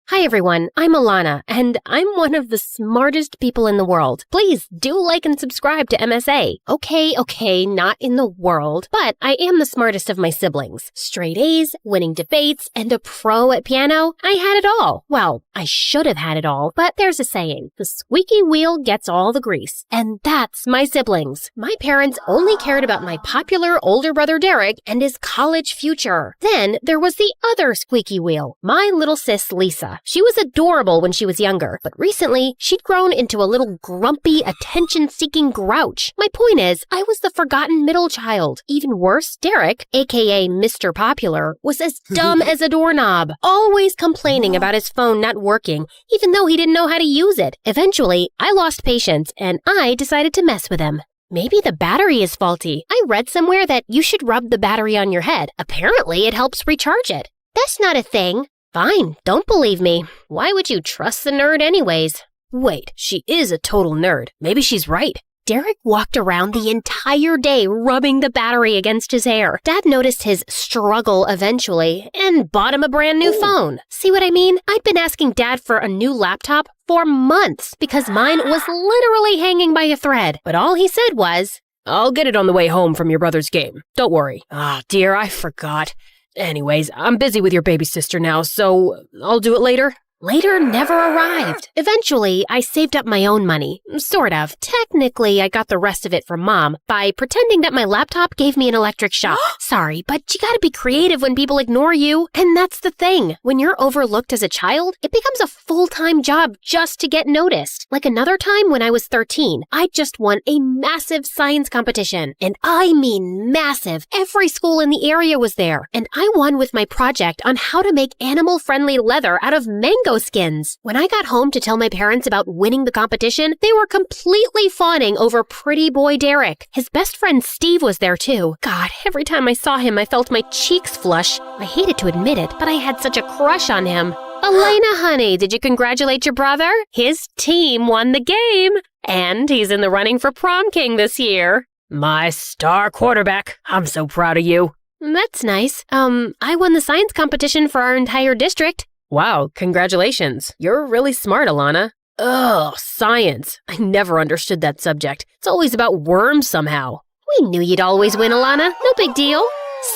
Hi everyone, I'm Alana, and I'm one of the smartest people in the world. Please do like and subscribe to MSA. Okay, not in the world, but I am the smartest of my siblings. Straight A's, winning debates, and a pro at piano. I had it all. Well, I should have had it all, but there's a saying, the squeaky wheel gets all the grease. And that's my siblings. My parents only cared about my popular older brother Derek and his college future. Then there was the other squeaky wheel, my little sis Lisa. She was adorable when she was younger, but recently she'd grown into a little grumpy, attention-seeking grouch. My point is, I was the forgotten middle child. Even worse, Derek, aka Mr. Popular, was as dumb as a doorknob, always complaining about his phone not working, even though he didn't know how to use it. Eventually, I lost patience, and I decided to mess with him. Maybe the battery is faulty. I read somewhere that you should rub the battery on your head. Apparently, it helps recharge it. That's not a thing. Fine, don't believe me. Why would you trust the nerd anyways? Wait, she is a total nerd. Maybe she's right. Derek walked around the entire day rubbing the battery against his hair. Dad noticed his struggle eventually and bought him a brand new phone. See what I mean? I'd been asking Dad for a new laptop for months because mine was literally hanging by a thread. But all he said was, "I'll get it on the way home from your brother's game. Don't worry." Ah, dear, I forgot. Anyways, I'm busy with your baby sister now, so I'll do it later. Later never arrived. Eventually, I saved up my own money. Sort of. Technically, I got the rest of it from Mom by pretending that my laptop gave me an electric shock. Sorry, but you gotta be creative when people ignore you. And that's the thing. When you're overlooked as a child, it becomes a full-time job just to get noticed. Like another time when I was 13, I just won a massive science competition. And I mean massive. Every school in the area was there. And I won with my project on how to make animal-friendly leather out of mango skins. When I got home to tell my parents about winning the competition, they were completely fawning over pretty boy Derek. His best friend Steve was there too. God, every time I saw him, I felt my cheeks flush. I hated to admit it, but I had such a crush on him. Elena, honey, did you congratulate your brother? His team won the game, and he's in the running for prom king this year. My star quarterback. I'm so proud of you. That's nice. I won the science competition for our entire district. Wow, congratulations. You're really smart, Alana. Ugh, science. I never understood that subject. It's always about worms somehow. We knew you'd always win, Alana. No big deal.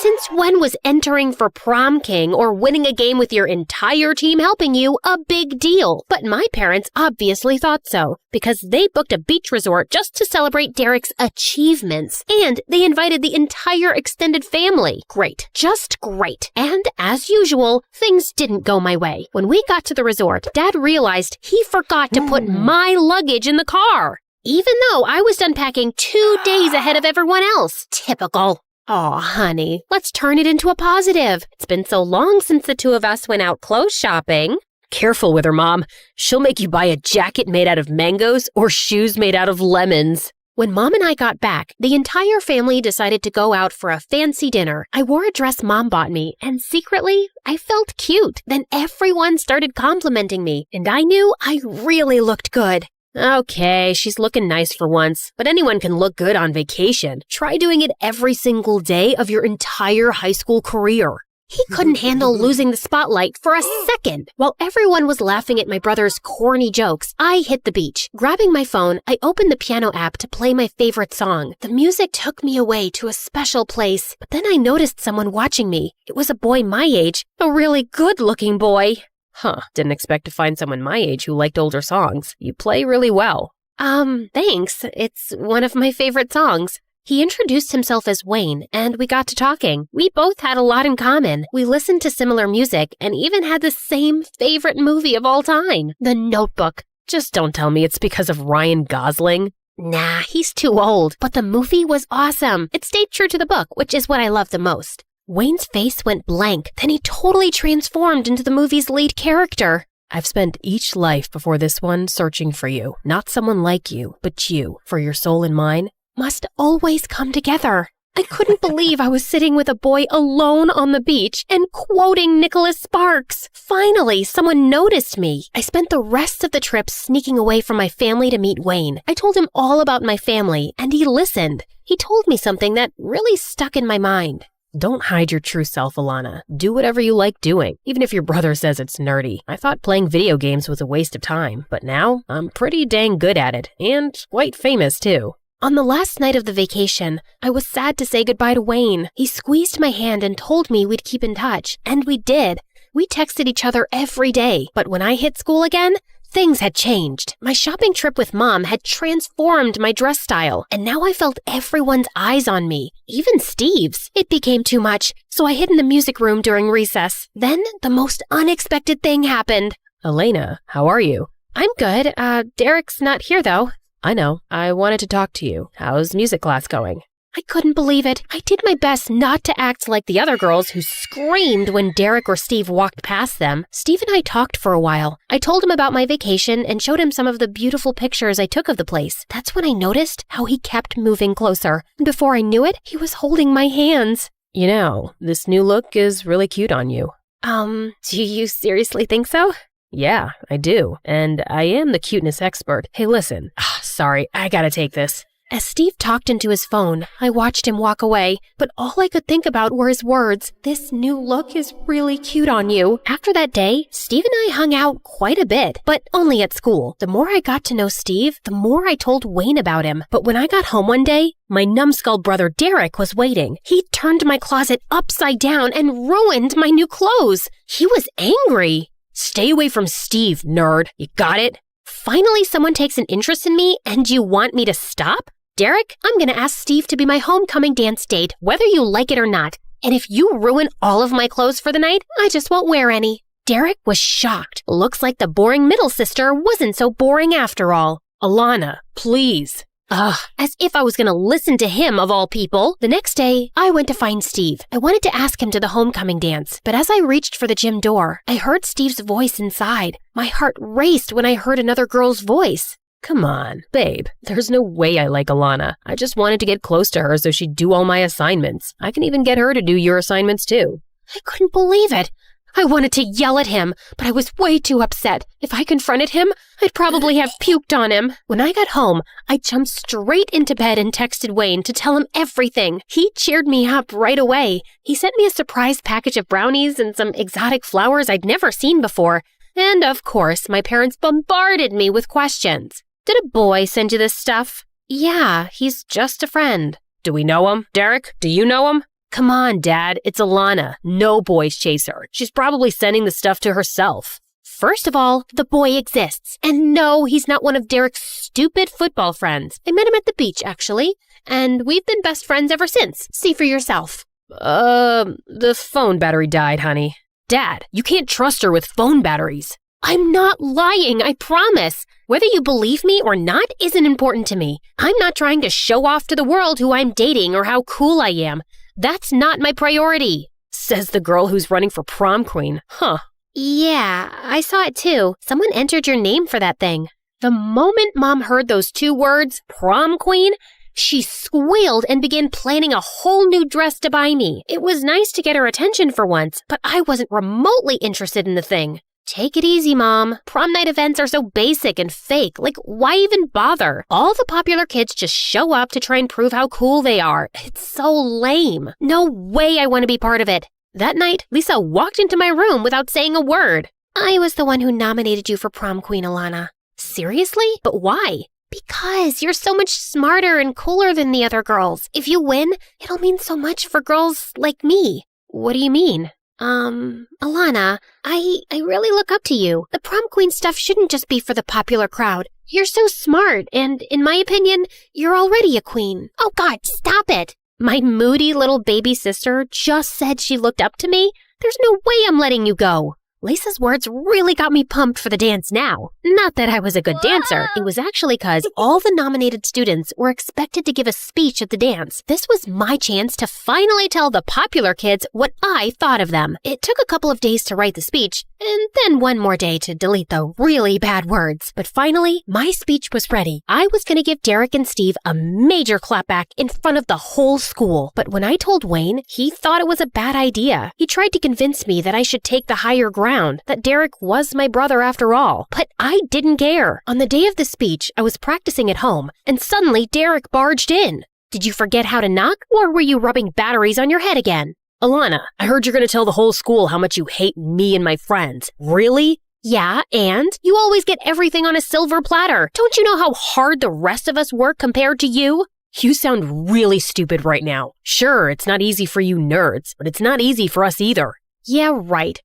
Since when was entering for prom king or winning a game with your entire team helping you a big deal? But my parents obviously thought so, because they booked a beach resort just to celebrate Derek's achievements. And they invited the entire extended family. Great. Just great. And as usual, things didn't go my way. When we got to the resort, Dad realized he forgot to put my luggage in the car, even though I was done packing 2 days ahead of everyone else. Typical. Aw, honey, let's turn it into a positive. It's been so long since the two of us went out clothes shopping. Careful with her, Mom. She'll make you buy a jacket made out of mangoes or shoes made out of lemons. When Mom and I got back, the entire family decided to go out for a fancy dinner. I wore a dress Mom bought me, and secretly, I felt cute. Then everyone started complimenting me, and I knew I really looked good. Okay, she's looking nice for once, but anyone can look good on vacation. Try doing it every single day of your entire high school career. He couldn't handle losing the spotlight for a second. While everyone was laughing at my brother's corny jokes, I hit the beach. Grabbing my phone, I opened the piano app to play my favorite song. The music took me away to a special place, but then I noticed someone watching me. It was a boy my age, a really good-looking boy. Huh, didn't expect to find someone my age who liked older songs. You play really well. Thanks. It's one of my favorite songs. He introduced himself as Wayne, and we got to talking. We both had a lot in common. We listened to similar music and even had the same favorite movie of all time, The Notebook. Just don't tell me it's because of Ryan Gosling. Nah, he's too old, but the movie was awesome. It stayed true to the book, which is what I love the most. Wayne's face went blank, then he totally transformed into the movie's lead character. I've spent each life before this one searching for you. Not someone like you, but you, for your soul and mine, must always come together. I couldn't believe I was sitting with a boy alone on the beach and quoting Nicholas Sparks. Finally, someone noticed me. I spent the rest of the trip sneaking away from my family to meet Wayne. I told him all about my family, and he listened. He told me something that really stuck in my mind. Don't hide your true self, Alana. Do whatever you like doing, even if your brother says it's nerdy. I thought playing video games was a waste of time, but now I'm pretty dang good at it, and quite famous too. On the last night of the vacation, I was sad to say goodbye to Wayne. He squeezed my hand and told me we'd keep in touch, and we did. We texted each other every day, but when I hit school again, things had changed. My shopping trip with Mom had transformed my dress style, and now I felt everyone's eyes on me, even Steve's. It became too much, so I hid in the music room during recess. Then, the most unexpected thing happened. Elena, how are you? I'm good. Derek's not here, though. I know. I wanted to talk to you. How's music class going? I couldn't believe it. I did my best not to act like the other girls who screamed when Derek or Steve walked past them. Steve and I talked for a while. I told him about my vacation and showed him some of the beautiful pictures I took of the place. That's when I noticed how he kept moving closer. And before I knew it, he was holding my hands. You know, this new look is really cute on you. Do you seriously think so? Yeah, I do. And I am the cuteness expert. Hey, listen. Sorry, I gotta take this. As Steve talked into his phone, I watched him walk away, but all I could think about were his words. This new look is really cute on you. After that day, Steve and I hung out quite a bit, but only at school. The more I got to know Steve, the more I told Wayne about him. But when I got home one day, my numbskull brother Derek was waiting. He turned my closet upside down and ruined my new clothes. He was angry. Stay away from Steve, nerd. You got it? Finally, someone takes an interest in me, and you want me to stop? Derek, I'm gonna ask Steve to be my homecoming dance date, whether you like it or not. And if you ruin all of my clothes for the night, I just won't wear any. Derek was shocked. Looks like the boring middle sister wasn't so boring after all. Alana, please. As if I was gonna listen to him of all people. The next day, I went to find Steve. I wanted to ask him to the homecoming dance, but as I reached for the gym door, I heard Steve's voice inside. My heart raced when I heard another girl's voice. Come on, babe. There's no way I like Alana. I just wanted to get close to her so she'd do all my assignments. I can even get her to do your assignments too. I couldn't believe it. I wanted to yell at him, but I was way too upset. If I confronted him, I'd probably have puked on him. When I got home, I jumped straight into bed and texted Wayne to tell him everything. He cheered me up right away. He sent me a surprise package of brownies and some exotic flowers I'd never seen before. And of course, my parents bombarded me with questions. Did a boy send you this stuff? Yeah, he's just a friend. Do we know him? Derek, do you know him? Come on, Dad, it's Alana. No boys chase her. She's probably sending the stuff to herself. First of all, the boy exists. And no, he's not one of Derek's stupid football friends. I met him at the beach, actually. And we've been best friends ever since. See for yourself. The phone battery died, honey. Dad, you can't trust her with phone batteries. I'm not lying, I promise. Whether you believe me or not isn't important to me. I'm not trying to show off to the world who I'm dating or how cool I am. That's not my priority, says the girl who's running for prom queen. Huh. Yeah, I saw it too. Someone entered your name for that thing. The moment Mom heard those two words, prom queen, she squealed and began planning a whole new dress to buy me. It was nice to get her attention for once, but I wasn't remotely interested in the thing. Take it easy, Mom. Prom night events are so basic and fake. Like, why even bother? All the popular kids just show up to try and prove how cool they are. It's so lame. No way I want to be part of it. That night, Lisa walked into my room without saying a word. I was the one who nominated you for prom queen, Alana. Seriously? But why? Because you're so much smarter and cooler than the other girls. If you win, it'll mean so much for girls like me. What do you mean? Alana, I really look up to you. The prom queen stuff shouldn't just be for the popular crowd. You're so smart, and in my opinion, you're already a queen. Oh God, stop it! My moody little baby sister just said she looked up to me. There's no way I'm letting you go. Lisa's words really got me pumped for the dance now. Not that I was a good dancer. It was actually because all the nominated students were expected to give a speech at the dance. This was my chance to finally tell the popular kids what I thought of them. It took a couple of days to write the speech, and then one more day to delete the really bad words. But finally, my speech was ready. I was going to give Derek and Steve a major clapback in front of the whole school. But when I told Wayne, he thought it was a bad idea. He tried to convince me that I should take the higher ground, that Derek was my brother after all. But I didn't care. On the day of the speech, I was practicing at home, and suddenly Derek barged in. Did you forget how to knock, or were you rubbing batteries on your head again? Alana, I heard you're going to tell the whole school how much you hate me and my friends. Really? Yeah, and? You always get everything on a silver platter. Don't you know how hard the rest of us work compared to you? You sound really stupid right now. Sure, it's not easy for you nerds, but it's not easy for us either. Yeah, right.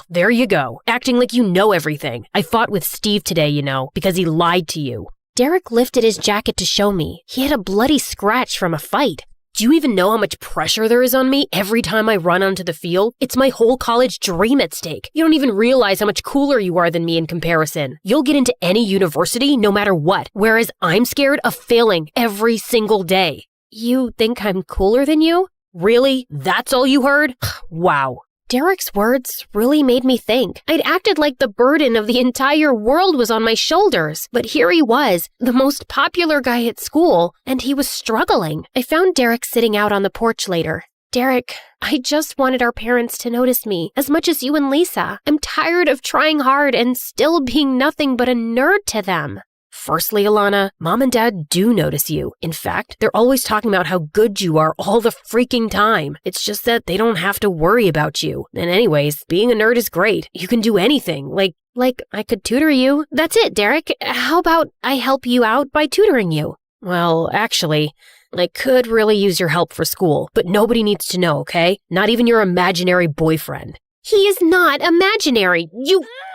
There you go, acting like you know everything. I fought with Steve today, because he lied to you. Derek lifted his jacket to show me. He had a bloody scratch from a fight. Do you even know how much pressure there is on me every time I run onto the field? It's my whole college dream at stake. You don't even realize how much cooler you are than me in comparison. You'll get into any university no matter what, whereas I'm scared of failing every single day. You think I'm cooler than you? Really? That's all you heard? Wow. Derek's words really made me think. I'd acted like the burden of the entire world was on my shoulders, but here he was, the most popular guy at school, and he was struggling. I found Derek sitting out on the porch later. Derek, I just wanted our parents to notice me as much as you and Lisa. I'm tired of trying hard and still being nothing but a nerd to them. Firstly, Alana, Mom and Dad do notice you. In fact, they're always talking about how good you are all the freaking time. It's just that they don't have to worry about you. And anyways, being a nerd is great. You can do anything. Like I could tutor you. That's it, Derek. How about I help you out by tutoring you? Well, actually, I could really use your help for school, but nobody needs to know, okay? Not even your imaginary boyfriend. He is not imaginary.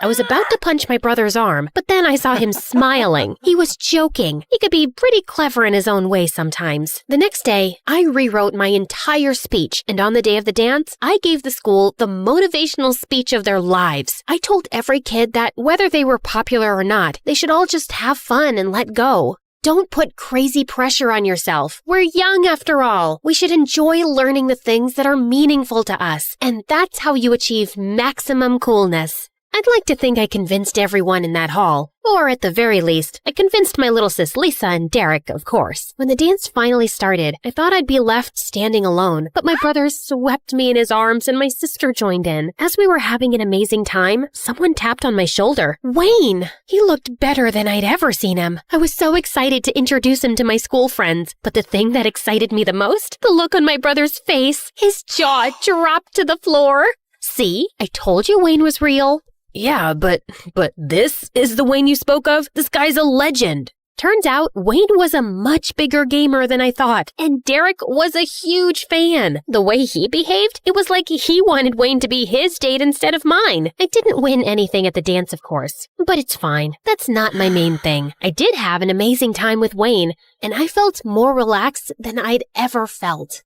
I was about to punch my brother's arm, but then I saw him smiling. He was joking. He could be pretty clever in his own way sometimes. The next day, I rewrote my entire speech, and on the day of the dance, I gave the school the motivational speech of their lives. I told every kid that whether they were popular or not, they should all just have fun and let go. Don't put crazy pressure on yourself. We're young after all. We should enjoy learning the things that are meaningful to us, and that's how you achieve maximum coolness. I'd like to think I convinced everyone in that hall. Or at the very least, I convinced my little sis Lisa and Derek, of course. When the dance finally started, I thought I'd be left standing alone, but my brother swept me in his arms and my sister joined in. As we were having an amazing time, someone tapped on my shoulder. Wayne! He looked better than I'd ever seen him. I was so excited to introduce him to my school friends, but the thing that excited me the most? The look on my brother's face. His jaw dropped to the floor. See? I told you Wayne was real. Yeah, but this is the Wayne you spoke of? This guy's a legend. Turns out, Wayne was a much bigger gamer than I thought, and Derek was a huge fan. The way he behaved, it was like he wanted Wayne to be his date instead of mine. I didn't win anything at the dance, of course, but it's fine. That's not my main thing. I did have an amazing time with Wayne, and I felt more relaxed than I'd ever felt.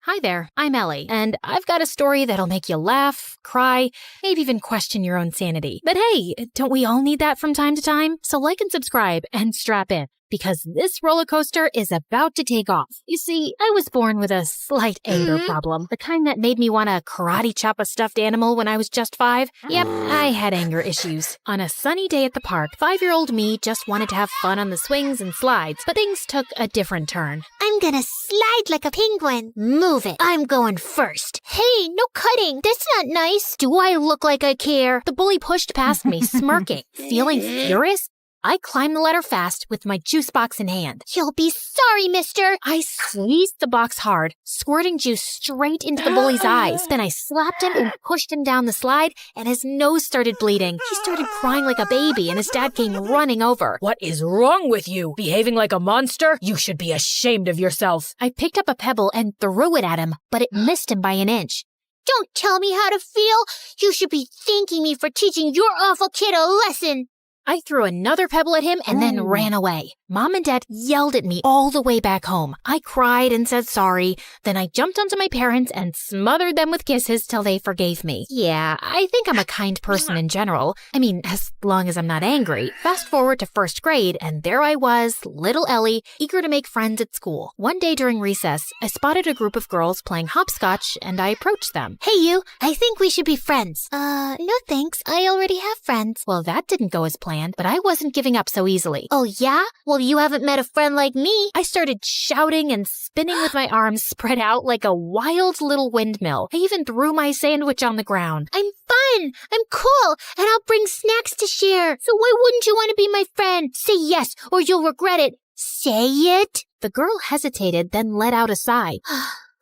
Hi there, I'm Ellie, and I've got a story that'll make you laugh, cry, maybe even question your own sanity. But hey, don't we all need that from time to time? So like and subscribe and strap in, because this roller coaster is about to take off. You see, I was born with a slight anger problem, the kind that made me want to karate chop a stuffed animal when I was just 5. Yep, I had anger issues. On a sunny day at the park, 5-year-old me just wanted to have fun on the swings and slides, but things took a different turn. I'm gonna slide like a penguin. Move it. I'm going first. Hey, no cutting. That's not nice. Do I look like I care? The bully pushed past me, smirking. Feeling furious, I climbed the ladder fast with my juice box in hand. You'll be sorry, mister. I squeezed the box hard, squirting juice straight into the bully's eyes. Then I slapped him and pushed him down the slide, and his nose started bleeding. He started crying like a baby, and his dad came running over. What is wrong with you? Behaving like a monster? You should be ashamed of yourself. I picked up a pebble and threw it at him, but it missed him by an inch. Don't tell me how to feel. You should be thanking me for teaching your awful kid a lesson. I threw another pebble at him and then ran away. Mom and Dad yelled at me all the way back home. I cried and said sorry. Then I jumped onto my parents and smothered them with kisses till they forgave me. Yeah, I think I'm a kind person in general. I mean, as long as I'm not angry. Fast forward to 1st grade, and there I was, little Ellie, eager to make friends at school. One day during recess, I spotted a group of girls playing hopscotch, and I approached them. Hey you, I think we should be friends. No thanks, I already have friends. Well, that didn't go as planned, but I wasn't giving up so easily. Oh yeah? Well, you haven't met a friend like me. I started shouting and spinning with my arms spread out like a wild little windmill. I even threw my sandwich on the ground. I'm fun, I'm cool, and I'll bring snacks to share. So why wouldn't you want to be my friend? Say yes, or you'll regret it. Say it. The girl hesitated, then let out a sigh.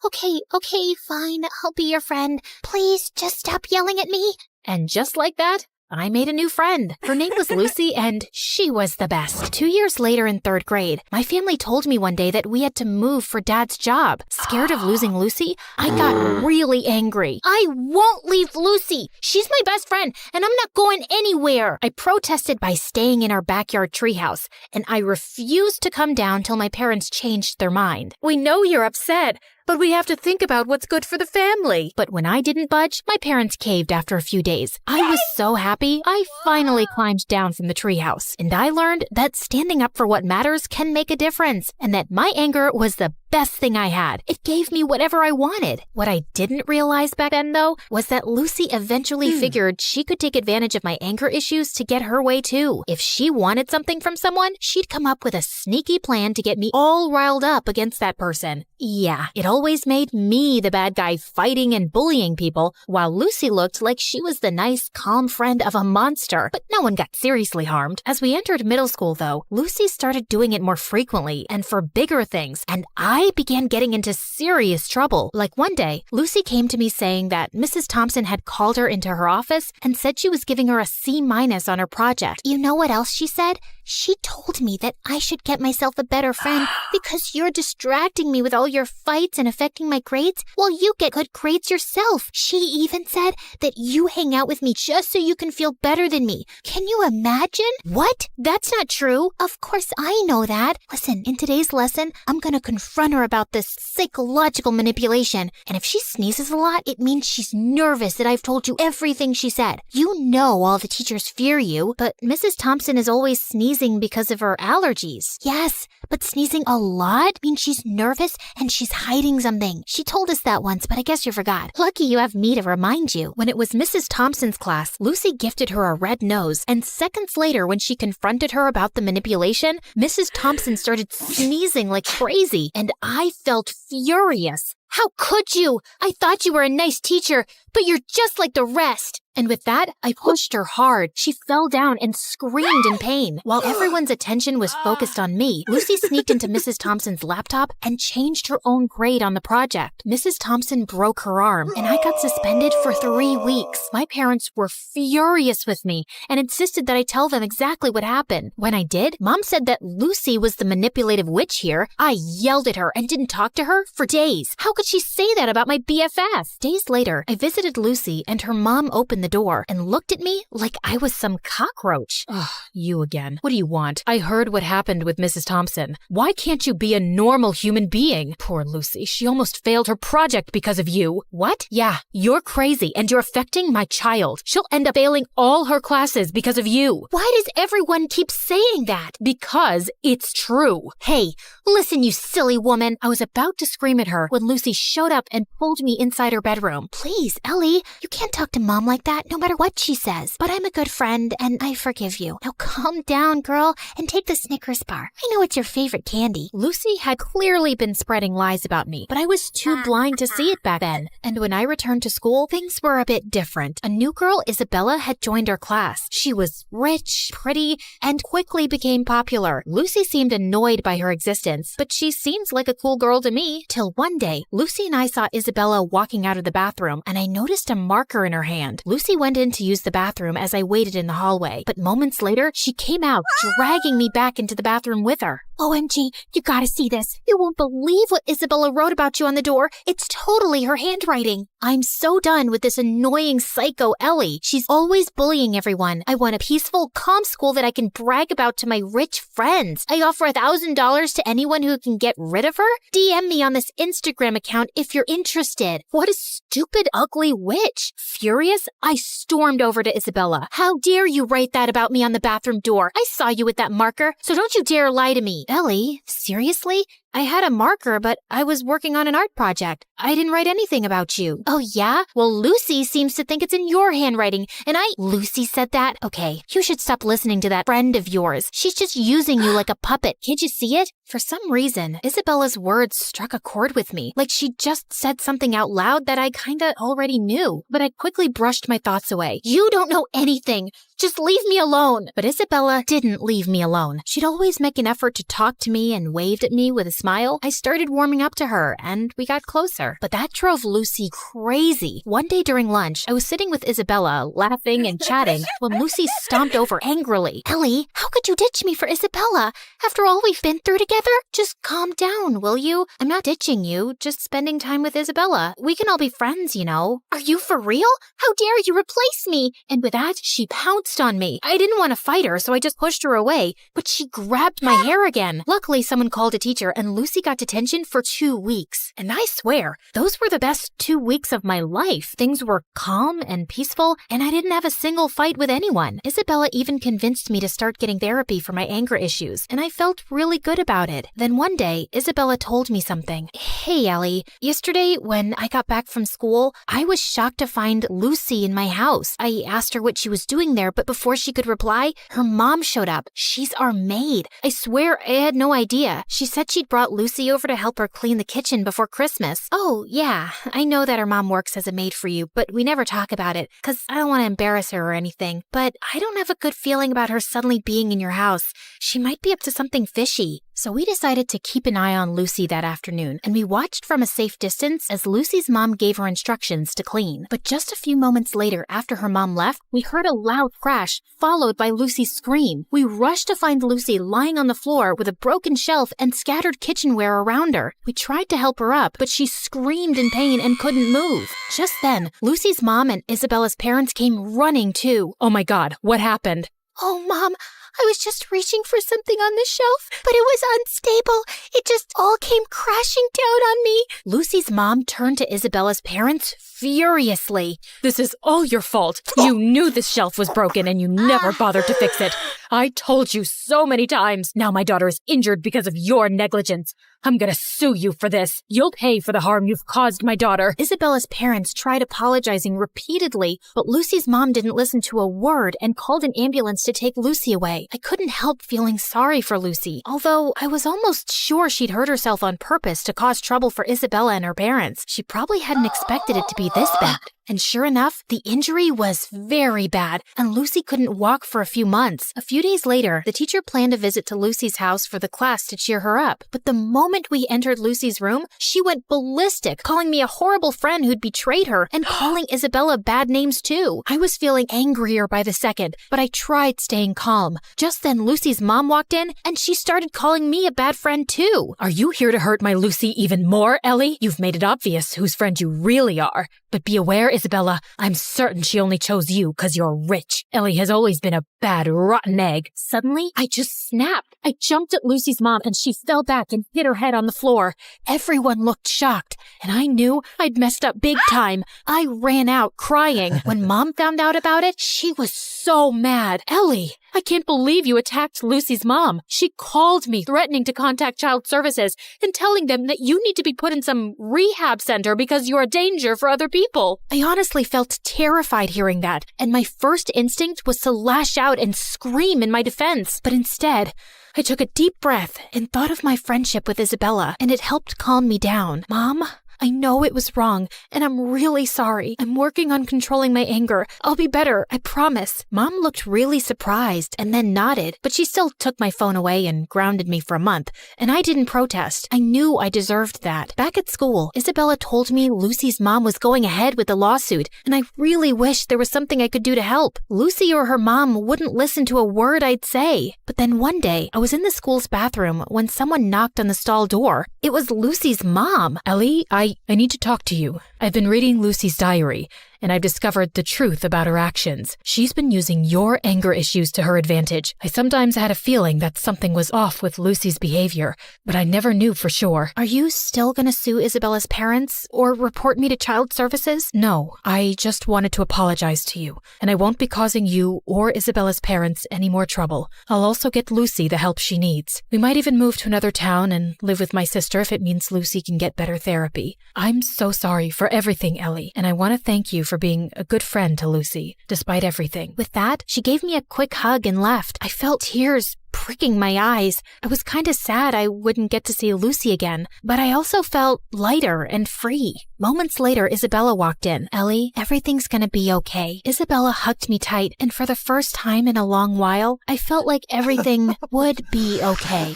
Okay, fine. I'll be your friend. Please, just stop yelling at me. And just like that, I made a new friend. Her name was Lucy, and she was the best. 2 years later in 3rd grade, my family told me one day that we had to move for Dad's job. Scared of losing Lucy, I got really angry. I won't leave Lucy. She's my best friend, and I'm not going anywhere. I protested by staying in our backyard treehouse, and I refused to come down till my parents changed their mind. We know you're upset, but we have to think about what's good for the family. But when I didn't budge, my parents caved after a few days. I was so happy, I finally climbed down from the treehouse. And I learned that standing up for what matters can make a difference, and that my anger was the best thing I had. It gave me whatever I wanted. What I didn't realize back then, though, was that Lucy eventually figured she could take advantage of my anger issues to get her way, too. If she wanted something from someone, she'd come up with a sneaky plan to get me all riled up against that person. Yeah, it always made me the bad guy fighting and bullying people, while Lucy looked like she was the nice, calm friend of a monster, but no one got seriously harmed. As we entered middle school, though, Lucy started doing it more frequently and for bigger things, and I began getting into serious trouble. Like one day, Lucy came to me saying that Mrs. Thompson had called her into her office and said she was giving her a C- on her project. You know what else she said? She told me that I should get myself a better friend because you're distracting me with all your fights and affecting my grades while you get good grades yourself. She even said that you hang out with me just so you can feel better than me. Can you imagine? What? That's not true. Of course I know that. Listen, in today's lesson, I'm going to confront her about this psychological manipulation. And if she sneezes a lot, it means she's nervous that I've told you everything she said. You know all the teachers fear you, but Mrs. Thompson is always sneezing because of her allergies. Yes, but sneezing a lot means she's nervous and she's hiding something. She told us that once, but I guess you forgot. Lucky you have me to remind you. When it was Mrs. Thompson's class, Lucy gifted her a red nose, and seconds later, when she confronted her about the manipulation, Mrs. Thompson started sneezing like crazy, and I felt furious. How could you? I thought you were a nice teacher, but you're just like the rest. And with that, I pushed her hard. She fell down and screamed in pain. While everyone's attention was focused on me, Lucy sneaked into Mrs. Thompson's laptop and changed her own grade on the project. Mrs. Thompson broke her arm, and I got suspended for 3 weeks. My parents were furious with me and insisted that I tell them exactly what happened. When I did, Mom said that Lucy was the manipulative witch here. I yelled at her and didn't talk to her for days. How could she say that about my BFF? Days later, I visited Lucy, and her mom opened the door and looked at me like I was some cockroach. Ugh, you again. What do you want? I heard what happened with Mrs. Thompson. Why can't you be a normal human being? Poor Lucy, she almost failed her project because of you. What? Yeah, you're crazy and you're affecting my child. She'll end up failing all her classes because of you. Why does everyone keep saying that? Because it's true. Hey, listen, you silly woman. I was about to scream at her when Lucy showed up and pulled me inside her bedroom. Please, Ellie, you can't talk to Mom like that no matter what she says. But I'm a good friend and I forgive you. Now calm down, girl, and take the Snickers bar. I know it's your favorite candy. Lucy had clearly been spreading lies about me, but I was too blind to see it back then. And when I returned to school, things were a bit different. A new girl, Isabella, had joined our class. She was rich, pretty, and quickly became popular. Lucy seemed annoyed by her existence, but she seemed like a cool girl to me. Till one day, Lucy and I saw Isabella walking out of the bathroom, and I noticed a marker in her hand. Lucy went in to use the bathroom as I waited in the hallway, but moments later, she came out, dragging me back into the bathroom with her. OMG, you gotta see this. You won't believe what Isabella wrote about you on the door. It's totally her handwriting. I'm so done with this annoying psycho Ellie. She's always bullying everyone. I want a peaceful, calm school that I can brag about to my rich friends. I offer $1,000 to anyone who can get rid of her. DM me on this Instagram account if you're interested. What a stupid, ugly witch. Furious, I stormed over to Isabella. How dare you write that about me on the bathroom door? I saw you with that marker, so don't you dare lie to me. Ellie, seriously? I had a marker, but I was working on an art project. I didn't write anything about you. Oh, yeah? Well, Lucy seems to think it's in your handwriting, and Lucy said that? Okay, you should stop listening to that friend of yours. She's just using you like a puppet. Can't you see it? For some reason, Isabella's words struck a chord with me, like she just said something out loud that I kinda already knew. But I quickly brushed my thoughts away. You don't know anything. Just leave me alone. But Isabella didn't leave me alone. She'd always make an effort to talk to me and waved at me with a smile. I started warming up to her, and we got closer. But that drove Lucy crazy. One day during lunch, I was sitting with Isabella, laughing and chatting, when Lucy stomped over angrily. Ellie, how could you ditch me for Isabella? After all we've been through together? Just calm down, will you? I'm not ditching you, just spending time with Isabella. We can all be friends, you know. Are you for real? How dare you replace me? And with that, she pounced on me. I didn't want to fight her, so I just pushed her away, but she grabbed my hair again. Luckily, someone called a teacher, and Lucy got detention for 2 weeks. And I swear, those were the best 2 weeks of my life. Things were calm and peaceful, and I didn't have a single fight with anyone. Isabella even convinced me to start getting therapy for my anger issues, and I felt really good about it. Then one day, Isabella told me something. Hey, Ellie, yesterday when I got back from school, I was shocked to find Lucy in my house. I asked her what she was doing there, but before she could reply, her mom showed up. She's our maid. I swear I had no idea. She said she'd brought Lucy over to help her clean the kitchen before Christmas. Oh, yeah, I know that her mom works as a maid for you, but we never talk about it, because I don't want to embarrass her or anything. But I don't have a good feeling about her suddenly being in your house. She might be up to something fishy. So we decided to keep an eye on Lucy that afternoon, and we watched from a safe distance as Lucy's mom gave her instructions to clean. But just a few moments later, after her mom left, we heard a loud crash, followed by Lucy's scream. We rushed to find Lucy lying on the floor with a broken shelf and scattered kitchenware around her. We tried to help her up, but she screamed in pain and couldn't move. Just then, Lucy's mom and Isabella's parents came running too. Oh my God, what happened? Oh, Mom, I was just reaching for something on the shelf, but it was unstable. It just all came crashing down on me. Lucy's mom turned to Isabella's parents furiously. This is all your fault. You knew this shelf was broken and you never bothered to fix it. I told you so many times. Now my daughter is injured because of your negligence. I'm gonna sue you for this. You'll pay for the harm you've caused my daughter. Isabella's parents tried apologizing repeatedly, but Lucy's mom didn't listen to a word and called an ambulance to take Lucy away. I couldn't help feeling sorry for Lucy, although I was almost sure she'd hurt herself on purpose to cause trouble for Isabella and her parents. She probably hadn't expected it to be this bad. And sure enough, the injury was very bad, and Lucy couldn't walk for a few months. A few days later, the teacher planned a visit to Lucy's house for the class to cheer her up. But the moment we entered Lucy's room, she went ballistic, calling me a horrible friend who'd betrayed her, and calling Isabella bad names too. I was feeling angrier by the second, but I tried staying calm. Just then, Lucy's mom walked in, and she started calling me a bad friend too. Are you here to hurt my Lucy even more, Ellie? You've made it obvious whose friend you really are. But be aware, Isabella, I'm certain she only chose you because you're rich. Ellie has always been a bad, rotten egg. Suddenly, I just snapped. I jumped at Lucy's mom and she fell back and hit her head on the floor. Everyone looked shocked, and I knew I'd messed up big time. I ran out crying. When Mom found out about it, she was so mad. Ellie, I can't believe you attacked Lucy's mom. She called me, threatening to contact child services and telling them that you need to be put in some rehab center because you're a danger for other people. I honestly felt terrified hearing that, and my first instinct was to lash out and scream in my defense. But instead, I took a deep breath and thought of my friendship with Isabella, and it helped calm me down. Mom, I know it was wrong, and I'm really sorry. I'm working on controlling my anger. I'll be better, I promise. Mom looked really surprised and then nodded, but she still took my phone away and grounded me for a month, and I didn't protest. I knew I deserved that. Back at school, Isabella told me Lucy's mom was going ahead with the lawsuit, and I really wished there was something I could do to help. Lucy or her mom wouldn't listen to a word I'd say. But then one day, I was in the school's bathroom when someone knocked on the stall door. It was Lucy's mom. Ellie, I need to talk to you. I've been reading Lucy's diary, and I've discovered the truth about her actions. She's been using your anger issues to her advantage. I sometimes had a feeling that something was off with Lucy's behavior, but I never knew for sure. Are you still gonna sue Isabella's parents or report me to child services? No, I just wanted to apologize to you, and I won't be causing you or Isabella's parents any more trouble. I'll also get Lucy the help she needs. We might even move to another town and live with my sister if it means Lucy can get better therapy. I'm so sorry for everything, Ellie, and I want to thank you for being a good friend to Lucy, despite everything. With that, she gave me a quick hug and left. I felt tears pricking my eyes. I was kind of sad I wouldn't get to see Lucy again, but I also felt lighter and free. Moments later, Isabella walked in. Ellie, everything's gonna be okay. Isabella hugged me tight, and for the first time in a long while, I felt like everything would be okay.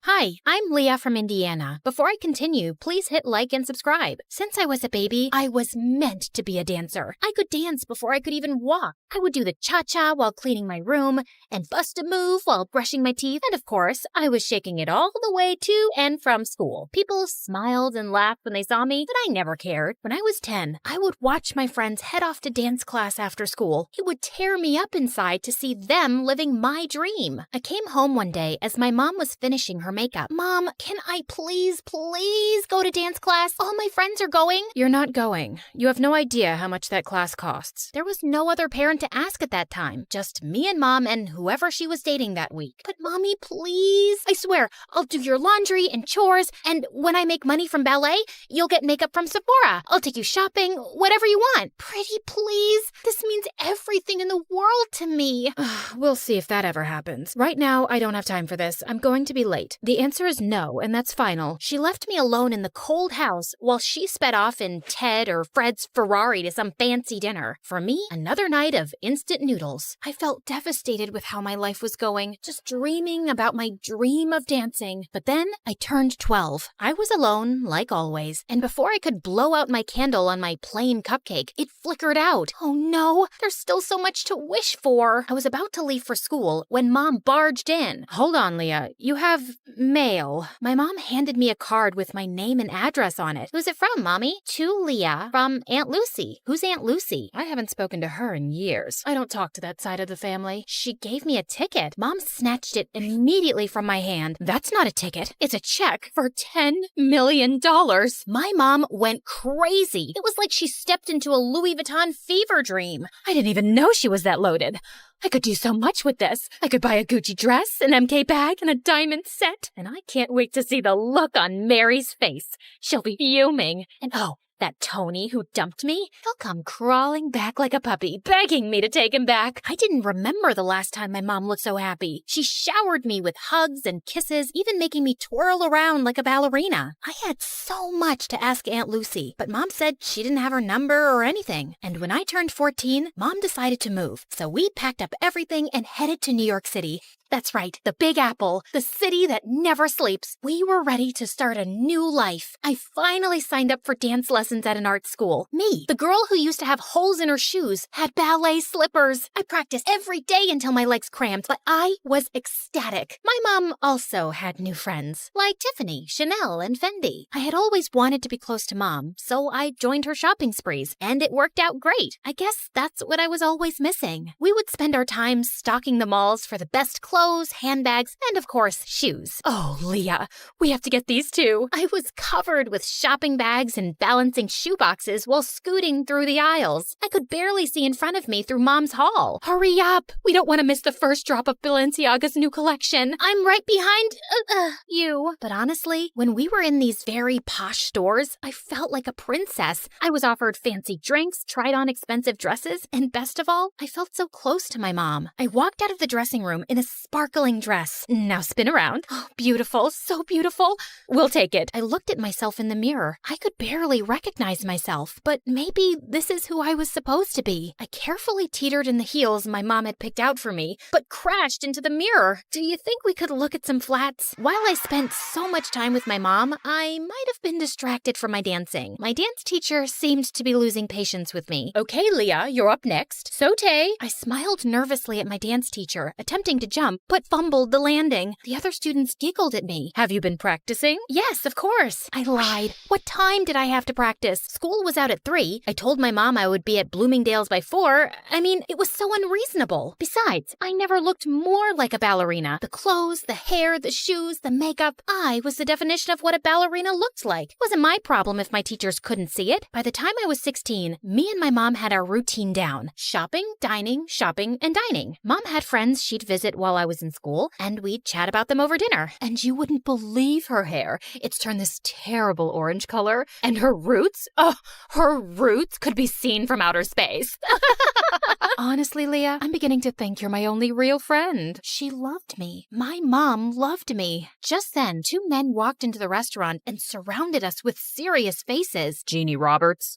Hi, I'm Leah from Indiana. Before I continue, please hit like and subscribe. Since I was a baby, I was meant to be a dancer. I could dance before I could even walk. I would do the cha-cha while cleaning my room, and bust a move while brushing my teeth, and of course, I was shaking it all the way to and from school. People smiled and laughed when they saw me, but I never cared. When I was 10, I would watch my friends head off to dance class after school. It would tear me up inside to see them living my dream. I came home one day as my mom was finishing her makeup. Mom, can I please go to dance class? All my friends are going. You're not going. You have no idea how much that class costs. There was no other parent to ask at that time. Just me and Mom and whoever she was dating that week. But Mommy, please. I swear, I'll do your laundry and chores, and when I make money from ballet, you'll get makeup from Sephora. I'll take you shopping, whatever you want. Pretty please. This means everything in the world to me. We'll see if that ever happens. Right now, I don't have time for this. I'm going to be late. The answer is no, and that's final. She left me alone in the cold house while she sped off in Ted or Fred's Ferrari to some fancy dinner. For me, another night of instant noodles. I felt devastated with how my life was going, just dreaming about my dream of dancing. But then I turned 12. I was alone, like always, and before I could blow out my candle on my plain cupcake, it flickered out. Oh no, there's still so much to wish for. I was about to leave for school when Mom barged in. Hold on, Leah. You have mail. My mom handed me a card with my name and address on it. Who's it from, Mommy? To Leah, from Aunt Lucy. Who's Aunt Lucy? I haven't spoken to her in years. I don't talk to that side of the family. She gave me a ticket. Mom snatched it immediately from my hand. That's not a ticket. It's a check for $10 million. My mom went crazy. It was like she stepped into a Louis Vuitton fever dream. I didn't even know she was that loaded. I could do so much with this. I could buy a Gucci dress, an MK bag, and a diamond set. And I can't wait to see the look on Mary's face. She'll be fuming. And oh, that Tony who dumped me, he'll come crawling back like a puppy, begging me to take him back. I didn't remember the last time my mom looked so happy. She showered me with hugs and kisses, even making me twirl around like a ballerina. I had so much to ask Aunt Lucy, but Mom said she didn't have her number or anything. And when I turned 14, Mom decided to move. So we packed up everything and headed to New York City. That's right, the Big Apple, the city that never sleeps. We were ready to start a new life. I finally signed up for dance lessons at an art school. Me, the girl who used to have holes in her shoes, had ballet slippers. I practiced every day until my legs cramped, but I was ecstatic. My mom also had new friends, like Tiffany, Chanel, and Fendi. I had always wanted to be close to Mom, so I joined her shopping sprees, and it worked out great. I guess that's what I was always missing. We would spend our time stalking the malls for the best clothes, handbags, and of course, shoes. Oh, Leah, we have to get these too. I was covered with shopping bags and balancing shoe boxes while scooting through the aisles. I could barely see in front of me through Mom's haul. Hurry up! We don't want to miss the first drop of Balenciaga's new collection. I'm right behind you. But honestly, when we were in these very posh stores, I felt like a princess. I was offered fancy drinks, tried on expensive dresses, and best of all, I felt so close to my mom. I walked out of the dressing room in a sparkling dress. Now spin around. Oh, beautiful, so beautiful. We'll take it. I looked at myself in the mirror. I could barely recognize myself, but maybe this is who I was supposed to be. I carefully teetered in the heels my mom had picked out for me, but crashed into the mirror. Do you think we could look at some flats? While I spent so much time with my mom, I might have been distracted from my dancing. My dance teacher seemed to be losing patience with me. Okay, Leah, you're up next. Saute. I smiled nervously at my dance teacher, attempting to jump, but fumbled the landing. The other students giggled at me. Have you been practicing? Yes, of course. I lied. What time did I have to practice? School was out at 3. I told my mom I would be at Bloomingdale's by 4. I mean, it was so unreasonable. Besides, I never looked more like a ballerina. The clothes, the hair, the shoes, the makeup. I was the definition of what a ballerina looked like. It wasn't my problem if my teachers couldn't see it. By the time I was 16, me and my mom had our routine down. Shopping, dining, shopping, and dining. Mom had friends she'd visit while I was in school, and we'd chat about them over dinner. And you wouldn't believe her hair. It's turned this terrible orange color. And her roots? Oh, her roots could be seen from outer space. Honestly, Leah, I'm beginning to think you're my only real friend. She loved me. My mom loved me. Just then, 2 men walked into the restaurant and surrounded us with serious faces. Jeannie Roberts?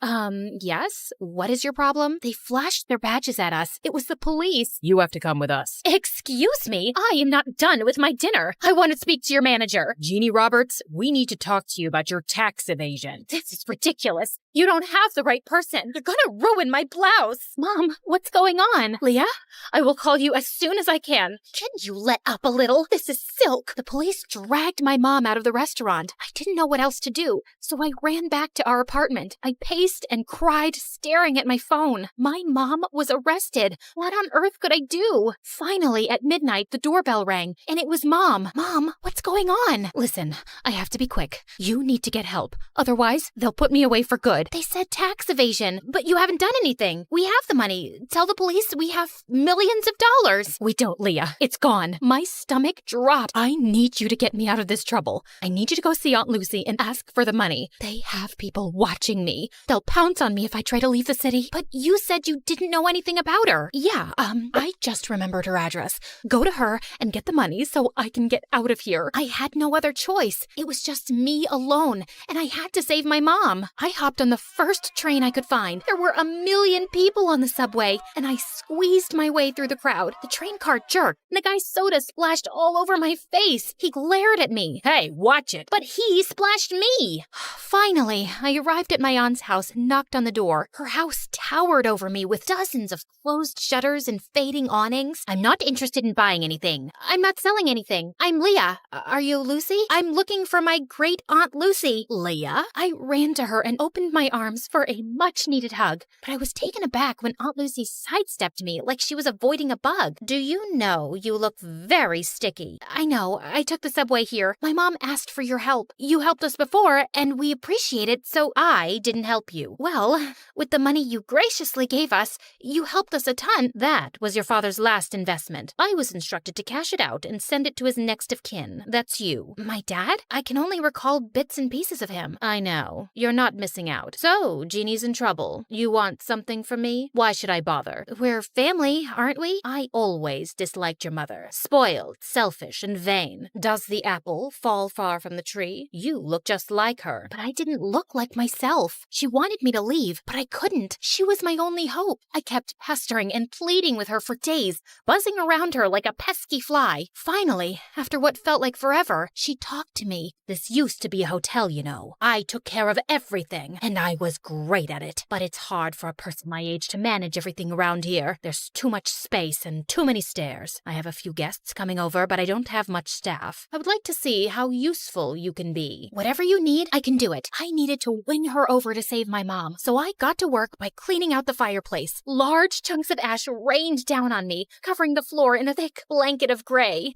Yes? What is your problem? They flashed their badges at us. It was the police. You have to come with us. Excuse me? I am not done with my dinner. I want to speak to your manager. Jeannie Roberts, we need to talk to you about your tax evasion. This is ridiculous. You don't have the right person. You're gonna ruin my blouse. Mom, what's going on? Leah, I will call you as soon as I can. Can you let up a little? This is silk. The police dragged my mom out of the restaurant. I didn't know what else to do, so I ran back to our apartment. I paced and cried, staring at my phone. My mom was arrested. What on earth could I do? Finally, at midnight, the doorbell rang, and it was Mom. Mom, what's going on? Listen, I have to be quick. You need to get help. Otherwise, they'll put me away for good. They said tax evasion, but you haven't done anything. We have the money. Tell the police we have millions of dollars. We don't, Leah. It's gone. My stomach dropped. I need you to get me out of this trouble. I need you to go see Aunt Lucy and ask for the money. They have people watching me. They'll pounce on me if I try to leave the city. But you said you didn't know anything about her. Yeah, I just remembered her address. Go to her and get the money so I can get out of here. I had no other choice. It was just me alone, and I had to save my mom. I hopped on the first train I could find. There were 1 million people on the subway, and I squeezed my way through the crowd. The train car jerked, and the guy's soda splashed all over my face. He glared at me. Hey, watch it. But he splashed me. Finally, I arrived at my aunt's house and knocked on the door. Her house towered over me with dozens of closed shutters and fading awnings. I'm not interested in buying anything. I'm not selling anything. I'm Leah. Are you Lucy? I'm looking for my great Aunt Lucy. Leah? I ran to her and opened my arms for a much-needed hug, but I was taken aback when Aunt Lucy sidestepped me like she was avoiding a bug. Do you know you look very sticky? I know. I took the subway here. My mom asked for your help. You helped us before, and we appreciate it, so I didn't help you. Well, with the money you graciously gave us, you helped us a ton. That was your father's last investment. I was instructed to cash it out and send it to his next of kin. That's you. My dad? I can only recall bits and pieces of him. I know. You're not missing out. So, Jeannie's in trouble. You want something from me? Why should I bother? We're family, aren't we? I always disliked your mother. Spoiled, selfish, and vain. Does the apple fall far from the tree? You look just like her. But I didn't look like myself. She wanted me to leave, but I couldn't. She was my only hope. I kept pestering and pleading with her for days, buzzing around her like a pesky fly. Finally, after what felt like forever, she talked to me. This used to be a hotel, you know. I took care of everything, and I was great at it. But it's hard for a person my age to manage everything around here. There's too much space and too many stairs. I have a few guests coming over, but I don't have much staff. I would like to see how useful you can be. Whatever you need, I can do it. I needed to win her over to save my mom, so I got to work by cleaning out the fireplace. Large chunks of ash rained down on me, covering the floor in a thick blanket of gray.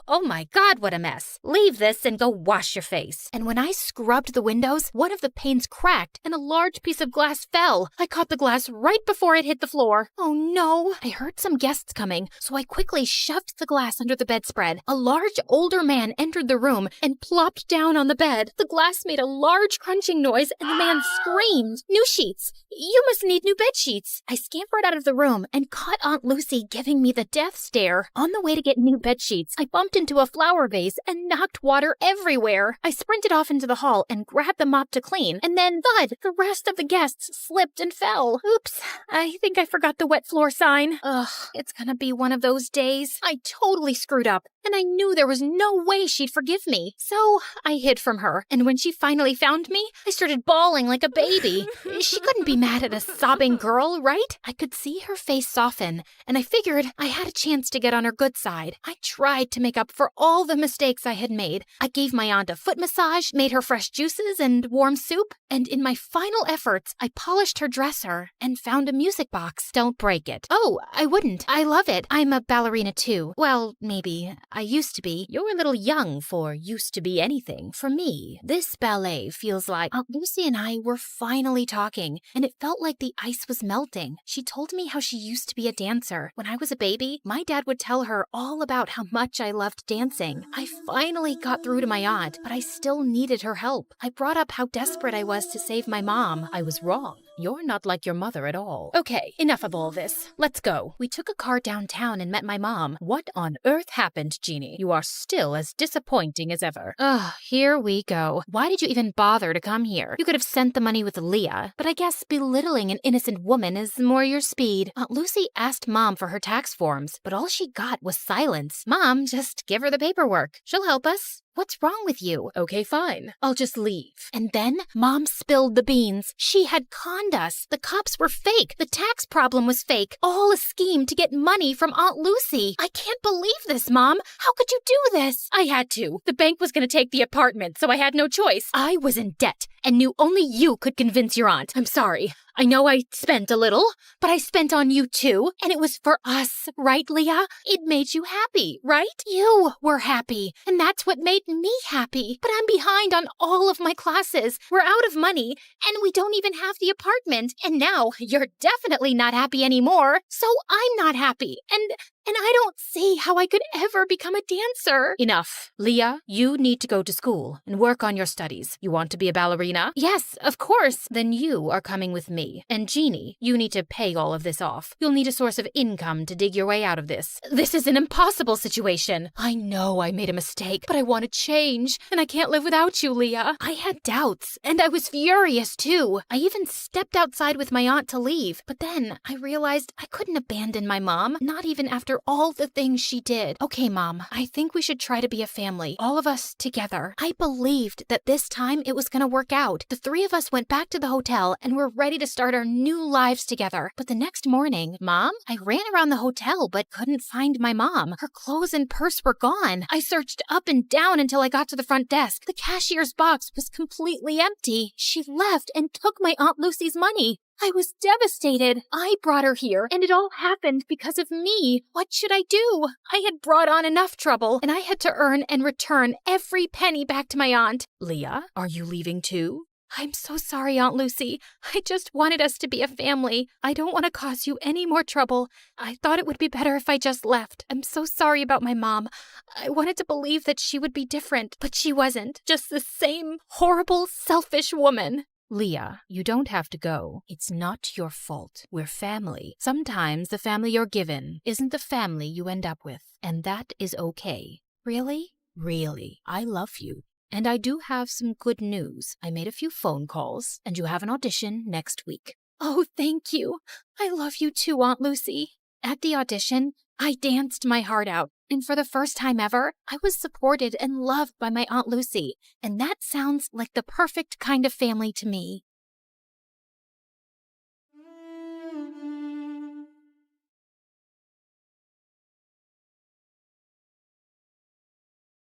Oh my God, what a mess. Leave this and go wash your face. And when I scrubbed the windows, one of the panes cracked and a large piece of glass fell. I caught the glass right before it hit the floor. Oh no. I heard some guests coming, so I quickly shoved the glass under the bedspread. A large older man entered the room and plopped down on the bed. The glass made a large crunching noise and the man screamed, "New sheets! You must need new bed sheets!" I scampered out of the room and caught Aunt Lucy giving me the death stare. On the way to get new bed sheets, I bumped into a flower vase and knocked water everywhere. I sprinted off into the hall and grabbed the mop to clean, and then thud! the rest of the guests slipped and fell. Oops, I think I forgot the wet floor sign. Ugh, it's gonna be one of those days. I totally screwed up, and I knew there was no way she'd forgive me. So I hid from her, and when she finally found me, I started bawling like a baby. She couldn't be mad at a sobbing girl, right? I could see her face soften, and I figured I had a chance to get on her good side. I tried to make up for all the mistakes I had made. I gave my aunt a foot massage, made her fresh juices and warm soup, and in my final efforts, I polished her dresser and found a music box. Don't break it. Oh, I wouldn't. I love it. I'm a ballerina too. Well, maybe. I used to be. You're a little young for used to be anything. For me, this ballet feels like Aunt Lucy and I were finally talking, and it felt like the ice was melting. She told me how she used to be a dancer. When I was a baby, my dad would tell her all about how much I loved dancing. I finally got through to my aunt, but I still needed her help. I brought up how desperate I was to save my mom. I was wrong. You're not like your mother at all. Okay, enough of all this. Let's go. We took a car downtown and met my mom. What on earth happened, Jeannie? You are still as disappointing as ever. Ugh, here we go. Why did you even bother to come here? You could have sent the money with Leah, but I guess belittling an innocent woman is more your speed. Aunt Lucy asked Mom for her tax forms, but all she got was silence. Mom, just give her the paperwork. She'll help us. What's wrong with you? Okay, fine. I'll just leave. And then Mom spilled the beans. She had conned us. The cops were fake. The tax problem was fake. All a scheme to get money from Aunt Lucy. I can't believe this, Mom. How could you do this? I had to. The bank was going to take the apartment, so I had no choice. I was in debt and knew only you could convince your aunt. I'm sorry. I know I spent a little, but I spent on you too, and it was for us, right, Leah? It made you happy, right? You were happy, and that's what made me happy. But I'm behind on all of my classes. We're out of money, and we don't even have the apartment. And now you're definitely not happy anymore, so I'm not happy. And I don't see how I could ever become a dancer. Enough. Leah, you need to go to school and work on your studies. You want to be a ballerina? Yes, of course. Then you are coming with me. And Jeannie, you need to pay all of this off. You'll need a source of income to dig your way out of this. This is an impossible situation. I know I made a mistake, but I want to change. And I can't live without you, Leah. I had doubts, and I was furious too. I even stepped outside with my aunt to leave. But then I realized I couldn't abandon my mom, not even after all the things she did. Okay, Mom, I think we should try to be a family, all of us together. I believed that this time it was going to work out. The three of us went back to the hotel and were ready to start our new lives together. But the next morning, Mom, I ran around the hotel but couldn't find my mom. Her clothes and purse were gone. I searched up and down until I got to the front desk. The cashier's box was completely empty. She left and took my Aunt Lucy's money. I was devastated. I brought her here, and it all happened because of me. What should I do? I had brought on enough trouble, and I had to earn and return every penny back to my aunt. Leah, are you leaving too? I'm so sorry, Aunt Lucy. I just wanted us to be a family. I don't want to cause you any more trouble. I thought it would be better if I just left. I'm so sorry about my mom. I wanted to believe that she would be different, but she wasn't. Just the same horrible, selfish woman. Leah, you don't have to go. It's not your fault. We're family. Sometimes the family you're given isn't the family you end up with, and that is okay. Really? Really. I love you. And I do have some good news. I made a few phone calls, and you have an audition next week. Oh, thank you. I love you too, Aunt Lucy. At the audition, I danced my heart out. And for the first time ever, I was supported and loved by my Aunt Lucy. And that sounds like the perfect kind of family to me.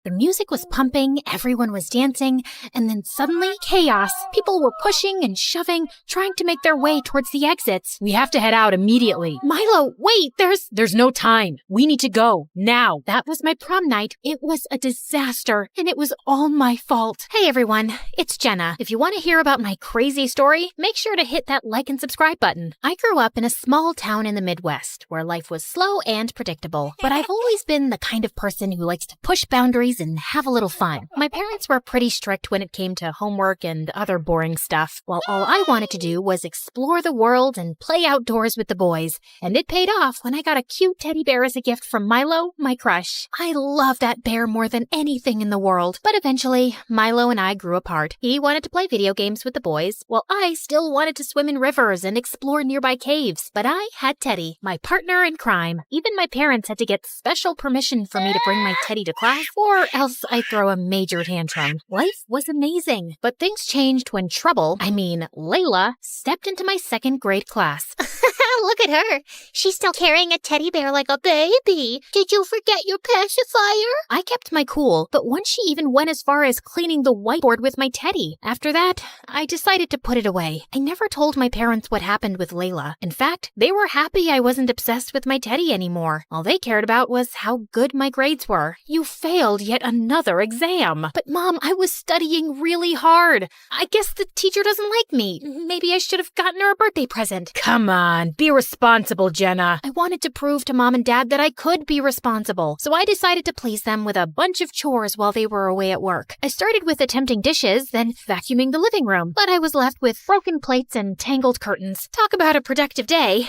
The music was pumping, everyone was dancing, and then suddenly, chaos. People were pushing and shoving, trying to make their way towards the exits. We have to head out immediately. Milo, wait, there's no time. We need to go, now. That was my prom night. It was a disaster, and it was all my fault. Hey everyone, it's Jenna. If you want to hear about my crazy story, make sure to hit that like and subscribe button. I grew up in a small town in the Midwest, where life was slow and predictable, but I've always been the kind of person who likes to push boundaries toys and have a little fun. My parents were pretty strict when it came to homework and other boring stuff, while all I wanted to do was explore the world and play outdoors with the boys. And it paid off when I got a cute teddy bear as a gift from Milo, my crush. I loved that bear more than anything in the world, but eventually, Milo and I grew apart. He wanted to play video games with the boys, while I still wanted to swim in rivers and explore nearby caves. But I had Teddy, my partner in crime. Even my parents had to get special permission for me to bring my Teddy to class, or else I'd throw a major tantrum. Life was amazing, but things changed when Layla, stepped into my second grade class. Look at her. She's still carrying a teddy bear like a baby. Did you forget your pacifier? I kept my cool, but once she even went as far as cleaning the whiteboard with my Teddy. After that, I decided to put it away. I never told my parents what happened with Layla. In fact, they were happy I wasn't obsessed with my Teddy anymore. All they cared about was how good my grades were. You failed yet another exam. But Mom, I was studying really hard. I guess the teacher doesn't like me. Maybe I should have gotten her a birthday present. Come on, be responsible, Jenna. I wanted to prove to Mom and Dad that I could be responsible, so I decided to please them with a bunch of chores while they were away at work. I started with attempting dishes, then vacuuming the living room, but I was left with broken plates and tangled curtains. Talk about a productive day.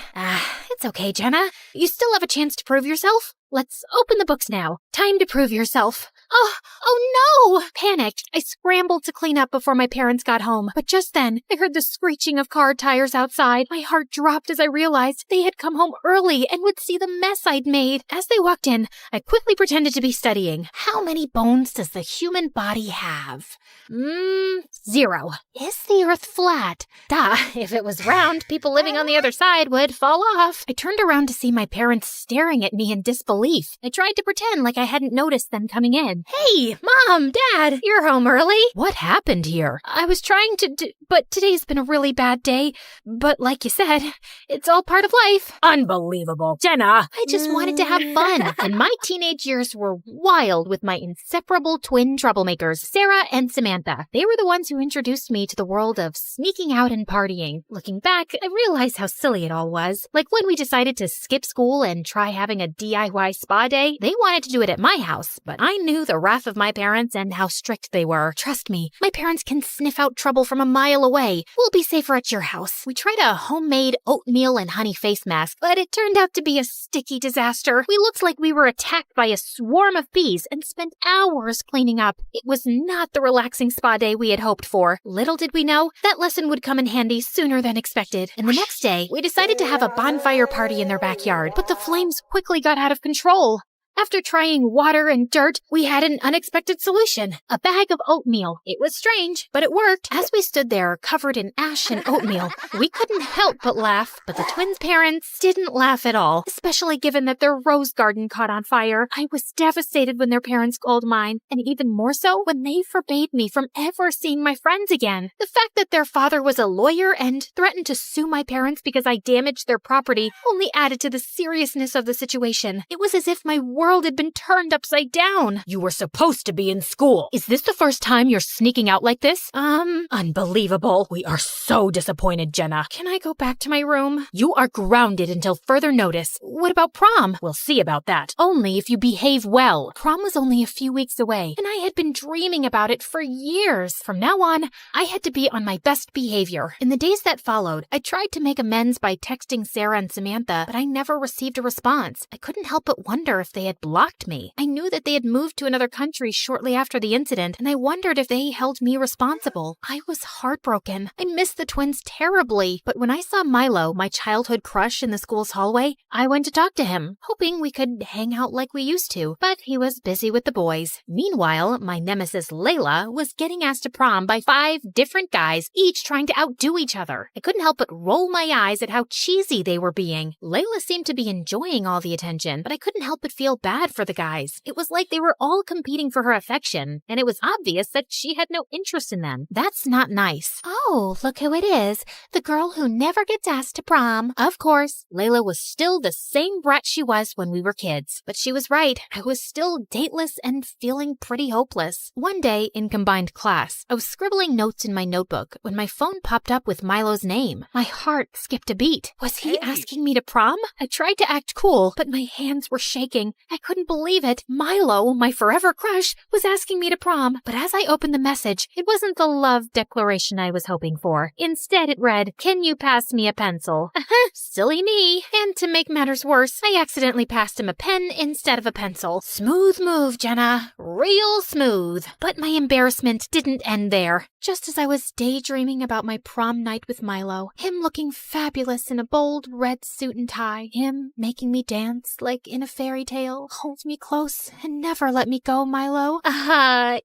It's okay, Jenna. You still have a chance to prove yourself. Let's open the books now. Time to prove yourself. Oh no! Panicked, I scrambled to clean up before my parents got home. But just then, I heard the screeching of car tires outside. My heart dropped as I realized they had come home early and would see the mess I'd made. As they walked in, I quickly pretended to be studying. How many bones does the human body have? 0. Is the earth flat? Duh, if it was round, people living on the other side would fall off. I turned around to see my parents staring at me in disbelief. I tried to pretend like I hadn't noticed them coming in. Hey, Mom, Dad, you're home early. What happened here? I was trying to but today's been a really bad day. But like you said, it's all part of life. Unbelievable. Jenna! I just wanted to have fun. And my teenage years were wild with my inseparable twin troublemakers, Sarah and Samantha. They were the ones who introduced me to the world of sneaking out and partying. Looking back, I realized how silly it all was. Like when we decided to skip school and try having a DIY spa day, they wanted to do it at my house, but I knew the wrath of my parents and how strict they were. Trust me, my parents can sniff out trouble from a mile away. We'll be safer at your house. We tried a homemade oatmeal and honey face mask, but it turned out to be a sticky disaster. We looked like we were attacked by a swarm of bees and spent hours cleaning up. It was not the relaxing spa day we had hoped for. Little did we know, that lesson would come in handy sooner than expected. And the next day, we decided to have a bonfire party in their backyard, but the flames quickly got out of control. After trying water and dirt, we had an unexpected solution. A bag of oatmeal. It was strange, but it worked. As we stood there, covered in ash and oatmeal, we couldn't help but laugh. But the twins' parents didn't laugh at all, especially given that their rose garden caught on fire. I was devastated when their parents called mine, and even more so when they forbade me from ever seeing my friends again. The fact that their father was a lawyer and threatened to sue my parents because I damaged their property only added to the seriousness of the situation. It was as if my world had been turned upside down. You were supposed to be in school. Is this the first time you're sneaking out like this? Unbelievable. We are so disappointed, Jenna. Can I go back to my room? You are grounded until further notice. What about prom? We'll see about that. Only if you behave well. Prom was only a few weeks away, and I had been dreaming about it for years. From now on, I had to be on my best behavior. In the days that followed, I tried to make amends by texting Sarah and Samantha, but I never received a response. I couldn't help but wonder if they had blocked me. I knew that they had moved to another country shortly after the incident, and I wondered if they held me responsible. I was heartbroken. I missed the twins terribly, but when I saw Milo, my childhood crush, in the school's hallway, I went to talk to him, hoping we could hang out like we used to, but he was busy with the boys. Meanwhile, my nemesis Layla was getting asked to prom by 5 different guys, each trying to outdo each other. I couldn't help but roll my eyes at how cheesy they were being. Layla seemed to be enjoying all the attention, but I couldn't help but feel bad for the guys. It was like they were all competing for her affection, and it was obvious that she had no interest in them. That's not nice. Oh, look who it is. The girl who never gets asked to prom. Of course, Layla was still the same brat she was when we were kids. But she was right. I was still dateless and feeling pretty hopeless. One day in combined class, I was scribbling notes in my notebook when my phone popped up with Milo's name. My heart skipped a beat. Was he asking me to prom? I tried to act cool, but my hands were shaking. I couldn't believe it. Milo, my forever crush, was asking me to prom. But as I opened the message, it wasn't the love declaration I was hoping for. Instead, it read, "Can you pass me a pencil?" Silly me. And to make matters worse, I accidentally passed him a pen instead of a pencil. Smooth move, Jenna. Real smooth. But my embarrassment didn't end there. Just as I was daydreaming about my prom night with Milo, him looking fabulous in a bold red suit and tie, him making me dance like in a fairy tale, hold me close and never let me go, Milo.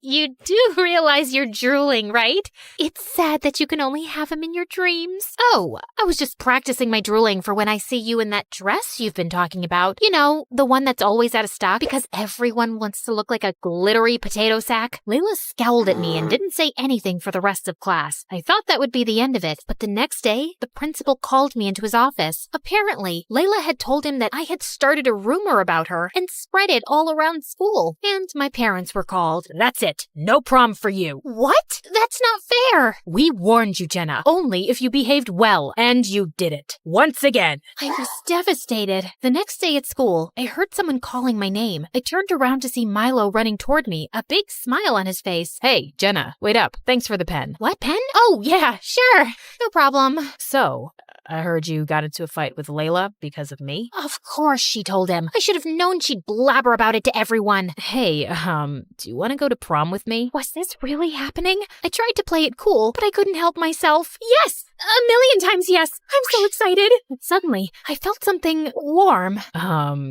You do realize you're drooling, right? It's sad that you can only have him in your dreams. Oh, I was just practicing my drooling for when I see you in that dress you've been talking about. You know, the one that's always out of stock because everyone wants to look like a glittery potato sack. Layla scowled at me and didn't say anything for the rest of class. I thought that would be the end of it, but the next day, the principal called me into his office. Apparently, Layla had told him that I had started a rumor about her and spread it all around school. And my parents were called. That's it. No prom for you. What? That's not fair. We warned you, Jenna. Only if you behaved well, and you did it. Once again. I was devastated. The next day at school, I heard someone calling my name. I turned around to see Milo running toward me, a big smile on his face. Hey, Jenna, wait up. Thanks for the pen. What pen? Oh, yeah, sure. No problem. So, I heard you got into a fight with Layla because of me? Of course she told him. I should have known she'd blabber about it to everyone. Hey, do you want to go to prom with me? Was this really happening? I tried to play it cool, but I couldn't help myself. Yes! A million times yes! I'm so excited! But suddenly, I felt something warm.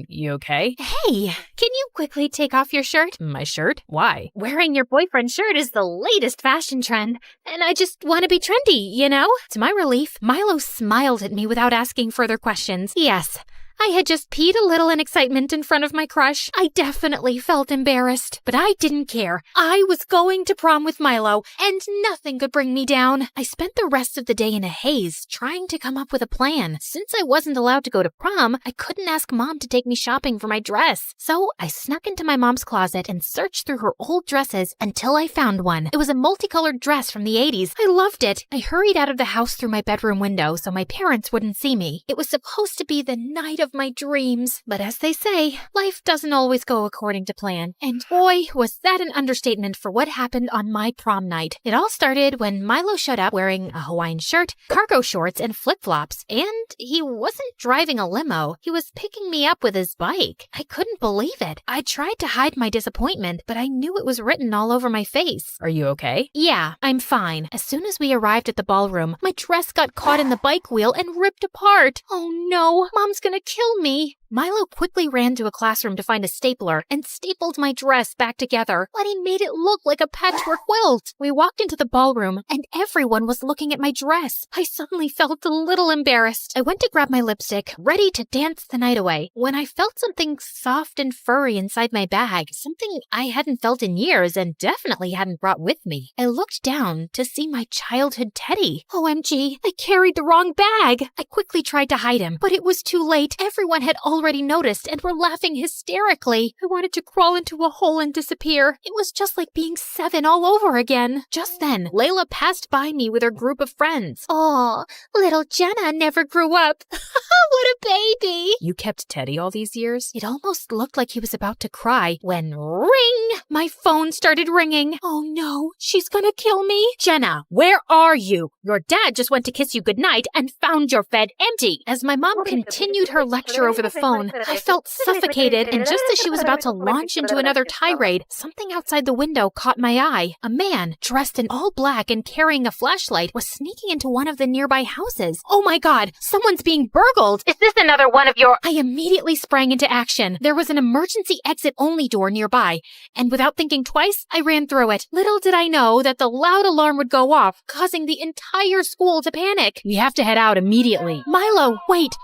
You okay? Hey, can you quickly take off your shirt? My shirt? Why? Wearing your boyfriend's shirt is the latest fashion trend, and I just want to be trendy, you know? To my relief, Milo smiled at me without asking further questions. Yes, I had just peed a little in excitement in front of my crush. I definitely felt embarrassed, but I didn't care. I was going to prom with Milo, and nothing could bring me down. I spent the rest of the day in a haze, trying to come up with a plan. Since I wasn't allowed to go to prom, I couldn't ask Mom to take me shopping for my dress. So I snuck into my mom's closet and searched through her old dresses until I found one. It was a multicolored dress from the 80s. I loved it. I hurried out of the house through my bedroom window so my parents wouldn't see me. It was supposed to be the night of my dreams. But as they say, life doesn't always go according to plan. And boy, was that an understatement for what happened on my prom night. It all started when Milo showed up wearing a Hawaiian shirt, cargo shorts, and flip-flops. And he wasn't driving a limo. He was picking me up with his bike. I couldn't believe it. I tried to hide my disappointment, but I knew it was written all over my face. Are you okay? Yeah, I'm fine. As soon as we arrived at the ballroom, my dress got caught in the bike wheel and ripped apart. Oh no, Mom's gonna kill me. Milo quickly ran to a classroom to find a stapler and stapled my dress back together, but he made it look like a patchwork quilt. We walked into the ballroom, and everyone was looking at my dress. I suddenly felt a little embarrassed. I went to grab my lipstick, ready to dance the night away, when I felt something soft and furry inside my bag, something I hadn't felt in years and definitely hadn't brought with me. I looked down to see my childhood teddy. OMG, I carried the wrong bag. I quickly tried to hide him, but it was too late. Everyone had already noticed and were laughing hysterically. I wanted to crawl into a hole and disappear. It was just like being 7 all over again. Just then, Layla passed by me with her group of friends. Aw, little Jenna never grew up. What a baby. You kept Teddy all these years? It almost looked like he was about to cry when ring! My phone started ringing. Oh no, she's gonna kill me. Jenna, where are you? Your dad just went to kiss you goodnight and found your bed empty. As my mom continued her lecture over the phone, I felt suffocated, and just as she was about to launch into another tirade, something outside the window caught my eye. A man, dressed in all black and carrying a flashlight, was sneaking into one of the nearby houses. Oh my god, someone's being burgled! Is this another one of your— I immediately sprang into action. There was an emergency exit-only door nearby, and without thinking twice, I ran through it. Little did I know that the loud alarm would go off, causing the entire school to panic. We have to head out immediately. Milo, wait,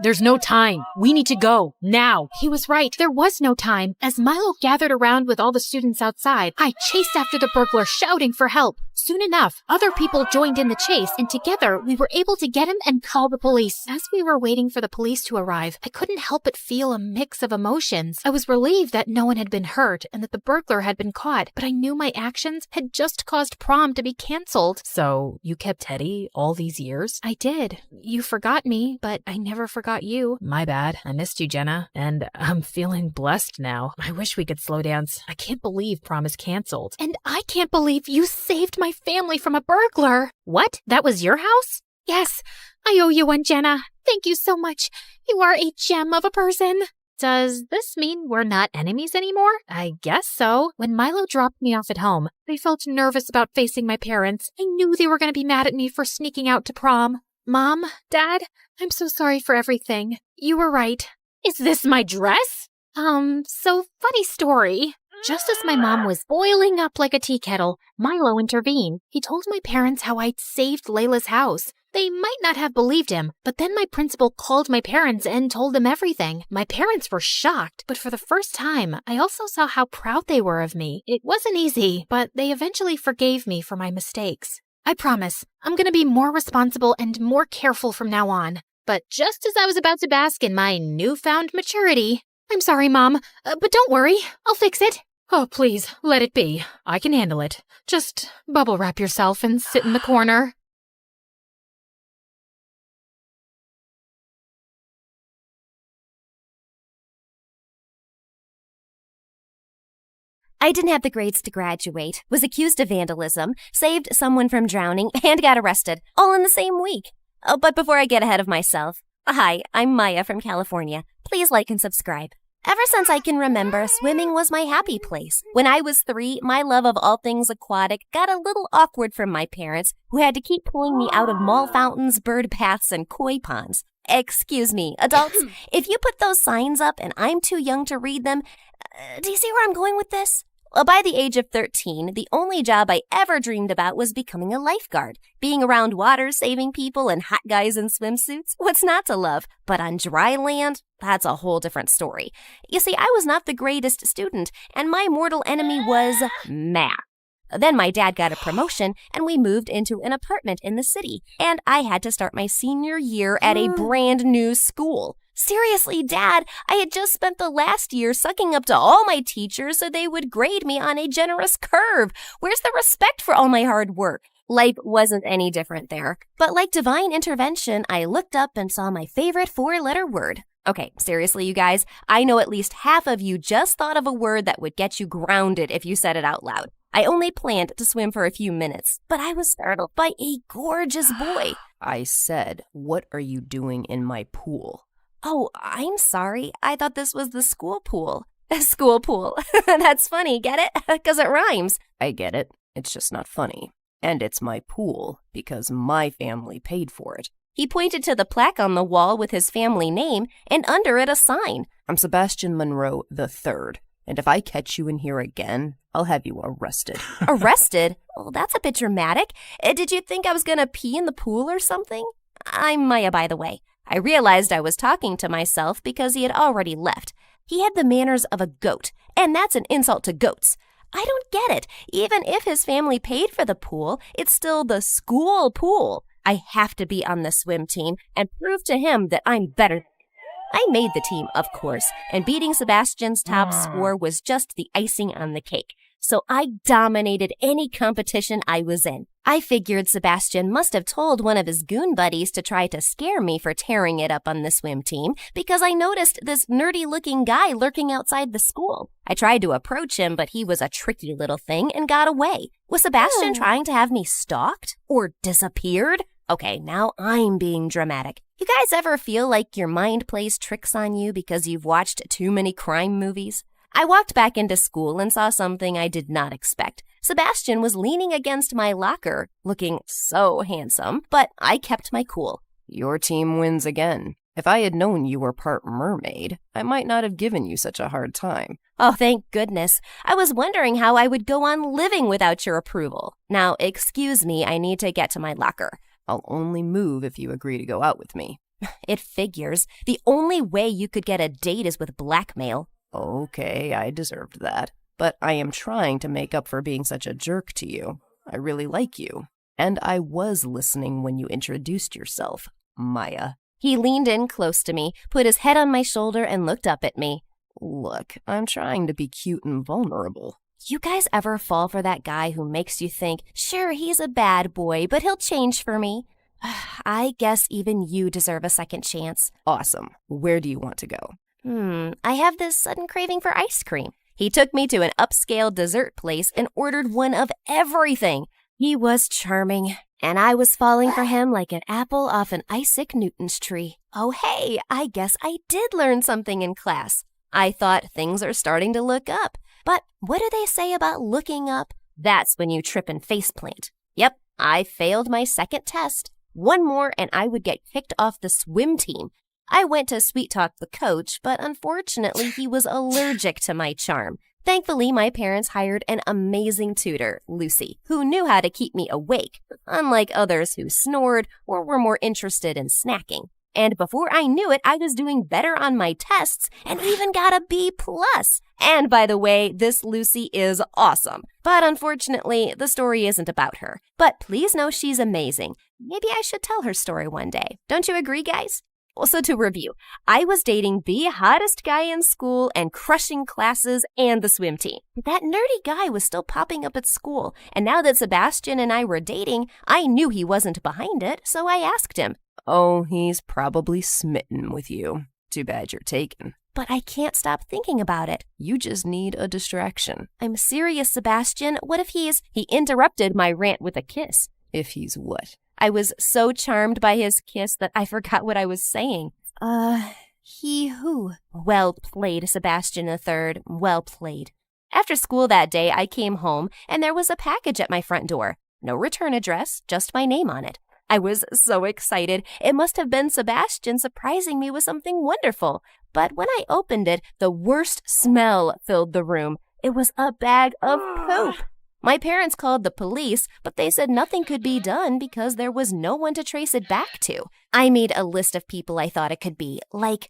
there's no time. We need to go, now. He was right, there was no time. As Milo gathered around with all the students outside, I chased after the burglar, shouting for help. Soon enough, other people joined in the chase, and together we were able to get him and call the police. As we were waiting for the police to arrive, I couldn't help but feel a mix of emotions. I was relieved that no one had been hurt and that the burglar had been caught, but I knew my actions had just caused prom to be canceled. So, you kept Teddy all these years? I did. You forgot me, but I never forgot you. My bad. I missed you, Jenna. And I'm feeling blessed now. I wish we could slow dance. I can't believe prom is canceled. And I can't believe you saved my family from a burglar. What? That was your house? Yes, I owe you one, Jenna. Thank you so much. You are a gem of a person. Does this mean we're not enemies anymore? I guess so. When Milo dropped me off at home, I felt nervous about facing my parents. I knew they were going to be mad at me for sneaking out to prom. Mom, Dad, I'm so sorry for everything. You were right. Is this my dress? So funny story. Just as my mom was boiling up like a tea kettle, Milo intervened. He told my parents how I'd saved Layla's house. They might not have believed him, but then my principal called my parents and told them everything. My parents were shocked, but for the first time, I also saw how proud they were of me. It wasn't easy, but they eventually forgave me for my mistakes. I promise, I'm going to be more responsible and more careful from now on. But just as I was about to bask in my newfound maturity... I'm sorry, Mom, but don't worry, I'll fix it. Oh, please, let it be. I can handle it. Just bubble wrap yourself and sit in the corner. I didn't have the grades to graduate, was accused of vandalism, saved someone from drowning, and got arrested, all in the same week. Oh, but before I get ahead of myself, hi, I'm Maya from California. Please like and subscribe. Ever since I can remember, swimming was my happy place. When I was 3, my love of all things aquatic got a little awkward from my parents, who had to keep pulling me out of mall fountains, bird baths, and koi ponds. Excuse me, adults, if you put those signs up and I'm too young to read them, do you see where I'm going with this? Well, by the age of 13, the only job I ever dreamed about was becoming a lifeguard. Being around water, saving people, and hot guys in swimsuits, what's not to love? But on dry land, that's a whole different story. You see, I was not the greatest student, and my mortal enemy was math. Then my dad got a promotion, and we moved into an apartment in the city, and I had to start my senior year at a brand new school. Seriously, Dad, I had just spent the last year sucking up to all my teachers so they would grade me on a generous curve. Where's the respect for all my hard work? Life wasn't any different there. But like divine intervention, I looked up and saw my favorite 4-letter word. Okay, seriously, you guys, I know at least half of you just thought of a word that would get you grounded if you said it out loud. I only planned to swim for a few minutes, but I was startled by a gorgeous boy. I said, "What are you doing in my pool?" Oh, I'm sorry. I thought this was the school pool. School pool. That's funny, get it? Because it rhymes. I get it. It's just not funny. And it's my pool because my family paid for it. He pointed to the plaque on the wall with his family name and under it a sign. I'm Sebastian Monroe III, and if I catch you in here again, I'll have you arrested. Arrested? Oh, that's a bit dramatic. Did you think I was going to pee in the pool or something? I'm Maya, by the way. I realized I was talking to myself because he had already left. He had the manners of a goat, and that's an insult to goats. I don't get it. Even if his family paid for the pool, it's still the school pool. I have to be on the swim team and prove to him that I'm better. I made the team, of course, and beating Sebastian's top score was just the icing on the cake. So I dominated any competition I was in. I figured Sebastian must have told one of his goon buddies to try to scare me for tearing it up on the swim team because I noticed this nerdy-looking guy lurking outside the school. I tried to approach him, but he was a tricky little thing and got away. Was Sebastian trying to have me stalked or disappeared? Okay, now I'm being dramatic. You guys ever feel like your mind plays tricks on you because you've watched too many crime movies? I walked back into school and saw something I did not expect. Sebastian was leaning against my locker, looking so handsome, but I kept my cool. Your team wins again. If I had known you were part mermaid, I might not have given you such a hard time. Oh, thank goodness. I was wondering how I would go on living without your approval. Now, excuse me, I need to get to my locker. I'll only move if you agree to go out with me. It figures. The only way you could get a date is with blackmail. Okay, I deserved that. But I am trying to make up for being such a jerk to you. I really like you. And I was listening when you introduced yourself, Maya. He leaned in close to me, put his head on my shoulder, and looked up at me. Look, I'm trying to be cute and vulnerable. You guys ever fall for that guy who makes you think, sure, he's a bad boy, but he'll change for me? I guess even you deserve a second chance. Awesome. Where do you want to go? I have this sudden craving for ice cream. He took me to an upscale dessert place and ordered one of everything. He was charming, and I was falling for him like an apple off an Isaac Newton's tree. Oh, hey, I guess I did learn something in class. I thought things are starting to look up. But what do they say about looking up? That's when you trip and faceplant. Yep, I failed my second test. One more and I would get kicked off the swim team. I went to sweet talk the coach, but unfortunately he was allergic to my charm. Thankfully, my parents hired an amazing tutor, Lucy, who knew how to keep me awake, unlike others who snored or were more interested in snacking. And before I knew it, I was doing better on my tests and even got a B+. And by the way, this Lucy is awesome. But unfortunately, the story isn't about her. But please know she's amazing. Maybe I should tell her story one day. Don't you agree, guys? Also, to review, I was dating the hottest guy in school and crushing classes and the swim team. That nerdy guy was still popping up at school. And now that Sebastian and I were dating, I knew he wasn't behind it, so I asked him. Oh, he's probably smitten with you. Too bad you're taken. But I can't stop thinking about it. You just need a distraction. I'm serious, Sebastian. What if He interrupted my rant with a kiss. If he's what? I was so charmed by his kiss that I forgot what I was saying. He who? Well played, Sebastian III. Well played. After school that day, I came home, and there was a package at my front door. No return address, just my name on it. I was so excited. It must have been Sebastian surprising me with something wonderful. But when I opened it, the worst smell filled the room. It was a bag of poop. My parents called the police, but they said nothing could be done because there was no one to trace it back to. I made a list of people I thought it could be, like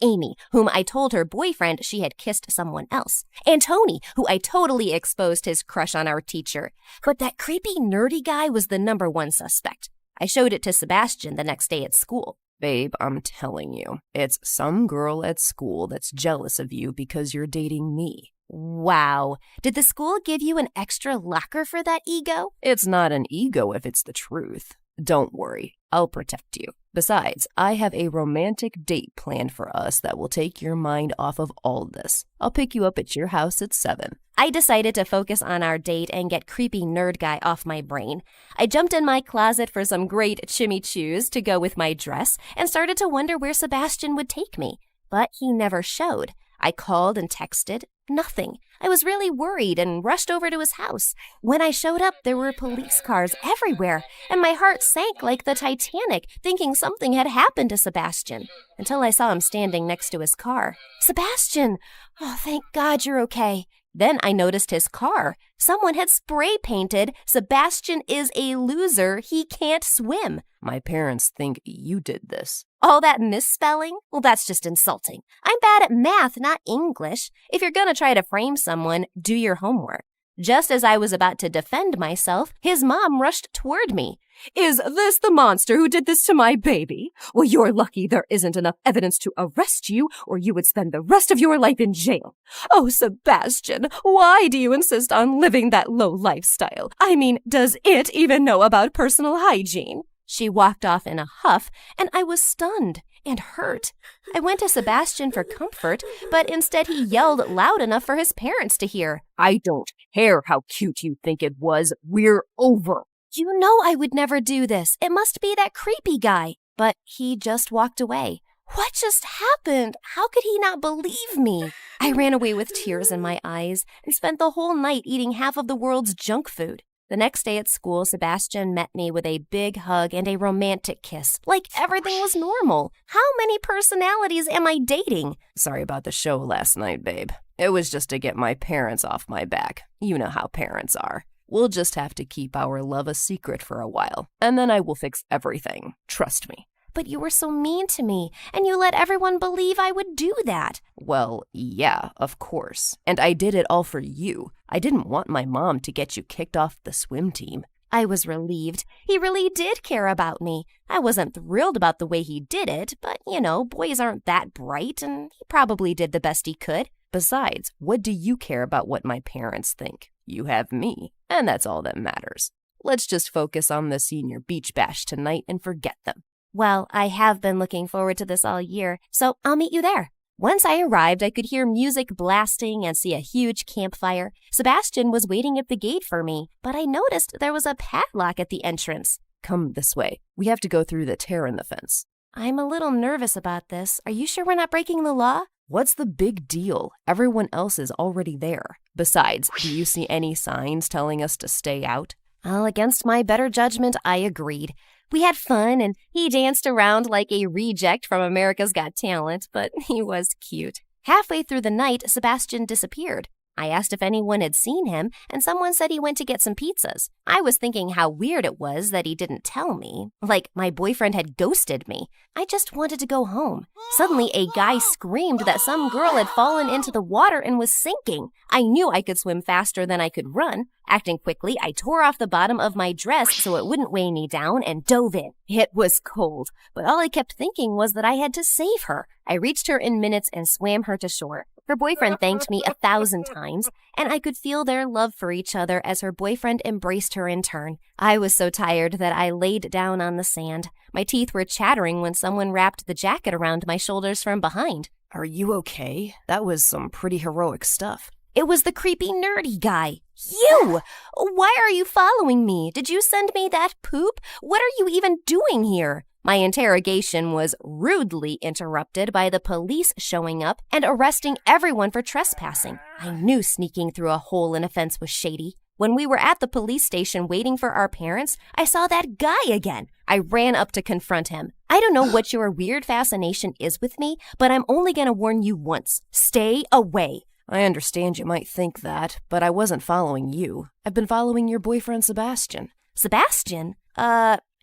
Amy, whom I told her boyfriend she had kissed someone else, and Tony, who I totally exposed his crush on our teacher. But that creepy, nerdy guy was the number one suspect. I showed it to Sebastian the next day at school. Babe, I'm telling you, it's some girl at school that's jealous of you because you're dating me. Wow. Did the school give you an extra locker for that ego? It's not an ego if it's the truth. Don't worry, I'll protect you. Besides, I have a romantic date planned for us that will take your mind off of all this. I'll pick you up at your house at 7. I decided to focus on our date and get creepy nerd guy off my brain. I jumped in my closet for some great chimichurri to go with my dress and started to wonder where Sebastian would take me. But he never showed. I called and texted. Nothing. I was really worried and rushed over to his house. When I showed up, there were police cars everywhere, and my heart sank like the Titanic, thinking something had happened to Sebastian, until I saw him standing next to his car. Sebastian! Oh, thank God you're okay. Then I noticed his car. Someone had spray painted, "Sebastian is a loser, he can't swim." My parents think you did this. All that misspelling? Well, that's just insulting. I'm bad at math, not English. If you're gonna try to frame someone, do your homework. Just as I was about to defend myself, his mom rushed toward me. "Is this the monster who did this to my baby? Well, you're lucky there isn't enough evidence to arrest you, or you would spend the rest of your life in jail. Oh, Sebastian, why do you insist on living that low lifestyle? I mean, does it even know about personal hygiene?" She walked off in a huff, and I was stunned and hurt. I went to Sebastian for comfort, but instead he yelled loud enough for his parents to hear. "I don't care how cute you think it was. We're over." You know I would never do this. It must be that creepy guy. But he just walked away. What just happened? How could he not believe me? I ran away with tears in my eyes and spent the whole night eating half of the world's junk food. The next day at school, Sebastian met me with a big hug and a romantic kiss, like everything was normal. How many personalities am I dating? Sorry about the show last night, babe. It was just to get my parents off my back. You know how parents are. We'll just have to keep our love a secret for a while, and then I will fix everything. Trust me. But you were so mean to me, and you let everyone believe I would do that. Well, yeah, of course. And I did it all for you. I didn't want my mom to get you kicked off the swim team. I was relieved. He really did care about me. I wasn't thrilled about the way he did it, but, boys aren't that bright, and he probably did the best he could. Besides, what do you care about what my parents think? You have me, and that's all that matters. Let's just focus on the senior beach bash tonight and forget them. Well, I have been looking forward to this all year, so I'll meet you there. Once I arrived, I could hear music blasting and see a huge campfire. Sebastian was waiting at the gate for me, but I noticed there was a padlock at the entrance. Come this way. We have to go through the tear in the fence. I'm a little nervous about this. Are you sure we're not breaking the law? What's the big deal? Everyone else is already there. Besides, do you see any signs telling us to stay out? Well, against my better judgment, I agreed. We had fun, and he danced around like a reject from America's Got Talent, but he was cute. Halfway through the night, Sebastian disappeared. I asked if anyone had seen him, and someone said he went to get some pizzas. I was thinking how weird it was that he didn't tell me, like my boyfriend had ghosted me. I just wanted to go home. Suddenly, a guy screamed that some girl had fallen into the water and was sinking. I knew I could swim faster than I could run. Acting quickly, I tore off the bottom of my dress so it wouldn't weigh me down and dove in. It was cold, but all I kept thinking was that I had to save her. I reached her in minutes and swam her to shore. Her boyfriend thanked me 1,000 times, and I could feel their love for each other as her boyfriend embraced her in turn. I was so tired that I laid down on the sand. My teeth were chattering when someone wrapped the jacket around my shoulders from behind. Are you okay? That was some pretty heroic stuff. It was the creepy nerdy guy. You! Why are you following me? Did you send me that poop? What are you even doing here? My interrogation was rudely interrupted by the police showing up and arresting everyone for trespassing. I knew sneaking through a hole in a fence was shady. When we were at the police station waiting for our parents, I saw that guy again. I ran up to confront him. I don't know what your weird fascination is with me, but I'm only going to warn you once. Stay away. I understand you might think that, but I wasn't following you. I've been following your boyfriend, Sebastian. Sebastian?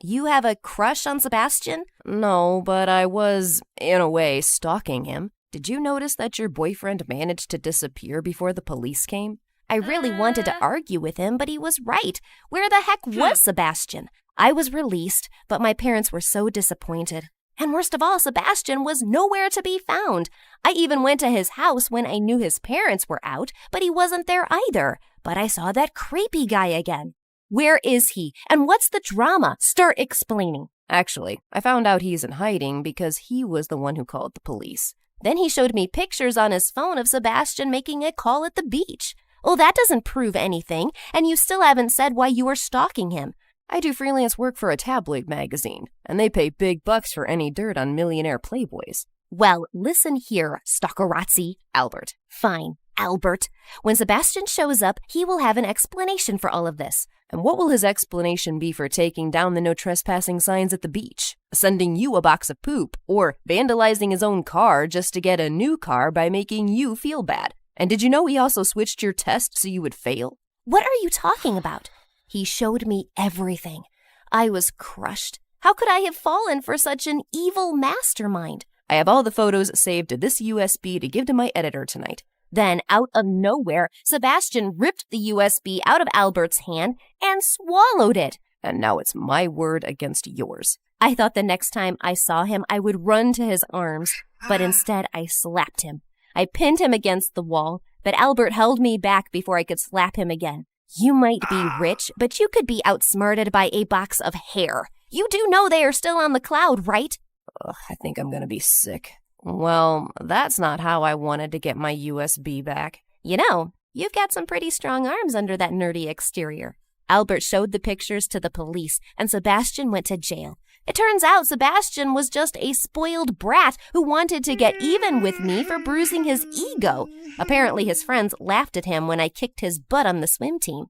You have a crush on Sebastian? No, but I was, in a way, stalking him. Did you notice that your boyfriend managed to disappear before the police came? I really wanted to argue with him, but he was right. Where the heck was Sebastian? I was released, but my parents were so disappointed. And worst of all, Sebastian was nowhere to be found. I even went to his house when I knew his parents were out, but he wasn't there either. But I saw that creepy guy again. Where is he? And what's the drama? Start explaining. Actually, I found out he's in hiding because he was the one who called the police. Then he showed me pictures on his phone of Sebastian making a call at the beach. Oh, that doesn't prove anything, and you still haven't said why you were stalking him. I do freelance work for a tabloid magazine, and they pay big bucks for any dirt on millionaire playboys. Well, listen here, stalkerazzi. Albert. Fine, Albert. When Sebastian shows up, he will have an explanation for all of this. And what will his explanation be for taking down the no trespassing signs at the beach, sending you a box of poop, or vandalizing his own car just to get a new car by making you feel bad? And did you know he also switched your test so you would fail? What are you talking about? He showed me everything. I was crushed. How could I have fallen for such an evil mastermind? I have all the photos saved to this USB to give to my editor tonight. Then, out of nowhere, Sebastian ripped the USB out of Albert's hand and swallowed it. And now it's my word against yours. I thought the next time I saw him, I would run to his arms, but instead I slapped him. I pinned him against the wall, but Albert held me back before I could slap him again. You might be rich, but you could be outsmarted by a box of hair. You do know they are still on the cloud, right? I think I'm gonna be sick. Well, that's not how I wanted to get my USB back. You know, you've got some pretty strong arms under that nerdy exterior. Albert showed the pictures to the police, and Sebastian went to jail. It turns out Sebastian was just a spoiled brat who wanted to get even with me for bruising his ego. Apparently his friends laughed at him when I kicked his butt on the swim team.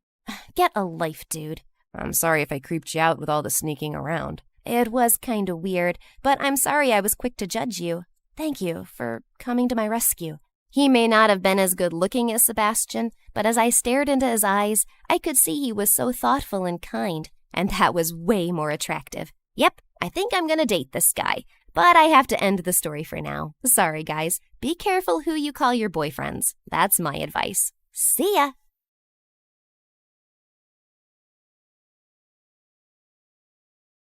Get a life, dude. I'm sorry if I creeped you out with all the sneaking around. It was kind of weird, but I'm sorry I was quick to judge you. Thank you for coming to my rescue. He may not have been as good looking as Sebastian, but as I stared into his eyes, I could see he was so thoughtful and kind, and that was way more attractive. Yep, I think I'm gonna date this guy. But I have to end the story for now. Sorry, guys. Be careful who you call your boyfriends. That's my advice. See ya!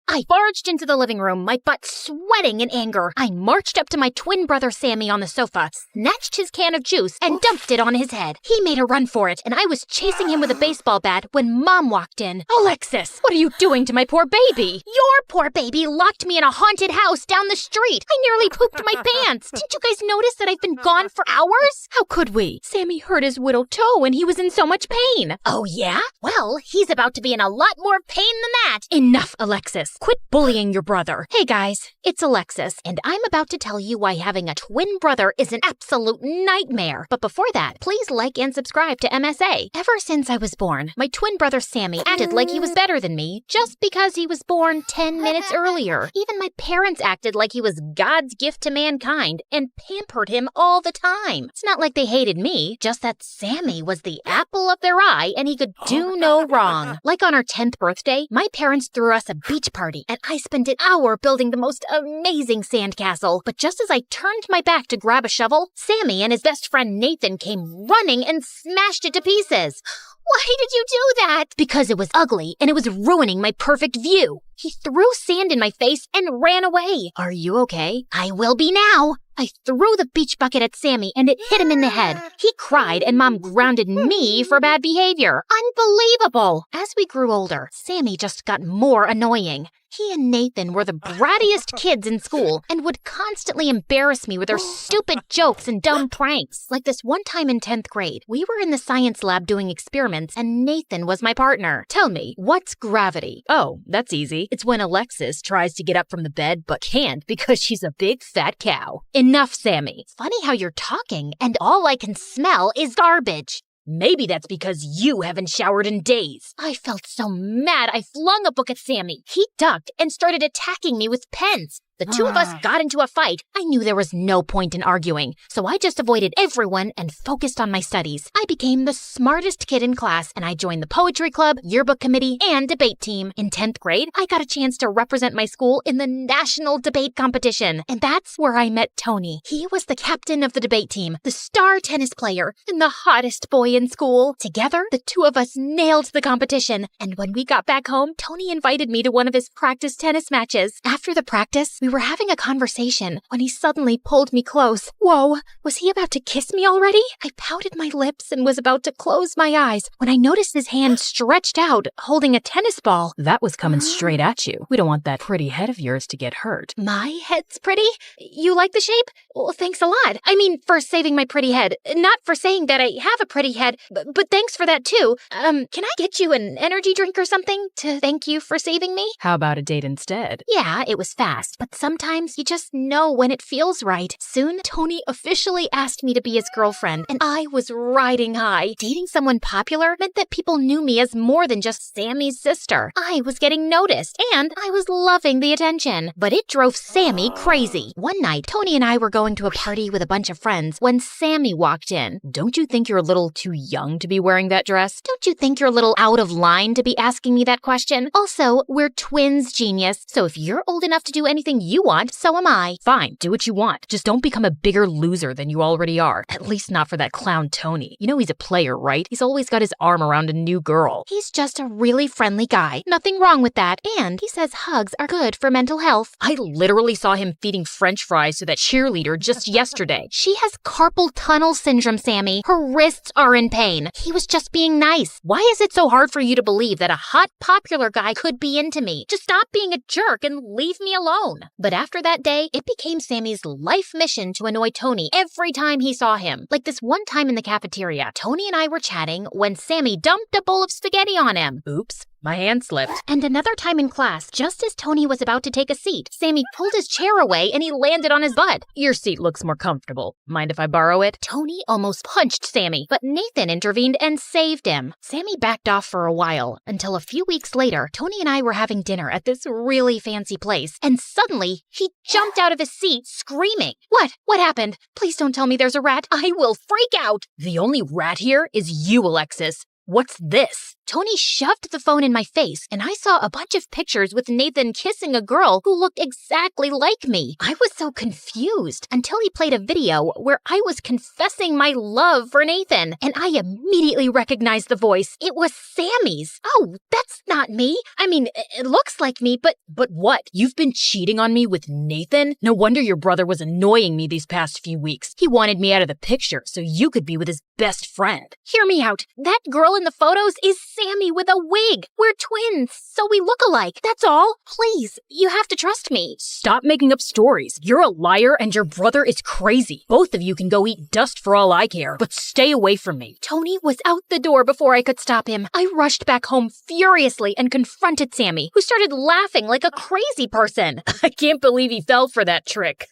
I barged into the living room, my butt sweating in anger. I marched up to my twin brother Sammy on the sofa, snatched his can of juice, and dumped it on his head. He made a run for it, and I was chasing him with a baseball bat when Mom walked in. Alexis, what are you doing to my poor baby? Your poor baby locked me in a haunted house down the street. I nearly pooped my pants. Didn't you guys notice that I've been gone for hours? How could we? Sammy hurt his little toe, and he was in so much pain. Oh, yeah? Well, he's about to be in a lot more pain than that. Enough, Alexis. Quit bullying your brother. Hey guys, it's Alexis, and I'm about to tell you why having a twin brother is an absolute nightmare. But before that, please like and subscribe to MSA. Ever since I was born, my twin brother Sammy acted like he was better than me just because he was born 10 minutes earlier. Even my parents acted like he was God's gift to mankind and pampered him all the time. It's not like they hated me, just that Sammy was the apple of their eye and he could do no wrong. Like on our 10th birthday, my parents threw us a beach party and I spent an hour building the most amazing sandcastle. But just as I turned my back to grab a shovel, Sammy and his best friend Nathan came running and smashed it to pieces. Why did you do that? Because it was ugly and it was ruining my perfect view. He threw sand in my face and ran away. Are you okay? I will be now. I threw the beach bucket at Sammy and it hit him in the head. He cried and Mom grounded me for bad behavior. Unbelievable! As we grew older, Sammy just got more annoying. He and Nathan were the brattiest kids in school and would constantly embarrass me with their stupid jokes and dumb pranks. Like this one time in 10th grade, we were in the science lab doing experiments and Nathan was my partner. Tell me, what's gravity? Oh, that's easy. It's when Alexis tries to get up from the bed but can't because she's a big fat cow. Enough, Sammy. Funny how you're talking and all I can smell is garbage. Maybe that's because you haven't showered in days. I felt so mad I flung a book at Sammy. He ducked and started attacking me with pens. The two of us got into a fight. I knew there was no point in arguing, so I just avoided everyone and focused on my studies. I became the smartest kid in class, and I joined the poetry club, yearbook committee, and debate team. In 10th grade, I got a chance to represent my school in the national debate competition, and that's where I met Tony. He was the captain of the debate team, the star tennis player, and the hottest boy in school. Together, the two of us nailed the competition, and when we got back home, Tony invited me to one of his practice tennis matches. After the practice, we were having a conversation when he suddenly pulled me close. Whoa, was he about to kiss me already? I pouted my lips and was about to close my eyes when I noticed his hand stretched out, holding a tennis ball. That was coming straight at you. We don't want that pretty head of yours to get hurt. My head's pretty? You like the shape? Well, thanks a lot. I mean, for saving my pretty head. Not for saying that I have a pretty head, but thanks for that too. Can I get you an energy drink or something to thank you for saving me? How about a date instead? Yeah, it was fast, but sometimes you just know when it feels right. Soon, Tony officially asked me to be his girlfriend, and I was riding high. Dating someone popular meant that people knew me as more than just Sammy's sister. I was getting noticed, and I was loving the attention. But it drove Sammy crazy. One night, Tony and I were going to a party with a bunch of friends when Sammy walked in. Don't you think you're a little too young to be wearing that dress? Don't you think you're a little out of line to be asking me that question? Also, we're twins, genius. So if you're old enough to do anything you want, so am I. Fine, do what you want. Just don't become a bigger loser than you already are. At least not for that clown Tony. You know he's a player, right? He's always got his arm around a new girl. He's just a really friendly guy. Nothing wrong with that. And he says hugs are good for mental health. I literally saw him feeding French fries to that cheerleader just yesterday. She has carpal tunnel syndrome, Sammy. Her wrists are in pain. He was just being nice. Why is it so hard for you to believe that a hot, popular guy could be into me? Just stop being a jerk and leave me alone. But after that day, it became Sammy's life mission to annoy Tony every time he saw him. Like this one time in the cafeteria, Tony and I were chatting when Sammy dumped a bowl of spaghetti on him. Oops. My hand slipped. And another time in class, just as Tony was about to take a seat, Sammy pulled his chair away and he landed on his butt. Your seat looks more comfortable. Mind if I borrow it? Tony almost punched Sammy, but Nathan intervened and saved him. Sammy backed off for a while, until a few weeks later, Tony and I were having dinner at this really fancy place, and suddenly, he jumped out of his seat screaming. What? What happened? Please don't tell me there's a rat. I will freak out. The only rat here is you, Alexis. What's this? Tony shoved the phone in my face, and I saw a bunch of pictures with Nathan kissing a girl who looked exactly like me. I was so confused until he played a video where I was confessing my love for Nathan, and I immediately recognized the voice. It was Sammy's. Oh, that's not me. I mean, it looks like me, but what? You've been cheating on me with Nathan? No wonder your brother was annoying me these past few weeks. He wanted me out of the picture so you could be with his best friend. Hear me out. That girl in the photos is Sammy with a wig. We're twins, so we look alike. That's all. Please, you have to trust me. Stop making up stories. You're a liar and your brother is crazy. Both of you can go eat dust for all I care, but stay away from me. Tony was out the door before I could stop him. I rushed back home furiously and confronted Sammy, who started laughing like a crazy person. I can't believe he fell for that trick.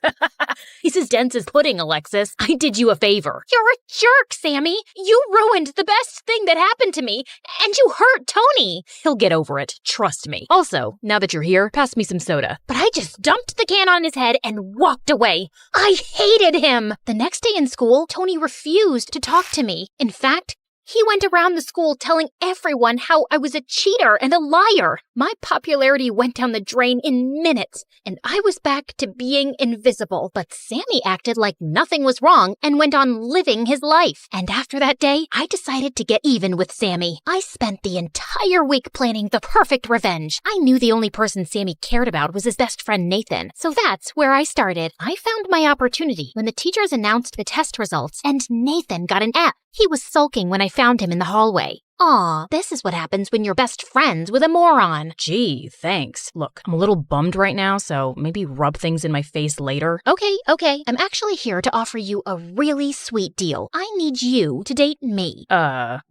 He's as dense as pudding, Alexis. I did you a favor. You're a jerk, Sammy. You ruined the best thing that happened to me, and you hurt Tony. He'll get over it. Trust me. Also, now that you're here, pass me some soda. But I just dumped the can on his head and walked away. I hated him. The next day in school, Tony refused to talk to me. In fact, he went around the school telling everyone how I was a cheater and a liar. My popularity went down the drain in minutes, and I was back to being invisible. But Sammy acted like nothing was wrong and went on living his life. And after that day, I decided to get even with Sammy. I spent the entire week planning the perfect revenge. I knew the only person Sammy cared about was his best friend Nathan, so that's where I started. I found my opportunity when the teachers announced the test results, and Nathan got an F. He was sulking when I found him in the hallway. Aw, this is what happens when you're best friends with a moron. Gee, thanks. Look, I'm a little bummed right now, so maybe rub things in my face later. Okay. I'm actually here to offer you a really sweet deal. I need you to date me.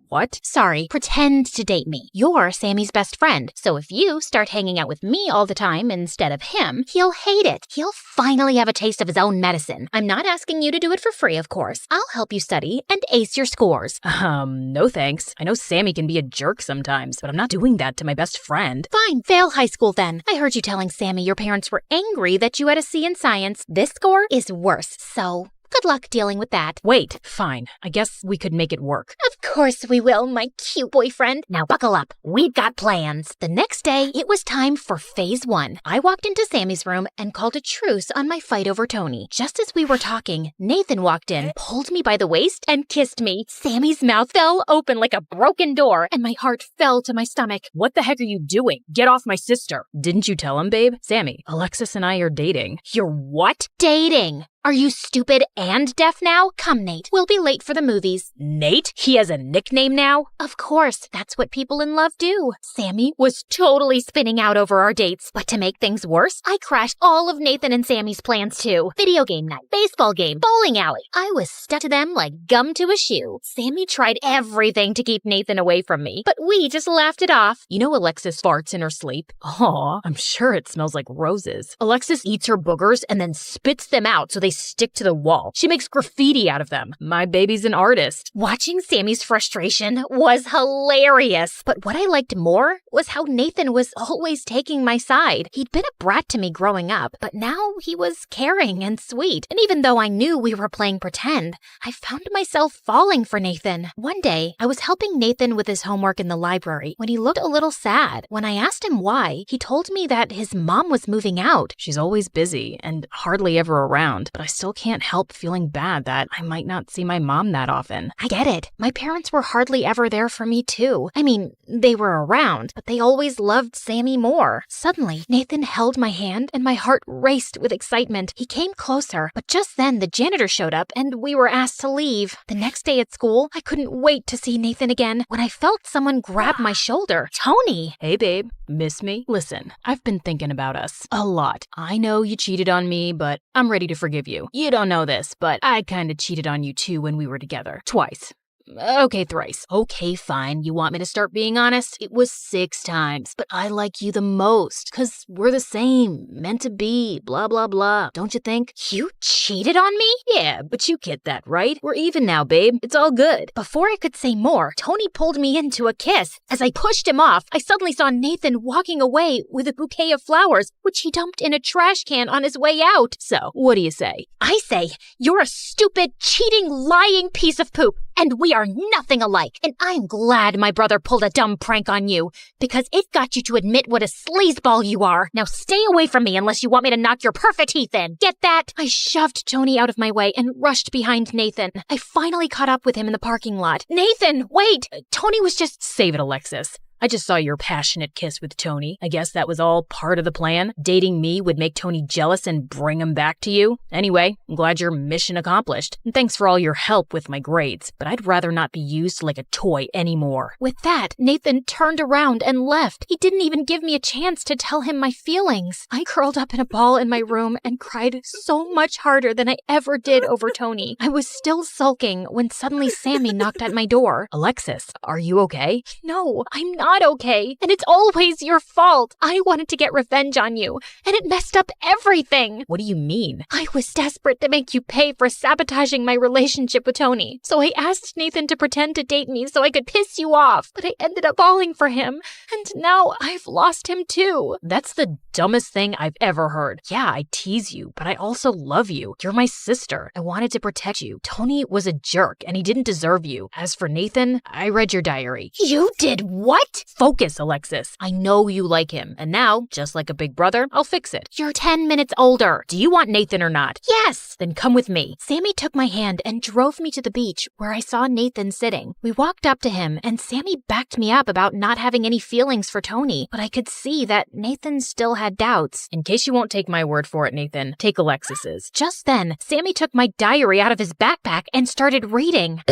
What? Sorry, pretend to date me. You're Sammy's best friend, so if you start hanging out with me all the time instead of him, he'll hate it. He'll finally have a taste of his own medicine. I'm not asking you to do it for free, of course. I'll help you study and ace your scores. No thanks. I know Sammy can be a jerk sometimes, but I'm not doing that to my best friend. Fine, fail high school then. I heard you telling Sammy your parents were angry that you had a C in science. This score is worse, so good luck dealing with that. Wait, fine. I guess we could make it work. Of course we will, my cute boyfriend. Now buckle up. We've got plans. The next day, it was time for phase 1. I walked into Sammy's room and called a truce on my fight over Tony. Just as we were talking, Nathan walked in, pulled me by the waist, and kissed me. Sammy's mouth fell open like a broken door, and my heart fell to my stomach. What the heck are you doing? Get off my sister. Didn't you tell him, babe? Sammy, Alexis and I are dating. You're what? Dating. Are you stupid and deaf now? Come, Nate. We'll be late for the movies. Nate? He has a nickname now? Of course. That's what people in love do. Sammy was totally spinning out over our dates. But to make things worse, I crashed all of Nathan and Sammy's plans too. Video game night, baseball game, bowling alley. I was stuck to them like gum to a shoe. Sammy tried everything to keep Nathan away from me, but we just laughed it off. You know Alexis farts in her sleep? Aw, I'm sure it smells like roses. Alexis eats her boogers and then spits them out so they stick to the wall. She makes graffiti out of them. My baby's an artist. Watching Sammy's frustration was hilarious. But what I liked more was how Nathan was always taking my side. He'd been a brat to me growing up, but now he was caring and sweet. And even though I knew we were playing pretend, I found myself falling for Nathan. One day, I was helping Nathan with his homework in the library when he looked a little sad. When I asked him why, he told me that his mom was moving out. She's always busy and hardly ever around, but I still can't help feeling bad that I might not see my mom that often. I get it. My parents were hardly ever there for me too. I mean, they were around, but they always loved Sammy more. Suddenly, Nathan held my hand and my heart raced with excitement. He came closer, but just then the janitor showed up and we were asked to leave. The next day at school, I couldn't wait to see Nathan again when I felt someone grab my shoulder. Tony! Hey babe, miss me? Listen, I've been thinking about us a lot. I know you cheated on me, but I'm ready to forgive you. You don't know this, but I kinda cheated on you too when we were together. Twice. Okay, thrice. Okay, fine. You want me to start being honest? It was 6 times. But I like you the most, 'cause we're the same. Meant to be. Blah, blah, blah. Don't you think? You cheated on me? Yeah, but you get that, right? We're even now, babe. It's all good. Before I could say more, Tony pulled me into a kiss. As I pushed him off, I suddenly saw Nathan walking away with a bouquet of flowers, which he dumped in a trash can on his way out. So, what do you say? I say, you're a stupid, cheating, lying piece of poop, and we are nothing alike. And I'm glad my brother pulled a dumb prank on you, because it got you to admit what a sleazeball you are. Now stay away from me unless you want me to knock your perfect teeth in. Get that? I shoved Tony out of my way and rushed behind Nathan. I finally caught up with him in the parking lot. Nathan, wait! Tony was just... Save it, Alexis. I just saw your passionate kiss with Tony. I guess that was all part of the plan. Dating me would make Tony jealous and bring him back to you. Anyway, I'm glad your mission accomplished. And thanks for all your help with my grades. But I'd rather not be used like a toy anymore. With that, Nathan turned around and left. He didn't even give me a chance to tell him my feelings. I curled up in a ball in my room and cried so much harder than I ever did over Tony. I was still sulking when suddenly Sammy knocked at my door. Alexis, are you okay? No, I'm not okay, and it's always your fault. I wanted to get revenge on you, and it messed up everything. What do you mean? I was desperate to make you pay for sabotaging my relationship with Tony, so I asked Nathan to pretend to date me so I could piss you off, but I ended up falling for him, and now I've lost him too. That's the dumbest thing I've ever heard. Yeah, I tease you, but I also love you. You're my sister. I wanted to protect you. Tony was a jerk, and he didn't deserve you. As for Nathan, I read your diary. You did what? Focus, Alexis. I know you like him. And now, just like a big brother, I'll fix it. You're 10 minutes older. Do you want Nathan or not? Yes. Then come with me. Sammy took my hand and drove me to the beach where I saw Nathan sitting. We walked up to him and Sammy backed me up about not having any feelings for Tony, but I could see that Nathan still had doubts. In case you won't take my word for it, Nathan, take Alexis's. Just then, Sammy took my diary out of his backpack and started reading.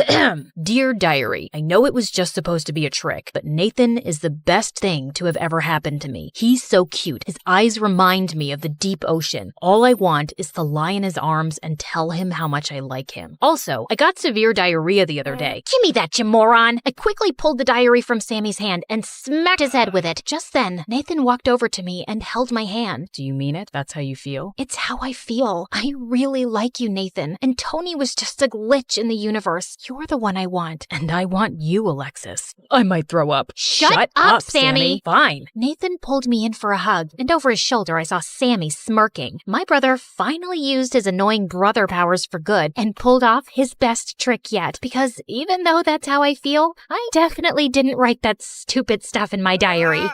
Dear diary, I know it was just supposed to be a trick, but Nathan is the best thing to have ever happened to me. He's so cute. His eyes remind me of the deep ocean. All I want is to lie in his arms and tell him how much I like him. Also, I got severe diarrhea the other day. Give me that, you moron! I quickly pulled the diary from Sammy's hand and smacked his head with it. Just then, Nathan walked over to me and held my hand. Do you mean it? That's how you feel? It's how I feel. I really like you, Nathan. And Tony was just a glitch in the universe. You're the one I want. And I want you, Alexis. I might throw up. Shut up, Sammy! Fine. Nathan pulled me in for a hug, and over his shoulder I saw Sammy smirking. My brother finally used his annoying brother powers for good and pulled off his best trick yet, because even though that's how I feel, I definitely didn't write that stupid stuff in my diary.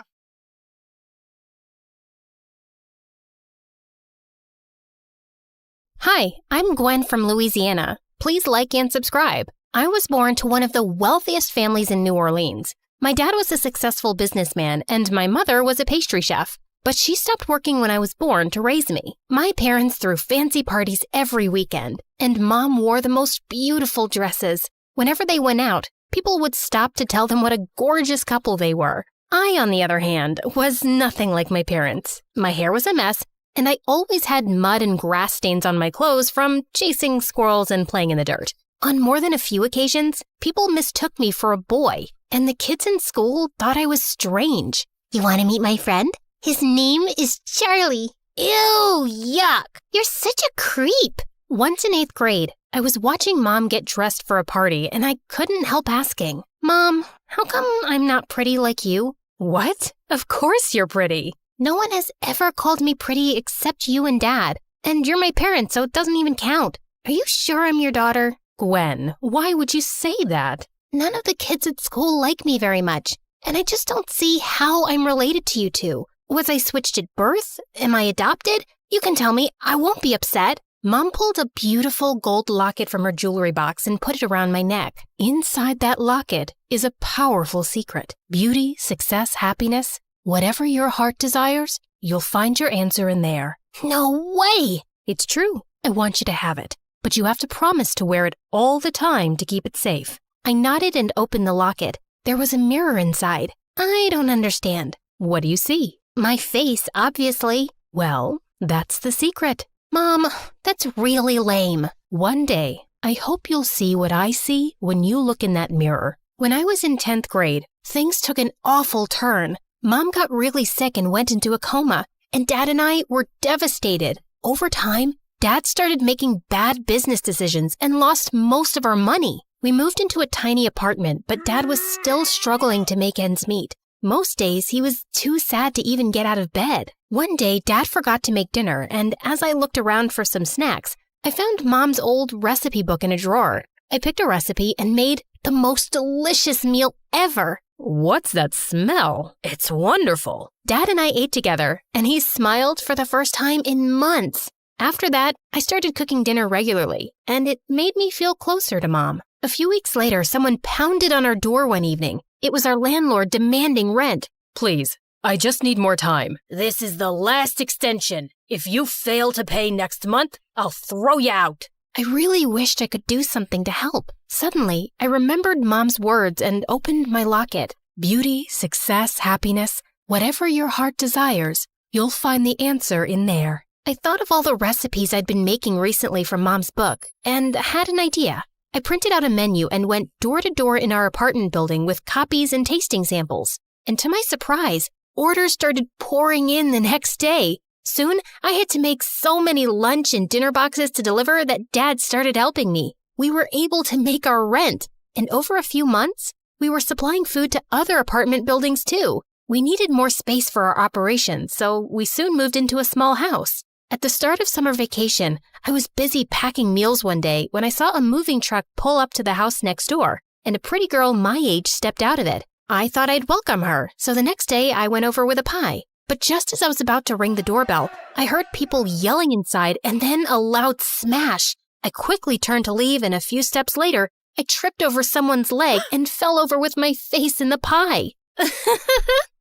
Hi, I'm Gwen from Louisiana. Please like and subscribe. I was born to one of the wealthiest families in New Orleans. My dad was a successful businessman, and my mother was a pastry chef. But she stopped working when I was born to raise me. My parents threw fancy parties every weekend, and Mom wore the most beautiful dresses. Whenever they went out, people would stop to tell them what a gorgeous couple they were. I, on the other hand, was nothing like my parents. My hair was a mess, and I always had mud and grass stains on my clothes from chasing squirrels and playing in the dirt. On more than a few occasions, people mistook me for a boy, and the kids in school thought I was strange. You want to meet my friend? His name is Charlie. Ew, yuck! You're such a creep. Once in 8th grade, I was watching Mom get dressed for a party, and I couldn't help asking, Mom, how come I'm not pretty like you? What? Of course you're pretty. No one has ever called me pretty except you and Dad, and you're my parents, so it doesn't even count. Are you sure I'm your daughter? Gwen, why would you say that? None of the kids at school like me very much, and I just don't see how I'm related to you two. Was I switched at birth? Am I adopted? You can tell me. I won't be upset. Mom pulled a beautiful gold locket from her jewelry box and put it around my neck. Inside that locket is a powerful secret. Beauty, success, happiness. Whatever your heart desires, you'll find your answer in there. No way! It's true. I want you to have it. But you have to promise to wear it all the time to keep it safe. I nodded and opened the locket. There was a mirror inside. I don't understand. What do you see? My face, obviously. Well, that's the secret. Mom, that's really lame. One day, I hope you'll see what I see when you look in that mirror. When I was in 10th grade, things took an awful turn. Mom got really sick and went into a coma, and Dad and I were devastated. Over time, Dad started making bad business decisions and lost most of our money. We moved into a tiny apartment, but Dad was still struggling to make ends meet. Most days, he was too sad to even get out of bed. One day, Dad forgot to make dinner, and as I looked around for some snacks, I found Mom's old recipe book in a drawer. I picked a recipe and made the most delicious meal ever. What's that smell? It's wonderful. Dad and I ate together, and he smiled for the first time in months. After that, I started cooking dinner regularly, and it made me feel closer to Mom. A few weeks later, someone pounded on our door one evening. It was our landlord demanding rent. Please, I just need more time. This is the last extension. If you fail to pay next month, I'll throw you out. I really wished I could do something to help. Suddenly, I remembered Mom's words and opened my locket. Beauty, success, happiness, whatever your heart desires, you'll find the answer in there. I thought of all the recipes I'd been making recently from Mom's book and had an idea. I printed out a menu and went door to door in our apartment building with copies and tasting samples. And to my surprise, orders started pouring in the next day. Soon, I had to make so many lunch and dinner boxes to deliver that Dad started helping me. We were able to make our rent, and over a few months, we were supplying food to other apartment buildings too. We needed more space for our operations, so we soon moved into a small house. At the start of summer vacation, I was busy packing meals one day when I saw a moving truck pull up to the house next door, and a pretty girl my age stepped out of it. I thought I'd welcome her, so the next day I went over with a pie. But just as I was about to ring the doorbell, I heard people yelling inside and then a loud smash. I quickly turned to leave, and a few steps later, I tripped over someone's leg and fell over with my face in the pie.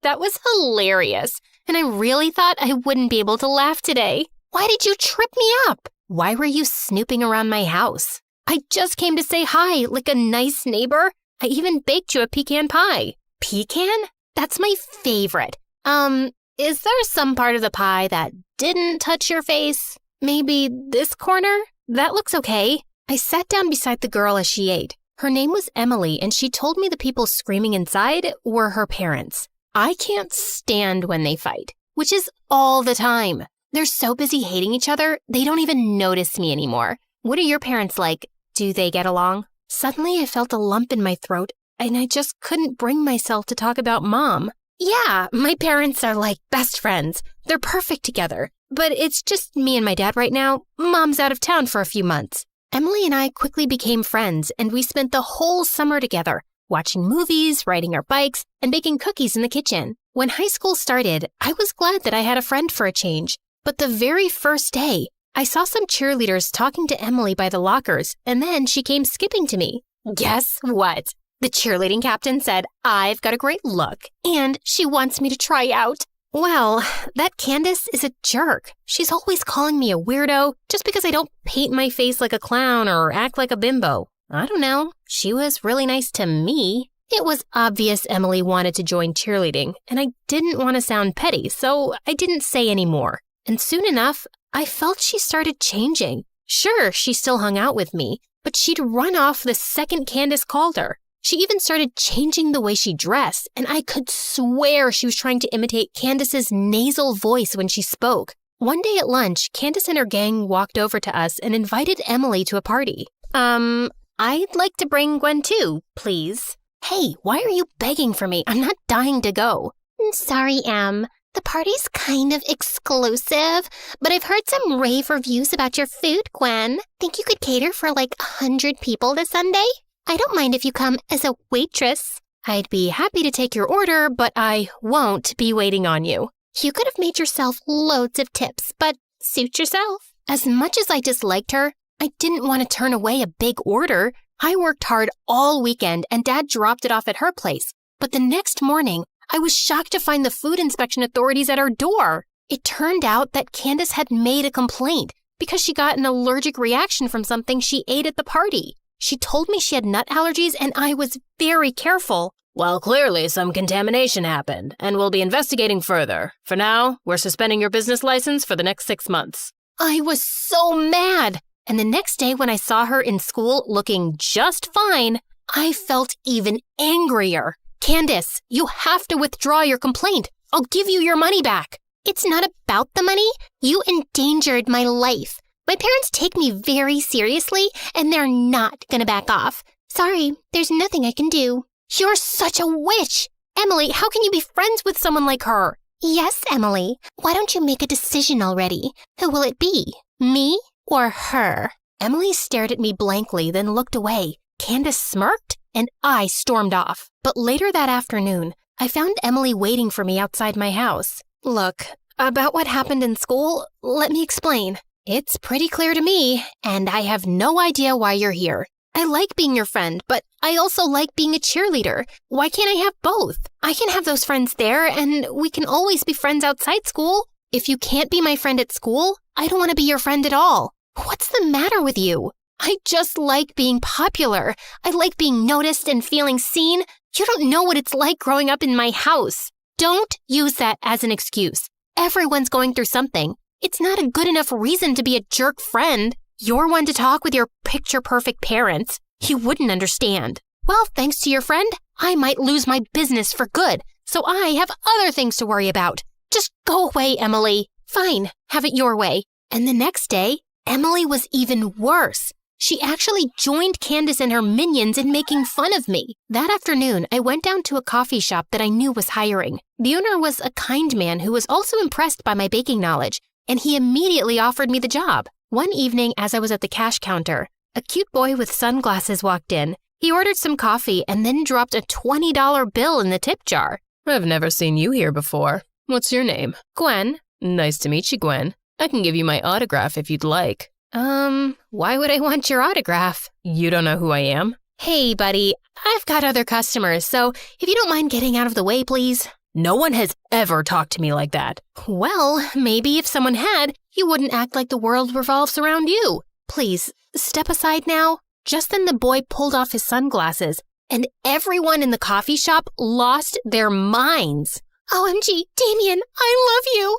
That was hilarious, and I really thought I wouldn't be able to laugh today. Why did you trip me up? Why were you snooping around my house? I just came to say hi, like a nice neighbor. I even baked you a pecan pie. Pecan? That's my favorite. Is there some part of the pie that didn't touch your face? Maybe this corner? That looks okay. I sat down beside the girl as she ate. Her name was Emily, and she told me the people screaming inside were her parents. I can't stand when they fight, which is all the time. They're so busy hating each other, they don't even notice me anymore. What are your parents like? Do they get along? Suddenly, I felt a lump in my throat, and I just couldn't bring myself to talk about Mom. Yeah, my parents are like best friends. They're perfect together. But it's just me and my dad right now. Mom's out of town for a few months. Emily and I quickly became friends, and we spent the whole summer together, watching movies, riding our bikes, and baking cookies in the kitchen. When high school started, I was glad that I had a friend for a change. But the very first day, I saw some cheerleaders talking to Emily by the lockers, and then she came skipping to me. Guess what? The cheerleading captain said I've got a great look, and she wants me to try out. Well, that Candace is a jerk. She's always calling me a weirdo just because I don't paint my face like a clown or act like a bimbo. I don't know. She was really nice to me. It was obvious Emily wanted to join cheerleading, and I didn't want to sound petty, so I didn't say any more. And soon enough, I felt she started changing. Sure, she still hung out with me, but she'd run off the second Candace called her. She even started changing the way she dressed, and I could swear she was trying to imitate Candace's nasal voice when she spoke. One day at lunch, Candace and her gang walked over to us and invited Emily to a party. I'd like to bring Gwen too, please. Hey, why are you begging for me? I'm not dying to go. Sorry, Em. The party's kind of exclusive, but I've heard some rave reviews about your food, Gwen. Think you could cater for like 100 people this Sunday? I don't mind if you come as a waitress. I'd be happy to take your order, but I won't be waiting on you. You could have made yourself loads of tips, but suit yourself. As much as I disliked her, I didn't want to turn away a big order. I worked hard all weekend, and Dad dropped it off at her place. But the next morning, I was shocked to find the food inspection authorities at our door. It turned out that Candace had made a complaint because she got an allergic reaction from something she ate at the party. She told me she had nut allergies, and I was very careful. Well, clearly some contamination happened, and we'll be investigating further. For now, we're suspending your business license for the next 6 months. I was so mad. And the next day when I saw her in school looking just fine, I felt even angrier. Candace, you have to withdraw your complaint. I'll give you your money back. It's not about the money. You endangered my life. My parents take me very seriously, and they're not gonna back off. Sorry, there's nothing I can do. You're such a witch. Emily, how can you be friends with someone like her? Yes, Emily. Why don't you make a decision already? Who will it be? Me or her? Emily stared at me blankly, then looked away. Candace smirked, and I stormed off. But later that afternoon, I found Emily waiting for me outside my house. Look, about what happened in school, let me explain. It's pretty clear to me, and I have no idea why you're here. I like being your friend, but I also like being a cheerleader. Why can't I have both? I can have those friends there, and we can always be friends outside school. If you can't be my friend at school, I don't want to be your friend at all. What's the matter with you? I just like being popular. I like being noticed and feeling seen. You don't know what it's like growing up in my house. Don't use that as an excuse. Everyone's going through something. It's not a good enough reason to be a jerk friend. You're one to talk with your picture-perfect parents. You wouldn't understand. Well, thanks to your friend, I might lose my business for good, so I have other things to worry about. Just go away, Emily. Fine, have it your way. And the next day, Emily was even worse. She actually joined Candace and her minions in making fun of me. That afternoon, I went down to a coffee shop that I knew was hiring. The owner was a kind man who was also impressed by my baking knowledge, and he immediately offered me the job. One evening, as I was at the cash counter, a cute boy with sunglasses walked in. He ordered some coffee and then dropped a $20 bill in the tip jar. I've never seen you here before. What's your name? Gwen. Nice to meet you, Gwen. I can give you my autograph if you'd like. Why would I want your autograph? You don't know who I am? Hey, buddy, I've got other customers, so if you don't mind getting out of the way, please. No one has ever talked to me like that. Well, maybe if someone had, you wouldn't act like the world revolves around you. Please, step aside now. Just then the boy pulled off his sunglasses, and everyone in the coffee shop lost their minds. OMG, Damien, I love you.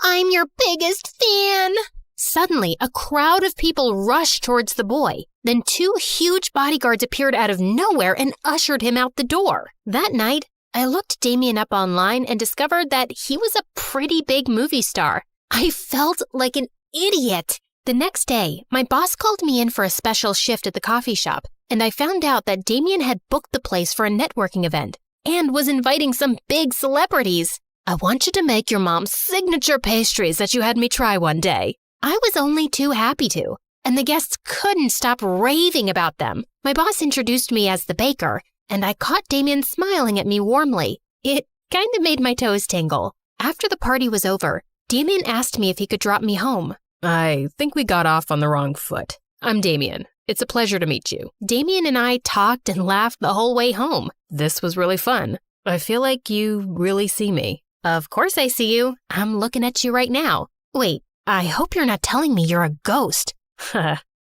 I'm your biggest fan. Suddenly, a crowd of people rushed towards the boy. Then 2 huge bodyguards appeared out of nowhere and ushered him out the door. That night, I looked Damien up online and discovered that he was a pretty big movie star. I felt like an idiot. The next day, my boss called me in for a special shift at the coffee shop, and I found out that Damien had booked the place for a networking event and was inviting some big celebrities. I want you to make your mom's signature pastries that you had me try one day. I was only too happy to, and the guests couldn't stop raving about them. My boss introduced me as the baker, and I caught Damien smiling at me warmly. It kind of made my toes tingle. After the party was over, Damien asked me if he could drop me home. I think we got off on the wrong foot. I'm Damien. It's a pleasure to meet you. Damien and I talked and laughed the whole way home. This was really fun. I feel like you really see me. Of course I see you. I'm looking at you right now. Wait, I hope you're not telling me you're a ghost.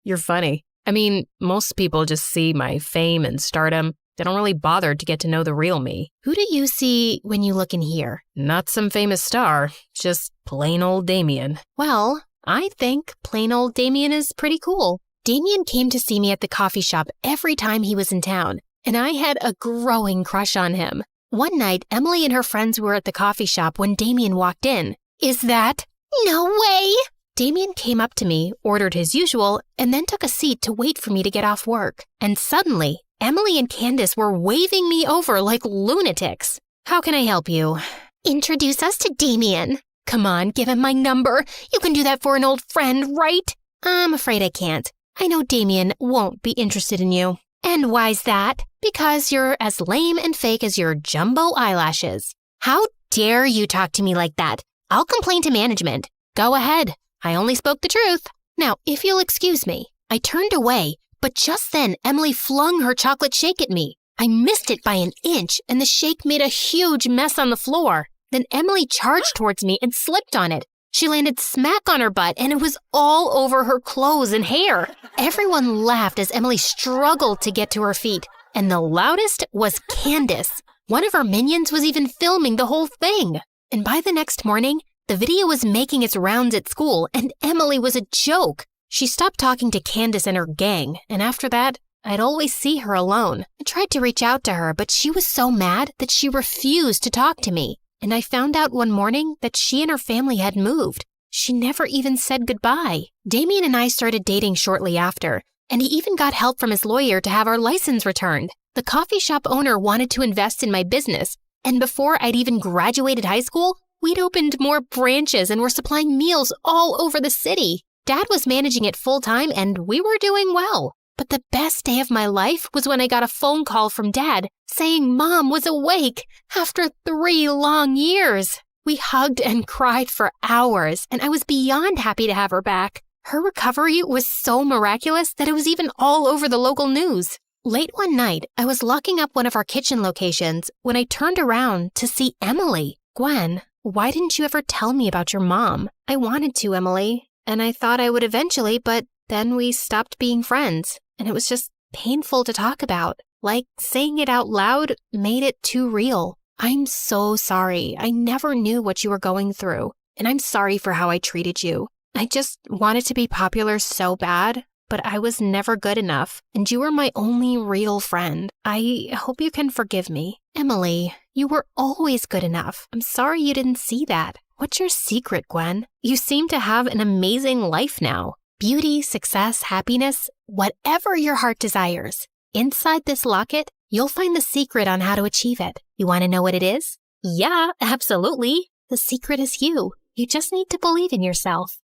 You're funny. I mean, most people just see my fame and stardom. They don't really bother to get to know the real me. Who do you see when you look in here? Not some famous star, just plain old Damien. Well, I think plain old Damien is pretty cool. Damien came to see me at the coffee shop every time he was in town, and I had a growing crush on him. One night, Emily and her friends were at the coffee shop when Damien walked in. Is that? No way! Damien came up to me, ordered his usual, and then took a seat to wait for me to get off work. And suddenly, Emily and Candace were waving me over like lunatics. How can I help you? Introduce us to Damien. Come on, give him my number. You can do that for an old friend, right? I'm afraid I can't. I know Damien won't be interested in you. And why's that? Because you're as lame and fake as your jumbo eyelashes. How dare you talk to me like that? I'll complain to management. Go ahead. I only spoke the truth. Now, if you'll excuse me. I turned away, but just then Emily flung her chocolate shake at me. I missed it by an inch, and the shake made a huge mess on the floor. Then Emily charged towards me and slipped on it. She landed smack on her butt, and it was all over her clothes and hair. Everyone laughed as Emily struggled to get to her feet, and the loudest was Candace. One of her minions was even filming the whole thing. And by the next morning, the video was making its rounds at school, and Emily was a joke. She stopped talking to Candace and her gang, and after that, I'd always see her alone. I tried to reach out to her, but she was so mad that she refused to talk to me. And I found out one morning that she and her family had moved. She never even said goodbye. Damien and I started dating shortly after, and he even got help from his lawyer to have our license returned. The coffee shop owner wanted to invest in my business, and before I'd even graduated high school, we'd opened more branches and were supplying meals all over the city. Dad was managing it full-time, and we were doing well. But the best day of my life was when I got a phone call from Dad saying Mom was awake after 3 long years. We hugged and cried for hours, and I was beyond happy to have her back. Her recovery was so miraculous that it was even all over the local news. Late one night, I was locking up one of our kitchen locations when I turned around to see Emily. Gwen, why didn't you ever tell me about your mom? I wanted to, Emily, and I thought I would eventually, but then we stopped being friends, and it was just painful to talk about. Like saying it out loud made it too real. I'm so sorry. I never knew what you were going through, and I'm sorry for how I treated you. I just wanted to be popular so bad, but I was never good enough, and you were my only real friend. I hope you can forgive me. Emily, you were always good enough. I'm sorry you didn't see that. What's your secret, Gwen? You seem to have an amazing life now. Beauty, success, happiness, whatever your heart desires. Inside this locket, you'll find the secret on how to achieve it. You want to know what it is? Yeah, absolutely. The secret is you. You just need to believe in yourself.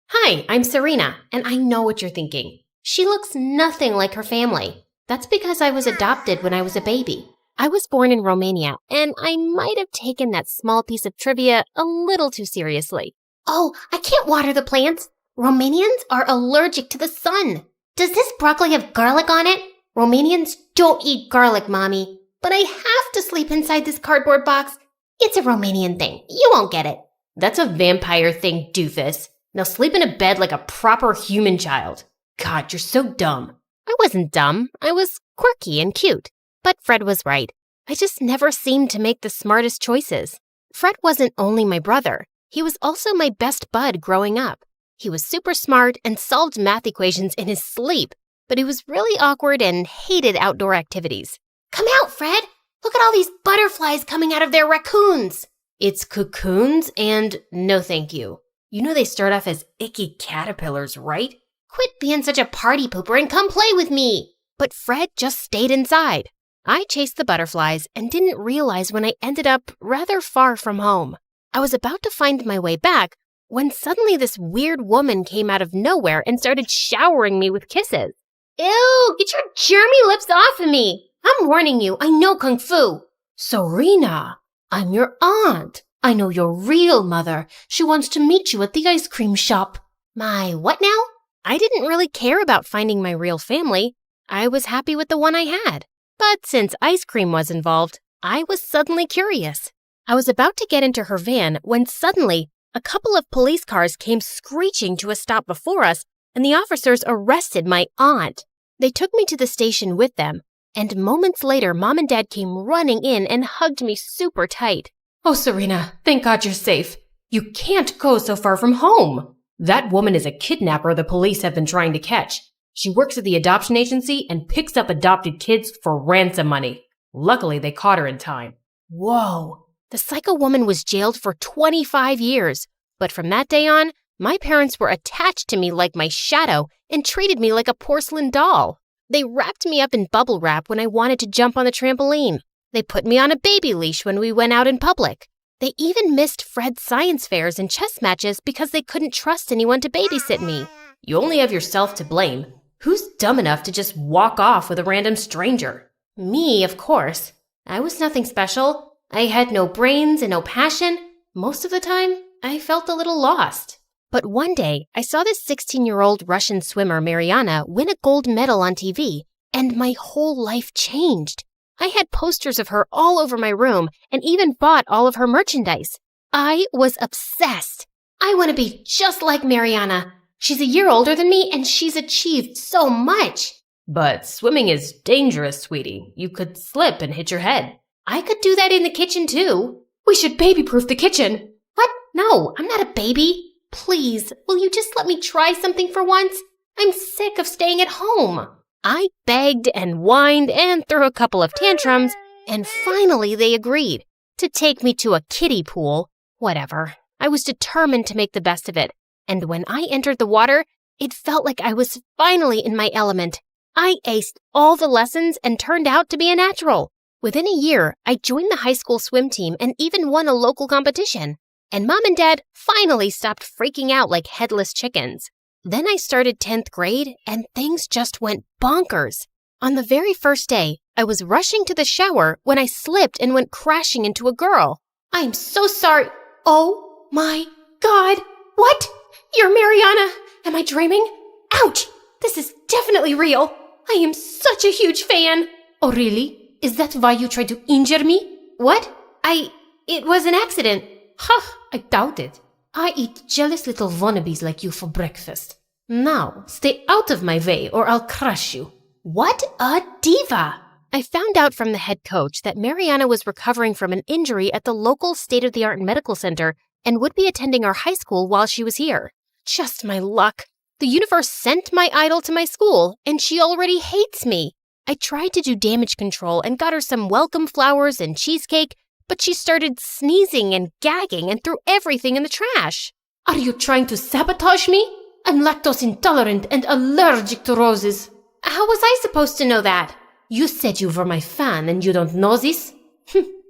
Hi, I'm Serena, and I know what you're thinking. She looks nothing like her family. That's because I was adopted when I was a baby. I was born in Romania, and I might have taken that small piece of trivia a little too seriously. Oh, I can't water the plants. Romanians are allergic to the sun. Does this broccoli have garlic on it? Romanians don't eat garlic, Mommy. But I have to sleep inside this cardboard box. It's a Romanian thing. You won't get it. That's a vampire thing, doofus. Now sleep in a bed like a proper human child. God, you're so dumb. I wasn't dumb. I was quirky and cute. But Fred was right. I just never seemed to make the smartest choices. Fred wasn't only my brother. He was also my best bud growing up. He was super smart and solved math equations in his sleep, but he was really awkward and hated outdoor activities. Come out, Fred. Look at all these butterflies coming out of their raccoons. It's cocoons and no thank you. You know they start off as icky caterpillars, right? Quit being such a party pooper and come play with me. But Fred just stayed inside. I chased the butterflies and didn't realize when I ended up rather far from home. I was about to find my way back when suddenly this weird woman came out of nowhere and started showering me with kisses. Ew, get your germy lips off of me. I'm warning you, I know Kung Fu. Serena, I'm your aunt. I know your real mother. She wants to meet you at the ice cream shop. My what now? I didn't really care about finding my real family. I was happy with the one I had. But since ice cream was involved, I was suddenly curious. I was about to get into her van when suddenly a couple of police cars came screeching to a stop before us, and the officers arrested my aunt. They took me to the station with them, and moments later, Mom and Dad came running in and hugged me super tight. Oh, Serena, thank God you're safe. You can't go so far from home. That woman is a kidnapper the police have been trying to catch. She works at the adoption agency and picks up adopted kids for ransom money. Luckily, they caught her in time. Whoa. The psycho woman was jailed for 25 years. But from that day on, my parents were attached to me like my shadow and treated me like a porcelain doll. They wrapped me up in bubble wrap when I wanted to jump on the trampoline. They put me on a baby leash when we went out in public. They even missed Fred's science fairs and chess matches because they couldn't trust anyone to babysit me. You only have yourself to blame. Who's dumb enough to just walk off with a random stranger? Me, of course. I was nothing special. I had no brains and no passion. Most of the time, I felt a little lost. But one day, I saw this 16-year-old Russian swimmer, Mariana, win a gold medal on TV, and my whole life changed. I had posters of her all over my room and even bought all of her merchandise. I was obsessed. I want to be just like Mariana. She's a year older than me and she's achieved so much. But swimming is dangerous, sweetie. You could slip and hit your head. I could do that in the kitchen too. We should baby-proof the kitchen. What? No, I'm not a baby. Please, will you just let me try something for once? I'm sick of staying at home. I begged and whined and threw a couple of tantrums, and finally they agreed to take me to a kiddie pool. Whatever. I was determined to make the best of it, and when I entered the water, it felt like I was finally in my element. I aced all the lessons and turned out to be a natural. Within a year, I joined the high school swim team and even won a local competition. and Mom and Dad finally stopped freaking out like headless chickens. Then I started 10th grade, and things just went bonkers. On the very first day, I was rushing to the shower when I slipped and went crashing into a girl. I'm so sorry. Oh my God. What? You're Mariana. Am I dreaming? Ouch! This is definitely real. I am such a huge fan. Oh, really? Is that why you tried to injure me? What? It was an accident. Ha! I doubt it. I eat jealous little wannabes like you for breakfast. Now, stay out of my way or I'll crush you. What a diva! I found out from the head coach that Mariana was recovering from an injury at the local state-of-the-art medical center and would be attending our high school while she was here. Just my luck. The universe sent my idol to my school, and she already hates me. I tried to do damage control and got her some welcome flowers and cheesecake, but she started sneezing and gagging and threw everything in the trash. Are you trying to sabotage me? I'm lactose intolerant and allergic to roses. How was I supposed to know that? You said you were my fan and you don't know this?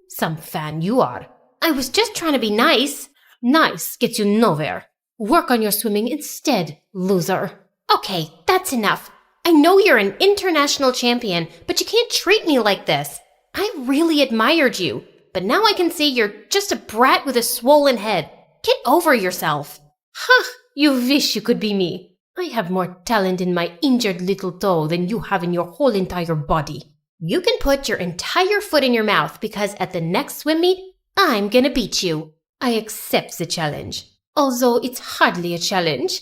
Some fan you are. I was just trying to be nice. Nice gets you nowhere. Work on your swimming instead, loser. Okay, that's enough. I know you're an international champion, but you can't treat me like this. I really admired you, but now I can see you're just a brat with a swollen head. Get over yourself. You wish you could be me. I have more talent in my injured little toe than you have in your whole entire body. You can put your entire foot in your mouth because at the next swim meet, I'm gonna beat you. I accept the challenge, although it's hardly a challenge.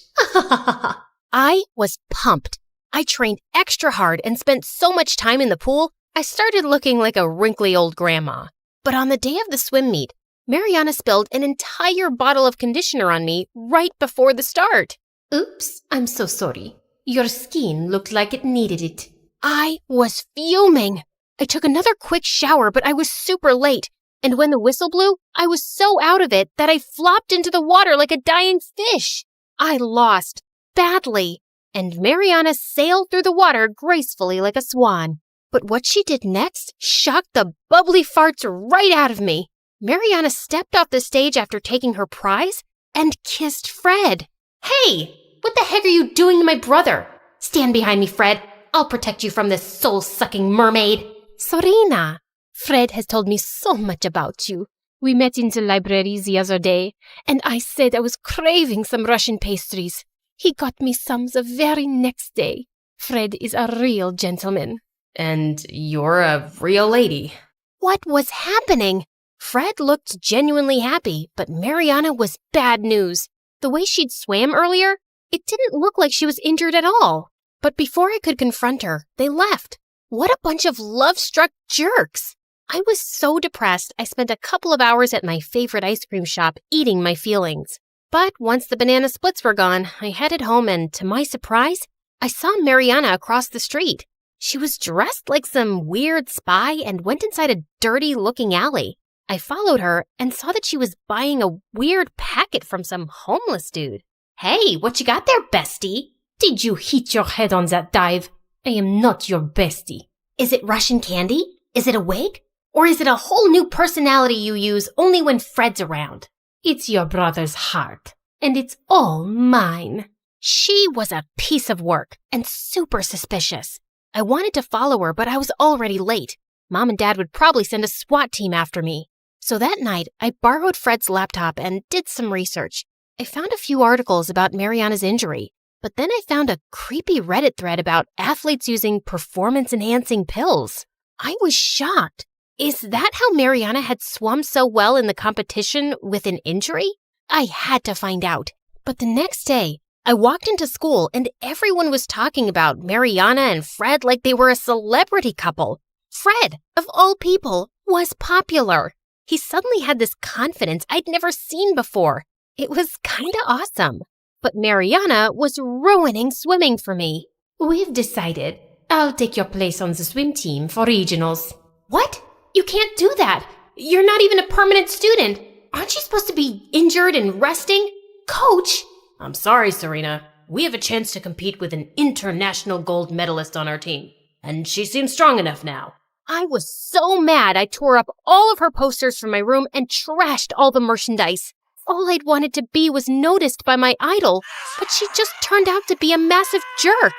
I was pumped. I trained extra hard and spent so much time in the pool, I started looking like a wrinkly old grandma. But on the day of the swim meet, Mariana spilled an entire bottle of conditioner on me right before the start. Oops, I'm so sorry. Your skin looked like it needed it. I was fuming. I took another quick shower, but I was super late. And when the whistle blew, I was so out of it that I flopped into the water like a dying fish. I lost badly, and Mariana sailed through the water gracefully like a swan. But what she did next shocked the bubbly farts right out of me. Mariana stepped off the stage after taking her prize and kissed Fred. Hey, what the heck are you doing to my brother? Stand behind me, Fred. I'll protect you from this soul-sucking mermaid. Sorina, Fred has told me so much about you. We met in the library the other day, and I said I was craving some Russian pastries. He got me some the very next day. Fred is a real gentleman. And you're a real lady. What was happening? Fred looked genuinely happy, but Mariana was bad news. The way she'd swam earlier, it didn't look like she was injured at all. But before I could confront her, they left. What a bunch of love-struck jerks! I was so depressed, I spent a couple of hours at my favorite ice cream shop eating my feelings. But once the banana splits were gone, I headed home and, to my surprise, I saw Mariana across the street. She was dressed like some weird spy and went inside a dirty-looking alley. I followed her and saw that she was buying a weird packet from some homeless dude. Hey, what you got there, bestie? Did you hit your head on that dive? I am not your bestie. Is it Russian candy? Is it a wig? Or is it a whole new personality you use only when Fred's around? It's your brother's heart, and it's all mine. She was a piece of work and super suspicious. I wanted to follow her, but I was already late. Mom and Dad would probably send a SWAT team after me. So that night, I borrowed Fred's laptop and did some research. I found a few articles about Mariana's injury, but then I found a creepy Reddit thread about athletes using performance-enhancing pills. I was shocked. Is that how Mariana had swum so well in the competition with an injury? I had to find out. But the next day, I walked into school and everyone was talking about Mariana and Fred like they were a celebrity couple. Fred, of all people, was popular. He suddenly had this confidence I'd never seen before. It was kinda awesome. But Mariana was ruining swimming for me. We've decided. I'll take your place on the swim team for regionals. What? You can't do that. You're not even a permanent student. Aren't you supposed to be injured and resting? Coach! I'm sorry, Serena. We have a chance to compete with an international gold medalist on our team. And she seems strong enough now. I was so mad I tore up all of her posters from my room and trashed all the merchandise. All I'd wanted to be was noticed by my idol, but she just turned out to be a massive jerk.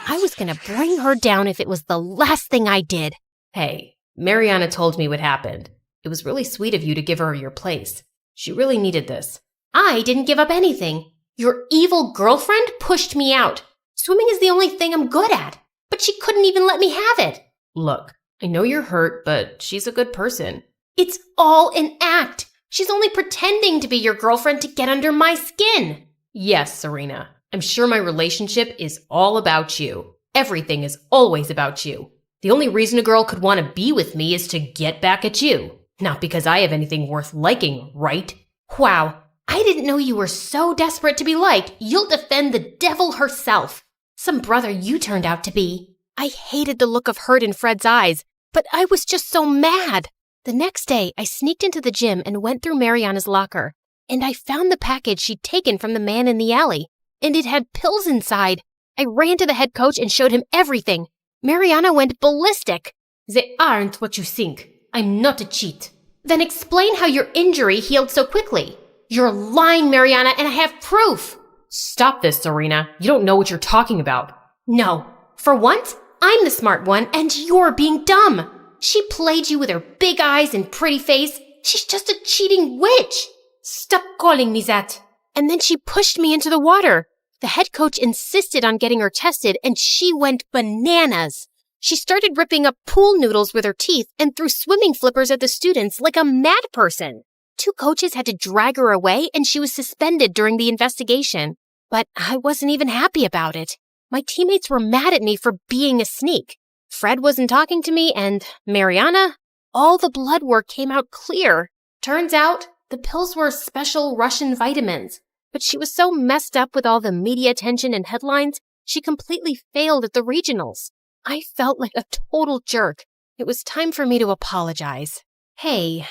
I was gonna bring her down if it was the last thing I did. Hey, Mariana told me what happened. It was really sweet of you to give her your place. She really needed this. I didn't give up anything. Your evil girlfriend pushed me out. Swimming is the only thing I'm good at, but she couldn't even let me have it. Look, I know you're hurt, but she's a good person. It's all an act. She's only pretending to be your girlfriend to get under my skin. Yes, Serena. I'm sure my relationship is all about you. Everything is always about you. The only reason a girl could want to be with me is to get back at you. Not because I have anything worth liking, right? Wow, I didn't know you were so desperate to be liked, you'll defend the devil herself. Some brother you turned out to be. I hated the look of hurt in Fred's eyes, but I was just so mad. The next day, I sneaked into the gym and went through Mariana's locker, and I found the package she'd taken from the man in the alley, and it had pills inside. I ran to the head coach and showed him everything. Mariana went ballistic. They aren't what you think. I'm not a cheat. Then explain how your injury healed so quickly. You're lying, Mariana, and I have proof. Stop this, Serena. You don't know what you're talking about. No. For once, I'm the smart one, and you're being dumb. She played you with her big eyes and pretty face. She's just a cheating witch. Stop calling me that. And then she pushed me into the water. The head coach insisted on getting her tested, and she went bananas. She started ripping up pool noodles with her teeth and threw swimming flippers at the students like a mad person. 2 coaches had to drag her away, and she was suspended during the investigation. But I wasn't even happy about it. My teammates were mad at me for being a sneak. Fred wasn't talking to me, and Mariana, all the blood work came out clear. Turns out, the pills were special Russian vitamins. But she was so messed up with all the media attention and headlines, she completely failed at the regionals. I felt like a total jerk. It was time for me to apologize. Hey,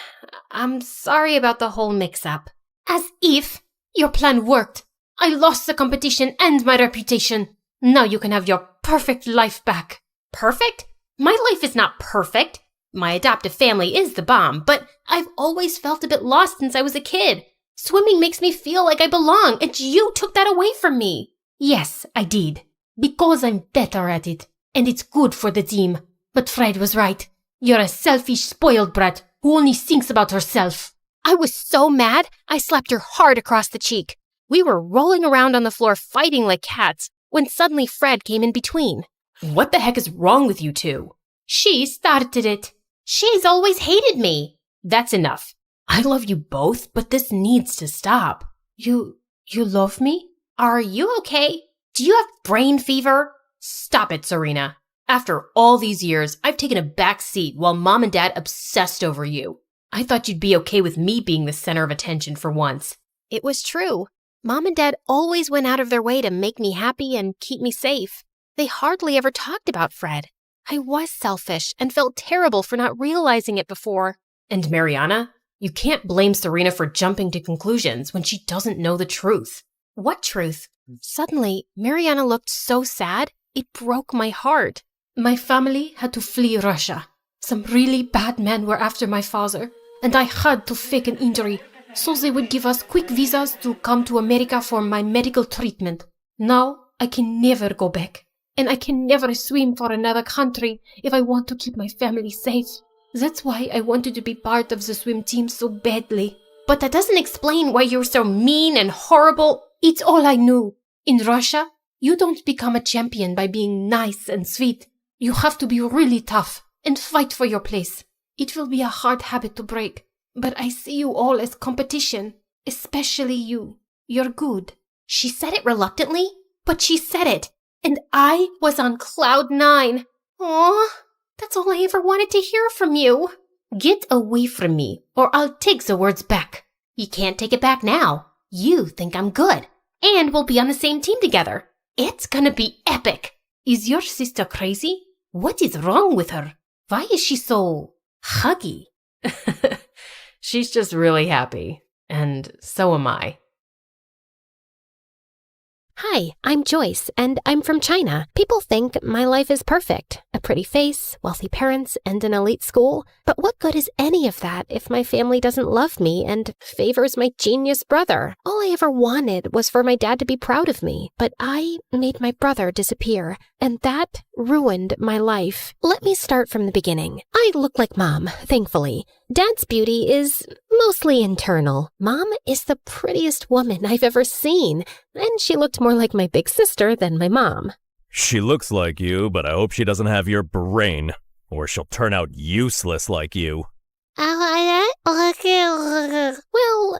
I'm sorry about the whole mix-up. As if your plan worked. I lost the competition and my reputation. Now you can have your perfect life back. Perfect? My life is not perfect. My adoptive family is the bomb, but I've always felt a bit lost since I was a kid. Swimming makes me feel like I belong, and you took that away from me. Yes, I did. Because I'm better at it, and it's good for the team. But Fred was right. You're a selfish, spoiled brat who only thinks about herself. I was so mad, I slapped her hard across the cheek. We were rolling around on the floor fighting like cats when suddenly Fred came in between. What the heck is wrong with you two? She started it. She's always hated me. That's enough. I love you both, but this needs to stop. You love me? Are you okay? Do you have brain fever? Stop it, Serena. After all these years, I've taken a back seat while Mom and Dad obsessed over you. I thought you'd be okay with me being the center of attention for once. It was true. Mom and Dad always went out of their way to make me happy and keep me safe. They hardly ever talked about Fred. I was selfish and felt terrible for not realizing it before. And Mariana? You can't blame Serena for jumping to conclusions when she doesn't know the truth. What truth? Suddenly, Mariana looked so sad, it broke my heart. My family had to flee Russia. Some really bad men were after my father, and I had to fake an injury, so they would give us quick visas to come to America for my medical treatment. Now, I can never go back, and I can never swim for another country if I want to keep my family safe. That's why I wanted to be part of the swim team so badly. But that doesn't explain why you're so mean and horrible. It's all I knew. In Russia, you don't become a champion by being nice and sweet. You have to be really tough and fight for your place. It will be a hard habit to break, but I see you all as competition, especially you. You're good. She said it reluctantly, but she said it, and I was on cloud 9. Aw, that's all I ever wanted to hear from you. Get away from me, or I'll take the words back. You can't take it back now. You think I'm good, and we'll be on the same team together. It's gonna be epic. Is your sister crazy? What is wrong with her? Why is she so huggy? She's just really happy. And so am I. Hi, I'm Joyce, and I'm from China. People think my life is perfect. a pretty face, wealthy parents, and an elite school. But what good is any of that if my family doesn't love me and favors my genius brother? All I ever wanted was for my dad to be proud of me, but I made my brother disappear, and that ruined my life. Let me start from the beginning. I look like Mom, thankfully. Dad's beauty is mostly internal. Mom is the prettiest woman I've ever seen, and she looked more like my big sister than my mom. She looks like you, but I hope she doesn't have your brain, or she'll turn out useless like you. Well,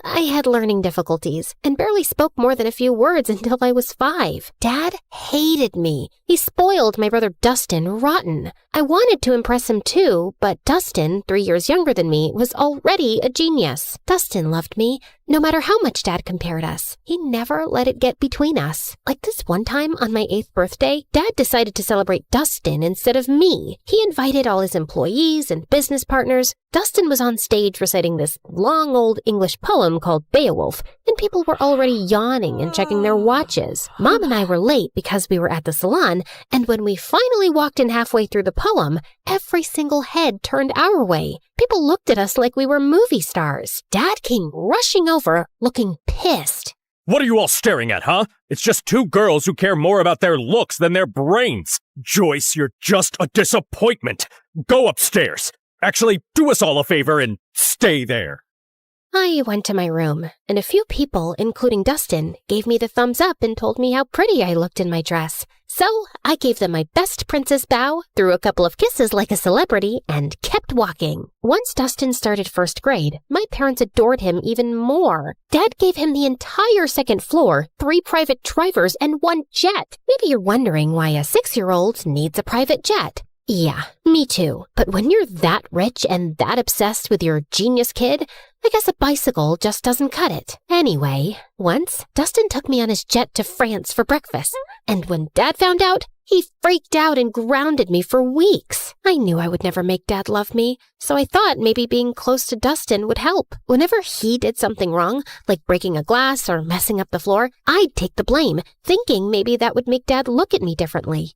I had learning difficulties and barely spoke more than a few words until I was 5. Dad hated me. He spoiled my brother Dustin rotten. I wanted to impress him too, but Dustin, 3 years younger than me, was already a genius. Dustin loved me, no matter how much Dad compared us. He never let it get between us. Like this one time on my 8th birthday, Dad decided to celebrate Dustin instead of me. He invited all his employees and business partners. Dustin was on stage reciting this long old English poem called Beowulf, and people were already yawning and checking their watches. Mom and I were late because we were at the salon, and when we finally walked in halfway through the poem, every single head turned our way. People looked at us like we were movie stars. Dad came rushing over, looking pissed. What are you all staring at, huh? It's just 2 girls who care more about their looks than their brains. Joyce, you're just a disappointment. Go upstairs. Actually, do us all a favor and stay there. I went to my room, and a few people, including Dustin, gave me the thumbs up and told me how pretty I looked in my dress. So I gave them my best princess bow, threw a couple of kisses like a celebrity, and kept walking. Once Dustin started 1st grade, my parents adored him even more. Dad gave him the entire 2nd floor, 3 private drivers, and 1 jet. Maybe you're wondering why a 6-year-old needs a private jet. Yeah, me too. But when you're that rich and that obsessed with your genius kid, I guess a bicycle just doesn't cut it. Anyway, once, Dustin took me on his jet to France for breakfast. And when Dad found out, he freaked out and grounded me for weeks. I knew I would never make Dad love me, so I thought maybe being close to Dustin would help. Whenever he did something wrong, like breaking a glass or messing up the floor, I'd take the blame, thinking maybe that would make Dad look at me differently.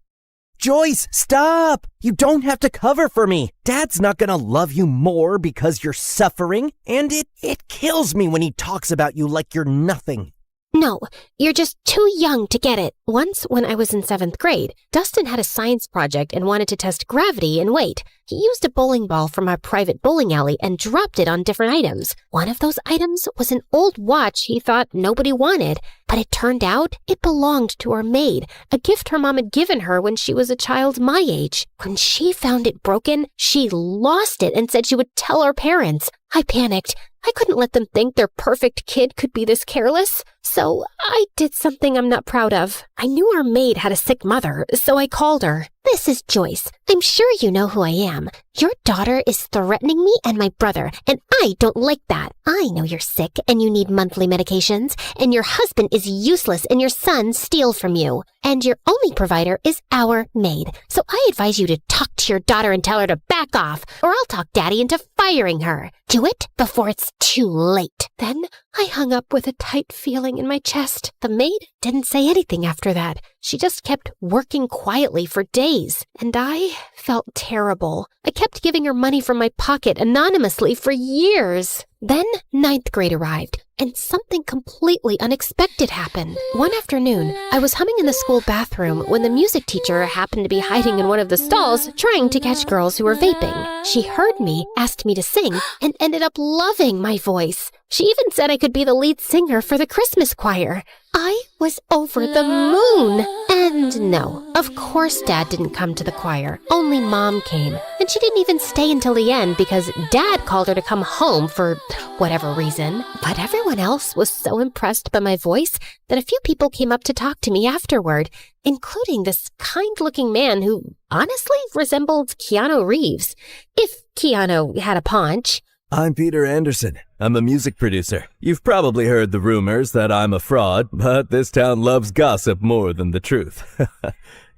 Joyce, stop! You don't have to cover for me. Dad's not gonna love you more because you're suffering, and it kills me when he talks about you like you're nothing. No, you're just too young to get it. Once, when I was in 7th grade, Dustin had a science project and wanted to test gravity and weight. He used a bowling ball from our private bowling alley and dropped it on different items. One of those items was an old watch he thought nobody wanted, but it turned out it belonged to our maid, a gift her mom had given her when she was a child my age. When she found it broken, she lost it and said she would tell our parents. I panicked. I couldn't let them think their perfect kid could be this careless. So I did something I'm not proud of. I knew our maid had a sick mother, so I called her. This is Joyce. I'm sure you know who I am. Your daughter is threatening me and my brother, and I don't like that. I know you're sick and you need monthly medications, and your husband is useless and your son steals from you. And your only provider is our maid. So I advise you to talk to your daughter and tell her to back off, or I'll talk Daddy into firing her. Do it before it's too late. Then I hung up with a tight feeling in my chest. The maid didn't say anything after that. She just kept working quietly for days, and I felt terrible. I kept giving her money from my pocket anonymously for years. Then 9th grade arrived, and something completely unexpected happened. One afternoon, I was humming in the school bathroom when the music teacher happened to be hiding in one of the stalls trying to catch girls who were vaping. She heard me, asked me to sing, and ended up loving my voice. She even said I could be the lead singer for the Christmas choir. I was over the moon. And no, of course Dad didn't come to the choir. Only Mom came. And she didn't even stay until the end because Dad called her to come home for whatever reason. But everyone else was so impressed by my voice that a few people came up to talk to me afterward, including this kind-looking man who honestly resembled Keanu Reeves, if Keanu had a paunch. I'm Peter Anderson. I'm a music producer. You've probably heard the rumors that I'm a fraud, but this town loves gossip more than the truth.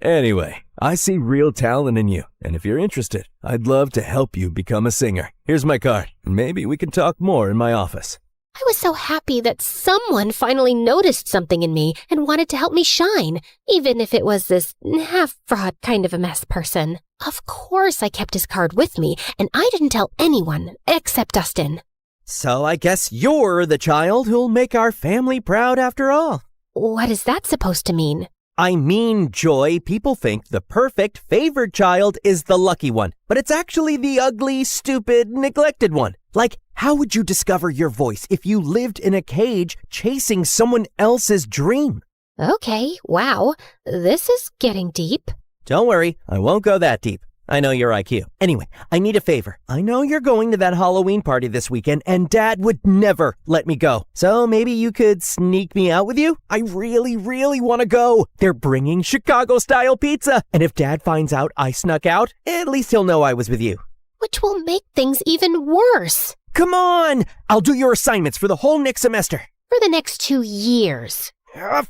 Anyway, I see real talent in you, and if you're interested, I'd love to help you become a singer. Here's my card. Maybe we can talk more in my office. I was so happy that someone finally noticed something in me and wanted to help me shine, even if it was this half-fraud kind of a mess person. Of course I kept his card with me, and I didn't tell anyone except Dustin. So I guess you're the child who'll make our family proud after all. What is that supposed to mean? I mean, Joy, people think the perfect, favored child is the lucky one, but it's actually the ugly, stupid, neglected one. Like, how would you discover your voice if you lived in a cage chasing someone else's dream? Okay, wow, this is getting deep. Don't worry, I won't go that deep. I know your IQ. Anyway, I need a favor. I know you're going to that Halloween party this weekend, and Dad would never let me go. So maybe you could sneak me out with you? I really, really want to go. They're bringing Chicago-style pizza. And if Dad finds out I snuck out, at least he'll know I was with you. Which will make things even worse. Come on! I'll do your assignments for the whole next semester. For the next 2 years.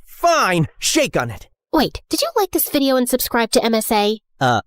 Fine. Shake on it. Wait, did you like this video and subscribe to MSA?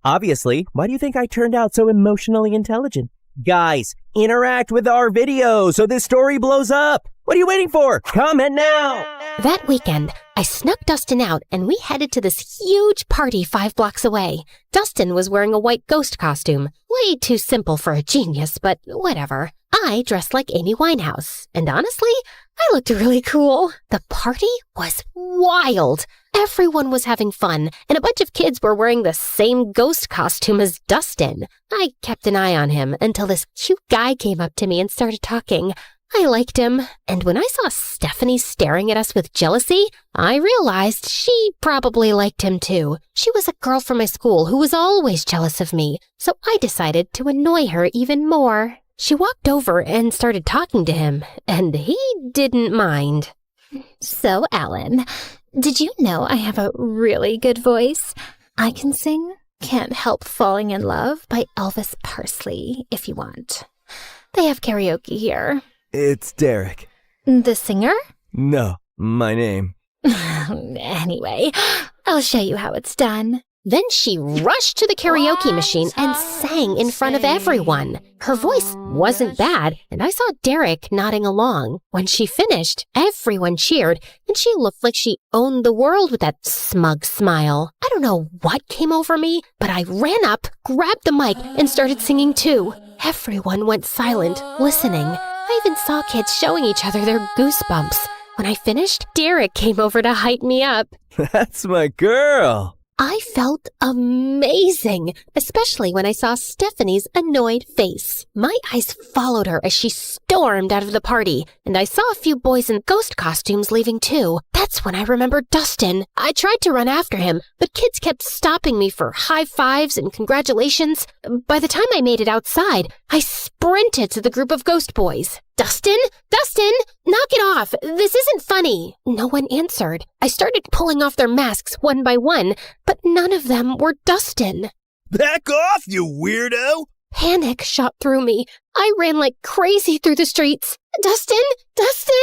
Obviously. Why do you think I turned out so emotionally intelligent? Guys, interact with our video so this story blows up. What are you waiting for? Comment now! That weekend, I snuck Dustin out and we headed to this huge party 5 blocks away. Dustin was wearing a white ghost costume. Way too simple for a genius, but whatever. I dressed like Amy Winehouse, and honestly, I looked really cool. The party was wild. Everyone was having fun, and a bunch of kids were wearing the same ghost costume as Dustin. I kept an eye on him until this cute guy came up to me and started talking. I liked him, and when I saw Stephanie staring at us with jealousy, I realized she probably liked him too. She was a girl from my school who was always jealous of me, so I decided to annoy her even more. She walked over and started talking to him, and he didn't mind. So, Alan, did you know I have a really good voice? I can sing Can't Help Falling in Love by Elvis Presley, if you want. They have karaoke here. It's Derek. The singer? No, my name. Anyway, I'll show you how it's done. Then she rushed to the karaoke machine and sang in front of everyone. Her voice wasn't bad, and I saw Derek nodding along. When she finished, everyone cheered, and she looked like she owned the world with that smug smile. I don't know what came over me, but I ran up, grabbed the mic, and started singing too. Everyone went silent, listening. I even saw kids showing each other their goosebumps. When I finished, Derek came over to hype me up. That's my girl. I felt amazing, especially when I saw Stephanie's annoyed face. My eyes followed her as she stormed out of the party, and I saw a few boys in ghost costumes leaving too. That's when I remembered Dustin. I tried to run after him, but kids kept stopping me for high fives and congratulations. By the time I made it outside, I sprinted to the group of ghost boys. Dustin? Dustin! Knock it off! This isn't funny! No one answered. I started pulling off their masks one by one, but none of them were Dustin. Back off, you weirdo! Panic shot through me. I ran like crazy through the streets. Dustin! Dustin!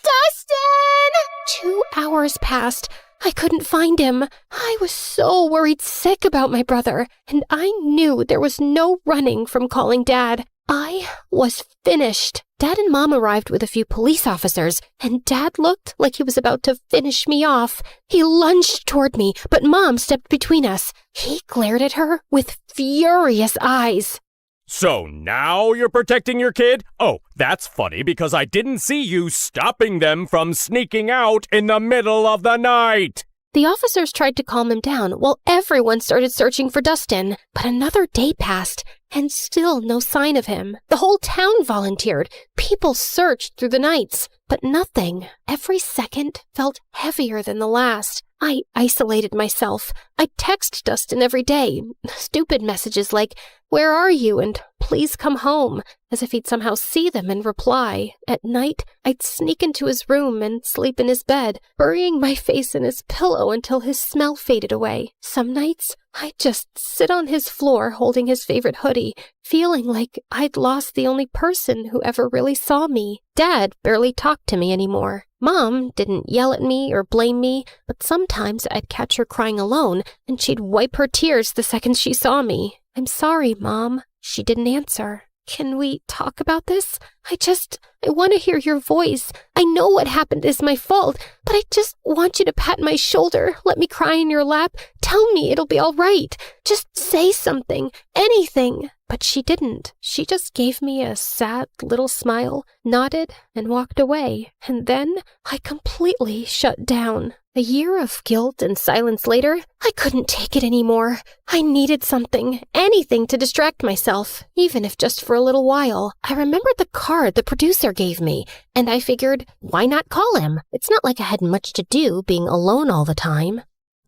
Dustin! 2 hours passed. I couldn't find him. I was so worried sick about my brother, and I knew there was no running from calling Dad. I was finished. Dad and Mom arrived with a few police officers, and Dad looked like he was about to finish me off. He lunged toward me, but Mom stepped between us. He glared at her with furious eyes. So now you're protecting your kid? Oh, that's funny because I didn't see you stopping them from sneaking out in the middle of the night. The officers tried to calm him down while everyone started searching for Dustin. But another day passed, and still no sign of him. The whole town volunteered. People searched through the nights, but nothing. Every second felt heavier than the last. I isolated myself. I text Dustin every day. Stupid messages like, "Where are you?" and "Please come home," as if he'd somehow see them and reply. At night, I'd sneak into his room and sleep in his bed, burying my face in his pillow until his smell faded away. Some nights, I'd just sit on his floor holding his favorite hoodie, feeling like I'd lost the only person who ever really saw me. Dad barely talked to me anymore. Mom didn't yell at me or blame me, but sometimes I'd catch her crying alone, and she'd wipe her tears the second she saw me. "I'm sorry, Mom." She didn't answer. "Can we talk about this?" I want to hear your voice. I know what happened is my fault, but I just want you to pat my shoulder, let me cry in your lap, tell me it'll be all right. Just say something, anything. But she didn't. She just gave me a sad little smile, nodded, and walked away. And then I completely shut down. A year of guilt and silence later, I couldn't take it anymore. I needed something, anything to distract myself, even if just for a little while. I remembered the card the producer gave me, and I figured, why not call him? It's not like I had much to do being alone all the time.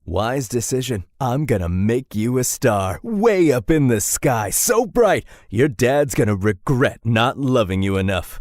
Wise decision. I'm gonna make you a star, way up in the sky, so bright, your dad's gonna regret not loving you enough.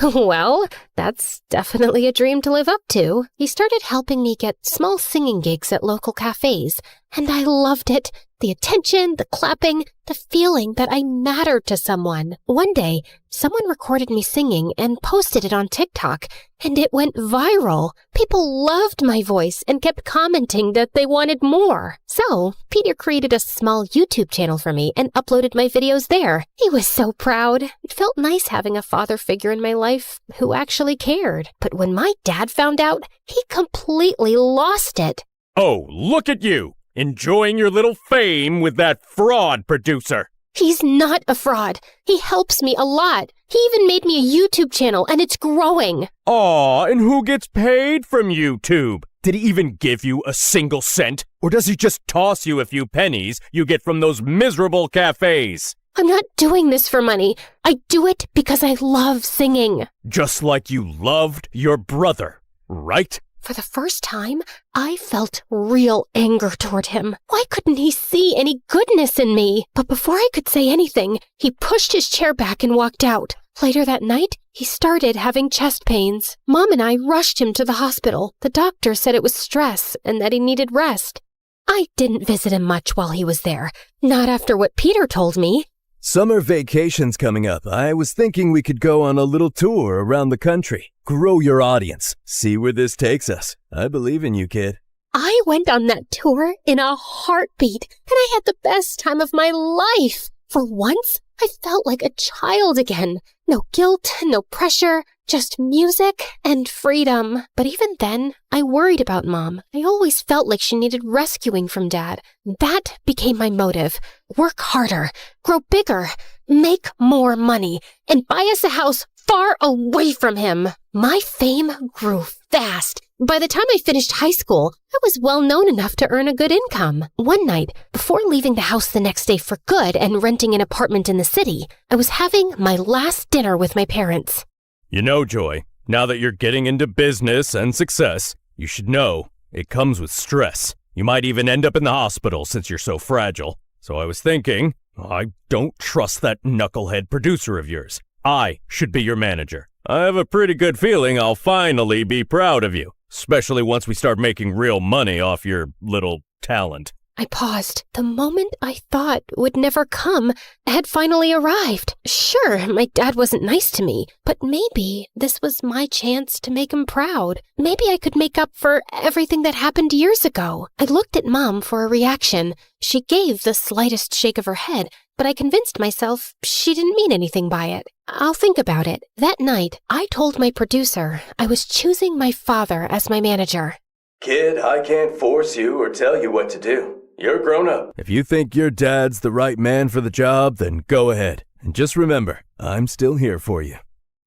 Well, that's definitely a dream to live up to. He started helping me get small singing gigs at local cafes, and I loved it. The attention, the clapping, the feeling that I mattered to someone. One day, someone recorded me singing and posted it on TikTok, and it went viral. People loved my voice and kept commenting that they wanted more. So, Peter created a small YouTube channel for me and uploaded my videos there. He was so proud. It felt nice having a father figure in my life who actually cared. But when my dad found out, he completely lost it. Oh, look at you! Enjoying your little fame with that fraud producer. He's not a fraud. He helps me a lot. He even made me a YouTube channel, and it's growing. Aw, and who gets paid from YouTube? Did he even give you a single cent? Or does he just toss you a few pennies you get from those miserable cafes? I'm not doing this for money. I do it because I love singing. Just like you loved your brother, right? For the first time, I felt real anger toward him. Why couldn't he see any goodness in me? But before I could say anything, he pushed his chair back and walked out. Later that night, he started having chest pains. Mom and I rushed him to the hospital. The doctor said it was stress and that he needed rest. I didn't visit him much while he was there. Not after what Peter told me. Summer vacation's coming up. I was thinking we could go on a little tour around the country. Grow your audience. See where this takes us. I believe in you, kid. I went on that tour in a heartbeat, and I had the best time of my life. For once, I felt like a child again. No guilt, no pressure, just music and freedom. But even then, I worried about Mom. I always felt like she needed rescuing from Dad. That became my motive. Work harder, grow bigger, make more money, and buy us a house far away from him. My fame grew fast. By the time I finished high school, I was well known enough to earn a good income. One night, before leaving the house the next day for good and renting an apartment in the city, I was having my last dinner with my parents. You know, Joy, now that you're getting into business and success, you should know it comes with stress. You might even end up in the hospital since you're so fragile. So I was thinking, I don't trust that knucklehead producer of yours. I should be your manager. I have a pretty good feeling I'll finally be proud of you, especially once we start making real money off your little talent. I paused. The moment I thought would never come had finally arrived. Sure, my dad wasn't nice to me, but maybe this was my chance to make him proud. Maybe I could make up for everything that happened years ago. I looked at Mom for a reaction. She gave the slightest shake of her head, but I convinced myself she didn't mean anything by it. I'll think about it. That night, I told my producer I was choosing my father as my manager. Kid, I can't force you or tell you what to do. You're grown up. If you think your dad's the right man for the job, then go ahead. And just remember, I'm still here for you.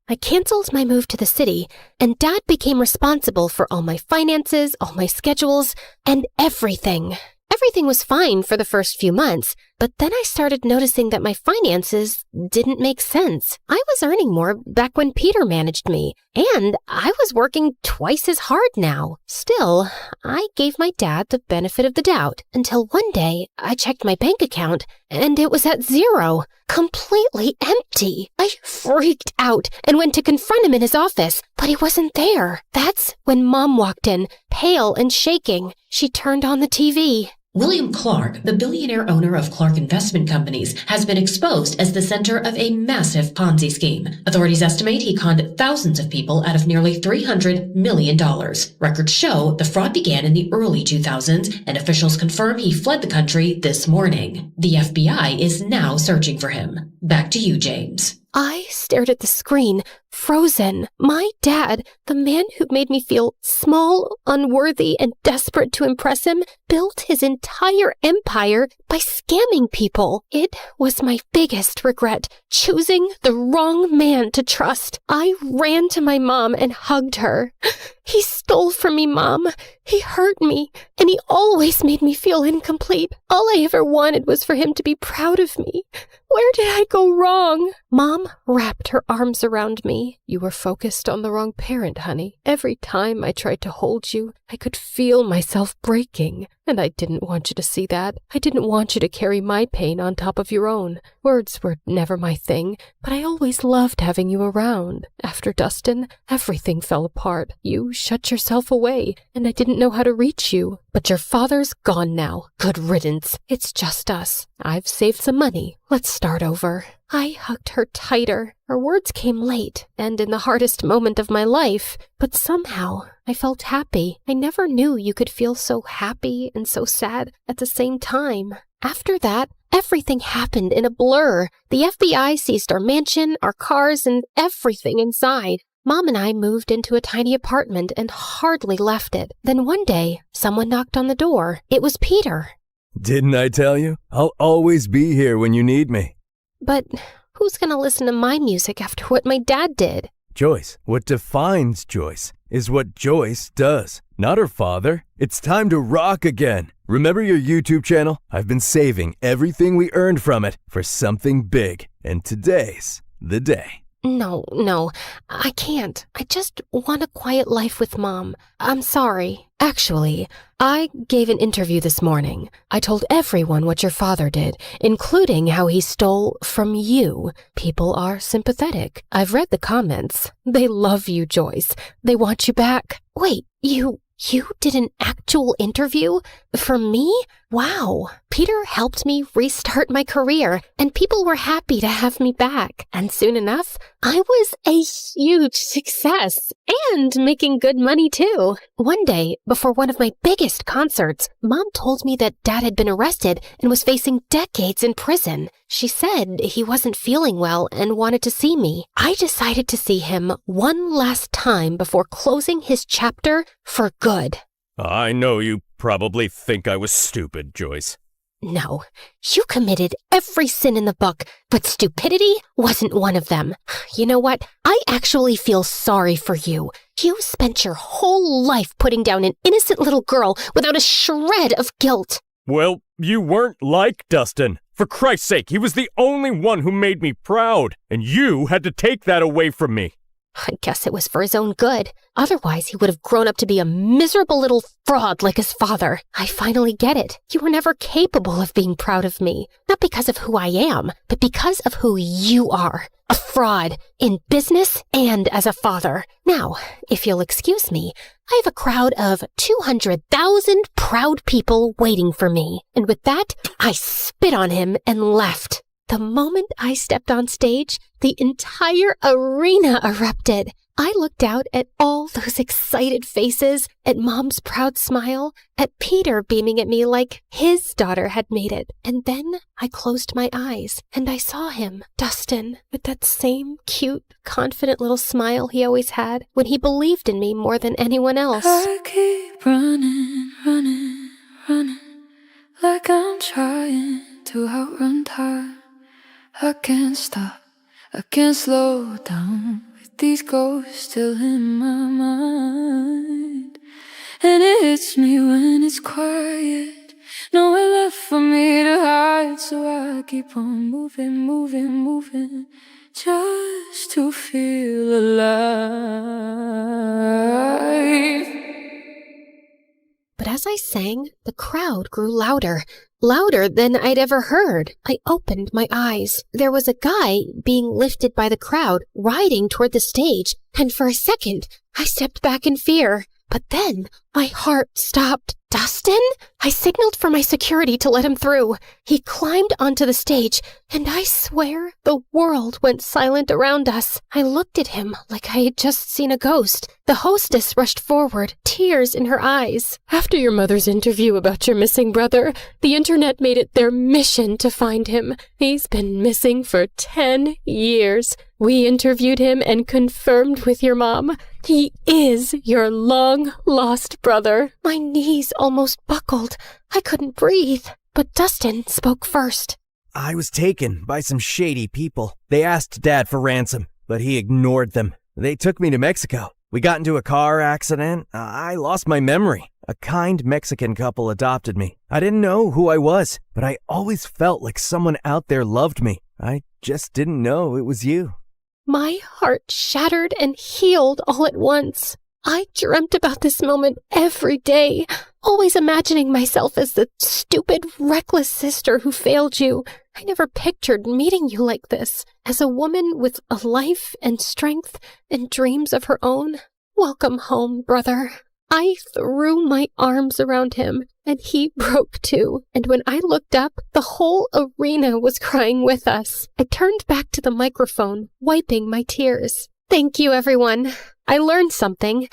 I canceled my move to the city, and Dad became responsible for all my finances, all my schedules, and everything. Everything was fine for the first few months, but then I started noticing that my finances didn't make sense. I was earning more back when Peter managed me, and I was working twice as hard now. Still, I gave my dad the benefit of the doubt until one day I checked my bank account and it was at zero, completely empty. I freaked out and went to confront him in his office, but he wasn't there. That's when Mom walked in, pale and shaking. She turned on the TV. William Clark, the billionaire owner of Clark Investment Companies, has been exposed as the center of a massive Ponzi scheme. Authorities estimate he conned thousands of people out of nearly $300 million. Records show the fraud began in the early 2000s, and officials confirm he fled the country this morning. The FBI is now searching for him. Back to you, James. I stared at the screen, frozen. My dad, the man who made me feel small, unworthy, and desperate to impress him, built his entire empire by scamming people. It was my biggest regret, choosing the wrong man to trust. I ran to my mom and hugged her. He stole from me, Mom. He hurt me, and he always made me feel incomplete. All I ever wanted was for him to be proud of me. Where did I go wrong? Mom wrapped her arms around me. You were focused on the wrong parent, honey. Every time I tried to hold you, I could feel myself breaking. And I didn't want you to see that. I didn't want you to carry my pain on top of your own. Words were never my thing, but I always loved having you around. After Dustin, everything fell apart. You shut yourself away, and I didn't know how to reach you. But your father's gone now. Good riddance. It's just us. I've saved some money. Let's start over. I hugged her tighter. Her words came late, and in the hardest moment of my life, but somehow I felt happy. I never knew you could feel so happy and so sad at the same time. After that, everything happened in a blur. The FBI seized our mansion, our cars, and everything inside. Mom and I moved into a tiny apartment and hardly left it. Then one day, someone knocked on the door. It was Peter. Didn't I tell you? I'll always be here when you need me. But who's gonna listen to my music after what my dad did? Joyce, what defines Joyce is what Joyce does, not her father. It's time to rock again. Remember your YouTube channel? I've been saving everything we earned from it for something big, and today's the day. No, I can't. I just want a quiet life with Mom. I'm sorry. Actually, I gave an interview this morning. I told everyone what your father did, including how he stole from you. People are sympathetic. I've read the comments. They love you, Joyce. They want you back. Wait, you did an actual interview? For me? Wow. Peter helped me restart my career, and people were happy to have me back. And soon enough, I was a huge success and making good money too. One day, before one of my biggest concerts, Mom told me that Dad had been arrested and was facing decades in prison. She said he wasn't feeling well and wanted to see me. I decided to see him one last time before closing his chapter for good. I know you probably think I was stupid, Joyce. No, you committed every sin in the book, but stupidity wasn't one of them. You know what? I actually feel sorry for you. You spent your whole life putting down an innocent little girl without a shred of guilt. Well, you weren't like Dustin. For Christ's sake, he was the only one who made me proud, and you had to take that away from me. I guess it was for his own good. Otherwise, he would have grown up to be a miserable little fraud like his father. I finally get it. You were never capable of being proud of me. Not because of who I am, but because of who you are. A fraud, in business and as a father. Now, if you'll excuse me, I have a crowd of 200,000 proud people waiting for me. And with that, I spit on him and left. The moment I stepped on stage, the entire arena erupted. I looked out at all those excited faces, at Mom's proud smile, at Peter beaming at me like his daughter had made it. And then I closed my eyes, and I saw him, Dustin, with that same cute, confident little smile he always had when he believed in me more than anyone else. I keep running, like I'm trying to outrun time. I can't stop, I can't slow down with these ghosts still in my mind. And it hits me when it's quiet, nowhere left for me to hide. So I keep on moving, just to feel alive. But as I sang, the crowd grew louder. Louder than I'd ever heard. I opened my eyes. There was a guy being lifted by the crowd, riding toward the stage, and for a second, I stepped back in fear. But then my heart stopped. Dustin? I signaled for my security to let him through. He climbed onto the stage, and I swear the world went silent around us. I looked at him like I had just seen a ghost. The hostess rushed forward, tears in her eyes. After your mother's interview about your missing brother, the internet made it their mission to find him. He's been missing for 10 years. We interviewed him and confirmed with your mom. He is your long-lost brother. My knees almost buckled. I couldn't breathe. But Dustin spoke first. I was taken by some shady people. They asked Dad for ransom, but he ignored them. They took me to Mexico. We got into a car accident. I lost my memory. A kind Mexican couple adopted me. I didn't know who I was, but I always felt like someone out there loved me. I just didn't know it was you. My heart shattered and healed all at once. I dreamt about this moment every day, always imagining myself as the stupid, reckless sister who failed you. I never pictured meeting you like this, as a woman with a life and strength and dreams of her own. Welcome home, brother. I threw my arms around him, and he broke too. And when I looked up, the whole arena was crying with us. I turned back to the microphone, wiping my tears. Thank you, everyone. I learned something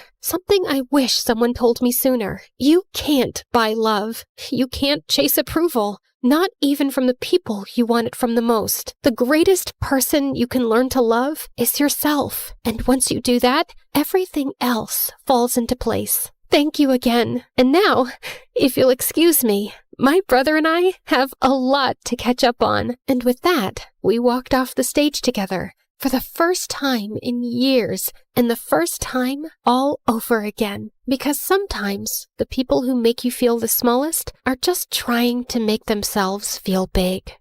I wish someone told me sooner. You can't buy love. You can't chase approval. Not even from the people you want it from the most. The greatest person you can learn to love is yourself. And once you do that, everything else falls into place. Thank you again. And now, if you'll excuse me, my brother and I have a lot to catch up on. And with that, we walked off the stage together for the first time in years, and the first time all over again. Because sometimes the people who make you feel the smallest are just trying to make themselves feel big.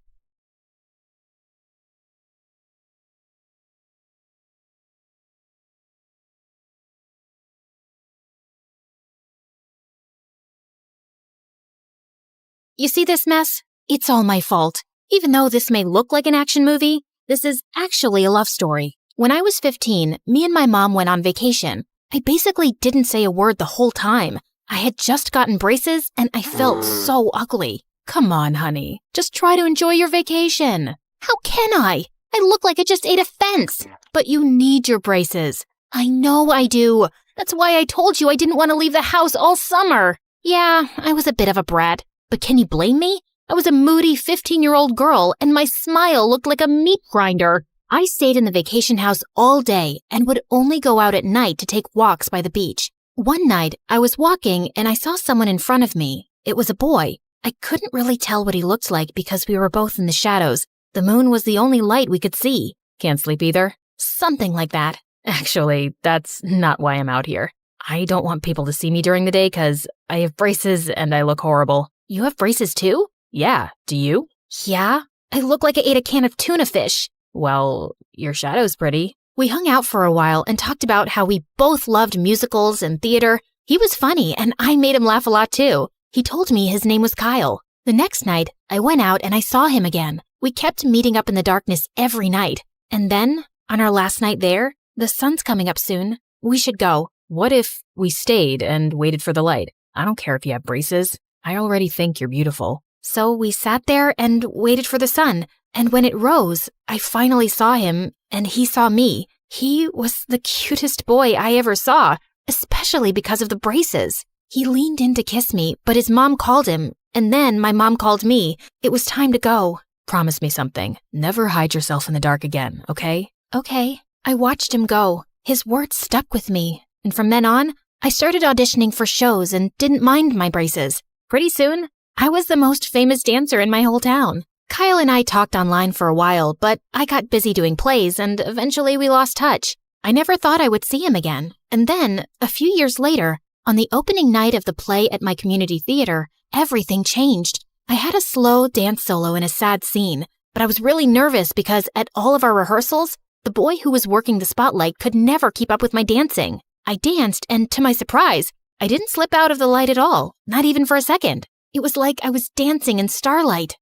You see this mess? It's all my fault. Even though this may look like an action movie, this is actually a love story. When I was 15, me and my mom went on vacation. I basically didn't say a word the whole time. I had just gotten braces and I felt so ugly. Come on, honey. Just try to enjoy your vacation. How can I? I look like I just ate a fence. But you need your braces. I know I do. That's why I told you I didn't want to leave the house all summer. Yeah, I was a bit of a brat. But can you blame me? I was a moody 15-year-old girl, and my smile looked like a meat grinder. I stayed in the vacation house all day and would only go out at night to take walks by the beach. One night, I was walking and I saw someone in front of me. It was a boy. I couldn't really tell what he looked like because we were both in the shadows. The moon was the only light we could see. Can't sleep either? Something like that. Actually, that's not why I'm out here. I don't want people to see me during the day because I have braces and I look horrible. You have braces too? Yeah, do you? Yeah, I look like I ate a can of tuna fish. Well, your shadow's pretty. We hung out for a while and talked about how we both loved musicals and theater. He was funny and I made him laugh a lot too. He told me his name was Kyle. The next night, I went out and I saw him again. We kept meeting up in the darkness every night. And then, on our last night there, the sun's coming up soon. We should go. What if we stayed and waited for the light? I don't care if you have braces. I already think you're beautiful. So we sat there and waited for the sun. And when it rose, I finally saw him and he saw me. He was the cutest boy I ever saw, especially because of the braces. He leaned in to kiss me, but his mom called him. And then my mom called me. It was time to go. Promise me something. Never hide yourself in the dark again, okay? Okay. I watched him go. His words stuck with me. And from then on, I started auditioning for shows and didn't mind my braces. Pretty soon, I was the most famous dancer in my whole town. Kyle and I talked online for a while, but I got busy doing plays and eventually we lost touch. I never thought I would see him again. And then, a few years later, on the opening night of the play at my community theater, everything changed. I had a slow dance solo in a sad scene, but I was really nervous because at all of our rehearsals, the boy who was working the spotlight could never keep up with my dancing. I danced, and to my surprise, I didn't slip out of the light at all, not even for a second. It was like I was dancing in starlight.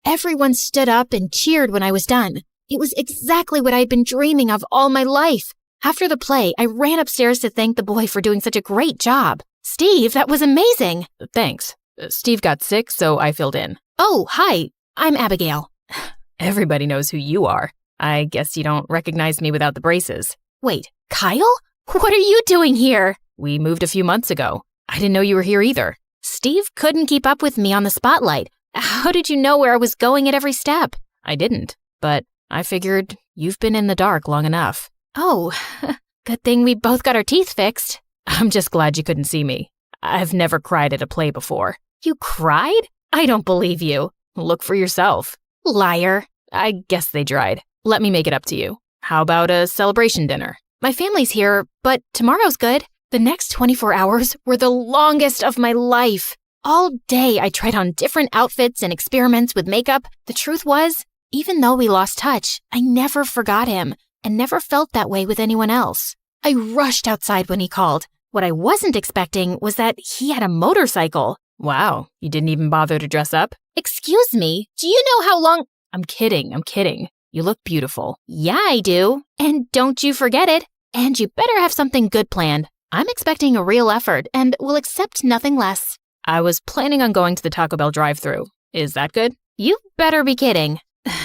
Everyone stood up and cheered when I was done. It was exactly what I had been dreaming of all my life. After the play, I ran upstairs to thank the boy for doing such a great job. Steve, that was amazing. Thanks. Steve got sick, so I filled in. Oh, hi. I'm Abigail. Everybody knows who you are. I guess you don't recognize me without the braces. Wait, Kyle? What are you doing here? We moved a few months ago. I didn't know you were here either. Steve couldn't keep up with me on the spotlight. How did you know where I was going at every step? I didn't, but I figured you've been in the dark long enough. Oh, good thing we both got our teeth fixed. I'm just glad you couldn't see me. I've never cried at a play before. You cried? I don't believe you. Look for yourself. Liar. I guess they tried. Let me make it up to you. How about a celebration dinner? My family's here, but tomorrow's good. The next 24 hours were the longest of my life. All day I tried on different outfits and experiments with makeup. The truth was, even though we lost touch, I never forgot him and never felt that way with anyone else. I rushed outside when he called. What I wasn't expecting was that he had a motorcycle. Wow, you didn't even bother to dress up? Excuse me, do you know how long— I'm kidding. You look beautiful. Yeah, I do. And don't you forget it. And you better have something good planned. I'm expecting a real effort and will accept nothing less. I was planning on going to the Taco Bell drive-thru. Is that good? You better be kidding.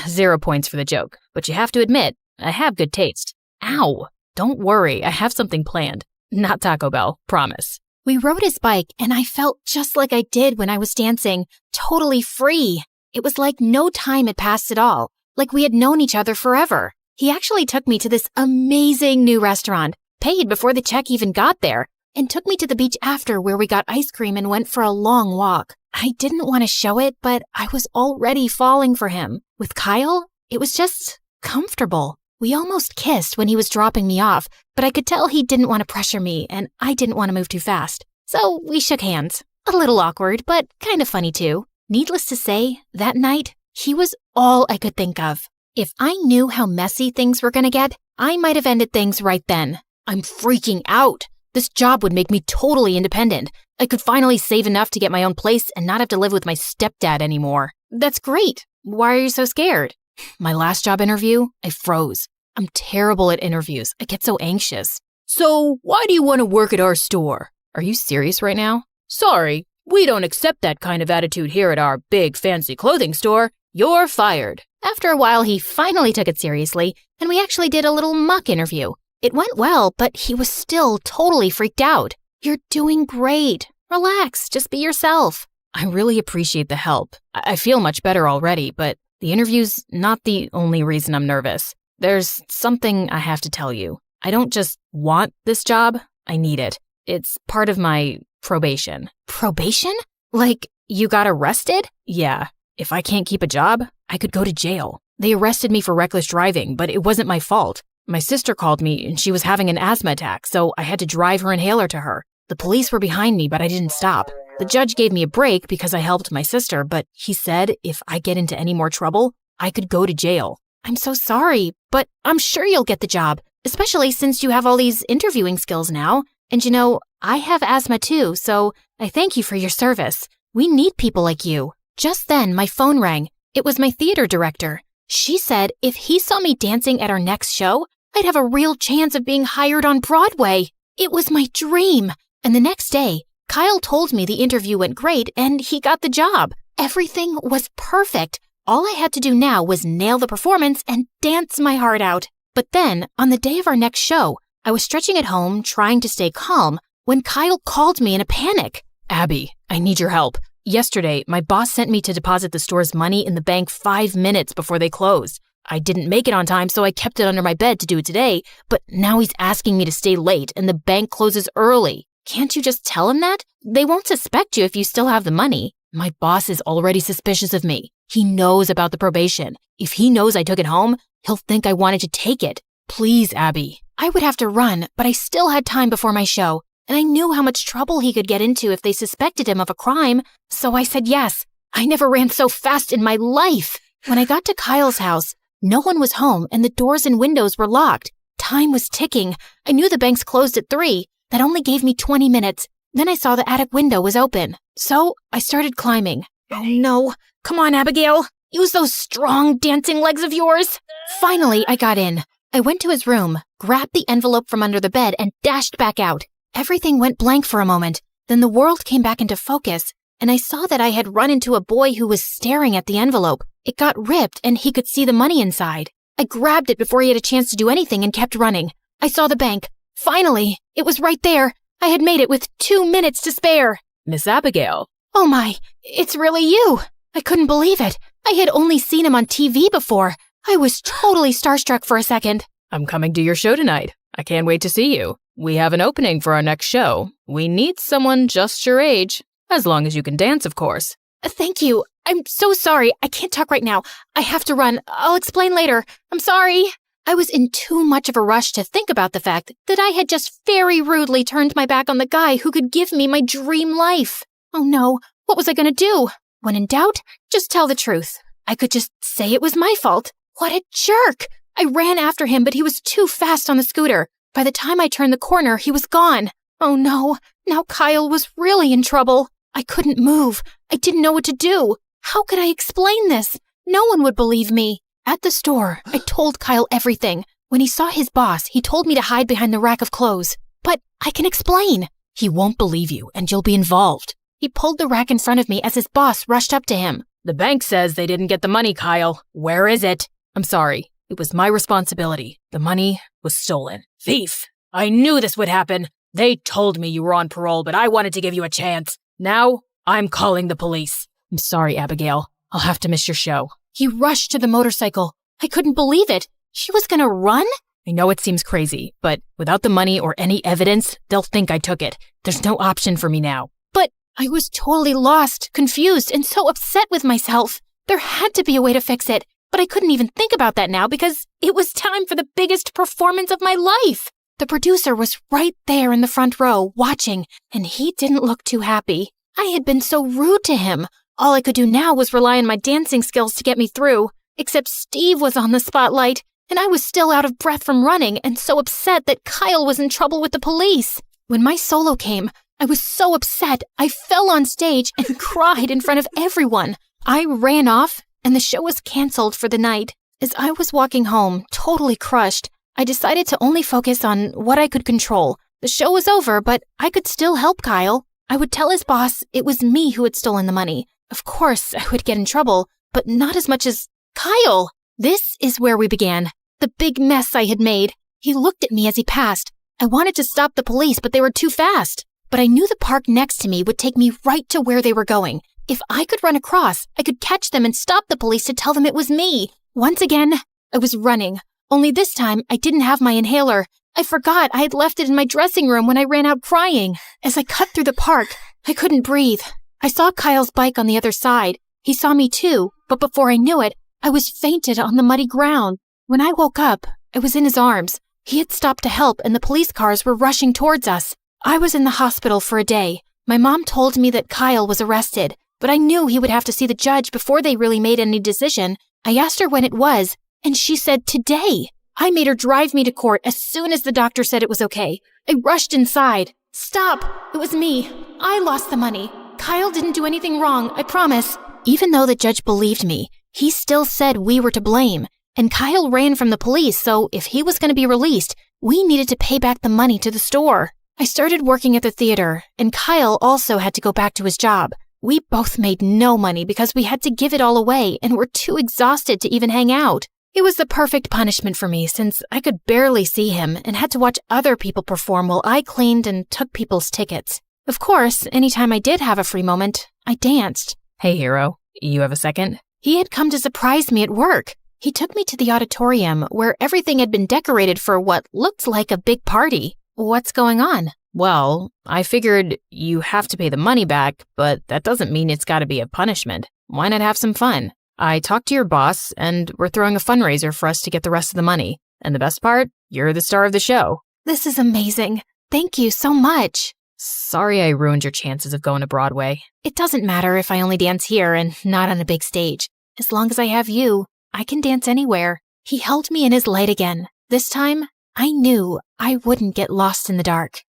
0 points for the joke, but you have to admit, I have good taste. Ow! Don't worry, I have something planned. Not Taco Bell, promise. We rode his bike and I felt just like I did when I was dancing, totally free. It was like no time had passed at all, like we had known each other forever. He actually took me to this amazing new restaurant, paid before the check even got there, and took me to the beach after where we got ice cream and went for a long walk. I didn't want to show it, but I was already falling for him. With Kyle, it was just comfortable. We almost kissed when he was dropping me off, but I could tell he didn't want to pressure me and I didn't want to move too fast. So we shook hands. A little awkward, but kind of funny too. Needless to say, that night, he was all I could think of. If I knew how messy things were going to get, I might have ended things right then. I'm freaking out. This job would make me totally independent. I could finally save enough to get my own place and not have to live with my stepdad anymore. That's great. Why are you so scared? My last job interview, I froze. I'm terrible at interviews. I get so anxious. So, why do you want to work at our store? Are you serious right now? Sorry, we don't accept that kind of attitude here at our big fancy clothing store. You're fired. After a while, he finally took it seriously, and we actually did a little mock interview. It went well, but he was still totally freaked out. You're doing great. Relax, just be yourself. I really appreciate the help. I feel much better already, but the interview's not the only reason I'm nervous. There's something I have to tell you. I don't just want this job, I need it. It's part of my probation. Probation? Like, you got arrested? Yeah. If I can't keep a job, I could go to jail. They arrested me for reckless driving, but it wasn't my fault. My sister called me and she was having an asthma attack, so I had to drive her inhaler to her. The police were behind me, but I didn't stop. The judge gave me a break because I helped my sister, but he said if I get into any more trouble, I could go to jail. I'm so sorry, but I'm sure you'll get the job, especially since you have all these interviewing skills now. And you know, I have asthma too, so I thank you for your service. We need people like you. Just then, my phone rang. It was my theater director. She said if he saw me dancing at our next show, I'd have a real chance of being hired on Broadway. It was my dream. And the next day, Kyle told me the interview went great and he got the job. Everything was perfect. All I had to do now was nail the performance and dance my heart out. But then, on the day of our next show, I was stretching at home, trying to stay calm, when Kyle called me in a panic. Abby, I need your help. Yesterday, my boss sent me to deposit the store's money in the bank 5 minutes before they closed. I didn't make it on time, so I kept it under my bed to do it today, but now he's asking me to stay late and the bank closes early. Can't you just tell him that? They won't suspect you if you still have the money. My boss is already suspicious of me. He knows about the probation. If he knows I took it home, he'll think I wanted to take it. Please, Abby. I would have to run, but I still had time before my show, and I knew how much trouble he could get into if they suspected him of a crime, so I said yes. I never ran so fast in my life. When I got to Kyle's house, no one was home and the doors and windows were locked. Time was ticking. I knew the banks closed at 3. That only gave me 20 minutes. Then I saw the attic window was open. So I started climbing. Oh no. Come on, Abigail. Use those strong dancing legs of yours. Finally, I got in. I went to his room, grabbed the envelope from under the bed, and dashed back out. Everything went blank for a moment. Then the world came back into focus, and I saw that I had run into a boy who was staring at the envelope. It got ripped, and he could see the money inside. I grabbed it before he had a chance to do anything and kept running. I saw the bank. Finally, it was right there. I had made it with 2 minutes to spare. Miss Abigail. Oh my, it's really you. I couldn't believe it. I had only seen him on TV before. I was totally starstruck for a second. I'm coming to your show tonight. I can't wait to see you. We have an opening for our next show. We need someone just your age, as long as you can dance, of course. Thank you. I'm so sorry. I can't talk right now. I have to run. I'll explain later. I'm sorry. I was in too much of a rush to think about the fact that I had just very rudely turned my back on the guy who could give me my dream life. Oh no, what was I going to do? When in doubt, just tell the truth. I could just say it was my fault. What a jerk! I ran after him, but he was too fast on the scooter. By the time I turned the corner, he was gone. Oh no, now Kyle was really in trouble. I couldn't move. I didn't know what to do. How could I explain this? No one would believe me. At the store, I told Kyle everything. When he saw his boss, he told me to hide behind the rack of clothes. But I can explain. He won't believe you, and you'll be involved. He pulled the rack in front of me as his boss rushed up to him. The bank says they didn't get the money, Kyle. Where is it? I'm sorry. It was my responsibility. The money was stolen. Thief! I knew this would happen. They told me you were on parole, but I wanted to give you a chance. Now, I'm calling the police. I'm sorry, Abigail. I'll have to miss your show. He rushed to the motorcycle. I couldn't believe it. She was gonna run? I know it seems crazy, but without the money or any evidence, they'll think I took it. There's no option for me now. But I was totally lost, confused, and so upset with myself. There had to be a way to fix it, but I couldn't even think about that now because it was time for the biggest performance of my life. The producer was right there in the front row, watching, and he didn't look too happy. I had been so rude to him. All I could do now was rely on my dancing skills to get me through. Except Steve was on the spotlight, and I was still out of breath from running and so upset that Kyle was in trouble with the police. When my solo came, I was so upset I fell on stage and cried in front of everyone. I ran off, and the show was canceled for the night. As I was walking home, totally crushed, I decided to only focus on what I could control. The show was over, but I could still help Kyle. I would tell his boss it was me who had stolen the money. Of course, I would get in trouble, but not as much as Kyle. This is where we began. The big mess I had made. He looked at me as he passed. I wanted to stop the police, but they were too fast. But I knew the park next to me would take me right to where they were going. If I could run across, I could catch them and stop the police to tell them it was me. Once again, I was running. Only this time, I didn't have my inhaler. I forgot I had left it in my dressing room when I ran out crying. As I cut through the park, I couldn't breathe. I saw Kyle's bike on the other side. He saw me too, but before I knew it, I was fainted on the muddy ground. When I woke up, I was in his arms. He had stopped to help and the police cars were rushing towards us. I was in the hospital for a day. My mom told me that Kyle was arrested, but I knew he would have to see the judge before they really made any decision. I asked her when it was, and she said today. I made her drive me to court as soon as the doctor said it was okay. I rushed inside. Stop! It was me. I lost the money. Kyle didn't do anything wrong, I promise. Even though the judge believed me, he still said we were to blame. And Kyle ran from the police, so if he was going to be released, we needed to pay back the money to the store. I started working at the theater, and Kyle also had to go back to his job. We both made no money because we had to give it all away and were too exhausted to even hang out. It was the perfect punishment for me since I could barely see him and had to watch other people perform while I cleaned and took people's tickets. Of course, anytime I did have a free moment, I danced. Hey, hero, you have a second? He had come to surprise me at work. He took me to the auditorium where everything had been decorated for what looked like a big party. What's going on? Well, I figured you have to pay the money back, but that doesn't mean it's got to be a punishment. Why not have some fun? I talked to your boss, and we're throwing a fundraiser for us to get the rest of the money. And the best part, you're the star of the show. This is amazing. Thank you so much. Sorry I ruined your chances of going to Broadway. It doesn't matter if I only dance here and not on a big stage. As long as I have you, I can dance anywhere. He held me in his light again. This time, I knew I wouldn't get lost in the dark.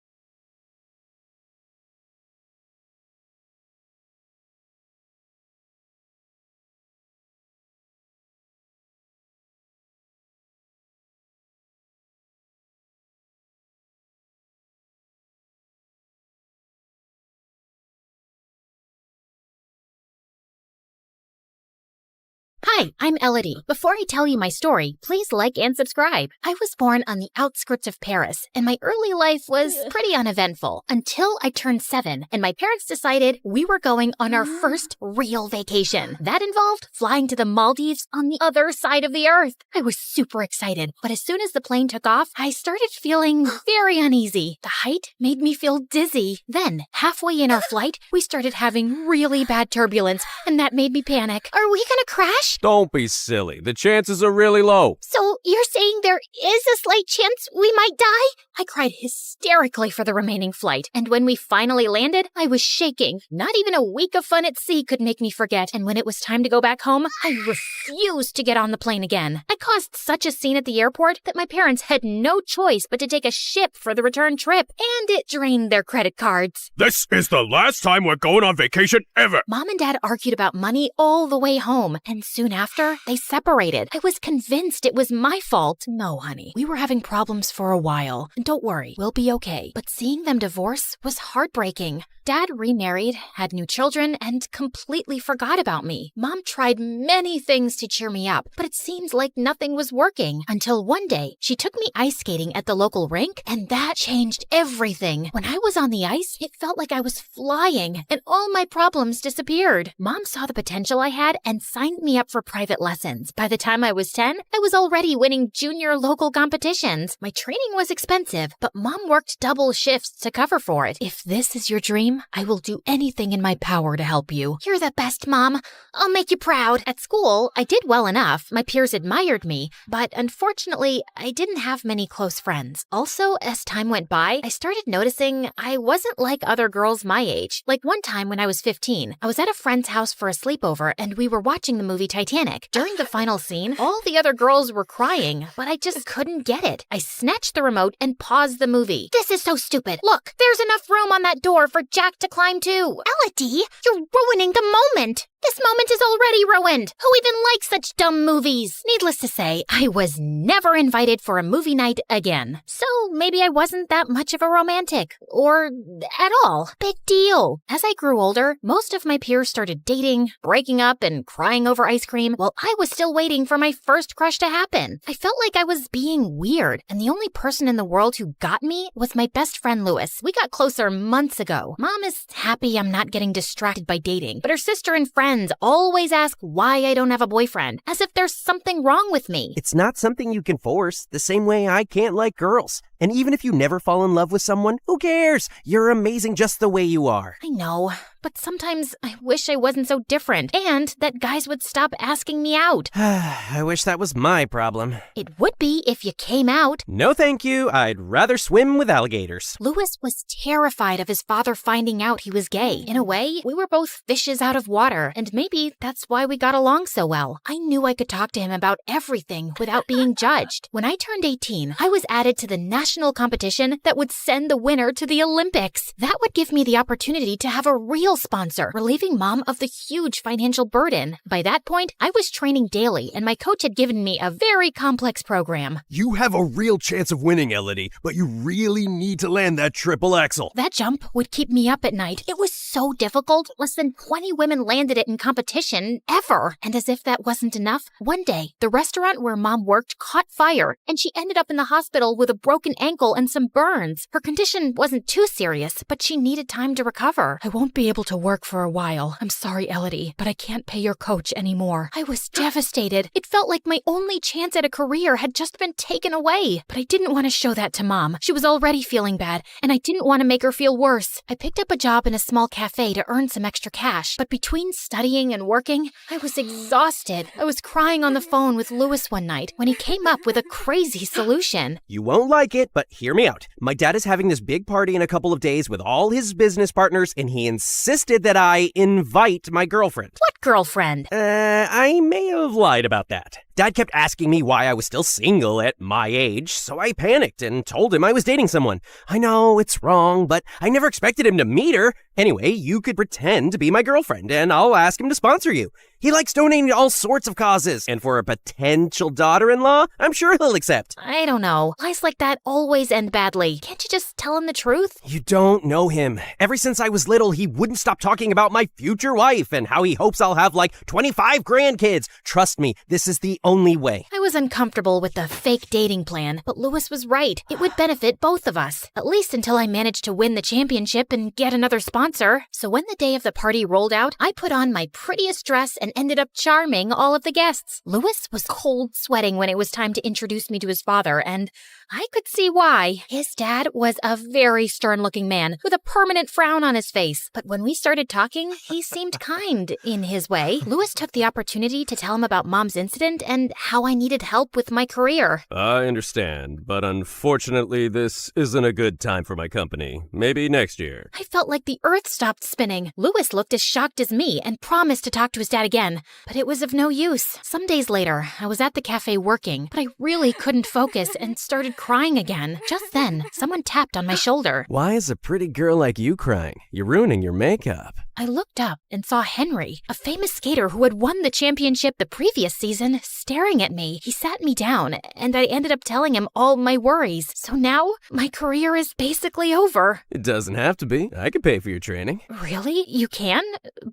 Hi, I'm Elodie. Before I tell you my story, please like and subscribe. I was born on the outskirts of Paris, and my early life was pretty uneventful until I turned 7, and my parents decided we were going on our first real vacation. That involved flying to the Maldives on the other side of the earth. I was super excited, but as soon as the plane took off, I started feeling very uneasy. The height made me feel dizzy. Then, halfway in our flight, we started having really bad turbulence, and that made me panic. Are we gonna crash? Don't be silly. The chances are really low. So you're saying there is a slight chance we might die? I cried hysterically for the remaining flight, and when we finally landed, I was shaking. Not even a week of fun at sea could make me forget, and when it was time to go back home, I refused to get on the plane again. I caused such a scene at the airport that my parents had no choice but to take a ship for the return trip, and it drained their credit cards. This is the last time we're going on vacation ever. Mom and Dad argued about money all the way home, and soon after, they separated. I was convinced it was my fault. No, honey, we were having problems for a while. Don't worry, we'll be okay. But seeing them divorce was heartbreaking. Dad remarried, had new children, and completely forgot about me. Mom tried many things to cheer me up, but it seemed like nothing was working. Until one day, she took me ice skating at the local rink, and that changed everything. When I was on the ice, it felt like I was flying, and all my problems disappeared. Mom saw the potential I had and signed me up for private lessons. By the time I was 10, I was already winning junior local competitions. My training was expensive, but Mom worked double shifts to cover for it. If this is your dream, I will do anything in my power to help you. You're the best, Mom. I'll make you proud. At school, I did well enough. My peers admired me, but unfortunately, I didn't have many close friends. Also, as time went by, I started noticing I wasn't like other girls my age. Like one time when I was 15, I was at a friend's house for a sleepover and we were watching the movie Titanic. During the final scene, all the other girls were crying, but I just couldn't get it. I snatched the remote and paused the movie. This is so stupid. Look, there's enough room on that door for Jack to climb too. Elodie, you're ruining the moment. This moment is already ruined. Who even likes such dumb movies? Needless to say, I was never invited for a movie night again. So maybe I wasn't that much of a romantic. Or at all. Big deal. As I grew older, most of my peers started dating, breaking up, and crying over ice cream, while I was still waiting for my first crush to happen. I felt like I was being weird, and the only person in the world who got me was my best friend Louis. We got closer months ago. Mom is happy I'm not getting distracted by dating, but her sister and friends always ask why I don't have a boyfriend, as if there's something wrong with me. It's not something you can force, the same way I can't like girls. And even if you never fall in love with someone, who cares? You're amazing just the way you are. I know, but sometimes I wish I wasn't so different, and that guys would stop asking me out. I wish that was my problem. It would be if you came out. No thank you, I'd rather swim with alligators. Louis was terrified of his father finding out he was gay. In a way, we were both fishes out of water, and maybe that's why we got along so well. I knew I could talk to him about everything without being judged. When I turned 18, I was added to the national competition that would send the winner to the Olympics. That would give me the opportunity to have a real sponsor, relieving Mom of the huge financial burden. By that point, I was training daily, and my coach had given me a very complex program. You have a real chance of winning, Elodie, but you really need to land that triple axel. That jump would keep me up at night. It was so difficult. Less than 20 women landed it in competition ever. And as if that wasn't enough, one day, the restaurant where Mom worked caught fire, and she ended up in the hospital with a broken ankle and some burns. Her condition wasn't too serious, but she needed time to recover. I won't be able to work for a while. I'm sorry, Elodie, but I can't pay your coach anymore. I was devastated. It felt like my only chance at a career had just been taken away. But I didn't want to show that to Mom. She was already feeling bad, and I didn't want to make her feel worse. I picked up a job in a small cafe to earn some extra cash, but between studying and working, I was exhausted. I was crying on the phone with Louis one night when he came up with a crazy solution. You won't like it, but hear me out. My dad is having this big party in a couple of days with all his business partners, and he insisted that I invite my girlfriend. What girlfriend? I may have lied about that. Dad kept asking me why I was still single at my age, so I panicked and told him I was dating someone. I know it's wrong, but I never expected him to meet her. Anyway, you could pretend to be my girlfriend, and I'll ask him to sponsor you. He likes donating to all sorts of causes, and for a potential daughter-in-law, I'm sure he'll accept. I don't know. Lies like that always end badly. Can't you just tell him the truth? You don't know him. Ever since I was little, he wouldn't stop talking about my future wife and how he hopes I'll have like 25 grandkids. Trust me, this is the only way. I was uncomfortable with the fake dating plan, but Lewis was right. It would benefit both of us, at least until I managed to win the championship and get another sponsor. So when the day of the party rolled out, I put on my prettiest dress and ended up charming all of the guests. Lewis was cold sweating when it was time to introduce me to his father, and I could see why. His dad was a very stern-looking man with a permanent frown on his face. But when we started talking, he seemed kind in his way. Lewis took the opportunity to tell him about Mom's incident and how I needed help with my career. I understand, but unfortunately, this isn't a good time for my company. Maybe next year. I felt like the earth stopped spinning. Lewis looked as shocked as me and promised to talk to his dad again, but it was of no use. Some days later, I was at the cafe working, but I really couldn't focus and started crying again. Just then, someone tapped on my shoulder. Why is a pretty girl like you crying? You're ruining your makeup. I looked up and saw Henry, a famous skater who had won the championship the previous season, staring at me. He sat me down, and I ended up telling him all my worries. So now, my career is basically over. It doesn't have to be. I could pay for your training. Really? You can?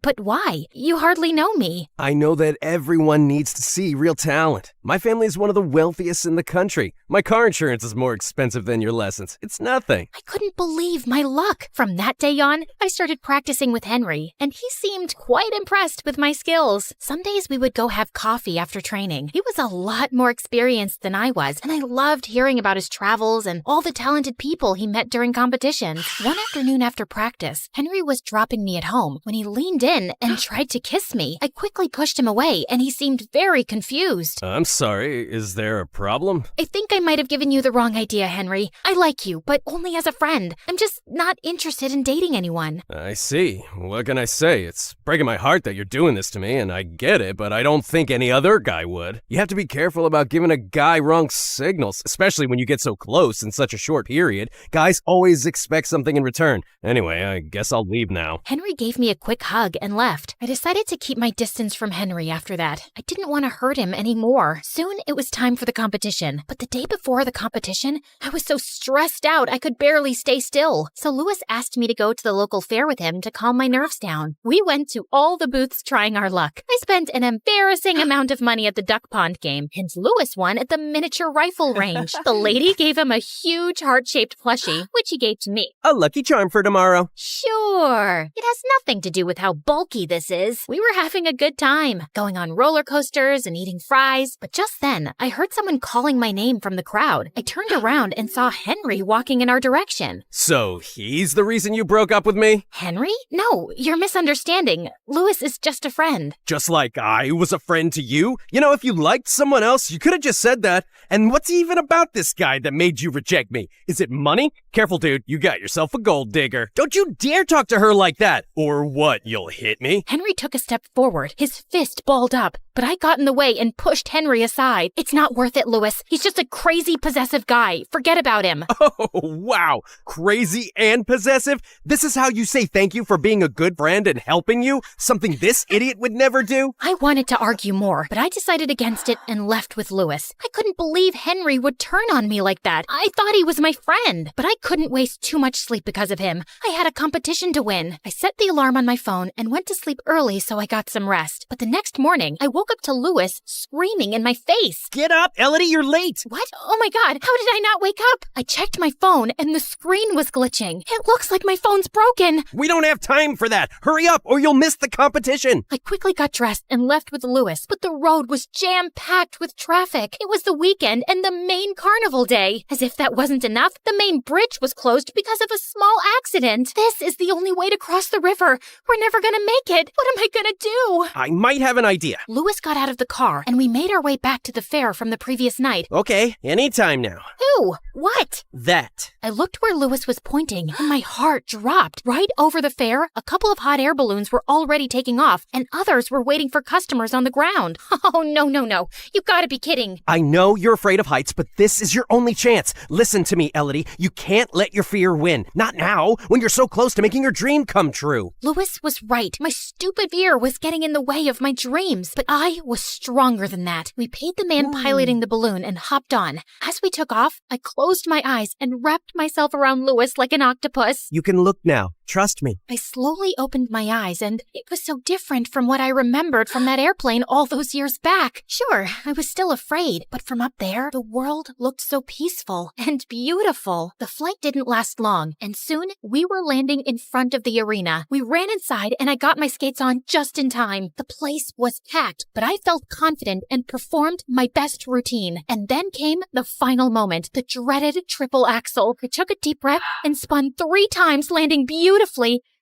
But why? You hardly know me. I know that everyone needs to see real talent. My family is one of the wealthiest in the country. My car insurance is more expensive than your lessons. It's nothing. I couldn't believe my luck. From that day on, I started practicing with Henry, and he seemed quite impressed with my skills. Some days we would go have coffee after training. He was a lot more experienced than I was, and I loved hearing about his travels and all the talented people he met during competitions. One afternoon after practice, Henry was dropping me at home when he leaned in and tried to kiss me. I quickly pushed him away, and he seemed very confused. I'm sorry, is there a problem? I think I might have given you the wrong idea, Henry. I like you, but only as a friend. I'm just not interested in dating anyone. I see. What can I say? It's breaking my heart that you're doing this to me, and I get it, but I don't think any other guy would. You have to be careful about giving a guy wrong signals, especially when you get so close in such a short period. Guys always expect something in return. Anyway, I guess I'll leave now. Henry gave me a quick hug and left. I decided to keep my distance from Henry after that. I didn't want to hurt him anymore. Soon it was time for the competition, but the day before the competition, I was so stressed out I could barely stay still. So Lewis asked me to go to the local fair with him to calm my nerves down. We went to all the booths trying our luck. I spent an embarrassing amount of money at the duck pond game, and Lewis won at the miniature rifle range. The lady gave him a huge heart-shaped plushie, which he gave to me. A lucky charm for tomorrow. Sure. It has nothing to do with how bulky this is. We were having a good time, going on roller coasters and eating fries. But just then, I heard someone calling my name from the crowd. I turned around and saw Henry walking in our direction. So he's the reason you broke up with me? Henry? No, you're misunderstanding. Lewis is just a friend. Just like I was a friend to you? You know, if you liked someone else, you could have just said that. And what's even about this guy that made you reject me? Is it money? Careful, dude. You got yourself a gold digger. Don't you dare talk to her like that. Or what? You'll hit me? Henry took a step forward, his fist balled up. But I got in the way and pushed Henry aside. It's not worth it, Lewis. He's just a crazy, possessive guy. Forget about him. Oh, wow. Crazy and possessive? This is how you say thank you for being a good friend and helping you? Something this idiot would never do? I wanted to argue more, but I decided against it and left with Lewis. I couldn't believe Henry would turn on me like that. I thought he was my friend, but I couldn't waste too much sleep because of him. I had a competition to win. I set the alarm on my phone and went to sleep early so I got some rest. But the next morning, I woke up to Lewis screaming in my face. Get up, Elodie, you're late. What? Oh my God, how did I not wake up? I checked my phone and the screen was glitching. It looks like my phone's broken. We don't have time for that. Hurry up or you'll miss the competition. I quickly got dressed and left with Lewis, but the road was jam-packed with traffic. It was the weekend and the main carnival day. As if that wasn't enough, the main bridge was closed because of a small accident. This is the only way to cross the river. We're never gonna make it. What am I gonna do? I might have an idea. Lewis Louis got out of the car, and we made our way back to the fair from the previous night. Okay, anytime now. Who? What? That. I looked where Louis was pointing, and my heart dropped. Right over the fair, a couple of hot air balloons were already taking off, and others were waiting for customers on the ground. Oh, no. You gotta be kidding. I know you're afraid of heights, but this is your only chance. Listen to me, Elodie. You can't let your fear win. Not now, when you're so close to making your dream come true. Louis was right. My stupid fear was getting in the way of my dreams, but I was stronger than that. We paid the man piloting the balloon and hopped on. As we took off, I closed my eyes and wrapped myself around Louis like an octopus. You can look now. Trust me. I slowly opened my eyes, and it was so different from what I remembered from that airplane all those years back. Sure, I was still afraid, but from up there, the world looked so peaceful and beautiful. The flight didn't last long, and soon we were landing in front of the arena. We ran inside, and I got my skates on just in time. The place was packed, but I felt confident and performed my best routine. And then came the final moment, the dreaded triple axel. I took a deep breath and spun 3 times, landing beautifully.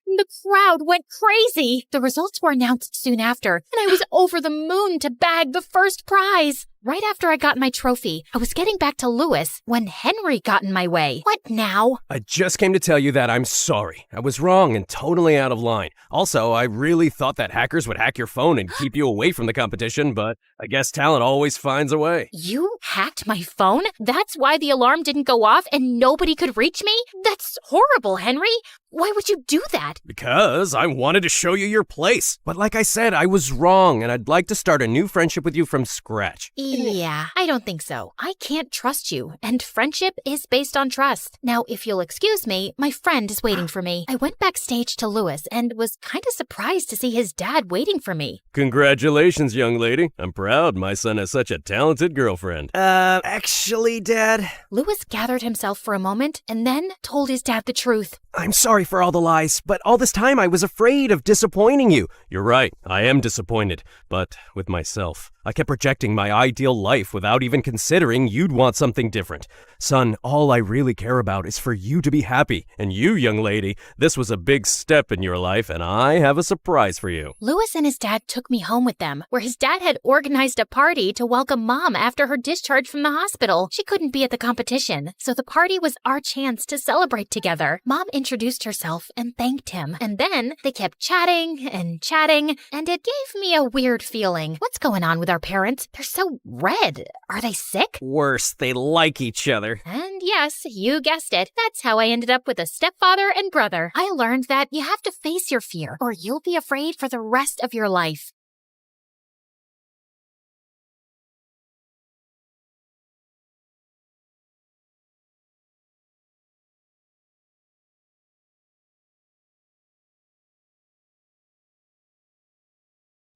The crowd went crazy. The results were announced soon after, and I was over the moon to bag the first prize. Right after I got my trophy, I was getting back to Louis when Henry got in my way. What now? I just came to tell you that I'm sorry. I was wrong and totally out of line. Also, I really thought that hackers would hack your phone and keep you away from the competition, but I guess talent always finds a way. You hacked my phone? That's why the alarm didn't go off and nobody could reach me? That's horrible, Henry. Why would you do that? Because I wanted to show you your place. But like I said, I was wrong, and I'd like to start a new friendship with you from scratch. Yeah, I don't think so. I can't trust you, and friendship is based on trust. Now, if you'll excuse me, my friend is waiting for me. I went backstage to Louis and was kind of surprised to see his dad waiting for me. Congratulations, young lady. I'm proud my son has such a talented girlfriend. Actually, Dad. Louis gathered himself for a moment and then told his dad the truth. I'm sorry for all the lies, but all this time I was afraid of disappointing you. You're right. I am disappointed, but with myself. I kept projecting my ideal life without even considering you'd want something different. Son, all I really care about is for you to be happy. And you, young lady, this was a big step in your life, and I have a surprise for you. Louis and his dad took me home with them, where his dad had organized a party to welcome Mom after her discharge from the hospital. She couldn't be at the competition, so the party was our chance to celebrate together. Mom introduced herself and thanked him, and then they kept chatting, and it gave me a weird feeling. What's going on with our parents? They're so red. Are they sick? Worse, they like each other. And yes, you guessed it. That's how I ended up with a stepfather and brother. I learned that you have to face your fear, or you'll be afraid for the rest of your life.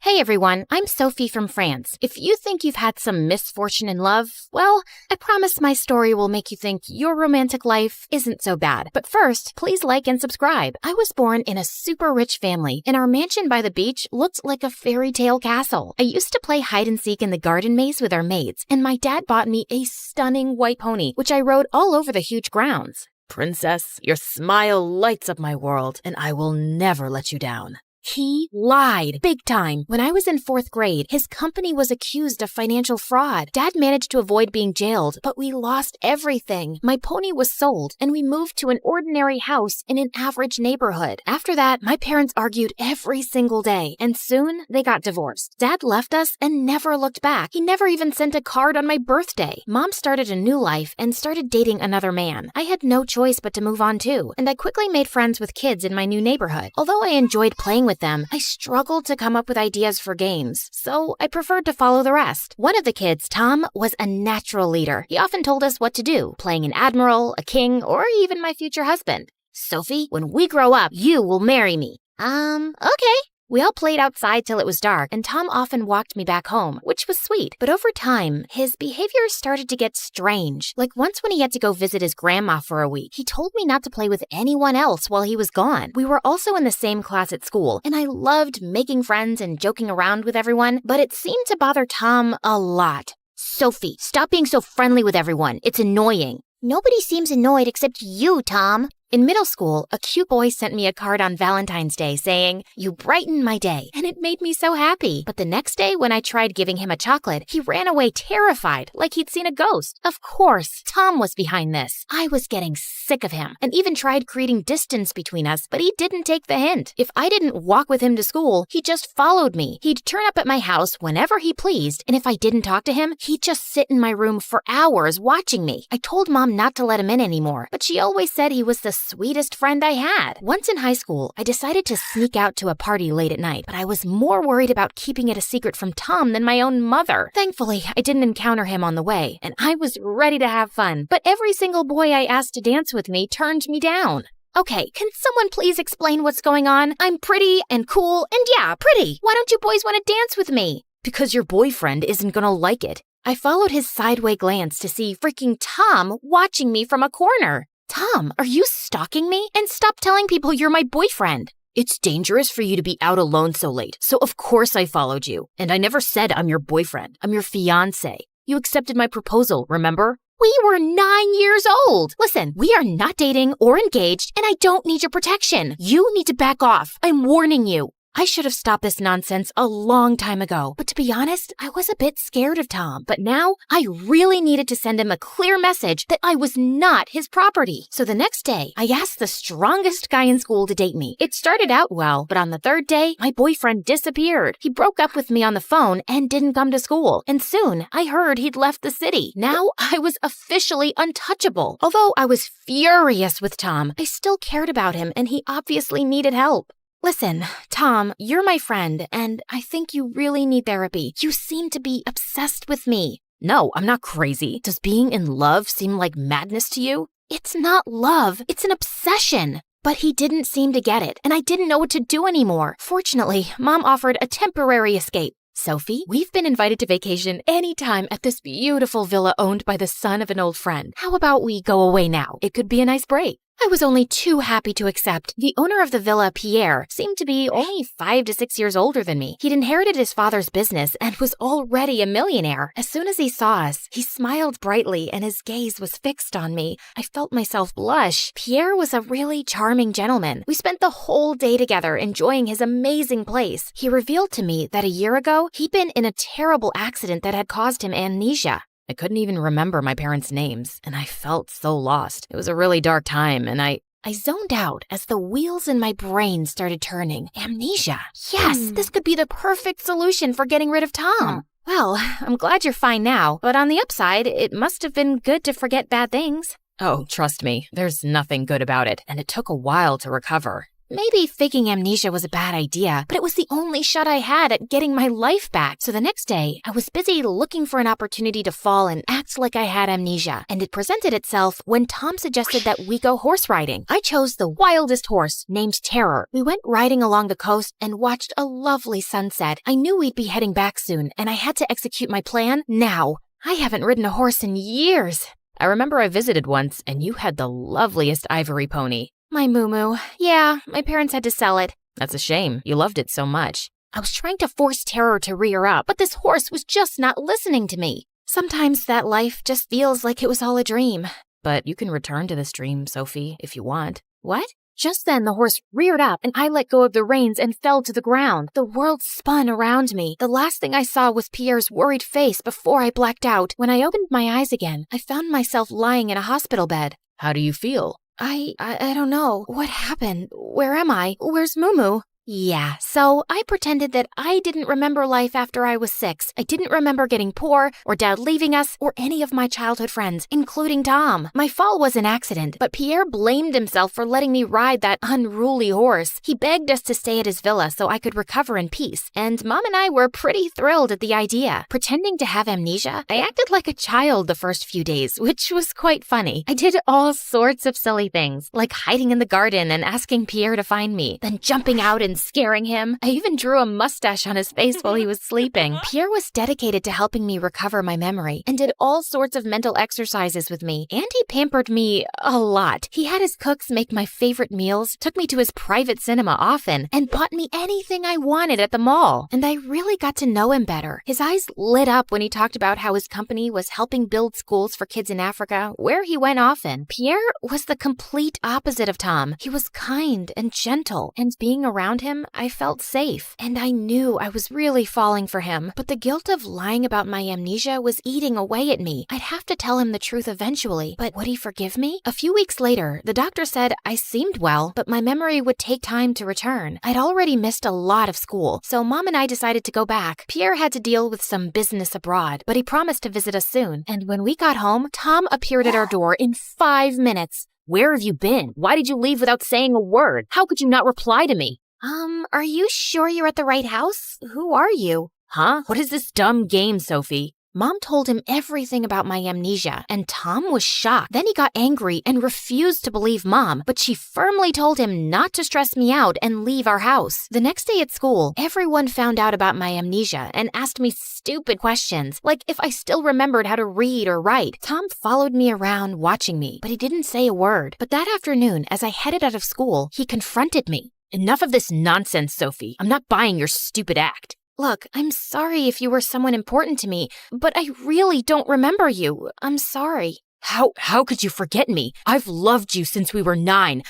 Hey everyone, I'm Sophie from France. If you think you've had some misfortune in love, well, I promise my story will make you think your romantic life isn't so bad. But first, please like and subscribe. I was born in a super rich family, and our mansion by the beach looked like a fairy tale castle. I used to play hide and seek in the garden maze with our maids, and my dad bought me a stunning white pony, which I rode all over the huge grounds. Princess, your smile lights up my world, and I will never let you down. He lied big time. When I was in 4th grade, his company was accused of financial fraud. Dad managed to avoid being jailed, but we lost everything. My pony was sold, and we moved to an ordinary house in an average neighborhood. After that, my parents argued every single day, and soon they got divorced. Dad left us and never looked back. He never even sent a card on my birthday. Mom started a new life and started dating another man. I had no choice but to move on too, and I quickly made friends with kids in my new neighborhood. Although I enjoyed playing with them, I struggled to come up with ideas for games, so I preferred to follow the rest. One of the kids, Tom, was a natural leader. He often told us what to do, playing an admiral, a king, or even my future husband. Sophie, when we grow up, you will marry me. Okay. We all played outside till it was dark, and Tom often walked me back home, which was sweet. But over time, his behavior started to get strange. Like once when he had to go visit his grandma for a week, he told me not to play with anyone else while he was gone. We were also in the same class at school, and I loved making friends and joking around with everyone, but it seemed to bother Tom a lot. Sophie, stop being so friendly with everyone. It's annoying. Nobody seems annoyed except you, Tom. In middle school, a cute boy sent me a card on Valentine's Day saying, "You brighten my day," and it made me so happy. But the next day when I tried giving him a chocolate, he ran away terrified, like he'd seen a ghost. Of course, Tom was behind this. I was getting sick of him and even tried creating distance between us, but he didn't take the hint. If I didn't walk with him to school, he just followed me. He'd turn up at my house whenever he pleased, and if I didn't talk to him, he'd just sit in my room for hours watching me. I told Mom not to let him in anymore, but she always said he was the sweetest friend I had. Once in high school, I decided to sneak out to a party late at night, but I was more worried about keeping it a secret from Tom than my own mother. Thankfully, I didn't encounter him on the way, and I was ready to have fun. But every single boy I asked to dance with me turned me down. Okay, can someone please explain what's going on? I'm pretty and cool and yeah, pretty. Why don't you boys want to dance with me? Because your boyfriend isn't gonna like it. I followed his sideway glance to see freaking Tom watching me from a corner. Tom, are you stalking me? And stop telling people you're my boyfriend. It's dangerous for you to be out alone so late, so of course I followed you. And I never said I'm your boyfriend. I'm your fiancé. You accepted my proposal, remember? We were 9 years old. Listen, we are not dating or engaged, and I don't need your protection. You need to back off. I'm warning you. I should have stopped this nonsense a long time ago, but to be honest, I was a bit scared of Tom. But now, I really needed to send him a clear message that I was not his property. So the next day, I asked the strongest guy in school to date me. It started out well, but on the third day, my boyfriend disappeared. He broke up with me on the phone and didn't come to school. And soon, I heard he'd left the city. Now, I was officially untouchable. Although I was furious with Tom, I still cared about him and he obviously needed help. Listen, Tom, you're my friend, and I think you really need therapy. You seem to be obsessed with me. No, I'm not crazy. Does being in love seem like madness to you? It's not love, it's an obsession. But he didn't seem to get it, and I didn't know what to do anymore. Fortunately, Mom offered a temporary escape. Sophie, we've been invited to vacation anytime at this beautiful villa owned by the son of an old friend. How about we go away now? It could be a nice break. I was only too happy to accept. The owner of the villa, Pierre, seemed to be only 5 to 6 years older than me. He'd inherited his father's business and was already a millionaire. As soon as he saw us, he smiled brightly and his gaze was fixed on me. I felt myself blush. Pierre was a really charming gentleman. We spent the whole day together enjoying his amazing place. He revealed to me that a year ago, he'd been in a terrible accident that had caused him amnesia. I couldn't even remember my parents' names, and I felt so lost. It was a really dark time, and I zoned out as the wheels in my brain started turning. Amnesia. Yes, this could be the perfect solution for getting rid of Tom. Well, I'm glad you're fine now, but on the upside, it must have been good to forget bad things. Oh, trust me, there's nothing good about it, and it took a while to recover. Maybe faking amnesia was a bad idea, but it was the only shot I had at getting my life back. So the next day, I was busy looking for an opportunity to fall and act like I had amnesia. And it presented itself when Tom suggested that we go horse riding. I chose the wildest horse, named Terror. We went riding along the coast and watched a lovely sunset. I knew we'd be heading back soon, and I had to execute my plan now. I haven't ridden a horse in years. I remember I visited once, and you had the loveliest ivory pony. My moo-moo. Yeah, my parents had to sell it. That's a shame. You loved it so much. I was trying to force Terror to rear up, but this horse was just not listening to me. Sometimes that life just feels like it was all a dream. But you can return to this dream, Sophie, if you want. What? Just then, the horse reared up, and I let go of the reins and fell to the ground. The world spun around me. The last thing I saw was Pierre's worried face before I blacked out. When I opened my eyes again, I found myself lying in a hospital bed. How do you feel? I don't know. What happened? Where am I? Where's Moo? Yeah, so I pretended that I didn't remember life after I was 6. I didn't remember getting poor, or Dad leaving us, or any of my childhood friends, including Tom. My fall was an accident, but Pierre blamed himself for letting me ride that unruly horse. He begged us to stay at his villa so I could recover in peace, and Mom and I were pretty thrilled at the idea. Pretending to have amnesia, I acted like a child the first few days, which was quite funny. I did all sorts of silly things, like hiding in the garden and asking Pierre to find me, then jumping out and been scaring him. I even drew a mustache on his face while he was sleeping. Pierre was dedicated to helping me recover my memory and did all sorts of mental exercises with me, and he pampered me a lot. He had his cooks make my favorite meals, took me to his private cinema often, and bought me anything I wanted at the mall. And I really got to know him better. His eyes lit up when he talked about how his company was helping build schools for kids in Africa, where he went often. Pierre was the complete opposite of Tom. He was kind and gentle, and being around him, I felt safe. And I knew I was really falling for him, but the guilt of lying about my amnesia was eating away at me. I'd have to tell him the truth eventually, but would he forgive me? A few weeks later, the doctor said I seemed well, but my memory would take time to return. I'd already missed a lot of school, so Mom and I decided to go back. Pierre had to deal with some business abroad, but he promised to visit us soon. And when we got home, Tom appeared at our door in 5 minutes. Where have you been? Why did you leave without saying a word? How could you not reply to me? Are you sure you're at the right house? Who are you? Huh? What is this dumb game, Sophie? Mom told him everything about my amnesia, and Tom was shocked. Then he got angry and refused to believe Mom, but she firmly told him not to stress me out and leave our house. The next day at school, everyone found out about my amnesia and asked me stupid questions, like if I still remembered how to read or write. Tom followed me around watching me, but he didn't say a word. But that afternoon, as I headed out of school, he confronted me. Enough of this nonsense, Sophie. I'm not buying your stupid act. Look, I'm sorry if you were someone important to me, but I really don't remember you. I'm sorry. How could you forget me? I've loved you since we were 9.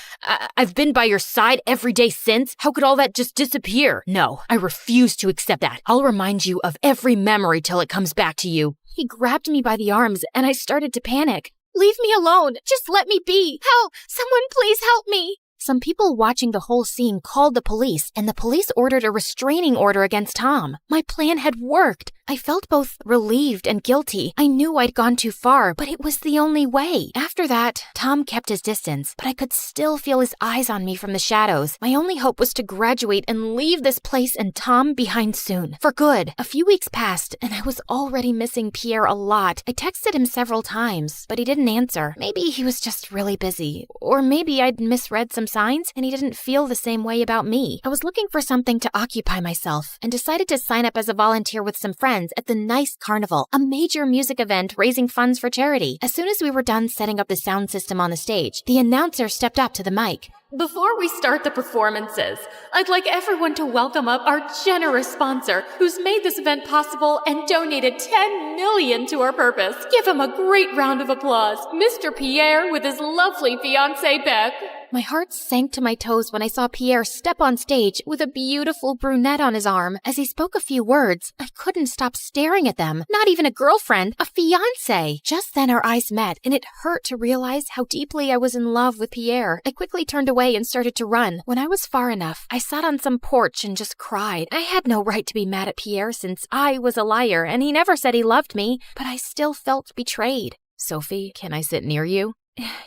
I've been by your side every day since. How could all that just disappear? No, I refuse to accept that. I'll remind you of every memory till it comes back to you. He grabbed me by the arms and I started to panic. Leave me alone. Just let me be. Help! Someone please help me. Some people watching the whole scene called the police, and the police ordered a restraining order against Tom. My plan had worked. I felt both relieved and guilty. I knew I'd gone too far, but it was the only way. After that, Tom kept his distance, but I could still feel his eyes on me from the shadows. My only hope was to graduate and leave this place and Tom behind soon. For good. A few weeks passed, and I was already missing Pierre a lot. I texted him several times, but he didn't answer. Maybe he was just really busy, or maybe I'd misread some signs and he didn't feel the same way about me. I was looking for something to occupy myself and decided to sign up as a volunteer with some friends at the Nice Carnival, a major music event raising funds for charity. As soon as we were done setting up the sound system on the stage, the announcer stepped up to the mic. Before we start the performances, I'd like everyone to welcome up our generous sponsor who's made this event possible and donated $10 million to our purpose. Give him a great round of applause. Mr. Pierre with his lovely fiancée, Beth. My heart sank to my toes when I saw Pierre step on stage with a beautiful brunette on his arm. As he spoke a few words, I couldn't stop staring at them. Not even a girlfriend, a fiancé. Just then our eyes met, and it hurt to realize how deeply I was in love with Pierre. I quickly turned away and started to run. When I was far enough, I sat on some porch and just cried. I had no right to be mad at Pierre since I was a liar, and he never said he loved me, but I still felt betrayed. Sophie, can I sit near you?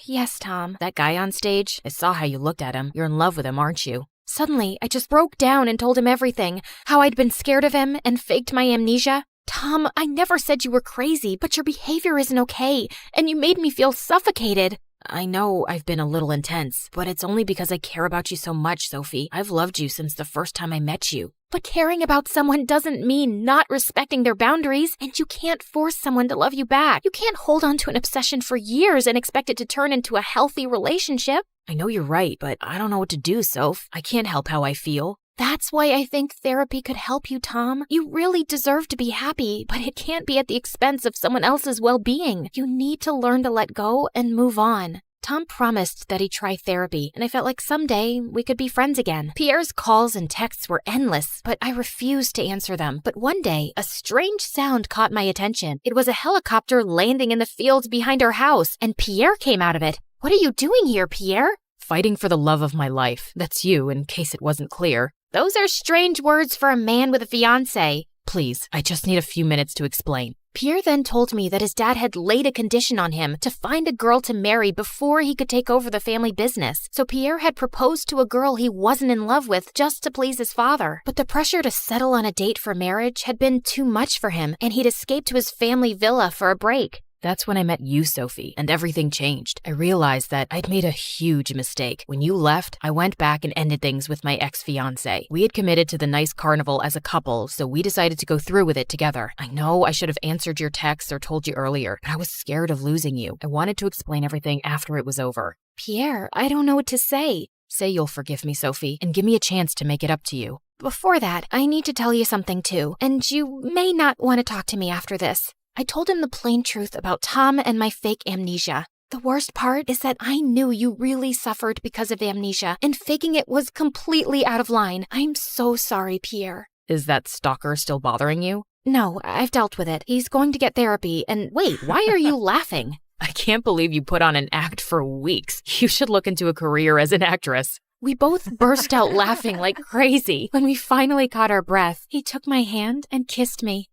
Yes, Tom. That guy on stage, I saw how you looked at him. You're in love with him, aren't you? Suddenly, I just broke down and told him everything. How I'd been scared of him and faked my amnesia. Tom, I never said you were crazy, but your behavior isn't okay, and you made me feel suffocated. I know I've been a little intense, but it's only because I care about you so much, Sophie. I've loved you since the first time I met you. But caring about someone doesn't mean not respecting their boundaries, and you can't force someone to love you back. You can't hold on to an obsession for years and expect it to turn into a healthy relationship. I know you're right, but I don't know what to do, Soph. I can't help how I feel. That's why I think therapy could help you, Tom. You really deserve to be happy, but it can't be at the expense of someone else's well-being. You need to learn to let go and move on. Tom promised that he'd try therapy, and I felt like someday we could be friends again. Pierre's calls and texts were endless, but I refused to answer them. But one day, a strange sound caught my attention. It was a helicopter landing in the field behind our house, and Pierre came out of it. What are you doing here, Pierre? Fighting for the love of my life. That's you, in case it wasn't clear. Those are strange words for a man with a fiancée. Please, I just need a few minutes to explain. Pierre then told me that his dad had laid a condition on him to find a girl to marry before he could take over the family business. So Pierre had proposed to a girl he wasn't in love with just to please his father. But the pressure to settle on a date for marriage had been too much for him, and he'd escaped to his family villa for a break. That's when I met you, Sophie, and everything changed. I realized that I'd made a huge mistake. When you left, I went back and ended things with my ex-fiancé. We had committed to the nice carnival as a couple, so we decided to go through with it together. I know I should have answered your texts or told you earlier, but I was scared of losing you. I wanted to explain everything after it was over. Pierre, I don't know what to say. Say you'll forgive me, Sophie, and give me a chance to make it up to you. Before that, I need to tell you something too, and you may not want to talk to me after this. I told him the plain truth about Tom and my fake amnesia. The worst part is that I knew you really suffered because of amnesia, and faking it was completely out of line. I'm so sorry, Pierre. Is that stalker still bothering you? No, I've dealt with it. He's going to get therapy, and wait, why are you laughing? I can't believe you put on an act for weeks. You should look into a career as an actress. We both burst out laughing like crazy. When we finally caught our breath, he took my hand and kissed me.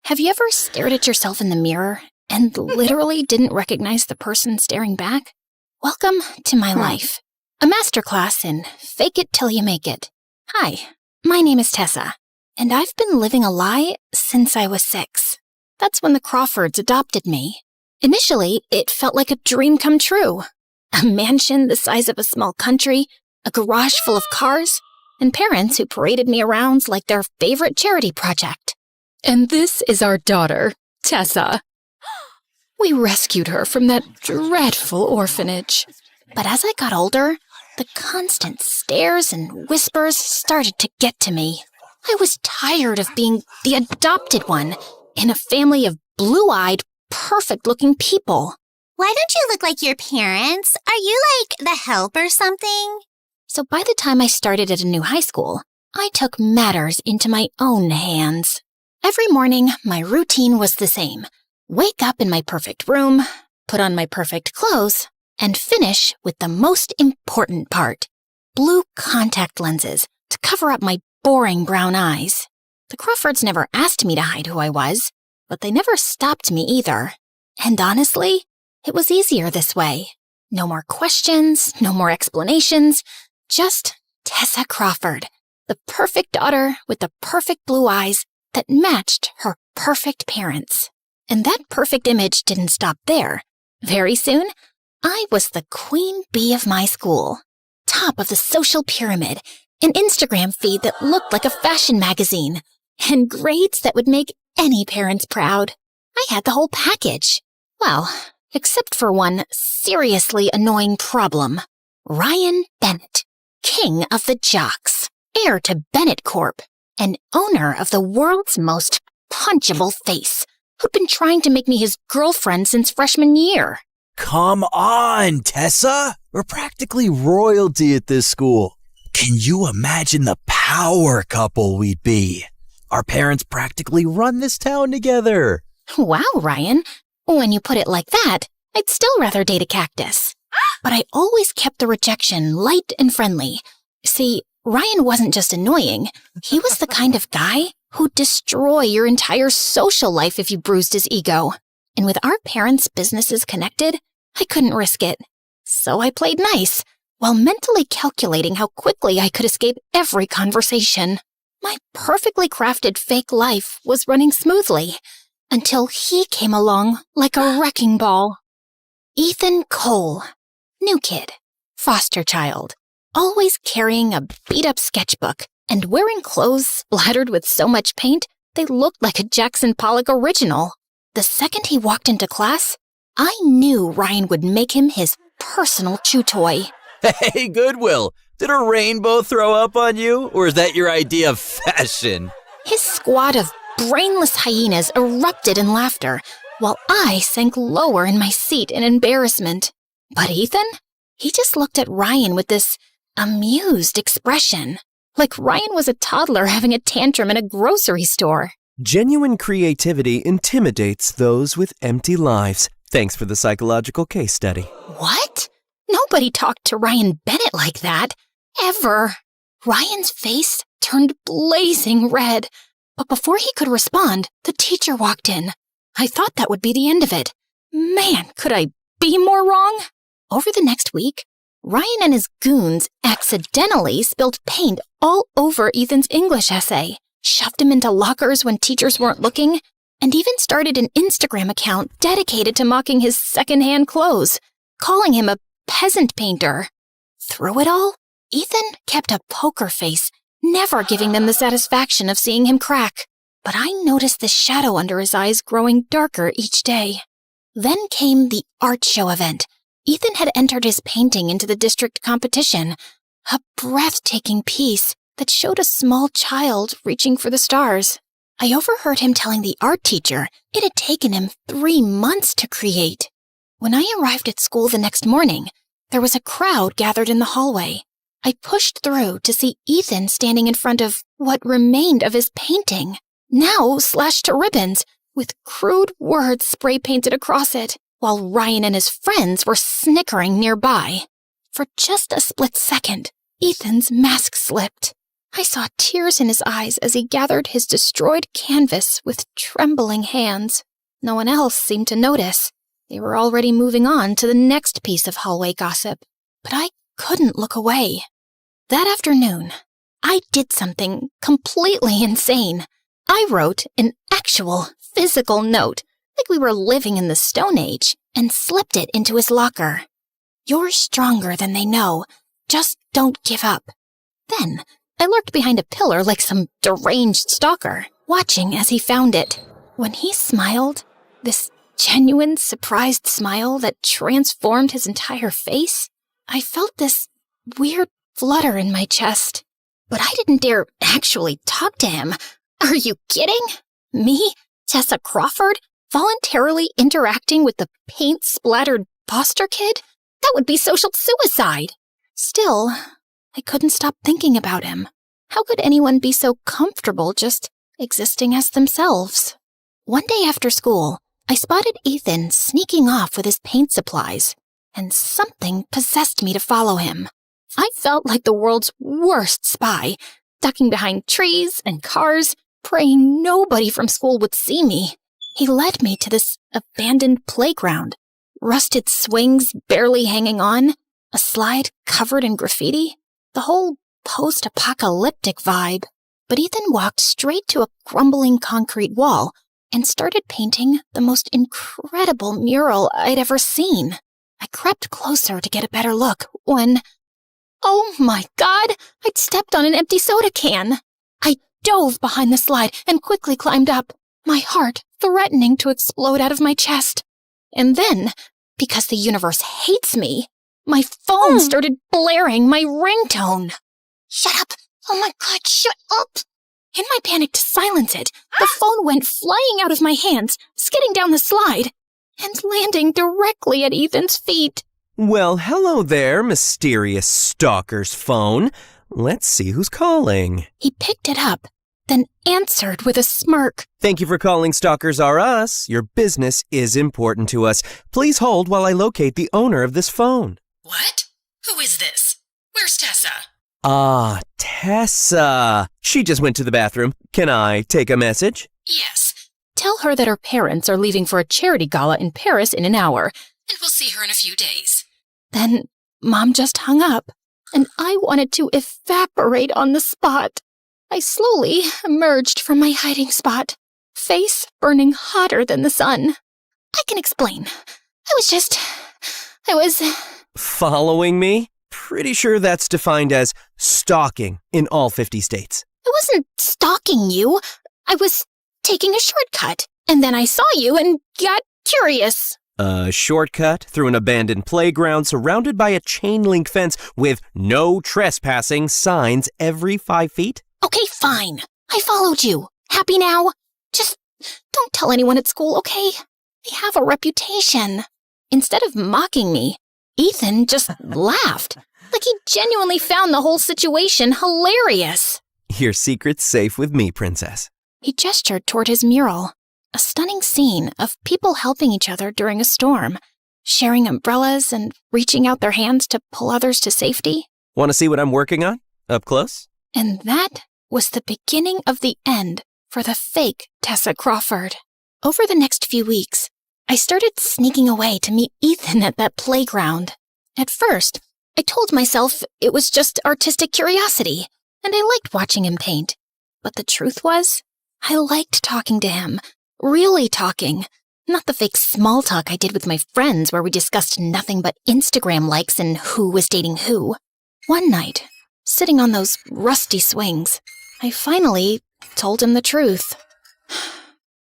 Have you ever stared at yourself in the mirror and literally didn't recognize the person staring back? Welcome to my life. A masterclass in fake it till you make it. Hi, my name is Tessa, and I've been living a lie since I was 6. That's when the Crawfords adopted me. Initially, it felt like a dream come true. A mansion the size of a small country, a garage full of cars, and parents who paraded me around like their favorite charity project. And this is our daughter, Tessa. We rescued her from that dreadful orphanage. But as I got older, the constant stares and whispers started to get to me. I was tired of being the adopted one in a family of blue-eyed, perfect-looking people. Why don't you look like your parents? Are you like the help or something? So by the time I started at a new high school, I took matters into my own hands. Every morning, my routine was the same. Wake up in my perfect room, put on my perfect clothes, and finish with the most important part, blue contact lenses to cover up my boring brown eyes. The Crawfords never asked me to hide who I was, but they never stopped me either. And honestly, it was easier this way. No more questions, no more explanations, just Tessa Crawford, the perfect daughter with the perfect blue eyes that matched her perfect parents. And that perfect image didn't stop there. Very soon, I was the queen bee of my school. Top of the social pyramid, an Instagram feed that looked like a fashion magazine, and grades that would make any parents proud. I had the whole package. Well, except for one seriously annoying problem. Ryan Bennett, king of the jocks, heir to Bennett Corp., and owner of the world's most punchable face, who'd been trying to make me his girlfriend since freshman year. Come on, Tessa. We're practically royalty at this school. Can you imagine the power couple we'd be? Our parents practically run this town together. Wow, Ryan. When you put it like that, I'd still rather date a cactus. But I always kept the rejection light and friendly. See, Ryan wasn't just annoying. He was the kind of guy who'd destroy your entire social life if you bruised his ego. And with our parents' businesses connected, I couldn't risk it. So I played nice, while mentally calculating how quickly I could escape every conversation. My perfectly crafted fake life was running smoothly, until he came along like a wrecking ball. Ethan Cole, new kid, foster child, always carrying a beat-up sketchbook and wearing clothes splattered with so much paint they looked like a Jackson Pollock original. The second he walked into class, I knew Ryan would make him his personal chew toy. Hey, Goodwill, did a rainbow throw up on you, or is that your idea of fashion? His squad of brainless hyenas erupted in laughter, while I sank lower in my seat in embarrassment. But Ethan? He just looked at Ryan with this amused expression, like Ryan was a toddler having a tantrum in a grocery store. Genuine creativity intimidates those with empty lives. Thanks for the psychological case study. What? Nobody talked to Ryan Bennett like that, ever. Ryan's face turned blazing red, but before he could respond, the teacher walked in. I thought that would be the end of it. Man, could I be more wrong? Over the next week, Ryan and his goons accidentally spilled paint all over Ethan's English essay, shoved him into lockers when teachers weren't looking, and even started an Instagram account dedicated to mocking his secondhand clothes, calling him a peasant painter. Through it all, Ethan kept a poker face, never giving them the satisfaction of seeing him crack. But I noticed the shadow under his eyes growing darker each day. Then came the art show event. Ethan had entered his painting into the district competition, a breathtaking piece that showed a small child reaching for the stars. I overheard him telling the art teacher it had taken him 3 months to create. When I arrived at school the next morning, there was a crowd gathered in the hallway. I pushed through to see Ethan standing in front of what remained of his painting, now slashed to ribbons, with crude words spray painted across it, while Ryan and his friends were snickering nearby. For just a split second, Ethan's mask slipped. I saw tears in his eyes as he gathered his destroyed canvas with trembling hands. No one else seemed to notice. They were already moving on to the next piece of hallway gossip. But I couldn't look away. That afternoon, I did something completely insane. I wrote an actual physical note, like we were living in the Stone Age, and slipped it into his locker. "You're stronger than they know. Just don't give up." Then, I lurked behind a pillar like some deranged stalker, watching as he found it. When he smiled, this genuine, surprised smile that transformed his entire face, I felt this weird flutter in my chest. But I didn't dare actually talk to him. Are you kidding? Me, Tessa Crawford, voluntarily interacting with the paint-splattered foster kid? That would be social suicide. Still, I couldn't stop thinking about him. How could anyone be so comfortable just existing as themselves? One day after school, I spotted Ethan sneaking off with his paint supplies, and something possessed me to follow him. I felt like the world's worst spy, ducking behind trees and cars, praying nobody from school would see me. He led me to this abandoned playground, rusted swings barely hanging on, a slide covered in graffiti, the whole post-apocalyptic vibe. But Ethan walked straight to a crumbling concrete wall and started painting the most incredible mural I'd ever seen. I crept closer to get a better look when, oh my God, I'd stepped on an empty soda can. I dove behind the slide and quickly climbed up, my heart threatening to explode out of my chest. And then, because the universe hates me, my phone started blaring my ringtone. "Shut up! Oh my God, shut up!" In my panic to silence it, the phone went flying out of my hands, skidding down the slide, and landing directly at Ethan's feet. Well, hello there, mysterious stalker's phone. Let's see who's calling. He picked it up, then answered with a smirk. Thank you for calling Stalkers R Us. Your business is important to us. Please hold while I locate the owner of this phone. What? Who is this? Where's Tessa? Ah, Tessa. She just went to the bathroom. Can I take a message? Yes. Tell her that her parents are leaving for a charity gala in Paris in an hour. And we'll see her in a few days. Then Mom just hung up, and I wanted to evaporate on the spot. I slowly emerged from my hiding spot, face burning hotter than the sun. I can explain. I was... Following me? Pretty sure that's defined as stalking in all 50 states. I wasn't stalking you. I was taking a shortcut, and then I saw you and got curious. A shortcut through an abandoned playground surrounded by a chain-link fence with no trespassing signs every 5 feet? Okay, fine. I followed you. Happy now? Just don't tell anyone at school, okay? I have a reputation. Instead of mocking me, Ethan just laughed, like he genuinely found the whole situation hilarious. Your secret's safe with me, Princess. He gestured toward his mural, a stunning scene of people helping each other during a storm, sharing umbrellas and reaching out their hands to pull others to safety. Want to see what I'm working on? Up close? And that was the beginning of the end for the fake Tessa Crawford. Over the next few weeks, I started sneaking away to meet Ethan at that playground. At first, I told myself it was just artistic curiosity, and I liked watching him paint. But the truth was, I liked talking to him. Really talking. Not the fake small talk I did with my friends where we discussed nothing but Instagram likes and who was dating who. One night, sitting on those rusty swings, I finally told him the truth.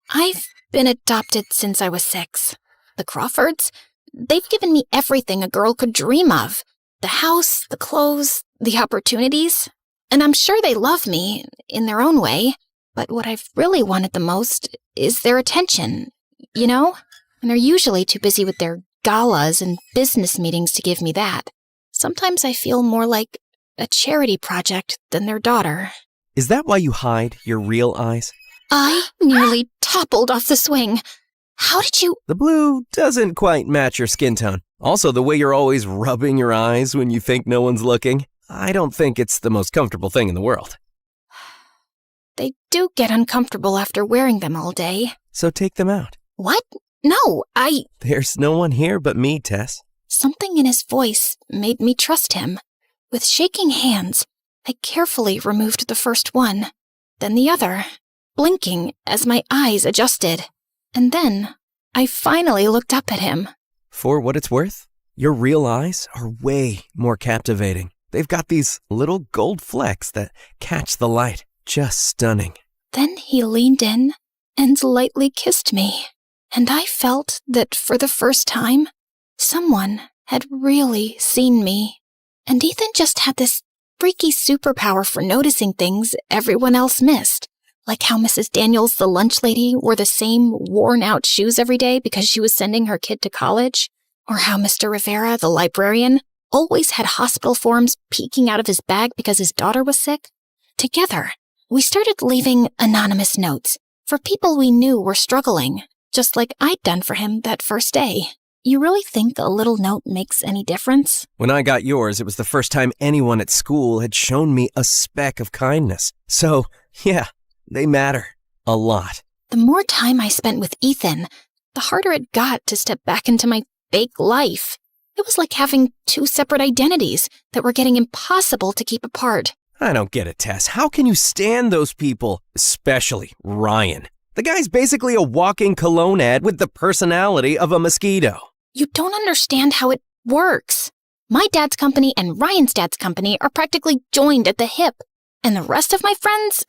I've been adopted since I was 6. The Crawfords, they've given me everything a girl could dream of. The house, the clothes, the opportunities. And I'm sure they love me, in their own way. But what I've really wanted the most is their attention, you know? And they're usually too busy with their galas and business meetings to give me that. Sometimes I feel more like a charity project than their daughter. Is that why you hide your real eyes? I nearly toppled off the swing. How did you— The blue doesn't quite match your skin tone. Also, the way you're always rubbing your eyes when you think no one's looking. I don't think it's the most comfortable thing in the world. They do get uncomfortable after wearing them all day. So take them out. What? No, There's no one here but me, Tess. Something in his voice made me trust him. With shaking hands, I carefully removed the first one, then the other, blinking as my eyes adjusted. And then I finally looked up at him. For what it's worth, your real eyes are way more captivating. They've got these little gold flecks that catch the light. Just stunning. Then he leaned in and lightly kissed me. And I felt that for the first time, someone had really seen me. And Ethan just had this freaky superpower for noticing things everyone else missed. Like how Mrs. Daniels, the lunch lady, wore the same worn-out shoes every day because she was sending her kid to college. Or how Mr. Rivera, the librarian, always had hospital forms peeking out of his bag because his daughter was sick. Together, we started leaving anonymous notes for people we knew were struggling, just like I'd done for him that first day. You really think a little note makes any difference? When I got yours, it was the first time anyone at school had shown me a speck of kindness. So, yeah, they matter. A lot. The more time I spent with Ethan, the harder it got to step back into my fake life. It was like having 2 separate identities that were getting impossible to keep apart. I don't get it, Tess. How can you stand those people? Especially Ryan. The guy's basically a walking cologne ad with the personality of a mosquito. You don't understand how it works. My dad's company and Ryan's dad's company are practically joined at the hip. And the rest of my friends,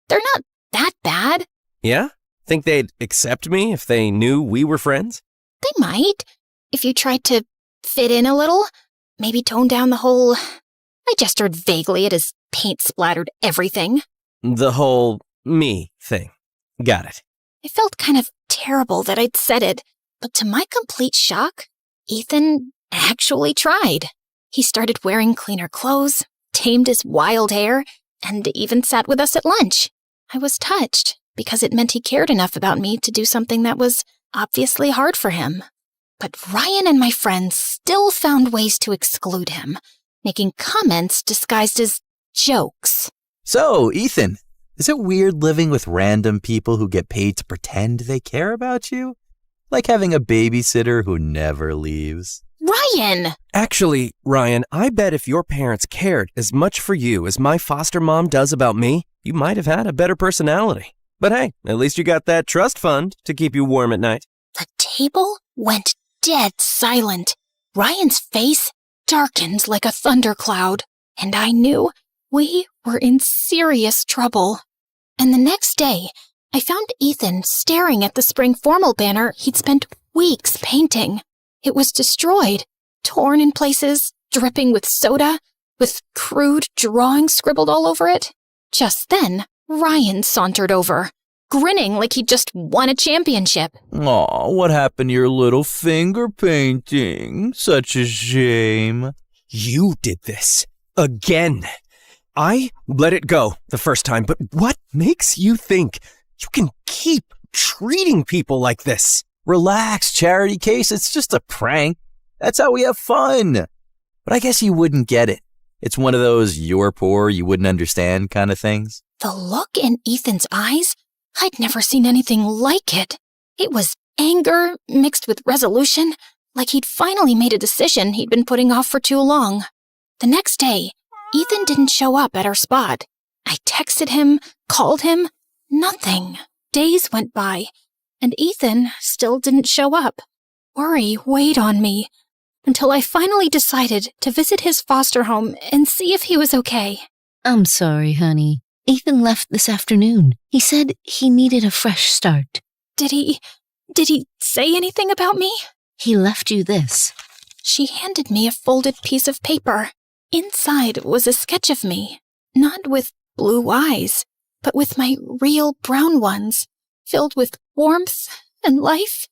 they're not that bad. Yeah? Think they'd accept me if they knew we were friends? They might. If you tried to fit in a little, maybe tone down the whole— I gestured vaguely at his paint-splattered everything. The whole me thing. Got it. It felt kind of terrible that I'd said it, but to my complete shock, Ethan actually tried. He started wearing cleaner clothes, tamed his wild hair, and even sat with us at lunch. I was touched because it meant he cared enough about me to do something that was obviously hard for him. But Ryan and my friends still found ways to exclude him, making comments disguised as jokes. So, Ethan, is it weird living with random people who get paid to pretend they care about you? Like having a babysitter who never leaves? Ryan! Actually, Ryan, I bet if your parents cared as much for you as my foster mom does about me, you might have had a better personality. But hey, at least you got that trust fund to keep you warm at night. The table went dead silent. Ryan's face darkened like a thundercloud, and I knew we were in serious trouble. And the next day, I found Ethan staring at the spring formal banner he'd spent weeks painting. It was destroyed, torn in places, dripping with soda, with crude drawings scribbled all over it. Just then, Ryan sauntered over, grinning like he'd just won a championship. Aw, what happened to your little finger painting? Such a shame. You did this. Again. I let it go the first time, but what makes you think you can keep treating people like this? Relax, Charity Case. It's just a prank. That's how we have fun. But I guess you wouldn't get it. It's one of those you're poor, you wouldn't understand kind of things. The look in Ethan's eyes, I'd never seen anything like it. It was anger mixed with resolution, like he'd finally made a decision he'd been putting off for too long. The next day, Ethan didn't show up at our spot. I texted him, called him, nothing. Days went by, and Ethan still didn't show up. Worry weighed on me, until I finally decided to visit his foster home and see if he was okay. I'm sorry, honey. Ethan left this afternoon. He said he needed a fresh start. Did he say anything about me? He left you this. She handed me a folded piece of paper. Inside was a sketch of me, not with blue eyes, but with my real brown ones, filled with warmth and life.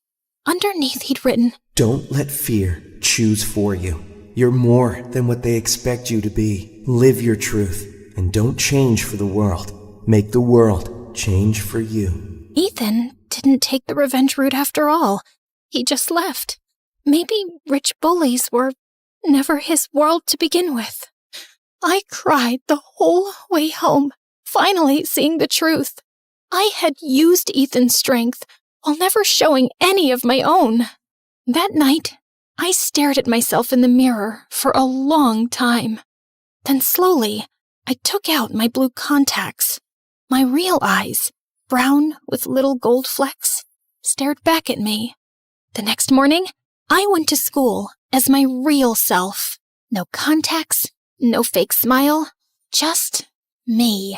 Underneath he'd written, "Don't let fear choose for you. You're more than what they expect you to be. Live your truth, and don't change for the world. Make the world change for you." Ethan didn't take the revenge route after all. He just left. Maybe rich bullies were never his world to begin with. I cried the whole way home, finally seeing the truth. I had used Ethan's strength while never showing any of my own. That night, I stared at myself in the mirror for a long time. Then slowly, I took out my blue contacts. My real eyes, brown with little gold flecks, stared back at me. The next morning, I went to school as my real self. No contacts, no fake smile, just me.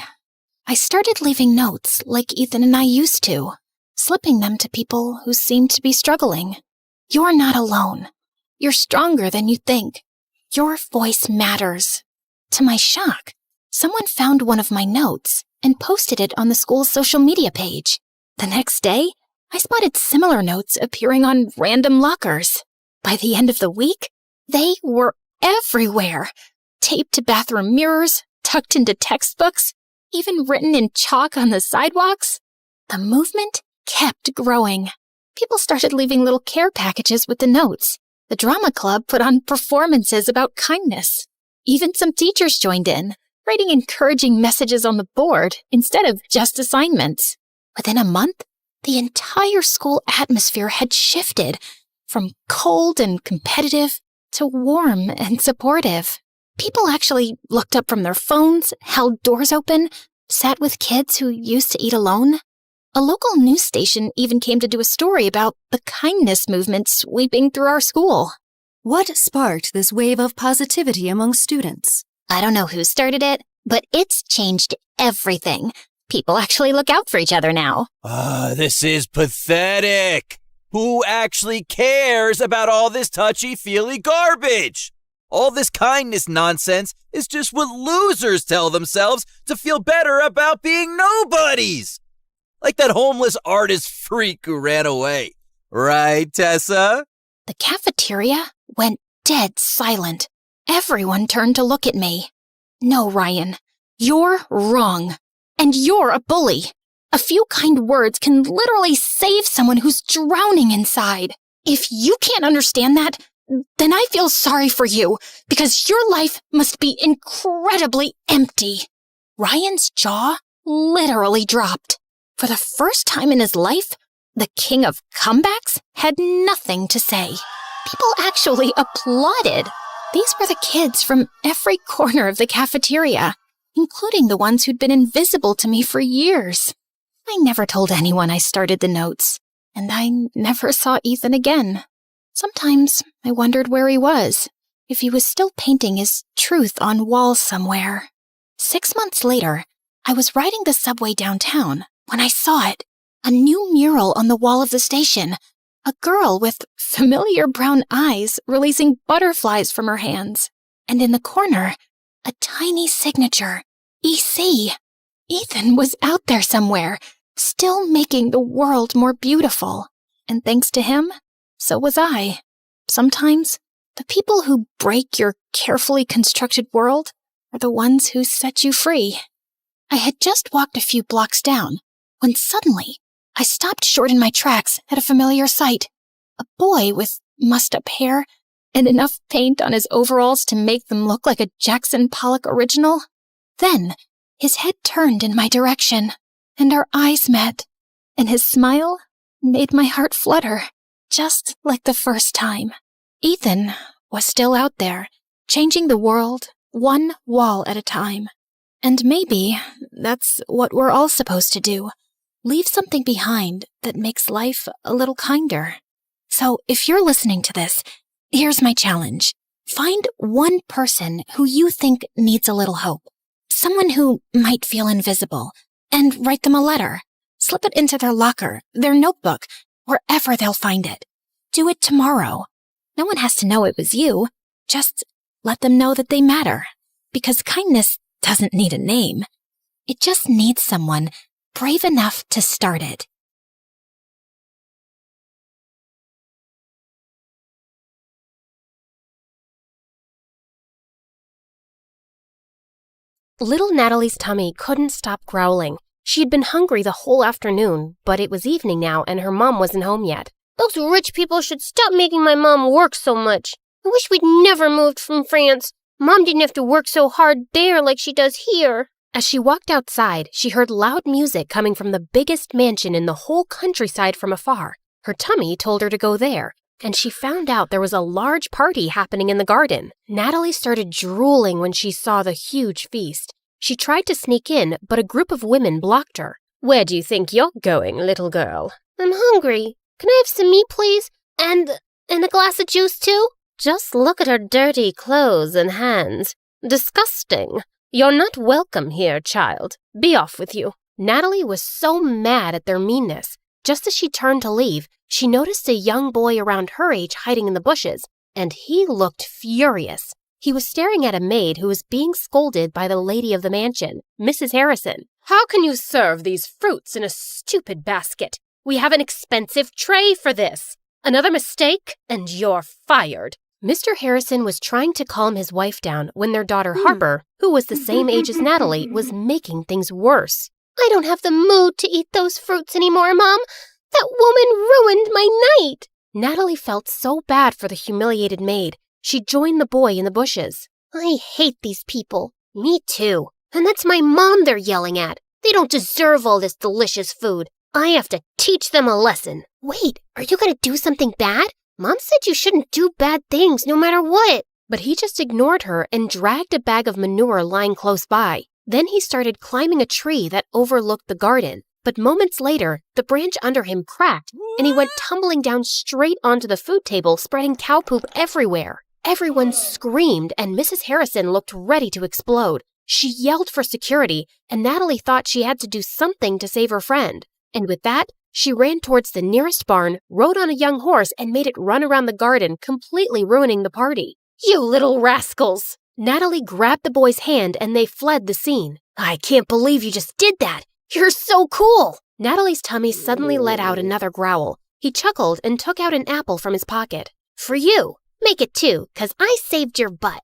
I started leaving notes like Ethan and I used to, slipping them to people who seemed to be struggling. You're not alone. You're stronger than you think. Your voice matters. To my shock, someone found one of my notes and posted it on the school's social media page. The next day, I spotted similar notes appearing on random lockers. By the end of the week, they were everywhere. Taped to bathroom mirrors, tucked into textbooks, even written in chalk on the sidewalks. The movement kept growing. People started leaving little care packages with the notes. The drama club put on performances about kindness. Even some teachers joined in, writing encouraging messages on the board instead of just assignments. Within a month, the entire school atmosphere had shifted from cold and competitive to warm and supportive. People actually looked up from their phones, held doors open, sat with kids who used to eat alone. A local news station even came to do a story about the kindness movement sweeping through our school. What sparked this wave of positivity among students? I don't know who started it, but it's changed everything. People actually look out for each other now. This is pathetic. Who actually cares about all this touchy-feely garbage? All this kindness nonsense is just what losers tell themselves to feel better about being nobodies. Like that homeless artist freak who ran away. Right, Tessa? The cafeteria went dead silent. Everyone turned to look at me. No, Ryan, you're wrong. And you're a bully. A few kind words can literally save someone who's drowning inside. If you can't understand that, then I feel sorry for you, because your life must be incredibly empty. Ryan's jaw literally dropped. For the first time in his life, the king of comebacks had nothing to say. People actually applauded. These were the kids from every corner of the cafeteria, including the ones who'd been invisible to me for years. I never told anyone I started the notes, and I never saw Ethan again. Sometimes I wondered where he was, if he was still painting his truth on walls somewhere. 6 months later, I was riding the subway downtown when I saw it, a new mural on the wall of the station, a girl with familiar brown eyes releasing butterflies from her hands, and in the corner, a tiny signature, EC. Ethan was out there somewhere, still making the world more beautiful. And thanks to him, so was I. Sometimes, the people who break your carefully constructed world are the ones who set you free. I had just walked a few blocks down, when suddenly, I stopped short in my tracks at a familiar sight. A boy with mussed-up hair and enough paint on his overalls to make them look like a Jackson Pollock original. Then, his head turned in my direction, and our eyes met, and his smile made my heart flutter, just like the first time. Ethan was still out there, changing the world one wall at a time. And maybe that's what we're all supposed to do. Leave something behind that makes life a little kinder. So if you're listening to this, here's my challenge. Find one person who you think needs a little hope. Someone who might feel invisible, and write them a letter. Slip it into their locker, their notebook, wherever they'll find it. Do it tomorrow. No one has to know it was you. Just let them know that they matter. Because kindness doesn't need a name. It just needs someone brave enough to start it. Little Natalie's tummy couldn't stop growling. She had been hungry the whole afternoon, but it was evening now and her mom wasn't home yet. Those rich people should stop making my mom work so much. I wish we'd never moved from France. Mom didn't have to work so hard there like she does here. As she walked outside, she heard loud music coming from the biggest mansion in the whole countryside from afar. Her tummy told her to go there, and she found out there was a large party happening in the garden. Natalie started drooling when she saw the huge feast. She tried to sneak in, but a group of women blocked her. Where do you think you're going, little girl? I'm hungry. Can I have some meat, please? And a glass of juice, too? Just look at her dirty clothes and hands. Disgusting. You're not welcome here, child. Be off with you. Natalie was so mad at their meanness. Just as she turned to leave, she noticed a young boy around her age hiding in the bushes, and he looked furious. He was staring at a maid who was being scolded by the lady of the mansion, Mrs. Harrison. How can you serve these fruits in a stupid basket? We have an expensive tray for this. Another mistake, and you're fired. Mr. Harrison was trying to calm his wife down when their daughter Harper, who was the same age as Natalie, was making things worse. I don't have the mood to eat those fruits anymore, Mom. That woman ruined my night. Natalie felt so bad for the humiliated maid. She joined the boy in the bushes. I hate these people. Me too. And that's my mom they're yelling at. They don't deserve all this delicious food. I have to teach them a lesson. Wait, are you going to do something bad? Mom said you shouldn't do bad things no matter what. But he just ignored her and dragged a bag of manure lying close by. Then he started climbing a tree that overlooked the garden. But moments later, the branch under him cracked, and he went tumbling down straight onto the food table, spreading cow poop everywhere. Everyone screamed, and Mrs. Harrison looked ready to explode. She yelled for security, and Natalie thought she had to do something to save her friend. And with that, she ran towards the nearest barn, rode on a young horse, and made it run around the garden, completely ruining the party. You little rascals! Natalie grabbed the boy's hand, and they fled the scene. I can't believe you just did that! You're so cool! Natalie's tummy suddenly let out another growl. He chuckled and took out an apple from his pocket. For you! Make it 2, 'cause I saved your butt.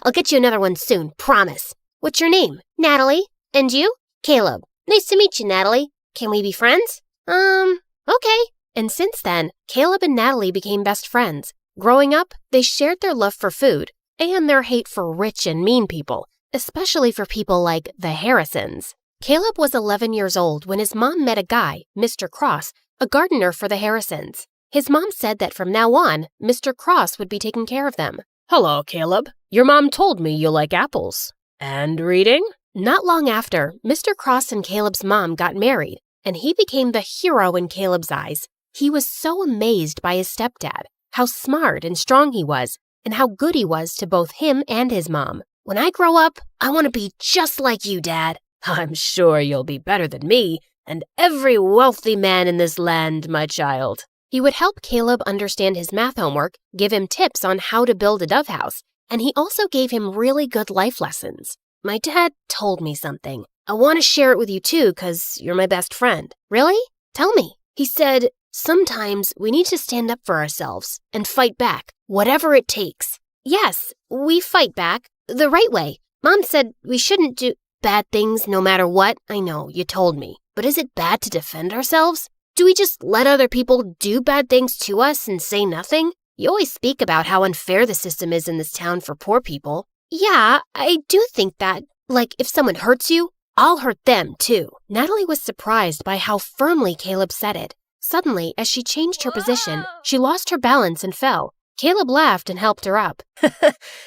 I'll get you another one soon, promise. What's your name? Natalie. And you? Caleb. Nice to meet you, Natalie. Can we be friends? Okay. And since then, Caleb and Natalie became best friends. Growing up, they shared their love for food and their hate for rich and mean people, especially for people like the Harrisons. Caleb was 11 years old when his mom met a guy, Mr. Cross, a gardener for the Harrisons. His mom said that from now on, Mr. Cross would be taking care of them. Hello, Caleb. Your mom told me you like apples. And reading? Not long after, Mr. Cross and Caleb's mom got married, and he became the hero in Caleb's eyes. He was so amazed by his stepdad, how smart and strong he was, and how good he was to both him and his mom. When I grow up, I want to be just like you, Dad. I'm sure you'll be better than me, and every wealthy man in this land, my child. He would help Caleb understand his math homework, give him tips on how to build a dove house, and he also gave him really good life lessons. My dad told me something. I want to share it with you too, 'cause you're my best friend. Really? Tell me. He said, sometimes we need to stand up for ourselves and fight back, whatever it takes. Yes, we fight back, the right way. Mom said we shouldn't do bad things no matter what. I know, you told me. But is it bad to defend ourselves? Do we just let other people do bad things to us and say nothing? You always speak about how unfair the system is in this town for poor people. Yeah, I do think that. Like, if someone hurts you, I'll hurt them too. Natalie was surprised by how firmly Caleb said it. Suddenly, as she changed her position, she lost her balance and fell. Caleb laughed and helped her up.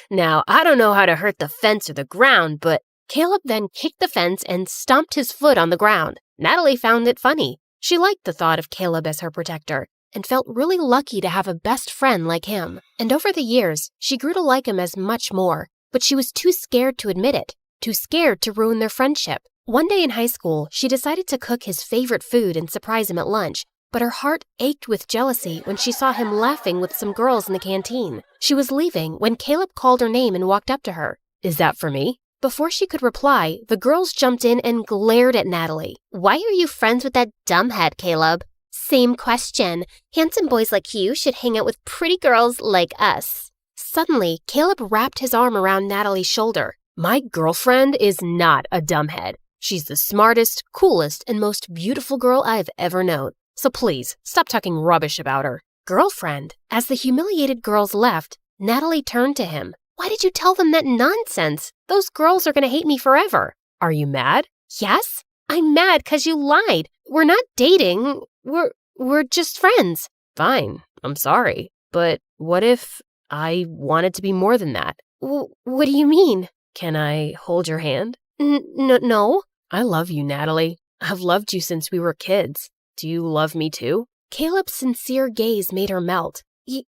Now, I don't know how to hurt the fence or the ground, but Caleb then kicked the fence and stomped his foot on the ground. Natalie found it funny. She liked the thought of Caleb as her protector and felt really lucky to have a best friend like him. And over the years, she grew to like him as much more, but she was too scared to admit it, too scared to ruin their friendship. One day in high school, she decided to cook his favorite food and surprise him at lunch, but her heart ached with jealousy when she saw him laughing with some girls in the canteen. She was leaving when Caleb called her name and walked up to her. "Is that for me?" Before she could reply, the girls jumped in and glared at Natalie. "Why are you friends with that dumbhead, Caleb?" "Same question. Handsome boys like you should hang out with pretty girls like us." Suddenly, Caleb wrapped his arm around Natalie's shoulder. "My girlfriend is not a dumbhead. She's the smartest, coolest, and most beautiful girl I've ever known. So please, stop talking rubbish about her." "Girlfriend?" As the humiliated girls left, Natalie turned to him. "Why did you tell them that nonsense? Those girls are going to hate me forever." "Are you mad?" "Yes, I'm mad because you lied. We're not dating. We're just friends." "Fine, I'm sorry. But what if I wanted to be more than that?" What do you mean?" "Can I hold your hand?" No. "I love you, Natalie. I've loved you since we were kids. Do you love me too?" Caleb's sincere gaze made her melt.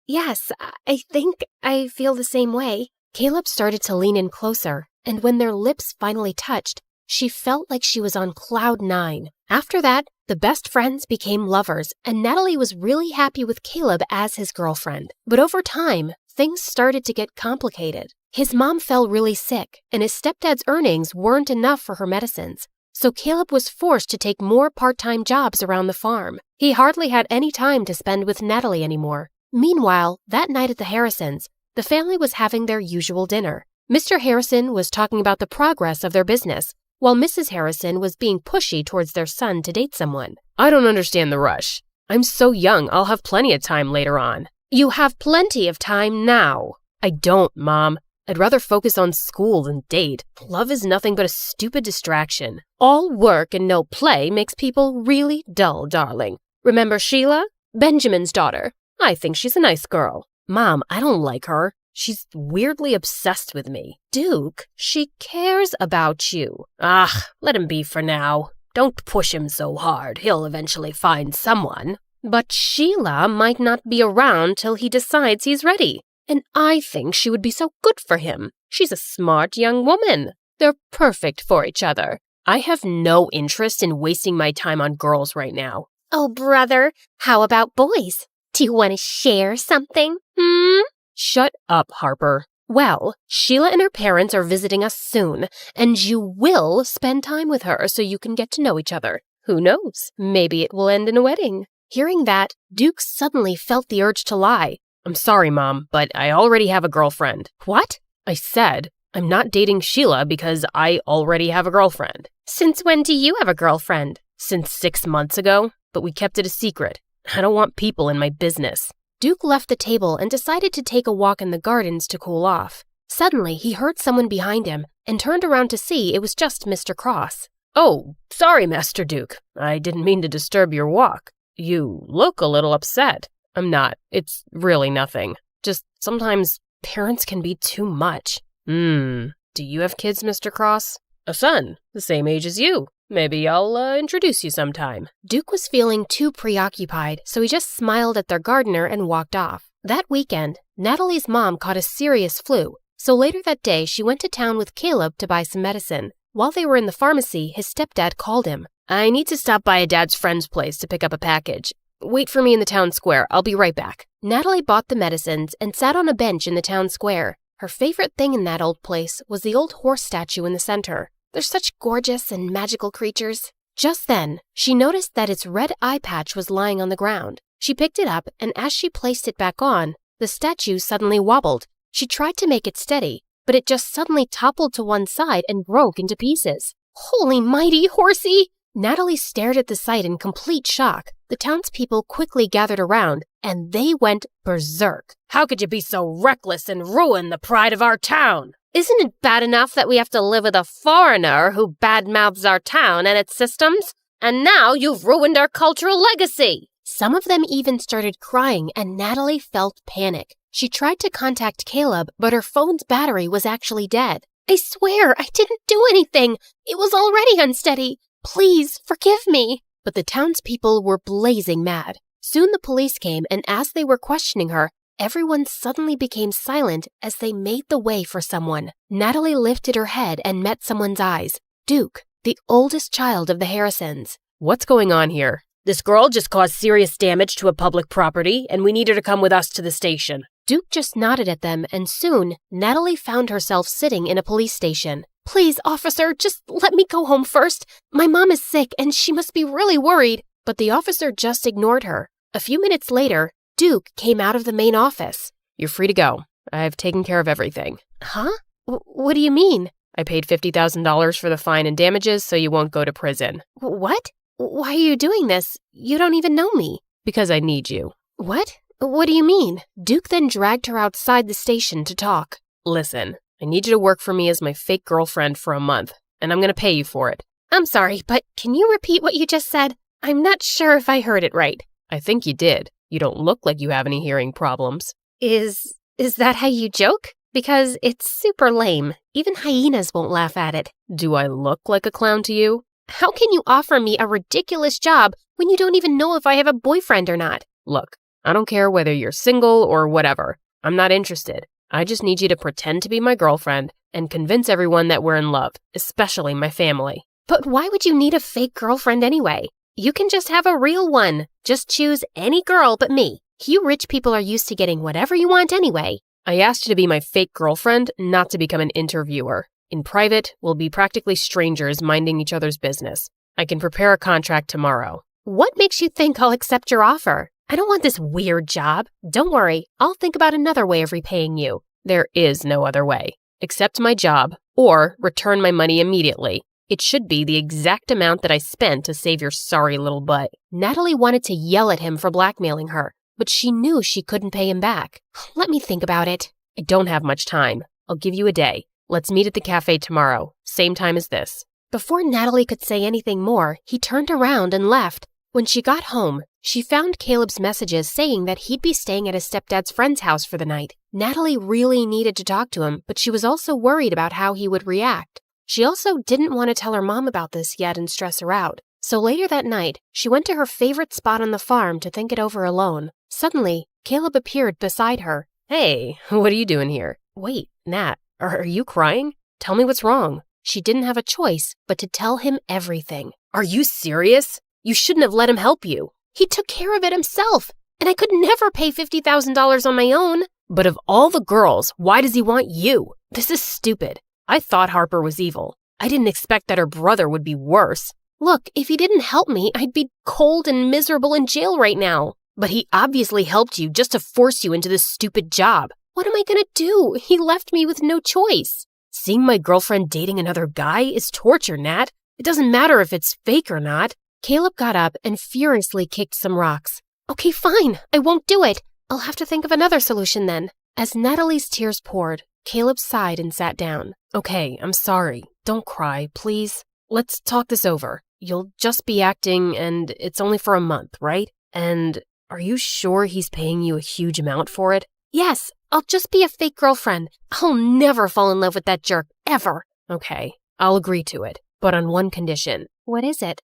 Yes, I think I feel the same way." Caleb started to lean in closer, and when their lips finally touched, she felt like she was on cloud 9. After that, the best friends became lovers, and Natalie was really happy with Caleb as his girlfriend. But over time, things started to get complicated. His mom fell really sick, and his stepdad's earnings weren't enough for her medicines. So Caleb was forced to take more part-time jobs around the farm. He hardly had any time to spend with Natalie anymore. Meanwhile, that night at the Harrisons, the family was having their usual dinner. Mr. Harrison was talking about the progress of their business, while Mrs. Harrison was being pushy towards their son to date someone. "I don't understand the rush. I'm so young, I'll have plenty of time later on." "You have plenty of time now." "I don't, Mom. I'd rather focus on school than date. Love is nothing but a stupid distraction. All work and no play makes people really dull, darling. Remember Sheila? Benjamin's daughter. I think she's a nice girl." "Mom, I don't like her. She's weirdly obsessed with me." "Duke, she cares about you." Let him be for now. Don't push him so hard. He'll eventually find someone." "But Sheila might not be around till he decides he's ready. And I think she would be so good for him. She's a smart young woman. They're perfect for each other. I have no interest in wasting my time on girls right now." "Oh, brother, how about boys? Do you want to share something?" Shut up, Harper. "Well, Sheila and her parents are visiting us soon, and you will spend time with her so you can get to know each other. Who knows? Maybe it will end in a wedding." Hearing that, Duke suddenly felt the urge to lie. "I'm sorry, Mom, but I already have a girlfriend." "What?" "I said I'm not dating Sheila because I already have a girlfriend." "Since when do you have a girlfriend?" "Since 6 months ago, but we kept it a secret. I don't want people in my business." Duke left the table and decided to take a walk in the gardens to cool off. Suddenly, he heard someone behind him and turned around to see it was just Mr. Cross. "Oh, sorry, Master Duke. I didn't mean to disturb your walk. You look a little upset." "I'm not. It's really nothing. Just sometimes parents can be too much." Do you have kids, Mr. Cross?" "A son, the same age as you. Maybe I'll introduce you sometime." Duke was feeling too preoccupied, so he just smiled at their gardener and walked off. That weekend, Natalie's mom caught a serious flu, so later that day she went to town with Caleb to buy some medicine. While they were in the pharmacy, his stepdad called him. "I need to stop by a dad's friend's place to pick up a package. Wait for me in the town square. I'll be right back." Natalie bought the medicines and sat on a bench in the town square. Her favorite thing in that old place was the old horse statue in the center. They're such gorgeous and magical creatures. Just then, she noticed that its red eye patch was lying on the ground. She picked it up, and as she placed it back on, the statue suddenly wobbled. She tried to make it steady, but it just suddenly toppled to one side and broke into pieces. "Holy mighty, horsey!" Natalie stared at the sight in complete shock. The townspeople quickly gathered around, and they went berserk. "How could you be so reckless and ruin the pride of our town?" "Isn't it bad enough that we have to live with a foreigner who badmouths our town and its systems? And now you've ruined our cultural legacy." Some of them even started crying, and Natalie felt panic. She tried to contact Caleb, but her phone's battery was actually dead. I swear, I didn't do anything. It was already unsteady. Please, forgive me. But the townspeople were blazing mad. Soon the police came, and as they were questioning her, everyone suddenly became silent as they made the way for someone. Natalie lifted her head and met someone's eyes. Duke, the oldest child of the Harrisons. What's going on here? This girl just caused serious damage to a public property, and we need her to come with us to the station. Duke just nodded at them, and soon, Natalie found herself sitting in a police station. Please, officer, just let me go home first. My mom is sick, and she must be really worried. But the officer just ignored her. A few minutes later, Duke came out of the main office. You're free to go. I've taken care of everything. Huh? What do you mean? I paid $50,000 for the fine and damages, so you won't go to prison. What? Why are you doing this? You don't even know me. Because I need you. What? What do you mean? Duke then dragged her outside the station to talk. Listen, I need you to work for me as my fake girlfriend for a month, and I'm going to pay you for it. I'm sorry, but can you repeat what you just said? I'm not sure if I heard it right. I think you did. You don't look like you have any hearing problems. Is that how you joke? Because it's super lame. Even hyenas won't laugh at it. Do I look like a clown to you? How can you offer me a ridiculous job when you don't even know if I have a boyfriend or not? Look, I don't care whether you're single or whatever. I'm not interested. I just need you to pretend to be my girlfriend and convince everyone that we're in love, especially my family. But why would you need a fake girlfriend anyway? You can just have a real one. Just choose any girl but me. You rich people are used to getting whatever you want anyway. I asked you to be my fake girlfriend, not to become an interviewer. In private, we'll be practically strangers minding each other's business. I can prepare a contract tomorrow. What makes you think I'll accept your offer? I don't want this weird job. Don't worry, I'll think about another way of repaying you. There is no other way. Accept my job, or return my money immediately. It should be the exact amount that I spent to save your sorry little butt. Natalie wanted to yell at him for blackmailing her, but she knew she couldn't pay him back. Let me think about it. I don't have much time. I'll give you a day. Let's meet at the cafe tomorrow, same time as this. Before Natalie could say anything more, he turned around and left. When she got home, she found Caleb's messages saying that he'd be staying at his stepdad's friend's house for the night. Natalie really needed to talk to him, but she was also worried about how he would react. She also didn't want to tell her mom about this yet and stress her out. So later that night, she went to her favorite spot on the farm to think it over alone. Suddenly, Caleb appeared beside her. Hey, what are you doing here? Wait, Nat, are you crying? Tell me what's wrong. She didn't have a choice but to tell him everything. Are you serious? You shouldn't have let him help you. He took care of it himself, and I could never pay $50,000 on my own. But of all the girls, why does he want you? This is stupid. I thought Harper was evil. I didn't expect that her brother would be worse. Look, if he didn't help me, I'd be cold and miserable in jail right now. But he obviously helped you just to force you into this stupid job. What am I gonna do? He left me with no choice. Seeing my girlfriend dating another guy is torture, Nat. It doesn't matter if it's fake or not. Caleb got up and furiously kicked some rocks. Okay, fine. I won't do it. I'll have to think of another solution then. As Natalie's tears poured, Caleb sighed and sat down. Okay, I'm sorry. Don't cry, please. Let's talk this over. You'll just be acting, and it's only for a month, right? And are you sure he's paying you a huge amount for it? Yes, I'll just be a fake girlfriend. I'll never fall in love with that jerk, ever. Okay, I'll agree to it, but on one condition. What is it?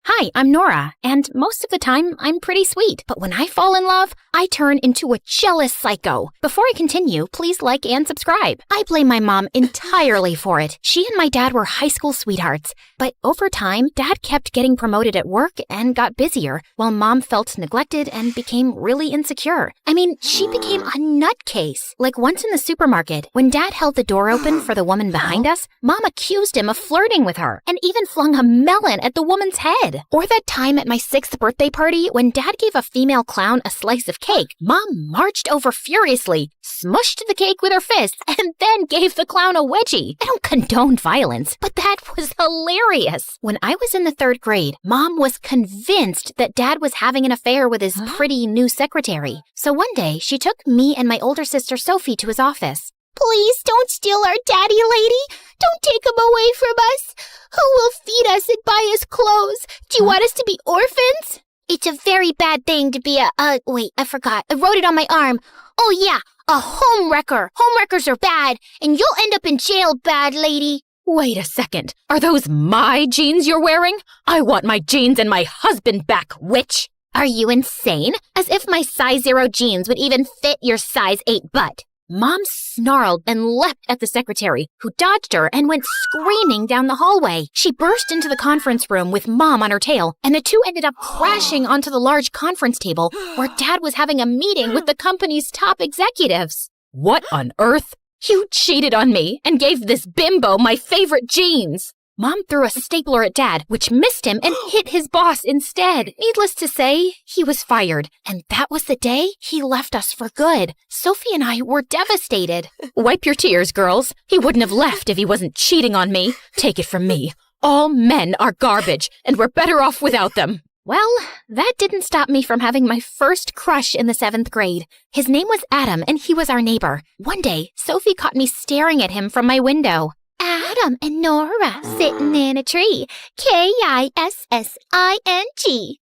Hi, I'm Nora, and most of the time, I'm pretty sweet. But when I fall in love, I turn into a jealous psycho. Before I continue, please like and subscribe. I blame my mom entirely for it. She and my dad were high school sweethearts. But over time, Dad kept getting promoted at work and got busier, while Mom felt neglected and became really insecure. I mean, she became a nutcase. Like once in the supermarket, when Dad held the door open for the woman behind us, Mom accused him of flirting with her and even flung a melon at the woman's head. Or that time at my 6th birthday party when Dad gave a female clown a slice of cake, Mom marched over furiously, smushed the cake with her fists, and then gave the clown a wedgie. I don't condone violence, but that was hilarious. When I was in the 3rd grade, Mom was convinced that Dad was having an affair with his pretty new secretary. So one day, she took me and my older sister Sophie to his office. Please don't steal our daddy, lady. Don't take him away from us. Who will feed us and buy us clothes? Do you want us to be orphans? It's a very bad thing to be wait, I forgot. I wrote it on my arm. Oh yeah, a homewrecker. Homewreckers are bad, and you'll end up in jail, bad lady. Wait a second. Are those my jeans you're wearing? I want my jeans and my husband back, witch! Are you insane? As if my size 0 jeans would even fit your size 8 butt. Mom snarled and leapt at the secretary, who dodged her and went screaming down the hallway. She burst into the conference room with Mom on her tail, and the two ended up crashing onto the large conference table where Dad was having a meeting with the company's top executives. What on earth? You cheated on me and gave this bimbo my favorite jeans. Mom threw a stapler at Dad, which missed him and hit his boss instead. Needless to say, he was fired. And that was the day he left us for good. Sophie and I were devastated. Wipe your tears, girls. He wouldn't have left if he wasn't cheating on me. Take it from me. All men are garbage, and we're better off without them. Well, that didn't stop me from having my first crush in the 7th grade. His name was Adam, and he was our neighbor. One day, Sophie caught me staring at him from my window. Adam and Nora sitting in a tree. Kissing.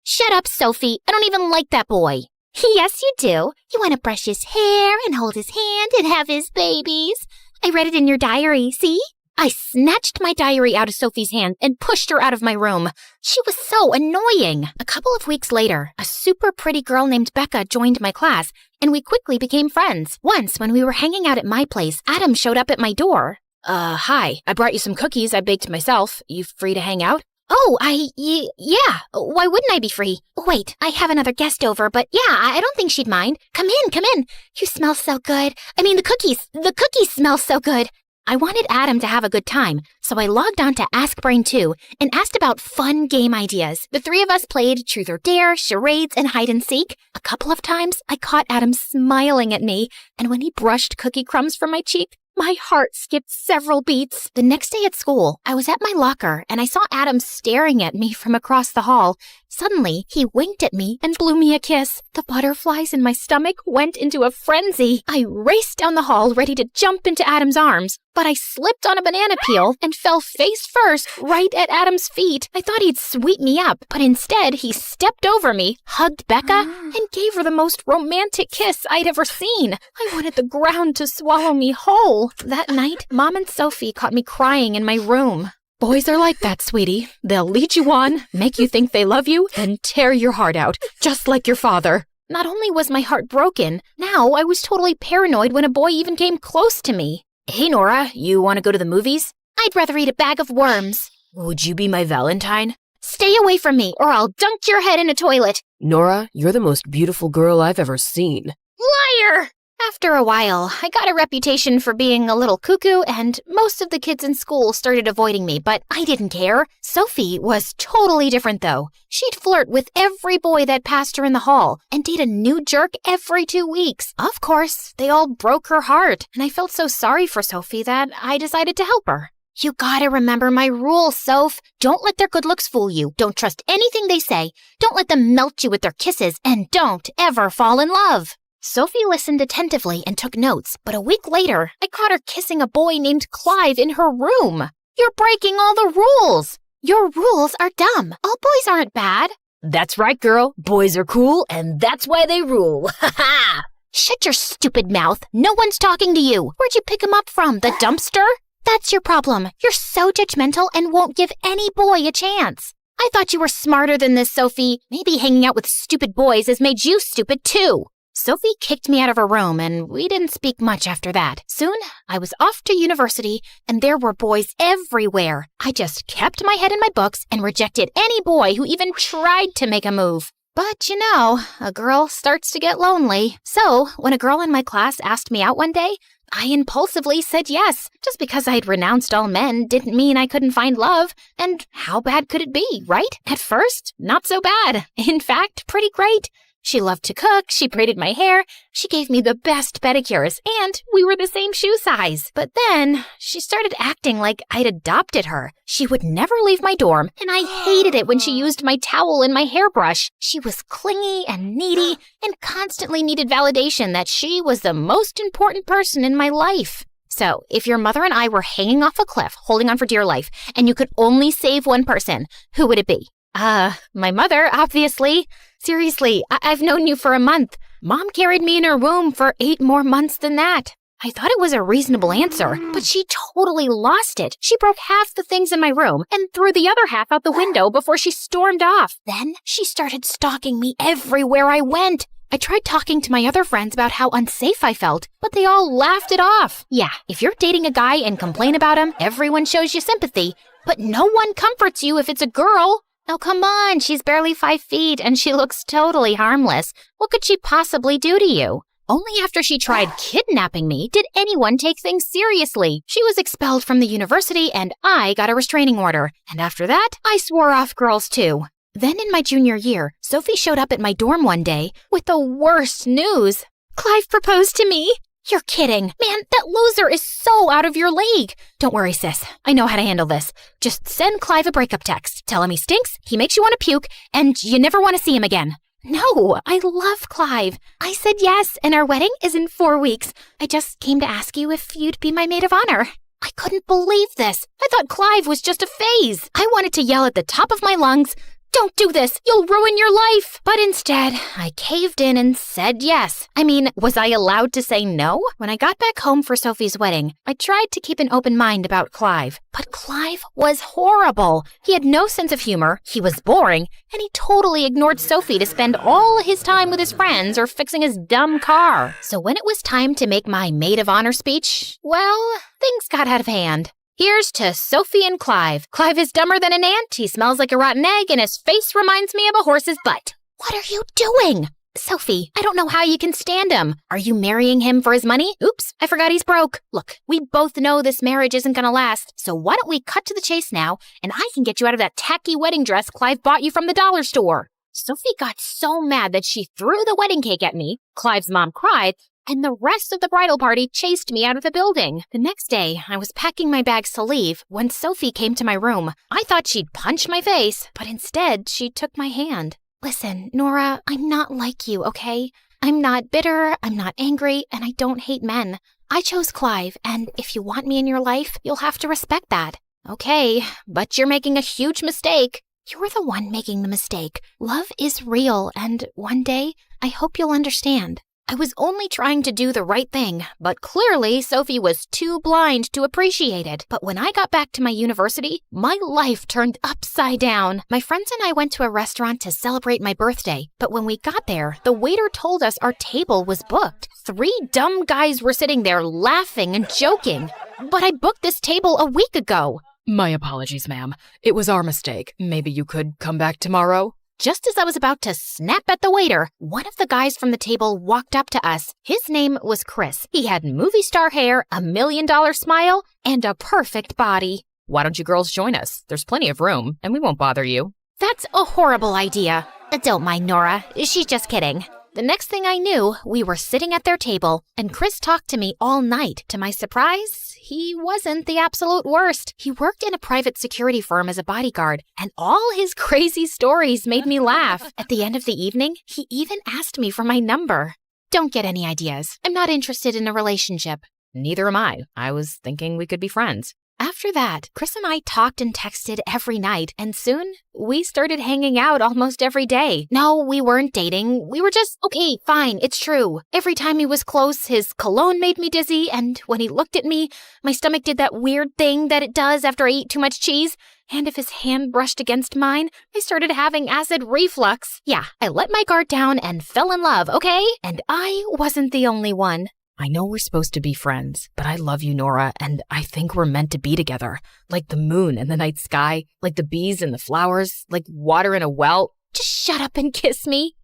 Shut up, Sophie. I don't even like that boy. Yes, you do. You want to brush his hair and hold his hand and have his babies. I read it in your diary, see? I snatched my diary out of Sophie's hand and pushed her out of my room. She was so annoying. A couple of weeks later, a super pretty girl named Becca joined my class, and we quickly became friends. Once, when we were hanging out at my place, Adam showed up at my door. Hi. I brought you some cookies I baked myself. You free to hang out? Oh, yeah. Why wouldn't I be free? Wait, I have another guest over, but yeah, I don't think she'd mind. Come in. You smell so good. I mean, the cookies smell so good. I wanted Adam to have a good time, so I logged on to Ask Brain 2 and asked about fun game ideas. The three of us played Truth or Dare, charades, and hide and seek. A couple of times, I caught Adam smiling at me, and when he brushed cookie crumbs from my cheek, my heart skipped several beats. The next day at school, I was at my locker and I saw Adam staring at me from across the hall. Suddenly, he winked at me and blew me a kiss. The butterflies in my stomach went into a frenzy. I raced down the hall ready to jump into Adam's arms, but I slipped on a banana peel and fell face first right at Adam's feet. I thought he'd sweep me up, but instead he stepped over me, hugged Becca, and gave her the most romantic kiss I'd ever seen. I wanted the ground to swallow me whole. That night, Mom and Sophie caught me crying in my room. Boys are like that, sweetie. They'll lead you on, make you think they love you, then tear your heart out, just like your father. Not only was my heart broken, now I was totally paranoid when a boy even came close to me. Hey, Nora, you want to go to the movies? I'd rather eat a bag of worms. Would you be my Valentine? Stay away from me, or I'll dunk your head in a toilet. Nora, you're the most beautiful girl I've ever seen. Liar! After a while, I got a reputation for being a little cuckoo, and most of the kids in school started avoiding me, but I didn't care. Sophie was totally different, though. She'd flirt with every boy that passed her in the hall and date a new jerk every 2 weeks. Of course, they all broke her heart, and I felt so sorry for Sophie that I decided to help her. You gotta remember my rules, Soph. Don't let their good looks fool you. Don't trust anything they say. Don't let them melt you with their kisses, and don't ever fall in love. Sophie listened attentively and took notes, but a week later, I caught her kissing a boy named Clive in her room. You're breaking all the rules. Your rules are dumb. All boys aren't bad. That's right, girl. Boys are cool, and that's why they rule. Ha ha! Shut your stupid mouth. No one's talking to you. Where'd you pick him up from? The dumpster? That's your problem. You're so judgmental and won't give any boy a chance. I thought you were smarter than this, Sophie. Maybe hanging out with stupid boys has made you stupid too. Sophie kicked me out of her room, and we didn't speak much after that. Soon, I was off to university, and there were boys everywhere. I just kept my head in my books and rejected any boy who even tried to make a move. But you know, a girl starts to get lonely. So, when a girl in my class asked me out one day, I impulsively said yes. Just because I'd renounced all men didn't mean I couldn't find love. And how bad could it be, right? At first, not so bad. In fact, pretty great. She loved to cook, she braided my hair, she gave me the best pedicures, and we were the same shoe size. But then, she started acting like I'd adopted her. She would never leave my dorm, and I hated it when she used my towel and my hairbrush. She was clingy and needy, and constantly needed validation that she was the most important person in my life. So, if your mother and I were hanging off a cliff, holding on for dear life, and you could only save one person, who would it be? My mother, obviously. Seriously, I've known you for a month. Mom carried me in her womb for 8 more months than that. I thought it was a reasonable answer, but she totally lost it. She broke half the things in my room and threw the other half out the window before she stormed off. Then she started stalking me everywhere I went. I tried talking to my other friends about how unsafe I felt, but they all laughed it off. Yeah, if you're dating a guy and complain about him, everyone shows you sympathy, but no one comforts you if it's a girl. Now come on, she's barely 5 feet and she looks totally harmless. What could she possibly do to you? Only after she tried kidnapping me did anyone take things seriously. She was expelled from the university and I got a restraining order. And after that, I swore off girls too. Then in my junior year, Sophie showed up at my dorm one day with the worst news. Clive proposed to me. You're kidding. Man, that loser is so out of your league. Don't worry, sis. I know how to handle this. Just send Clive a breakup text. Tell him he stinks, he makes you want to puke, and you never want to see him again. No, I love Clive. I said yes, and our wedding is in 4 weeks. I just came to ask you if you'd be my maid of honor. I couldn't believe this. I thought Clive was just a phase. I wanted to yell at the top of my lungs, "Don't do this! You'll ruin your life!" But instead, I caved in and said yes. I mean, was I allowed to say no? When I got back home for Sophie's wedding, I tried to keep an open mind about Clive. But Clive was horrible. He had no sense of humor, he was boring, and he totally ignored Sophie to spend all his time with his friends or fixing his dumb car. So when it was time to make my maid of honor speech, well, things got out of hand. Here's to Sophie and Clive. Clive is dumber than an ant, he smells like a rotten egg, and his face reminds me of a horse's butt. What are you doing? Sophie, I don't know how you can stand him. Are you marrying him for his money? Oops, I forgot he's broke. Look, we both know this marriage isn't gonna last, so why don't we cut to the chase now, and I can get you out of that tacky wedding dress Clive bought you from the dollar store. Sophie got so mad that she threw the wedding cake at me, Clive's mom cried, and the rest of the bridal party chased me out of the building. The next day, I was packing my bags to leave when Sophie came to my room. I thought she'd punch my face, but instead, she took my hand. Listen, Nora, I'm not like you, okay? I'm not bitter, I'm not angry, and I don't hate men. I chose Clive, and if you want me in your life, you'll have to respect that. Okay, but you're making a huge mistake. You're the one making the mistake. Love is real, and one day, I hope you'll understand. I was only trying to do the right thing, but clearly Sophie was too blind to appreciate it. But when I got back to my university, my life turned upside down. My friends and I went to a restaurant to celebrate my birthday, but when we got there, the waiter told us our table was booked. 3 dumb guys were sitting there laughing and joking. But I booked this table a week ago. My apologies, ma'am. It was our mistake. Maybe you could come back tomorrow? Just as I was about to snap at the waiter, one of the guys from the table walked up to us. His name was Chris. He had movie star hair, a $1 million smile, and a perfect body. Why don't you girls join us? There's plenty of room, and we won't bother you. That's a horrible idea. Don't mind Nora. She's just kidding. The next thing I knew, we were sitting at their table, and Chris talked to me all night. To my surprise, he wasn't the absolute worst. He worked in a private security firm as a bodyguard, and all his crazy stories made me laugh. At the end of the evening, he even asked me for my number. Don't get any ideas. I'm not interested in a relationship. Neither am I. I was thinking we could be friends. After that, Chris and I talked and texted every night, and soon we started hanging out almost every day. No, we weren't dating. We were just, okay, fine, it's true. Every time he was close, his cologne made me dizzy, and when he looked at me, my stomach did that weird thing that it does after I eat too much cheese. And if his hand brushed against mine, I started having acid reflux. Yeah, I let my guard down and fell in love, okay? And I wasn't the only one. I know we're supposed to be friends, but I love you, Nora, and I think we're meant to be together. Like the moon and the night sky, like the bees and the flowers, like water in a well. Just shut up and kiss me.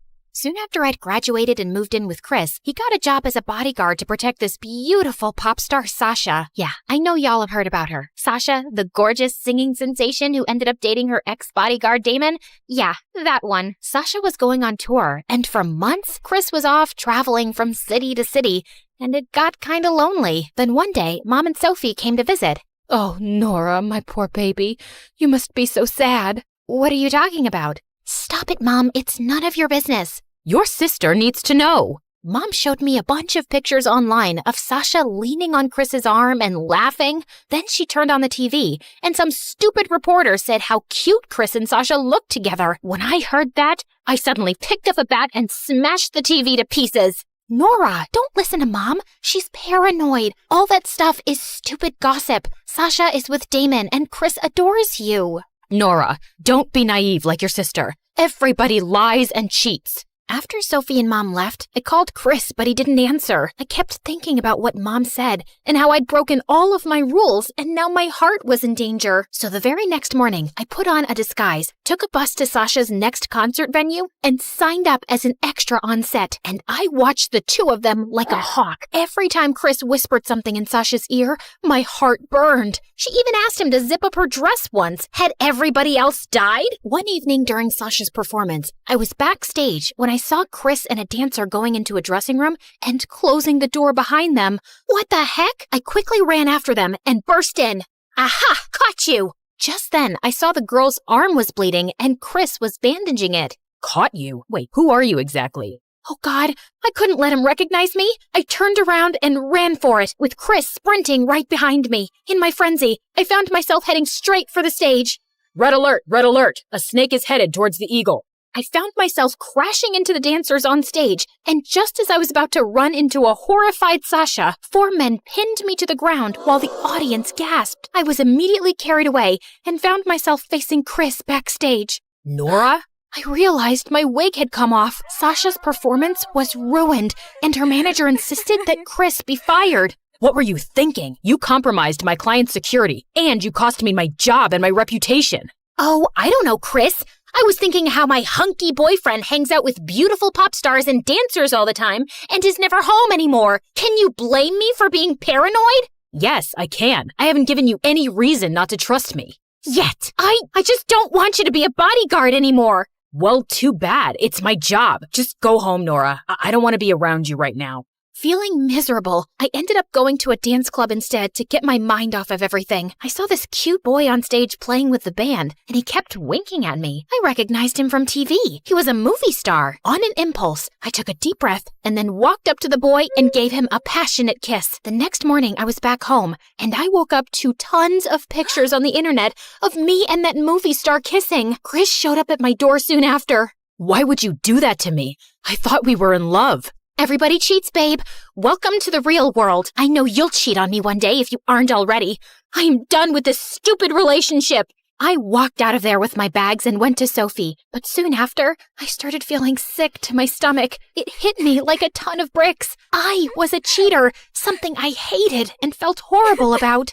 Soon after I'd graduated and moved in with Chris, he got a job as a bodyguard to protect this beautiful pop star Sasha. Yeah, I know y'all have heard about her. Sasha, the gorgeous singing sensation who ended up dating her ex-bodyguard Damon? Yeah, that one. Sasha was going on tour, and for months, Chris was off traveling from city to city, and it got kinda lonely. Then one day, Mom and Sophie came to visit. Oh, Nora, my poor baby. You must be so sad. What are you talking about? Stop it, Mom. It's none of your business. Your sister needs to know. Mom showed me a bunch of pictures online of Sasha leaning on Chris's arm and laughing. Then she turned on the TV, and some stupid reporter said how cute Chris and Sasha looked together. When I heard that, I suddenly picked up a bat and smashed the TV to pieces. Nora, don't listen to Mom. She's paranoid. All that stuff is stupid gossip. Sasha is with Damon, and Chris adores you. Nora, don't be naive like your sister. Everybody lies and cheats. After Sophie and Mom left, I called Chris, but he didn't answer. I kept thinking about what Mom said and how I'd broken all of my rules and now my heart was in danger. So the very next morning, I put on a disguise, took a bus to Sasha's next concert venue, and signed up as an extra on set. And I watched the two of them like a hawk. Every time Chris whispered something in Sasha's ear, my heart burned. She even asked him to zip up her dress once. Had everybody else died? One evening during Sasha's performance, I was backstage when I saw Chris and a dancer going into a dressing room and closing the door behind them. What the heck? I quickly ran after them and burst in. Aha! Caught you! Just then, I saw the girl's arm was bleeding and Chris was bandaging it. Caught you? Wait, who are you exactly? Oh God, I couldn't let him recognize me. I turned around and ran for it, with Chris sprinting right behind me. In my frenzy, I found myself heading straight for the stage. Red alert! Red alert! A snake is headed towards the eagle. I found myself crashing into the dancers on stage, and just as I was about to run into a horrified Sasha, 4 men pinned me to the ground while the audience gasped. I was immediately carried away and found myself facing Chris backstage. Nora? I realized my wig had come off. Sasha's performance was ruined, and her manager insisted that Chris be fired. What were you thinking? You compromised my client's security, and you cost me my job and my reputation. Oh, I don't know, Chris. I was thinking how my hunky boyfriend hangs out with beautiful pop stars and dancers all the time and is never home anymore. Can you blame me for being paranoid? Yes, I can. I haven't given you any reason not to trust me. Yet. I just don't want you to be a bodyguard anymore. Well, too bad. It's my job. Just go home, Nora. I don't want to be around you right now. Feeling miserable, I ended up going to a dance club instead to get my mind off of everything. I saw this cute boy on stage playing with the band, and he kept winking at me. I recognized him from TV. He was a movie star. On an impulse, I took a deep breath and then walked up to the boy and gave him a passionate kiss. The next morning, I was back home, and I woke up to tons of pictures on the internet of me and that movie star kissing. Chris showed up at my door soon after. Why would you do that to me? I thought we were in love. Everybody cheats, babe. Welcome to the real world. I know you'll cheat on me one day if you aren't already. I'm done with this stupid relationship. I walked out of there with my bags and went to Sophie. But soon after, I started feeling sick to my stomach. It hit me like a ton of bricks. I was a cheater, something I hated and felt horrible about.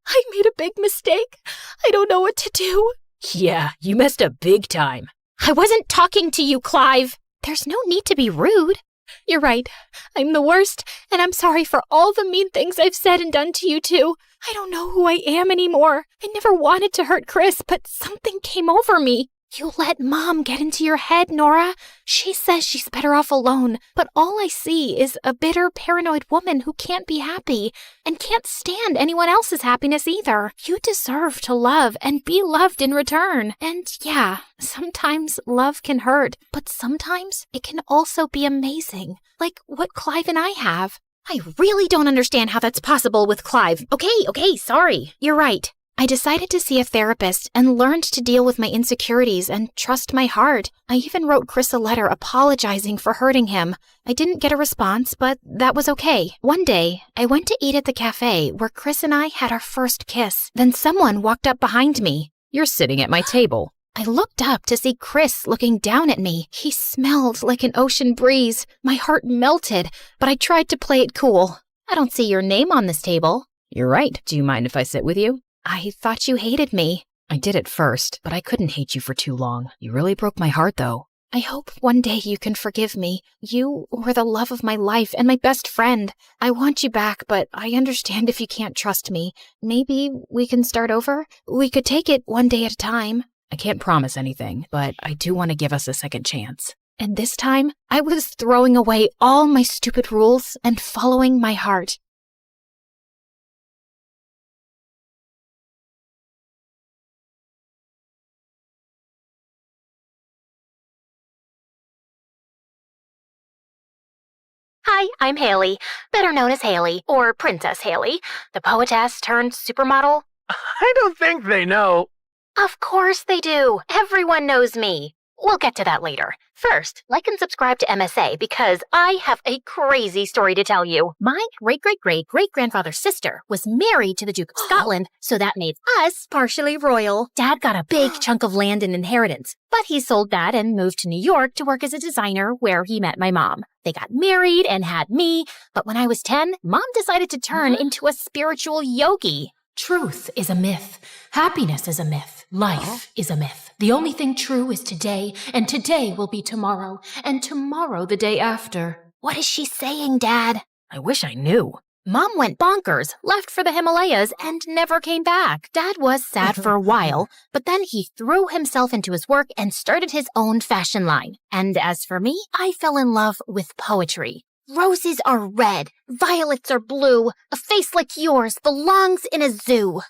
I made a big mistake. I don't know what to do. Yeah, you messed up big time. I wasn't talking to you, Clive. There's no need to be rude. You're right. I'm the worst, and I'm sorry for all the mean things I've said and done to you too. I don't know who I am anymore. I never wanted to hurt Chris, but something came over me. You let Mom get into your head, Nora. She says she's better off alone, but all I see is a bitter, paranoid woman who can't be happy and can't stand anyone else's happiness either. You deserve to love and be loved in return. And yeah, sometimes love can hurt, but sometimes it can also be amazing, like what Clive and I have. I really don't understand how that's possible with Clive. Okay, sorry. You're right. I decided to see a therapist and learned to deal with my insecurities and trust my heart. I even wrote Chris a letter apologizing for hurting him. I didn't get a response, but that was okay. One day, I went to eat at the cafe where Chris and I had our first kiss. Then someone walked up behind me. You're sitting at my table. I looked up to see Chris looking down at me. He smelled like an ocean breeze. My heart melted, but I tried to play it cool. I don't see your name on this table. You're right. Do you mind if I sit with you? I thought you hated me. I did at first, but I couldn't hate you for too long. You really broke my heart, though. I hope one day you can forgive me. You were the love of my life and my best friend. I want you back, but I understand if you can't trust me. Maybe we can start over? We could take it one day at a time. I can't promise anything, but I do want to give us a second chance. And this time, I was throwing away all my stupid rules and following my heart. Hi, I'm Haley, better known as Haley, or Princess Haley, the poetess turned supermodel. I don't think they know. Of course they do. Everyone knows me. We'll get to that later. First, like and subscribe to MSA because I have a crazy story to tell you. My great-great-great-great-grandfather's sister was married to the Duke of Scotland, so that made us partially royal. Dad got a big chunk of land in inheritance, but he sold that and moved to New York to work as a designer where he met my mom. They got married and had me, but when I was 10, Mom decided to turn into a spiritual yogi. Truth is a myth. Happiness is a myth. Life is a myth. The only thing true is today, and today will be tomorrow, and tomorrow the day after. What is she saying, Dad? I wish I knew. Mom went bonkers, left for the Himalayas, and never came back. Dad was sad for a while, but then he threw himself into his work and started his own fashion line. And as for me, I fell in love with poetry. Roses are red, violets are blue. A face like yours belongs in a zoo.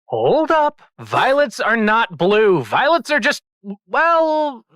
Hold up. Violets are not blue. Violets are just, violets?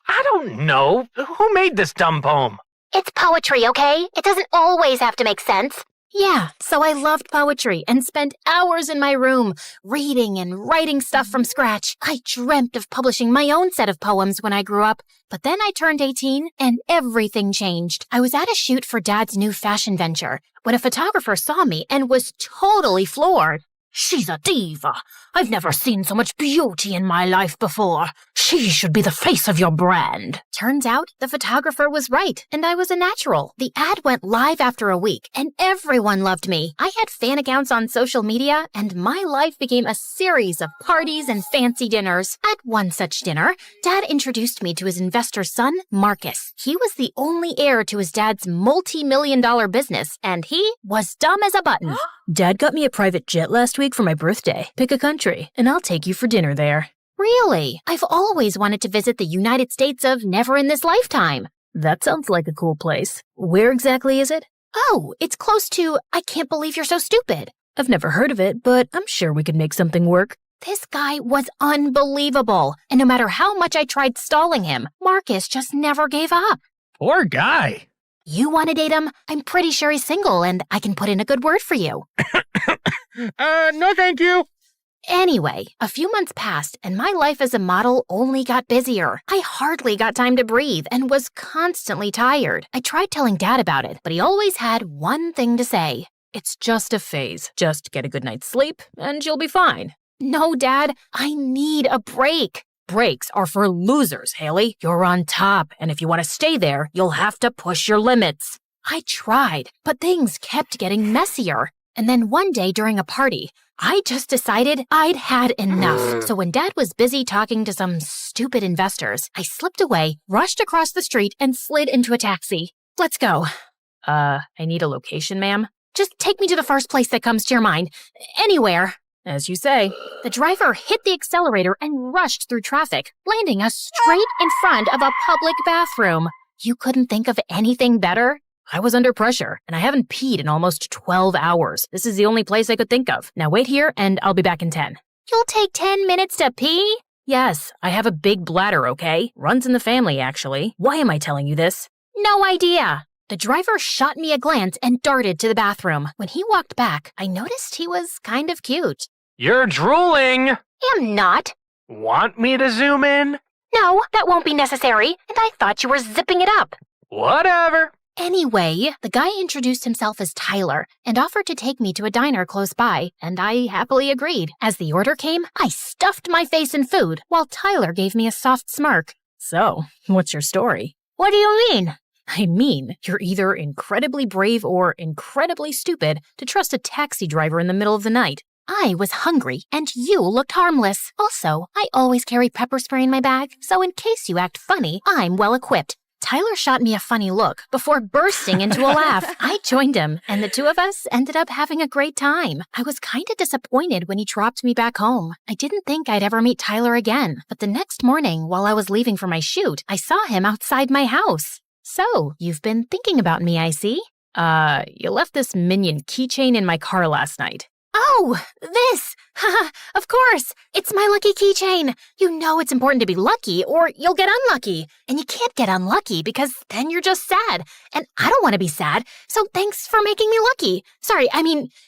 I don't know. Who made this dumb poem? It's poetry, okay? It doesn't always have to make sense. Yeah, so I loved poetry and spent hours in my room reading and writing stuff from scratch. I dreamt of publishing my own set of poems when I grew up. But then I turned 18 and everything changed. I was at a shoot for Dad's new fashion venture when a photographer saw me and was totally floored. She's a diva. I've never seen so much beauty in my life before. She should be the face of your brand. Turns out the photographer was right, and I was a natural. The ad went live after a week, and everyone loved me. I had fan accounts on social media, and my life became a series of parties and fancy dinners. At one such dinner, Dad introduced me to his investor's son, Marcus. He was the only heir to his dad's multi-million-dollar business, and he was dumb as a button. Dad got me a private jet last week for my birthday. Pick a country, and I'll take you for dinner there. Really? I've always wanted to visit the United States of never in this lifetime. That sounds like a cool place. Where exactly is it? Oh, it's close to I Can't Believe You're So Stupid. I've never heard of it, but I'm sure we could make something work. This guy was unbelievable, and no matter how much I tried stalling him, Marcus just never gave up. Poor guy. You want to date him? I'm pretty sure he's single, and I can put in a good word for you. No thank you. Anyway, a few months passed, and my life as a model only got busier. I hardly got time to breathe and was constantly tired. I tried telling Dad about it, but he always had one thing to say. It's just a phase. Just get a good night's sleep, and you'll be fine. No, Dad, I need a break. Breaks are for losers, Haley. You're on top, and if you want to stay there, you'll have to push your limits. I tried, but things kept getting messier. And then one day during a party, I just decided I'd had enough. So when Dad was busy talking to some stupid investors, I slipped away, rushed across the street, and slid into a taxi. Let's go. I need a location, ma'am. Just take me to the first place that comes to your mind. Anywhere. As you say. The driver hit the accelerator and rushed through traffic, landing us straight in front of a public bathroom. You couldn't think of anything better? I was under pressure, and I haven't peed in almost 12 hours. This is the only place I could think of. Now wait here, and I'll be back in 10. You'll take 10 minutes to pee? Yes, I have a big bladder, okay? Runs in the family, actually. Why am I telling you this? No idea. The driver shot me a glance and darted to the bathroom. When he walked back, I noticed he was kind of cute. You're drooling. Am not. Want me to zoom in? No, that won't be necessary, and I thought you were zipping it up. Whatever. Anyway, the guy introduced himself as Tyler and offered to take me to a diner close by, and I happily agreed. As the order came, I stuffed my face in food, while Tyler gave me a soft smirk. So, what's your story? What do you mean? I mean, you're either incredibly brave or incredibly stupid to trust a taxi driver in the middle of the night. I was hungry, and you looked harmless. Also, I always carry pepper spray in my bag, so in case you act funny, I'm well equipped. Tyler shot me a funny look before bursting into a laugh. I joined him, and the two of us ended up having a great time. I was kinda disappointed when he dropped me back home. I didn't think I'd ever meet Tyler again, but the next morning, while I was leaving for my shoot, I saw him outside my house. So, you've been thinking about me, I see? You left this minion keychain in my car last night. Oh, this! Haha, of course! It's my lucky keychain! You know it's important to be lucky or you'll get unlucky. And you can't get unlucky because then you're just sad. And I don't want to be sad, so thanks for making me lucky. Sorry,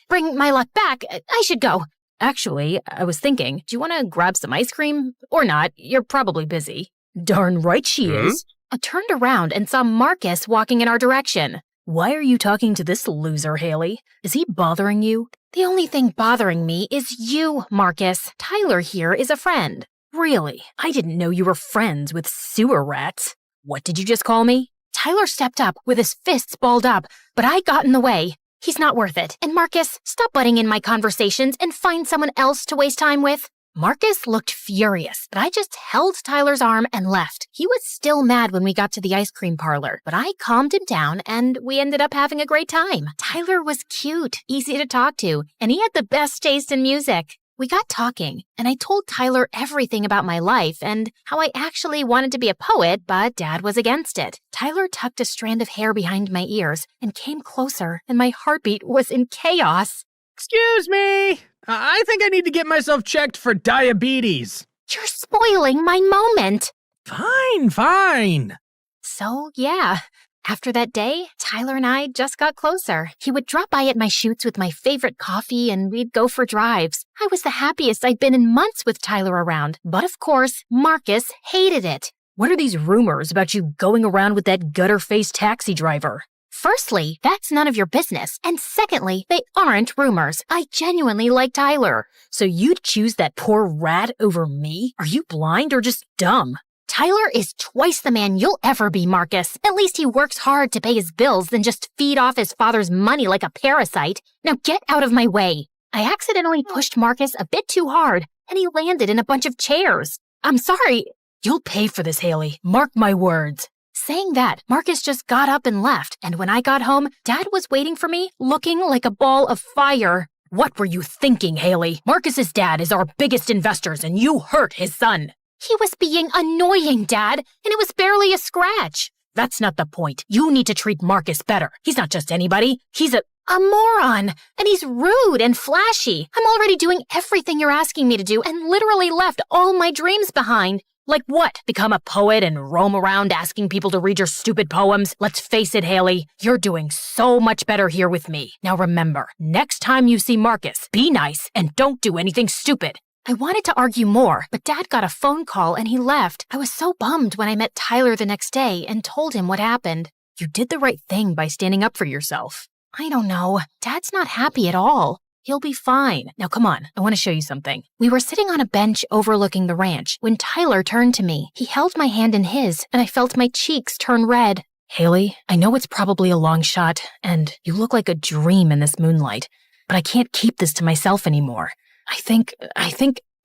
bring my luck back. I should go. Actually, I was thinking, do you want to grab some ice cream? Or not, you're probably busy. Darn right she is. I turned around and saw Marcus walking in our direction. Why are you talking to this loser, Haley? Is he bothering you? The only thing bothering me is you, Marcus. Tyler here is a friend. Really? I didn't know you were friends with sewer rats. What did you just call me? Tyler stepped up with his fists balled up, but I got in the way. He's not worth it. And Marcus, stop butting in my conversations and find someone else to waste time with. Marcus looked furious, but I just held Tyler's arm and left. He was still mad when we got to the ice cream parlor, but I calmed him down and we ended up having a great time. Tyler was cute, easy to talk to, and he had the best taste in music. We got talking, and I told Tyler everything about my life and how I actually wanted to be a poet, but Dad was against it. Tyler tucked a strand of hair behind my ears and came closer, and my heartbeat was in chaos. Excuse me. I think I need to get myself checked for diabetes. You're spoiling my moment. Fine. So, yeah. After that day, Tyler and I just got closer. He would drop by at my shoots with my favorite coffee and we'd go for drives. I was the happiest I'd been in months with Tyler around. But of course, Marcus hated it. What are these rumors about you going around with that gutter-faced taxi driver? Firstly, that's none of your business. And secondly, they aren't rumors. I genuinely like Tyler. So you'd choose that poor rat over me? Are you blind or just dumb? Tyler is twice the man you'll ever be, Marcus. At least he works hard to pay his bills than just feed off his father's money like a parasite. Now get out of my way. I accidentally pushed Marcus a bit too hard, and he landed in a bunch of chairs. I'm sorry. You'll pay for this, Haley. Mark my words. Saying that, Marcus just got up and left, and when I got home, Dad was waiting for me, looking like a ball of fire. What were you thinking, Haley? Marcus's dad is our biggest investors, and you hurt his son. He was being annoying, Dad, and it was barely a scratch. That's not the point. You need to treat Marcus better. He's not just anybody. He's a moron, and he's rude and flashy. I'm already doing everything you're asking me to do and literally left all my dreams behind. Like what? Become a poet and roam around asking people to read your stupid poems? Let's face it, Haley, you're doing so much better here with me. Now remember, next time you see Marcus, be nice and don't do anything stupid. I wanted to argue more, but Dad got a phone call and he left. I was so bummed when I met Tyler the next day and told him what happened. You did the right thing by standing up for yourself. I don't know. Dad's not happy at all. He'll be fine. Now come on, I want to show you something. We were sitting on a bench overlooking the ranch when Tyler turned to me. He held my hand in his, and I felt my cheeks turn red. Haley, I know it's probably a long shot, and you look like a dream in this moonlight, but I can't keep this to myself anymore. I think...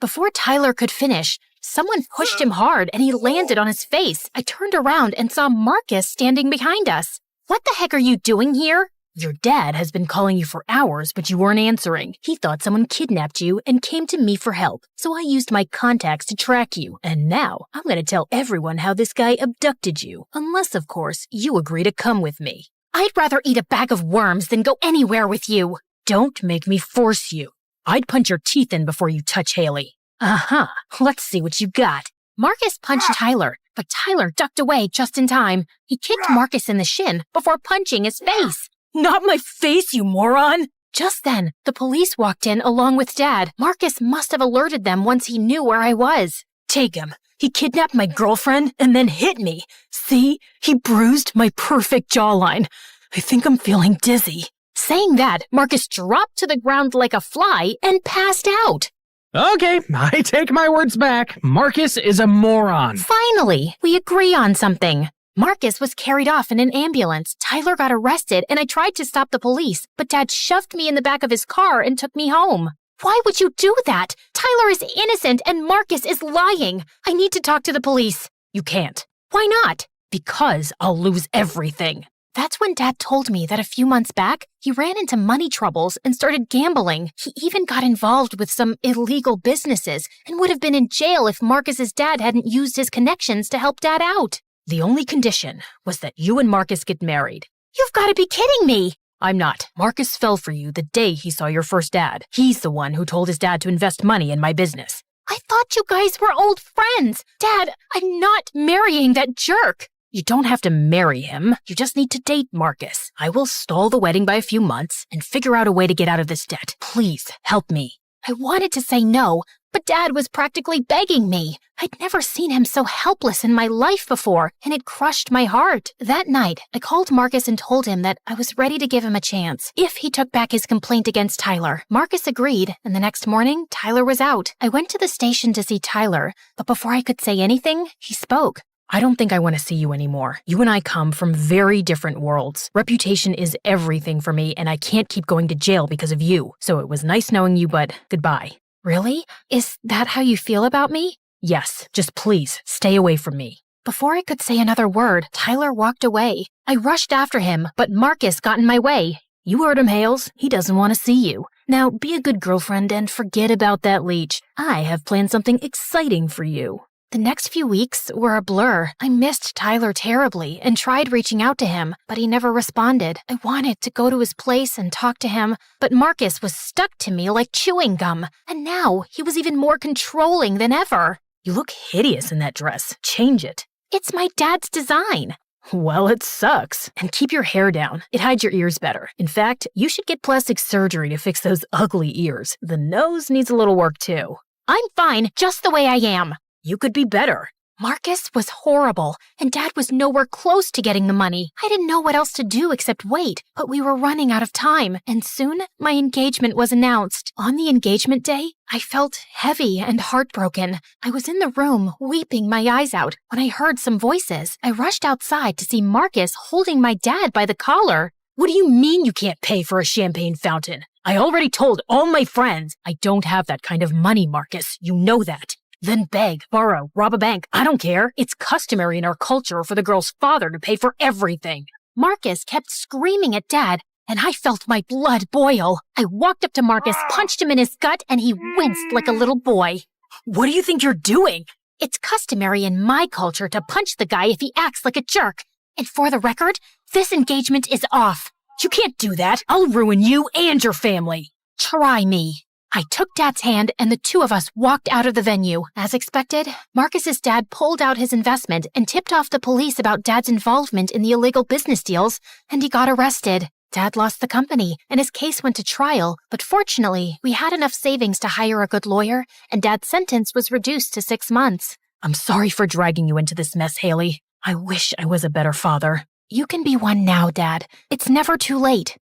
Before Tyler could finish, someone pushed him hard and he landed on his face. I turned around and saw Marcus standing behind us. What the heck are you doing here? Your dad has been calling you for hours, but you weren't answering. He thought someone kidnapped you and came to me for help. So I used my contacts to track you. And now I'm going to tell everyone how this guy abducted you. Unless, of course, you agree to come with me. I'd rather eat a bag of worms than go anywhere with you. Don't make me force you. I'd punch your teeth in before you touch Haley. Uh-huh. Let's see what you got. Marcus punched Tyler, but Tyler ducked away just in time. He kicked Marcus in the shin before punching his face. Not my face, you moron! Just then, the police walked in along with Dad. Marcus must have alerted them once he knew where I was. Take him. He kidnapped my girlfriend and then hit me. See? He bruised my perfect jawline. I think I'm feeling dizzy. Saying that, Marcus dropped to the ground like a fly and passed out. Okay, I take my words back. Marcus is a moron. Finally, we agree on something. Marcus was carried off in an ambulance. Tyler got arrested, and I tried to stop the police, but Dad shoved me in the back of his car and took me home. Why would you do that? Tyler is innocent and Marcus is lying. I need to talk to the police. You can't. Why not? Because I'll lose everything. That's when Dad told me that a few months back, he ran into money troubles and started gambling. He even got involved with some illegal businesses and would have been in jail if Marcus's dad hadn't used his connections to help Dad out. The only condition was that you and Marcus get married. You've got to be kidding me! I'm not. Marcus fell for you the day he saw your first dad. He's the one who told his dad to invest money in my business. I thought you guys were old friends. Dad, I'm not marrying that jerk. You don't have to marry him. You just need to date Marcus. I will stall the wedding by a few months and figure out a way to get out of this debt. Please, help me. I wanted to say no, but Dad was practically begging me. I'd never seen him so helpless in my life before, and it crushed my heart. That night, I called Marcus and told him that I was ready to give him a chance if he took back his complaint against Tyler. Marcus agreed, and the next morning, Tyler was out. I went to the station to see Tyler, but before I could say anything, he spoke. I don't think I want to see you anymore. You and I come from very different worlds. Reputation is everything for me, and I can't keep going to jail because of you. So it was nice knowing you, but goodbye. Really? Is that how you feel about me? Yes, just please, stay away from me. Before I could say another word, Tyler walked away. I rushed after him, but Marcus got in my way. You heard him, Hales. He doesn't want to see you. Now, be a good girlfriend and forget about that leech. I have planned something exciting for you. The next few weeks were a blur. I missed Tyler terribly and tried reaching out to him, but he never responded. I wanted to go to his place and talk to him, but Marcus was stuck to me like chewing gum, and now he was even more controlling than ever. You look hideous in that dress. Change it. It's my dad's design. Well, it sucks. And keep your hair down. It hides your ears better. In fact, you should get plastic surgery to fix those ugly ears. The nose needs a little work too. I'm fine just the way I am. You could be better. Marcus was horrible, and Dad was nowhere close to getting the money. I didn't know what else to do except wait, but we were running out of time, and soon my engagement was announced. On the engagement day, I felt heavy and heartbroken. I was in the room, weeping my eyes out, when I heard some voices. I rushed outside to see Marcus holding my dad by the collar. What do you mean you can't pay for a champagne fountain? I already told all my friends. I don't have that kind of money, Marcus. You know that. Then beg, borrow, rob a bank. I don't care. It's customary in our culture for the girl's father to pay for everything. Marcus kept screaming at Dad, and I felt my blood boil. I walked up to Marcus, punched him in his gut, and he winced like a little boy. What do you think you're doing? It's customary in my culture to punch the guy if he acts like a jerk. And for the record, this engagement is off. You can't do that. I'll ruin you and your family. Try me. I took Dad's hand and the two of us walked out of the venue. As expected, Marcus's dad pulled out his investment and tipped off the police about Dad's involvement in the illegal business deals, and he got arrested. Dad lost the company, and his case went to trial, but fortunately, we had enough savings to hire a good lawyer, and Dad's sentence was reduced to 6 months. I'm sorry for dragging you into this mess, Haley. I wish I was a better father. You can be one now, Dad. It's never too late.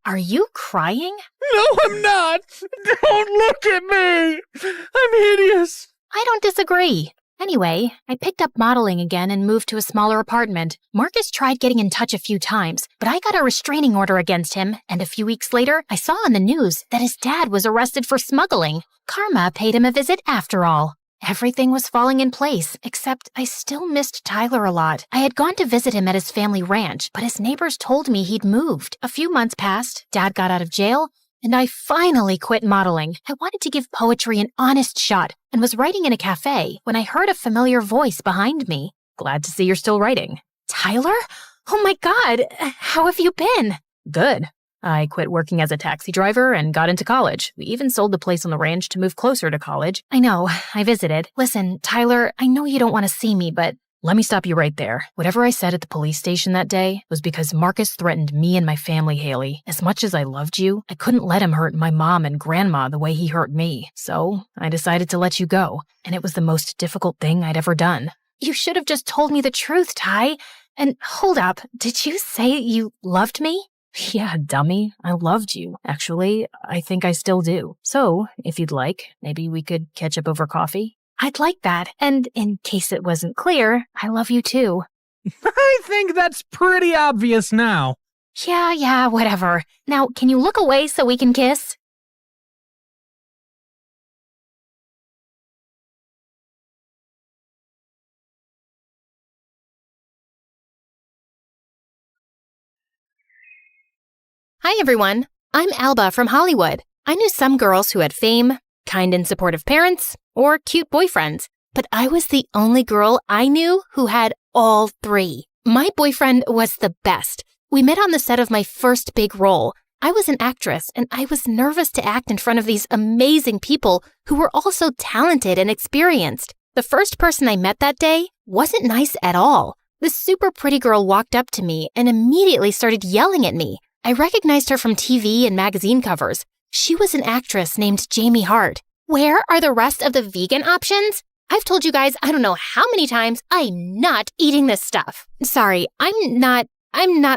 Are you crying? No, I'm not! Don't look at me! I'm hideous! I don't disagree. Anyway, I picked up modeling again and moved to a smaller apartment. Marcus tried getting in touch a few times, but I got a restraining order against him, and a few weeks later, I saw on the news that his dad was arrested for smuggling. Karma paid him a visit after all. Everything was falling in place, except I still missed Tyler a lot. I had gone to visit him at his family ranch, but his neighbors told me he'd moved. A few months passed, Dad got out of jail, and I finally quit modeling. I wanted to give poetry an honest shot and was writing in a cafe when I heard a familiar voice behind me. Glad to see you're still writing. Tyler? Oh my God, how have you been? Good. I quit working as a taxi driver and got into college. We even sold the place on the ranch to move closer to college. I know, I visited. Listen, Tyler, I know you don't want to see me, but... Let me stop you right there. Whatever I said at the police station that day was because Marcus threatened me and my family, Haley. As much as I loved you, I couldn't let him hurt my mom and grandma the way he hurt me. So I decided to let you go, and it was the most difficult thing I'd ever done. You should have just told me the truth, Ty. And hold up, did you say you loved me? Yeah, dummy. I loved you. Actually, I think I still do. So, if you'd like, maybe we could catch up over coffee? I'd like that. And in case it wasn't clear, I love you too. I think that's pretty obvious now. Yeah, whatever. Now, can you look away so we can kiss? Hi, everyone. I'm Alba from Hollywood. I knew some girls who had fame, kind and supportive parents, or cute boyfriends, but I was the only girl I knew who had all three. My boyfriend was the best. We met on the set of my first big role. I was an actress, and I was nervous to act in front of these amazing people who were also talented and experienced. The first person I met that day wasn't nice at all. This super pretty girl walked up to me and immediately started yelling at me. I recognized her from TV and magazine covers. She was an actress named Jamie Hart. Where are the rest of the vegan options? I've told you guys I don't know how many times I'm not eating this stuff. Sorry, I'm not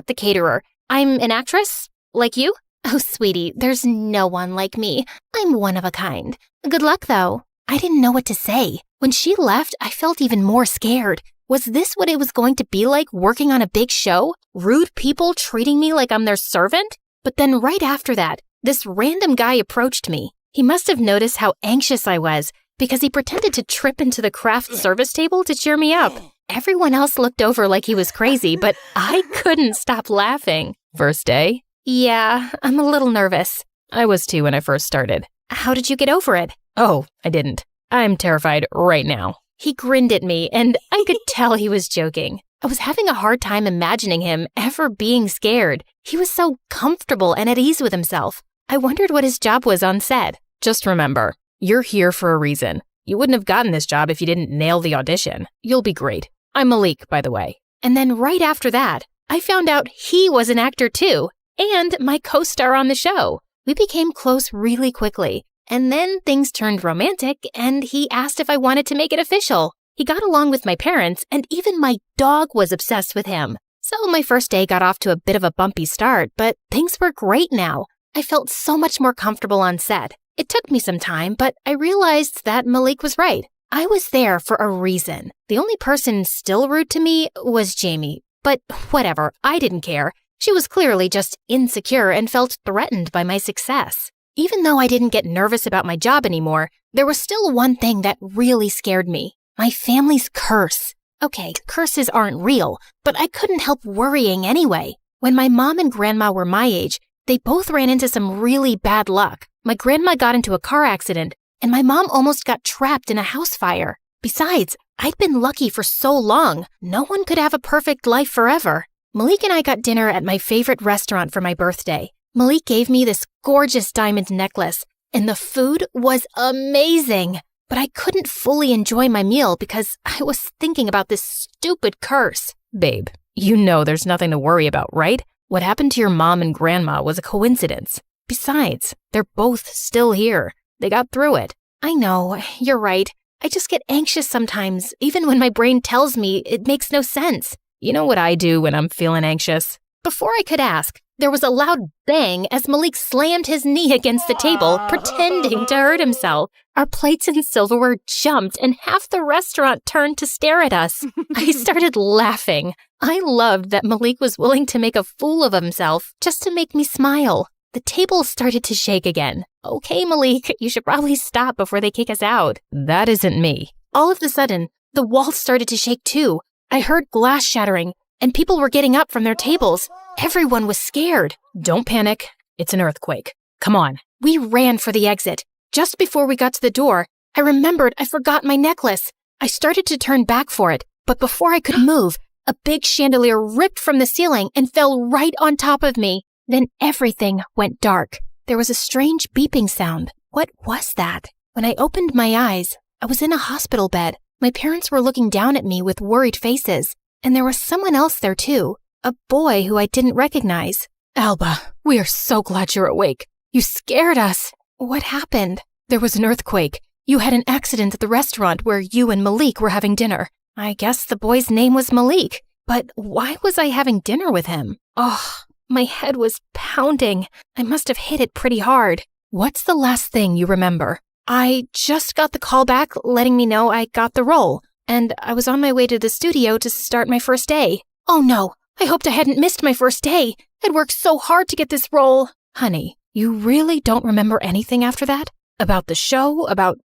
the caterer. I'm an actress, like you. Oh, sweetie, there's no one like me. I'm one of a kind. Good luck, though. I didn't know what to say. When she left, I felt even more scared. Was this what it was going to be like working on a big show? Rude people treating me like I'm their servant? But then right after that, this random guy approached me. He must have noticed how anxious I was because he pretended to trip into the craft service table to cheer me up. Everyone else looked over like he was crazy, but I couldn't stop laughing. First day? Yeah, I'm a little nervous. I was too when I first started. How did you get over it? Oh, I didn't. I'm terrified right now. He grinned at me, and I could tell he was joking. I was having a hard time imagining him ever being scared. He was so comfortable and at ease with himself. I wondered what his job was on set. Just remember, you're here for a reason. You wouldn't have gotten this job if you didn't nail the audition. You'll be great. I'm Malik, by the way. And then right after that, I found out he was an actor too, and my co-star on the show. We became close really quickly. And then things turned romantic, and he asked if I wanted to make it official. He got along with my parents, and even my dog was obsessed with him. So my first day got off to a bit of a bumpy start, but things were great now. I felt so much more comfortable on set. It took me some time, but I realized that Malik was right. I was there for a reason. The only person still rude to me was Jamie. But whatever, I didn't care. She was clearly just insecure and felt threatened by my success. Even though I didn't get nervous about my job anymore, there was still one thing that really scared me. My family's curse. Okay, curses aren't real, but I couldn't help worrying anyway. When my mom and grandma were my age, they both ran into some really bad luck. My grandma got into a car accident, and my mom almost got trapped in a house fire. Besides, I'd been lucky for so long. No one could have a perfect life forever. Malik and I got dinner at my favorite restaurant for my birthday. Malik gave me this gorgeous diamond necklace, and the food was amazing. But I couldn't fully enjoy my meal because I was thinking about this stupid curse. Babe, you know there's nothing to worry about, right? What happened to your mom and grandma was a coincidence. Besides, they're both still here. They got through it. I know, you're right. I just get anxious sometimes, even when my brain tells me it makes no sense. You know what I do when I'm feeling anxious? Before I could ask, there was a loud bang as Malik slammed his knee against the table, pretending to hurt himself. Our plates and silverware jumped, and half the restaurant turned to stare at us. I started laughing. I loved that Malik was willing to make a fool of himself just to make me smile. The table started to shake again. Okay, Malik, you should probably stop before they kick us out. That isn't me. All of a sudden, the walls started to shake too. I heard glass shattering, and people were getting up from their tables. Everyone was scared. Don't panic. It's an earthquake. Come on. We ran for the exit. Just before we got to the door, I remembered I forgot my necklace. I started to turn back for it, but before I could move, a big chandelier ripped from the ceiling and fell right on top of me. Then everything went dark. There was a strange beeping sound. What was that? When I opened my eyes, I was in a hospital bed. My parents were looking down at me with worried faces, and there was someone else there too, a boy who I didn't recognize. Alba, we are so glad you're awake. You scared us. What happened? There was an earthquake. You had an accident at the restaurant where you and Malik were having dinner. I guess the boy's name was Malik, but why was I having dinner with him? Oh, my head was pounding. I must have hit it pretty hard. What's the last thing you remember? I just got the call back letting me know I got the role, and I was on my way to the studio to start my first day. Oh no, I hoped I hadn't missed my first day. I'd worked so hard to get this role. Honey, you really don't remember anything after that? About the show? About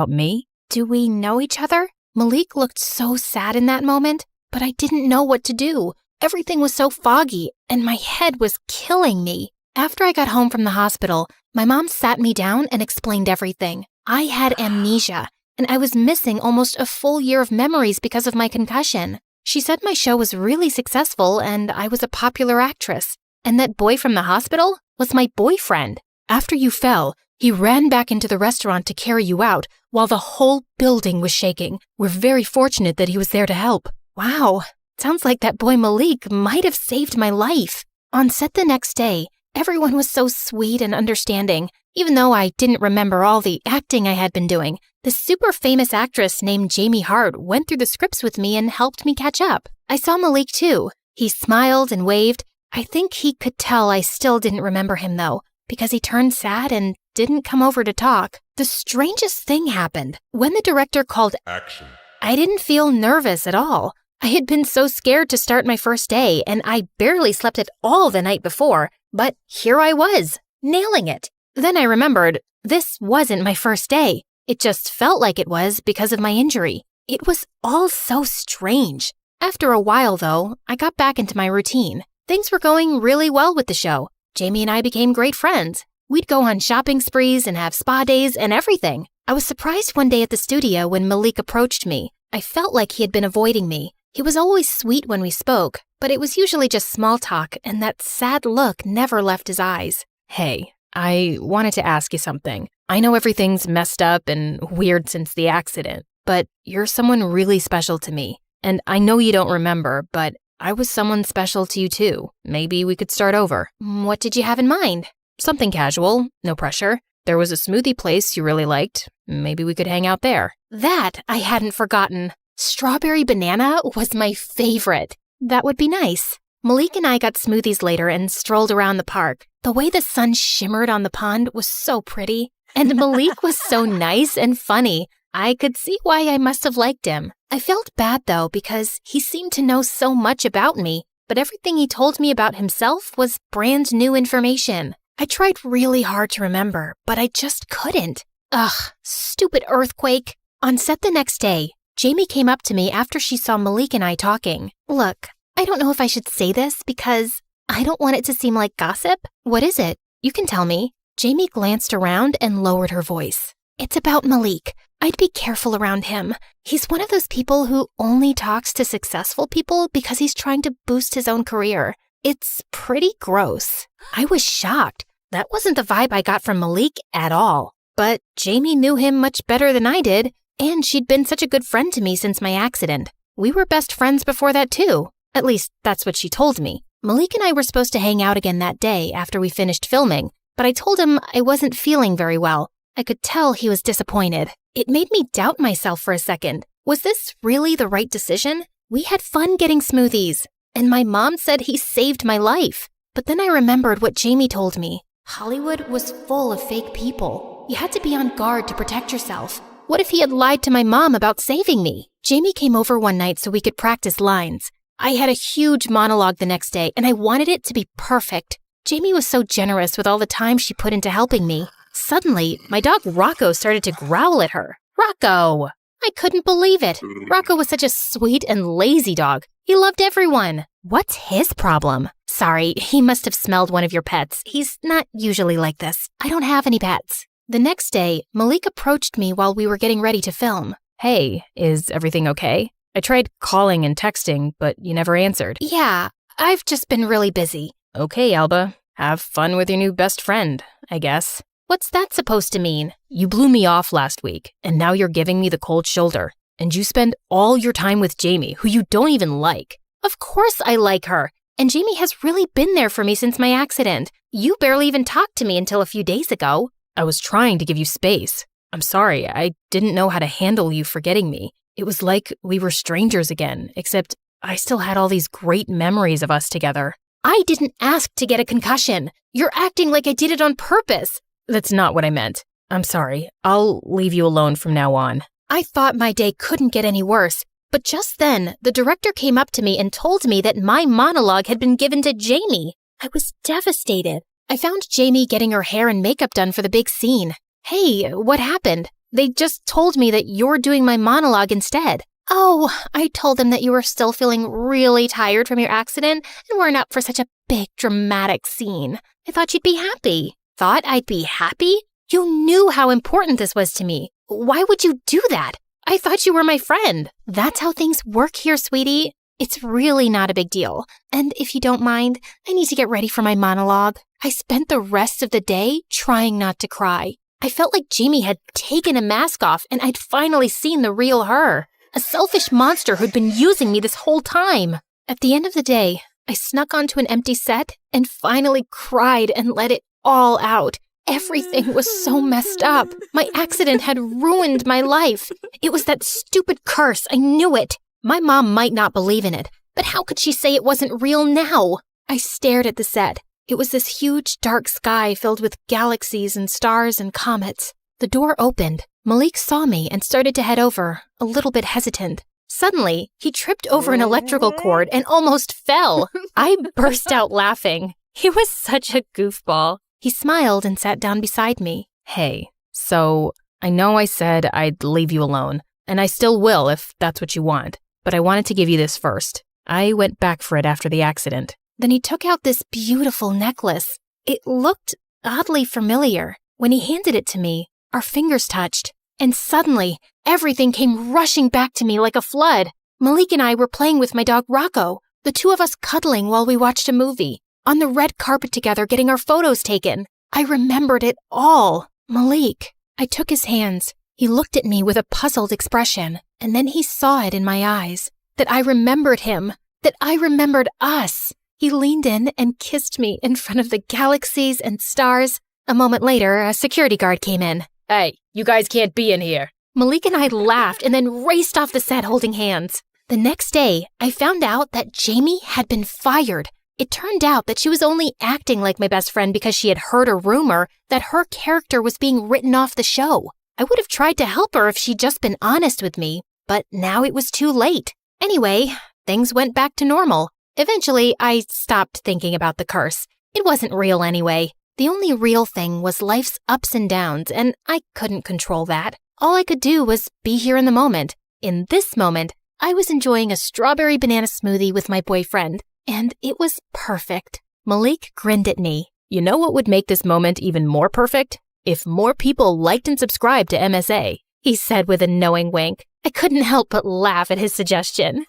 me? Do we know each other? Malik looked so sad in that moment, but I didn't know what to do. Everything was so foggy, and my head was killing me. After I got home from the hospital, my mom sat me down and explained everything. I had amnesia, and I was missing almost a full year of memories because of my concussion. She said my show was really successful and I was a popular actress, and that boy from the hospital was my boyfriend. After you fell, he ran back into the restaurant to carry you out while the whole building was shaking. We're very fortunate that he was there to help. Wow, sounds like that boy Malik might have saved my life. On set the next day, everyone was so sweet and understanding. Even though I didn't remember all the acting I had been doing, the super famous actress named Jamie Hart went through the scripts with me and helped me catch up. I saw Malik too. He smiled and waved. I think he could tell I still didn't remember him though, because he turned sad and didn't come over to talk. The strangest thing happened. When the director called action, I didn't feel nervous at all. I had been so scared to start my first day, and I barely slept at all the night before, but here I was, nailing it. Then I remembered, this wasn't my first day. It just felt like it was because of my injury. It was all so strange. After a while, though, I got back into my routine. Things were going really well with the show. Jamie and I became great friends. We'd go on shopping sprees and have spa days and everything. I was surprised one day at the studio when Malik approached me. I felt like he had been avoiding me. He was always sweet when we spoke, but it was usually just small talk, and that sad look never left his eyes. Hey, I wanted to ask you something. I know everything's messed up and weird since the accident, but you're someone really special to me. And I know you don't remember, but I was someone special to you too. Maybe we could start over. What did you have in mind? Something casual, no pressure. There was a smoothie place you really liked. Maybe we could hang out there. That I hadn't forgotten. Strawberry banana was my favorite. That would be nice. Malik and I got smoothies later and strolled around the park. The way the sun shimmered on the pond was so pretty. And Malik was so nice and funny. I could see why I must have liked him. I felt bad though because he seemed to know so much about me, but everything he told me about himself was brand new information. I tried really hard to remember, but I just couldn't. Ugh, stupid earthquake. On set the next day, Jamie came up to me after she saw Malik and I talking. Look, I don't know if I should say this because I don't want it to seem like gossip. What is it? You can tell me. Jamie glanced around and lowered her voice. It's about Malik. I'd be careful around him. He's one of those people who only talks to successful people because he's trying to boost his own career. It's pretty gross. I was shocked. That wasn't the vibe I got from Malik at all. But Jamie knew him much better than I did, and she'd been such a good friend to me since my accident. We were best friends before that too. At least, that's what she told me. Malik and I were supposed to hang out again that day after we finished filming, but I told him I wasn't feeling very well. I could tell he was disappointed. It made me doubt myself for a second. Was this really the right decision? We had fun getting smoothies, and my mom said he saved my life. But then I remembered what Jamie told me. Hollywood was full of fake people. You had to be on guard to protect yourself. What if he had lied to my mom about saving me? Jamie came over one night so we could practice lines. I had a huge monologue the next day, and I wanted it to be perfect. Jamie was so generous with all the time she put into helping me. Suddenly, my dog Rocco started to growl at her. Rocco! I couldn't believe it. Rocco was such a sweet and lazy dog. He loved everyone. What's his problem? Sorry, he must have smelled one of your pets. He's not usually like this. I don't have any pets. The next day, Malik approached me while we were getting ready to film. Hey, is everything okay? I tried calling and texting, but you never answered. Yeah, I've just been really busy. Okay, Alba. Have fun with your new best friend, I guess. What's that supposed to mean? You blew me off last week, and now you're giving me the cold shoulder. And you spend all your time with Jamie, who you don't even like. Of course I like her. And Jamie has really been there for me since my accident. You barely even talked to me until a few days ago. I was trying to give you space. I'm sorry, I didn't know how to handle you forgetting me. It was like we were strangers again, except I still had all these great memories of us together. I didn't ask to get a concussion. You're acting like I did it on purpose. That's not what I meant. I'm sorry. I'll leave you alone from now on. I thought my day couldn't get any worse. But just then, the director came up to me and told me that my monologue had been given to Jamie. I was devastated. I found Jamie getting her hair and makeup done for the big scene. Hey, what happened? They just told me that you're doing my monologue instead. Oh, I told them that you were still feeling really tired from your accident and weren't up for such a big, dramatic scene. I thought you'd be happy. Thought I'd be happy? You knew how important this was to me. Why would you do that? I thought you were my friend. That's how things work here, sweetie. It's really not a big deal. And if you don't mind, I need to get ready for my monologue. I spent the rest of the day trying not to cry. I felt like Jamie had taken a mask off and I'd finally seen the real her. A selfish monster who'd been using me this whole time. At the end of the day, I snuck onto an empty set and finally cried and let it all out. Everything was so messed up. My accident had ruined my life. It was that stupid curse. I knew it. My mom might not believe in it, but how could she say it wasn't real now? I stared at the set. It was this huge, dark sky filled with galaxies and stars and comets. The door opened. Malik saw me and started to head over, a little bit hesitant. Suddenly, he tripped over an electrical cord and almost fell. I burst out laughing. He was such a goofball. He smiled and sat down beside me. Hey, so I know I said I'd leave you alone, and I still will if that's what you want, but I wanted to give you this first. I went back for it after the accident. Then he took out this beautiful necklace. It looked oddly familiar. When he handed it to me, our fingers touched, and suddenly, everything came rushing back to me like a flood. Malik and I were playing with my dog Rocco, the two of us cuddling while we watched a movie, on the red carpet together getting our photos taken. I remembered it all. Malik. I took his hands. He looked at me with a puzzled expression, and then he saw it in my eyes. That I remembered him. That I remembered us. He leaned in and kissed me in front of the galaxies and stars. A moment later, a security guard came in. Hey, you guys can't be in here. Malik and I laughed and then raced off the set holding hands. The next day, I found out that Jamie had been fired. It turned out that she was only acting like my best friend because she had heard a rumor that her character was being written off the show. I would have tried to help her if she'd just been honest with me, but now it was too late. Anyway, things went back to normal. Eventually, I stopped thinking about the curse. It wasn't real anyway. The only real thing was life's ups and downs, and I couldn't control that. All I could do was be here in the moment. In this moment, I was enjoying a strawberry banana smoothie with my boyfriend, and it was perfect. Malik grinned at me. You know what would make this moment even more perfect? If more people liked and subscribed to MSA, he said with a knowing wink. I couldn't help but laugh at his suggestion.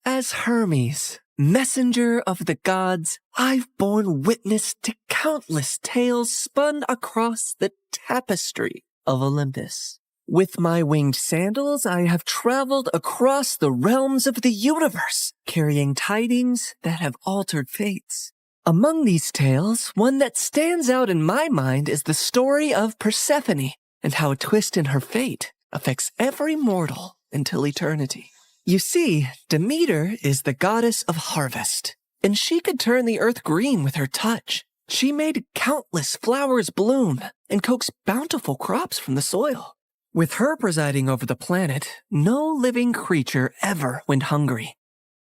As Hermes, messenger of the gods, I've borne witness to countless tales spun across the tapestry of Olympus. With my winged sandals, I have traveled across the realms of the universe, carrying tidings that have altered fates. Among these tales, one that stands out in my mind is the story of Persephone and how a twist in her fate affects every mortal until eternity. You see, Demeter is the goddess of harvest, and she could turn the earth green with her touch. She made countless flowers bloom and coax bountiful crops from the soil. With her presiding over the planet, no living creature ever went hungry.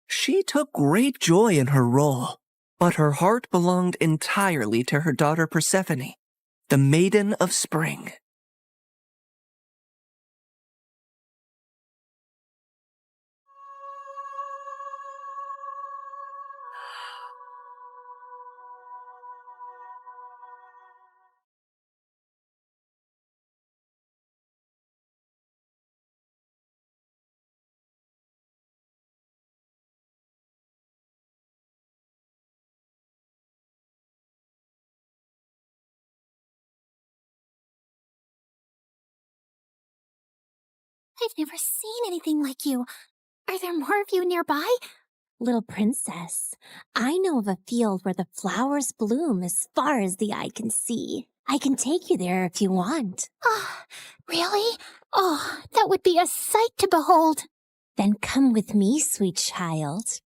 She took great joy in her role, but her heart belonged entirely to her daughter Persephone, the maiden of spring. I've never seen anything like you. Are there more of you nearby? Little princess, I know of a field where the flowers bloom as far as the eye can see. I can take you there if you want. Oh, really? Oh, that would be a sight to behold. Then come with me, sweet child.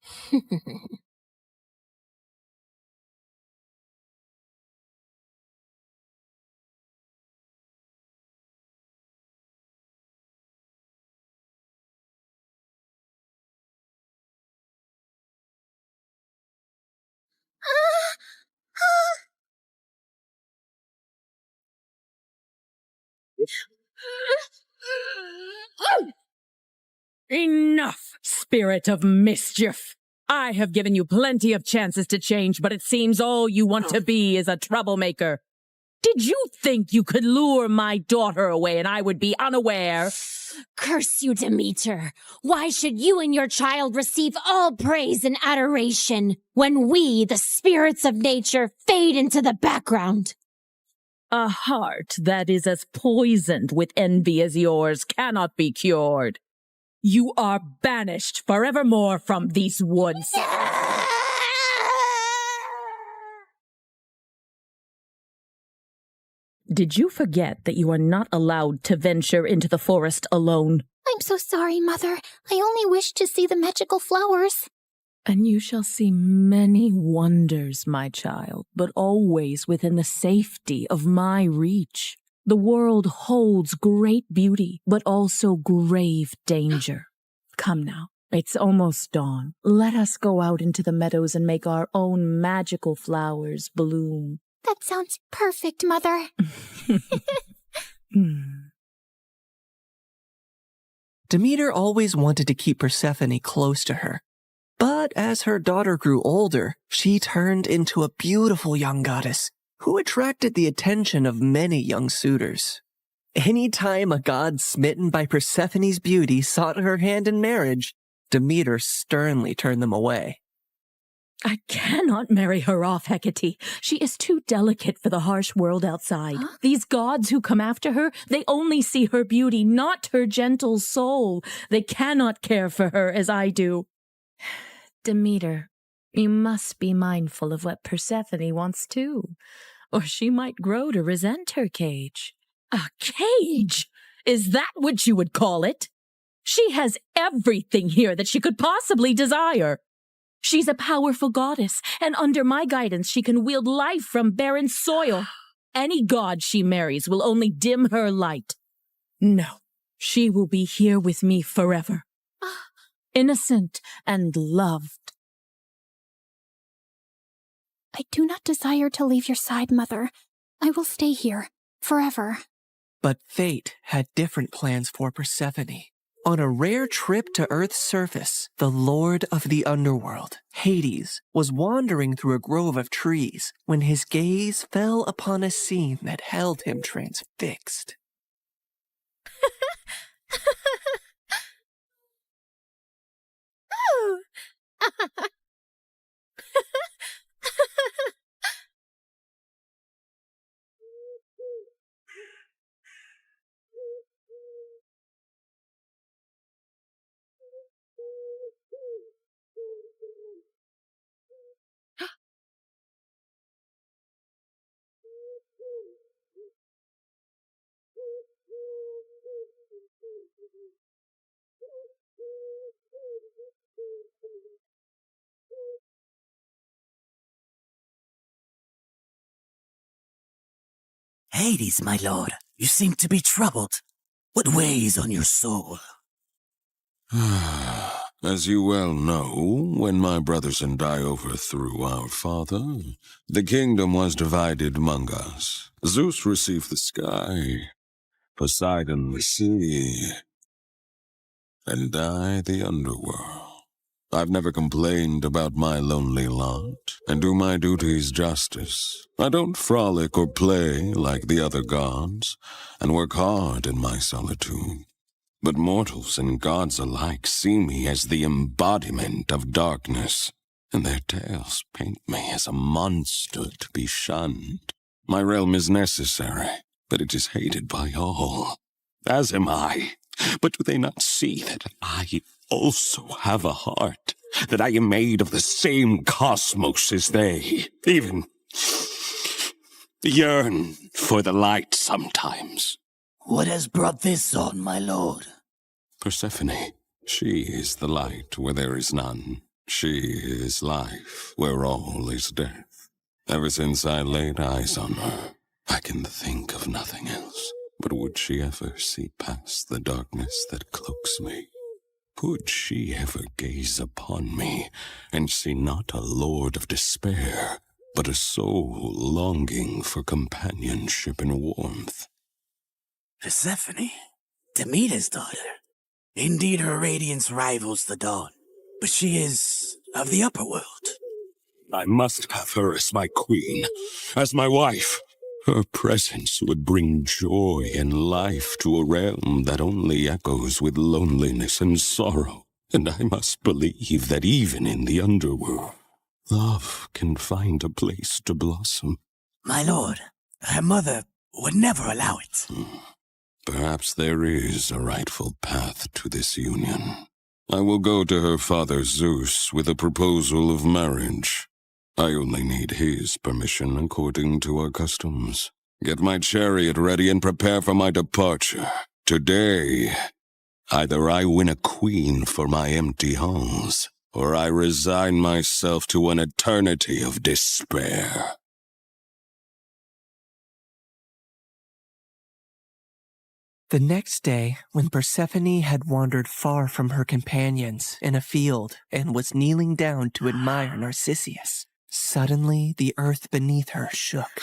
Enough, spirit of mischief! I have given you plenty of chances to change, but it seems all you want to be is a troublemaker. Did you think you could lure my daughter away and I would be unaware? Curse you, Demeter! Why should you and your child receive all praise and adoration when we, the spirits of nature, fade into the background? A heart that is as poisoned with envy as yours cannot be cured. You are banished forevermore from these woods. Did you forget that you are not allowed to venture into the forest alone? I'm so sorry, Mother. I only wished to see the magical flowers. And you shall see many wonders, my child, but always within the safety of my reach. The world holds great beauty, but also grave danger. Come now, it's almost dawn. Let us go out into the meadows and make our own magical flowers bloom. That sounds perfect, Mother. Demeter always wanted to keep Persephone close to her. But as her daughter grew older, she turned into a beautiful young goddess who attracted the attention of many young suitors. Anytime a god smitten by Persephone's beauty sought her hand in marriage, Demeter sternly turned them away. I cannot marry her off, Hecate. She is too delicate for the harsh world outside. Huh? These gods who come after her, they only see her beauty, not her gentle soul. They cannot care for her as I do. Demeter, you must be mindful of what Persephone wants too, or she might grow to resent her cage. A cage? Is that what you would call it? She has everything here that she could possibly desire. She's a powerful goddess, and under my guidance she can wield life from barren soil. Any god she marries will only dim her light. No, she will be here with me forever. Innocent and loved. I do not desire to leave your side, Mother. I will stay here, forever. But fate had different plans for Persephone. On a rare trip to Earth's surface, the Lord of the Underworld, Hades, was wandering through a grove of trees when his gaze fell upon a scene that held him transfixed. Hades, my lord, you seem to be troubled. What weighs on your soul? As you well know, when my brothers and I overthrew our father, the kingdom was divided among us. Zeus received the sky, Poseidon the sea, and I the underworld. I've never complained about my lonely lot, and do my duties justice. I don't frolic or play like the other gods, and work hard in my solitude. But mortals and gods alike see me as the embodiment of darkness, and their tales paint me as a monster to be shunned. My realm is necessary, but it is hated by all, as am I. But do they not see that I also have a heart, that I am made of the same cosmos as they, even yearn for the light sometimes? What has brought this on, my lord? Persephone, She is the light where there is none. She is life where all is death. Ever since I laid eyes on her, I can think of nothing else. But would she ever see past the darkness that cloaks me? Would she ever gaze upon me and see not a lord of despair, but a soul longing for companionship and warmth? Persephone, Demeter's daughter. Indeed, her radiance rivals the dawn, but she is of the upper world. I must have her as my queen, as my wife. Her presence would bring joy and life to a realm that only echoes with loneliness and sorrow. And I must believe that even in the underworld, love can find a place to blossom. My lord, her mother would never allow it. Perhaps there is a rightful path to this union. I will go to her father Zeus with a proposal of marriage. I only need his permission according to our customs. Get my chariot ready and prepare for my departure. Today, either I win a queen for my empty halls, or I resign myself to an eternity of despair. The next day, when Persephone had wandered far from her companions in a field and was kneeling down to admire Narcissus, suddenly the earth beneath her shook.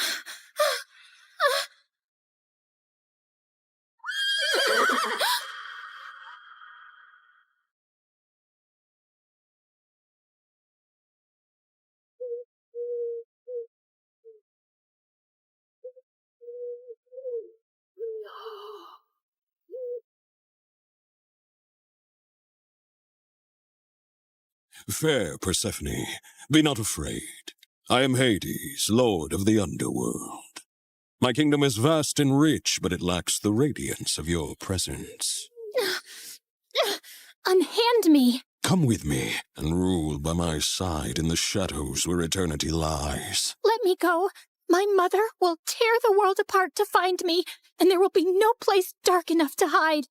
Fair Persephone, be not afraid. I am Hades, lord of the underworld. My kingdom is vast and rich, but it lacks the radiance of your presence. Unhand me! Come with me and rule by my side in the shadows where eternity lies. Let me go. My mother will tear the world apart to find me, and there will be no place dark enough to hide.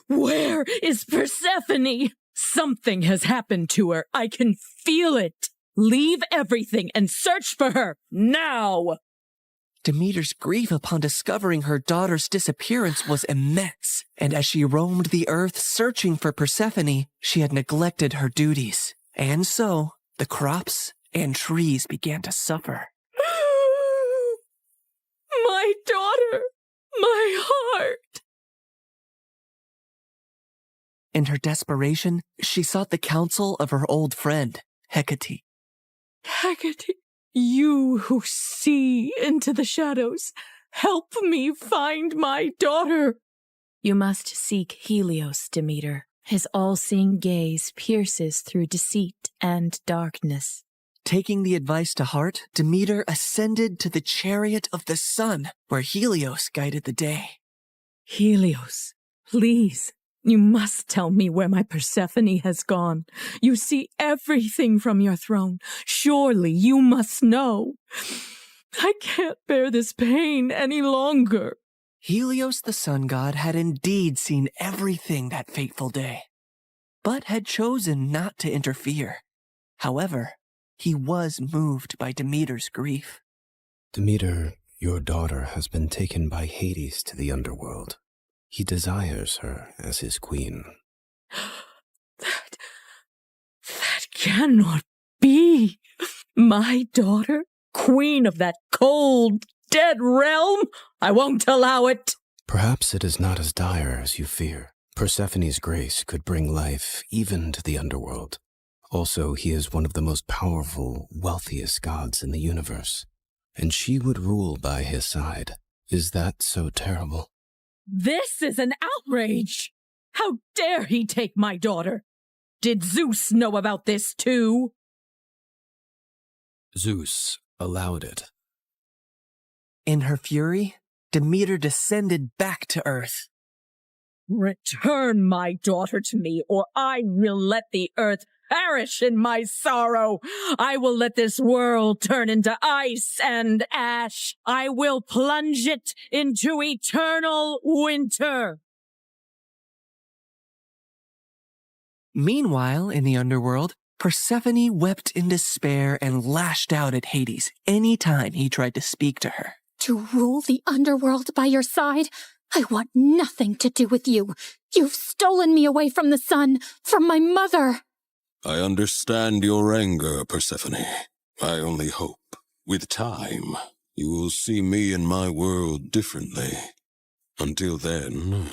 Where is Persephone? Something has happened to her. I can feel it. Leave everything and search for her, now! Demeter's grief upon discovering her daughter's disappearance was immense, and as she roamed the earth searching for Persephone, she had neglected her duties. And so, the crops and trees began to suffer. My daughter! My heart! In her desperation, she sought the counsel of her old friend, Hecate. Hecate, you who see into the shadows, help me find my daughter. You must seek Helios, Demeter. His all-seeing gaze pierces through deceit and darkness. Taking the advice to heart, Demeter ascended to the chariot of the sun, where Helios guided the day. Helios, please, you must tell me where my Persephone has gone. You see everything from your throne. Surely you must know. I can't bear this pain any longer. Helios the sun god had indeed seen everything that fateful day, but had chosen not to interfere. However, he was moved by Demeter's grief. Demeter, your daughter has been taken by Hades to the underworld. He desires her as his queen. That cannot be. My daughter, queen of that cold, dead realm? I won't allow it. Perhaps it is not as dire as you fear. Persephone's grace could bring life even to the underworld. Also, he is one of the most powerful, wealthiest gods in the universe, and she would rule by his side. Is that so terrible? This is an outrage! How dare he take my daughter? Did Zeus know about this too? Zeus allowed it. In her fury, Demeter descended back to Earth. Return my daughter to me, or I will let the earth perish in my sorrow. I will let this world turn into ice and ash. I will plunge it into eternal winter. Meanwhile, in the underworld, Persephone wept in despair and lashed out at Hades any time he tried to speak to her. To rule the underworld by your side? I want nothing to do with you. You've stolen me away from the sun, from my mother. I understand your anger, Persephone. I only hope, with time, you will see me and my world differently. Until then,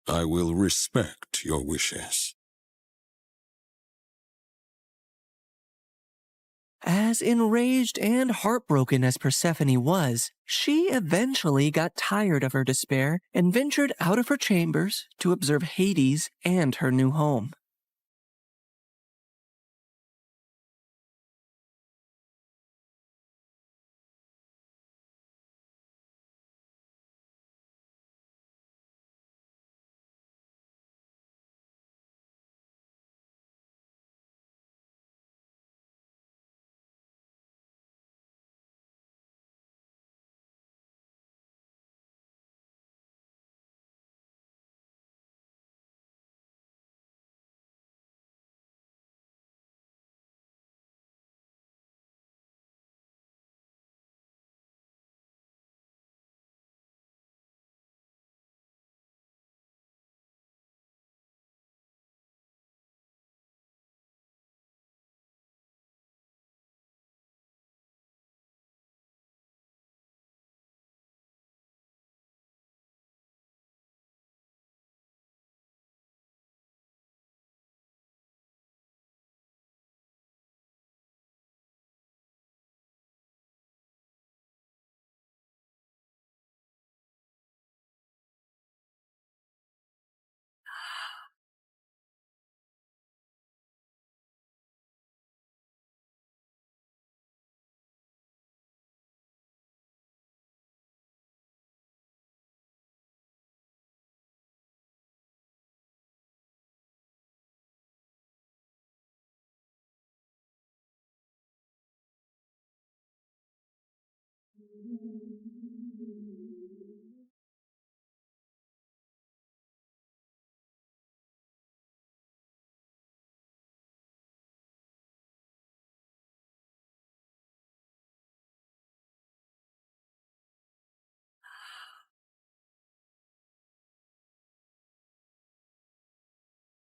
I will respect your wishes. As enraged and heartbroken as Persephone was, she eventually got tired of her despair and ventured out of her chambers to observe Hades and her new home.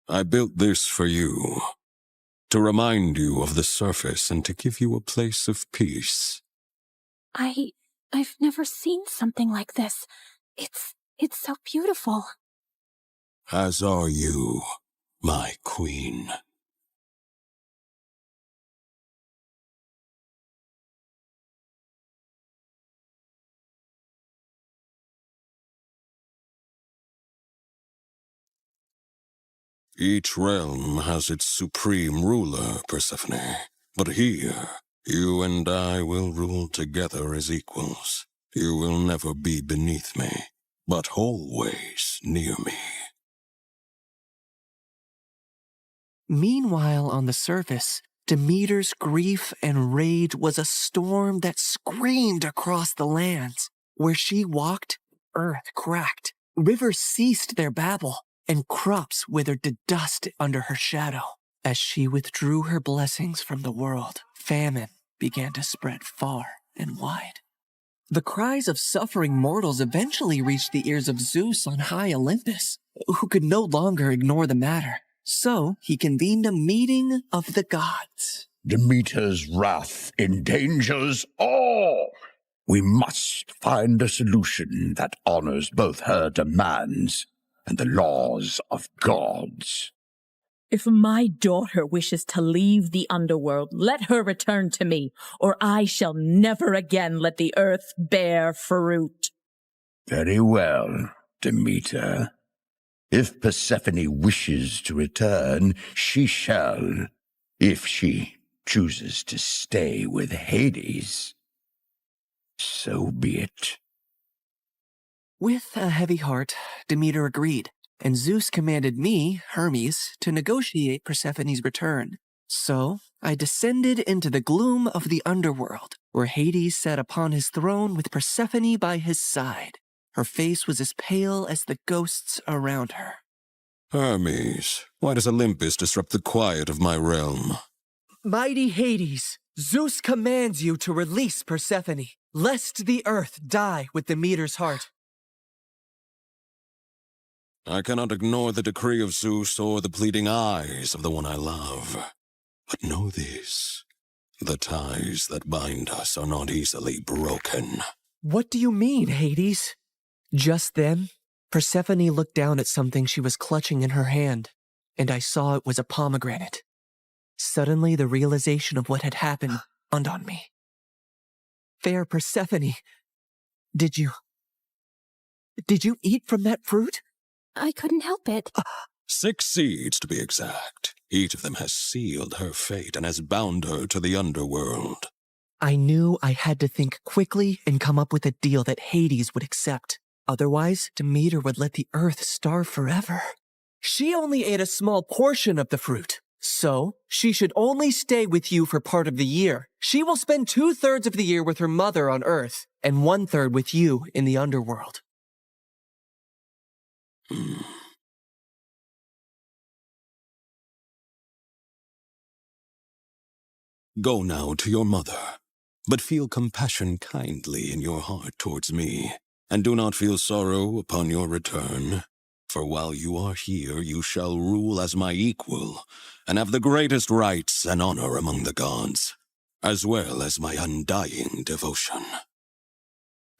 I built this for you, to remind you of the surface and to give you a place of peace. I've never seen something like this. It's so beautiful. As are you, my queen. Each realm has its supreme ruler, Persephone. But here, you and I will rule together as equals. You will never be beneath me, but always near me. Meanwhile, on the surface, Demeter's grief and rage was a storm that screamed across the lands. Where she walked, earth cracked, rivers ceased their babble, and crops withered to dust under her shadow. As she withdrew her blessings from the world, famine began to spread far and wide. The cries of suffering mortals eventually reached the ears of Zeus on high Olympus, who could no longer ignore the matter. So he convened a meeting of the gods. Demeter's wrath endangers all. We must find a solution that honors both her demands and the laws of gods. If my daughter wishes to leave the underworld, let her return to me, or I shall never again let the earth bear fruit. Very well, Demeter. If Persephone wishes to return, she shall, if she chooses to stay with Hades. So be it. With a heavy heart, Demeter agreed, and Zeus commanded me, Hermes, to negotiate Persephone's return. So I descended into the gloom of the underworld, where Hades sat upon his throne with Persephone by his side. Her face was as pale as the ghosts around her. Hermes, why does Olympus disrupt the quiet of my realm? Mighty Hades, Zeus commands you to release Persephone, lest the earth die with Demeter's heart. I cannot ignore the decree of Zeus or the pleading eyes of the one I love. But know this, the ties that bind us are not easily broken. What do you mean, Hades? Just then, Persephone looked down at something she was clutching in her hand, and I saw it was a pomegranate. Suddenly, the realization of what had happened dawned on me. Fair Persephone, did you eat from that fruit? I couldn't help it. 6 seeds, to be exact. Each of them has sealed her fate and has bound her to the underworld. I knew I had to think quickly and come up with a deal that Hades would accept. Otherwise, Demeter would let the earth starve forever. She only ate a small portion of the fruit, so she should only stay with you for part of the year. She will spend 2/3 of the year with her mother on Earth, and 1/3 with you in the underworld. Go now to your mother, but feel compassion kindly in your heart towards me, and do not feel sorrow upon your return. For while you are here, you shall rule as my equal, and have the greatest rights and honor among the gods, as well as my undying devotion.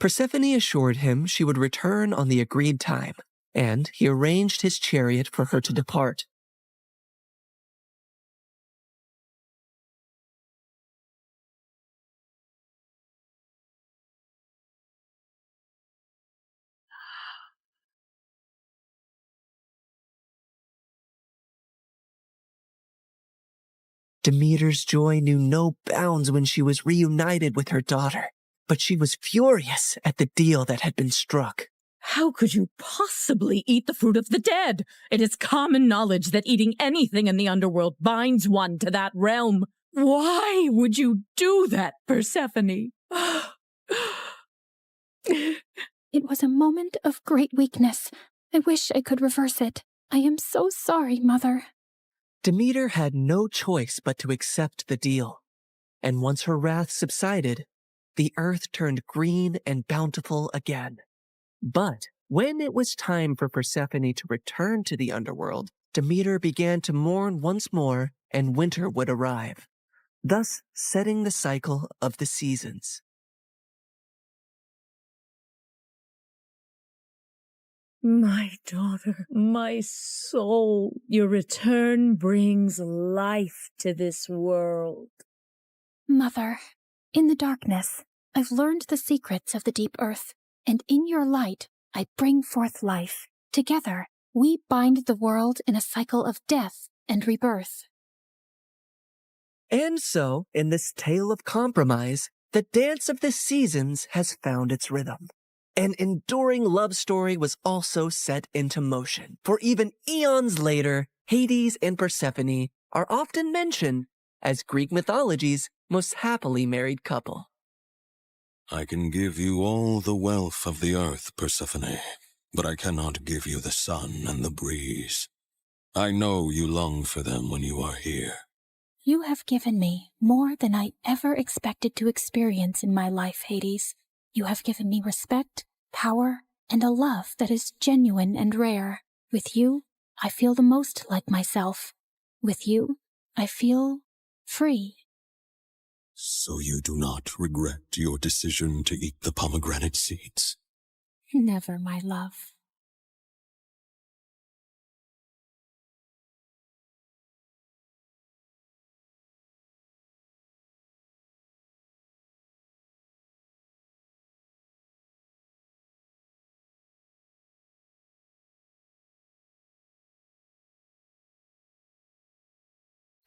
Persephone assured him she would return on the agreed time, and he arranged his chariot for her to depart. Demeter's joy knew no bounds when she was reunited with her daughter, but she was furious at the deal that had been struck. How could you possibly eat the fruit of the dead? It is common knowledge that eating anything in the underworld binds one to that realm. Why would you do that, Persephone? It was a moment of great weakness. I wish I could reverse it. I am so sorry, Mother. Demeter had no choice but to accept the deal. And once her wrath subsided, the earth turned green and bountiful again. But when it was time for Persephone to return to the underworld, Demeter began to mourn once more, and winter would arrive, thus setting the cycle of the seasons. My daughter, my soul, your return brings life to this world. Mother, in the darkness, I've learned the secrets of the deep earth, and in your light, I bring forth life. Together, we bind the world in a cycle of death and rebirth. And so, in this tale of compromise, the dance of the seasons has found its rhythm. An enduring love story was also set into motion, for even eons later, Hades and Persephone are often mentioned as Greek mythology's most happily married couple. I can give you all the wealth of the earth, Persephone, but I cannot give you the sun and the breeze. I know you long for them when you are here. You have given me more than I ever expected to experience in my life, Hades. You have given me respect, power, and a love that is genuine and rare. With you, I feel the most like myself. With you, I feel free. So you do not regret your decision to eat the pomegranate seeds? Never, my love.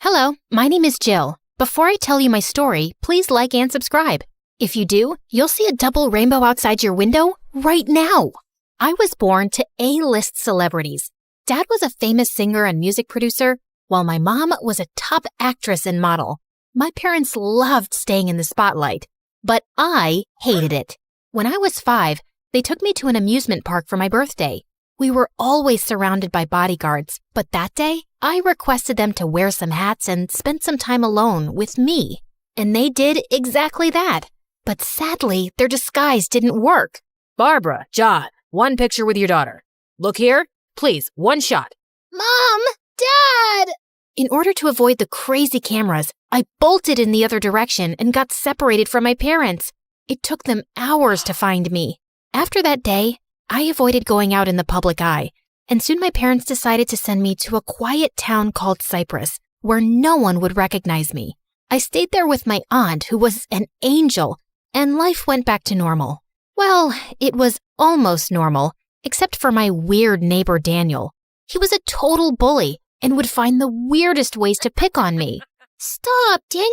Hello, my name is Jill. Before I tell you my story, please like and subscribe. If you do, you'll see a double rainbow outside your window right now. I was born to A-list celebrities. Dad was a famous singer and music producer, while my mom was a top actress and model. My parents loved staying in the spotlight, but I hated it. When I was 5, they took me to an amusement park for my birthday. We were always surrounded by bodyguards, but that day, I requested them to wear some hats and spend some time alone with me. And they did exactly that. But sadly, their disguise didn't work. Barbara, John, one picture with your daughter. Look here. Please, one shot. Mom! Dad! In order to avoid the crazy cameras, I bolted in the other direction and got separated from my parents. It took them hours to find me. After that day, I avoided going out in the public eye, and soon my parents decided to send me to a quiet town called Cyprus, where no one would recognize me. I stayed there with my aunt, who was an angel, and life went back to normal. Well, it was almost normal, except for my weird neighbor Daniel. He was a total bully and would find the weirdest ways to pick on me. Stop, Daniel!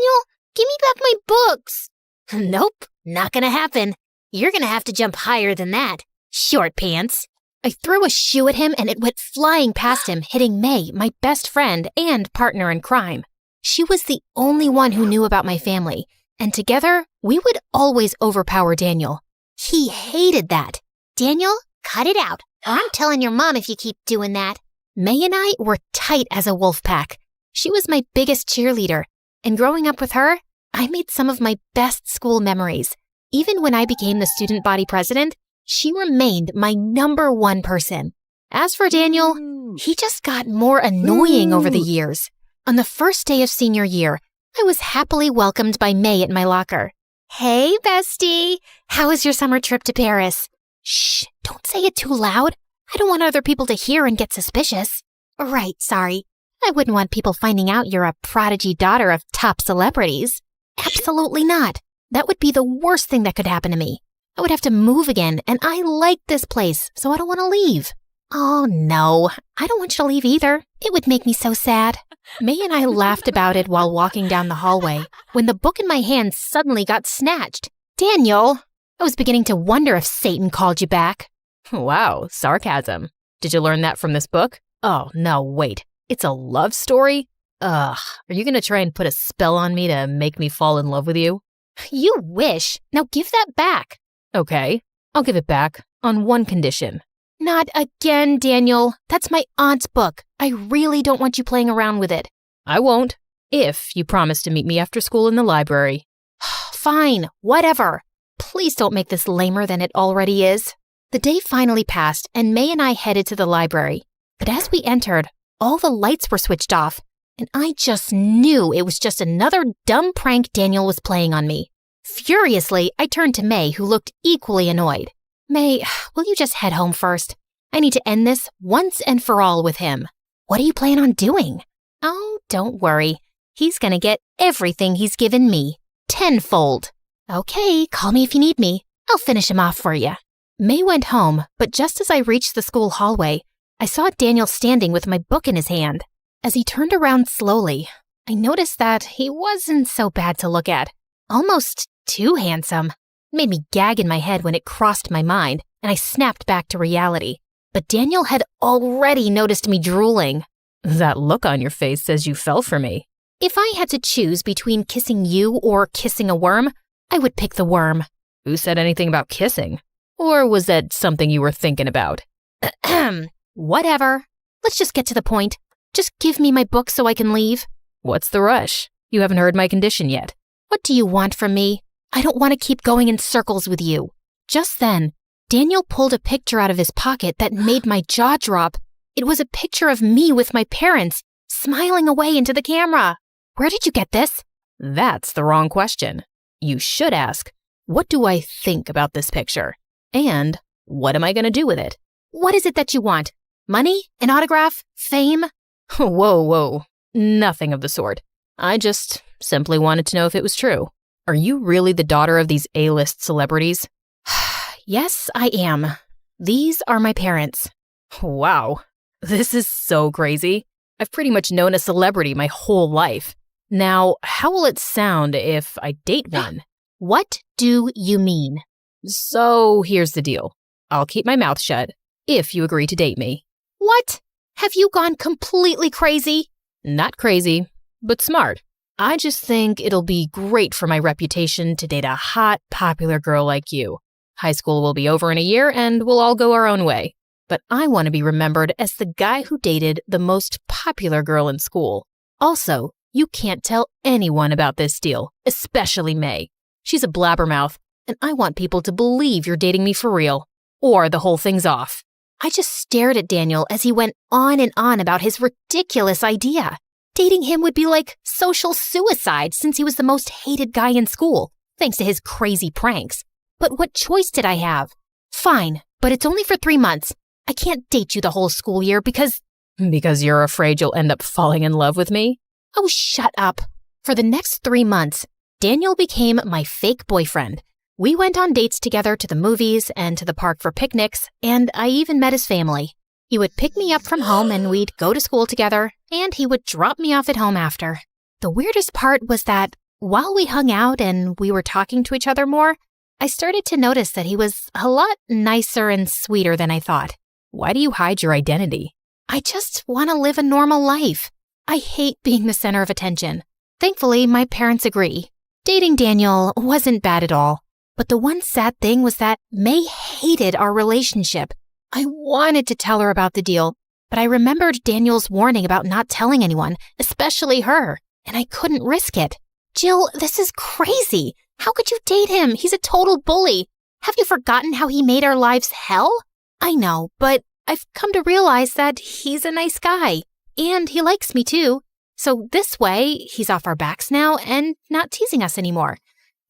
Give me back my books! Nope, not gonna happen. You're gonna have to jump higher than that. Short pants. I threw a shoe at him and it went flying past him, hitting May, my best friend and partner in crime. She was the only one who knew about my family, and together, we would always overpower Daniel. He hated that. Daniel, cut it out, or I'm telling your mom if you keep doing that. May and I were tight as a wolf pack. She was my biggest cheerleader, and growing up with her, I made some of my best school memories. Even when I became the student body president, she remained my number one person. As for Daniel, he just got more annoying over the years. On the first day of senior year, I was happily welcomed by May at my locker. Hey, bestie. How was your summer trip to Paris? Shh, don't say it too loud. I don't want other people to hear and get suspicious. Right, sorry. I wouldn't want people finding out you're a prodigy daughter of top celebrities. Absolutely not. That would be the worst thing that could happen to me. I would have to move again, and I like this place, so I don't want to leave. Oh, no. I don't want you to leave either. It would make me so sad. May and I laughed about it while walking down the hallway when the book in my hand suddenly got snatched. Daniel! I was beginning to wonder if Satan called you back. Wow, sarcasm. Did you learn that from this book? Oh, no, wait. It's a love story? Ugh, are you going to try and put a spell on me to make me fall in love with you? You wish. Now give that back. Okay, I'll give it back on one condition. Not again, Daniel. That's my aunt's book. I really don't want you playing around with it. I won't, if you promise to meet me after school in the library. Fine, whatever. Please don't make this lamer than it already is. The day finally passed, and May and I headed to the library. But as we entered, all the lights were switched off, and I just knew it was just another dumb prank Daniel was playing on me. Furiously, I turned to May, who looked equally annoyed. May, will you just head home first? I need to end this once and for all with him. What do you plan on doing? Oh, don't worry. He's gonna get everything he's given me. Tenfold. Okay, call me if you need me. I'll finish him off for you. May went home, but just as I reached the school hallway, I saw Daniel standing with my book in his hand. As he turned around slowly, I noticed that he wasn't so bad to look at. Almost too handsome. It made me gag in my head when it crossed my mind, and I snapped back to reality. But Daniel had already noticed me drooling. That look on your face says you fell for me. If I had to choose between kissing you or kissing a worm, I would pick the worm. Who said anything about kissing? Or was that something you were thinking about? Whatever. Let's just get to the point. Just give me my book so I can leave. What's the rush? You haven't heard my condition yet. What do you want from me? I don't want to keep going in circles with you. Just then, Daniel pulled a picture out of his pocket that made my jaw drop. It was a picture of me with my parents, smiling away into the camera. Where did you get this? That's the wrong question. You should ask, what do I think about this picture? And what am I going to do with it? What is it that you want? Money? An autograph? Fame? Whoa. Nothing of the sort. I just simply wanted to know if it was true. Are you really the daughter of these A-list celebrities? Yes, I am. These are my parents. Wow, this is so crazy. I've pretty much known a celebrity my whole life. Now, how will it sound if I date one? What do you mean? So here's the deal. I'll keep my mouth shut if you agree to date me. What? Have you gone completely crazy? Not crazy, but smart. I just think it'll be great for my reputation to date a hot, popular girl like you. High school will be over in a year and we'll all go our own way. But I want to be remembered as the guy who dated the most popular girl in school. Also, you can't tell anyone about this deal, especially May. She's a blabbermouth, and I want people to believe you're dating me for real, or the whole thing's off. I just stared at Daniel as he went on and on about his ridiculous idea. Dating him would be like social suicide since he was the most hated guy in school, thanks to his crazy pranks. But what choice did I have? Fine, but it's only for 3 months. I can't date you the whole school year because... Because you're afraid you'll end up falling in love with me? Oh, shut up. For the next 3 months, Daniel became my fake boyfriend. We went on dates together to the movies and to the park for picnics, and I even met his family. He would pick me up from home and we'd go to school together, and he would drop me off at home after. The weirdest part was that while we hung out and we were talking to each other more, I started to notice that he was a lot nicer and sweeter than I thought. Why do you hide your identity? I just want to live a normal life. I hate being the center of attention. Thankfully, my parents agree. Dating Daniel wasn't bad at all. But the one sad thing was that May hated our relationship. I wanted to tell her about the deal, but I remembered Daniel's warning about not telling anyone, especially her, and I couldn't risk it. Jill, this is crazy. How could you date him? He's a total bully. Have you forgotten how he made our lives hell? I know, but I've come to realize that he's a nice guy, and he likes me too. So this way, he's off our backs now and not teasing us anymore.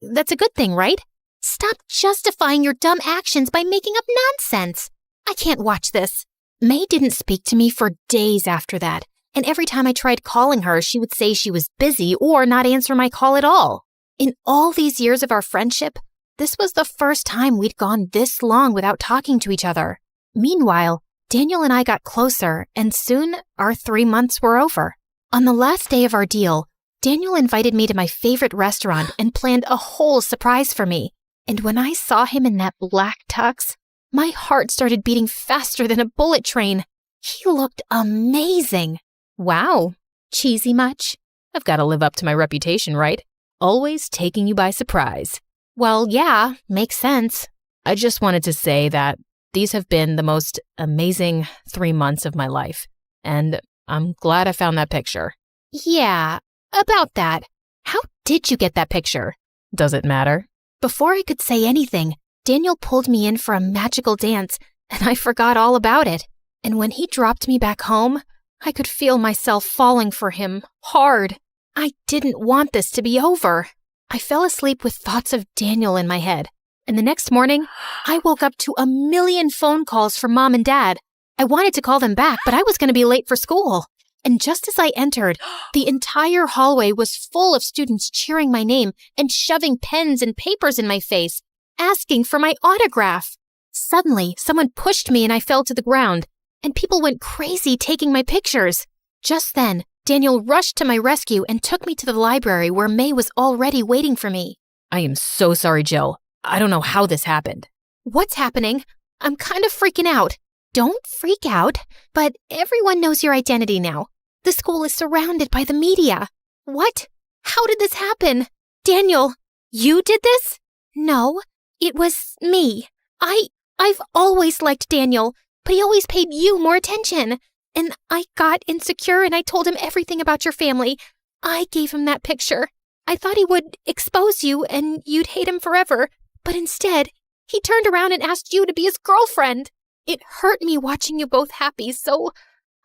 That's a good thing, right? Stop justifying your dumb actions by making up nonsense. I can't watch this. May didn't speak to me for days after that, and every time I tried calling her, she would say she was busy or not answer my call at all. In all these years of our friendship, this was the first time we'd gone this long without talking to each other. Meanwhile, Daniel and I got closer, and soon our 3 months were over. On the last day of our deal, Daniel invited me to my favorite restaurant and planned a whole surprise for me. And when I saw him in that black tux, my heart started beating faster than a bullet train. He looked amazing. Wow. Cheesy much? I've got to live up to my reputation, right? Always taking you by surprise. Well, yeah, makes sense. I just wanted to say that these have been the most amazing 3 months of my life. And I'm glad I found that picture. Yeah, about that. How did you get that picture? Does it matter? Before I could say anything, Daniel pulled me in for a magical dance, and I forgot all about it. And when he dropped me back home, I could feel myself falling for him hard. I didn't want this to be over. I fell asleep with thoughts of Daniel in my head. And the next morning, I woke up to 1,000,000 phone calls from Mom and Dad. I wanted to call them back, but I was going to be late for school. And just as I entered, the entire hallway was full of students cheering my name and shoving pens and papers in my face, asking for my autograph. Suddenly, someone pushed me and I fell to the ground, and people went crazy taking my pictures. Just then, Daniel rushed to my rescue and took me to the library where May was already waiting for me. I am so sorry, Jill. I don't know how this happened. What's happening? I'm kind of freaking out. Don't freak out, but everyone knows your identity now. The school is surrounded by the media. What? How did this happen? Daniel, you did this? No, it was me. I've always liked Daniel, but he always paid you more attention. And I got insecure and I told him everything about your family. I gave him that picture. I thought he would expose you and you'd hate him forever. But instead, he turned around and asked you to be his girlfriend. It hurt me watching you both happy, so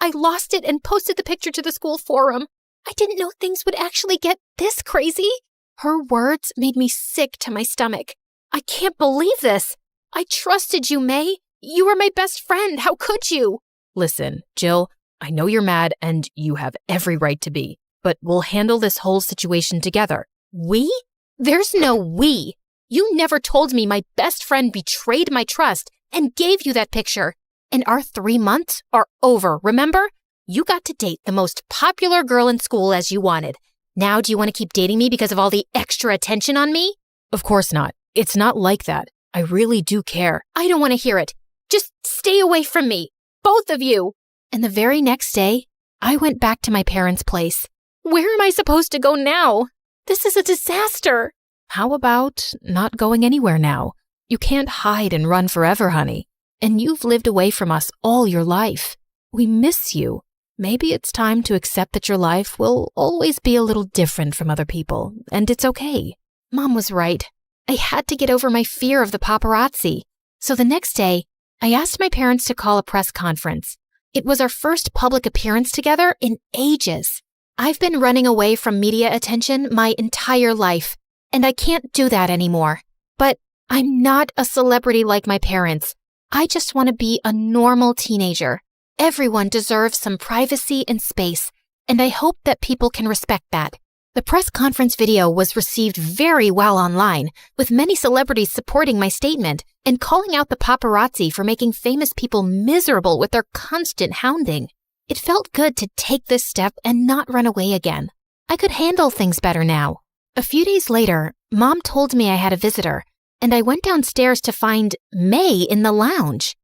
I lost it and posted the picture to the school forum. I didn't know things would actually get this crazy. Her words made me sick to my stomach. I can't believe this. I trusted you, May. You were my best friend. How could you? Listen, Jill, I know you're mad and you have every right to be, but we'll handle this whole situation together. We? There's no we. You never told me my best friend betrayed my trust and gave you that picture. And our 3 months are over, remember? You got to date the most popular girl in school as you wanted. Now do you want to keep dating me because of all the extra attention on me? Of course not. It's not like that. I really do care. I don't want to hear it. Just stay away from me. Both of you. And the very next day, I went back to my parents' place. Where am I supposed to go now? This is a disaster. How about not going anywhere now? You can't hide and run forever, honey. And you've lived away from us all your life. We miss you. Maybe it's time to accept that your life will always be a little different from other people, and it's okay. Mom was right. I had to get over my fear of the paparazzi. So the next day, I asked my parents to call a press conference. It was our first public appearance together in ages. I've been running away from media attention my entire life, and I can't do that anymore. But I'm not a celebrity like my parents. I just want to be a normal teenager. Everyone deserves some privacy and space, and I hope that people can respect that. The press conference video was received very well online, with many celebrities supporting my statement and calling out the paparazzi for making famous people miserable with their constant hounding. It felt good to take this step and not run away again. I could handle things better now. A few days later, Mom told me I had a visitor, and I went downstairs to find May in the lounge.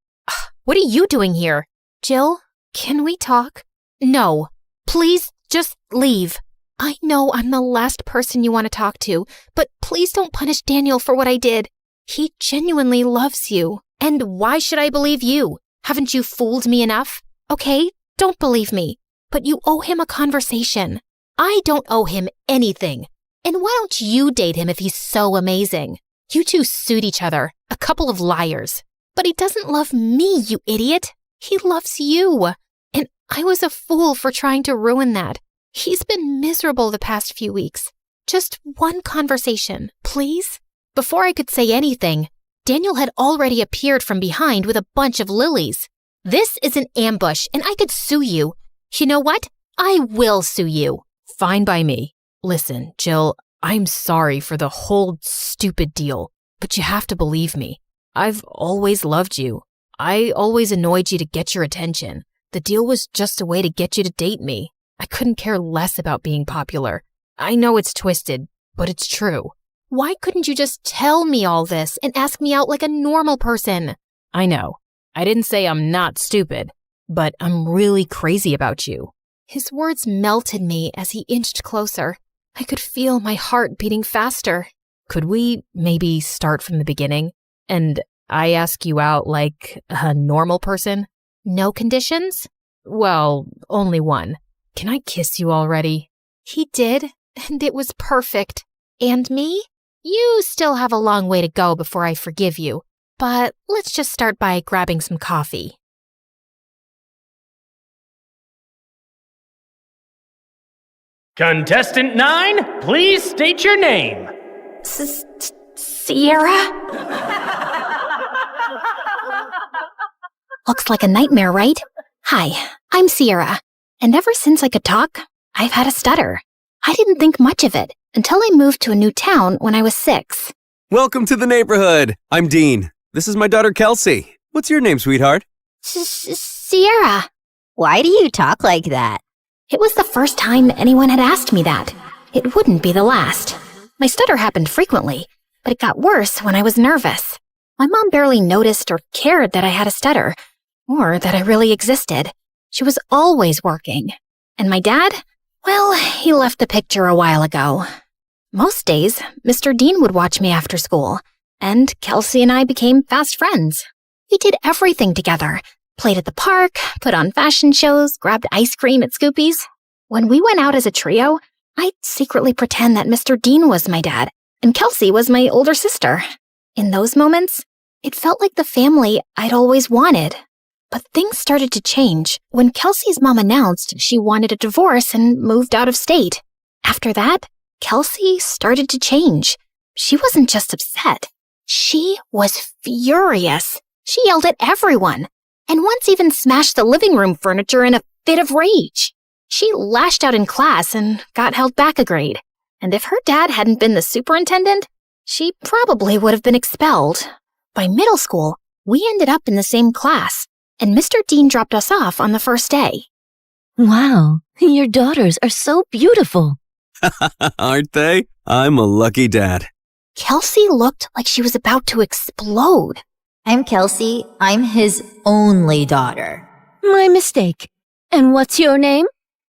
What are you doing here? Jill, can we talk? No. Please just leave. I know I'm the last person you want to talk to, but please don't punish Daniel for what I did. He genuinely loves you. And why should I believe you? Haven't you fooled me enough? Okay, don't believe me, but you owe him a conversation. I don't owe him anything. And why don't you date him if he's so amazing? You two suit each other, a couple of liars. But he doesn't love me, you idiot. He loves you. And I was a fool for trying to ruin that. He's been miserable the past few weeks. Just one conversation, please? Before I could say anything, Daniel had already appeared from behind with a bunch of lilies. This is an ambush, and I could sue you. You know what? I will sue you. Fine by me. Listen, Jill, I'm sorry for the whole stupid deal, but you have to believe me. I've always loved you. I always annoyed you to get your attention. The deal was just a way to get you to date me. I couldn't care less about being popular. I know it's twisted, but it's true. Why couldn't you just tell me all this and ask me out like a normal person? I know. I didn't say I'm not stupid, but I'm really crazy about you. His words melted me as he inched closer. I could feel my heart beating faster. Could we maybe start from the beginning? And I ask you out like a normal person? No conditions? Well, only one. Can I kiss you already? He did, and it was perfect. And me? You still have a long way to go before I forgive you. But let's just start by grabbing some coffee. Contestant 9, please state your name. Sierra? Looks like a nightmare, right? Hi, I'm Sierra. And ever since I could talk, I've had a stutter. I didn't think much of it until I moved to a new town when I was 6. Welcome to the neighborhood. I'm Dean. This is my daughter, Kelsey. What's your name, sweetheart? Sierra. Why do you talk like that? It was the first time anyone had asked me that. It wouldn't be the last. My stutter happened frequently, but it got worse when I was nervous. My mom barely noticed or cared that I had a stutter, or that I really existed. She was always working. And my dad? Well, he left the picture a while ago. Most days, Mr. Dean would watch me after school, and Kelsey and I became fast friends. We did everything together. Played at the park, put on fashion shows, grabbed ice cream at Scoopy's. When we went out as a trio, I'd secretly pretend that Mr. Dean was my dad, and Kelsey was my older sister. In those moments, it felt like the family I'd always wanted. But things started to change when Kelsey's mom announced she wanted a divorce and moved out of state. After that, Kelsey started to change. She wasn't just upset. She was furious. She yelled at everyone, and once even smashed the living room furniture in a fit of rage. She lashed out in class and got held back a grade. And if her dad hadn't been the superintendent, she probably would have been expelled. By middle school, we ended up in the same class, and Mr. Dean dropped us off on the first day. Wow, your daughters are so beautiful. Aren't they? I'm a lucky dad. Kelsey looked like she was about to explode. I'm Kelsey. I'm his only daughter. My mistake. And what's your name?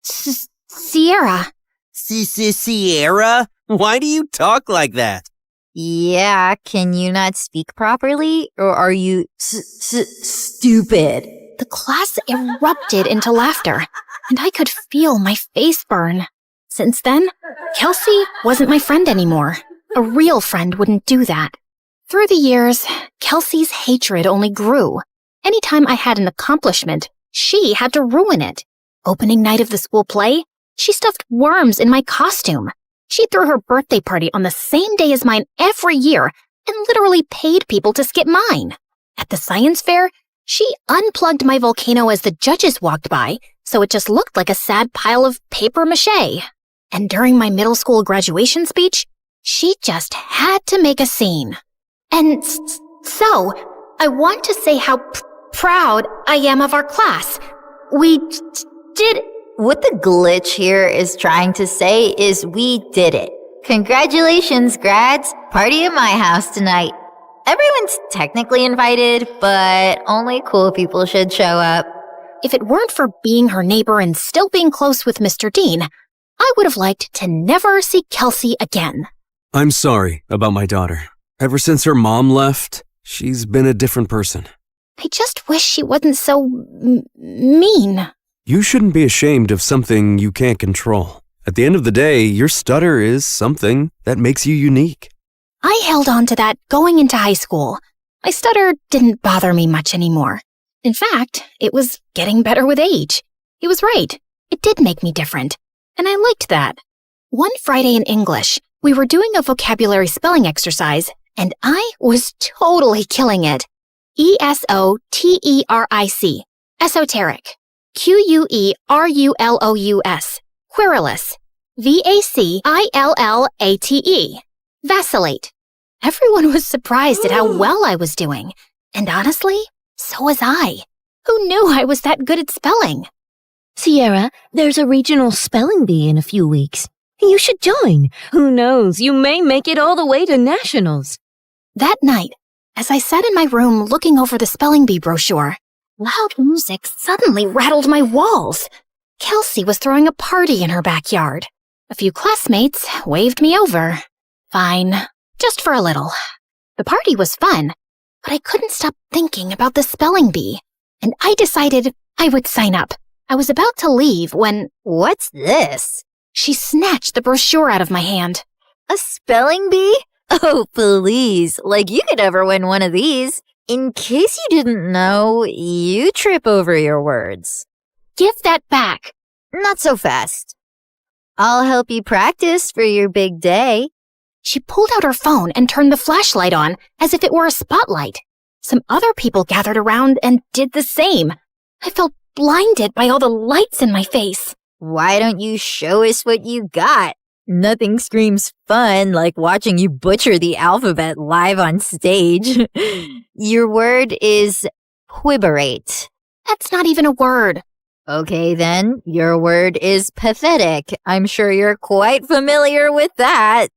Sierra. Sierra? Why do you talk like that? Yeah, can you not speak properly? Or are you stupid? The class erupted into laughter, and I could feel my face burn. Since then, Kelsey wasn't my friend anymore. A real friend wouldn't do that. Through the years, Kelsey's hatred only grew. Anytime I had an accomplishment, she had to ruin it. Opening night of the school play, she stuffed worms in my costume. She threw her birthday party on the same day as mine every year and literally paid people to skip mine. At the science fair, she unplugged my volcano as the judges walked by, so it just looked like a sad pile of paper mache. And during my middle school graduation speech, she just had to make a scene. And so, I want to say how proud I am of our class. We did... What the glitch here is trying to say is we did it. Congratulations, grads. Party at my house tonight. Everyone's technically invited, but only cool people should show up. If it weren't for being her neighbor and still being close with Mr. Dean, I would have liked to never see Kelsey again. I'm sorry about my daughter. Ever since her mom left, she's been a different person. I just wish she wasn't so mean. You shouldn't be ashamed of something you can't control. At the end of the day, your stutter is something that makes you unique. I held on to that going into high school. My stutter didn't bother me much anymore. In fact, it was getting better with age. He was right. It did make me different. And I liked that. One Friday in English, we were doing a vocabulary spelling exercise, and I was totally killing it. ESOTERIC. Esoteric. QUERULOUS. Querulous. VACILLATE. Vacillate. Everyone was surprised at how well I was doing. And honestly, so was I. Who knew I was that good at spelling? Sierra, there's a regional spelling bee in a few weeks. You should join. Who knows, you may make it all the way to nationals. That night, as I sat in my room looking over the spelling bee brochure, loud music suddenly rattled my walls. Kelsey was throwing a party in her backyard. A few classmates waved me over. Fine, just for a little. The party was fun, but I couldn't stop thinking about the spelling bee, and I decided I would sign up. I was about to leave when... What's this? She snatched the brochure out of my hand. A spelling bee? Oh, please. Like you could ever win one of these. In case you didn't know, you trip over your words. Give that back. Not so fast. I'll help you practice for your big day. She pulled out her phone and turned the flashlight on as if it were a spotlight. Some other people gathered around and did the same. I felt blinded by all the lights in my face. Why don't you show us what you got? Nothing screams fun like watching you butcher the alphabet live on stage. Your word is quiberate. That's not even a word. Okay then, your word is pathetic. I'm sure you're quite familiar with that.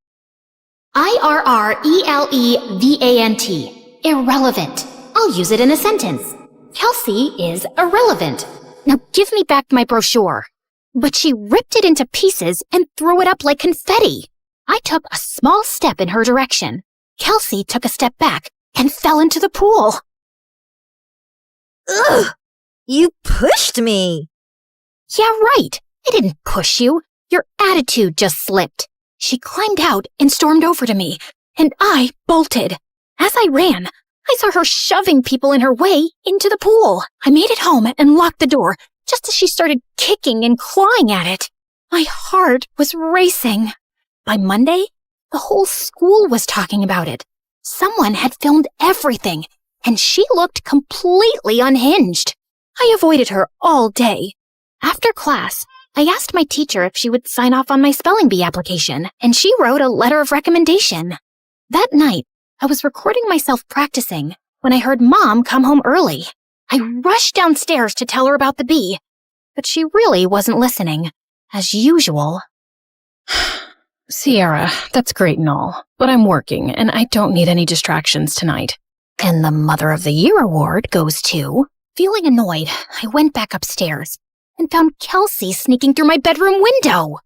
IRRELEVANT. Irrelevant. I'll use it in a sentence. Kelsey is irrelevant. Now give me back my brochure. But she ripped it into pieces and threw it up like confetti. I took a small step in her direction. Kelsey took a step back and fell into the pool. Ugh! You pushed me! Yeah, right. I didn't push you. Your attitude just slipped. She climbed out and stormed over to me, and I bolted. As I ran, I saw her shoving people in her way into the pool. I made it home and locked the door, just as she started kicking and clawing at it. My heart was racing. By Monday, the whole school was talking about it. Someone had filmed everything, and she looked completely unhinged. I avoided her all day. After class, I asked my teacher if she would sign off on my spelling bee application, and she wrote a letter of recommendation. That night, I was recording myself practicing when I heard Mom come home early. I rushed downstairs to tell her about the bee, but she really wasn't listening, as usual. Sierra, that's great and all, but I'm working and I don't need any distractions tonight. And the Mother of the Year award goes to... Feeling annoyed, I went back upstairs and found Kelsey sneaking through my bedroom window. What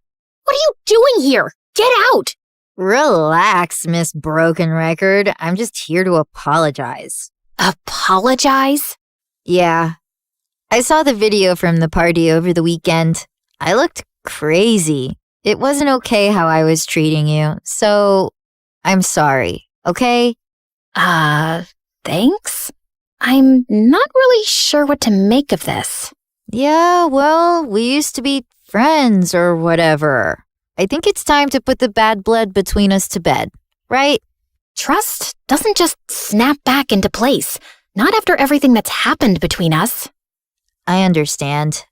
are you doing here? Get out! Relax, Miss Broken Record. I'm just here to apologize. Apologize? Yeah. I saw the video from the party over the weekend. I looked crazy. It wasn't okay how I was treating you, so I'm sorry, okay? Thanks? I'm not really sure what to make of this. Yeah, well, we used to be friends or whatever. I think it's time to put the bad blood between us to bed, right? Trust doesn't just snap back into place, not after everything that's happened between us. I understand.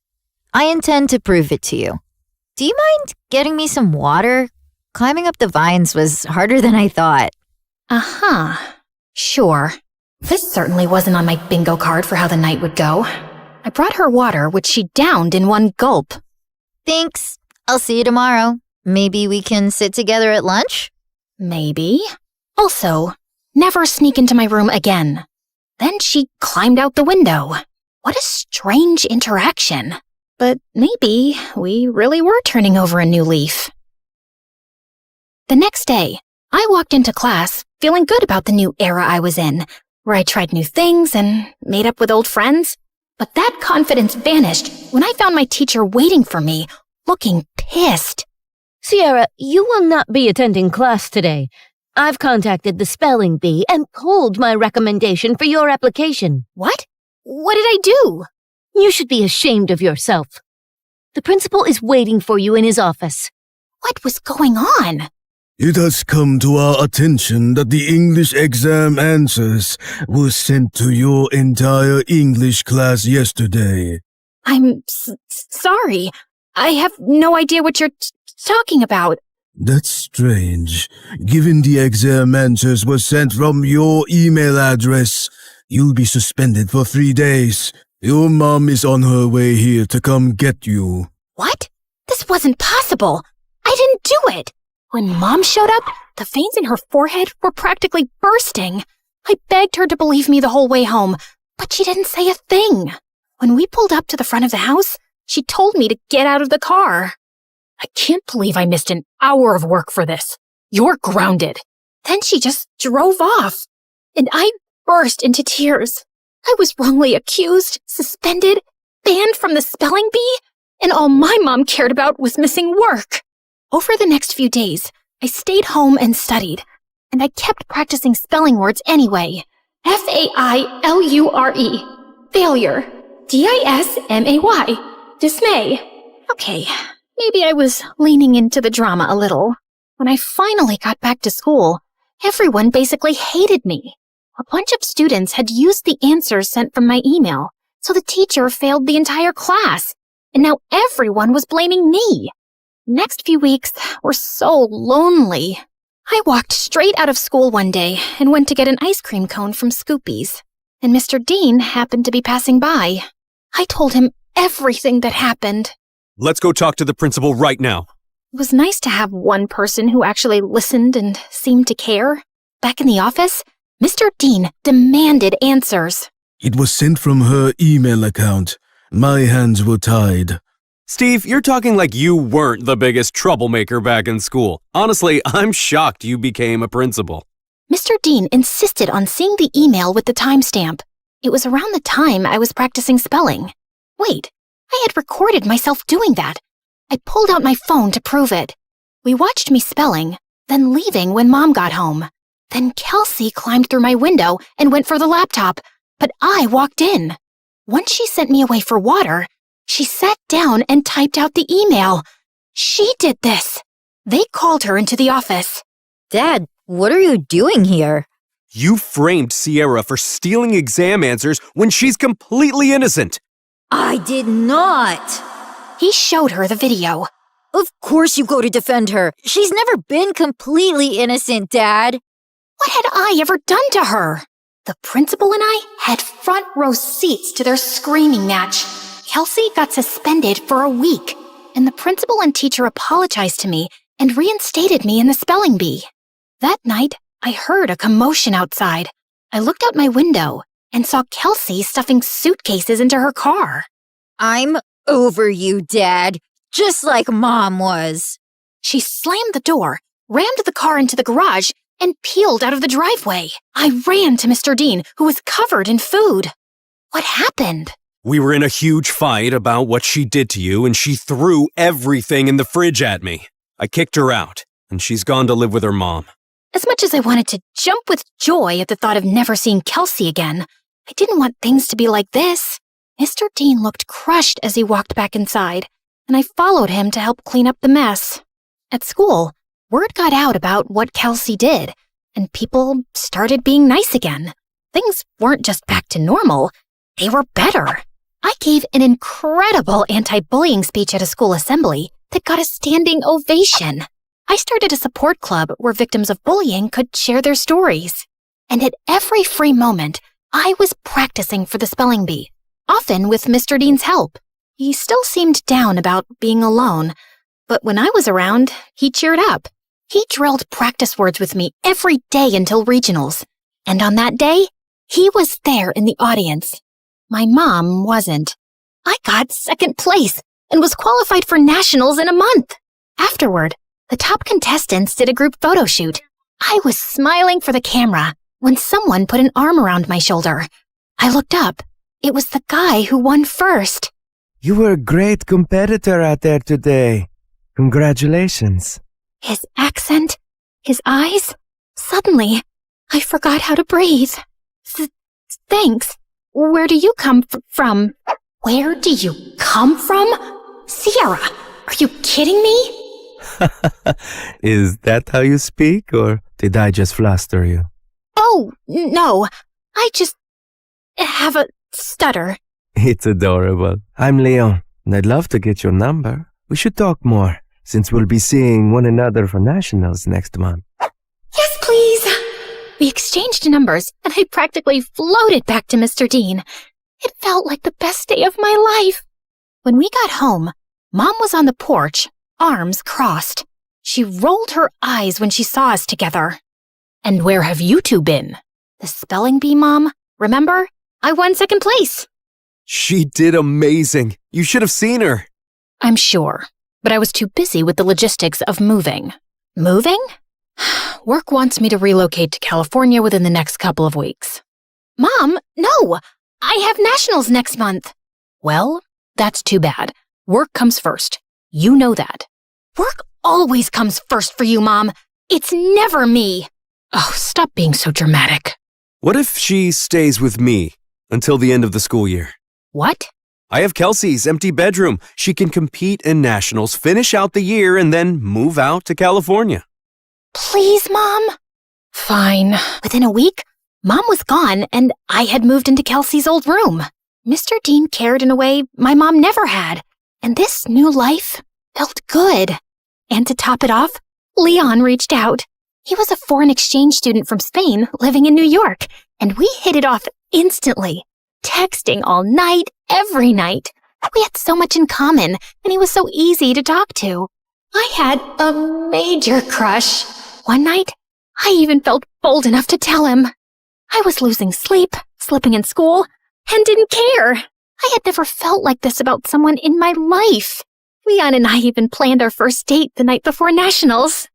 I intend to prove it to you. Do you mind getting me some water? Climbing up the vines was harder than I thought. Uh-huh. Sure. This certainly wasn't on my bingo card for how the night would go. I brought her water, which she downed in one gulp. Thanks. I'll see you tomorrow. Maybe we can sit together at lunch? Maybe. Also, never sneak into my room again. Then she climbed out the window. What a strange interaction. But maybe we really were turning over a new leaf. The next day, I walked into class feeling good about the new era I was in, where I tried new things and made up with old friends. But that confidence vanished when I found my teacher waiting for me, looking pissed. Sierra, you will not be attending class today. I've contacted the spelling bee and pulled my recommendation for your application. What? What did I do? You should be ashamed of yourself. The principal is waiting for you in his office. What was going on? It has come to our attention that the English exam answers were sent to your entire English class yesterday. I'm sorry. I have no idea what you're talking about. That's strange. Given the exam answers were sent from your email address, you'll be suspended for 3 days. Your mom is on her way here to come get you. What? This wasn't possible. I didn't do it. When Mom showed up, the veins in her forehead were practically bursting. I begged her to believe me the whole way home, but she didn't say a thing. When we pulled up to the front of the house, she told me to get out of the car. I can't believe I missed an hour of work for this. You're grounded. Then she just drove off, and I burst into tears. I was wrongly accused, suspended, banned from the spelling bee, and all my mom cared about was missing work. Over the next few days, I stayed home and studied, and I kept practicing spelling words anyway. F-A-I-L-U-R-E. Failure. D-I-S-M-A-Y. Dismay. Okay, maybe I was leaning into the drama a little. When I finally got back to school, everyone basically hated me. A bunch of students had used the answers sent from my email, so the teacher failed the entire class, and now everyone was blaming me. Next few weeks were so lonely. I walked straight out of school one day and went to get an ice cream cone from Scoopy's, and Mr. Dean happened to be passing by. I told him everything that happened. Let's go talk to the principal right now. It was nice to have one person who actually listened and seemed to care. Back in the office, Mr. Dean demanded answers. It was sent from her email account. My hands were tied. Steve, you're talking like you weren't the biggest troublemaker back in school. Honestly, I'm shocked you became a principal. Mr. Dean insisted on seeing the email with the timestamp. It was around the time I was practicing spelling. Wait, I had recorded myself doing that. I pulled out my phone to prove it. We watched me spelling, then leaving when Mom got home. Then Kelsey climbed through my window and went for the laptop, but I walked in. Once she sent me away for water, she sat down and typed out the email. She did this. They called her into the office. Dad, what are you doing here? You framed Sierra for stealing exam answers when she's completely innocent. I did not. He showed her the video. Of course you go to defend her. She's never been completely innocent, Dad. What had I ever done to her? The principal and I had front row seats to their screaming match. Kelsey got suspended for a week, and the principal and teacher apologized to me and reinstated me in the spelling bee. That night, I heard a commotion outside. I looked out my window and saw Kelsey stuffing suitcases into her car. I'm over you, Dad, just like Mom was. She slammed the door, rammed the car into the garage, and peeled out of the driveway. I ran to Mr. Dean, who was covered in food. What happened? We were in a huge fight about what she did to you, and she threw everything in the fridge at me. I kicked her out, and she's gone to live with her mom. As much as I wanted to jump with joy at the thought of never seeing Kelsey again, I didn't want things to be like this. Mr. Dean looked crushed as he walked back inside, and I followed him to help clean up the mess. At school, word got out about what Kelsey did, and people started being nice again. Things weren't just back to normal, they were better. I gave an incredible anti-bullying speech at a school assembly that got a standing ovation. I started a support club where victims of bullying could share their stories. And at every free moment, I was practicing for the spelling bee, often with Mr. Dean's help. He still seemed down about being alone, but when I was around, he cheered up. He drilled practice words with me every day until regionals. And on that day, he was there in the audience. My mom wasn't. I got second place and was qualified for nationals in a month. Afterward, the top contestants did a group photo shoot. I was smiling for the camera when someone put an arm around my shoulder. I looked up. It was the guy who won first. You were a great competitor out there today. Congratulations. His accent, his eyes. Suddenly, I forgot how to breathe. Thanks. Where do you come from? Where do you come from? Sierra, are you kidding me? Is that how you speak, or did I just fluster you? Oh, no. I just have a stutter. It's adorable. I'm Leon, and I'd love to get your number. We should talk more, since we'll be seeing one another for nationals next month. Yes, please. We exchanged numbers, and I practically floated back to Mr. Dean. It felt like the best day of my life. When we got home, Mom was on the porch, arms crossed. She rolled her eyes when she saw us together. And where have you two been? The spelling bee, Mom. Remember? I won second place. She did amazing. You should have seen her. I'm sure, but I was too busy with the logistics of moving. Moving? Work wants me to relocate to California within the next couple of weeks. Mom, no! I have nationals next month. Well, that's too bad. Work comes first. You know that. Work always comes first for you, Mom. It's never me. Oh, stop being so dramatic. What if she stays with me until the end of the school year? What? I have Kelsey's empty bedroom. She can compete in nationals, finish out the year, and then move out to California. Please, Mom. Fine. Within a week, Mom was gone, and I had moved into Kelsey's old room. Mr. Dean cared in a way my mom never had, and this new life felt good. And to top it off, Leon reached out. He was a foreign exchange student from Spain living in New York, and we hit it off instantly, texting all night, every night. We had so much in common, and he was so easy to talk to. I had a major crush. One night, I even felt bold enough to tell him. I was losing sleep, slipping in school, and didn't care. I had never felt like this about someone in my life. Leon and I even planned our first date the night before nationals.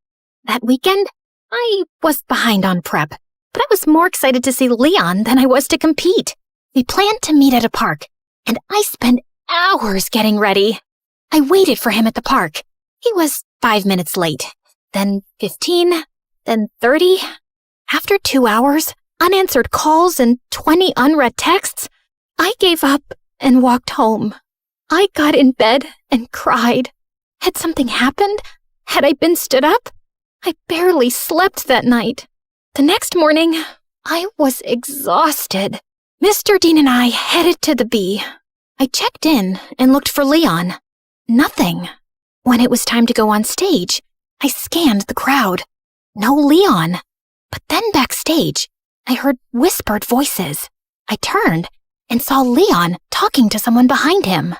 That weekend, I was behind on prep, but I was more excited to see Leon than I was to compete. We planned to meet at a park, and I spent hours getting ready. I waited for him at the park. He was 5 minutes late, then 15, then 30. After 2 hours, unanswered calls, and 20 unread texts, I gave up and walked home. I got in bed and cried. Had something happened? Had I been stood up? I barely slept that night. The next morning, I was exhausted. Mr. Dean and I headed to the bee. I checked in and looked for Leon. Nothing. When it was time to go on stage, I scanned the crowd. No Leon. But then backstage, I heard whispered voices. I turned and saw Leon talking to someone behind him.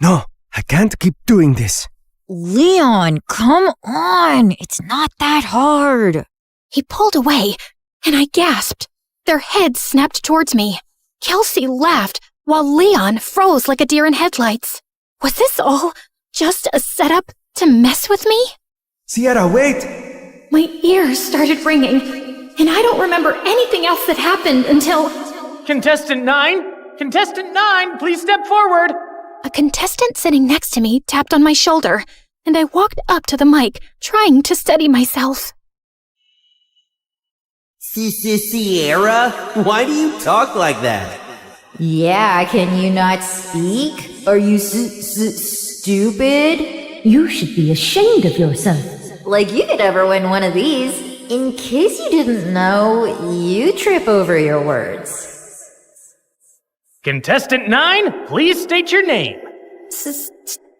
No, I can't keep doing this. Leon, come on. It's not that hard. He pulled away, and I gasped. Their heads snapped towards me. Kelsey laughed, while Leon froze like a deer in headlights. Was this all just a setup to mess with me? Sierra, wait! My ears started ringing, and I don't remember anything else that happened until... Contestant 9? Contestant 9, please step forward! A contestant sitting next to me tapped on my shoulder, and I walked up to the mic, trying to steady myself. Sierra? Why do you talk like that? Yeah, can you not speak? Are you stupid? You should be ashamed of yourself. Like you could ever win one of these. In case you didn't know, you trip over your words. Contestant 9, please state your name.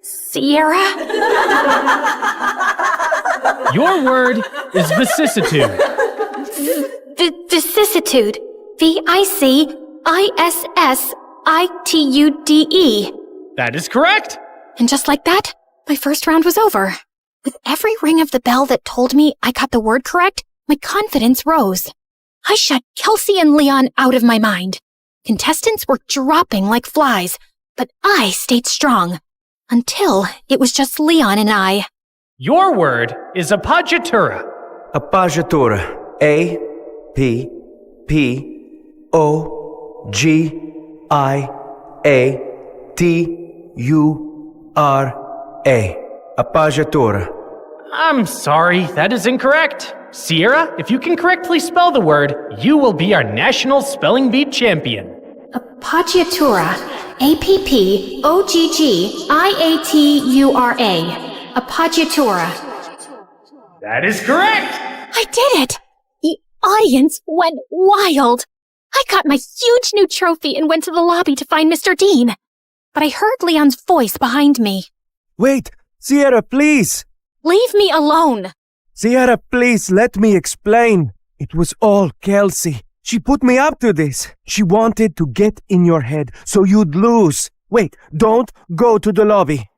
Sierra? Your word is vicissitude. Vicissitude. VICISSITUDE. That is correct. And just like that, my first round was over. With every ring of the bell that told me I got the word correct, my confidence rose. I shut Kelsey and Leon out of my mind. Contestants were dropping like flies, but I stayed strong. Until it was just Leon and I. Your word is appoggiatura. Appoggiatura. A-P-P-O-G-I-A-T-U-R-A. Appoggiatura. I'm sorry, that is incorrect. Sierra, if you can correctly spell the word, you will be our national spelling bee champion. Appoggiatura. A-P-P-O-G-G-I-A-T-U-R-A. Appoggiatura. That is correct! I did it! The audience went wild. I got my huge new trophy and went to the lobby to find Mr. Dean. But I heard Leon's voice behind me. Wait, Sierra, please! Leave me alone! Sierra, please, let me explain. It was all Kelsey. She put me up to this. She wanted to get in your head so you'd lose. Wait, don't go to the lobby.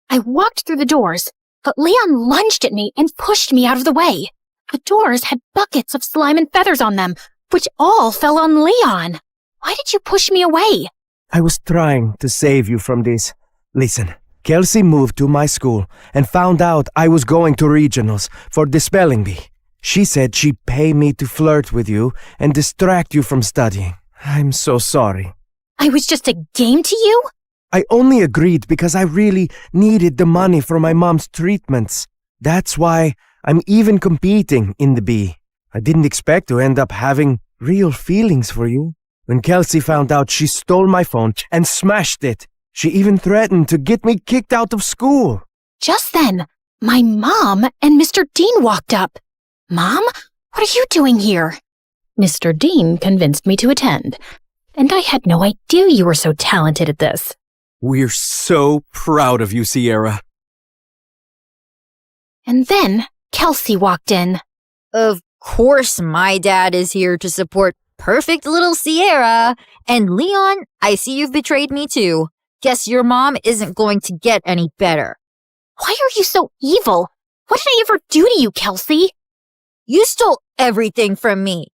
I walked through the doors, but Leon lunged at me and pushed me out of the way. The doors had buckets of slime and feathers on them, which all fell on Leon. Why did you push me away? I was trying to save you from this. Listen, Kelsey moved to my school and found out I was going to regionals for the spelling bee. She said she'd pay me to flirt with you and distract you from studying. I'm so sorry. I was just a game to you? I only agreed because I really needed the money for my mom's treatments. That's why I'm even competing in the bee. I didn't expect to end up having real feelings for you. When Kelsey found out, she stole my phone and smashed it. She even threatened to get me kicked out of school. Just then, my mom and Mr. Dean walked up. Mom, what are you doing here? Mr. Dean convinced me to attend, and I had no idea you were so talented at this. We're so proud of you, Sierra. And then Kelsey walked in. Of course my dad is here to support perfect little Sierra. And Leon, I see you've betrayed me too. Guess your mom isn't going to get any better. Why are you so evil? What did I ever do to you, Kelsey? You stole everything from me.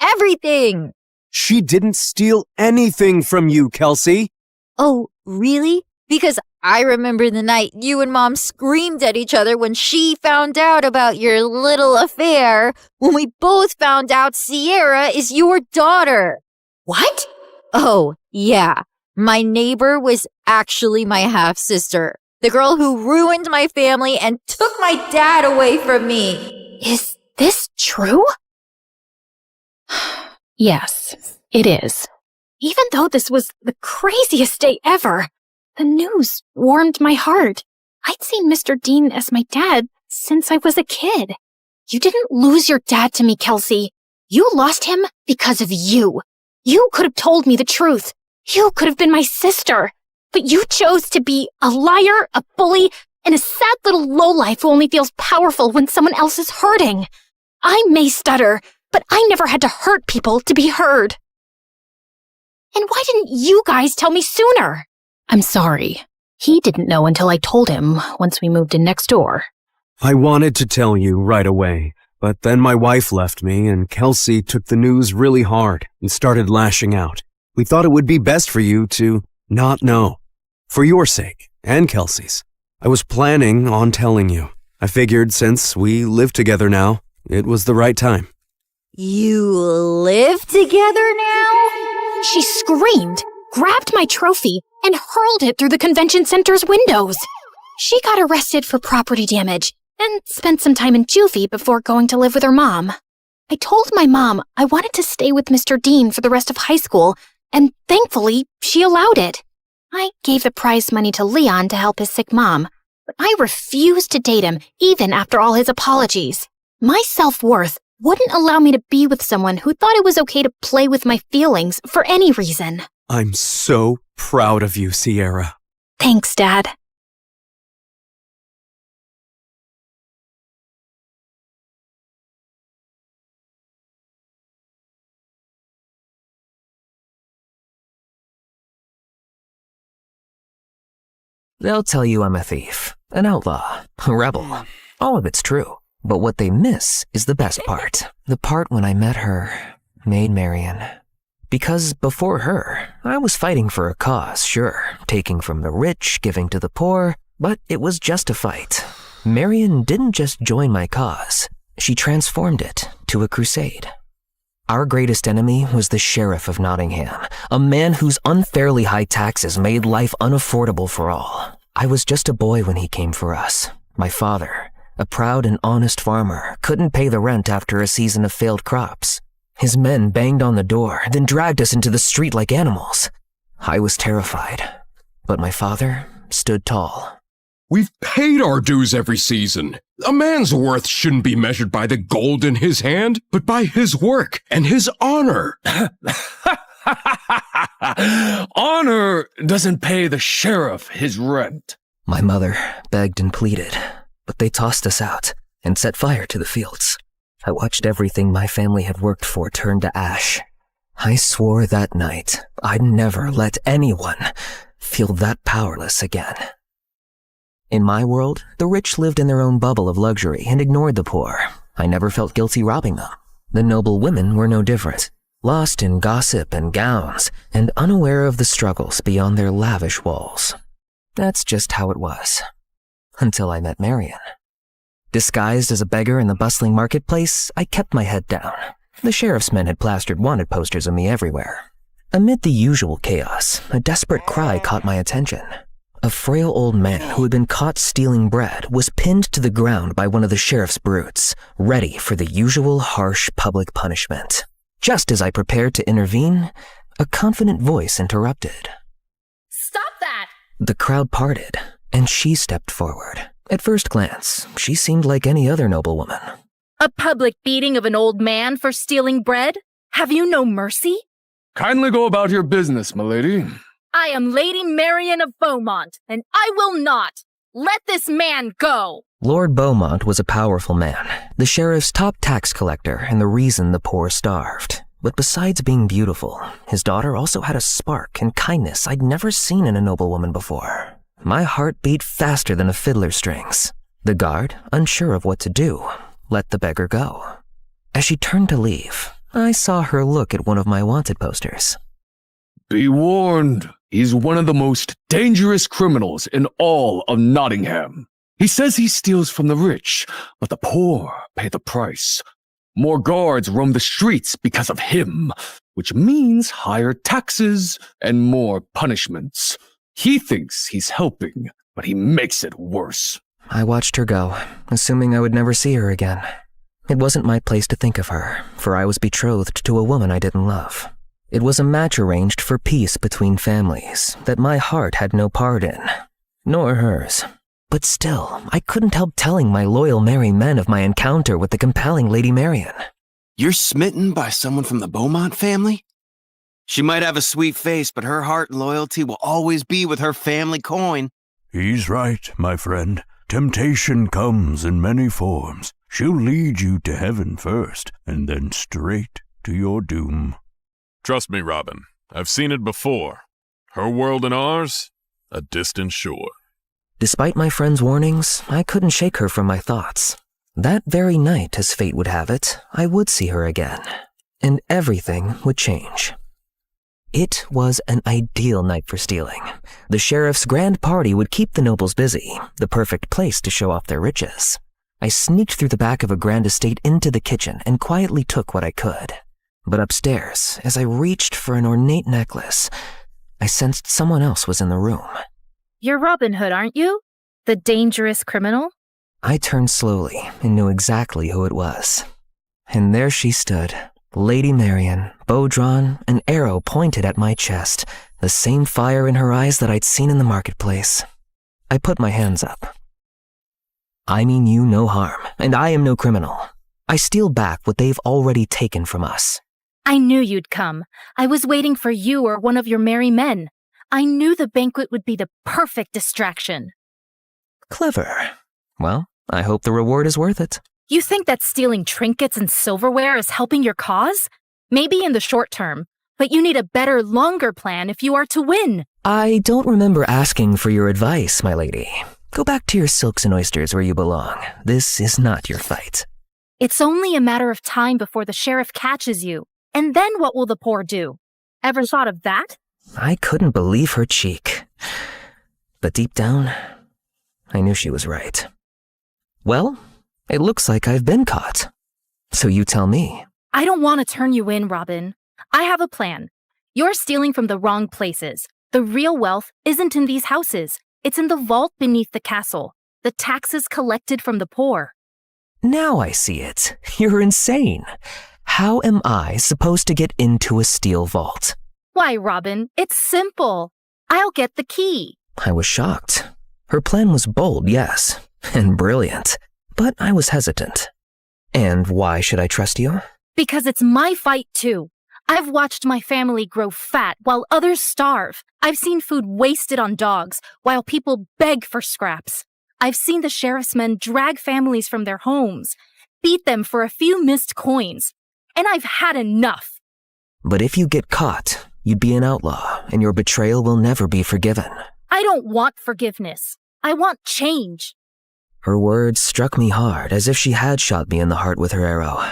Everything! She didn't steal anything from you, Kelsey. Oh, really? Because I remember the night you and Mom screamed at each other when she found out about your little affair, when we both found out Sierra is your daughter. What? Oh, yeah. My neighbor was actually my half-sister. The girl who ruined my family and took my dad away from me. Is this true? Yes, it is. Even though this was the craziest day ever, the news warmed my heart. I'd seen Mr. Dean as my dad since I was a kid. You didn't lose your dad to me, Kelsey. You lost him because of you. You could have told me the truth. You could have been my sister. But you chose to be a liar, a bully, and a sad little lowlife who only feels powerful when someone else is hurting. I may stutter, but I never had to hurt people to be heard. And why didn't you guys tell me sooner? I'm sorry. He didn't know until I told him once we moved in next door. I wanted to tell you right away, but then my wife left me and Kelsey took the news really hard and started lashing out. We thought it would be best for you to not know. For your sake, and Kelsey's. I was planning on telling you. I figured since we live together now, it was the right time. You live together now? She screamed, grabbed my trophy, and hurled it through the convention center's windows. She got arrested for property damage and spent some time in juvie before going to live with her mom. I told my mom I wanted to stay with Mr. Dean for the rest of high school, and thankfully, she allowed it. I gave the prize money to Leon to help his sick mom, but I refused to date him even after all his apologies. My self-worth wouldn't allow me to be with someone who thought it was okay to play with my feelings for any reason. I'm so proud of you, Sierra. Thanks, Dad. They'll tell you I'm a thief, an outlaw, a rebel. All of it's true. But what they miss is the best part. The part when I met her, Maid Marian. Because before her, I was fighting for a cause, sure. Taking from the rich, giving to the poor. But it was just a fight. Marian didn't just join my cause. She transformed it to a crusade. Our greatest enemy was the Sheriff of Nottingham, a man whose unfairly high taxes made life unaffordable for all. I was just a boy when he came for us. My father, a proud and honest farmer, couldn't pay the rent after a season of failed crops. His men banged on the door, then dragged us into the street like animals. I was terrified, but my father stood tall. We've paid our dues every season. A man's worth shouldn't be measured by the gold in his hand, but by his work and his honor. Honor doesn't pay the sheriff his rent. My mother begged and pleaded, but they tossed us out and set fire to the fields. I watched everything my family had worked for turn to ash. I swore that night I'd never let anyone feel that powerless again. In my world, the rich lived in their own bubble of luxury and ignored the poor. I never felt guilty robbing them. The noble women were no different, lost in gossip and gowns, and unaware of the struggles beyond their lavish walls. That's just how it was. Until I met Marian. Disguised as a beggar in the bustling marketplace, I kept my head down. The sheriff's men had plastered wanted posters of me everywhere. Amid the usual chaos, a desperate cry caught my attention. A frail old man who had been caught stealing bread was pinned to the ground by one of the sheriff's brutes, ready for the usual harsh public punishment. Just as I prepared to intervene, a confident voice interrupted. Stop that! The crowd parted, and she stepped forward. At first glance, she seemed like any other noblewoman. A public beating of an old man for stealing bread? Have you no mercy? Kindly go about your business, milady. I am Lady Marian of Beaumont, and I will not let this man go. Lord Beaumont was a powerful man, the sheriff's top tax collector and the reason the poor starved. But besides being beautiful, his daughter also had a spark and kindness I'd never seen in a noblewoman before. My heart beat faster than a fiddler's strings. The guard, unsure of what to do, let the beggar go. As she turned to leave, I saw her look at one of my wanted posters. Be warned, he's one of the most dangerous criminals in all of Nottingham. He says he steals from the rich, but the poor pay the price. More guards roam the streets because of him, which means higher taxes and more punishments. He thinks he's helping, but he makes it worse. I watched her go, assuming I would never see her again. It wasn't my place to think of her, for I was betrothed to a woman I didn't love. It was a match arranged for peace between families that my heart had no part in, nor hers. But still, I couldn't help telling my loyal merry men of my encounter with the compelling Lady Marian. You're smitten by someone from the Beaumont family? She might have a sweet face, but her heart and loyalty will always be with her family coin. He's right, my friend. Temptation comes in many forms. She'll lead you to heaven first, and then straight to your doom. Trust me, Robin. I've seen it before. Her world and ours, a distant shore. Despite my friend's warnings, I couldn't shake her from my thoughts. That very night, as fate would have it, I would see her again, and everything would change. It was an ideal night for stealing. The sheriff's grand party would keep the nobles busy, the perfect place to show off their riches. I sneaked through the back of a grand estate into the kitchen and quietly took what I could. But upstairs, as I reached for an ornate necklace, I sensed someone else was in the room. You're Robin Hood, aren't you? The dangerous criminal? I turned slowly and knew exactly who it was. And there she stood, Lady Marian, bow drawn, an arrow pointed at my chest, the same fire in her eyes that I'd seen in the marketplace. I put my hands up. I mean you no harm, and I am no criminal. I steal back what they've already taken from us. I knew you'd come. I was waiting for you or one of your merry men. I knew the banquet would be the perfect distraction. Clever. Well, I hope the reward is worth it. You think that stealing trinkets and silverware is helping your cause? Maybe in the short term, but you need a better, longer plan if you are to win. I don't remember asking for your advice, my lady. Go back to your silks and oysters where you belong. This is not your fight. It's only a matter of time before the sheriff catches you. And then what will the poor do? Ever thought of that? I couldn't believe her cheek. But deep down, I knew she was right. Well, it looks like I've been caught. So you tell me. I don't want to turn you in, Robin. I have a plan. You're stealing from the wrong places. The real wealth isn't in these houses. It's in the vault beneath the castle. The taxes collected from the poor. Now I see it. You're insane. How am I supposed to get into a steel vault? Why, Robin, it's simple. I'll get the key. I was shocked. Her plan was bold, yes, and brilliant. But I was hesitant. And why should I trust you? Because it's my fight, too. I've watched my family grow fat while others starve. I've seen food wasted on dogs while people beg for scraps. I've seen the sheriff's men drag families from their homes, beat them for a few missed coins. And I've had enough. But if you get caught, you'd be an outlaw, and your betrayal will never be forgiven. I don't want forgiveness. I want change. Her words struck me hard, as if she had shot me in the heart with her arrow.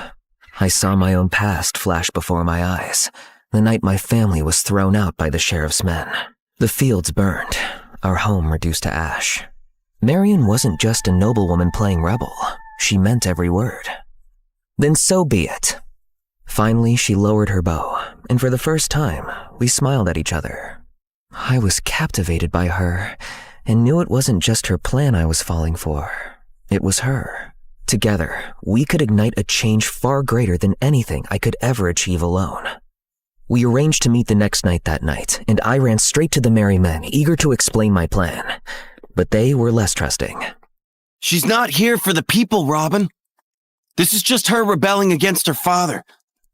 I saw my own past flash before my eyes, the night my family was thrown out by the sheriff's men. The fields burned, our home reduced to ash. Marian wasn't just a noblewoman playing rebel. She meant every word. Then so be it. Finally, she lowered her bow, and for the first time, we smiled at each other. I was captivated by her, and knew it wasn't just her plan I was falling for. It was her. Together, we could ignite a change far greater than anything I could ever achieve alone. We arranged to meet the next night that night, and I ran straight to the merry men, eager to explain my plan. But they were less trusting. She's not here for the people, Robin. This is just her rebelling against her father.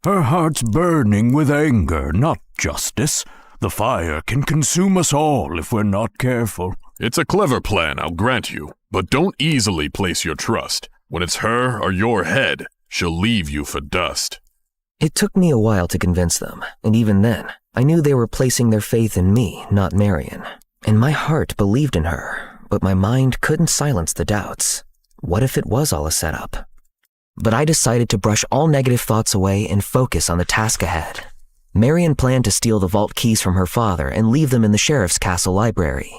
Her heart's burning with anger, not justice. The fire can consume us all if we're not careful. It's a clever plan, I'll grant you, but don't easily place your trust. When it's her or your head, she'll leave you for dust. It took me a while to convince them, and even then, I knew they were placing their faith in me, not Marian. And my heart believed in her, but my mind couldn't silence the doubts. What if it was all a setup? But I decided to brush all negative thoughts away and focus on the task ahead. Marian planned to steal the vault keys from her father and leave them in the sheriff's castle library.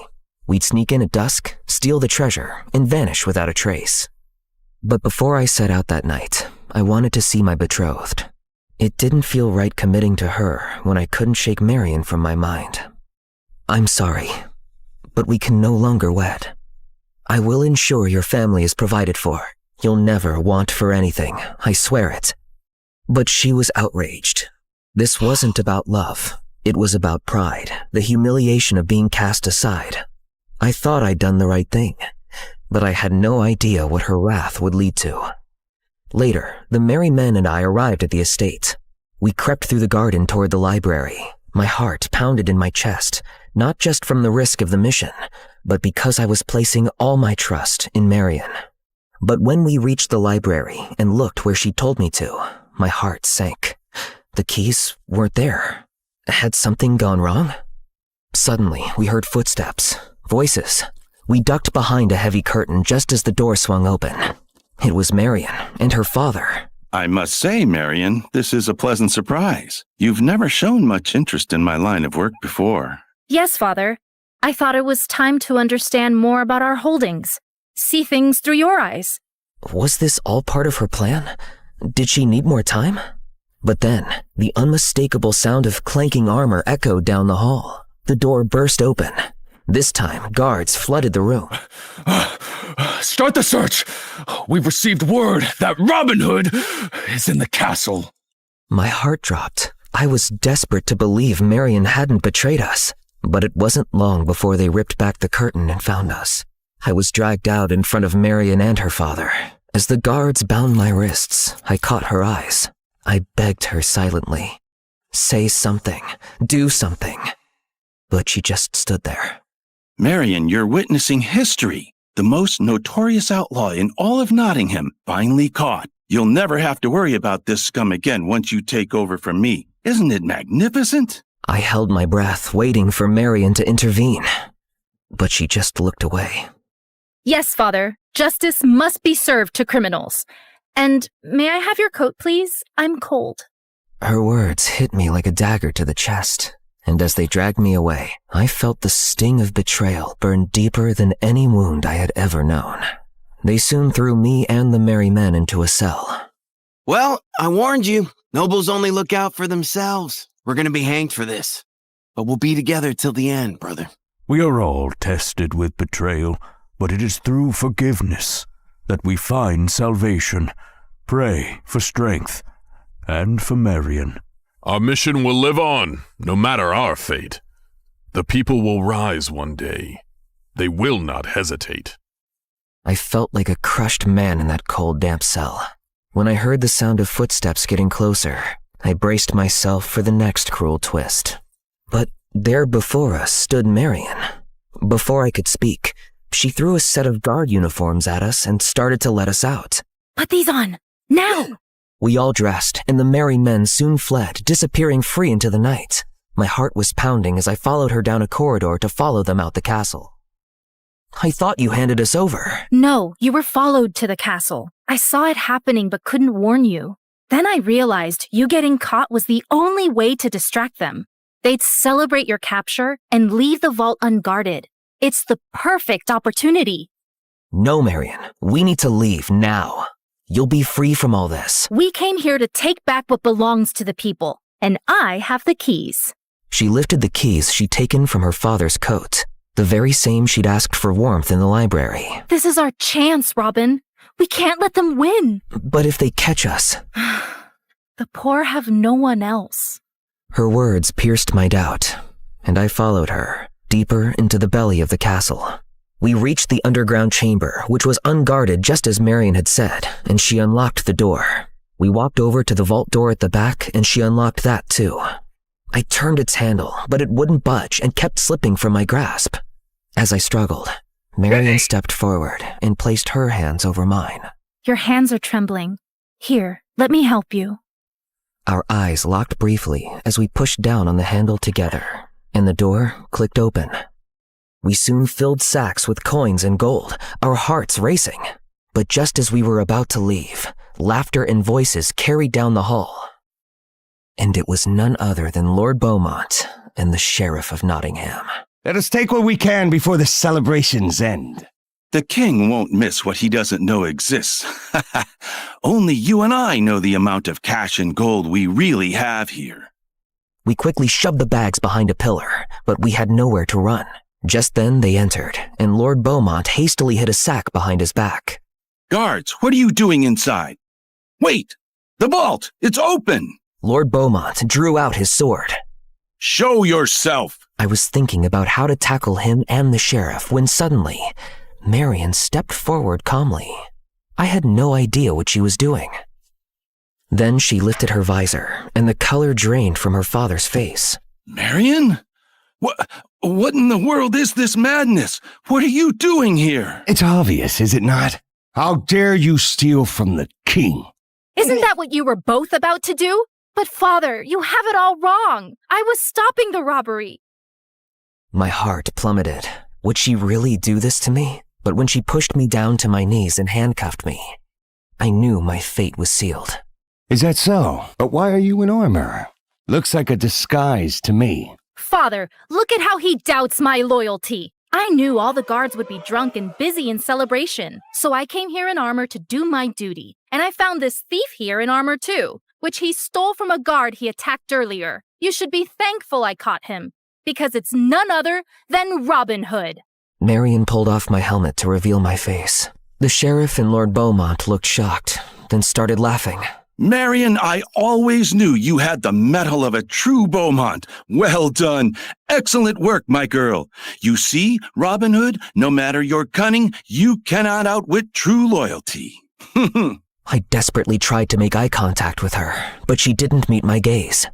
We'd sneak in at dusk, steal the treasure, and vanish without a trace. But before I set out that night, I wanted to see my betrothed. It didn't feel right committing to her when I couldn't shake Marian from my mind. I'm sorry, but we can no longer wed. I will ensure your family is provided for. You'll never want for anything, I swear it. But she was outraged. This wasn't about love. It was about pride, the humiliation of being cast aside. I thought I'd done the right thing, but I had no idea what her wrath would lead to. Later, the merry men and I arrived at the estate. We crept through the garden toward the library. My heart pounded in my chest, not just from the risk of the mission, but because I was placing all my trust in Marian. But when we reached the library and looked where she told me to, my heart sank. The keys weren't there. Had something gone wrong? Suddenly, we heard footsteps. Voices. We ducked behind a heavy curtain just as the door swung open. It was Marion and her father. I must say, Marion, this is a pleasant surprise. You've never shown much interest in my line of work before. Yes, Father. I thought it was time to understand more about our holdings. See things through your eyes. Was this all part of her plan? Did she need more time? But then, the unmistakable sound of clanking armor echoed down the hall. The door burst open. This time, guards flooded the room. Start the search! We've received word that Robin Hood is in the castle. My heart dropped. I was desperate to believe Marion hadn't betrayed us. But it wasn't long before they ripped back the curtain and found us. I was dragged out in front of Marion and her father. As the guards bound my wrists, I caught her eyes. I begged her silently. Say something. Do something. But she just stood there. Marion, you're witnessing history. The most notorious outlaw in all of Nottingham, finally caught. You'll never have to worry about this scum again once you take over from me. Isn't it magnificent? I held my breath, waiting for Marion to intervene. But she just looked away. Yes, Father. Justice must be served to criminals. And may I have your coat, please? I'm cold. Her words hit me like a dagger to the chest. And as they dragged me away, I felt the sting of betrayal burn deeper than any wound I had ever known. They soon threw me and the merry men into a cell. Well, I warned you. Nobles only look out for themselves. We're gonna be hanged for this. But we'll be together till the end, brother. We are all tested with betrayal, but it is through forgiveness that we find salvation. Pray for strength and for Marion. Our mission will live on, no matter our fate. The people will rise one day. They will not hesitate. I felt like a crushed man in that cold, damp cell. When I heard the sound of footsteps getting closer, I braced myself for the next cruel twist. But there before us stood Marion. Before I could speak, she threw a set of guard uniforms at us and started to let us out. Put these on, now! We all dressed, and the merry men soon fled, disappearing free into the night. My heart was pounding as I followed her down a corridor to follow them out the castle. I thought you handed us over. No, you were followed to the castle. I saw it happening but couldn't warn you. Then I realized you getting caught was the only way to distract them. They'd celebrate your capture and leave the vault unguarded. It's the perfect opportunity. No, Marion. We need to leave now. You'll be free from all this. We came here to take back what belongs to the people, and I have the keys. She lifted the keys she'd taken from her father's coat, the very same she'd asked for warmth in the library. This is our chance, Robin. We can't let them win. But if they catch us... The poor have no one else. Her words pierced my doubt, and I followed her, deeper into the belly of the castle. We reached the underground chamber, which was unguarded just as Marion had said, and she unlocked the door. We walked over to the vault door at the back, and she unlocked that too. I turned its handle, but it wouldn't budge and kept slipping from my grasp. As I struggled, Marion stepped forward and placed her hands over mine. Your hands are trembling. Here, let me help you. Our eyes locked briefly as we pushed down on the handle together, and the door clicked open. We soon filled sacks with coins and gold, our hearts racing. But just as we were about to leave, laughter and voices carried down the hall. And it was none other than Lord Beaumont and the Sheriff of Nottingham. Let us take what we can before the celebrations end. The king won't miss what he doesn't know exists. Only you and I know the amount of cash and gold we really have here. We quickly shoved the bags behind a pillar, but we had nowhere to run. Just then they entered, and Lord Beaumont hastily hid a sack behind his back. Guards, what are you doing inside? Wait! The vault! It's open! Lord Beaumont drew out his sword. Show yourself! I was thinking about how to tackle him and the sheriff when suddenly, Marion stepped forward calmly. I had no idea what she was doing. Then she lifted her visor, and the color drained from her father's face. Marion? What in the world is this madness? What are you doing here? It's obvious, is it not? How dare you steal from the king? Isn't that what you were both about to do? But Father, you have it all wrong. I was stopping the robbery. My heart plummeted. Would she really do this to me? But when she pushed me down to my knees and handcuffed me, I knew my fate was sealed. Is that so? But why are you in armor? Looks like a disguise to me. Father, look at how he doubts my loyalty. I knew all the guards would be drunk and busy in celebration, so I came here in armor to do my duty. And I found this thief here in armor too, which he stole from a guard he attacked earlier. You should be thankful I caught him, because it's none other than Robin Hood. Marion pulled off my helmet to reveal my face. The sheriff and Lord Beaumont looked shocked, then started laughing. Marion, I always knew you had the mettle of a true Beaumont. Well done. Excellent work, my girl. You see, Robin Hood, no matter your cunning, you cannot outwit true loyalty. I desperately tried to make eye contact with her, but she didn't meet my gaze.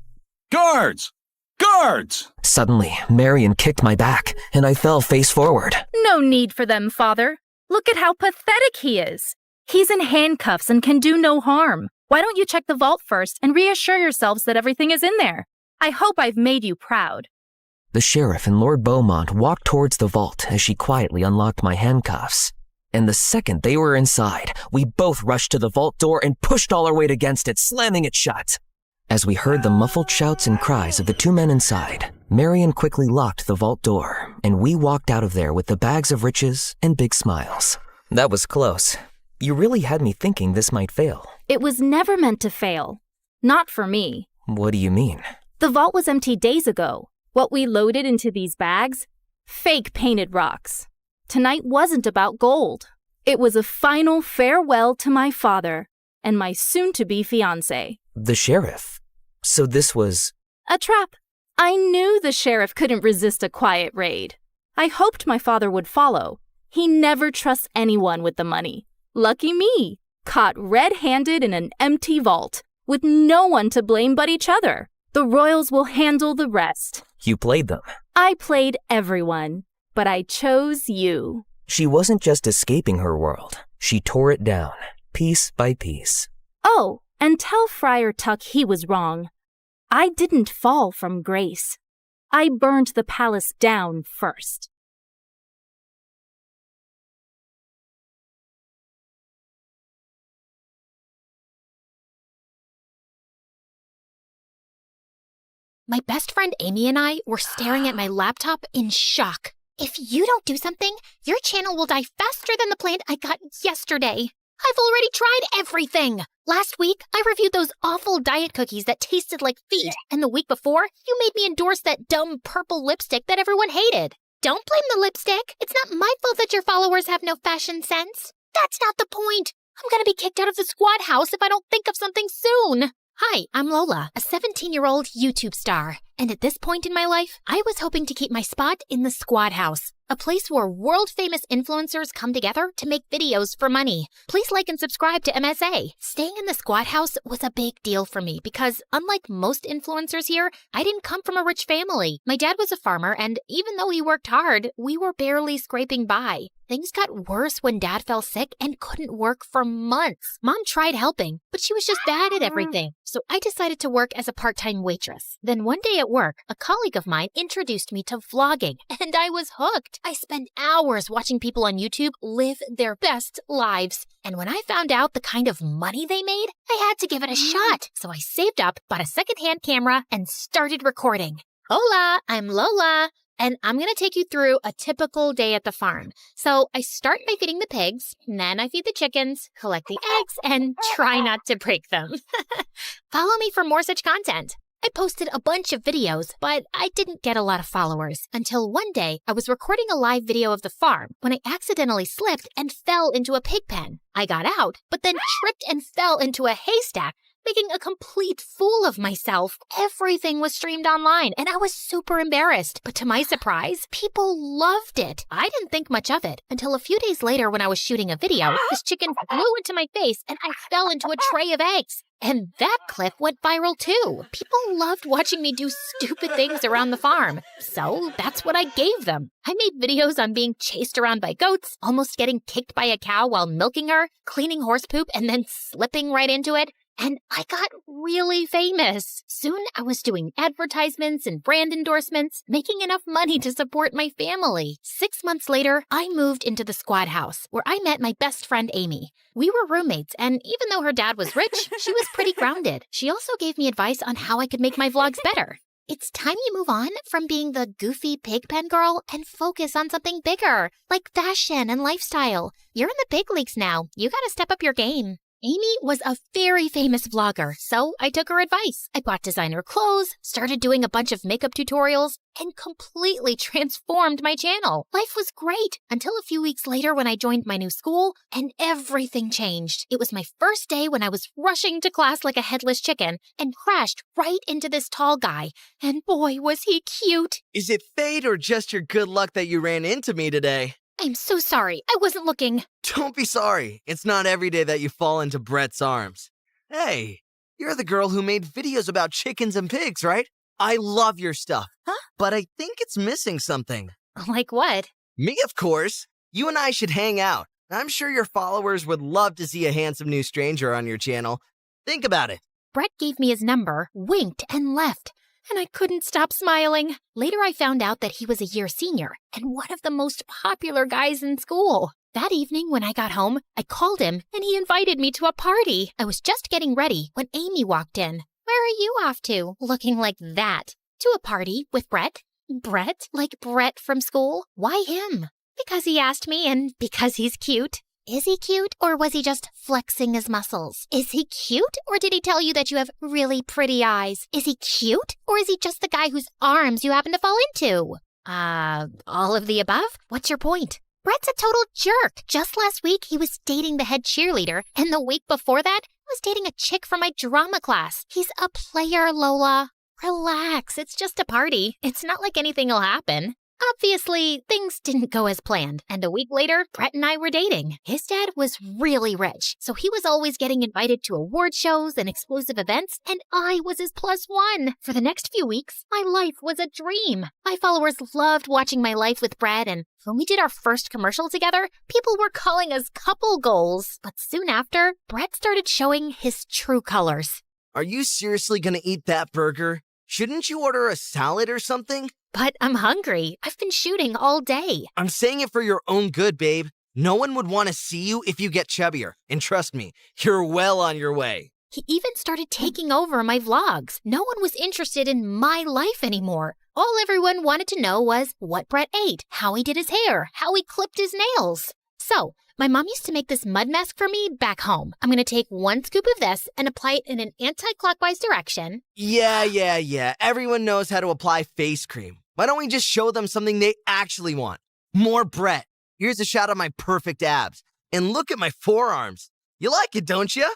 Guards! Guards! Suddenly, Marion kicked my back, and I fell face forward. No need for them, Father. Look at how pathetic he is. He's in handcuffs and can do no harm. Why don't you check the vault first and reassure yourselves that everything is in there? I hope I've made you proud. The sheriff and Lord Beaumont walked towards the vault as she quietly unlocked my handcuffs. And the second they were inside, we both rushed to the vault door and pushed all our weight against it, slamming it shut. As we heard the muffled shouts and cries of the two men inside, Marion quickly locked the vault door, and we walked out of there with the bags of riches and big smiles. That was close. You really had me thinking this might fail. It was never meant to fail. Not for me. What do you mean? The vault was empty days ago. What we loaded into these bags? Fake painted rocks. Tonight wasn't about gold. It was a final farewell to my father and my soon-to-be fiancé. The sheriff? So this was... A trap. I knew the sheriff couldn't resist a quiet raid. I hoped my father would follow. He never trusts anyone with the money. Lucky me. Caught red-handed in an empty vault, with no one to blame but each other. The royals will handle the rest. You played them. I played everyone, but I chose you. She wasn't just escaping her world. She tore it down, piece by piece. Oh, and tell Friar Tuck he was wrong. I didn't fall from grace. I burned the palace down first. My best friend Amy and I were staring at my laptop in shock. If you don't do something, your channel will die faster than the plant I got yesterday. I've already tried everything. Last week, I reviewed those awful diet cookies that tasted like feet, and the week before, you made me endorse that dumb purple lipstick that everyone hated. Don't blame the lipstick. It's not my fault that your followers have no fashion sense. That's not the point. I'm gonna be kicked out of the squad house if I don't think of something soon. Hi, I'm Lola, a 17-year-old YouTube star. And at this point in my life, I was hoping to keep my spot in the Squad House, a place where world-famous influencers come together to make videos for money. Please like and subscribe to MSA. Staying in the Squad House was a big deal for me because, unlike most influencers here, I didn't come from a rich family. My dad was a farmer, and even though he worked hard, we were barely scraping by. Things got worse when Dad fell sick and couldn't work for months. Mom tried helping, but she was just bad at everything. So I decided to work as a part-time waitress. Then one day at work, a colleague of mine introduced me to vlogging, and I was hooked. I spent hours watching people on YouTube live their best lives. And when I found out the kind of money they made, I had to give it a shot. So I saved up, bought a secondhand camera, and started recording. Hola, I'm Lola. And I'm going to take you through a typical day at the farm. So I start by feeding the pigs, and then I feed the chickens, collect the eggs, and try not to break them. Follow me for more such content. I posted a bunch of videos, but I didn't get a lot of followers. Until one day, I was recording a live video of the farm when I accidentally slipped and fell into a pig pen. I got out, but then tripped and fell into a haystack, making a complete fool of myself. Everything was streamed online, and I was super embarrassed. But to my surprise, people loved it. I didn't think much of it until a few days later when I was shooting a video, this chicken flew into my face and I fell into a tray of eggs. And that clip went viral too. People loved watching me do stupid things around the farm. So that's what I gave them. I made videos on being chased around by goats, almost getting kicked by a cow while milking her, cleaning horse poop, and then slipping right into it. and I got really famous. Soon I was doing advertisements and brand endorsements, making enough money to support my family. 6 months later, I moved into the squad house where I met my best friend Amy. We were roommates, and even though her dad was rich, she was pretty grounded. She also gave me advice on how I could make my vlogs better. It's time you move on from being the goofy pigpen girl and focus on something bigger, like fashion and lifestyle. You're in the big leagues now. You gotta step up your game. Amy was a very famous vlogger, so I took her advice. I bought designer clothes, started doing a bunch of makeup tutorials, and completely transformed my channel. Life was great until a few weeks later when I joined my new school, and everything changed. It was my first day when I was rushing to class like a headless chicken and crashed right into this tall guy. And boy, was he cute. Is it fate or just your good luck that you ran into me today? I'm so sorry. I wasn't looking. Don't be sorry. It's not every day that you fall into Brett's arms. Hey, you're the girl who made videos about chickens and pigs, right? I love your stuff. Huh? But I think it's missing something. Like what? Me, of course. You and I should hang out. I'm sure your followers would love to see a handsome new stranger on your channel. Think about it. Brett gave me his number, winked, and left. And I couldn't stop smiling. Later, I found out that he was a year senior and one of the most popular guys in school. That evening, when I got home, I called him and he invited me to a party. I was just getting ready when Amy walked in. Where are you off to, looking like that? To a party with Brett. Brett? Like Brett from school? Why him? Because he asked me and because he's cute. Is he cute, or was he just flexing his muscles? Is he cute, or did he tell you that you have really pretty eyes? Is he cute, or is he just the guy whose arms you happen to fall into? All of the above? What's your point? Brett's a total jerk. Just last week, he was dating the head cheerleader, and the week before that, he was dating a chick from my drama class. He's a player, Lola. Relax, it's just a party. It's not like anything will happen. Obviously, things didn't go as planned, and a week later, Brett and I were dating. His dad was really rich, so he was always getting invited to award shows and exclusive events, and I was his +1. For the next few weeks, my life was a dream. My followers loved watching my life with Brett, and when we did our first commercial together, people were calling us couple goals. But soon after, Brett started showing his true colors. Are you seriously gonna eat that burger? Shouldn't you order a salad or something? But I'm hungry. I've been shooting all day. I'm saying it for your own good, babe. No one would want to see you if you get chubbier. And trust me, you're well on your way. He even started taking over my vlogs. No one was interested in my life anymore. All everyone wanted to know was what Brett ate, how he did his hair, how he clipped his nails. So, my mom used to make this mud mask for me back home. I'm going to take 1 scoop of this and apply it in an anti-clockwise direction. Yeah. Everyone knows how to apply face cream. Why don't we just show them something they actually want? More Brett. Here's a shot of my perfect abs. And look at my forearms. You like it, don't you?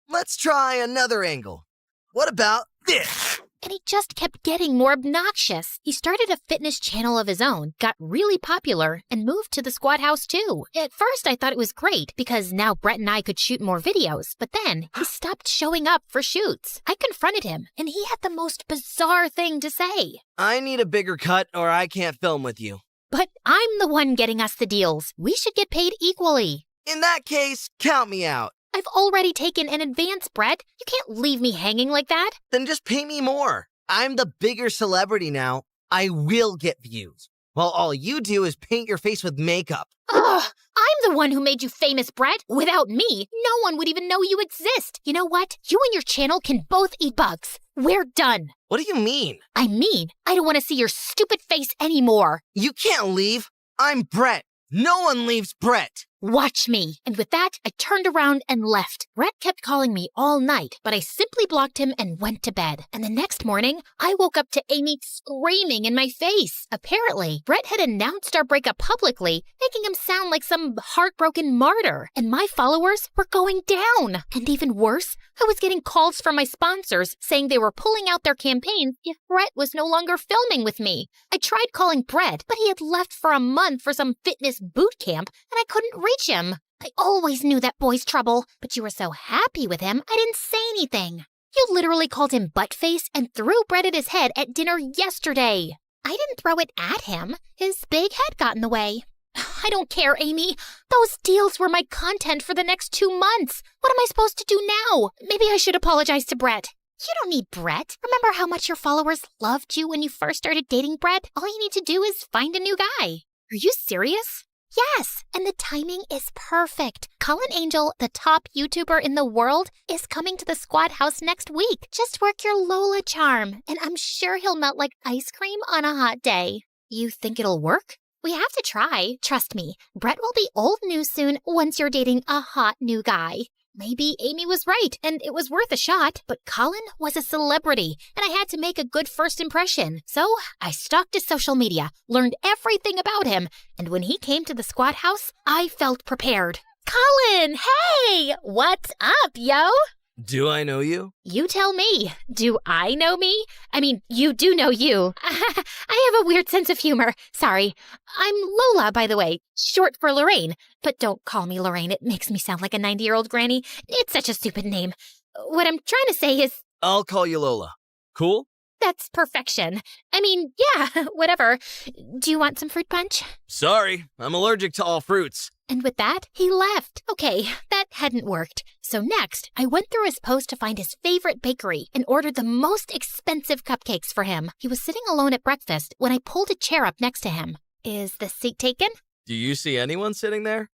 Let's try another angle. What about this? And he just kept getting more obnoxious. He started a fitness channel of his own, got really popular, and moved to the squad house too. At first, I thought it was great because now Brett and I could shoot more videos. But then he stopped showing up for shoots. I confronted him, and he had the most bizarre thing to say. I need a bigger cut or I can't film with you. But I'm the one getting us the deals. We should get paid equally. In that case, count me out. I've already taken an advance, Brett. You can't leave me hanging like that. Then just pay me more. I'm the bigger celebrity now. I will get views. While all you do is paint your face with makeup. Ugh! I'm the one who made you famous, Brett. Without me, no one would even know you exist. You know what? You and your channel can both eat bugs. We're done. What do you mean? I mean, I don't want to see your stupid face anymore. You can't leave. I'm Brett. No one leaves Brett. Watch me. And with that, I turned around and left. Brett kept calling me all night, but I simply blocked him and went to bed. And the next morning, I woke up to Amy screaming in my face. Apparently, Brett had announced our breakup publicly, making him sound like some heartbroken martyr. And my followers were going down. And even worse, I was getting calls from my sponsors saying they were pulling out their campaigns if Brett was no longer filming with me. I tried calling Brett, but he had left for a month for some fitness boot camp, and I couldn't reach him. I always knew that boy's trouble, but you were so happy with him, I didn't say anything. You literally called him buttface and threw bread at his head at dinner yesterday. I didn't throw it at him. His big head got in the way. I don't care, Amy. Those deals were my content for the next 2 months. What am I supposed to do now? Maybe I should apologize to Brett. You don't need Brett. Remember how much your followers loved you when you first started dating Brett? All you need to do is find a new guy. Are you serious? Yes, and the timing is perfect. Colin Angel, the top YouTuber in the world, is coming to the squad house next week. Just work your Lola charm, and I'm sure he'll melt like ice cream on a hot day. You think it'll work? We have to try. Trust me, Brett will be old news soon once you're dating a hot new guy. Maybe Amy was right, and it was worth a shot, but Colin was a celebrity, and I had to make a good first impression. So I stalked his social media, learned everything about him, and when he came to the squad house, I felt prepared. Colin, hey! What's up, yo? Do I know you? You tell me. Do I know me? I mean, you do know you. I have a weird sense of humor. Sorry. I'm Lola, by the way, short for Lorraine. But don't call me Lorraine. It makes me sound like a 90-year-old granny. It's such a stupid name. What I'm trying to say is... I'll call you Lola. Cool? That's perfection. I mean, yeah, whatever. Do you want some fruit punch? Sorry, I'm allergic to all fruits. And with that, he left. Okay, that hadn't worked. So next, I went through his post to find his favorite bakery and ordered the most expensive cupcakes for him. He was sitting alone at breakfast when I pulled a chair up next to him. Is the seat taken? Do you see anyone sitting there?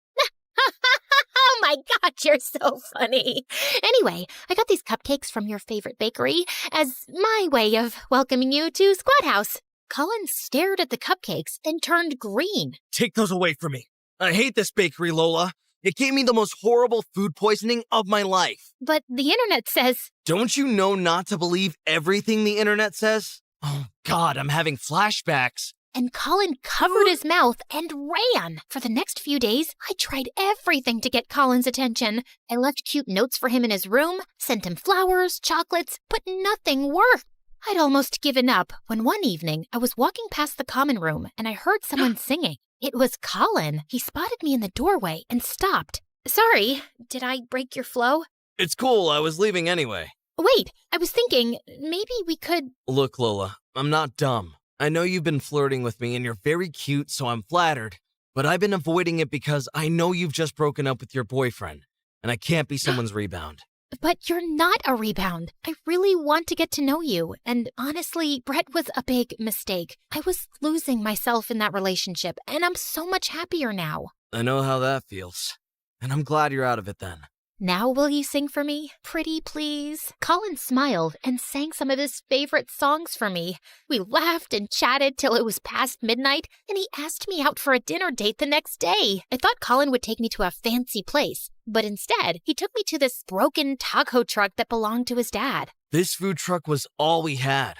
Oh my God, you're so funny. Anyway, I got these cupcakes from your favorite bakery as my way of welcoming you to Squad House. Colin stared at the cupcakes and turned green. Take those away from me. I hate this bakery, Lola. It gave me the most horrible food poisoning of my life. But the internet says... Don't you know not to believe everything the internet says? Oh God, I'm having flashbacks. And Colin covered his mouth and ran. For the next few days, I tried everything to get Colin's attention. I left cute notes for him in his room, sent him flowers, chocolates, but nothing worked. I'd almost given up when one evening I was walking past the common room and I heard someone singing. It was Colin. He spotted me in the doorway and stopped. Sorry, did I break your flow? It's cool, I was leaving anyway. Wait, I was thinking maybe we could... Look, Lola, I'm not dumb. I know you've been flirting with me and you're very cute, so I'm flattered. But I've been avoiding it because I know you've just broken up with your boyfriend, and I can't be someone's rebound. But you're not a rebound. I really want to get to know you. And honestly, Brett was a big mistake. I was losing myself in that relationship, and I'm so much happier now. I know how that feels. And I'm glad you're out of it then. Now will you sing for me? Pretty please. Colin smiled and sang some of his favorite songs for me. We laughed and chatted till it was past midnight, and he asked me out for a dinner date the next day. I thought Colin would take me to a fancy place, but instead, he took me to this broken taco truck that belonged to his dad. This food truck was all we had,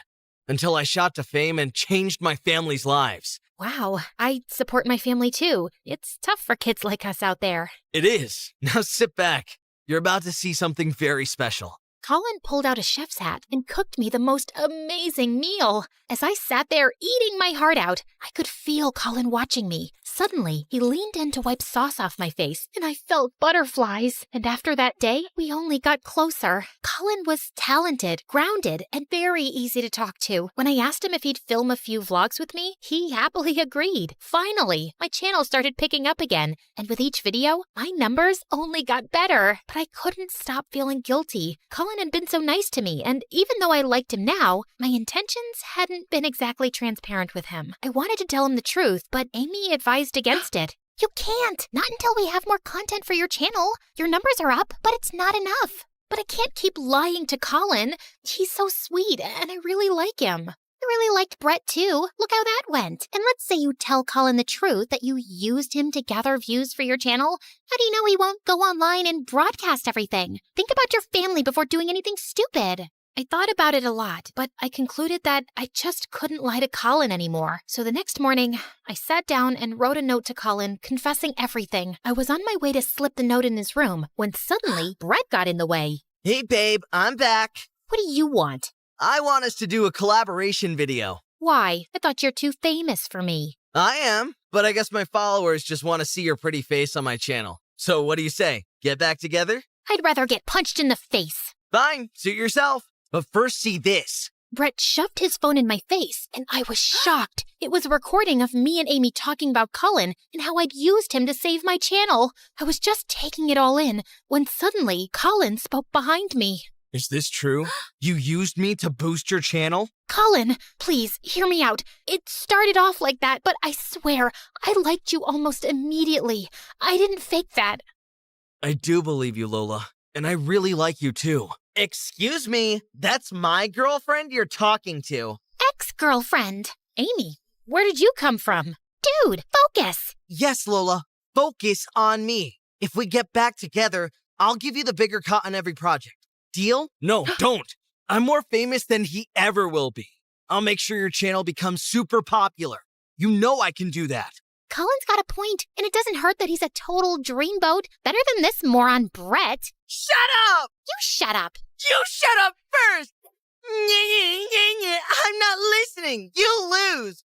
until I shot to fame and changed my family's lives. Wow, I support my family too. It's tough for kids like us out there. It is. Now sit back. You're about to see something very special. Colin pulled out a chef's hat and cooked me the most amazing meal. As I sat there eating my heart out, I could feel Colin watching me. Suddenly, he leaned in to wipe sauce off my face, and I felt butterflies. And after that day, we only got closer. Colin was talented, grounded, and very easy to talk to. When I asked him if he'd film a few vlogs with me, he happily agreed. Finally, my channel started picking up again, and with each video, my numbers only got better. But I couldn't stop feeling guilty. Colin had been so nice to me, and even though I liked him now, my intentions hadn't been exactly transparent with him. I wanted to tell him the truth, but Amy advised against it. You can't! Not until we have more content for your channel. Your numbers are up, but it's not enough. But I can't keep lying to Colin. He's so sweet, and I really like him. I really liked Brett too. Look how that went. And let's say you tell Colin the truth that you used him to gather views for your channel. How do you know he won't go online and broadcast everything? Think about your family before doing anything stupid. I thought about it a lot, but I concluded that I just couldn't lie to Colin anymore. So the next morning, I sat down and wrote a note to Colin confessing everything. I was on my way to slip the note in his room when suddenly Brett got in the way. Hey babe, I'm back. What do you want? I want us to do a collaboration video. Why? I thought you're too famous for me. I am, but I guess my followers just want to see your pretty face on my channel. So what do you say? Get back together? I'd rather get punched in the face. Fine, suit yourself. But first see this. Brett shoved his phone in my face, and I was shocked. It was a recording of me and Amy talking about Cullen and how I'd used him to save my channel. I was just taking it all in when suddenly Cullen spoke behind me. Is this true? You used me to boost your channel? Cullen, please, hear me out. It started off like that, but I swear, I liked you almost immediately. I didn't fake that. I do believe you, Lola, and I really like you too. Excuse me, that's my girlfriend you're talking to. Ex-girlfriend. Amy, where did you come from? Dude, focus. Yes, Lola, focus on me. If we get back together, I'll give you the bigger cut on every project. Deal? No, don't. I'm more famous than he ever will be. I'll make sure your channel becomes super popular. You know I can do that. Cullen's got a point, and it doesn't hurt that he's a total dreamboat. Better than this moron Brett. Shut up! You shut up. You shut up first! I'm not listening. You lose.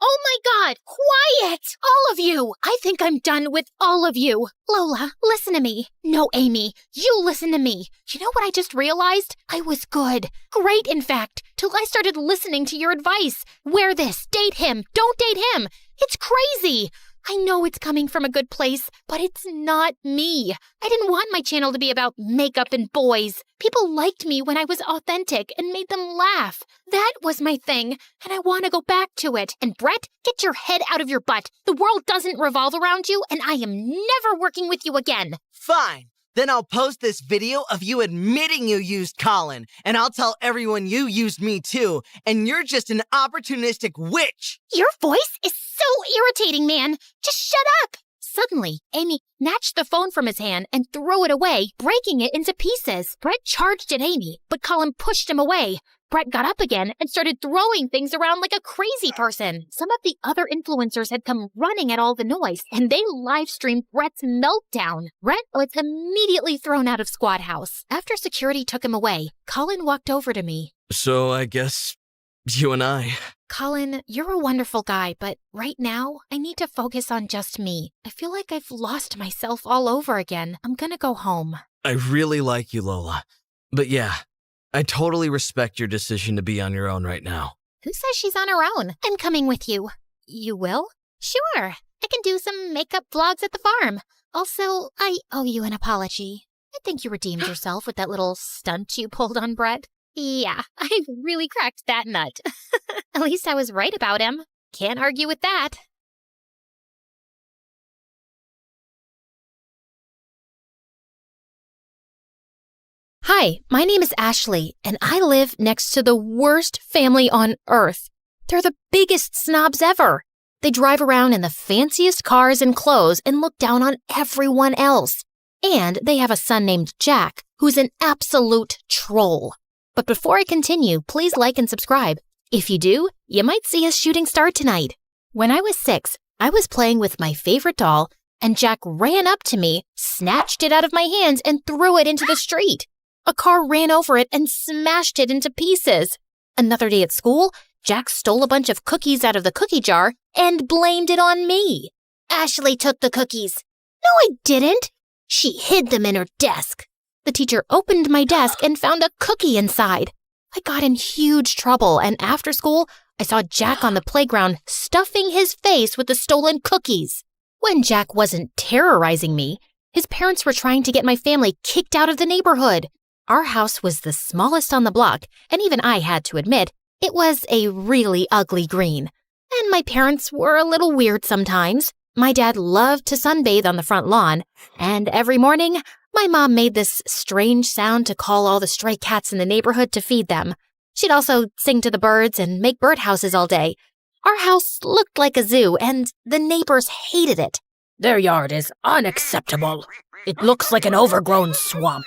Oh my God, quiet! All of you! I think I'm done with all of you. Lola, listen to me. No, Amy, you listen to me. You know what I just realized? I was good. Great, in fact, till I started listening to your advice. Wear this, date him, don't date him. It's crazy. I know it's coming from a good place, but it's not me. I didn't want my channel to be about makeup and boys. People liked me when I was authentic and made them laugh. That was my thing, and I want to go back to it. And Brett, get your head out of your butt. The world doesn't revolve around you, and I am never working with you again. Fine. Then I'll post this video of you admitting you used Colin, and I'll tell everyone you used me too, and you're just an opportunistic witch. Your voice is so irritating, man. Just shut up. Suddenly, Amy snatched the phone from his hand and threw it away, breaking it into pieces. Brett charged at Amy, but Colin pushed him away. Brett got up again and started throwing things around like a crazy person. Some of the other influencers had come running at all the noise, and they live-streamed Brett's meltdown. Brett was immediately thrown out of Squad House. After security took him away, Colin walked over to me. So I guess you and I. Colin, you're a wonderful guy, but right now, I need to focus on just me. I feel like I've lost myself all over again. I'm gonna go home. I really like you, Lola. But yeah, I totally respect your decision to be on your own right now. Who says she's on her own? I'm coming with you. You will? Sure. I can do some makeup vlogs at the farm. Also, I owe you an apology. I think you redeemed yourself with that little stunt you pulled on Brett. Yeah, I really cracked that nut. At least I was right about him. Can't argue with that. Hi, my name is Ashley, and I live next to the worst family on earth. They're the biggest snobs ever. They drive around in the fanciest cars and clothes and look down on everyone else. And they have a son named Jack, who's an absolute troll. But before I continue, please like and subscribe. If you do, you might see a shooting star tonight. When I was 6, I was playing with my favorite doll, and Jack ran up to me, snatched it out of my hands, and threw it into the street. A car ran over it and smashed it into pieces. Another day at school, Jack stole a bunch of cookies out of the cookie jar and blamed it on me. Ashley took the cookies. No, I didn't. She hid them in her desk. The teacher opened my desk and found a cookie inside. I got in huge trouble, and after school, I saw Jack on the playground stuffing his face with the stolen cookies. When Jack wasn't terrorizing me, his parents were trying to get my family kicked out of the neighborhood. Our house was the smallest on the block, and even I had to admit, it was a really ugly green. And my parents were a little weird sometimes. My dad loved to sunbathe on the front lawn, and every morning, my mom made this strange sound to call all the stray cats in the neighborhood to feed them. She'd also sing to the birds and make birdhouses all day. Our house looked like a zoo, and the neighbors hated it. Their yard is unacceptable. It looks like an overgrown swamp.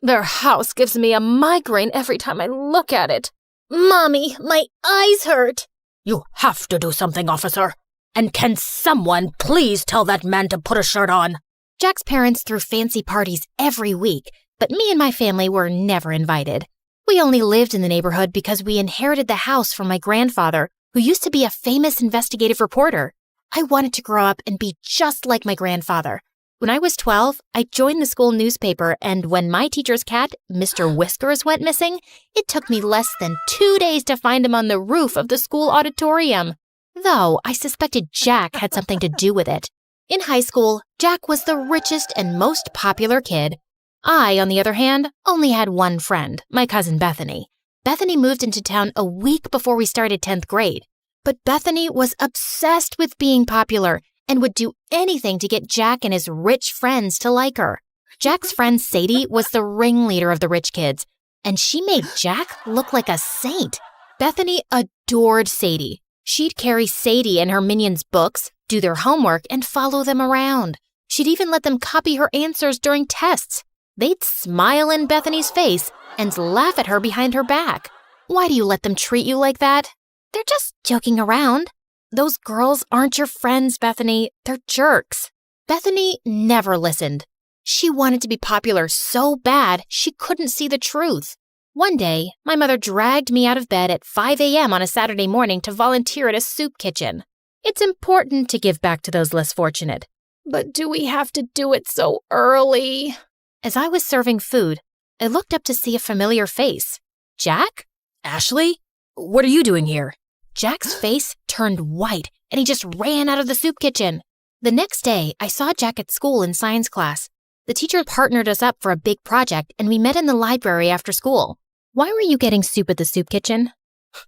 Their house gives me a migraine every time I look at it. Mommy, my eyes hurt. You have to do something, officer. And can someone please tell that man to put a shirt on? Jack's parents threw fancy parties every week, but me and my family were never invited. We only lived in the neighborhood because we inherited the house from my grandfather, who used to be a famous investigative reporter. I wanted to grow up and be just like my grandfather. When I was 12, I joined the school newspaper, and when my teacher's cat, Mr. Whiskers, went missing, it took me less than 2 days to find him on the roof of the school auditorium. Though I suspected Jack had something to do with it. In high school, Jack was the richest and most popular kid. I, on the other hand, only had one friend, my cousin Bethany. Bethany moved into town a week before we started 10th grade. But Bethany was obsessed with being popular and would do anything to get Jack and his rich friends to like her. Jack's friend Sadie was the ringleader of the rich kids, and she made Jack look like a saint. Bethany adored Sadie. She'd carry Sadie and her minions' books, do their homework, and follow them around. She'd even let them copy her answers during tests. They'd smile in Bethany's face and laugh at her behind her back. Why do you let them treat you like that? They're just joking around. Those girls aren't your friends, Bethany. They're jerks. Bethany never listened. She wanted to be popular so bad she couldn't see the truth. One day, my mother dragged me out of bed at 5 a.m. on a Saturday morning to volunteer at a soup kitchen. It's important to give back to those less fortunate. But do we have to do it so early? As I was serving food, I looked up to see a familiar face. Jack? Ashley? What are you doing here? Jack's face turned white, and he just ran out of the soup kitchen. The next day, I saw Jack at school in science class. The teacher partnered us up for a big project, and we met in the library after school. Why were you getting soup at the soup kitchen?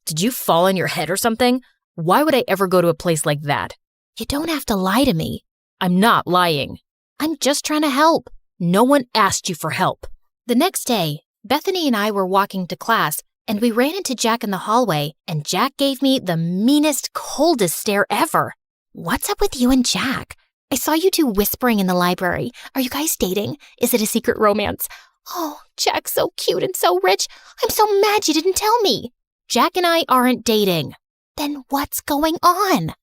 Did you fall on your head or something? Why would I ever go to a place like that? You don't have to lie to me. I'm not lying. I'm just trying to help. No one asked you for help. The next day, Bethany and I were walking to class, and we ran into Jack in the hallway, and Jack gave me the meanest, coldest stare ever. What's up with you and Jack? I saw you two whispering in the library. Are you guys dating? Is it a secret romance? Oh, Jack's so cute and so rich. I'm so mad you didn't tell me. Jack and I aren't dating. Then what's going on?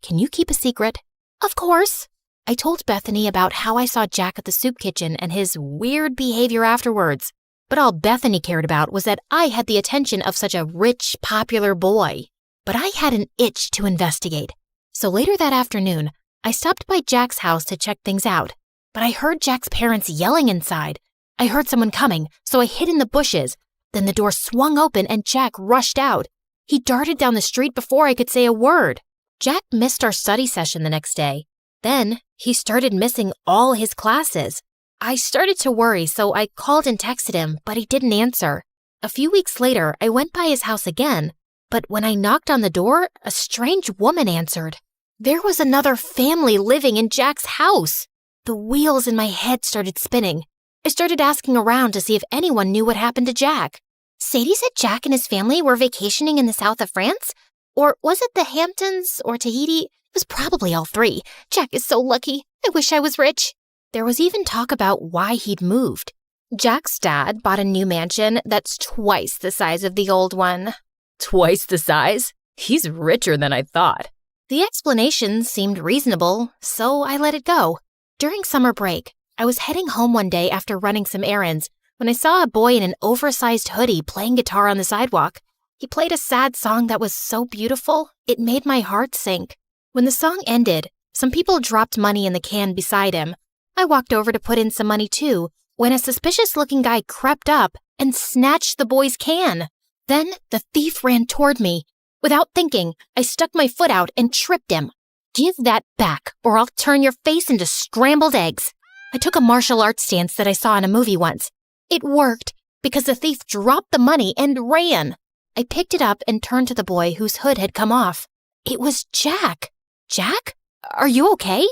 Can you keep a secret? Of course. I told Bethany about how I saw Jack at the soup kitchen and his weird behavior afterwards. But all Bethany cared about was that I had the attention of such a rich, popular boy. But I had an itch to investigate. So later that afternoon, I stopped by Jack's house to check things out. But I heard Jack's parents yelling inside. I heard someone coming, so I hid in the bushes. Then the door swung open and Jack rushed out. He darted down the street before I could say a word. Jack missed our study session the next day. Then he started missing all his classes. I started to worry, so I called and texted him, but he didn't answer. A few weeks later, I went by his house again, but when I knocked on the door, a strange woman answered. There was another family living in Jack's house. The wheels in my head started spinning. I started asking around to see if anyone knew what happened to Jack. Sadie said Jack and his family were vacationing in the south of France? Or was it the Hamptons or Tahiti? It was probably all three. Jack is so lucky. I wish I was rich. There was even talk about why he'd moved. Jack's dad bought a new mansion that's twice the size of the old one. Twice the size? He's richer than I thought. The explanation seemed reasonable, so I let it go. During summer break, I was heading home one day after running some errands when I saw a boy in an oversized hoodie playing guitar on the sidewalk. He played a sad song that was so beautiful, it made my heart sink. When the song ended, some people dropped money in the can beside him. I walked over to put in some money too, when a suspicious-looking guy crept up and snatched the boy's can. Then the thief ran toward me. Without thinking, I stuck my foot out and tripped him. Give that back, or I'll turn your face into scrambled eggs. I took a martial arts stance that I saw in a movie once. It worked, because the thief dropped the money and ran. I picked it up and turned to the boy whose hood had come off. It was Jack. Jack? Are you okay?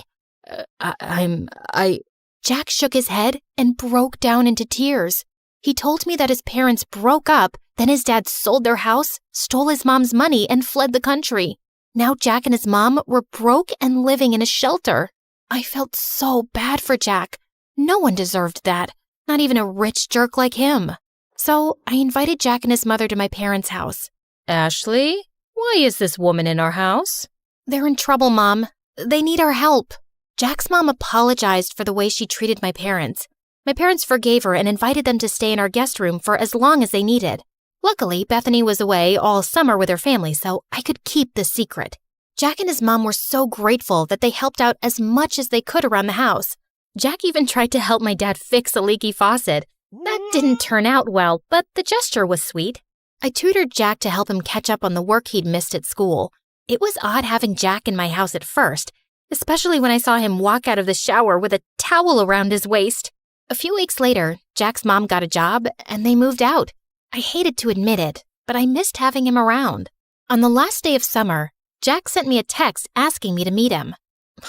Jack shook his head and broke down into tears. He told me that his parents broke up, then his dad sold their house, stole his mom's money, and fled the country. Now Jack and his mom were broke and living in a shelter. I felt so bad for Jack. No one deserved that, not even a rich jerk like him. So I invited Jack and his mother to my parents' house. Ashley, why is this woman in our house? They're in trouble, Mom. They need our help. Jack's mom apologized for the way she treated my parents. My parents forgave her and invited them to stay in our guest room for as long as they needed. Luckily, Bethany was away all summer with her family, so I could keep the secret. Jack and his mom were so grateful that they helped out as much as they could around the house. Jack even tried to help my dad fix a leaky faucet. That didn't turn out well, but the gesture was sweet. I tutored Jack to help him catch up on the work he'd missed at school. It was odd having Jack in my house at first, especially when I saw him walk out of the shower with a towel around his waist. A few weeks later, Jack's mom got a job and they moved out. I hated to admit it, but I missed having him around. On the last day of summer, Jack sent me a text asking me to meet him.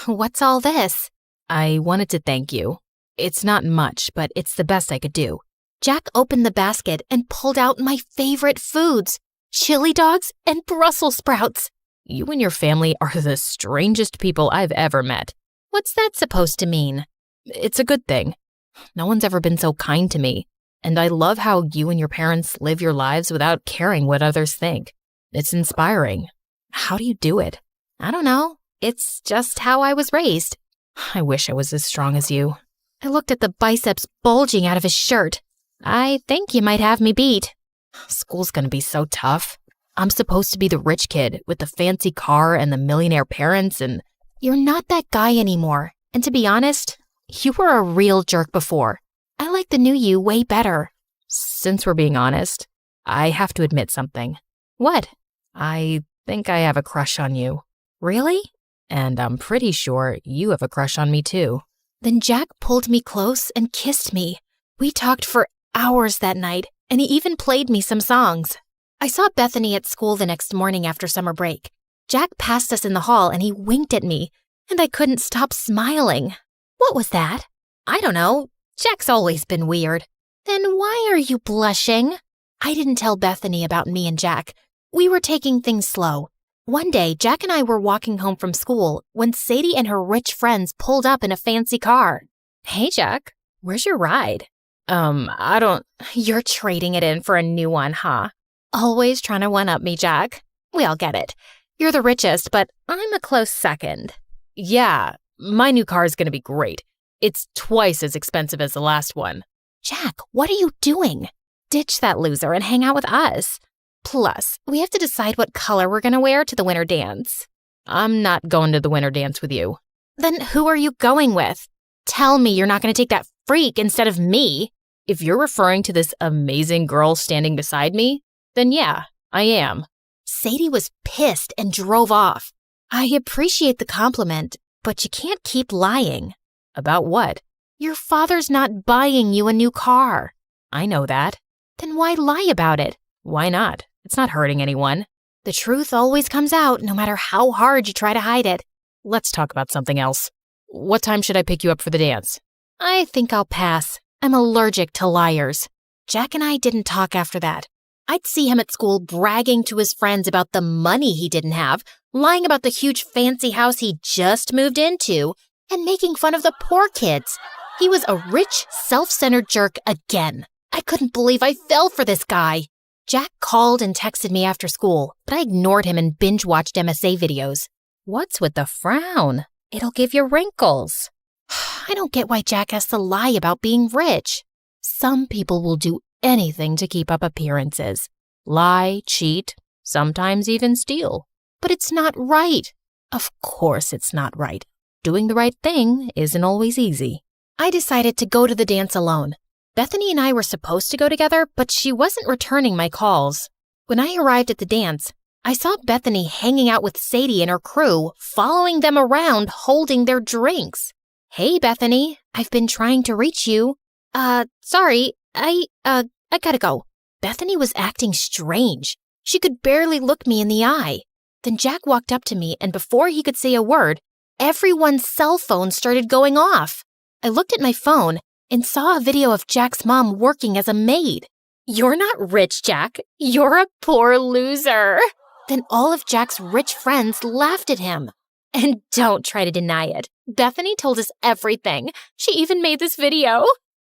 What's all this? I wanted to thank you. It's not much, but it's the best I could do. Jack opened the basket and pulled out my favorite foods, chili dogs and Brussels sprouts. You and your family are the strangest people I've ever met. What's that supposed to mean? It's a good thing. No one's ever been so kind to me, and I love how you and your parents live your lives without caring what others think. It's inspiring. How do you do it? I don't know. It's just how I was raised. I wish I was as strong as you. I looked at the biceps bulging out of his shirt. I think you might have me beat. School's gonna be so tough. I'm supposed to be the rich kid with the fancy car and the millionaire parents, and you're not that guy anymore. And to be honest, you were a real jerk before. I like the new you way better. Since we're being honest, I have to admit something. What? I think I have a crush on you. Really? And I'm pretty sure you have a crush on me too. Then Jack pulled me close and kissed me. We talked for hours that night, and he even played me some songs. I saw Bethany at school the next morning after summer break. Jack passed us in the hall and he winked at me, and I couldn't stop smiling. What was that? I don't know. Jack's always been weird. Then why are you blushing? I didn't tell Bethany about me and Jack. We were taking things slow. One day, Jack and I were walking home from school when Sadie and her rich friends pulled up in a fancy car. Hey, Jack, where's your ride? You're trading it in for a new one, huh? Always trying to one-up me, Jack. We all get it. You're the richest, but I'm a close second. Yeah, my new car is going to be great. It's twice as expensive as the last one. Jack, what are you doing? Ditch that loser and hang out with us. Plus, we have to decide what color we're going to wear to the winter dance. I'm not going to the winter dance with you. Then who are you going with? Tell me you're not going to take that freak instead of me. If you're referring to this amazing girl standing beside me, then yeah, I am. Sadie was pissed and drove off. I appreciate the compliment, but you can't keep lying. About what? Your father's not buying you a new car. I know that. Then why lie about it? Why not? It's not hurting anyone. The truth always comes out, no matter how hard you try to hide it. Let's talk about something else. What time should I pick you up for the dance? I think I'll pass. I'm allergic to liars. Jack and I didn't talk after that. I'd see him at school bragging to his friends about the money he didn't have, lying about the huge fancy house he just moved into, and making fun of the poor kids. He was a rich, self-centered jerk again. I couldn't believe I fell for this guy. Jack called and texted me after school, but I ignored him and binge-watched MSA videos. What's with the frown? It'll give you wrinkles. I don't get why Jack has to lie about being rich. Some people will do anything to keep up appearances. Lie, cheat, sometimes even steal. But it's not right. Of course it's not right. Doing the right thing isn't always easy. I decided to go to the dance alone. Bethany and I were supposed to go together, but she wasn't returning my calls. When I arrived at the dance, I saw Bethany hanging out with Sadie and her crew, following them around, holding their drinks. Hey, Bethany, I've been trying to reach you. Sorry, I gotta go. Bethany was acting strange. She could barely look me in the eye. Then Jack walked up to me, and before he could say a word, everyone's cell phone started going off. I looked at my phone and saw a video of Jack's mom working as a maid. You're not rich, Jack. You're a poor loser. Then all of Jack's rich friends laughed at him. And don't try to deny it. Bethany told us everything. She even made this video.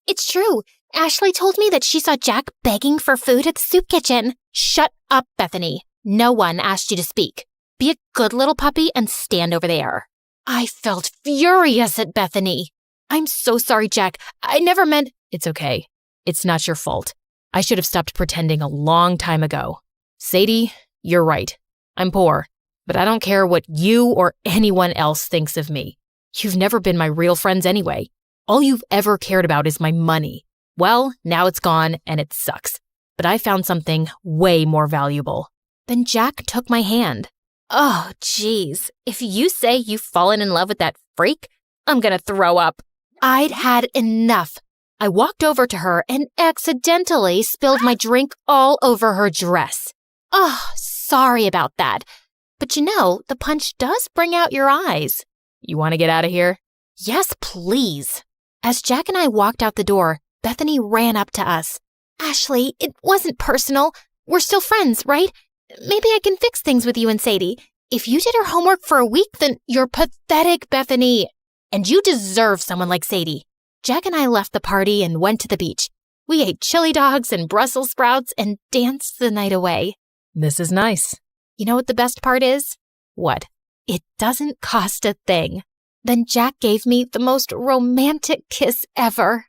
It's true. Ashley told me that she saw Jack begging for food at the soup kitchen. Shut up, Bethany. No one asked you to speak. Be a good little puppy and stand over there. I felt furious at Bethany. I'm so sorry, Jack. I never meant... It's okay. It's not your fault. I should have stopped pretending a long time ago. Sadie, you're right. I'm poor, but I don't care what you or anyone else thinks of me. You've never been my real friends anyway. All you've ever cared about is my money. Well, now it's gone and it sucks. But I found something way more valuable." Then Jack took my hand. Oh, geez. If you say you've fallen in love with that freak, I'm gonna throw up. I'd had enough. I walked over to her and accidentally spilled my drink all over her dress. Oh, sorry about that. But you know, the punch does bring out your eyes. You want to get out of here? Yes, please. As Jack and I walked out the door, Bethany ran up to us. Ashley, it wasn't personal. We're still friends, right? Maybe I can fix things with you and Sadie. If you did her homework for a week, then you're pathetic, Bethany. And you deserve someone like Sadie. Jack and I left the party and went to the beach. We ate chili dogs and Brussels sprouts and danced the night away. This is nice. You know what the best part is? What? It doesn't cost a thing. Then Jack gave me the most romantic kiss ever.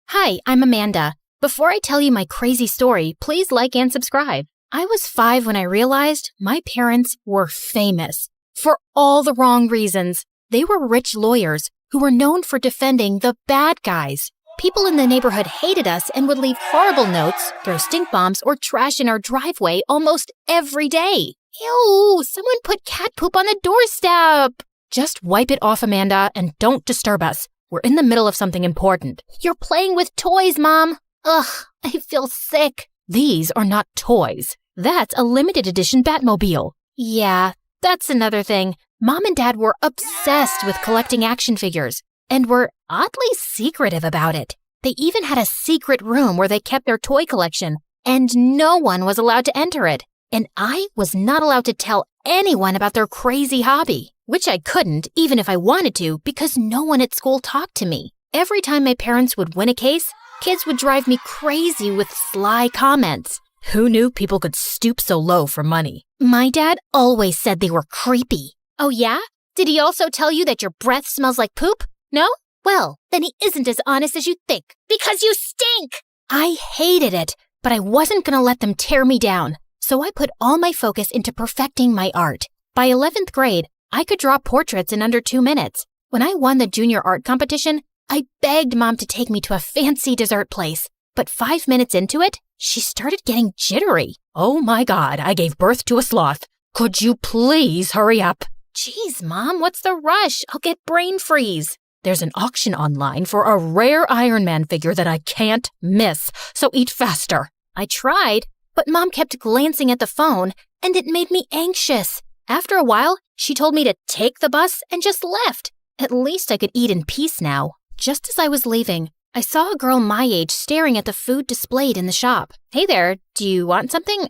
Hi, I'm Amanda. Before I tell you my crazy story, please like and subscribe. I was 5 when I realized my parents were famous. For all the wrong reasons. They were rich lawyers who were known for defending the bad guys. People in the neighborhood hated us and would leave horrible notes, throw stink bombs, or trash in our driveway almost every day. Ew, someone put cat poop on the doorstep. Just wipe it off, Amanda, and don't disturb us. We're in the middle of something important. You're playing with toys, Mom. Ugh, I feel sick. These are not toys. That's a limited edition Batmobile. Yeah, that's another thing. Mom and Dad were obsessed with collecting action figures and were oddly secretive about it. They even had a secret room where they kept their toy collection, and no one was allowed to enter it. And I was not allowed to tell anyone about their crazy hobby, which I couldn't even if I wanted to because no one at school talked to me. Every time my parents would win a case, kids would drive me crazy with sly comments. Who knew people could stoop so low for money? My dad always said they were creepy. Oh yeah? Did he also tell you that your breath smells like poop? No? Well, then he isn't as honest as you think. Because you stink! I hated it, but I wasn't gonna let them tear me down. So I put all my focus into perfecting my art. By 11th grade, I could draw portraits in under 2 minutes. When I won the junior art competition, I begged Mom to take me to a fancy dessert place. But 5 minutes into it, she started getting jittery. Oh my God, I gave birth to a sloth. Could you please hurry up? Jeez, Mom, what's the rush? I'll get brain freeze. There's an auction online for a rare Iron Man figure that I can't miss, so eat faster. I tried, but Mom kept glancing at the phone, and it made me anxious. After a while, she told me to take the bus and just left. At least I could eat in peace now. Just as I was leaving, I saw a girl my age staring at the food displayed in the shop. Hey there, do you want something?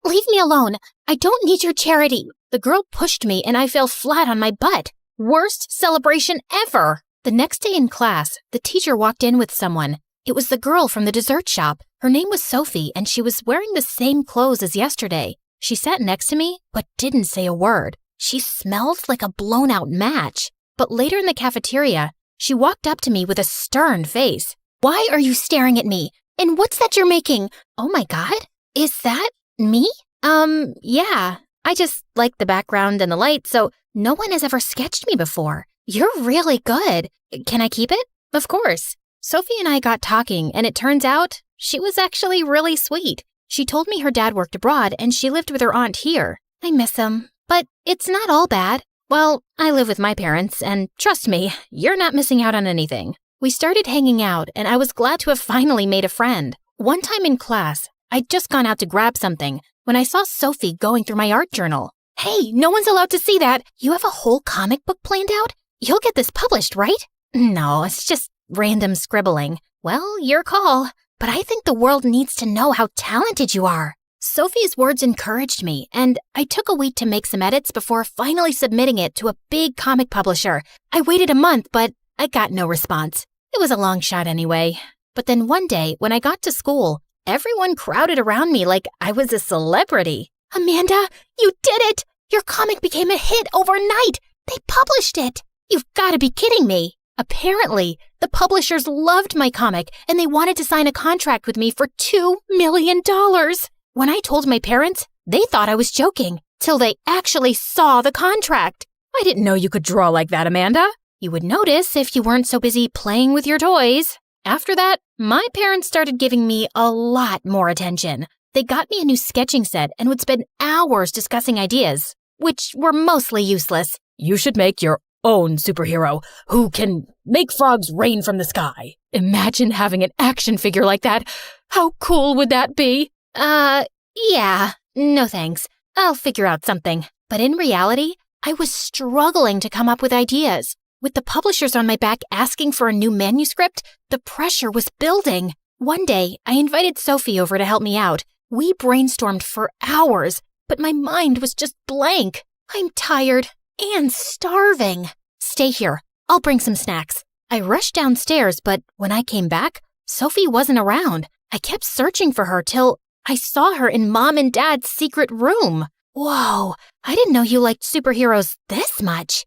Leave me alone. I don't need your charity. The girl pushed me and I fell flat on my butt. Worst celebration ever. The next day in class, the teacher walked in with someone. It was the girl from the dessert shop. Her name was Sophie and she was wearing the same clothes as yesterday. She sat next to me, but didn't say a word. She smelled like a blown-out match. But later in the cafeteria, she walked up to me with a stern face. Why are you staring at me? And what's that you're making? Oh my God, is that me? Yeah. I just like the background and the light, so no one has ever sketched me before. You're really good. Can I keep it? Of course. Sophie and I got talking, and it turns out she was actually really sweet. She told me her dad worked abroad and she lived with her aunt here. I miss him, but it's not all bad. Well, I live with my parents, and trust me, you're not missing out on anything. We started hanging out, and I was glad to have finally made a friend. One time in class, I'd just gone out to grab something when I saw Sophie going through my art journal. Hey, no one's allowed to see that. You have a whole comic book planned out? You'll get this published, right? No, it's just random scribbling. Well, your call. But I think the world needs to know how talented you are. Sophie's words encouraged me, and I took a week to make some edits before finally submitting it to a big comic publisher. I waited a month, but I got no response. It was a long shot anyway. But then one day, when I got to school, everyone crowded around me like I was a celebrity. Amanda, you did it! Your comic became a hit overnight! They published it! You've got to be kidding me! Apparently, the publishers loved my comic and they wanted to sign a contract with me for $2 million. When I told my parents, they thought I was joking. till they actually saw the contract. I didn't know you could draw like that, Amanda. You would notice if you weren't so busy playing with your toys. After that, my parents started giving me a lot more attention. They got me a new sketching set and would spend hours discussing ideas, which were mostly useless. You should make your own superhero who can make frogs rain from the sky. Imagine having an action figure like that. How cool would that be? Yeah, no thanks. I'll figure out something. But in reality, I was struggling to come up with ideas. With the publishers on my back asking for a new manuscript, the pressure was building. One day, I invited Sophie over to help me out. We brainstormed for hours, but my mind was just blank. I'm tired and starving. Stay here. I'll bring some snacks. I rushed downstairs, but when I came back, Sophie wasn't around. I kept searching for her till I saw her in Mom and Dad's secret room. Whoa, I didn't know you liked superheroes this much.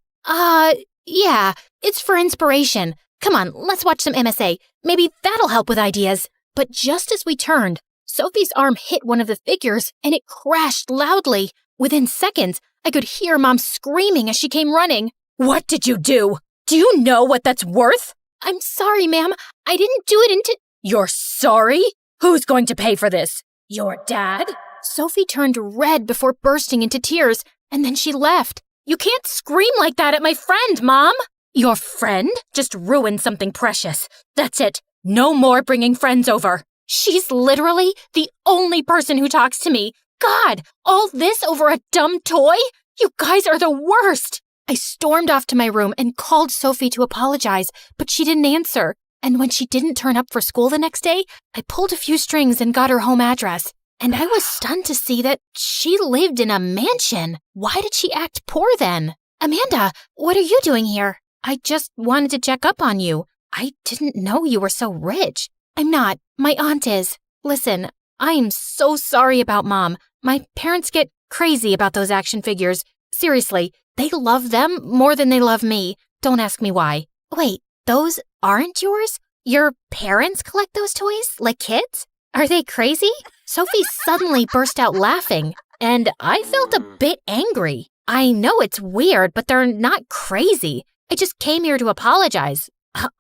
Yeah, it's for inspiration. Come on, let's watch some MSA. Maybe that'll help with ideas. But just as we turned, Sophie's arm hit one of the figures and it crashed loudly. Within seconds, I could hear Mom screaming as she came running. What did you do? Do you know what that's worth? I'm sorry, ma'am. I didn't do it You're sorry? Who's going to pay for this? Your dad? Sophie turned red before bursting into tears, and then she left. You can't scream like that at my friend, Mom! Your friend just ruined something precious. That's it. No more bringing friends over. She's literally the only person who talks to me. God, all this over a dumb toy? You guys are the worst! I stormed off to my room and called Sophie to apologize, but she didn't answer. And when she didn't turn up for school the next day, I pulled a few strings and got her home address. And I was stunned to see that she lived in a mansion. Why did she act poor then? Amanda, what are you doing here? I just wanted to check up on you. I didn't know you were so rich. I'm not. My aunt is. Listen, I'm so sorry about Mom. My parents get crazy about those action figures. Seriously, they love them more than they love me. Don't ask me why. Wait, those aren't yours? Your parents collect those toys like kids? Are they crazy? Sophie suddenly burst out laughing, and I felt a bit angry. I know it's weird, but they're not crazy. I just came here to apologize.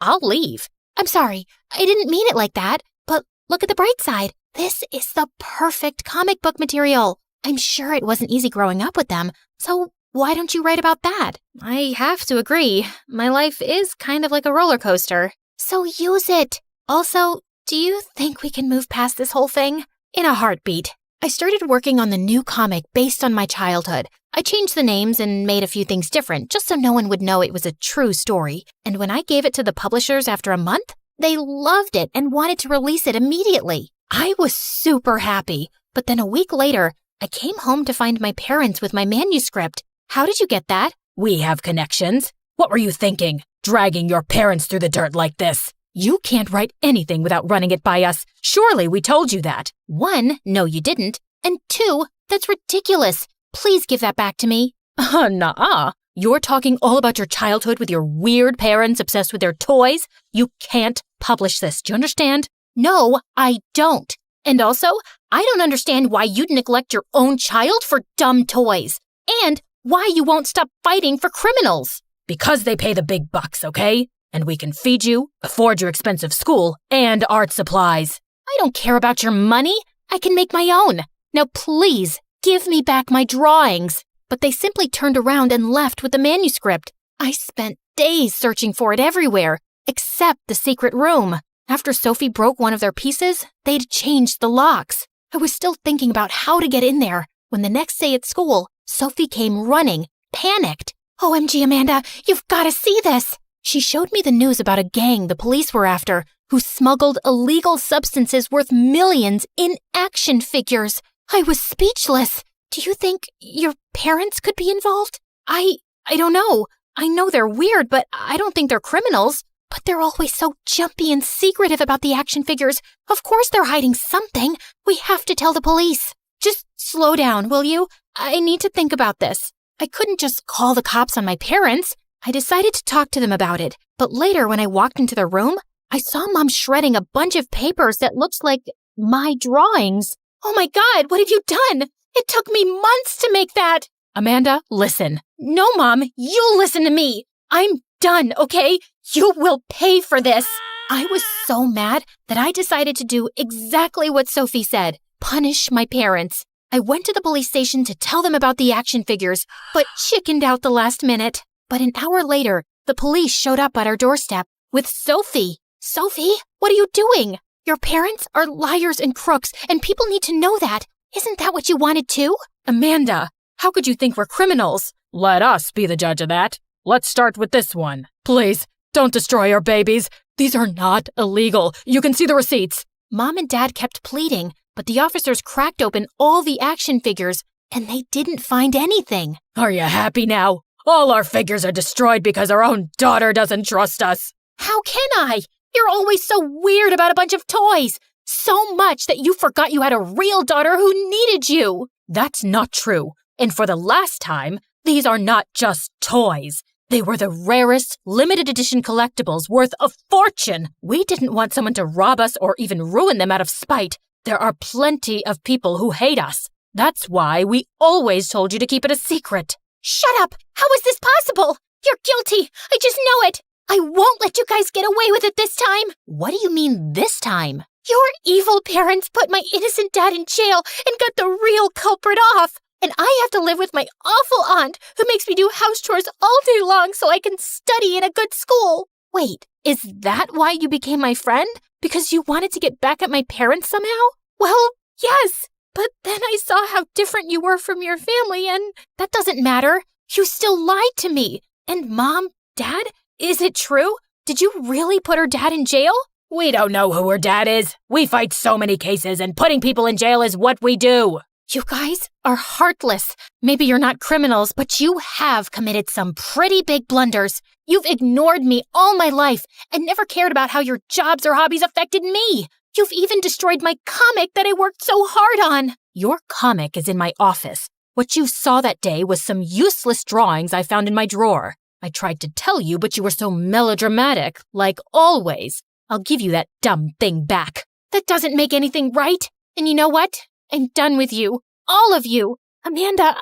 I'll leave. I'm sorry. I didn't mean it like that. But look at the bright side. This is the perfect comic book material. I'm sure it wasn't easy growing up with them. So why don't you write about that? I have to agree. My life is kind of like a roller coaster. So use it. Also, do you think we can move past this whole thing? In a heartbeat. I started working on the new comic based on my childhood. I changed the names and made a few things different just so no one would know it was a true story. And when I gave it to the publishers after a month, they loved it and wanted to release it immediately. I was super happy. But then a week later, I came home to find my parents with my manuscript. How did you get that? We have connections. What were you thinking? Dragging your parents through the dirt like this? You can't write anything without running it by us. Surely we told you that. 1, no you didn't. And 2, that's ridiculous. Please give that back to me. Nuh-uh. You're talking all about your childhood with your weird parents obsessed with their toys? You can't publish this. Do you understand? No, I don't. And also, I don't understand why you'd neglect your own child for dumb toys. And why you won't stop fighting for criminals. Because they pay the big bucks, okay? And we can feed you, afford your expensive school, and art supplies. I don't care about your money. I can make my own. Now please, give me back my drawings. But they simply turned around and left with the manuscript. I spent days searching for it everywhere, except the secret room. After Sophie broke one of their pieces, they'd changed the locks. I was still thinking about how to get in there when the next day at school, Sophie came running, panicked. OMG, Amanda, you've got to see this. She showed me the news about a gang the police were after who smuggled illegal substances worth millions in action figures. I was speechless. Do you think your parents could be involved? I don't know. I know they're weird, but I don't think they're criminals. But they're always so jumpy and secretive about the action figures. Of course they're hiding something. We have to tell the police. Just slow down, will you? I need to think about this. I couldn't just call the cops on my parents. I decided to talk to them about it. But later, when I walked into their room, I saw Mom shredding a bunch of papers that looked like my drawings. Oh my God, what have you done? It took me months to make that. Amanda, listen. No, Mom, you listen to me. I'm done, okay? You will pay for this. I was so mad that I decided to do exactly what Sophie said. Punish my parents. I went to the police station to tell them about the action figures, but chickened out the last minute. But an hour later, the police showed up at our doorstep with Sophie. Sophie, what are you doing? Your parents are liars and crooks, and people need to know that. Isn't that what you wanted too? Amanda, how could you think we're criminals? Let us be the judge of that. Let's start with this one. Please, don't destroy our babies. These are not illegal. You can see the receipts. Mom and Dad kept pleading, but the officers cracked open all the action figures, and they didn't find anything. Are you happy now? All our figures are destroyed because our own daughter doesn't trust us. How can I? You're always so weird about a bunch of toys. So much that you forgot you had a real daughter who needed you. That's not true. And for the last time, these are not just toys. They were the rarest, limited edition collectibles worth a fortune. We didn't want someone to rob us or even ruin them out of spite. There are plenty of people who hate us. That's why we always told you to keep it a secret. Shut up! How is this possible? You're guilty! I just know it! I won't let you guys get away with it this time! What do you mean this time? Your evil parents put my innocent dad in jail and got the real culprit off. And I have to live with my awful aunt who makes me do house chores all day long so I can study in a good school. Wait, is that why you became my friend? Because you wanted to get back at my parents somehow? Well, yes. But then I saw how different you were from your family, and that doesn't matter. You still lied to me. And Mom, Dad, is it true? Did you really put her dad in jail? We don't know who her dad is. We fight so many cases, and putting people in jail is what we do. You guys are heartless. Maybe you're not criminals, but you have committed some pretty big blunders. You've ignored me all my life and never cared about how your jobs or hobbies affected me. You've even destroyed my comic that I worked so hard on. Your comic is in my office. What you saw that day was some useless drawings I found in my drawer. I tried to tell you, but you were so melodramatic, like always. I'll give you that dumb thing back. That doesn't make anything right. And you know what? I'm done with you. All of you. Amanda,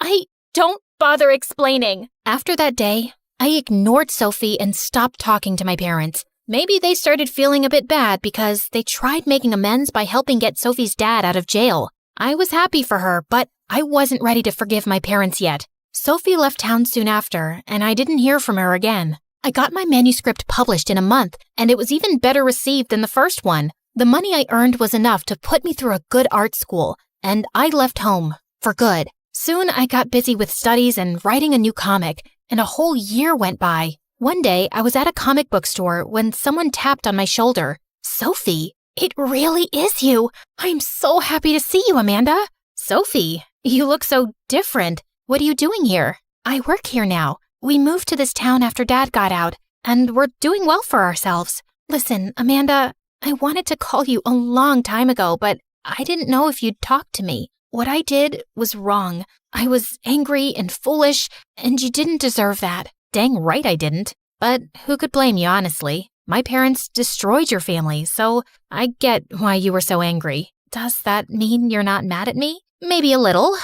don't bother explaining. After that day, I ignored Sophie and stopped talking to my parents. Maybe they started feeling a bit bad because they tried making amends by helping get Sophie's dad out of jail. I was happy for her, but I wasn't ready to forgive my parents yet. Sophie left town soon after, and I didn't hear from her again. I got my manuscript published in a month, and it was even better received than the first one. The money I earned was enough to put me through a good art school, and I left home for good. Soon I got busy with studies and writing a new comic, and a whole year went by. One day, I was at a comic book store when someone tapped on my shoulder. Sophie, it really is you. I'm so happy to see you, Amanda. Sophie, you look so different. What are you doing here? I work here now. We moved to this town after Dad got out, and we're doing well for ourselves. Listen, Amanda, I wanted to call you a long time ago, but I didn't know if you'd talk to me. What I did was wrong. I was angry and foolish, and you didn't deserve that. Dang right I didn't. But who could blame you, honestly? My parents destroyed your family, so I get why you were so angry. Does that mean you're not mad at me? Maybe a little,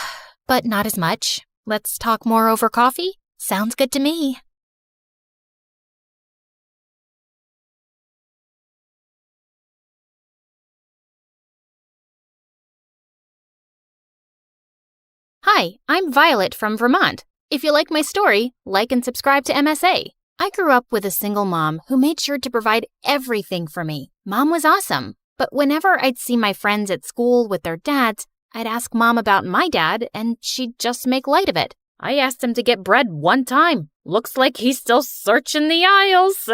but not as much. Let's talk more over coffee? Sounds good to me. Hi, I'm Violet from Vermont. If you like my story, like and subscribe to MSA. I grew up with a single mom who made sure to provide everything for me. Mom was awesome, but whenever I'd see my friends at school with their dads, I'd ask Mom about my dad, and she'd just make light of it. I asked him to get bread one time. Looks like he's still searching the aisles.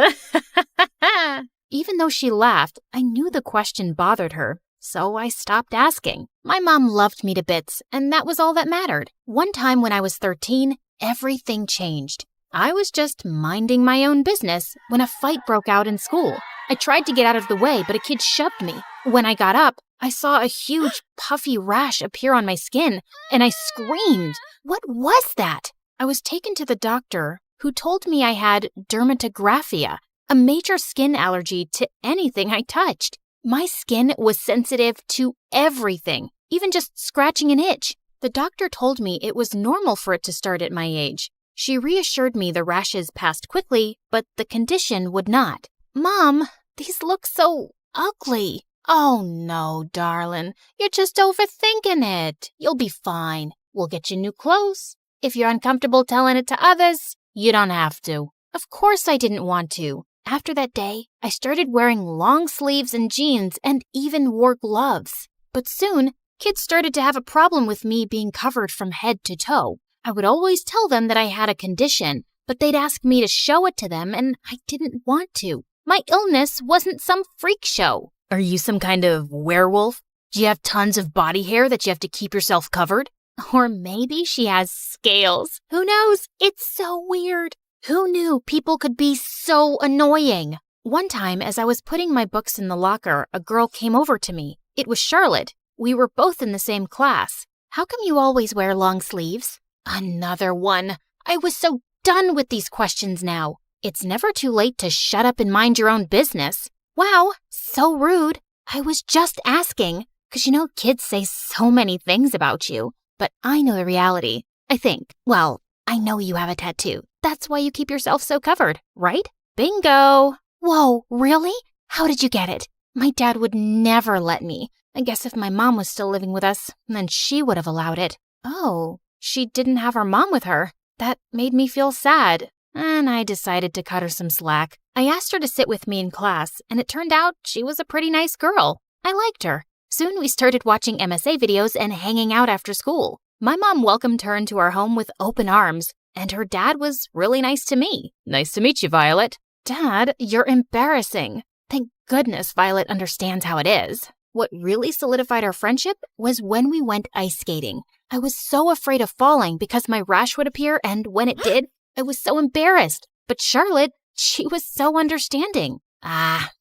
Even though she laughed, I knew the question bothered her, so I stopped asking. My mom loved me to bits, and that was all that mattered. One time when I was 13, everything changed. I was just minding my own business when a fight broke out in school. I tried to get out of the way, but a kid shoved me. When I got up, I saw a huge puffy rash appear on my skin, and I screamed. What was that? I was taken to the doctor, who told me I had dermatographia, a major skin allergy to anything I touched. My skin was sensitive to everything, even just scratching an itch. The doctor told me it was normal for it to start at my age. She reassured me the rashes passed quickly, but the condition would not. Mom, these look so ugly. Oh no, darling. You're just overthinking it. You'll be fine. We'll get you new clothes. If you're uncomfortable telling it to others, you don't have to. Of course I didn't want to. After that day, I started wearing long sleeves and jeans and even wore gloves. But soon, kids started to have a problem with me being covered from head to toe. I would always tell them that I had a condition, but they'd ask me to show it to them, and I didn't want to. My illness wasn't some freak show. Are you some kind of werewolf? Do you have tons of body hair that you have to keep yourself covered? Or maybe she has scales. Who knows? It's so weird. Who knew people could be so annoying? One time, as I was putting my books in the locker, a girl came over to me. It was Charlotte. We were both in the same class. How come you always wear long sleeves? Another one. I was so done with these questions now. It's never too late to shut up and mind your own business. Wow, so rude. I was just asking, 'cause you know kids say so many things about you. But I know the reality. I think. Well, I know you have a tattoo. That's why you keep yourself so covered, right? Bingo! Whoa, really? How did you get it? My dad would never let me. I guess if my mom was still living with us, then she would have allowed it. Oh, she didn't have her mom with her. That made me feel sad, and I decided to cut her some slack. I asked her to sit with me in class, and it turned out she was a pretty nice girl. I liked her. Soon we started watching MSA videos and hanging out after school. My mom welcomed her into our home with open arms, and her dad was really nice to me. Nice to meet you, Violet. Dad, you're embarrassing. Thank goodness Violet understands how it is. What really solidified our friendship was when we went ice skating. I was so afraid of falling because my rash would appear, and when it did, I was so embarrassed. But Charlotte, she was so understanding.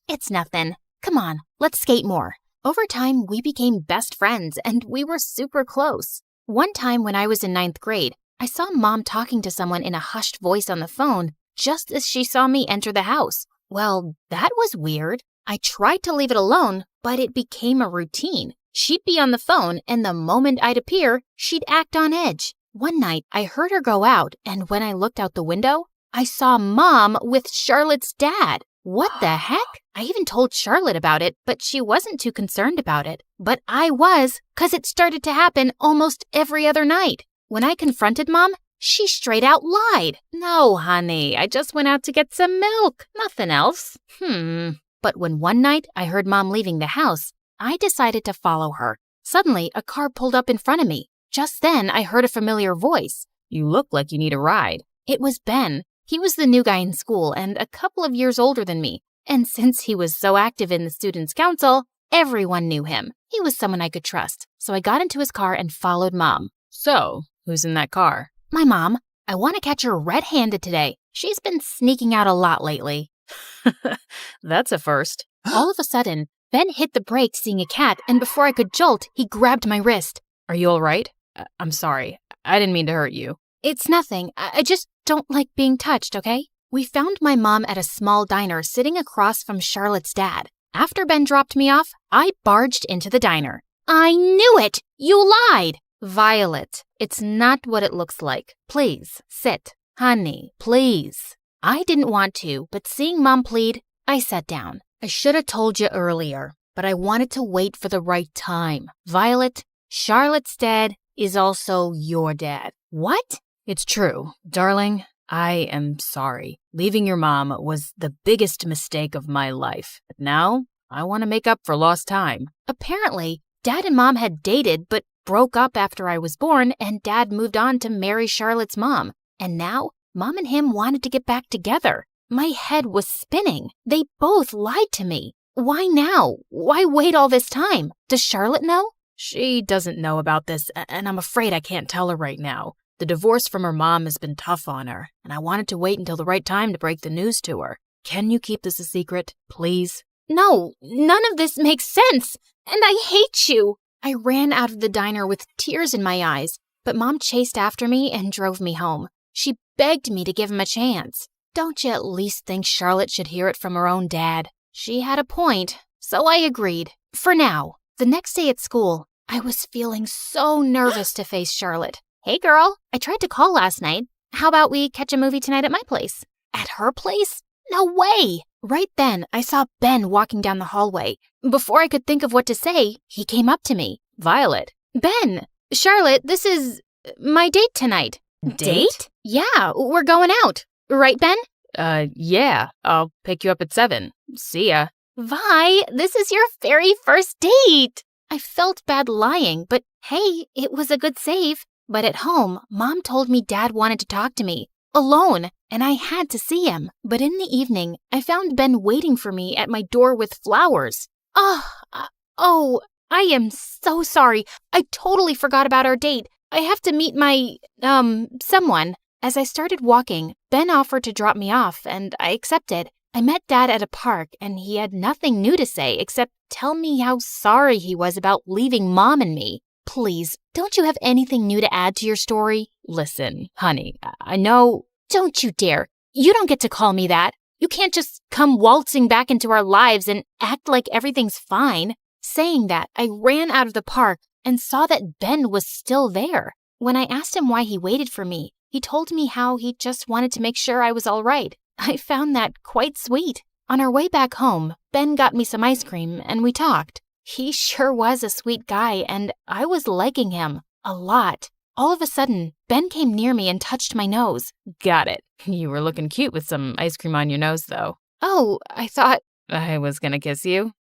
It's nothing. Come on, let's skate more. Over time, we became best friends, and we were super close. One time when I was in 9th grade, I saw Mom talking to someone in a hushed voice on the phone just as she saw me enter the house. Well, that was weird. I tried to leave it alone, but it became a routine. She'd be on the phone, and the moment I'd appear, she'd act on edge. One night, I heard her go out, and when I looked out the window, I saw Mom with Charlotte's dad. What the heck? I even told Charlotte about it, but she wasn't too concerned about it. But I was, 'cause it started to happen almost every other night. When I confronted Mom, she straight out lied. No, honey, I just went out to get some milk. Nothing else. But when one night I heard Mom leaving the house, I decided to follow her. Suddenly, a car pulled up in front of me. Just then, I heard a familiar voice. You look like you need a ride. It was Ben. He was the new guy in school and a couple of years older than me. And since he was so active in the students' council, everyone knew him. He was someone I could trust. So I got into his car and followed Mom. So, who's in that car? My mom. I want to catch her red-handed today. She's been sneaking out a lot lately. That's a first. All of a sudden, Ben hit the brake seeing a cat, and before I could jolt, he grabbed my wrist. Are you all right? I'm sorry. I didn't mean to hurt you. It's nothing. I just don't like being touched, okay? We found my mom at a small diner sitting across from Charlotte's dad. After Ben dropped me off, I barged into the diner. I knew it! You lied! Violet, it's not what it looks like. Please, sit. Honey, please. I didn't want to, but seeing Mom plead, I sat down. I should have told you earlier, but I wanted to wait for the right time. Violet, Charlotte's dad is also your dad. What? It's true. Darling, I am sorry. Leaving your mom was the biggest mistake of my life. But now, I want to make up for lost time. Apparently, Dad and Mom had dated, but broke up after I was born, and Dad moved on to marry Charlotte's mom. And now, Mom and him wanted to get back together. My head was spinning. They both lied to me. Why now? Why wait all this time? Does Charlotte know? She doesn't know about this, and I'm afraid I can't tell her right now. The divorce from her mom has been tough on her, and I wanted to wait until the right time to break the news to her. Can you keep this a secret, please? No, none of this makes sense, and I hate you. I ran out of the diner with tears in my eyes, but Mom chased after me and drove me home. She begged me to give him a chance. Don't you at least think Charlotte should hear it from her own dad? She had a point, so I agreed. For now. The next day at school, I was feeling so nervous to face Charlotte. Hey girl, I tried to call last night. How about we catch a movie tonight at my place? At her place? No way! Right then, I saw Ben walking down the hallway. Before I could think of what to say, he came up to me. Violet. Ben! Charlotte, this is my date tonight. Date? Yeah, we're going out. Right, Ben? Yeah. I'll pick you up at 7. See ya. Vi, this is your very first date. I felt bad lying, but hey, it was a good save. But at home, Mom told me Dad wanted to talk to me, alone, and I had to see him. But in the evening, I found Ben waiting for me at my door with flowers. Oh, I am so sorry. I totally forgot about our date. I have to meet my, someone. As I started walking, Ben offered to drop me off, and I accepted. I met Dad at a park, and he had nothing new to say except tell me how sorry he was about leaving Mom and me. Please, don't you have anything new to add to your story? Listen, honey, I know... Don't you dare. You don't get to call me that. You can't just come waltzing back into our lives and act like everything's fine. Saying that, I ran out of the park and saw that Ben was still there. When I asked him why he waited for me, he told me how he just wanted to make sure I was all right. I found that quite sweet. On our way back home, Ben got me some ice cream and we talked. He sure was a sweet guy and I was liking him a lot. All of a sudden, Ben came near me and touched my nose. Got it. You were looking cute with some ice cream on your nose, though. Oh, I thought... I was gonna kiss you.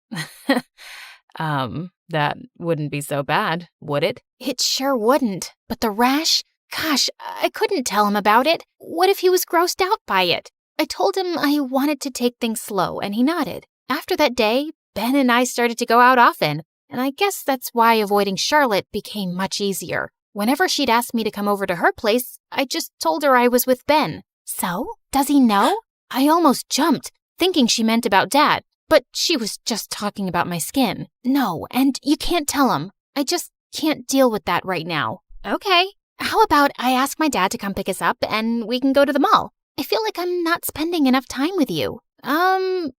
That wouldn't be so bad, would it? It sure wouldn't. But the rash? Gosh, I couldn't tell him about it. What if he was grossed out by it? I told him I wanted to take things slow, and he nodded. After that day, Ben and I started to go out often, and I guess that's why avoiding Charlotte became much easier. Whenever she'd ask me to come over to her place, I just told her I was with Ben. So, does he know? I almost jumped, thinking she meant about Dad, but she was just talking about my skin. No, and you can't tell him. I just can't deal with that right now. Okay, how about I ask my dad to come pick us up and we can go to the mall? I feel like I'm not spending enough time with you.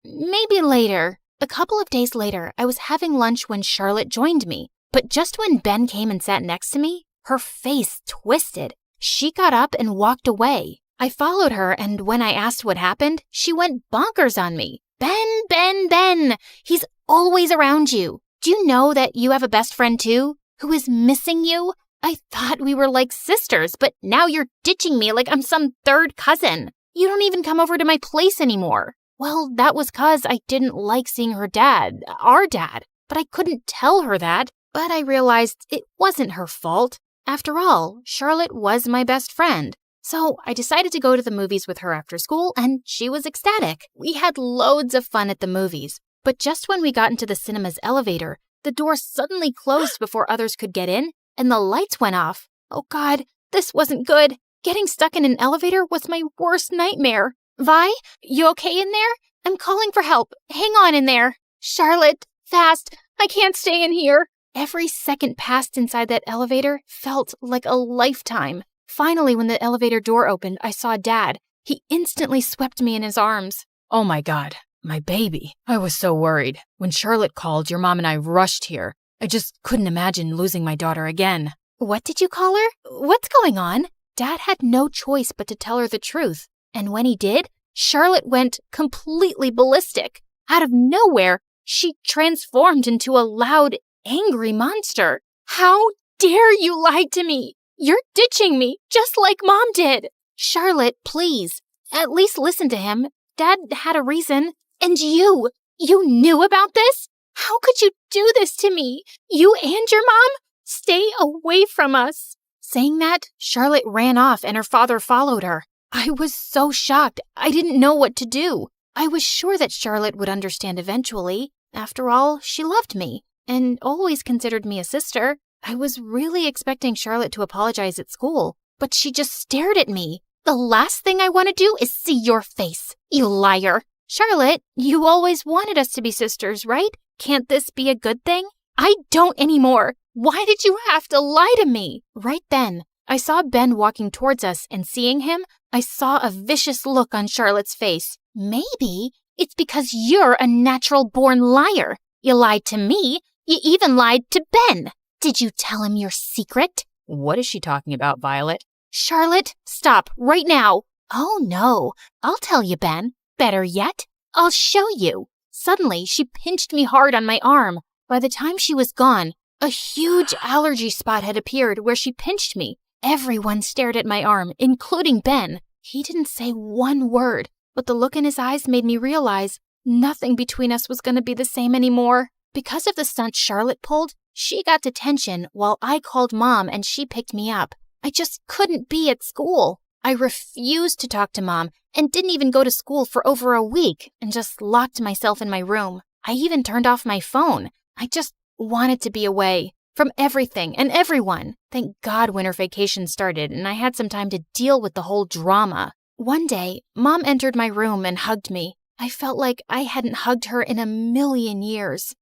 Maybe later. A couple of days later, I was having lunch when Charlotte joined me. But just when Ben came and sat next to me, her face twisted. She got up and walked away. I followed her, and when I asked what happened, she went bonkers on me. Ben! He's always around you. Do you know that you have a best friend too, who is missing you? I thought we were like sisters, but now you're ditching me like I'm some third cousin. You don't even come over to my place anymore. Well, that was 'cause I didn't like seeing her dad, our dad, but I couldn't tell her that. But I realized it wasn't her fault. After all, Charlotte was my best friend. So I decided to go to the movies with her after school, and she was ecstatic. We had loads of fun at the movies. But just when we got into the cinema's elevator, the door suddenly closed before others could get in, and the lights went off. Oh God, this wasn't good. Getting stuck in an elevator was my worst nightmare. Vi, you okay in there? I'm calling for help. Hang on in there. Charlotte, fast. I can't stay in here. Every second passed inside that elevator felt like a lifetime. Finally, when the elevator door opened, I saw Dad. He instantly swept me in his arms. Oh my God, my baby. I was so worried. When Charlotte called, your mom and I rushed here. I just couldn't imagine losing my daughter again. What did you call her? What's going on? Dad had no choice but to tell her the truth. And when he did, Charlotte went completely ballistic. Out of nowhere, she transformed into a loud, angry monster. How dare you lie to me? You're ditching me, just like Mom did. Charlotte, please, at least listen to him. Dad had a reason. And you knew about this? How could you do this to me? You and your mom? Stay away from us. Saying that, Charlotte ran off and her father followed her. I was so shocked, I didn't know what to do. I was sure that Charlotte would understand eventually. After all, she loved me and always considered me a sister. I was really expecting Charlotte to apologize at school, but she just stared at me. The last thing I want to do is see your face, you liar. Charlotte, you always wanted us to be sisters, right? Can't this be a good thing? I don't anymore. Why did you have to lie to me? Right then, I saw Ben walking towards us, and seeing him, I saw a vicious look on Charlotte's face. Maybe it's because you're a natural-born liar. You lied to me. You even lied to Ben. Did you tell him your secret? What is she talking about, Violet? Charlotte, stop right now. Oh no, I'll tell you, Ben. Better yet, I'll show you. Suddenly, she pinched me hard on my arm. By the time she was gone, a huge allergy spot had appeared where she pinched me. Everyone stared at my arm, including Ben. He didn't say one word, but the look in his eyes made me realize nothing between us was going to be the same anymore. Because of the stunt Charlotte pulled, she got detention while I called Mom and she picked me up. I just couldn't be at school. I refused to talk to Mom and didn't even go to school for over a week and just locked myself in my room. I even turned off my phone. I just wanted to be away from everything and everyone. Thank God winter vacation started and I had some time to deal with the whole drama. One day, Mom entered my room and hugged me. I felt like I hadn't hugged her in a million years.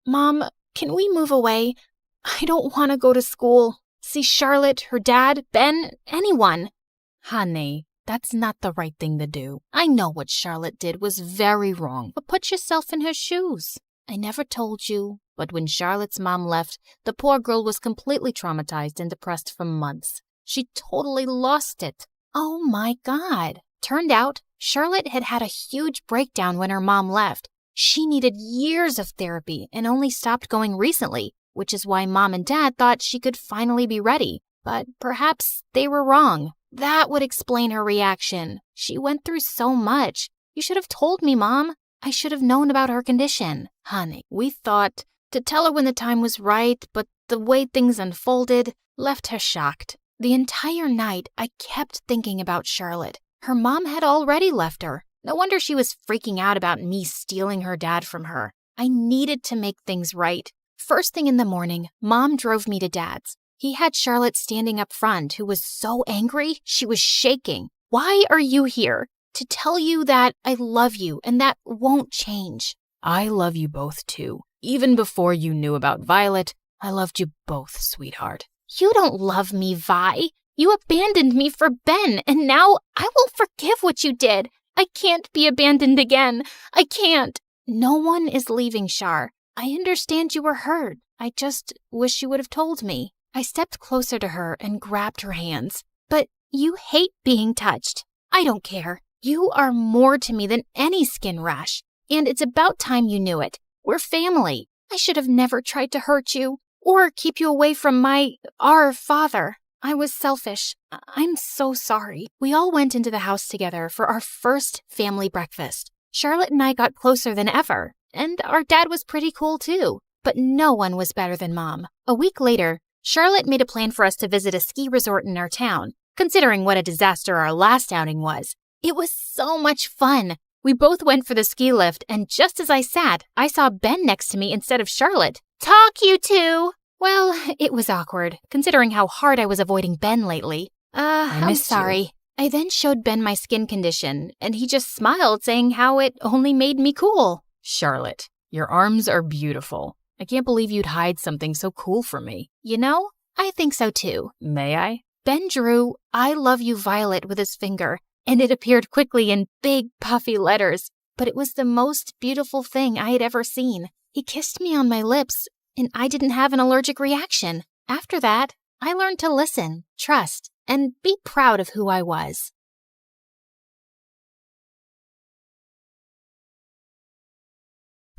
Mom, can we move away? I don't want to go to school. See Charlotte, her dad, Ben, anyone. Honey, that's not the right thing to do. I know what Charlotte did was very wrong, but put yourself in her shoes. I never told you, but when Charlotte's mom left, the poor girl was completely traumatized and depressed for months. She totally lost it. Oh my God. Turned out, Charlotte had had a huge breakdown when her mom left. She needed years of therapy and only stopped going recently, which is why Mom and Dad thought she could finally be ready. But perhaps they were wrong. That would explain her reaction. She went through so much. You should have told me, Mom. I should have known about her condition. Honey, we thought to tell her when the time was right, but the way things unfolded left her shocked. The entire night, I kept thinking about Charlotte. Her mom had already left her. No wonder she was freaking out about me stealing her dad from her. I needed to make things right. First thing in the morning, Mom drove me to Dad's. He had Charlotte standing up front, who was so angry, she was shaking. Why are you here? To tell you that I love you and that won't change. I love you both too. Even before you knew about Violet, I loved you both, sweetheart. You don't love me, Vi. You abandoned me for Ben, and now I won't forgive what you did. I can't be abandoned again. I can't. No one is leaving, Char. I understand you were hurt. I just wish you would have told me. I stepped closer to her and grabbed her hands. But you hate being touched. I don't care. You are more to me than any skin rash. And it's about time you knew it. We're family. I should have never tried to hurt you or keep you away from our father. I was selfish. I'm so sorry. We all went into the house together for our first family breakfast. Charlotte and I got closer than ever, and our dad was pretty cool too. But no one was better than Mom. A week later, Charlotte made a plan for us to visit a ski resort in our town, considering what a disaster our last outing was. It was so much fun. We both went for the ski lift, and just as I sat, I saw Ben next to me instead of Charlotte. Talk, you two! Well, it was awkward, considering how hard I was avoiding Ben lately. I'm sorry. I then showed Ben my skin condition, and he just smiled, saying how it only made me cool. Charlotte, your arms are beautiful. I can't believe you'd hide something so cool from me. You know, I think so too. May I? Ben drew, "I love you, Violet," with his finger, and it appeared quickly in big, puffy letters. But it was the most beautiful thing I had ever seen. He kissed me on my lips, and I didn't have an allergic reaction. After that, I learned to listen, trust, and be proud of who I was.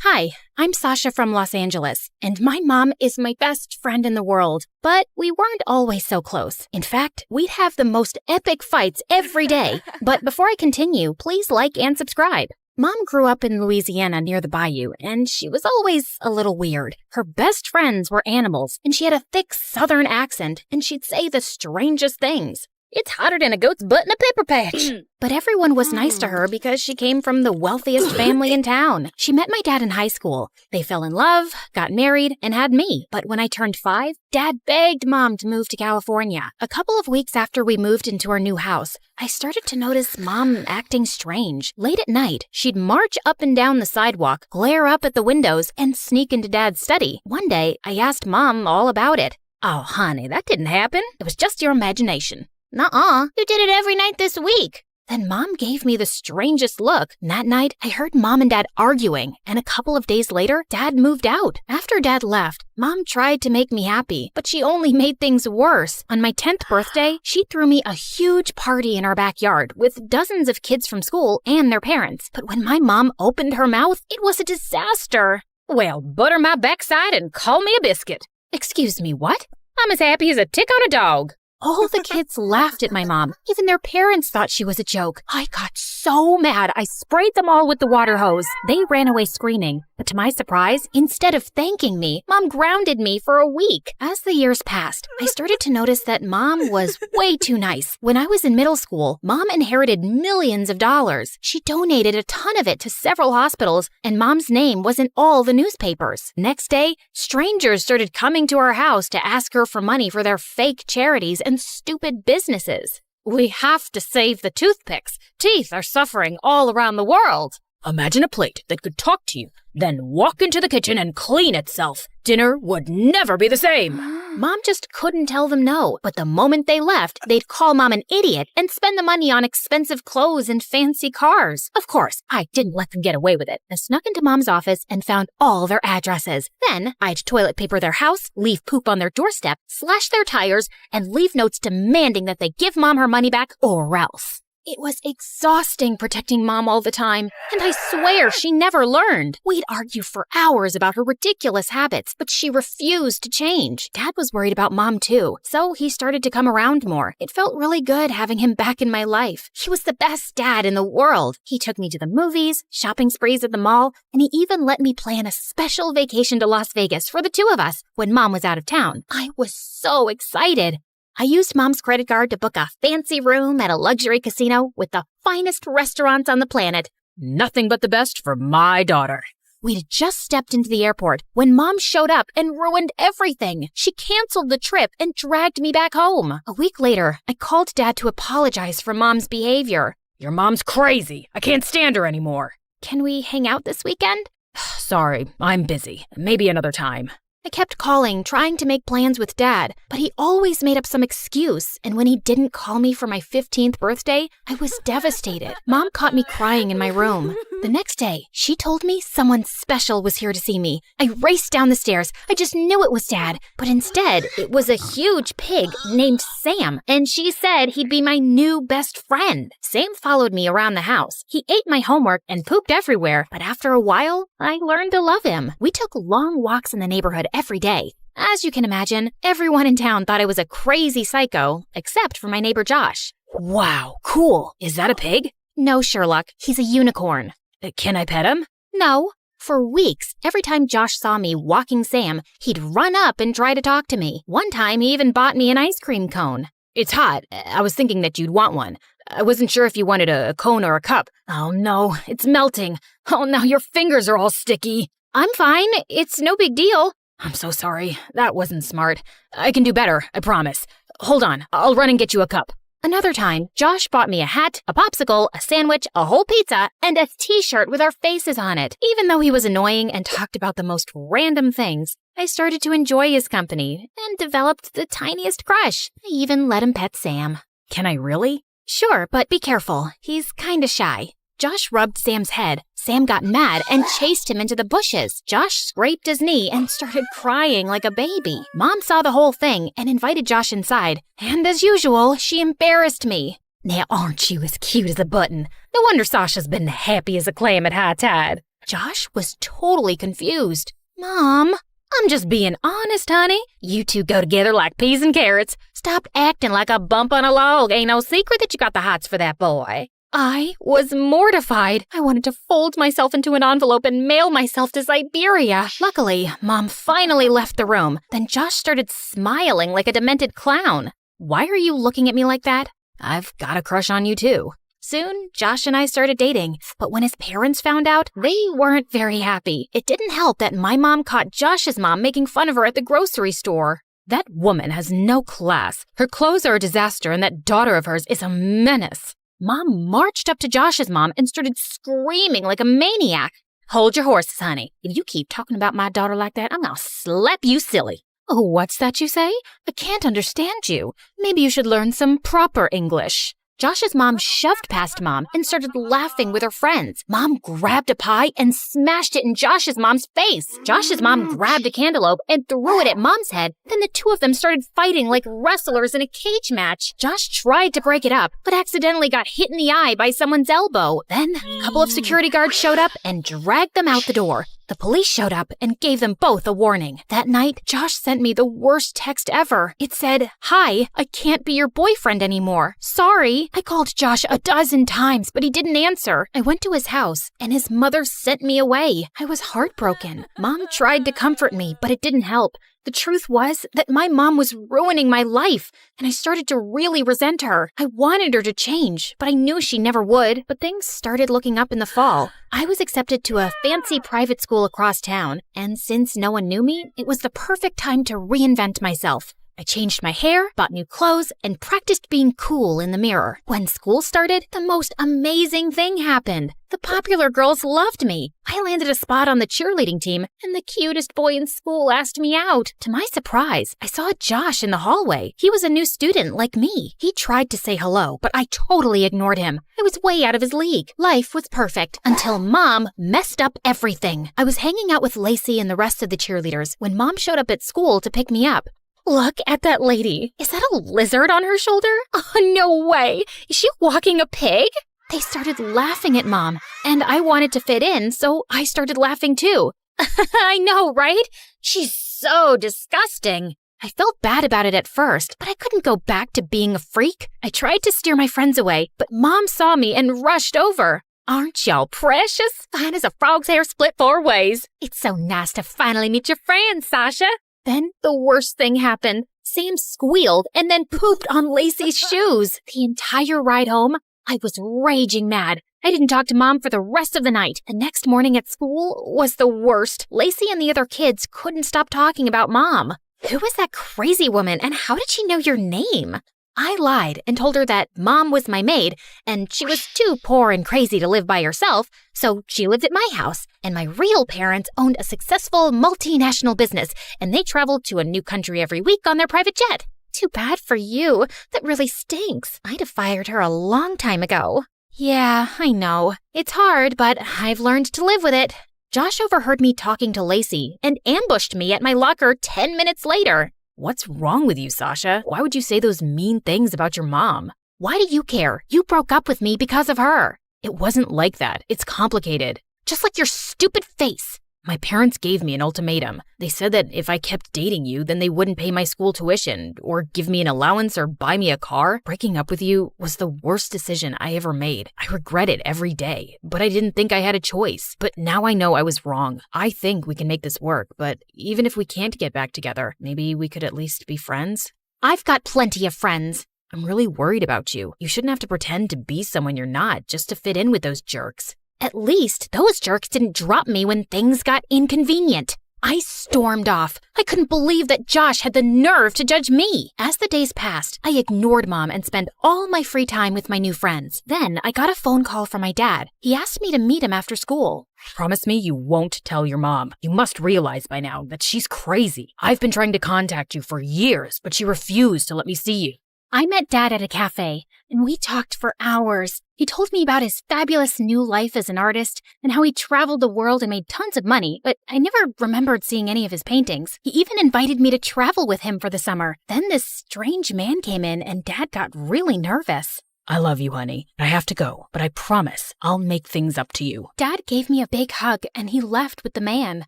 Hi, I'm Sasha from Los Angeles, and my mom is my best friend in the world. But we weren't always so close. In fact, we'd have the most epic fights every day. But before I continue, please like and subscribe. Mom grew up in Louisiana near the bayou, and she was always a little weird. Her best friends were animals, and she had a thick southern accent, and she'd say the strangest things. It's hotter than a goat's butt in a pepper patch. But everyone was nice to her because she came from the wealthiest family in town. She met my dad in high school. They fell in love, got married, and had me. But when I turned 5, Dad begged Mom to move to California. A couple of weeks after we moved into our new house, I started to notice Mom acting strange. Late at night, she'd march up and down the sidewalk, glare up at the windows, and sneak into Dad's study. One day, I asked Mom all about it. "Oh, honey, that didn't happen. It was just your imagination." "Nuh-uh. You did it every night this week." Then Mom gave me the strangest look. And that night, I heard Mom and Dad arguing, and a couple of days later, Dad moved out. After Dad left, Mom tried to make me happy, but she only made things worse. On my 10th birthday, she threw me a huge party in our backyard with dozens of kids from school and their parents. But when my mom opened her mouth, it was a disaster. Well, butter my backside and call me a biscuit. Excuse me, what? I'm as happy as a tick on a dog. All the kids laughed at my mom. Even their parents thought she was a joke. I got so mad, I sprayed them all with the water hose. They ran away screaming. But to my surprise, instead of thanking me, Mom grounded me for a week. As the years passed, I started to notice that Mom was way too nice. When I was in middle school, Mom inherited millions of dollars. She donated a ton of it to several hospitals, and Mom's name was in all the newspapers. Next day, strangers started coming to our house to ask her for money for their fake charities and stupid businesses. We have to save the toothpicks. Teeth are suffering all around the world. Imagine a plate that could talk to you, then walk into the kitchen and clean itself. Dinner would never be the same. Mom just couldn't tell them no, but the moment they left, they'd call Mom an idiot and spend the money on expensive clothes and fancy cars. Of course, I didn't let them get away with it. I snuck into Mom's office and found all their addresses. Then, I'd toilet paper their house, leave poop on their doorstep, slash their tires, and leave notes demanding that they give Mom her money back or else. It was exhausting protecting Mom all the time, and I swear she never learned. We'd argue for hours about her ridiculous habits, but she refused to change. Dad was worried about Mom too, so he started to come around more. It felt really good having him back in my life. He was the best dad in the world. He took me to the movies, shopping sprees at the mall, and he even let me plan a special vacation to Las Vegas for the two of us when Mom was out of town. I was so excited. I used Mom's credit card to book a fancy room at a luxury casino with the finest restaurants on the planet. Nothing but the best for my daughter. We'd just stepped into the airport when Mom showed up and ruined everything. She canceled the trip and dragged me back home. A week later, I called Dad to apologize for Mom's behavior. Your mom's crazy. I can't stand her anymore. Can we hang out this weekend? Sorry, I'm busy. Maybe another time. I kept calling, trying to make plans with Dad, but he always made up some excuse, and when he didn't call me for my 15th birthday, I was devastated. Mom caught me crying in my room. The next day, she told me someone special was here to see me. I raced down the stairs. I just knew it was Dad, but instead, it was a huge pig named Sam, and she said he'd be my new best friend. Sam followed me around the house. He ate my homework and pooped everywhere, but after a while, I learned to love him. We took long walks in the neighborhood every day. As you can imagine, everyone in town thought I was a crazy psycho, except for my neighbor Josh. Wow, cool. Is that a pig? No, Sherlock. He's a unicorn. Can I pet him? No. For weeks, every time Josh saw me walking Sam, he'd run up and try to talk to me. One time, he even bought me an ice cream cone. It's hot. I was thinking that you'd want one. I wasn't sure if you wanted a cone or a cup. Oh no, it's melting. Oh, now your fingers are all sticky. I'm fine. It's no big deal. I'm so sorry. That wasn't smart. I can do better, I promise. Hold on, I'll run and get you a cup. Another time, Josh bought me a hat, a popsicle, a sandwich, a whole pizza, and a t-shirt with our faces on it. Even though he was annoying and talked about the most random things, I started to enjoy his company and developed the tiniest crush. I even let him pet Sam. Can I really? Sure, but be careful. He's kinda shy. Josh rubbed Sam's head. Sam got mad and chased him into the bushes. Josh scraped his knee and started crying like a baby. Mom saw the whole thing and invited Josh inside. And as usual, she embarrassed me. Now aren't you as cute as a button? No wonder Sasha's been happy as a clam at high tide. Josh was totally confused. Mom, I'm just being honest, honey. You two go together like peas and carrots. Stop acting like a bump on a log. Ain't no secret that you got the hots for that boy. I was mortified. I wanted to fold myself into an envelope and mail myself to Siberia. Luckily, Mom finally left the room. Then Josh started smiling like a demented clown. Why are you looking at me like that? I've got a crush on you too. Soon, Josh and I started dating, but when his parents found out, they weren't very happy. It didn't help that my mom caught Josh's mom making fun of her at the grocery store. That woman has no class. Her clothes are a disaster, and that daughter of hers is a menace. Mom marched up to Josh's mom and started screaming like a maniac. Hold your horses, honey. If you keep talking about my daughter like that, I'm gonna slap you silly. Oh, what's that you say? I can't understand you. Maybe you should learn some proper English. Josh's mom shoved past Mom and started laughing with her friends. Mom grabbed a pie and smashed it in Josh's mom's face. Josh's mom grabbed a cantaloupe and threw it at Mom's head. Then the two of them started fighting like wrestlers in a cage match. Josh tried to break it up, but accidentally got hit in the eye by someone's elbow. Then a couple of security guards showed up and dragged them out the door. The police showed up and gave them both a warning. That night, Josh sent me the worst text ever. It said, "Hi, I can't be your boyfriend anymore. Sorry." I called Josh a dozen times, but he didn't answer. I went to his house, and his mother sent me away. I was heartbroken. Mom tried to comfort me, but it didn't help. The truth was that my mom was ruining my life, and I started to really resent her. I wanted her to change, but I knew she never would. But things started looking up in the fall. I was accepted to a fancy private school across town, and since no one knew me, it was the perfect time to reinvent myself. I changed my hair, bought new clothes, and practiced being cool in the mirror. When school started, the most amazing thing happened. The popular girls loved me. I landed a spot on the cheerleading team, and the cutest boy in school asked me out. To my surprise, I saw Josh in the hallway. He was a new student like me. He tried to say hello, but I totally ignored him. I was way out of his league. Life was perfect until Mom messed up everything. I was hanging out with Lacey and the rest of the cheerleaders when Mom showed up at school to pick me up. Look at that lady. Is that a lizard on her shoulder? Oh, no way. Is she walking a pig? They started laughing at Mom, and I wanted to fit in, so I started laughing too. I know, right? She's so disgusting. I felt bad about it at first, but I couldn't go back to being a freak. I tried to steer my friends away, but Mom saw me and rushed over. Aren't y'all precious? Fine as a frog's hair split 4 ways. It's so nice to finally meet your friend, Sasha. Then the worst thing happened. Sam squealed and then pooped on Lacey's shoes. The entire ride home, I was raging mad. I didn't talk to Mom for the rest of the night. The next morning at school was the worst. Lacey and the other kids couldn't stop talking about Mom. Who was that crazy woman and how did she know your name? I lied and told her that Mom was my maid and she was too poor and crazy to live by herself, so she lived at my house. And my real parents owned a successful multinational business and they traveled to a new country every week on their private jet. Too bad for you. That really stinks. I'd have fired her a long time ago. Yeah, I know. It's hard, but I've learned to live with it. Josh overheard me talking to Lacey and ambushed me at my locker 10 minutes later. What's wrong with you, Sasha? Why would you say those mean things about your mom? Why do you care? You broke up with me because of her. It wasn't like that. It's complicated. Just like your stupid face. My parents gave me an ultimatum. They said that if I kept dating you, then they wouldn't pay my school tuition or give me an allowance or buy me a car. Breaking up with you was the worst decision I ever made. I regret it every day, but I didn't think I had a choice. But now I know I was wrong. I think we can make this work, but even if we can't get back together, maybe we could at least be friends? I've got plenty of friends. I'm really worried about you. You shouldn't have to pretend to be someone you're not just to fit in with those jerks. At least those jerks didn't drop me when things got inconvenient. I stormed off. I couldn't believe that Josh had the nerve to judge me. As the days passed, I ignored Mom and spent all my free time with my new friends. Then I got a phone call from my dad. He asked me to meet him after school. Promise me you won't tell your mom. You must realize by now that she's crazy. I've been trying to contact you for years, but she refused to let me see you. I met Dad at a cafe, and we talked for hours. He told me about his fabulous new life as an artist and how he traveled the world and made tons of money, but I never remembered seeing any of his paintings. He even invited me to travel with him for the summer. Then this strange man came in, and Dad got really nervous. I love you, honey. I have to go, but I promise I'll make things up to you. Dad gave me a big hug, and he left with the man.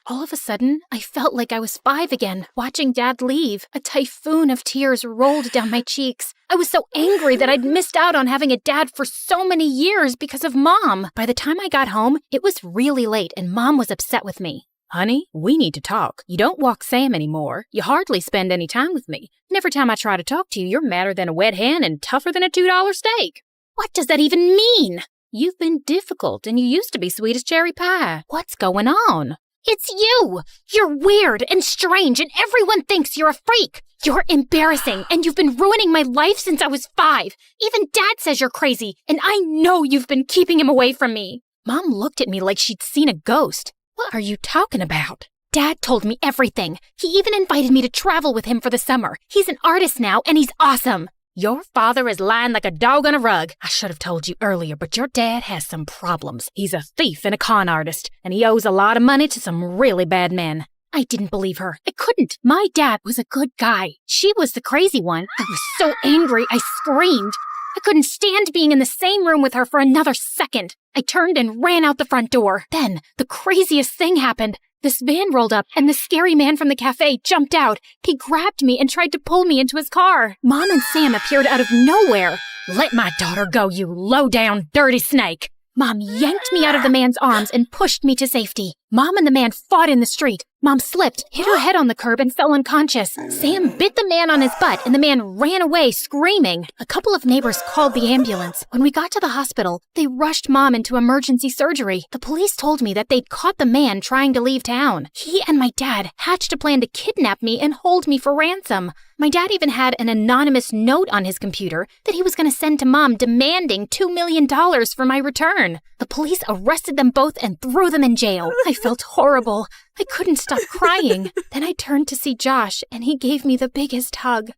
All of a sudden, I felt like I was 5 again. Watching Dad leave, a typhoon of tears rolled down my cheeks. I was so angry that I'd missed out on having a dad for so many years because of Mom. By the time I got home, it was really late, and Mom was upset with me. Honey, we need to talk. You don't walk Sam anymore. You hardly spend any time with me. And every time I try to talk to you, you're madder than a wet hen and tougher than a $2 steak. What does that even mean? You've been difficult, and you used to be sweet as cherry pie. What's going on? It's you! You're weird and strange, and everyone thinks you're a freak. You're embarrassing, and you've been ruining my life since I was 5. Even Dad says you're crazy, and I know you've been keeping him away from me. Mom looked at me like she'd seen a ghost. What are you talking about? Dad told me everything. He even invited me to travel with him for the summer. He's an artist now, and he's awesome. Your father is lying like a dog on a rug. I should have told you earlier, but your dad has some problems. He's a thief and a con artist, and he owes a lot of money to some really bad men. I didn't believe her. I couldn't. My dad was a good guy. She was the crazy one. I was so angry, I screamed. I couldn't stand being in the same room with her for another second. I turned and ran out the front door. Then, the craziest thing happened. This van rolled up, and the scary man from the cafe jumped out. He grabbed me and tried to pull me into his car. Mom and Sam appeared out of nowhere. Let my daughter go, you low-down, dirty snake. Mom yanked me out of the man's arms and pushed me to safety. Mom and the man fought in the street. Mom slipped, hit her head on the curb, and fell unconscious. Sam bit the man on his butt, and the man ran away, screaming. A couple of neighbors called the ambulance. When we got to the hospital, they rushed Mom into emergency surgery. The police told me that they'd caught the man trying to leave town. He and my dad hatched a plan to kidnap me and hold me for ransom. My dad even had an anonymous note on his computer that he was going to send to Mom demanding $2 million for my return. The police arrested them both and threw them in jail. I felt horrible. I couldn't stop crying. Then I turned to see Josh, and he gave me the biggest hug.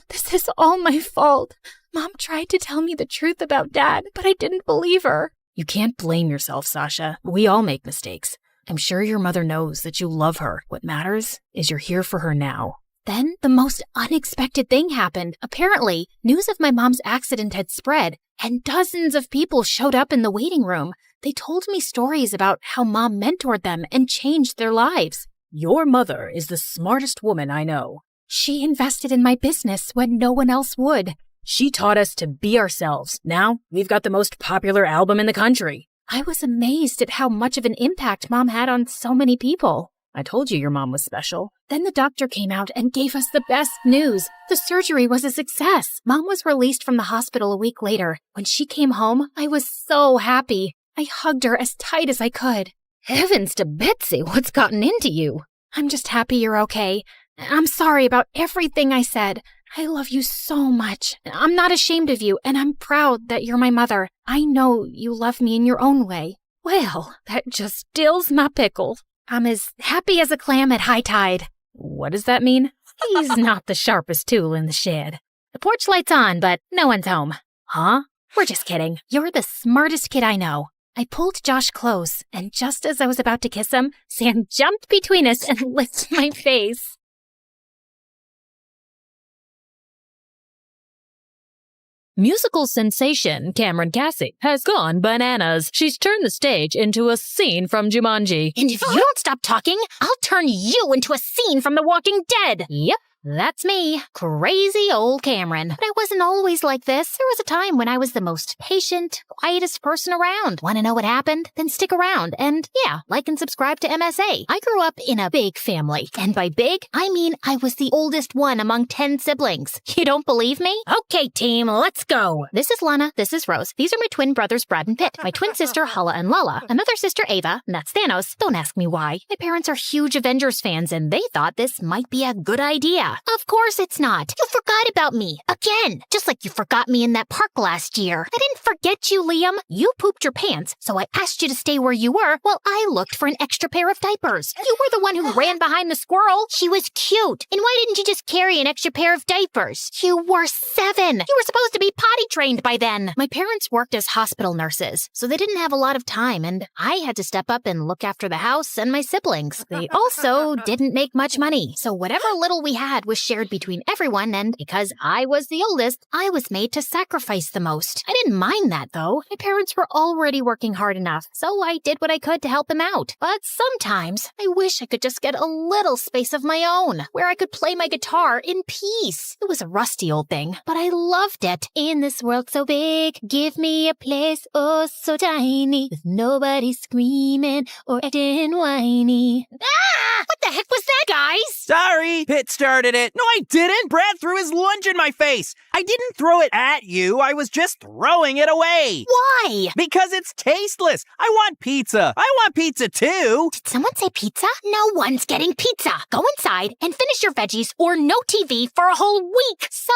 This is all my fault. Mom tried to tell me the truth about Dad, but I didn't believe her. You can't blame yourself, Sasha. We all make mistakes. I'm sure your mother knows that you love her. What matters is you're here for her now. Then the most unexpected thing happened. Apparently, news of my mom's accident had spread, and dozens of people showed up in the waiting room. They told me stories about how Mom mentored them and changed their lives. Your mother is the smartest woman I know. She invested in my business when no one else would. She taught us to be ourselves. Now, we've got the most popular album in the country. I was amazed at how much of an impact Mom had on so many people. I told you your mom was special. Then the doctor came out and gave us the best news. The surgery was a success. Mom was released from the hospital a week later. When she came home, I was so happy. I hugged her as tight as I could. Heavens to Betsy, what's gotten into you? I'm just happy you're okay. I'm sorry about everything I said. I love you so much. I'm not ashamed of you, and I'm proud that you're my mother. I know you love me in your own way. Well, that just stills my pickle. I'm as happy as a clam at high tide. What does that mean? He's not the sharpest tool in the shed. The porch light's on, but no one's home. Huh? We're just kidding. You're the smartest kid I know. I pulled Josh close, and just as I was about to kiss him, Sam jumped between us and licked my face. Musical sensation Cameron Cassie has gone bananas. She's turned the stage into a scene from Jumanji. And if you don't stop talking, I'll turn you into a scene from The Walking Dead. Yep. That's me, crazy old Cameron. But I wasn't always like this. There was a time when I was the most patient, quietest person around. Want to know what happened? Then stick around. And yeah, like and subscribe to MSA. I grew up in a big family. And by big, I mean I was the oldest one among 10 siblings. You don't believe me? Okay, team, let's go. This is Lana. This is Rose. These are my twin brothers, Brad and Pitt. My twin sister, Hala and Lala. Another sister, Ava. And that's Thanos. Don't ask me why. My parents are huge Avengers fans, and they thought this might be a good idea. Of course it's not. You forgot about me. Again. Just like you forgot me in that park last year. I didn't forget you, Liam. You pooped your pants, so I asked you to stay where you were while I looked for an extra pair of diapers. You were the one who ran behind the squirrel. She was cute. And why didn't you just carry an extra pair of diapers? You were 7. You were supposed to be potty trained by then. My parents worked as hospital nurses, so they didn't have a lot of time, and I had to step up and look after the house and my siblings. They also didn't make much money, so whatever little we had was shared between everyone, and because I was the oldest, I was made to sacrifice the most. I didn't mind that, though. My parents were already working hard enough, so I did what I could to help them out. But sometimes, I wish I could just get a little space of my own, where I could play my guitar in peace. It was a rusty old thing, but I loved it. In this world so big, give me a place, oh so tiny, with nobody screaming or acting whiny. Ah! What the heck was that, guys? Sorry, Pitt started it. No, I didn't. Brad threw his lunch in my face. I didn't throw it at you. I was just throwing it away. Why? Because it's tasteless. I want pizza. I want pizza too. Did someone say pizza? No one's getting pizza. Go inside and finish your veggies or no TV for a whole week. So,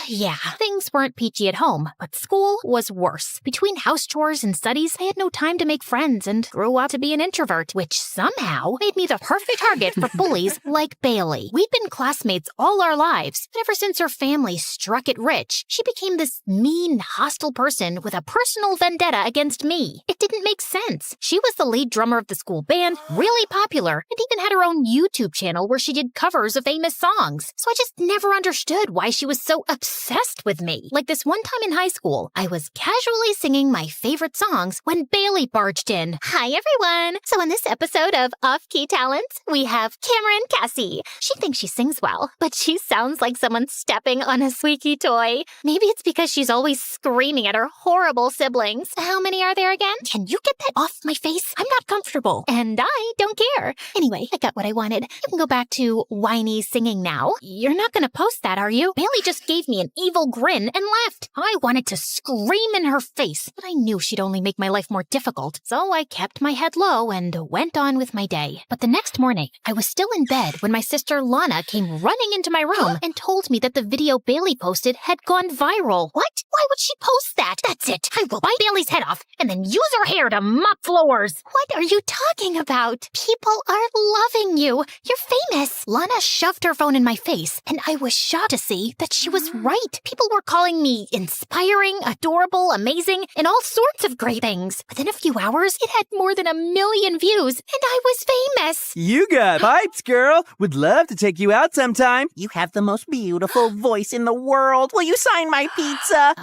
yeah, things weren't peachy at home, but school was worse. Between house chores and studies, I had no time to make friends and grew up to be an introvert, which somehow made me the perfect target for bullies like Bailey. We'd been classmates grades all our lives. But ever since her family struck it rich, she became this mean, hostile person with a personal vendetta against me. It didn't make sense. She was the lead drummer of the school band, really popular, and even had her own YouTube channel where she did covers of famous songs. So I just never understood why she was so obsessed with me. Like this one time in high school, I was casually singing my favorite songs when Bailey barged in. Hi, everyone. So in this episode of Off-Key Talents, we have Cameron Cassie. She thinks she sings well, but she sounds like someone stepping on a squeaky toy. Maybe it's because she's always screaming at her horrible siblings. How many are there again? Can you get that off my face? I'm not comfortable, and I don't care. Anyway, I got what I wanted. I can go back to whiny singing now. You're not gonna post that, are you? Bailey just gave me an evil grin and left. I wanted to scream in her face, but I knew she'd only make my life more difficult, so I kept my head low and went on with my day. But the next morning, I was still in bed when my sister Lana came running into my room and told me that the video Bailey posted had gone viral. What? Why would she post that? That's it. I will bite Bailey's head off and then use her hair to mop floors. What are you talking about? People are loving you. You're famous. Lana shoved her phone in my face, and I was shocked to see that she was right. People were calling me inspiring, adorable, amazing, and all sorts of great things. Within a few hours, it had more than 1 million views, and I was famous. You got pipes, girl. Would love to take you out sometime. You have the most beautiful voice in the world. Will you sign my pizza?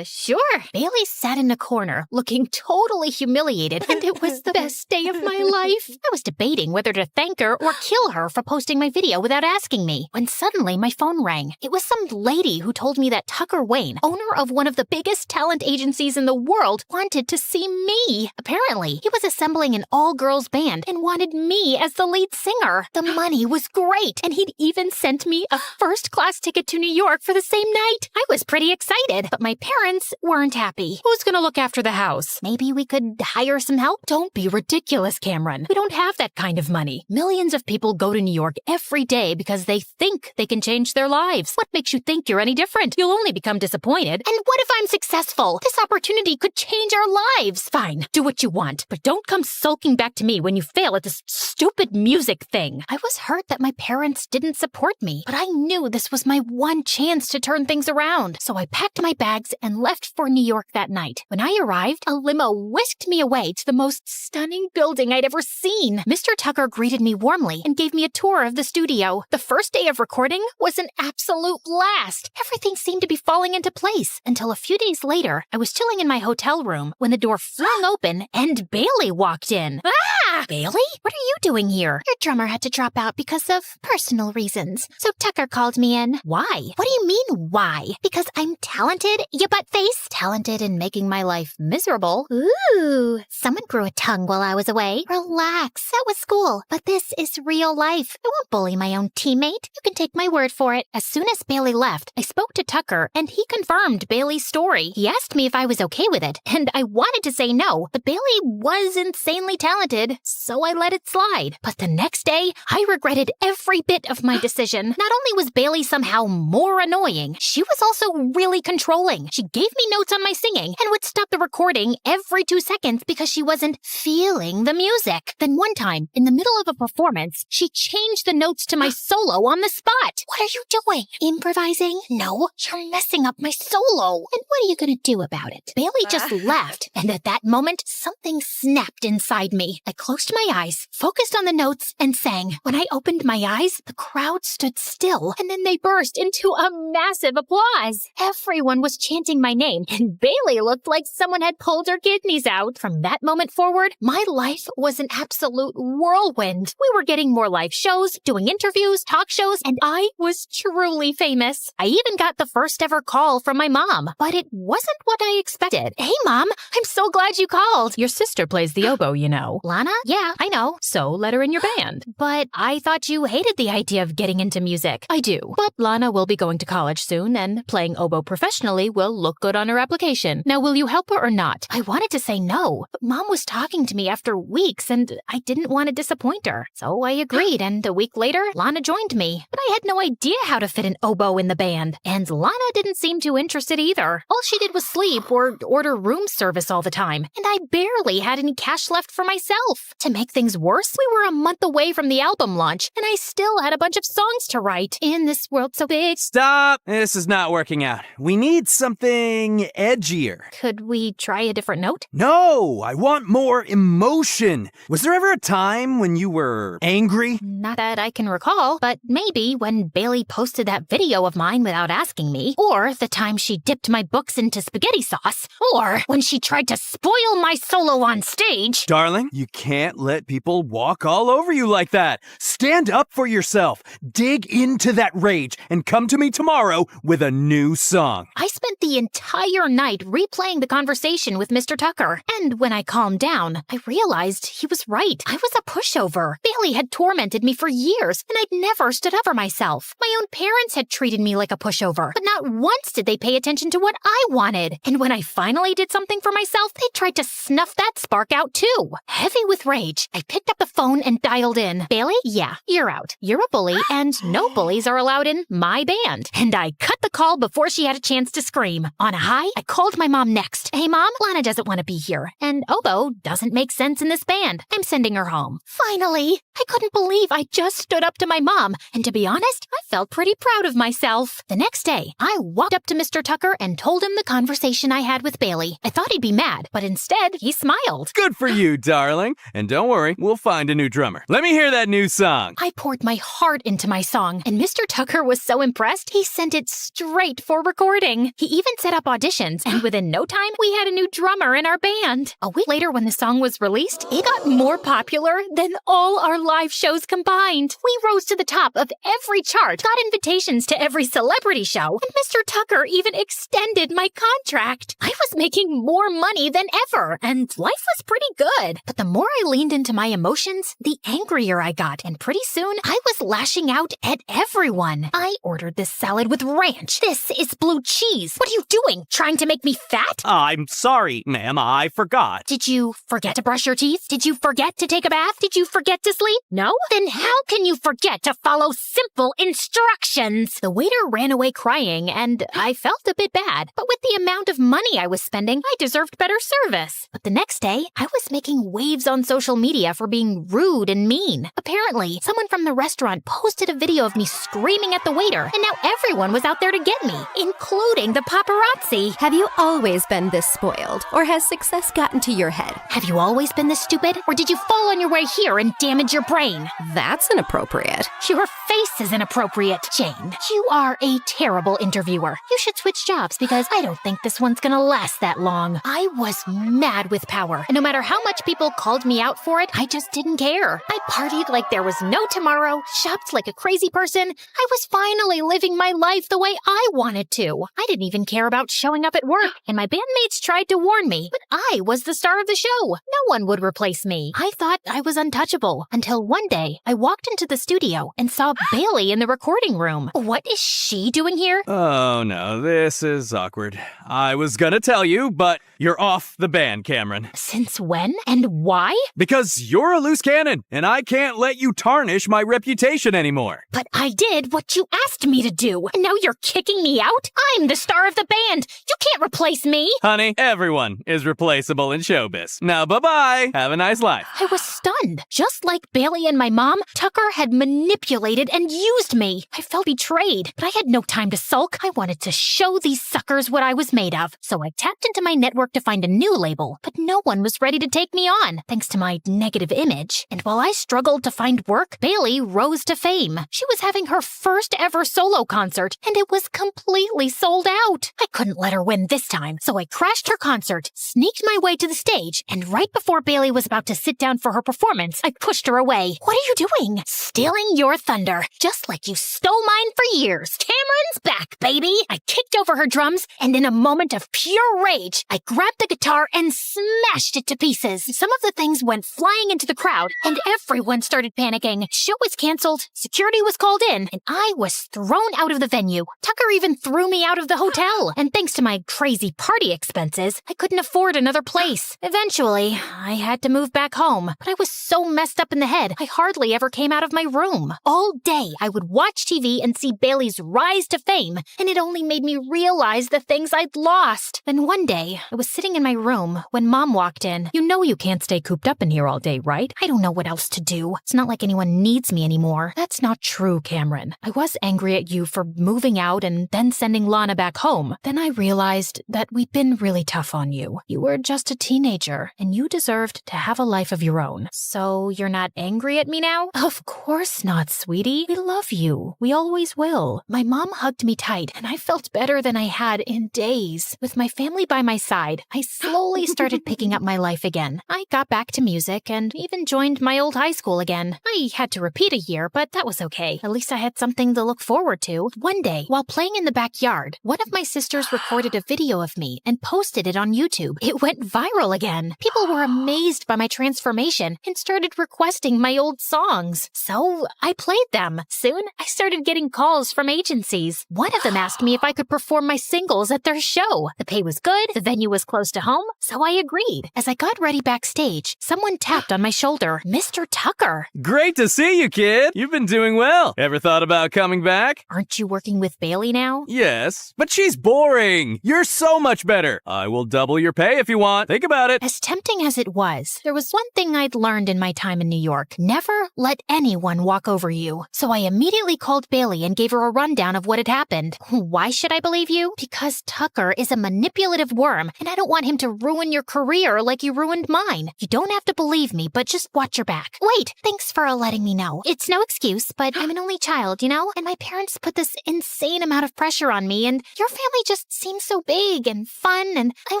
Sure. Bailey sat in a corner, looking totally humiliated, and it was the best day of my life. I was debating whether to thank her or kill her for posting my video without asking me, when suddenly my phone rang. It was some lady who told me that Tucker Wayne, owner of one of the biggest talent agencies in the world, wanted to see me. Apparently, he was assembling an all-girls band and wanted me as the lead singer. The money was great, and he'd even sent me a first-class ticket to New York for the same night. I was pretty excited, but my parents weren't happy. Who's gonna look after the house? Maybe we could hire some help? Don't be ridiculous, Cameron. We don't have that kind of money. Millions of people go to New York every day because they think they can change their lives. What makes you think you're any different? You'll only become disappointed. And what if I'm successful? This opportunity could change our lives. Fine, do what you want, but don't come sulking back to me when you fail at this stupid music thing. I was hurt that my parents didn't support me, but I knew this was my one chance to turn things around. So I packed my bags and left for New York that night. When I arrived, a limo whisked me away to the most stunning building I'd ever seen. Mr. Tucker greeted me warmly and gave me a tour of the studio. The first day of recording was an absolute blast. Everything seemed to be falling into place until a few days later, I was chilling in my hotel room when the door flung open and Bailey walked in. Ah! Bailey? What are you doing here? Your drummer had to drop out because of personal reasons. So Tucker called me in. Why? What do you mean, why? Because I'm talented, you butt face? Talented in making my life miserable. Ooh, someone grew a tongue while I was away. Relax, that was school. But this is real life. I won't bully my own teammate. You can take my word for it. As soon as Bailey left, I spoke to Tucker, and he confirmed Bailey's story. He asked me if I was okay with it, and I wanted to say no, but Bailey was insanely talented, so I let it slide. But the next day, I regretted every bit of my decision. Not only was Bailey somehow more annoying, she was also really controlling. She gave me notes on my singing and would stop the recording every 2 seconds because she wasn't feeling the music. Then one time, in the middle of a performance, she changed the notes to my solo on the spot. What are you doing? Improvising? No, you're messing up my solo. And what are you gonna do about it? Bailey just laughed, and at that moment, something snapped inside me. I closed my eyes, focused on the notes, and sang. When I opened my eyes, the crowd stood still, and then they burst into a massive applause. Everyone was chanting my name, and Bailey looked like someone had pulled her kidneys out. From that moment forward, my life was an absolute whirlwind. We were getting more live shows, doing interviews, talk shows, and I was truly famous. I even got the first ever call from my mom, but it wasn't what I expected. Hey, Mom, I'm so glad you called. Your sister plays the oboe, you know. Lana? Yeah, I know. So let her in your band. But I thought you hated the idea of getting into music. I do. But Lana will be going to college soon, and playing oboe professionally will look good on her application. Now, will you help her or not? I wanted to say no, but Mom was talking to me after weeks, and I didn't want to disappoint her. So I agreed, and a week later, Lana joined me. But I had no idea how to fit an oboe in the band. And Lana didn't seem too interested either. All she did was sleep or order room service all the time, and I barely had any cash left for myself. myself. To make things worse, we were a month away from the album launch, and I still had a bunch of songs to write. In this world so big. Stop! This is not working out. We need something edgier. Could we try a different note? No! I want more emotion. Was there ever a time when you were angry? Not that I can recall, but maybe when Bailey posted that video of mine without asking me, or the time she dipped my books into spaghetti sauce, or when she tried to spoil my solo on stage. Darling, you can't let people walk all over you like that. Stand up for yourself. Dig into that rage and come to me tomorrow with a new song. I spent the entire night replaying the conversation with Mr. Tucker, and when I calmed down, I realized he was right. I was a pushover. Bailey had tormented me for years, and I'd never stood up for myself. My own parents had treated me like a pushover, but not once did they pay attention to what I wanted. And when I finally did something for myself, they tried to snuff that spark out too. Heavy with rage, I picked up the phone and dialed in. Bailey? Yeah, you're out. You're a bully, and no bullies are allowed in my band. And I cut the call before she had a chance to scream. On a high, I called my mom next. Hey mom, Lana doesn't want to be here, and oboe doesn't make sense in this band. I'm sending her home. Finally! I couldn't believe I just stood up to my mom, and to be honest, I felt pretty proud of myself. The next day, I walked up to Mr. Tucker and told him the conversation I had with Bailey. I thought he'd be mad, but instead, he smiled. Good for you, darling. And don't worry, we'll find a new drummer. Let me hear that new song. I poured my heart into my song, and Mr. Tucker was so impressed, he sent it straight for recording. He even set up auditions, and within no time, we had a new drummer in our band. A week later, when the song was released, it got more popular than all our live shows combined. We rose to the top of every chart, got invitations to every celebrity show, and Mr. Tucker even extended my contract. I was making more money than ever, and life was pretty good. But the more I leaned into my emotions, the angrier I got, and pretty soon, I was lashing out at everyone. I ordered this salad with ranch. This is blue cheese. What are you doing? Trying to make me fat? I'm sorry, ma'am. I forgot. Did you forget to brush your teeth? Did you forget to take a bath? Did you forget to sleep? No? Then how can you forget to follow simple instructions? The waiter ran away crying, and I felt a bit bad. But with the amount of money I was spending, I deserved better service. But the next day, I was making waves on social media for being rude and mean. Apparently, someone from the restaurant posted a video of me screaming at the waiter, and now everyone was out there to get me, including the paparazzi. Have you always been this spoiled, or has success gotten to your head? Have you always been this stupid, or did you fall on your way here and damage your brain? That's inappropriate. Your face is inappropriate, Jane. You are a terrible interviewer. You should switch jobs because I don't think this one's gonna last that long. I was mad with power, and no matter how much people called me out for it, I just didn't care. I partied like there was no tomorrow, shopped like a crazy person. I was finally living my life the way I wanted to. I didn't even care about showing up at work, and my bandmates tried to warn me, but I was the star of the show. No one would replace me. I thought I was untouchable, until one day I walked into the studio and saw Bailey in the recording room. What is she doing here? Oh no, this is awkward. I was gonna tell you, but you're off the band, Cameron. Since when? And why? Because you're a loose cannon, and I can't let you tarnish my reputation anymore. But I did what you asked me to do, and now you're kicking me out? I'm the star of the band. You can't replace me. Honey, everyone is replaceable in showbiz. Now bye-bye. Have a nice life. I was stunned. Just like Bailey and my mom, Tucker had manipulated and used me. I felt betrayed, but I had no time to sulk. I wanted to show these suckers what I was made of. So I tapped into my network to find a new label, but no one was ready to take me on, thanks to my negative image. And while I struggled to find work, Bailey rose to fame. She was having her first ever solo concert, and it was completely sold out. I couldn't let her win this time, so I crashed her concert, sneaked my way to the stage, and right before Bailey was about to sit down for her performance, I pushed her away. What are you doing? Stealing your thunder, just like you stole mine for years. Cameron's back, baby! I kicked over her drums, and in a moment of pure rage, I grabbed the guitar and smashed it to pieces. Some of the things went flying into the crowd, and everyone started panicking. Show was canceled, security was called in, and I was thrown out of the venue. Tucker even threw me out of the hotel. hotel. And thanks to my crazy party expenses, I couldn't afford another place. Eventually, I had to move back home. But I was so messed up in the head, I hardly ever came out of my room. All day, I would watch TV and see Bailey's rise to fame, and it only made me realize the things I'd lost. Then one day, I was sitting in my room when Mom walked in. You know you can't stay cooped up in here all day, right? I don't know what else to do. It's not like anyone needs me anymore. That's not true, Cameron. I was angry at you for moving out and then sending Lana back home. Then I realized that we'd been really tough on you. You were just a teenager, and you deserved to have a life of your own. So you're not angry at me now? Of course not, sweetie. We love you. We always will. My mom hugged me tight, and I felt better than I had in days. With my family by my side, I slowly started picking up my life again. I got back to music and even joined my old high school again. I had to repeat a year, but that was okay. At least I had something to look forward to. One day, while playing in the backyard, one of my sisters recorded a video of me and posted it on YouTube. It went viral again. People were amazed by my transformation and started requesting my old songs. So I played them. Soon, I started getting calls from agencies. One of them asked me if I could perform my singles at their show. The pay was good, the venue was close to home, so I agreed. As I got ready backstage, someone tapped on my shoulder. Mr. Tucker. Great to see you, kid. You've been doing well. Ever thought about coming back? Aren't you working with Bailey now? Yes, but she's boring. You're so much better. I will double your pay if you want. Think about it. As tempting as it was, there was one thing I'd learned in my time in New York. Never let anyone walk over you. So I immediately called Bailey and gave her a rundown of what had happened. Why should I believe you? Because Tucker is a manipulative worm, and I don't want him to ruin your career like you ruined mine. You don't have to believe me, but just watch your back. Wait, thanks for letting me know. It's no excuse, but I'm an only child, you know? And my parents put this insane amount of pressure on me, and your family just seems so big and fun, and I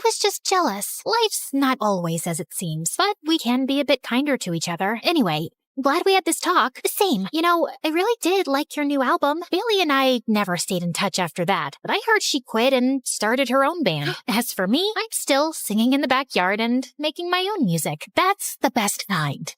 was just jealous. Life's not always as it seems, but we can be a bit kinder to each other. Anyway, glad we had this talk. Same. You know, I really did like your new album. Bailey and I never stayed in touch after that, but I heard she quit and started her own band. As for me, I'm still singing in the backyard and making my own music. That's the best kind.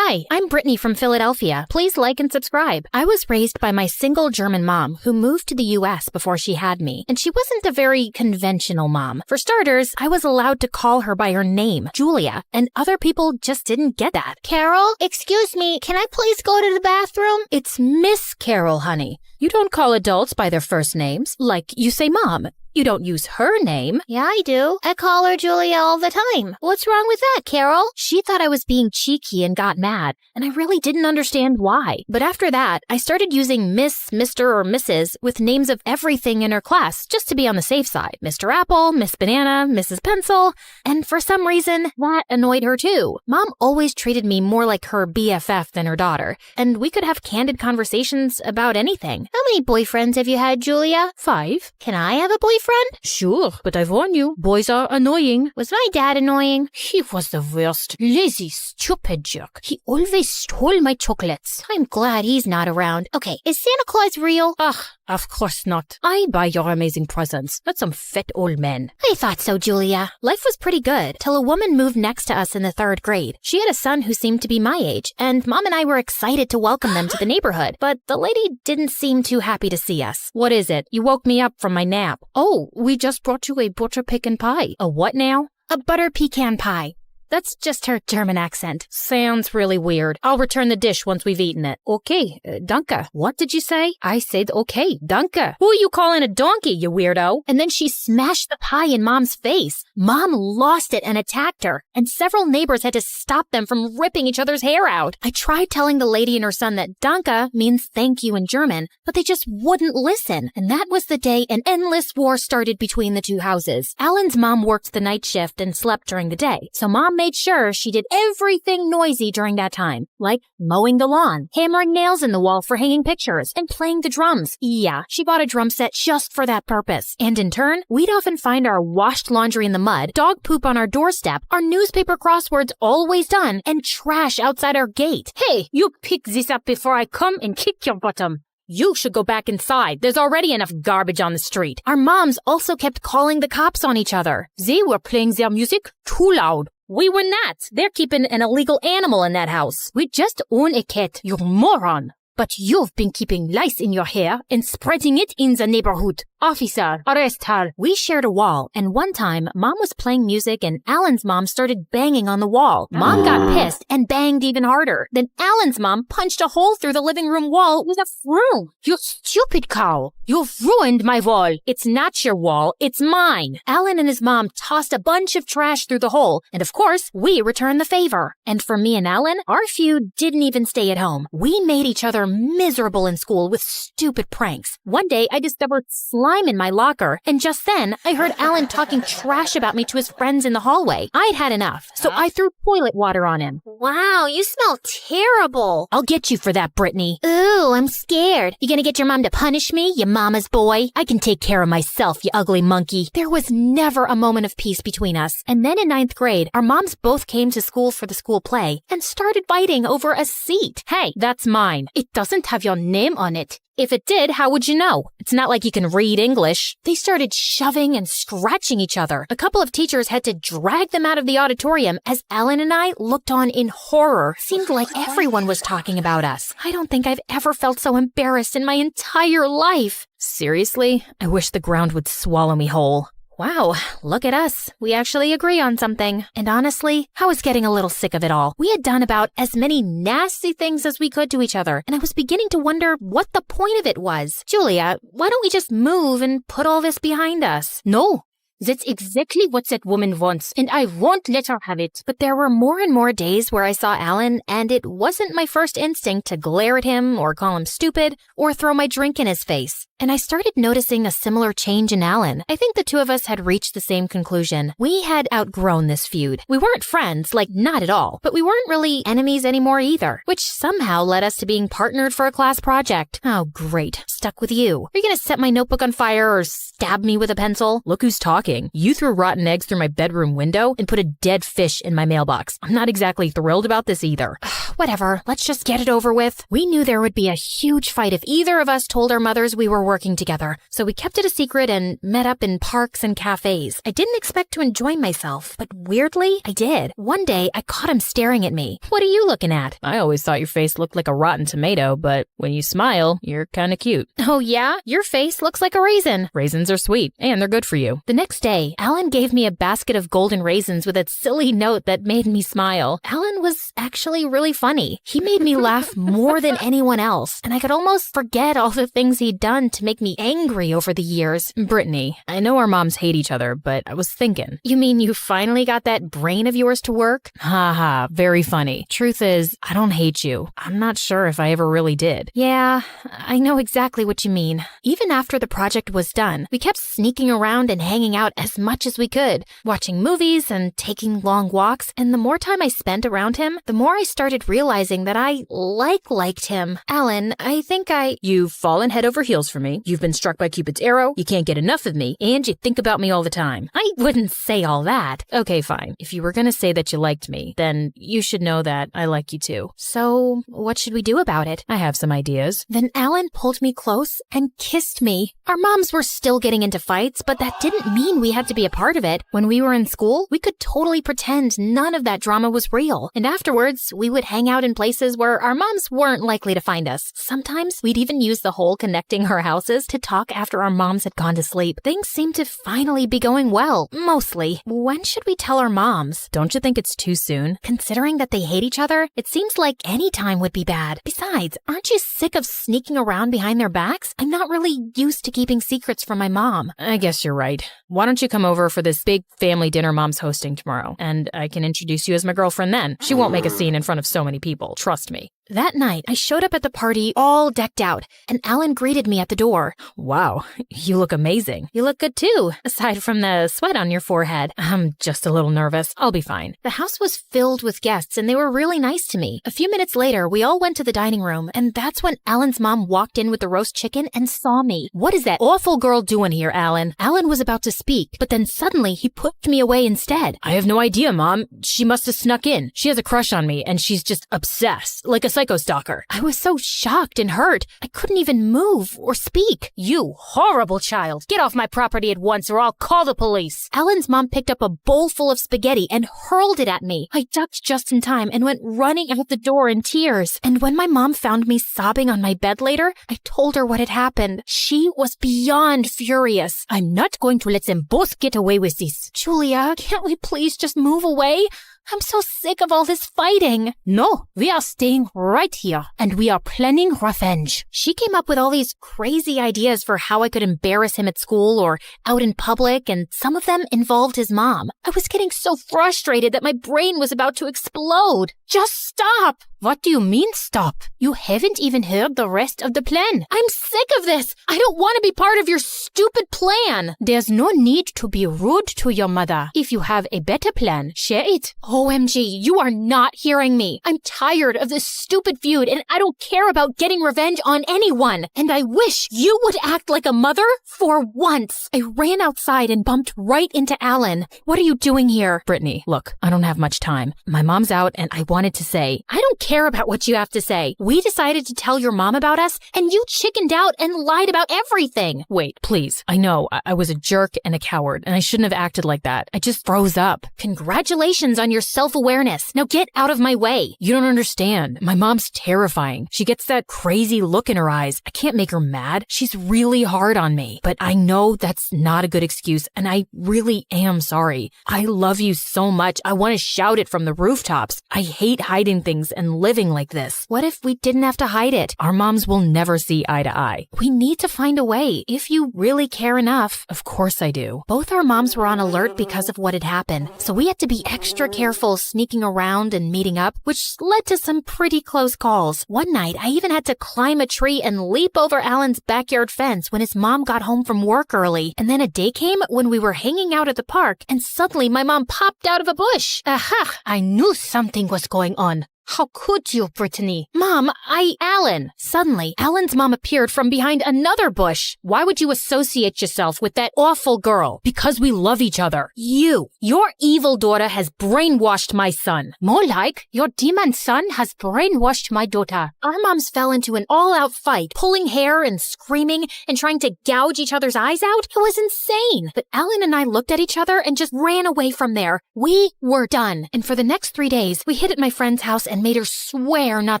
Hi, I'm Brittany from Philadelphia. Please like and subscribe. I was raised by my single German mom who moved to the US before she had me, and she wasn't a very conventional mom. For starters, I was allowed to call her by her name, Julia, and other people just didn't get that. Carol, excuse me, can I please go to the bathroom? It's Miss Carol, honey. You don't call adults by their first names, like you say Mom. You don't use her name. Yeah, I do. I call her Julia all the time. What's wrong with that, Carol? She thought I was being cheeky and got mad, and I really didn't understand why. But after that, I started using Miss, Mr., or Mrs. with names of everything in her class, just to be on the safe side. Mr. Apple, Miss Banana, Mrs. Pencil, and for some reason, that annoyed her too. Mom always treated me more like her BFF than her daughter, and we could have candid conversations about anything. How many boyfriends have you had, Julia? 5. Can I have a boyfriend? Sure, but I warn you, boys are annoying. Was my dad annoying? He was the worst. Lazy, stupid jerk. He always stole my chocolates. I'm glad he's not around. Okay, is Santa Claus real? Ugh, of course not. I buy your amazing presents, not some fat old men. I thought so, Julia. Life was pretty good, till a woman moved next to us in the 3rd grade. She had a son who seemed to be my age, and Mom and I were excited to welcome them to the neighborhood, but the lady didn't seem too happy to see us. What is it? You woke me up from my nap. Oh, we just brought you a butter pecan pie. A what now? A butter pecan pie. That's just her German accent. Sounds really weird. I'll return the dish once we've eaten it. Okay, danke. What did you say? I said okay, danke. Who are you calling a donkey, you weirdo? And then she smashed the pie in Mom's face. Mom lost it and attacked her, and several neighbors had to stop them from ripping each other's hair out. I tried telling the lady and her son that danke means thank you in German, but they just wouldn't listen. And that was the day an endless war started between the two houses. Alan's mom worked the night shift and slept during the day, so Mom made sure she did everything noisy during that time, like mowing the lawn, hammering nails in the wall for hanging pictures, and playing the drums. Yeah, she bought a drum set just for that purpose. And in turn, we'd often find our washed laundry in the mud, dog poop on our doorstep, our newspaper crosswords always done, and trash outside our gate. Hey, you pick this up before I come and kick your bottom. You should go back inside. There's already enough garbage on the street. Our moms also kept calling the cops on each other. They were playing their music too loud. We were not. They're keeping an illegal animal in that house. We just own a cat, you moron. But you've been keeping lice in your hair and spreading it in the neighborhood. Officer, arrest her. We shared a wall, and one time, Mom was playing music and Alan's mom started banging on the wall. Mom got pissed and banged even harder. Then Alan's mom punched a hole through the living room wall with a broom. You stupid cow. You've ruined my wall. It's not your wall, it's mine. Alan and his mom tossed a bunch of trash through the hole, and of course, we returned the favor. And for me and Alan, our feud didn't even stay at home. We made each other miserable in school with stupid pranks. One day, I discovered slime in my locker, and just then, I heard Alan talking trash about me to his friends in the hallway. I'd had enough, so I threw toilet water on him. Wow, you smell terrible. I'll get you for that, Brittany. Ooh, I'm scared. You gonna get your mom to punish me, you mama's boy? I can take care of myself, you ugly monkey. There was never a moment of peace between us. And then in 9th grade, our moms both came to school for the school play and started fighting over a seat. Hey, that's mine. It doesn't have your name on it. If it did, how would you know? It's not like you can read English. They started shoving and scratching each other. A couple of teachers had to drag them out of the auditorium as Alan and I looked on in horror. Seemed like everyone was talking about us. I don't think I've ever felt so embarrassed in my entire life. Seriously? I wish the ground would swallow me whole. Wow, look at us. We actually agree on something. And honestly, I was getting a little sick of it all. We had done about as many nasty things as we could to each other, and I was beginning to wonder what the point of it was. Julia, why don't we just move and put all this behind us? No. That's exactly what that woman wants, and I won't let her have it. But there were more and more days where I saw Alan, and it wasn't my first instinct to glare at him or call him stupid or throw my drink in his face. And I started noticing a similar change in Alan. I think the two of us had reached the same conclusion. We had outgrown this feud. We weren't friends, like not at all, but we weren't really enemies anymore either, which somehow led us to being partnered for a class project. Oh, great. Stuck with you. Are you gonna set my notebook on fire or stab me with a pencil? Look who's talking. You threw rotten eggs through my bedroom window and put a dead fish in my mailbox. I'm not exactly thrilled about this either. Whatever. Let's just get it over with. We knew there would be a huge fight if either of us told our mothers we were working together, so we kept it a secret and met up in parks and cafes. I didn't expect to enjoy myself, but weirdly, I did. One day, I caught him staring at me. What are you looking at? I always thought your face looked like a rotten tomato, but when you smile, you're kinda cute. Oh yeah? Your face looks like a raisin. Raisins are sweet, and they're good for you. The next day, Alan gave me a basket of golden raisins with a silly note that made me smile. Alan was actually really funny. He made me laugh more than anyone else, and I could almost forget all the things he'd done to make me angry over the years. Brittany, I know our moms hate each other, but I was thinking. You mean you finally got that brain of yours to work? Haha, very funny. Truth is, I don't hate you. I'm not sure if I ever really did. Yeah, I know exactly what you mean. Even after the project was done, we kept sneaking around and hanging out as much as we could, watching movies and taking long walks, and the more time I spent around him, the more I started realizing that I liked him. Alan, I think You've fallen head over heels for me. You've been struck by Cupid's arrow, you can't get enough of me, and you think about me all the time. I wouldn't say all that. Okay, fine. If you were gonna say that you liked me, then you should know that I like you too. So, what should we do about it? I have some ideas. Then Alan pulled me close and kissed me. Our moms were still getting into fights, but that didn't mean we had to be a part of it. When we were in school, we could totally pretend none of that drama was real. And afterwards, we would hang out in places where our moms weren't likely to find us. Sometimes we'd even use the hole connecting our houses to talk after our moms had gone to sleep. Things seemed to finally be going well, mostly. When should we tell our moms? Don't you think it's too soon? Considering that they hate each other, it seems like any time would be bad. Besides, aren't you sick of sneaking around behind their backs? I'm not really used to keeping secrets from my mom. I guess you're right. Why don't you come over for this big family dinner Mom's hosting tomorrow, and I can introduce you as my girlfriend then. She won't make a scene in front of so many people, trust me. That night, I showed up at the party all decked out, and Alan greeted me at the door. Wow, you look amazing. You look good too, aside from the sweat on your forehead. I'm just a little nervous. I'll be fine. The house was filled with guests, and they were really nice to me. A few minutes later, we all went to the dining room, and that's when Alan's mom walked in with the roast chicken and saw me. What is that awful girl doing here, Alan? Alan was about to speak, but then suddenly he pushed me away instead. I have no idea, Mom. She must have snuck in. She has a crush on me, and she's just obsessed, like a psycho stalker. I was so shocked and hurt, I couldn't even move or speak. You horrible child. Get off my property at once or I'll call the police. Alan's mom picked up a bowl full of spaghetti and hurled it at me. I ducked just in time and went running out the door in tears. And when my mom found me sobbing on my bed later, I told her what had happened. She was beyond furious. I'm not going to let them both get away with this. Julia, can't we please just move away? I'm so sick of all this fighting. No, we are staying right here, and we are planning revenge. She came up with all these crazy ideas for how I could embarrass him at school or out in public, and some of them involved his mom. I was getting so frustrated that my brain was about to explode. Just stop! What do you mean stop? You haven't even heard the rest of the plan. I'm sick of this. I don't want to be part of your stupid plan. There's no need to be rude to your mother. If you have a better plan, share it. OMG, you are not hearing me. I'm tired of this stupid feud and I don't care about getting revenge on anyone. And I wish you would act like a mother for once. I ran outside and bumped right into Alan. What are you doing here? Brittany, look, I don't have much time. My mom's out and I wanted to say, I don't care about what you have to say. We decided to tell your mom about us and you chickened out and lied about everything. Wait, please. I know I was a jerk and a coward and I shouldn't have acted like that. I just froze up. Congratulations on your self-awareness. Now get out of my way. You don't understand. My mom's terrifying. She gets that crazy look in her eyes. I can't make her mad. She's really hard on me. But I know that's not a good excuse and I really am sorry. I love you so much. I want to shout it from the rooftops. I hate hiding things and living like this. What if we didn't have to hide it? Our moms will never see eye to eye. We need to find a way. If you really care enough. Of course I do. Both our moms were on alert because of what had happened. So we had to be extra careful sneaking around and meeting up, which led to some pretty close calls. One night, I even had to climb a tree and leap over Alan's backyard fence when his mom got home from work early. And then a day came when we were hanging out at the park and suddenly my mom popped out of a bush. Aha! I knew something was going on. How could you, Brittany? Mom, Alan. Suddenly, Alan's mom appeared from behind another bush. Why would you associate yourself with that awful girl? Because we love each other. Your evil daughter has brainwashed my son. More like, your demon son has brainwashed my daughter. Our moms fell into an all-out fight, pulling hair and screaming and trying to gouge each other's eyes out. It was insane. But Alan and I looked at each other and just ran away from there. We were done. And for the next 3 days, we hid at my friend's house and made her swear not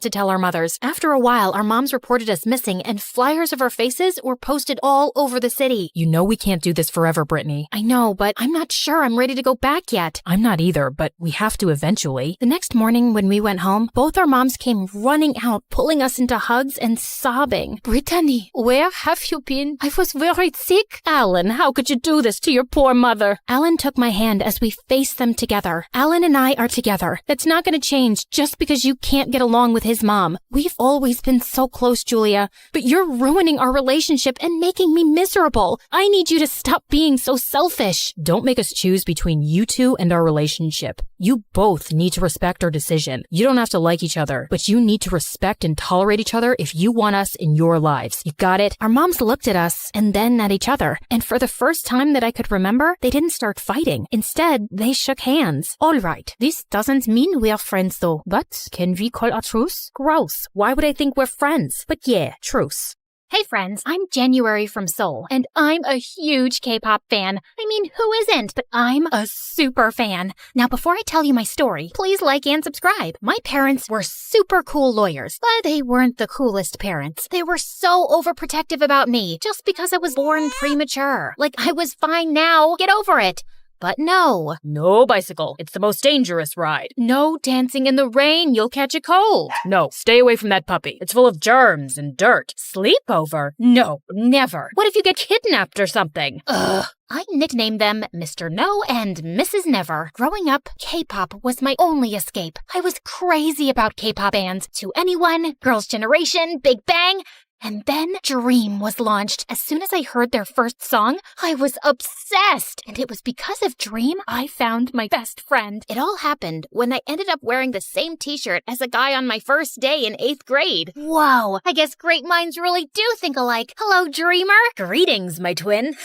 to tell our mothers. After a while, our moms reported us missing and flyers of our faces were posted all over the city. You know we can't do this forever, Brittany. I know, but I'm not sure I'm ready to go back yet. I'm not either, but we have to eventually. The next morning when we went home, both our moms came running out, pulling us into hugs and sobbing. Brittany, where have you been? I was very sick. Alan, how could you do this to your poor mother? Alan took my hand as we faced them together. Alan and I are together. That's not going to change just because you can't get along with his mom. We've always been so close, Julia, but you're ruining our relationship and making me miserable. I need you to stop being so selfish. Don't make us choose between you two and our relationship. You both need to respect our decision. You don't have to like each other, but you need to respect and tolerate each other if you want us in your lives. You got it? Our moms looked at us and then at each other, and for the first time that I could remember, they didn't start fighting. Instead, they shook hands. All right, this doesn't mean we're friends though, but can we call a truce? Gross. Why would I think we're friends? But yeah, truce. Hey friends, I'm January from Seoul, and I'm a huge K-pop fan. I mean, who isn't? But I'm a super fan. Now, before I tell you my story, please like and subscribe. My parents were super cool lawyers, but they weren't the coolest parents. They were so overprotective about me, just because I was born premature. Like, I was fine now. Get over it. But no. No bicycle. It's the most dangerous ride. No dancing in the rain. You'll catch a cold. No, stay away from that puppy. It's full of germs and dirt. Sleepover? No, never. What if you get kidnapped or something? Ugh. I nicknamed them Mr. No and Mrs. Never. Growing up, K-pop was my only escape. I was crazy about K-pop bands. 2NE1, Girls' Generation, Big Bang. And then Dream was launched. As soon as I heard their first song, I was obsessed. And it was because of Dream I found my best friend. It all happened when I ended up wearing the same t-shirt as a guy on my first day in 8th grade. Whoa, I guess great minds really do think alike. Hello, Dreamer. Greetings, my twin.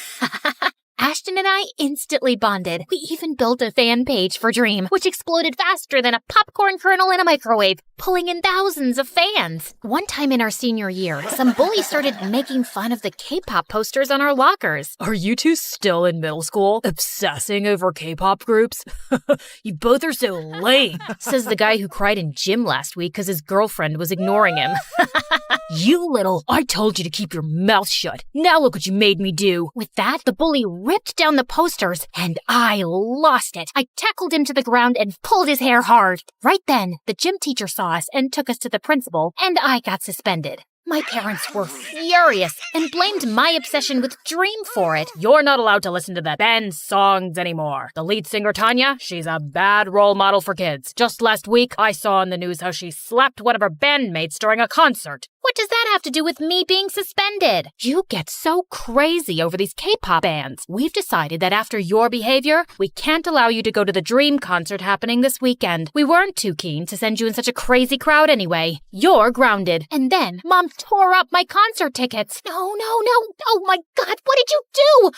Ashton and I instantly bonded. We even built a fan page for Dream, which exploded faster than a popcorn kernel in a microwave, pulling in thousands of fans. One time in our senior year, some bullies started making fun of the K-pop posters on our lockers. Are you two still in middle school, obsessing over K-pop groups? You both are so lame, says the guy who cried in gym last week because his girlfriend was ignoring him. You little, I told you to keep your mouth shut. Now look what you made me do. With that, the bully ripped down the posters, and I lost it. I tackled him to the ground and pulled his hair hard. Right then, the gym teacher saw us and took us to the principal, and I got suspended. My parents were furious and blamed my obsession with Dream for it. You're not allowed to listen to the band songs anymore. The lead singer, Tanya, she's a bad role model for kids. Just last week, I saw on the news how she slapped one of her bandmates during a concert. What does that have to do with me being suspended? You get so crazy over these K-pop bands. We've decided that after your behavior, we can't allow you to go to the Dream concert happening this weekend. We weren't too keen to send you in such a crazy crowd anyway. You're grounded. And then Mom tore up my concert tickets. No. Oh my God, what did you do?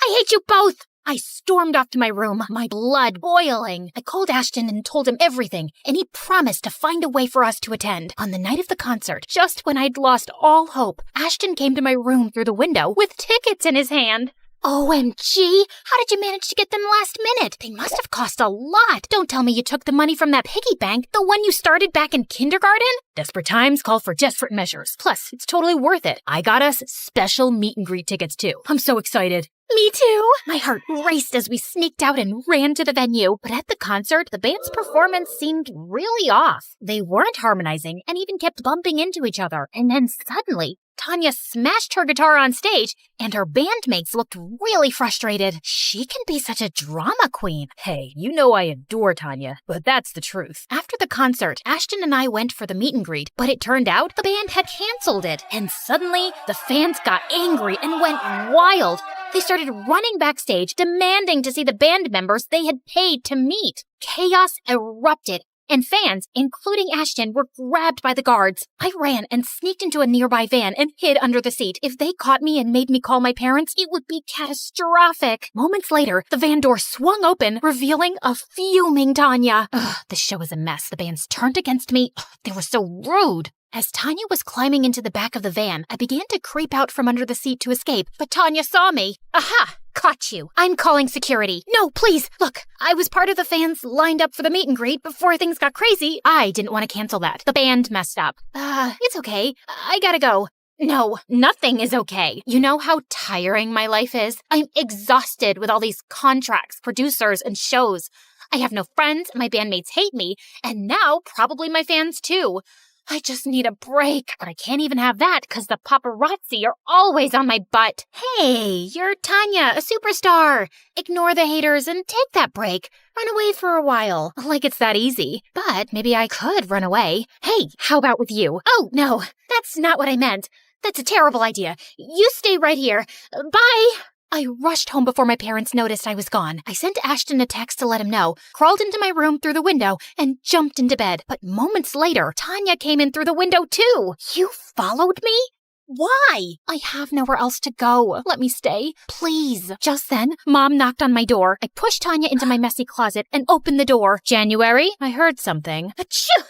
I hate you both. I stormed off to my room, my blood boiling. I called Ashton and told him everything, and he promised to find a way for us to attend. On the night of the concert, just when I'd lost all hope, Ashton came to my room through the window with tickets in his hand. OMG! How did you manage to get them last minute? They must have cost a lot. Don't tell me you took the money from that piggy bank, the one you started back in kindergarten? Desperate times call for desperate measures. Plus, it's totally worth it. I got us special meet and greet tickets too. I'm so excited. Me too! My heart raced as we sneaked out and ran to the venue. But at the concert, the band's performance seemed really off. They weren't harmonizing and even kept bumping into each other. And then suddenly, Tanya smashed her guitar on stage, and her bandmates looked really frustrated. She can be such a drama queen. Hey, you know I adore Tanya, but that's the truth. After the concert, Ashton and I went for the meet and greet, but it turned out the band had canceled it. And suddenly, the fans got angry and went wild. They started running backstage, demanding to see the band members they had paid to meet. Chaos erupted, and fans, including Ashton, were grabbed by the guards. I ran and sneaked into a nearby van and hid under the seat. If they caught me and made me call my parents, it would be catastrophic. Moments later, the van door swung open, revealing a fuming Tanya. This show is a mess. The bands turned against me. They were so rude. As Tanya was climbing into the back of the van, I began to creep out from under the seat to escape, but Tanya saw me. Aha! Caught you. I'm calling security. No, please. Look, I was part of the fans lined up for the meet and greet before things got crazy. I didn't want to cancel that. The band messed up. It's okay. I gotta go. No, nothing is okay. You know how tiring my life is? I'm exhausted with all these contracts, producers, and shows. I have no friends, my bandmates hate me, and now probably my fans too. I just need a break, but I can't even have that because the paparazzi are always on my butt. Hey, you're Tanya, a superstar. Ignore the haters and take that break. Run away for a while. Like it's that easy. But maybe I could run away. Hey, how about with you? Oh, no, that's not what I meant. That's a terrible idea. You stay right here. Bye. I rushed home before my parents noticed I was gone. I sent Ashton a text to let him know, crawled into my room through the window, and jumped into bed. But moments later, Tanya came in through the window too. You followed me? Why? I have nowhere else to go. Let me stay, please. Just then, Mom knocked on my door. I pushed Tanya into my messy closet and opened the door. January, I heard something. Achoo!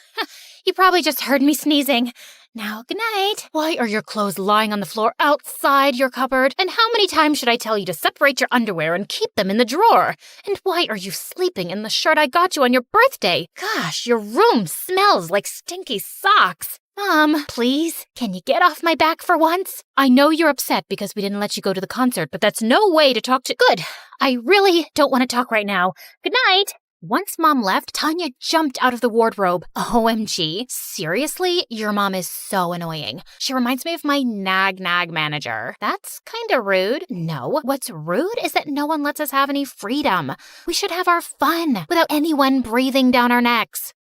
You probably just heard me sneezing. Now, good night. Why are your clothes lying on the floor outside your cupboard? And how many times should I tell you to separate your underwear and keep them in the drawer? And why are you sleeping in the shirt I got you on your birthday? Gosh, your room smells like stinky socks. Mom, please, can you get off my back for once? I know you're upset because we didn't let you go to the concert, but that's no way to talk to— Good. I really don't want to talk right now. Good night. Once Mom left, Tanya jumped out of the wardrobe. OMG. Seriously? Your mom is so annoying. She reminds me of my nag manager. That's kinda rude. No, what's rude is that no one lets us have any freedom. We should have our fun without anyone breathing down our necks.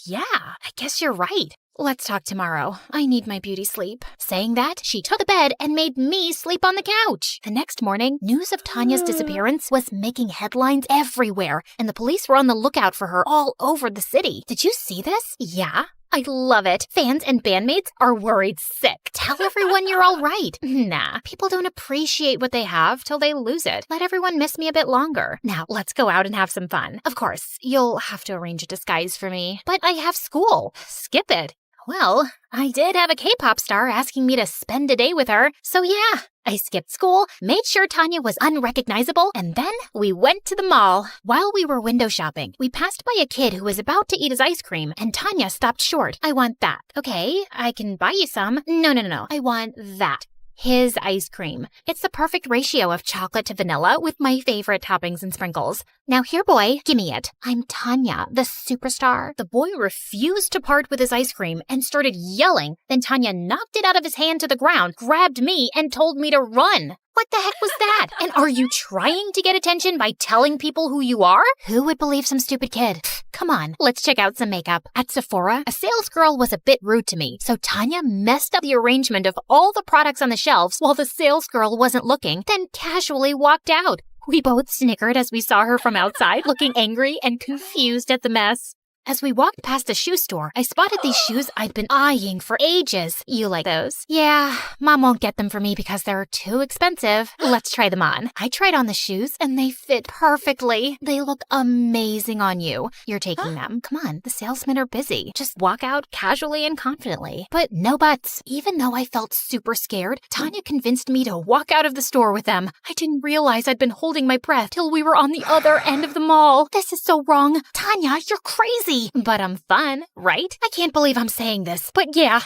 Yeah, I guess you're right. Let's talk tomorrow. I need my beauty sleep. Saying that, she took the bed and made me sleep on the couch. The next morning, news of Tanya's disappearance was making headlines everywhere, and the police were on the lookout for her all over the city. Did you see this? Yeah. I love it. Fans and bandmates are worried sick. Tell everyone you're all right. Nah, people don't appreciate what they have till they lose it. Let everyone miss me a bit longer. Now, let's go out and have some fun. Of course, you'll have to arrange a disguise for me. But I have school. Skip it. Well, I did have a K-pop star asking me to spend a day with her, so yeah. I skipped school, made sure Tanya was unrecognizable, and then we went to the mall. While we were window shopping, we passed by a kid who was about to eat his ice cream, and Tanya stopped short. I want that. Okay, I can buy you some. No. I want that. His ice cream. It's the perfect ratio of chocolate to vanilla with my favorite toppings and sprinkles. Now here, boy, gimme it. I'm Tanya, the superstar. The boy refused to part with his ice cream and started yelling. Then Tanya knocked it out of his hand to the ground, grabbed me, and told me to run. What the heck was that? And are you trying to get attention by telling people who you are? Who would believe some stupid kid? Come on, let's check out some makeup. At Sephora, a sales girl was a bit rude to me, so Tanya messed up the arrangement of all the products on the shelves while the sales girl wasn't looking, then casually walked out. We both snickered as we saw her from outside, looking angry and confused at the mess. As we walked past the shoe store, I spotted these shoes I'd been eyeing for ages. You like those? Yeah, Mom won't get them for me because they're too expensive. Let's try them on. I tried on the shoes and they fit perfectly. They look amazing on you. You're taking them. Come on, the salesmen are busy. Just walk out casually and confidently. But no buts. Even though I felt super scared, Tanya convinced me to walk out of the store with them. I didn't realize I'd been holding my breath till we were on the other end of the mall. This is so wrong. Tanya, you're crazy. But I'm fun, right? I can't believe I'm saying this, but yeah,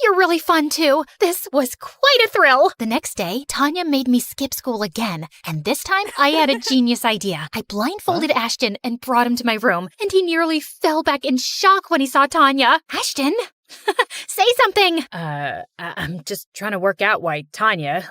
you're really fun too. This was quite a thrill. The next day, Tanya made me skip school again, and this time I had a genius idea. I blindfolded Ashton and brought him to my room, and he nearly fell back in shock when he saw Tanya. Ashton? Say something! I'm just trying to work out why Tanya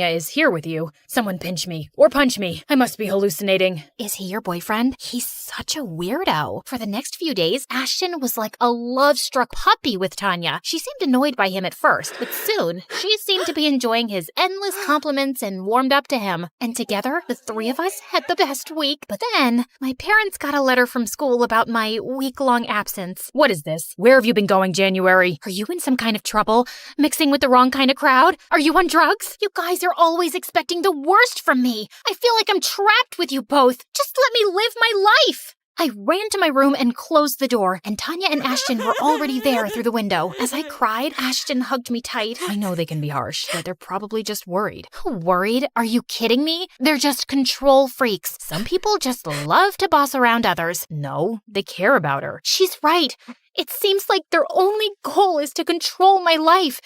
is here with you. Someone pinch me or punch me. I must be hallucinating. Is he your boyfriend? He's such a weirdo. For the next few days, Ashton was like a love-struck puppy with Tanya. She seemed annoyed by him at first, but soon she seemed to be enjoying his endless compliments and warmed up to him. And together, the three of us had the best week. But then, my parents got a letter from school about my week-long absence. What is this? Where have you been going, January? Are you in some kind of trouble? Mixing with the wrong kind of crowd? Are you on drugs? You guys are always expecting the worst from me. I feel like I'm trapped with you both. Just let me live my life. I ran to my room and closed the door, and Tanya and Ashton were already there through the window. As I cried, Ashton hugged me tight. I know they can be harsh, but they're probably just worried. Worried? Are you kidding me? They're just control freaks. Some people just love to boss around others. No, they care about her. She's right. It seems like their only goal is to control my life.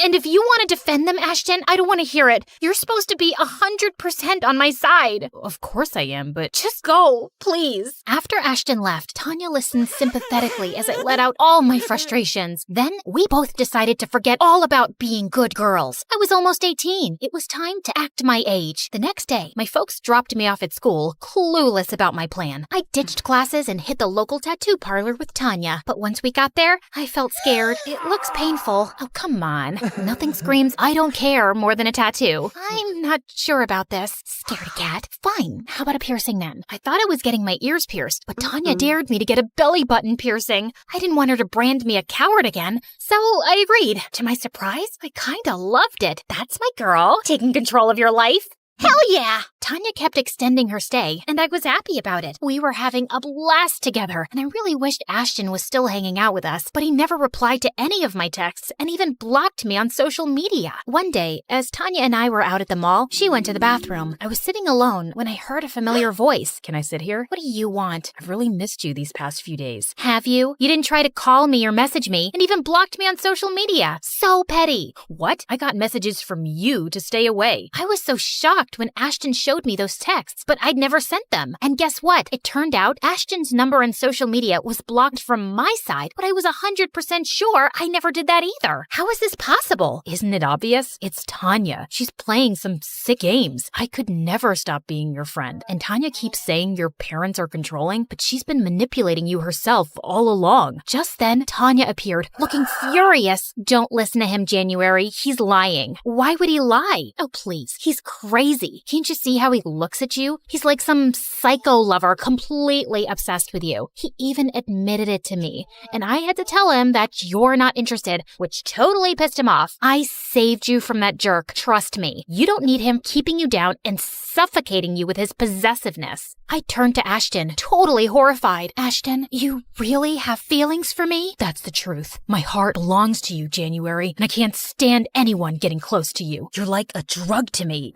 And if you want to defend them, Ashton, I don't want to hear it. You're supposed to be 100% on my side. Of course I am, but just go, please. After Ashton left, Tanya listened sympathetically as I let out all my frustrations. Then we both decided to forget all about being good girls. I was almost 18. It was time to act my age. The next day, my folks dropped me off at school, clueless about my plan. I ditched classes and hit the local tattoo parlor with Tanya. But once we got there, I felt scared. It looks painful. Oh, come on. Nothing screams, I don't care more than a tattoo. I'm not sure about this. Scaredy cat. Fine. How about a piercing then? I thought I was getting my ears pierced, but Tanya dared me to get a belly button piercing. I didn't want her to brand me a coward again, so I agreed. To my surprise, I kinda loved it. That's my girl, taking control of your life. Hell yeah! Tanya kept extending her stay, and I was happy about it. We were having a blast together, and I really wished Ashton was still hanging out with us, but he never replied to any of my texts and even blocked me on social media. One day, as Tanya and I were out at the mall, she went to the bathroom. I was sitting alone when I heard a familiar voice. Can I sit here? What do you want? I've really missed you these past few days. Have you? You didn't try to call me or message me, and even blocked me on social media. So petty. What? I got messages from you to stay away. I was so shocked when Ashton showed me those texts, but I'd never sent them. And guess what? It turned out Ashton's number on social media was blocked from my side, but I was 100% sure I never did that either. How is this possible? Isn't it obvious? It's Tanya. She's playing some sick games. I could never stop being your friend. And Tanya keeps saying your parents are controlling, but she's been manipulating you herself all along. Just then, Tanya appeared, looking furious. Don't listen to him, January. He's lying. Why would he lie? Oh, please. He's crazy. crazy. Can't you see how he looks at you? He's like some psycho lover, completely obsessed with you. He even admitted it to me, and I had to tell him that you're not interested, which totally pissed him off. I saved you from that jerk, trust me. You don't need him keeping you down and suffocating you with his possessiveness. I turned to Ashton, totally horrified. Ashton, you really have feelings for me? That's the truth. My heart belongs to you, January, and I can't stand anyone getting close to you. You're like a drug to me.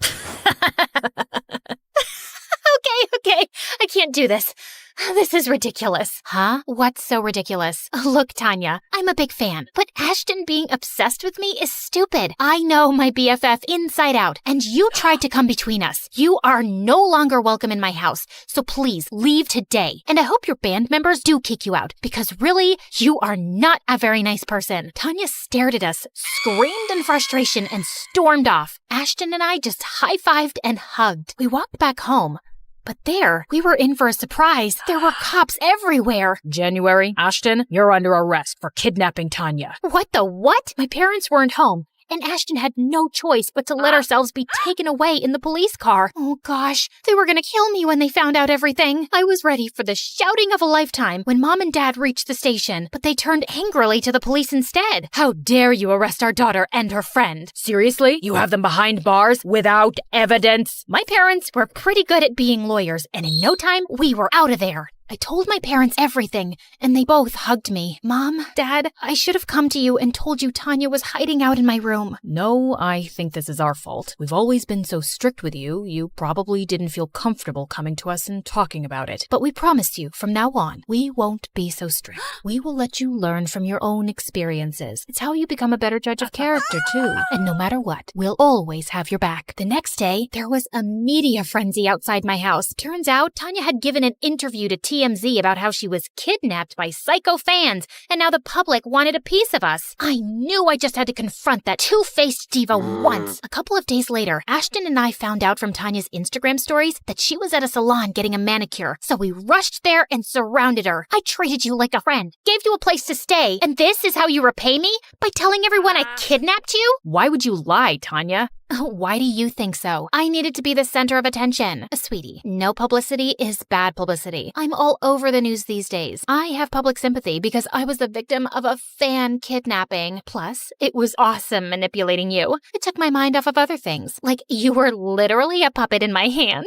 Okay, I can't do this. This is ridiculous. Huh? What's so ridiculous? Look, Tanya, I'm a big fan, but Ashton being obsessed with me is stupid. I know my BFF inside out, and you tried to come between us. You are no longer welcome in my house, so please leave today. And I hope your band members do kick you out, because really, you are not a very nice person. Tanya stared at us, screamed in frustration, and stormed off. Ashton and I just high-fived and hugged. We walked back home. But there, we were in for a surprise. There were cops everywhere. January, Ashton, you're under arrest for kidnapping Tanya. What the what? My parents weren't home, and Ashton had no choice but to let ourselves be taken away in the police car. Oh gosh, they were gonna kill me when they found out everything. I was ready for the shouting of a lifetime when Mom and Dad reached the station, but they turned angrily to the police instead. How dare you arrest our daughter and her friend? Seriously? You have them behind bars without evidence? My parents were pretty good at being lawyers, and in no time, we were out of there. I told my parents everything, and they both hugged me. Mom, Dad, I should have come to you and told you Tanya was hiding out in my room. No, I think this is our fault. We've always been so strict with you, you probably didn't feel comfortable coming to us and talking about it. But we promise you, from now on, we won't be so strict. We will let you learn from your own experiences. It's how you become a better judge of character, too. And no matter what, we'll always have your back. The next day, there was a media frenzy outside my house. Turns out, Tanya had given an interview to TMZ about how she was kidnapped by psycho fans, and now the public wanted a piece of us. I knew I just had to confront that two-faced diva once. A couple of days later, Ashton and I found out from Tanya's Instagram stories that she was at a salon getting a manicure, so we rushed there and surrounded her. I treated you like a friend, gave you a place to stay, and this is how you repay me? By telling everyone I kidnapped you? Why would you lie, Tanya? Why do you think so? I needed to be the center of attention. Sweetie, no publicity is bad publicity. I'm all over the news these days. I have public sympathy because I was the victim of a fan kidnapping. Plus, it was awesome manipulating you. It took my mind off of other things, like you were literally a puppet in my hand.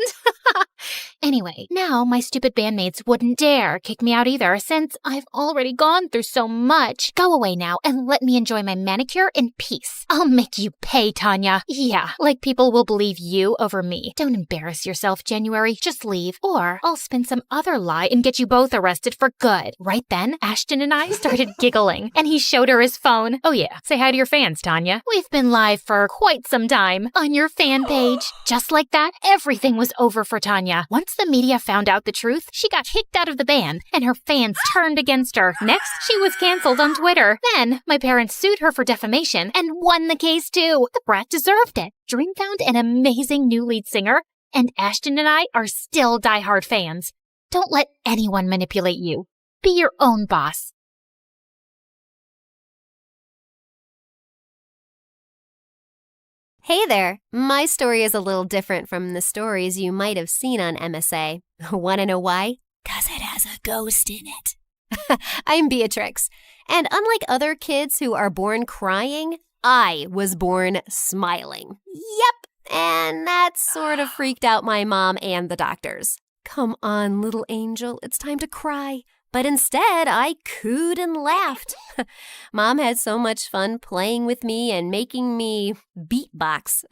Anyway, now my stupid bandmates wouldn't dare kick me out either since I've already gone through so much. Go away now and let me enjoy my manicure in peace. I'll make you pay, Tanya. Yeah, like people will believe you over me. Don't embarrass yourself, January. Just leave. Or I'll spin some other lie and get you both arrested for good. Right then, Ashton and I started giggling, and he showed her his phone. Oh yeah, say hi to your fans, Tanya. We've been live for quite some time on your fan page. Just like that, everything was over for Tanya. Once the media found out the truth, she got kicked out of the band, and her fans turned against her. Next, she was canceled on Twitter. Then, my parents sued her for defamation and won the case too. The brat deserved it. Dream found an amazing new lead singer, and Ashton and I are still diehard fans. Don't let anyone manipulate you. Be your own boss. Hey there! My story is a little different from the stories you might have seen on MSA. Want to know why? 'Cause it has a ghost in it. I'm Beatrix, and unlike other kids who are born crying, I was born smiling. Yep, and that sort of freaked out my mom and the doctors. Come on, little angel, it's time to cry. But instead, I cooed and laughed. Mom had so much fun playing with me and making me beatbox.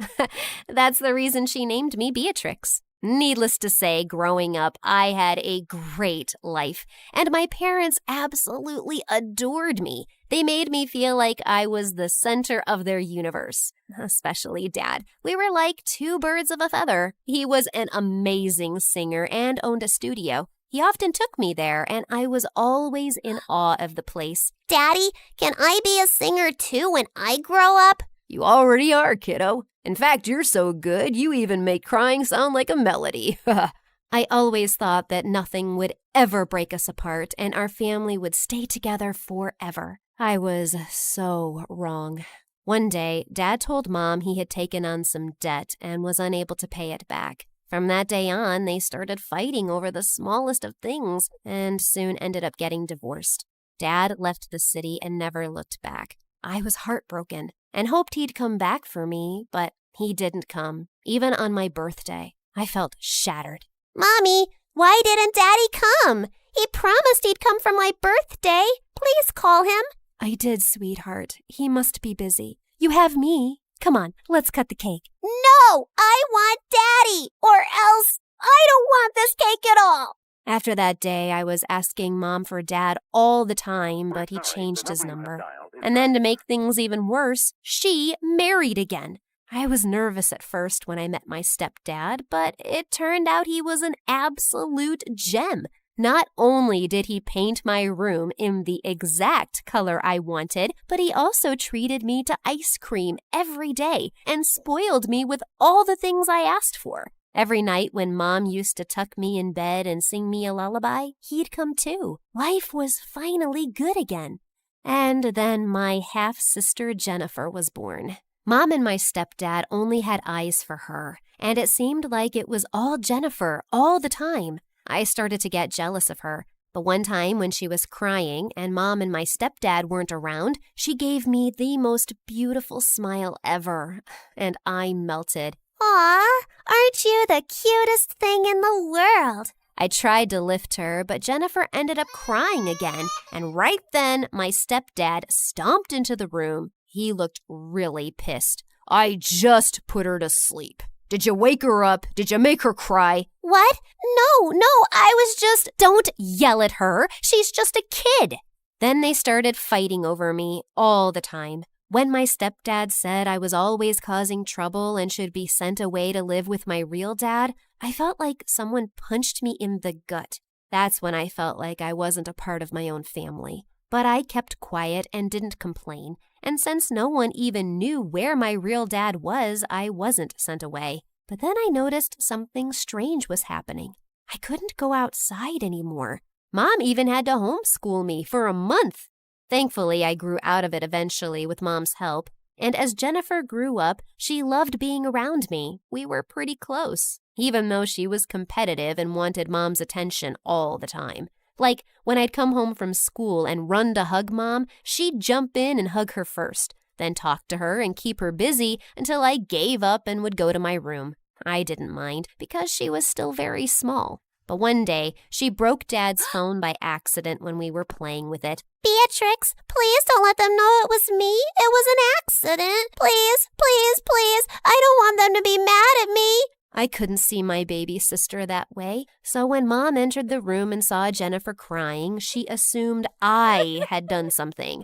That's the reason she named me Beatrix. Needless to say, growing up, I had a great life, and my parents absolutely adored me. They made me feel like I was the center of their universe, especially Dad. We were like two birds of a feather. He was an amazing singer and owned a studio. He often took me there, and I was always in awe of the place. Daddy, can I be a singer too when I grow up? You already are, kiddo. In fact, you're so good, you even make crying sound like a melody. I always thought that nothing would ever break us apart, and our family would stay together forever. I was so wrong. One day, Dad told Mom he had taken on some debt and was unable to pay it back. From that day on, they started fighting over the smallest of things and soon ended up getting divorced. Dad left the city and never looked back. I was heartbroken and hoped he'd come back for me, but he didn't come, even on my birthday. I felt shattered. Mommy, why didn't Daddy come? He promised he'd come for my birthday. Please call him. I did, sweetheart. He must be busy. You have me. Come on, let's cut the cake. No, I want Daddy, or else I don't want this cake at all. After that day, I was asking Mom for Dad all the time, but he changed his number. And then to make things even worse, she married again. I was nervous at first when I met my stepdad, but it turned out he was an absolute gem. Not only did he paint my room in the exact color I wanted, but he also treated me to ice cream every day and spoiled me with all the things I asked for. Every night when Mom used to tuck me in bed and sing me a lullaby, he'd come too. Life was finally good again. And then my half-sister Jennifer was born. Mom and my stepdad only had eyes for her, and it seemed like it was all Jennifer all the time. I started to get jealous of her, but one time when she was crying and Mom and my stepdad weren't around, she gave me the most beautiful smile ever, and I melted. Aw, aren't you the cutest thing in the world? I tried to lift her, but Jennifer ended up crying again, and right then my stepdad stomped into the room. He looked really pissed. I just put her to sleep. Did you wake her up? Did you make her cry? What? No, I was just... Don't yell at her. She's just a kid. Then they started fighting over me all the time. When my stepdad said I was always causing trouble and should be sent away to live with my real dad, I felt like someone punched me in the gut. That's when I felt like I wasn't a part of my own family. But I kept quiet and didn't complain. And since no one even knew where my real dad was, I wasn't sent away. But then I noticed something strange was happening. I couldn't go outside anymore. Mom even had to homeschool me for a month. Thankfully, I grew out of it eventually with Mom's help. And as Jennifer grew up, she loved being around me. We were pretty close, even though she was competitive and wanted Mom's attention all the time. Like, when I'd come home from school and run to hug Mom, she'd jump in and hug her first, then talk to her and keep her busy until I gave up and would go to my room. I didn't mind, because she was still very small. But one day, she broke Dad's phone by accident when we were playing with it. Beatrix, please don't let them know it was me. It was an accident. Please, please, please. I don't want them to be mad at me. I couldn't see my baby sister that way, so when Mom entered the room and saw Jennifer crying, she assumed I had done something.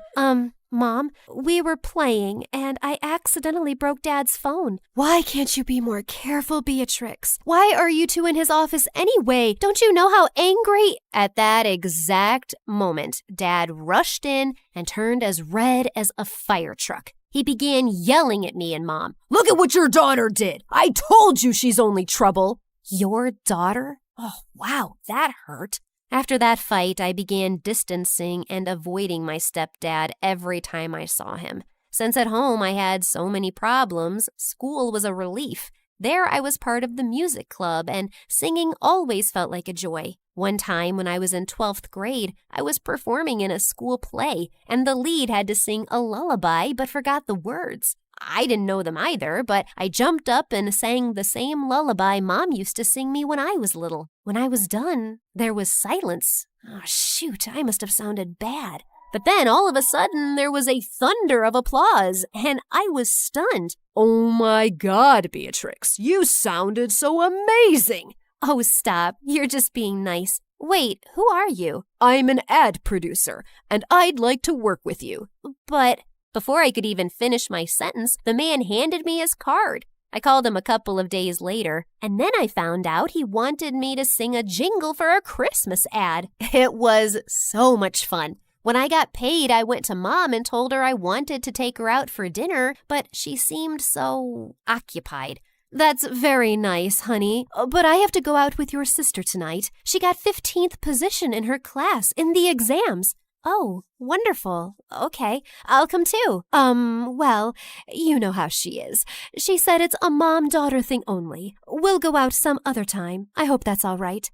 Mom, we were playing, and I accidentally broke Dad's phone. Why can't you be more careful, Beatrix? Why are you two in his office anyway? Don't you know how angry? At that exact moment, Dad rushed in and turned as red as a fire truck. He began yelling at me and Mom. Look at what your daughter did. I told you she's only trouble. Your daughter? Oh, wow, that hurt. After that fight, I began distancing and avoiding my stepdad every time I saw him. Since at home I had so many problems, school was a relief. There I was part of the music club, and singing always felt like a joy. One time when I was in 12th grade, I was performing in a school play, and the lead had to sing a lullaby but forgot the words. I didn't know them either, but I jumped up and sang the same lullaby Mom used to sing me when I was little. When I was done, there was silence. Oh, shoot, I must have sounded bad. But then, all of a sudden, there was a thunder of applause, and I was stunned. Oh my God, Beatrix, you sounded so amazing! Oh, stop, you're just being nice. Wait, who are you? I'm an ad producer, and I'd like to work with you. But before I could even finish my sentence, the man handed me his card. I called him a couple of days later, and then I found out he wanted me to sing a jingle for a Christmas ad. It was so much fun. When I got paid, I went to Mom and told her I wanted to take her out for dinner, but she seemed so occupied. That's very nice, honey, but I have to go out with your sister tonight. She got 15th position in her class in the exams. Oh, wonderful. Okay, I'll come too. Well, you know how she is. She said it's a mom-daughter thing only. We'll go out some other time. I hope that's all right.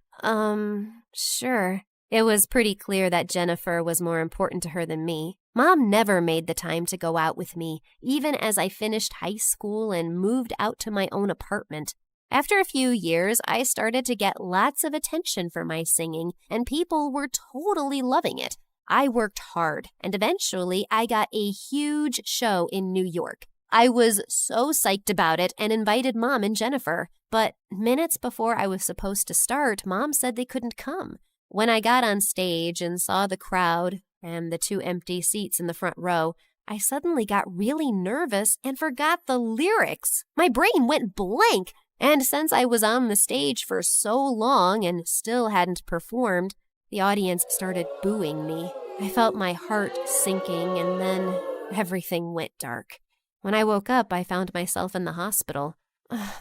Sure. It was pretty clear that Jennifer was more important to her than me. Mom never made the time to go out with me, even as I finished high school and moved out to my own apartment. After a few years, I started to get lots of attention for my singing, and people were totally loving it. I worked hard, and eventually I got a huge show in New York. I was so psyched about it and invited Mom and Jennifer. But minutes before I was supposed to start, Mom said they couldn't come. When I got on stage and saw the crowd and the 2 empty seats in the front row, I suddenly got really nervous and forgot the lyrics. My brain went blank. And since I was on the stage for so long and still hadn't performed, the audience started booing me. I felt my heart sinking, and then everything went dark. When I woke up, I found myself in the hospital.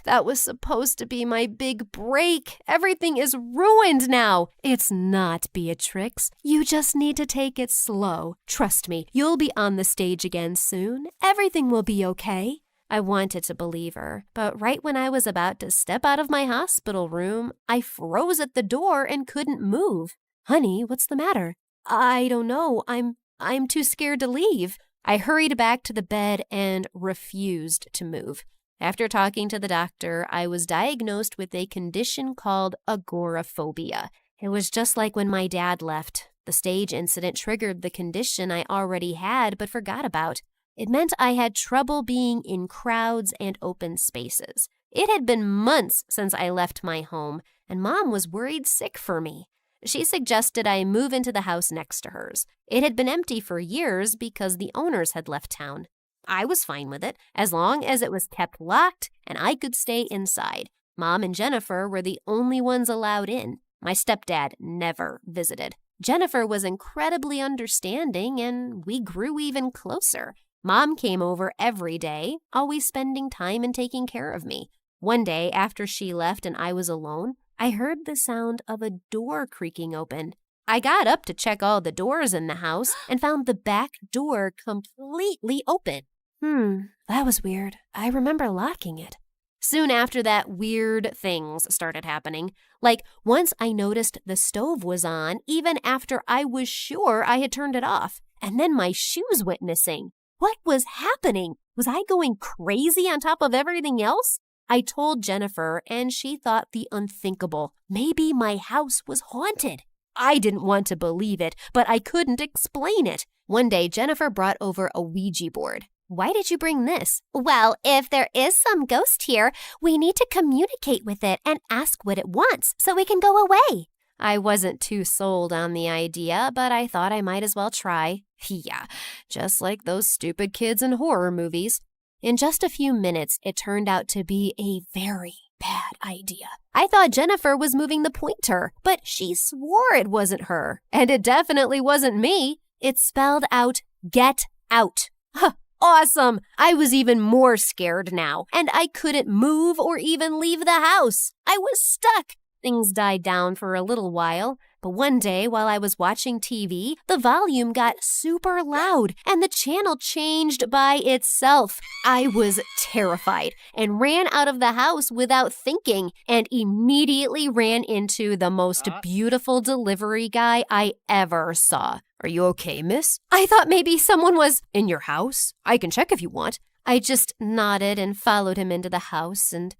That was supposed to be my big break. Everything is ruined now. It's not, Beatrix. You just need to take it slow. Trust me, you'll be on the stage again soon. Everything will be okay. I wanted to believe her, but right when I was about to step out of my hospital room, I froze at the door and couldn't move. Honey, what's the matter? I don't know. I'm too scared to leave. I hurried back to the bed and refused to move. After talking to the doctor, I was diagnosed with a condition called agoraphobia. It was just like when my dad left. The stage incident triggered the condition I already had but forgot about. It meant I had trouble being in crowds and open spaces. It had been months since I left my home, and Mom was worried sick for me. She suggested I move into the house next to hers. It had been empty for years because the owners had left town. I was fine with it, as long as it was kept locked and I could stay inside. Mom and Jennifer were the only ones allowed in. My stepdad never visited. Jennifer was incredibly understanding, and we grew even closer. Mom came over every day, always spending time and taking care of me. One day, after she left and I was alone, I heard the sound of a door creaking open. I got up to check all the doors in the house and found the back door completely open. That was weird. I remember locking it. Soon after that, weird things started happening. Like, once I noticed the stove was on, even after I was sure I had turned it off. And then my shoes went missing. What was happening? Was I going crazy on top of everything else? I told Jennifer, and she thought the unthinkable. Maybe my house was haunted. I didn't want to believe it, but I couldn't explain it. One day, Jennifer brought over a Ouija board. Why did you bring this? Well, if there is some ghost here, we need to communicate with it and ask what it wants so we can go away. I wasn't too sold on the idea, but I thought I might as well try. Yeah, just like those stupid kids in horror movies. In just a few minutes, it turned out to be a very bad idea. I thought Jennifer was moving the pointer, but she swore it wasn't her. And it definitely wasn't me. It spelled out, "Get out." Huh. Awesome! I was even more scared now, and I couldn't move or even leave the house. I was stuck. Things died down for a little while, but one day while I was watching TV, the volume got super loud and the channel changed by itself. I was terrified and ran out of the house without thinking and immediately ran into the most beautiful delivery guy I ever saw. "Are you okay, miss? I thought maybe someone was in your house. I can check if you want." I just nodded and followed him into the house, and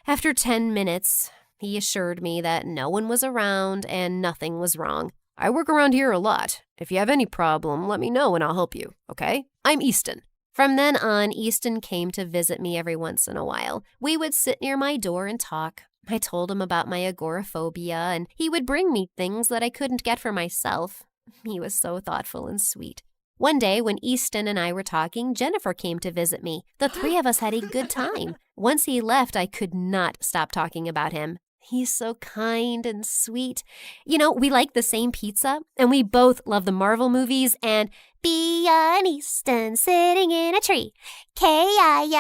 after 10 minutes, he assured me that no one was around and nothing was wrong. "I work around here a lot. If you have any problem, let me know and I'll help you, okay? I'm Easton." From then on, Easton came to visit me every once in a while. We would sit near my door and talk. I told him about my agoraphobia, and he would bring me things that I couldn't get for myself. He was so thoughtful and sweet. One day, when Easton and I were talking, Jennifer came to visit me. The three of us had a good time. Once he left, I could not stop talking about him. He's so kind and sweet. You know, we like the same pizza, and we both love the Marvel movies and Be an Easton sitting in a tree. Kissing.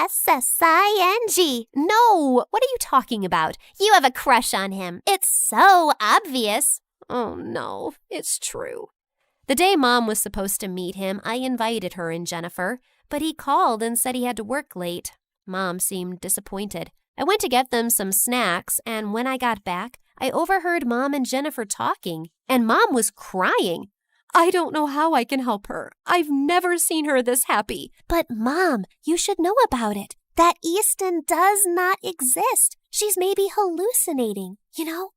No, what are you talking about? You have a crush on him. It's so obvious. Oh no, it's true. The day Mom was supposed to meet him, I invited her and Jennifer, but he called and said he had to work late. Mom seemed disappointed. I went to get them some snacks, and when I got back, I overheard Mom and Jennifer talking, and Mom was crying. I don't know how I can help her. I've never seen her this happy. But Mom, you should know about it. That Easton does not exist. She's maybe hallucinating,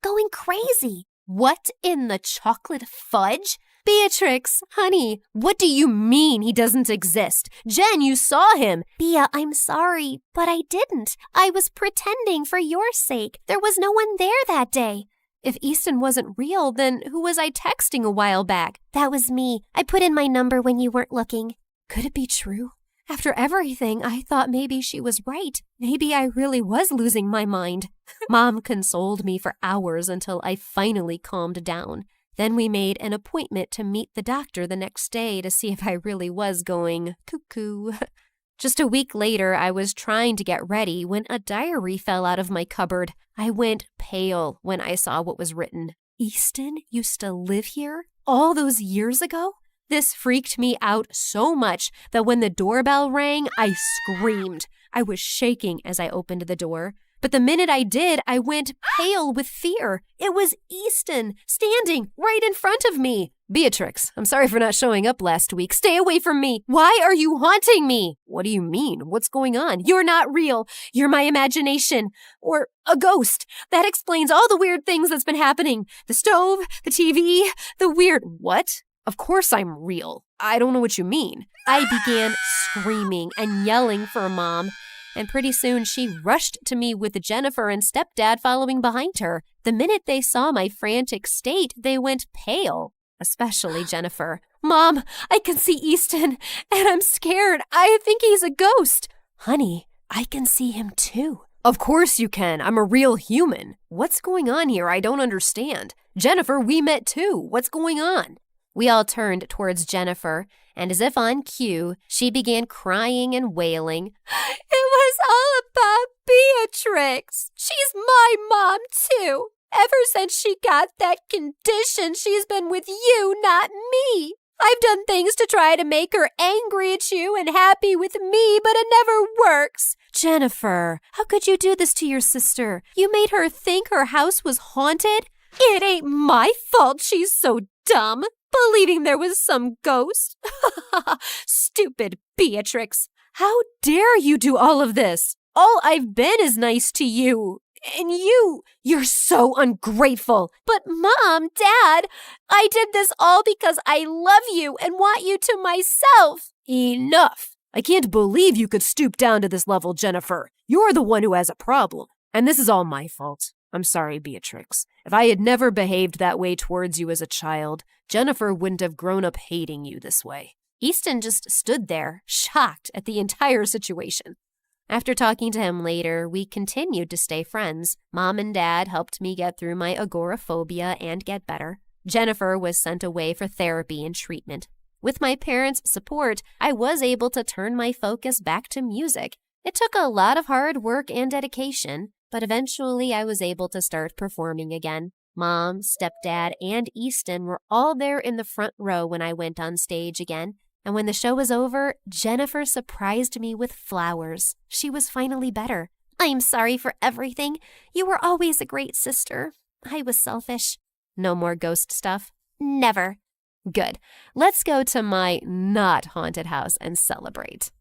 going crazy. What in the chocolate fudge? Beatrix, honey, what do you mean he doesn't exist? Jen, you saw him. Bea, I'm sorry, but I didn't. I was pretending for your sake. There was no one there that day. If Easton wasn't real, then who was I texting a while back? That was me. I put in my number when you weren't looking. Could it be true? After everything, I thought maybe she was right. Maybe I really was losing my mind. Mom consoled me for hours until I finally calmed down. Then we made an appointment to meet the doctor the next day to see if I really was going cuckoo. Just a week later, I was trying to get ready when a diary fell out of my cupboard. I went pale when I saw what was written. Easton used to live here all those years ago? This freaked me out so much that when the doorbell rang, I screamed. I was shaking as I opened the door. But the minute I did, I went pale with fear. It was Easton, standing right in front of me. Beatrix, I'm sorry for not showing up last week. Stay away from me. Why are you haunting me? What do you mean? What's going on? You're not real. You're my imagination. Or a ghost. That explains all the weird things that's been happening. The stove, the TV, the weird... What? Of course I'm real. I don't know what you mean. I began screaming and yelling for Mom. And pretty soon she rushed to me with Jennifer and stepdad following behind her. The minute they saw my frantic state, they went pale, especially Jennifer. Mom, I can see Easton, and I'm scared. I think he's a ghost. Honey, I can see him too. Of course you can. I'm a real human. What's going on here? I don't understand. Jennifer, we met too. What's going on? We all turned towards Jennifer, and as if on cue, she began crying and wailing. It was all about Beatrix. She's my mom, too. Ever since she got that condition, she's been with you, not me. I've done things to try to make her angry at you and happy with me, but it never works. Jennifer, how could you do this to your sister? You made her think her house was haunted? It ain't my fault she's so dumb. Believing there was some ghost. Stupid Beatrix. How dare you do all of this? All I've been is nice to you. And you're so ungrateful. But Mom, Dad, I did this all because I love you and want you to myself. Enough. I can't believe you could stoop down to this level, Jennifer. You're the one who has a problem. And this is all my fault. I'm sorry, Beatrix. If I had never behaved that way towards you as a child, Jennifer wouldn't have grown up hating you this way. Easton just stood there, shocked at the entire situation. After talking to him later, we continued to stay friends. Mom and Dad helped me get through my agoraphobia and get better. Jennifer was sent away for therapy and treatment. With my parents' support, I was able to turn my focus back to music. It took a lot of hard work and dedication, but eventually I was able to start performing again. Mom, stepdad, and Easton were all there in the front row when I went on stage again. And when the show was over, Jennifer surprised me with flowers. She was finally better. I'm sorry for everything. You were always a great sister. I was selfish. No more ghost stuff? Never. Good. Let's go to my not haunted house and celebrate.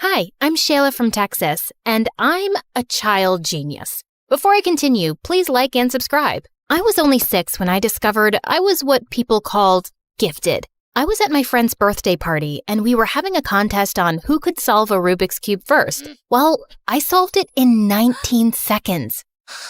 Hi, I'm Shayla from Texas, and I'm a child genius. Before I continue, please like and subscribe. I was only 6 when I discovered I was what people called gifted. I was at my friend's birthday party, and we were having a contest on who could solve a Rubik's Cube first. Well, I solved it in 19 seconds.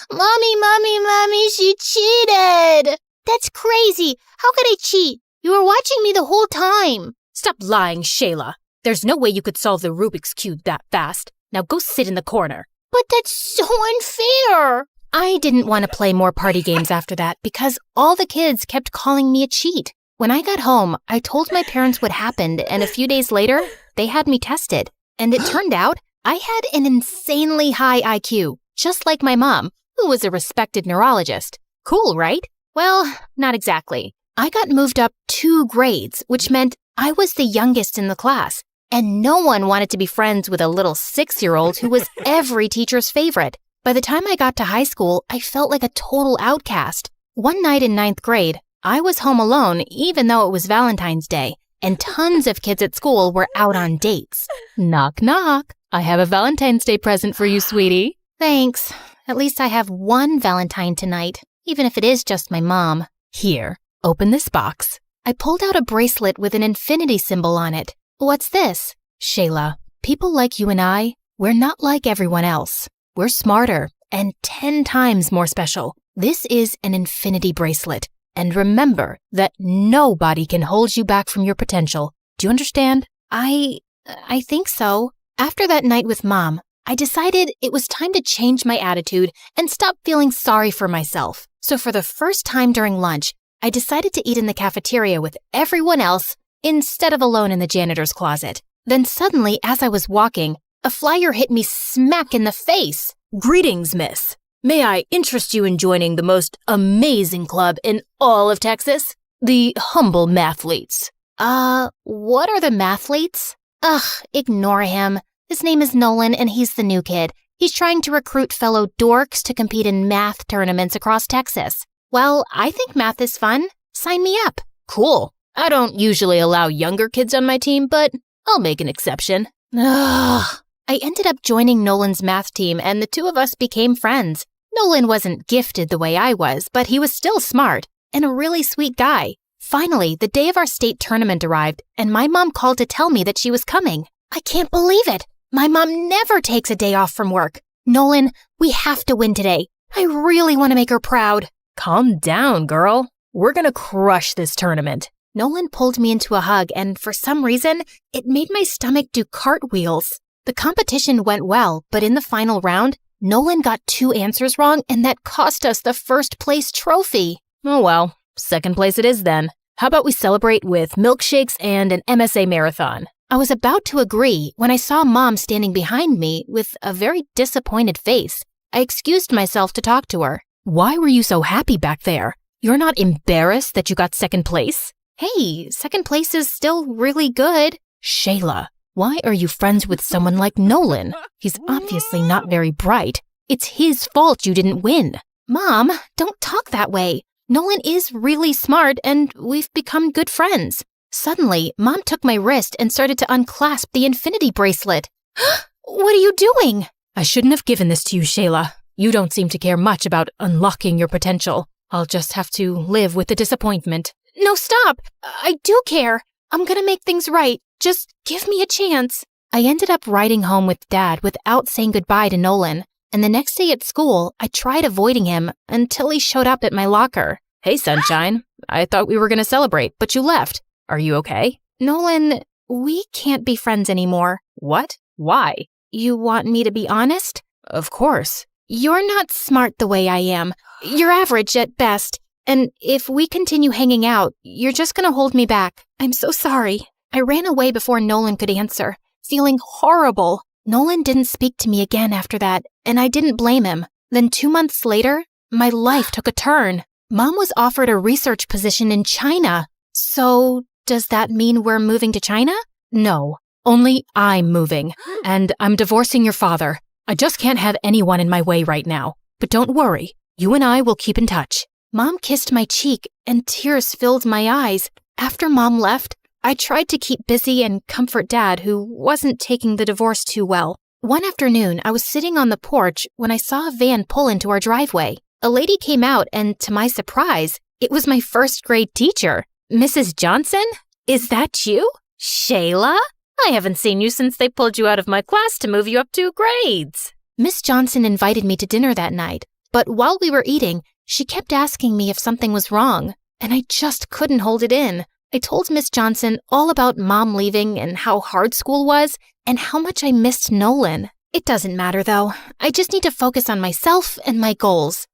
Mommy, she cheated! That's crazy! How could I cheat? You were watching me the whole time! Stop lying, Shayla. There's no way you could solve the Rubik's Cube that fast. Now go sit in the corner. But that's so unfair! I didn't want to play more party games after that because all the kids kept calling me a cheat. When I got home, I told my parents what happened, and a few days later, they had me tested. And it turned out I had an insanely high IQ, just like my mom, who was a respected neurologist. Cool, right? Well, not exactly. I got moved up 2 grades, which meant I was the youngest in the class, and no one wanted to be friends with a little 6-year-old who was every teacher's favorite. By the time I got to high school, I felt like a total outcast. One night in 9th grade, I was home alone even though it was Valentine's Day, and tons of kids at school were out on dates. Knock, knock. I have a Valentine's Day present for you, sweetie. Thanks. At least I have one Valentine tonight, even if it is just my mom. Here, open this box. I pulled out a bracelet with an infinity symbol on it. What's this? Shayla, people like you and I, we're not like everyone else. We're smarter and 10 times more special. This is an infinity bracelet. And remember that nobody can hold you back from your potential. Do you understand? I think so. After that night with Mom, I decided it was time to change my attitude and stop feeling sorry for myself. So for the first time during lunch, I decided to eat in the cafeteria with everyone else instead of alone in the janitor's closet. Then suddenly, as I was walking, a flyer hit me smack in the face. Greetings, miss. May I interest you in joining the most amazing club in all of Texas? The Humble Mathletes. What are the Mathletes? Ugh, ignore him. His name is Nolan and he's the new kid. He's trying to recruit fellow dorks to compete in math tournaments across Texas. Well, I think math is fun. Sign me up. Cool. I don't usually allow younger kids on my team, but I'll make an exception. Ugh. I ended up joining Nolan's math team and the two of us became friends. Nolan wasn't gifted the way I was, but he was still smart and a really sweet guy. Finally, the day of our state tournament arrived and my mom called to tell me that she was coming. I can't believe it. My mom never takes a day off from work. Nolan, we have to win today. I really want to make her proud. Calm down, girl. We're gonna crush this tournament. Nolan pulled me into a hug and for some reason, it made my stomach do cartwheels. The competition went well, but in the final round, Nolan got 2 answers wrong and that cost us the first place trophy. Oh well, second place it is then. How about we celebrate with milkshakes and an MSA marathon? I was about to agree when I saw Mom standing behind me with a very disappointed face. I excused myself to talk to her. Why were you so happy back there? You're not embarrassed that you got second place? Hey, second place is still really good. Shayla, why are you friends with someone like Nolan? He's obviously not very bright. It's his fault you didn't win. Mom, don't talk that way. Nolan is really smart and we've become good friends. Suddenly, Mom took my wrist and started to unclasp the infinity bracelet. What are you doing? I shouldn't have given this to you, Shayla. You don't seem to care much about unlocking your potential. I'll just have to live with the disappointment. No, stop! I do care. I'm gonna make things right. Just give me a chance. I ended up riding home with Dad without saying goodbye to Nolan. And the next day at school, I tried avoiding him until he showed up at my locker. Hey, sunshine. I thought we were gonna celebrate, but you left. Are you okay? Nolan, we can't be friends anymore. What? Why? You want me to be honest? Of course. You're not smart the way I am. You're average at best. And if we continue hanging out, you're just gonna hold me back. I'm so sorry. I ran away before Nolan could answer, feeling horrible. Nolan didn't speak to me again after that, and I didn't blame him. Then 2 months later, my life took a turn. Mom was offered a research position in China. So, does that mean we're moving to China? No, only I'm moving. And I'm divorcing your father. I just can't have anyone in my way right now. But don't worry, you and I will keep in touch. Mom kissed my cheek and tears filled my eyes. After Mom left, I tried to keep busy and comfort Dad, who wasn't taking the divorce too well. One afternoon, I was sitting on the porch when I saw a van pull into our driveway. A lady came out and, to my surprise, it was my first grade teacher. Mrs. Johnson? Is that you? Shayla? I haven't seen you since they pulled you out of my class to move you up 2 grades. Miss Johnson invited me to dinner that night, but while we were eating, she kept asking me if something was wrong, and I just couldn't hold it in. I told Miss Johnson all about Mom leaving and how hard school was and how much I missed Nolan. It doesn't matter though. I just need to focus on myself and my goals.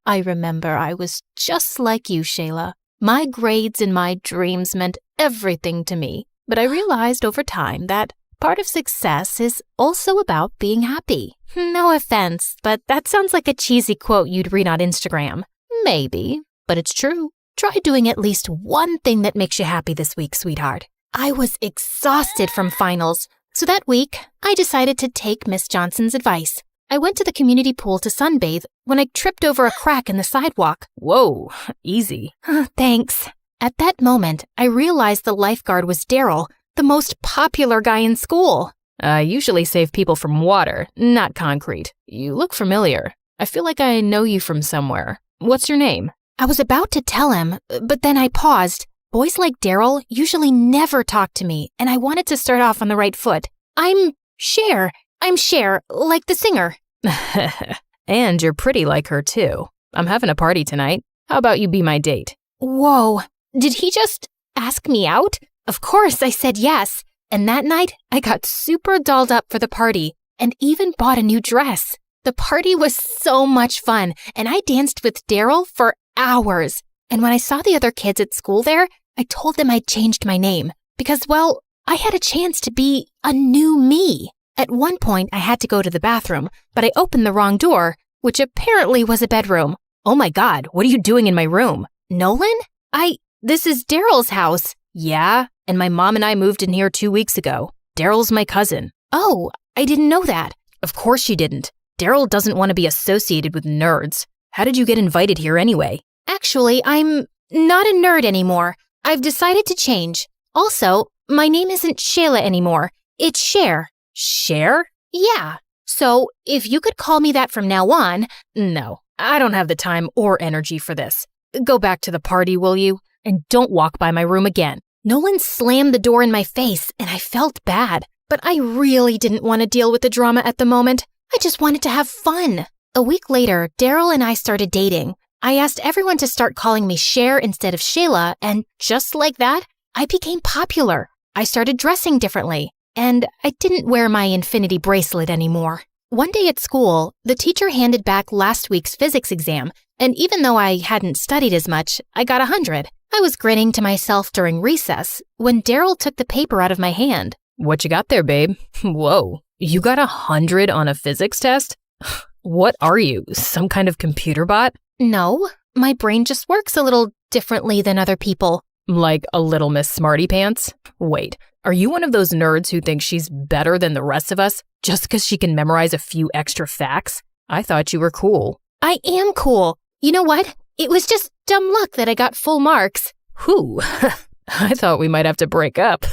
I remember I was just like you, Shayla. My grades and my dreams meant everything to me, but I realized over time that part of success is also about being happy. No offense, but that sounds like a cheesy quote you'd read on Instagram. Maybe, but it's true. Try doing at least one thing that makes you happy this week, sweetheart. I was exhausted from finals, so that week, I decided to take Miss Johnson's advice. I went to the community pool to sunbathe when I tripped over a crack in the sidewalk. Whoa, easy. Thanks. At that moment, I realized the lifeguard was Daryl, the most popular guy in school. I usually save people from water, not concrete. You look familiar. I feel like I know you from somewhere. What's your name? I was about to tell him, but then I paused. Boys like Daryl usually never talk to me, and I wanted to start off on the right foot. I'm Cher, like the singer. And you're pretty like her, too. I'm having a party tonight. How about you be my date? Whoa, did he just ask me out? Of course, I said yes. And that night, I got super dolled up for the party and even bought a new dress. The party was so much fun, and I danced with Daryl for hours. And when I saw the other kids at school there, I told them I'd changed my name because, well, I had a chance to be a new me. At one point, I had to go to the bathroom, but I opened the wrong door, which apparently was a bedroom. Oh my God, what are you doing in my room? Nolan? This is Daryl's house. Yeah, and my mom and I moved in here 2 weeks ago. Daryl's my cousin. Oh, I didn't know that. Of course you didn't. Daryl doesn't want to be associated with nerds. How did you get invited here anyway? Actually, I'm not a nerd anymore. I've decided to change. Also, my name isn't Shayla anymore. It's Cher. Cher? Yeah. So, if you could call me that from now on. No, I don't have the time or energy for this. Go back to the party, will you? And don't walk by my room again. Nolan slammed the door in my face, and I felt bad. But I really didn't want to deal with the drama at the moment. I just wanted to have fun. A week later, Daryl and I started dating. I asked everyone to start calling me Cher instead of Shayla, and just like that, I became popular. I started dressing differently, and I didn't wear my infinity bracelet anymore. One day at school, the teacher handed back last week's physics exam, and even though I hadn't studied as much, I got 100. I was grinning to myself during recess when Daryl took the paper out of my hand. What you got there, babe? Whoa, you got 100 on a physics test? What are you, some kind of computer bot? No, my brain just works a little differently than other people. Like a little Miss Smarty Pants? Wait, are you one of those nerds who thinks she's better than the rest of us just because she can memorize a few extra facts? I thought you were cool. I am cool. You know what? It was just dumb luck that I got full marks. Whew, I thought we might have to break up.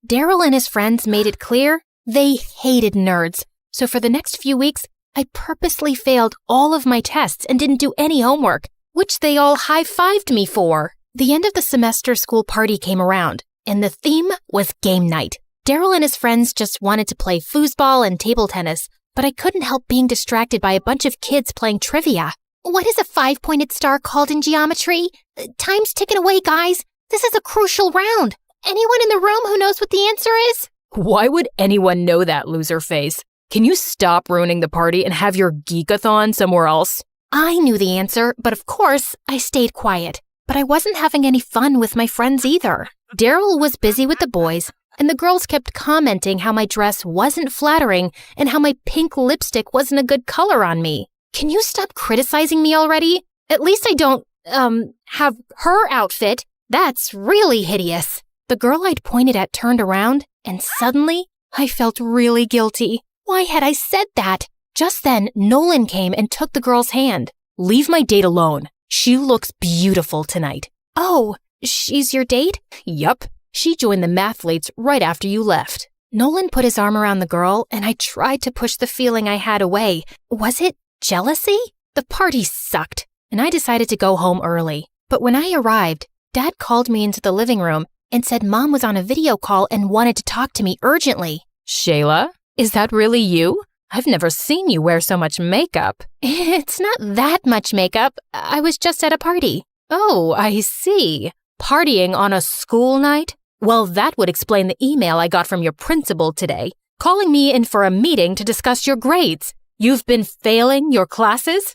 Daryl and his friends made it clear they hated nerds. So for the next few weeks, I purposely failed all of my tests and didn't do any homework, which they all high-fived me for. The end of the semester school party came around, and the theme was game night. Daryl and his friends just wanted to play foosball and table tennis, but I couldn't help being distracted by a bunch of kids playing trivia. What is a 5-pointed star called in geometry? Time's ticking away, guys. This is a crucial round. Anyone in the room who knows what the answer is? Why would anyone know that, loser face? Can you stop ruining the party and have your geekathon somewhere else? I knew the answer, but of course, I stayed quiet. But I wasn't having any fun with my friends either. Daryl was busy with the boys, and the girls kept commenting how my dress wasn't flattering and how my pink lipstick wasn't a good color on me. Can you stop criticizing me already? At least I don't, have her outfit. That's really hideous. The girl I'd pointed at turned around, and suddenly, I felt really guilty. Why had I said that? Just then, Nolan came and took the girl's hand. Leave my date alone. She looks beautiful tonight. Oh, she's your date? Yup. She joined the mathletes right after you left. Nolan put his arm around the girl, and I tried to push the feeling I had away. Was it jealousy? The party sucked, and I decided to go home early. But when I arrived, Dad called me into the living room and said Mom was on a video call and wanted to talk to me urgently. Shayla, is that really you? I've never seen you wear so much makeup. It's not that much makeup. I was just at a party. Oh, I see. Partying on a school night? Well, that would explain the email I got from your principal today, calling me in for a meeting to discuss your grades. You've been failing your classes?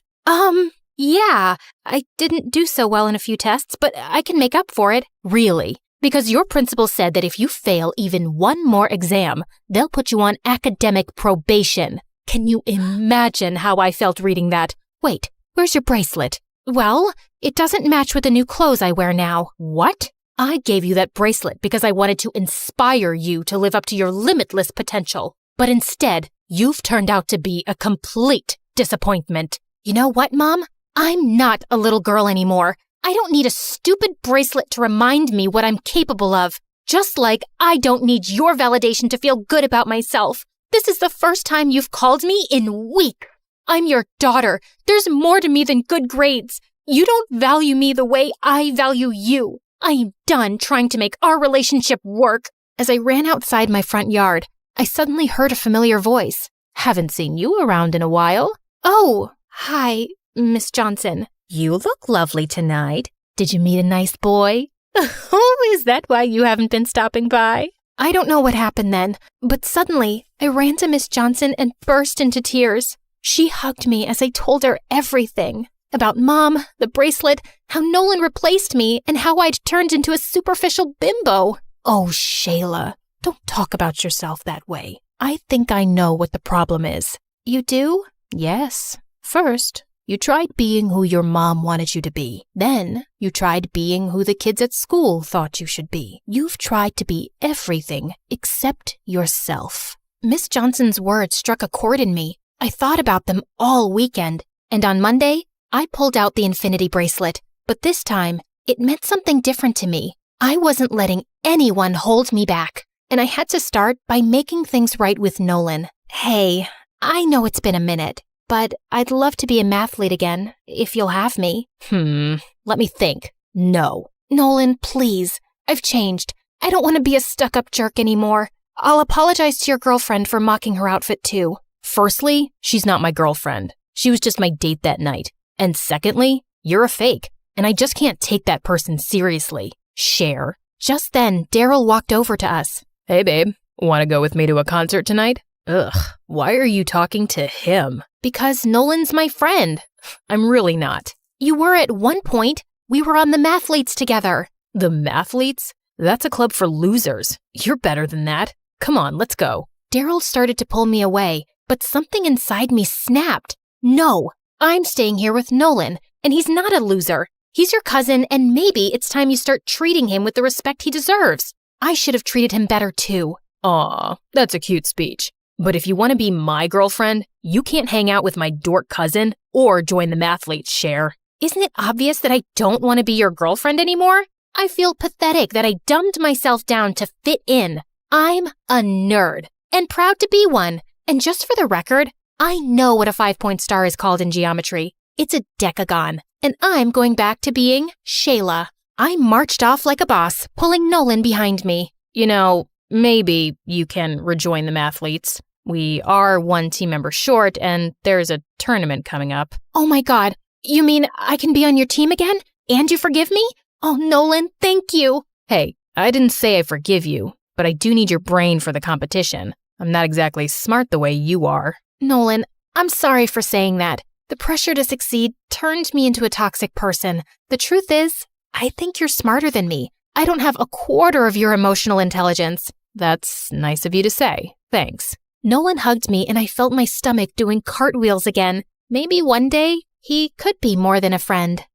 Yeah, I didn't do so well in a few tests, but I can make up for it. Really? Because your principal said that if you fail even one more exam, they'll put you on academic probation. Can you imagine how I felt reading that? Wait, where's your bracelet? Well, it doesn't match with the new clothes I wear now. What? I gave you that bracelet because I wanted to inspire you to live up to your limitless potential. But instead, you've turned out to be a complete disappointment. You know what, Mom? I'm not a little girl anymore. I don't need a stupid bracelet to remind me what I'm capable of. Just like I don't need your validation to feel good about myself. This is the first time you've called me in weeks. I'm your daughter. There's more to me than good grades. You don't value me the way I value you. I am done trying to make our relationship work. As I ran outside my front yard, I suddenly heard a familiar voice. Haven't seen you around in a while. Oh, hi, Miss Johnson. You look lovely tonight. Did you meet a nice boy? Oh, is that why you haven't been stopping by? I don't know what happened then, but suddenly I ran to Miss Johnson and burst into tears. She hugged me as I told her everything. About Mom, the bracelet, how Nolan replaced me, and how I'd turned into a superficial bimbo. Oh, Shayla, don't talk about yourself that way. I think I know what the problem is. You do? Yes. First, you tried being who your mom wanted you to be. Then, you tried being who the kids at school thought you should be. You've tried to be everything except yourself. Miss Johnson's words struck a chord in me. I thought about them all weekend, and on Monday, I pulled out the infinity bracelet, but this time, it meant something different to me. I wasn't letting anyone hold me back, and I had to start by making things right with Nolan. Hey, I know it's been a minute, but I'd love to be a mathlete again, if you'll have me. Let me think. No. Nolan, please. I've changed. I don't want to be a stuck-up jerk anymore. I'll apologize to your girlfriend for mocking her outfit too. Firstly, she's not my girlfriend. She was just my date that night. And secondly, you're a fake, and I just can't take that person seriously. Share. Just then, Daryl walked over to us. Hey, babe. Want to go with me to a concert tonight? Ugh, why are you talking to him? Because Nolan's my friend. I'm really not. You were at one point. We were on the Mathletes together. The Mathletes? That's a club for losers. You're better than that. Come on, let's go. Daryl started to pull me away, but something inside me snapped. No, I'm staying here with Nolan, and he's not a loser. He's your cousin, and maybe it's time you start treating him with the respect he deserves. I should have treated him better too. Aw, that's a cute speech. But if you want to be my girlfriend, you can't hang out with my dork cousin or join the Mathletes, Cher. Isn't it obvious that I don't want to be your girlfriend anymore? I feel pathetic that I dumbed myself down to fit in. I'm a nerd, and proud to be one. And just for the record, I know what a 5-point star is called in geometry. It's a decagon, and I'm going back to being Shayla. I marched off like a boss, pulling Nolan behind me. You know, maybe you can rejoin the Mathletes. We are one team member short, and there's a tournament coming up. Oh my God, you mean I can be on your team again? And you forgive me? Oh, Nolan, thank you. Hey, I didn't say I forgive you, but I do need your brain for the competition. I'm not exactly smart the way you are. Nolan, I'm sorry for saying that. The pressure to succeed turned me into a toxic person. The truth is, I think you're smarter than me. I don't have a quarter of your emotional intelligence. That's nice of you to say. Thanks. Nolan hugged me and I felt my stomach doing cartwheels again. Maybe one day, he could be more than a friend.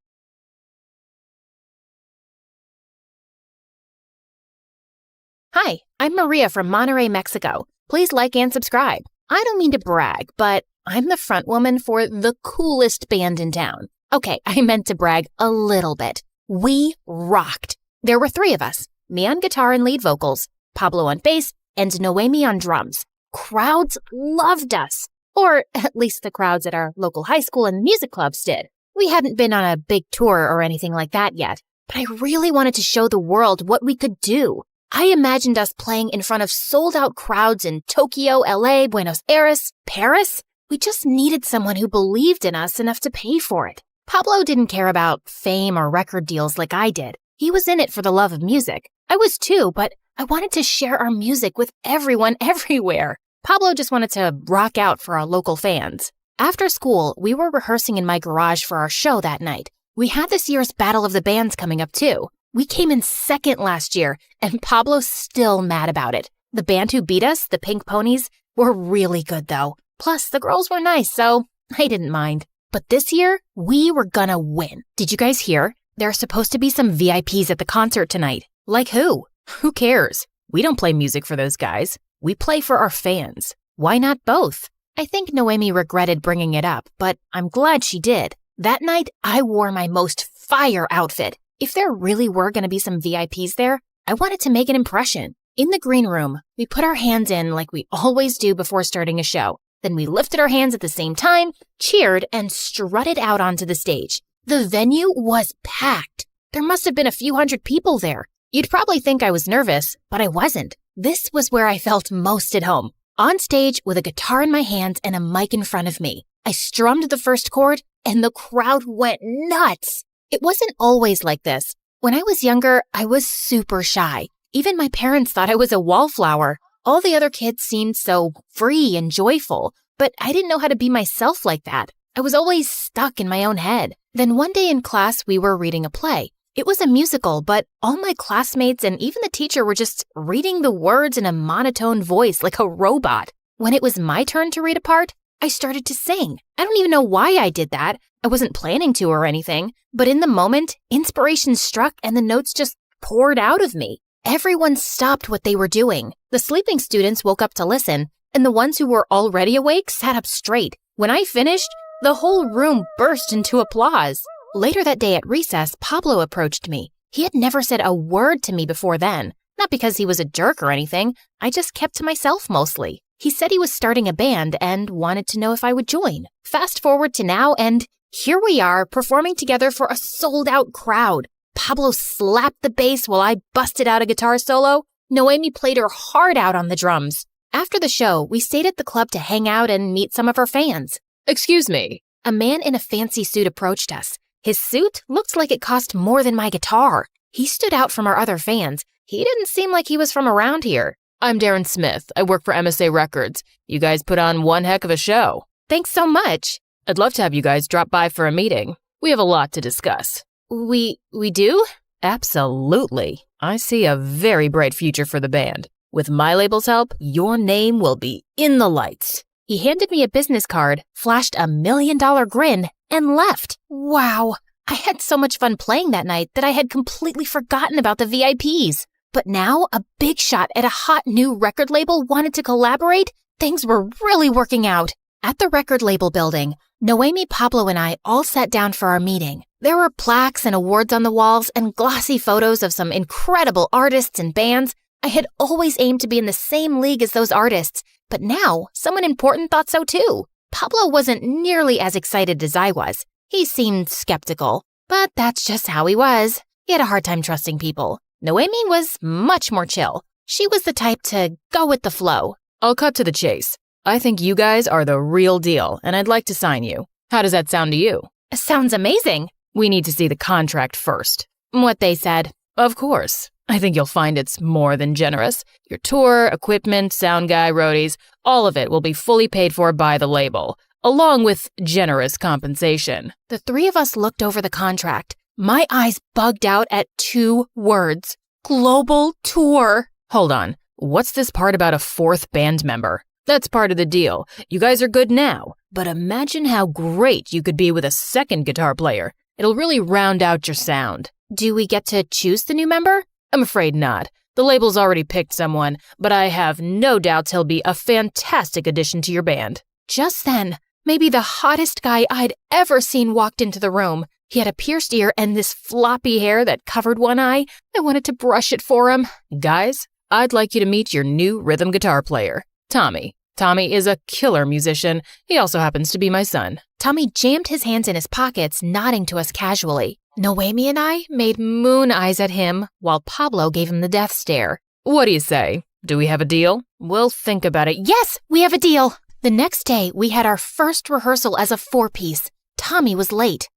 Hi, I'm Maria from Monterrey, Mexico. Please like and subscribe. I don't mean to brag, but I'm the front woman for the coolest band in town. Okay, I meant to brag a little bit. We rocked. There were 3 of us, me on guitar and lead vocals, Pablo on bass, and Noemi on drums. Crowds loved us, or at least the crowds at our local high school and music clubs did. We hadn't been on a big tour or anything like that yet, but I really wanted to show the world what we could do. I imagined us playing in front of sold-out crowds in Tokyo, LA, Buenos Aires, Paris. We just needed someone who believed in us enough to pay for it. Pablo didn't care about fame or record deals like I did. He was in it for the love of music. I was too, but I wanted to share our music with everyone everywhere. Pablo just wanted to rock out for our local fans. After school, we were rehearsing in my garage for our show that night. We had this year's Battle of the Bands coming up too. We came in second last year, and Pablo's still mad about it. The band who beat us, the Pink Ponies, were really good though. Plus, the girls were nice, so I didn't mind. But this year, we were gonna win. Did you guys hear? There are supposed to be some VIPs at the concert tonight. Like who? Who cares? We don't play music for those guys. We play for our fans. Why not both? I think Noemi regretted bringing it up, but I'm glad she did. That night, I wore my most fire outfit. If there really were going to be some VIPs there, I wanted to make an impression. In the green room, we put our hands in like we always do before starting a show. Then we lifted our hands at the same time, cheered, and strutted out onto the stage. The venue was packed. There must have been a few hundred people there. You'd probably think I was nervous, but I wasn't. This was where I felt most at home. On stage with a guitar in my hands and a mic in front of me. I strummed the first chord, and the crowd went nuts. It wasn't always like this. When I was younger, I was super shy. Even my parents thought I was a wallflower. All the other kids seemed so free and joyful, but I didn't know how to be myself like that. I was always stuck in my own head. Then one day in class, we were reading a play. It was a musical, but all my classmates and even the teacher were just reading the words in a monotone voice like a robot. When it was my turn to read a part, I started to sing. I don't even know why I did that. I wasn't planning to or anything, but in the moment, inspiration struck and the notes just poured out of me. Everyone stopped what they were doing. The sleeping students woke up to listen, and the ones who were already awake sat up straight. When I finished, the whole room burst into applause. Later that day at recess, Pablo approached me. He had never said a word to me before then. Not because he was a jerk or anything. I just kept to myself mostly. He said he was starting a band and wanted to know if I would join. Fast forward to now, and here we are performing together for a sold-out crowd. Pablo slapped the bass while I busted out a guitar solo. Noemi played her heart out on the drums. After the show, we stayed at the club to hang out and meet some of our fans. Excuse me. A man in a fancy suit approached us. His suit looked like it cost more than my guitar. He stood out from our other fans. He didn't seem like he was from around here. I'm Darren Smith. I work for MSA Records. You guys put on one heck of a show. Thanks so much. I'd love to have you guys drop by for a meeting. We have a lot to discuss. We do? Absolutely. I see a very bright future for the band. With my label's help, your name will be in the lights. He handed me a business card, flashed a $1 million grin, and left. Wow. I had so much fun playing that night that I had completely forgotten about the VIPs. But now, a big shot at a hot new record label wanted to collaborate. Things were really working out. At the record label building, Noemi, Pablo, and I all sat down for our meeting. There were plaques and awards on the walls and glossy photos of some incredible artists and bands. I had always aimed to be in the same league as those artists, but now someone important thought so too. Pablo wasn't nearly as excited as I was. He seemed skeptical, but that's just how he was. He had a hard time trusting people. Noemi was much more chill. She was the type to go with the flow. I'll cut to the chase. I think you guys are the real deal, and I'd like to sign you. How does that sound to you? Sounds amazing. We need to see the contract first. What they said. Of course. I think you'll find it's more than generous. Your tour, equipment, sound guy, roadies, all of it will be fully paid for by the label, along with generous compensation. The three of us looked over the contract. My eyes bugged out at 2 words. Global tour. Hold on. What's this part about a 4th band member? That's part of the deal. You guys are good now, but imagine how great you could be with a 2nd guitar player. It'll really round out your sound. Do we get to choose the new member? I'm afraid not. The label's already picked someone, but I have no doubts he'll be a fantastic addition to your band. Just then, maybe the hottest guy I'd ever seen walked into the room. He had a pierced ear and this floppy hair that covered one eye. I wanted to brush it for him. Guys, I'd like you to meet your new rhythm guitar player, Tommy. Tommy is a killer musician. He also happens to be my son. Tommy jammed his hands in his pockets, nodding to us casually. Noemi and I made moon eyes at him, while Pablo gave him the death stare. What do you say? Do we have a deal? We'll think about it. Yes, we have a deal! The next day, we had our first rehearsal as a 4-piece. Tommy was late.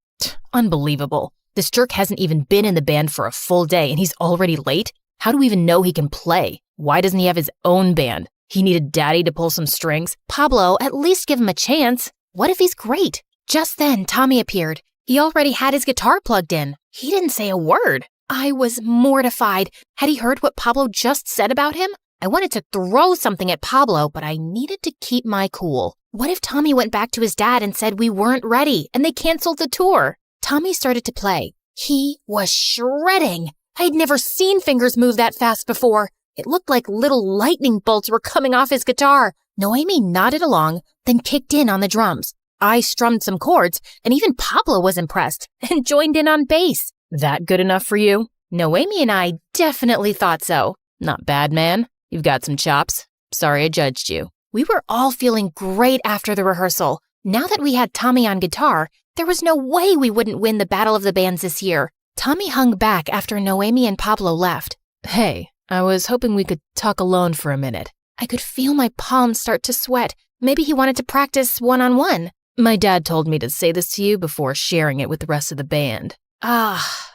Unbelievable. This jerk hasn't even been in the band for a full day, and he's already late? How do we even know he can play? Why doesn't he have his own band? He needed daddy to pull some strings. Pablo, at least give him a chance. What if he's great? Just then, Tommy appeared. He already had his guitar plugged in. He didn't say a word. I was mortified. Had he heard what Pablo just said about him? I wanted to throw something at Pablo, but I needed to keep my cool. What if Tommy went back to his dad and said we weren't ready and they canceled the tour? Tommy started to play. He was shredding. I'd never seen fingers move that fast before. It looked like little lightning bolts were coming off his guitar. Noemi nodded along, then kicked in on the drums. I strummed some chords, and even Pablo was impressed and joined in on bass. That good enough for you? Noemi and I definitely thought so. Not bad, man. You've got some chops. Sorry I judged you. We were all feeling great after the rehearsal. Now that we had Tommy on guitar, there was no way we wouldn't win the Battle of the Bands this year. Tommy hung back after Noemi and Pablo left. Hey, I was hoping we could talk alone for a minute. I could feel my palms start to sweat. Maybe he wanted to practice one-on-one. My dad told me to say this to you before sharing it with the rest of the band.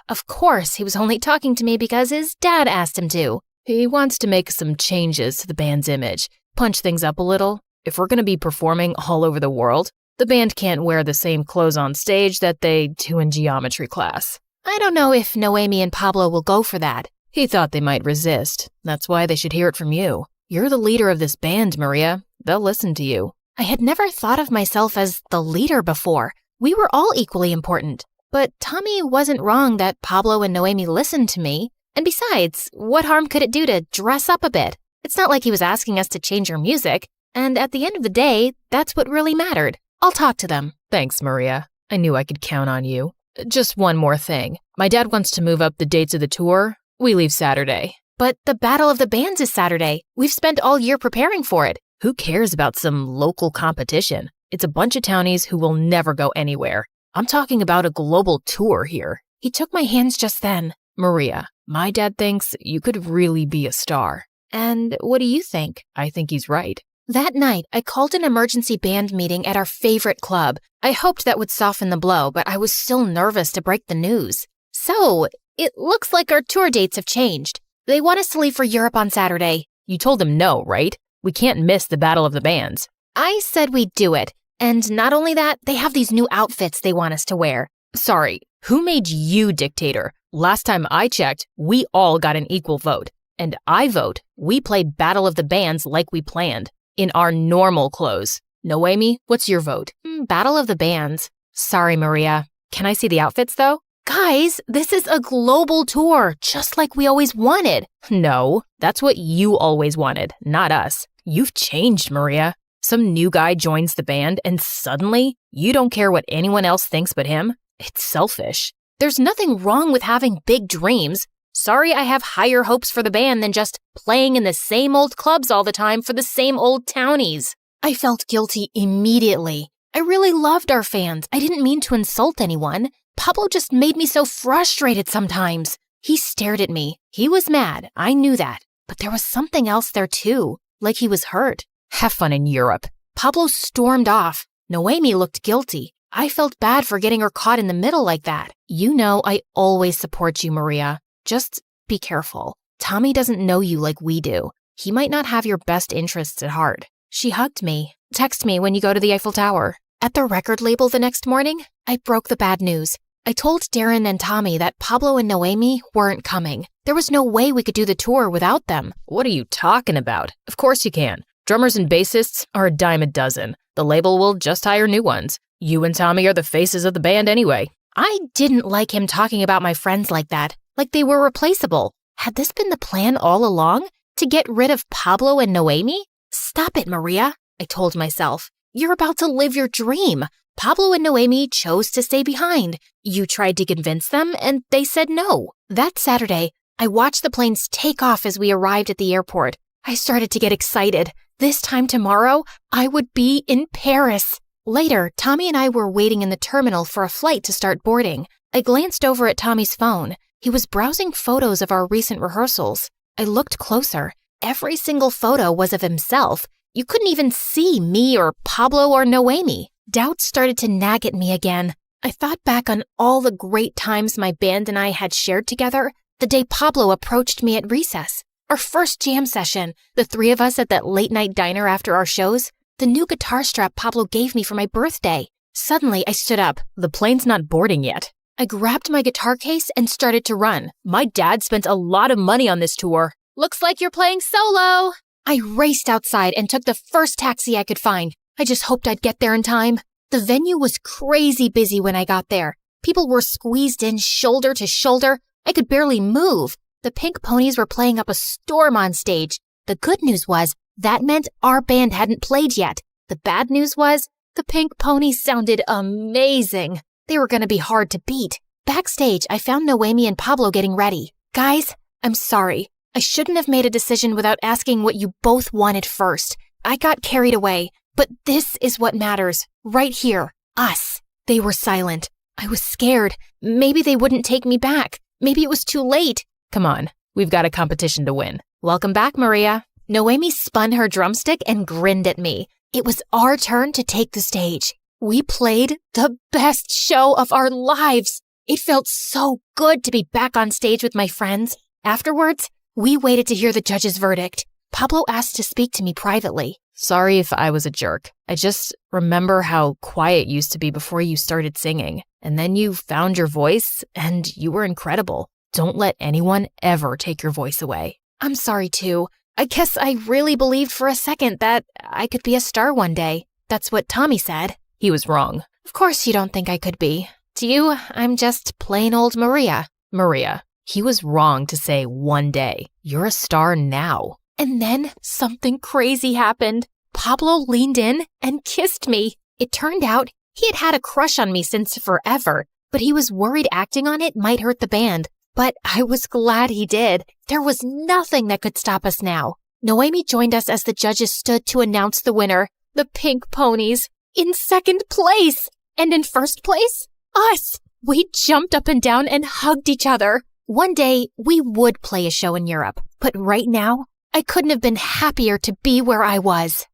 Of course, he was only talking to me because his dad asked him to. He wants to make some changes to the band's image, punch things up a little. If we're going to be performing all over the world, the band can't wear the same clothes on stage that they do in geometry class. I don't know if Noemi and Pablo will go for that. He thought they might resist. That's why they should hear it from you. You're the leader of this band, Maria. They'll listen to you. I had never thought of myself as the leader before. We were all equally important. But Tommy wasn't wrong that Pablo and Noemi listened to me. And besides, what harm could it do to dress up a bit? It's not like he was asking us to change our music. And at the end of the day, that's what really mattered. I'll talk to them. Thanks, Maria. I knew I could count on you. Just one more thing. My dad wants to move up the dates of the tour. We leave Saturday. But the Battle of the Bands is Saturday. We've spent all year preparing for it. Who cares about some local competition? It's a bunch of townies who will never go anywhere. I'm talking about a global tour here. He took my hands just then. Maria, my dad thinks you could really be a star. And what do you think? I think he's right. That night, I called an emergency band meeting at our favorite club. I hoped that would soften the blow, but I was still nervous to break the news. So, it looks like our tour dates have changed. They want us to leave for Europe on Saturday. You told them no, right? We can't miss the Battle of the Bands. I said we'd do it. And not only that, they have these new outfits they want us to wear. Sorry, who made you dictator? Last time I checked, we all got an equal vote. And I vote we play Battle of the Bands like we planned, in our normal clothes. Noemi, what's your vote? Battle of the Bands. Sorry, Maria. Can I see the outfits, though? Guys, this is a global tour, just like we always wanted. No, that's what you always wanted, not us. You've changed, Maria. Some new guy joins the band and suddenly you don't care what anyone else thinks but him? It's selfish. There's nothing wrong with having big dreams. Sorry I have higher hopes for the band than just playing in the same old clubs all the time for the same old townies. I felt guilty immediately. I really loved our fans. I didn't mean to insult anyone. Pablo just made me so frustrated sometimes. He stared at me. He was mad. I knew that. But there was something else there too, like he was hurt. Have fun in Europe. Pablo stormed off. Noemi looked guilty. I felt bad for getting her caught in the middle like that. You know I always support you, Maria. Just be careful. Tommy doesn't know you like we do. He might not have your best interests at heart. She hugged me. Text me when you go to the Eiffel Tower. At the record label the next morning, I broke the bad news. I told Darren and Tommy that Pablo and Noemi weren't coming. There was no way we could do the tour without them. What are you talking about? Of course you can. Drummers and bassists are a dime a dozen. The label will just hire new ones. You and Tommy are the faces of the band anyway. I didn't like him talking about my friends like that, like they were replaceable. Had this been the plan all along? To get rid of Pablo and Noemi? Stop it, Maria, I told myself. You're about to live your dream. Pablo and Noemi chose to stay behind. You tried to convince them, and they said no. That Saturday, I watched the planes take off as we arrived at the airport. I started to get excited. This time tomorrow, I would be in Paris. Later, Tommy and I were waiting in the terminal for a flight to start boarding. I glanced over at Tommy's phone. He was browsing photos of our recent rehearsals. I looked closer. Every single photo was of himself. You couldn't even see me or Pablo or Noemi. Doubts started to nag at me again. I thought back on all the great times my band and I had shared together. The day Pablo approached me at recess. Our first jam session, the three of us at that late-night diner after our shows. The new guitar strap Pablo gave me for my birthday. Suddenly, I stood up. The plane's not boarding yet. I grabbed my guitar case and started to run. My dad spent a lot of money on this tour. Looks like you're playing solo. I raced outside and took the first taxi I could find. I just hoped I'd get there in time. The venue was crazy busy when I got there. People were squeezed in shoulder to shoulder. I could barely move. The Pink Ponies were playing up a storm on stage. The good news was that meant our band hadn't played yet. The bad news was the Pink Ponies sounded amazing. They were going to be hard to beat. Backstage, I found Noemi and Pablo getting ready. Guys, I'm sorry. I shouldn't have made a decision without asking what you both wanted first. I got carried away, but this is what matters. Right here. Us. They were silent. I was scared. Maybe they wouldn't take me back. Maybe it was too late. Come on, we've got a competition to win. Welcome back, Maria. Noemi spun her drumstick and grinned at me. It was our turn to take the stage. We played the best show of our lives. It felt so good to be back on stage with my friends. Afterwards, we waited to hear the judge's verdict. Pablo asked to speak to me privately. Sorry if I was a jerk. I just remember how quiet you used to be before you started singing. And then you found your voice, and you were incredible. Don't let anyone ever take your voice away. I'm sorry, too. I guess I really believed for a second that I could be a star one day. That's what Tommy said. He was wrong. Of course you don't think I could be. To you, I'm just plain old Maria. Maria, he was wrong to say one day. You're a star now. And then something crazy happened. Pablo leaned in and kissed me. It turned out he had had a crush on me since forever, but he was worried acting on it might hurt the band. But I was glad he did. There was nothing that could stop us now. Noemi joined us as the judges stood to announce the winner, the Pink Ponies, in second place. And in first place, us. We jumped up and down and hugged each other. One day, we would play a show in Europe, but right now, I couldn't have been happier to be where I was.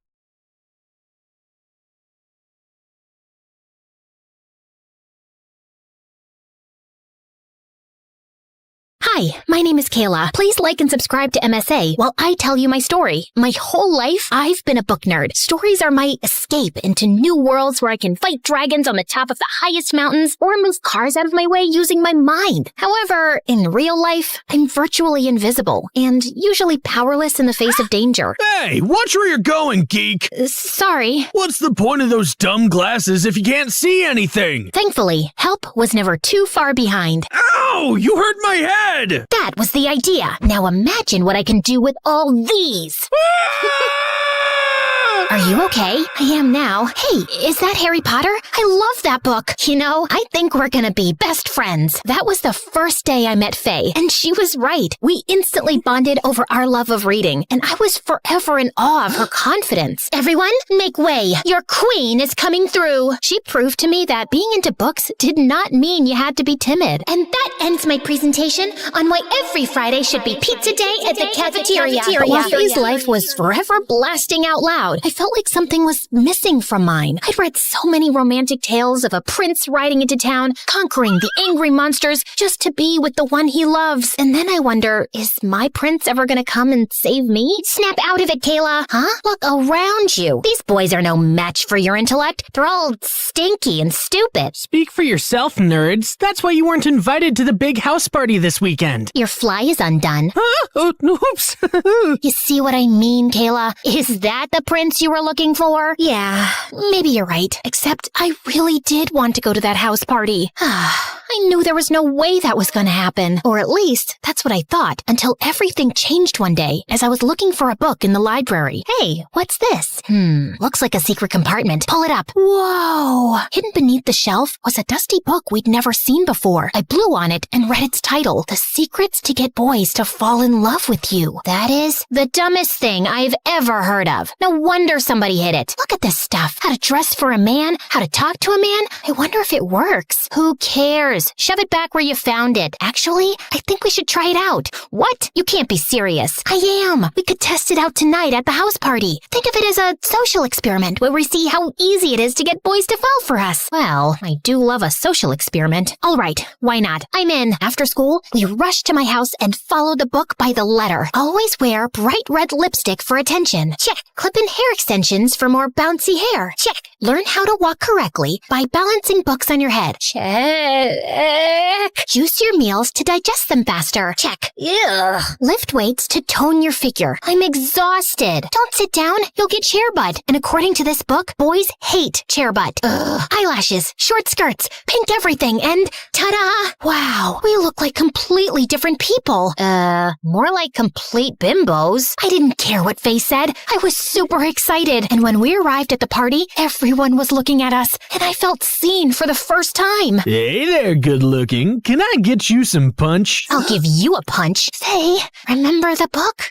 Hi, my name is Kayla. Please like and subscribe to MSA while I tell you my story. My whole life, I've been a book nerd. Stories are my escape into new worlds where I can fight dragons on the top of the highest mountains or move cars out of my way using my mind. However, in real life, I'm virtually invisible and usually powerless in the face of danger. Hey, watch where you're going, geek! Sorry. What's the point of those dumb glasses if you can't see anything? Thankfully, help was never too far behind. Ow! You hurt my head! That was the idea. Now imagine what I can do with all these. Are you okay? I am now. Hey, is that Harry Potter? I love that book. You know, I think we're gonna be best friends. That was the first day I met Faye, and she was right. We instantly bonded over our love of reading, and I was forever in awe of her confidence. Everyone, make way. Your queen is coming through. She proved to me that being into books did not mean you had to be timid. And that ends my presentation on why every Friday should be pizza day at the cafeteria. But while Faye's life was forever blasting out loud, I felt like something was missing from mine. I'd read so many romantic tales of a prince riding into town, conquering the angry monsters just to be with the one he loves. And then I wonder, is my prince ever gonna come and save me? Snap out of it, Kayla. Huh? Look around you. These boys are no match for your intellect. They're all stinky and stupid. Speak for yourself, nerds. That's why you weren't invited to the big house party this weekend. Your fly is undone. Huh? Oh, oops. You see what I mean, Kayla? Is that the prince you were looking for? Yeah, maybe you're right. Except I really did want to go to that house party. I knew there was no way that was going to happen. Or at least, that's what I thought, until everything changed one day as I was looking for a book in the library. Hey, what's this? Looks like a secret compartment. Pull it up. Whoa! Hidden beneath the shelf was a dusty book we'd never seen before. I blew on it and read its title, The Secrets to Get Boys to Fall in Love with You. That is the dumbest thing I've ever heard of. No wonder somebody hid it. Look at this stuff. How to dress for a man, how to talk to a man. I wonder if it works. Who cares? yours. Shove it back where you found it. Actually, I think we should try it out. What? You can't be serious. I am. We could test it out tonight at the house party. Think of it as a social experiment where we see how easy it is to get boys to fall for us. Well, I do love a social experiment. All right, why not? I'm in. After school, we rush to my house and follow the book by the letter. Always wear bright red lipstick for attention. Check. Clip in hair extensions for more bouncy hair. Check. Learn how to walk correctly by balancing books on your head. Check. Juice your meals to digest them faster. Check. Ugh. Lift weights to tone your figure. I'm exhausted. Don't sit down. You'll get chair butt. And according to this book, boys hate chair butt. Ugh. Eyelashes, short skirts, pink everything, and ta-da! Wow, we look like completely different people. More like complete bimbos. I didn't care what Faye said. I was super excited. And when we arrived at the party, everyone was looking at us, and I felt seen for the first time. Hey there, good looking. Can I get you some punch? I'll give you a punch. Faye, remember the book?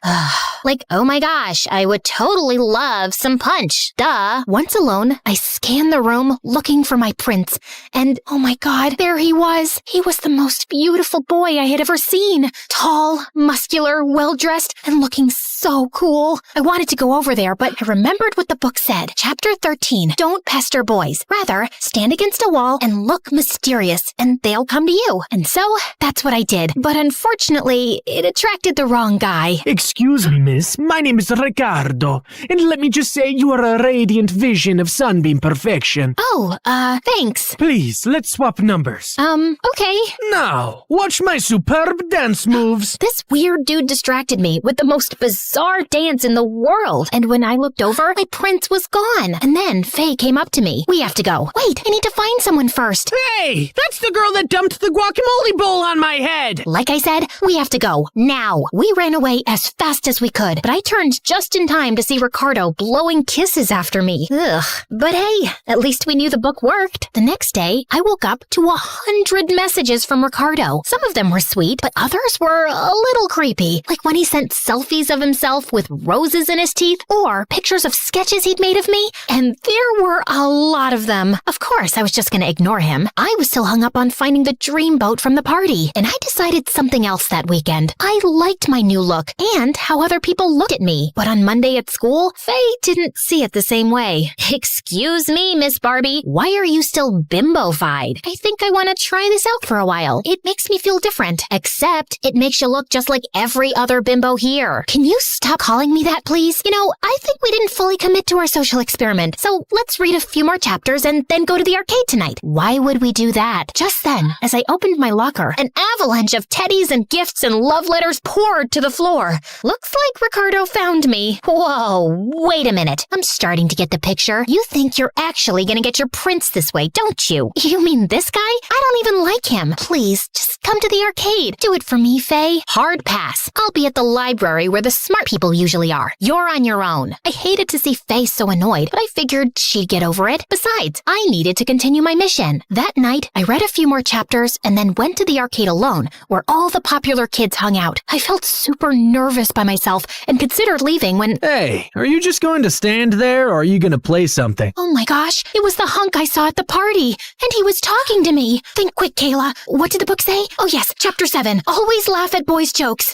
Like, oh my gosh, I would totally love some punch. Duh. Once alone, I scanned the room looking for my prince. And oh my god, there he was. He was the most beautiful boy I had ever seen. Tall, muscular, well-dressed, and looking so cool. I wanted to go over there, but I remembered what the book said. Chapter 13, don't pester boys. Rather, stand against a wall and look mysterious, and they'll come to you. And so, that's what I did. But unfortunately, it attracted the wrong guy. Excuse me, miss. My name is Ricardo, and let me just say you are a radiant vision of sunbeam perfection. Oh, thanks. Please, let's swap numbers. Okay. Now, watch my superb dance moves. This weird dude distracted me with the most bizarre dance in the world. And when I looked over, my prince was gone. And then Faye came up to me. We have to go. Wait, I need to find someone first. Hey, that's the girl that dumped the guacamole bowl on my head. Like I said, we have to go. Now. We ran away as fast as we could, but I turned just in time to see Ricardo blowing kisses after me. Ugh. But hey, at least we knew the book worked. The next day, I woke up to 100 messages from Ricardo. Some of them were sweet, but others were a little creepy. Like when he sent selfies of himself with roses in his teeth, or pictures of sketches he'd made of me. And there were a lot of them. Of course, I was just gonna ignore him. I was still hung up on finding the dream boat from the party, and I decided something else that weekend. I liked my new look and how other people looked at me. But on Monday at school, Faye didn't see it the same way. Excuse me, Miss Barbie. Why are you still bimbo-fied? I think I want to try this out for a while. It makes me feel different. Except, it makes you look just like every other bimbo here. Can you stop calling me that, please? You know, I think we didn't fully commit to our social experiment. So let's read a few more chapters and then go to the arcade tonight. Why would we do that? Just then, as I opened my locker, an avalanche of teddies and gifts and love letters poured to the floor. Looks like Ricardo found me. Whoa, wait a minute. I'm starting to get the picture. You think you're actually gonna get your prince this way, don't you? You mean this guy? I don't even like him. Please, just come to the arcade. Do it for me, Faye. Hard pass. I'll be at the library where the smart people usually are. You're on your own. I hated to see Faye so annoyed, but I figured she'd get over it. Besides, I needed to continue my mission. That night, I read a few more chapters and then went to the arcade alone, where all the popular kids hung out. I felt super nervous by myself and considered leaving when— Hey, are you just going to stand there, or are you going to play something? Oh my gosh, it was the hunk I saw at the party, and he was talking to me. Think quick, Kayla. What did the book say? Oh yes, chapter 7. Always laugh at boys' jokes.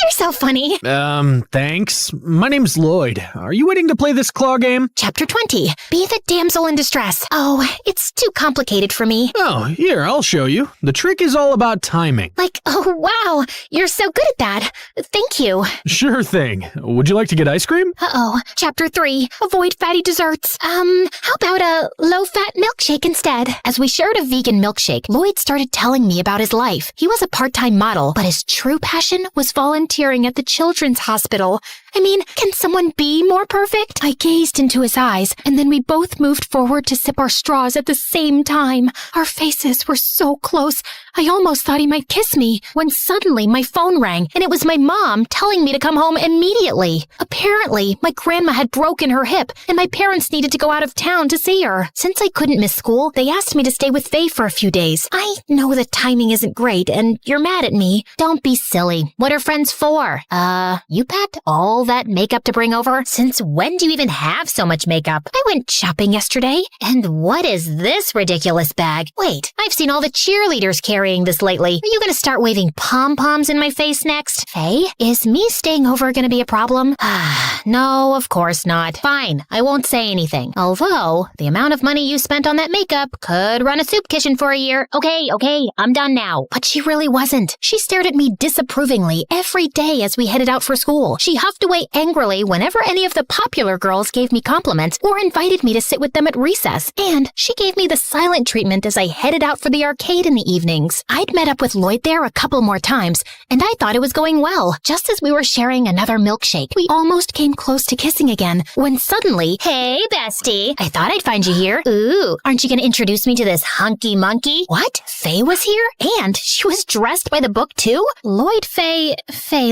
You're so funny. Thanks. My name's Lloyd. Are you waiting to play this claw game? Chapter 20. Be the damsel in distress. Oh, it's too complicated for me. Oh, here, I'll show you. The trick is all about timing. Like, oh wow, you're so good at that. Thank you. Sure thing. Would you like to get ice cream? Uh-oh. Chapter 3. Avoid fatty desserts. How about a low-fat milkshake instead? As we shared a vegan milkshake, Lloyd started telling me about his life. He was a part-time model, but his true passion was volunteering at the children's hospital. I mean, can someone be more perfect? I gazed into his eyes, and then we both moved forward to sip our straws at the same time. Our faces were so close, I almost thought he might kiss me, when suddenly my phone rang, and it was my mom telling me to come home immediately. Apparently, my grandma had broken her hip, and my parents needed to go out of town to see her. Since I couldn't miss school, they asked me to stay with Faye for a few days. I know the timing isn't great, and you're mad at me. Don't be silly. What are friends for? You packed all that makeup to bring over? Since when do you even have have so much makeup. I went shopping yesterday, and what is this ridiculous bag? Wait, I've seen all the cheerleaders carrying this lately. Are you gonna start waving pom-poms in my face next? Faye, is me staying over gonna be a problem? No, of course not. Fine, I won't say anything. Although, the amount of money you spent on that makeup could run a soup kitchen for a year. Okay, I'm done now. But she really wasn't. She stared at me disapprovingly every day as we headed out for school. She huffed away angrily whenever any of the popular girls gave me compliments or invited me to sit with them at recess. And she gave me the silent treatment as I headed out for the arcade in the evenings. I'd met up with Lloyd there a couple more times, and I thought it was going well. Just as we were sharing another milkshake, we almost came close to kissing again, when suddenly, "Hey, bestie, I thought I'd find you here. Ooh, aren't you gonna introduce me to this hunky monkey?" What? Faye was here? And she was dressed by the book too? Lloyd Faye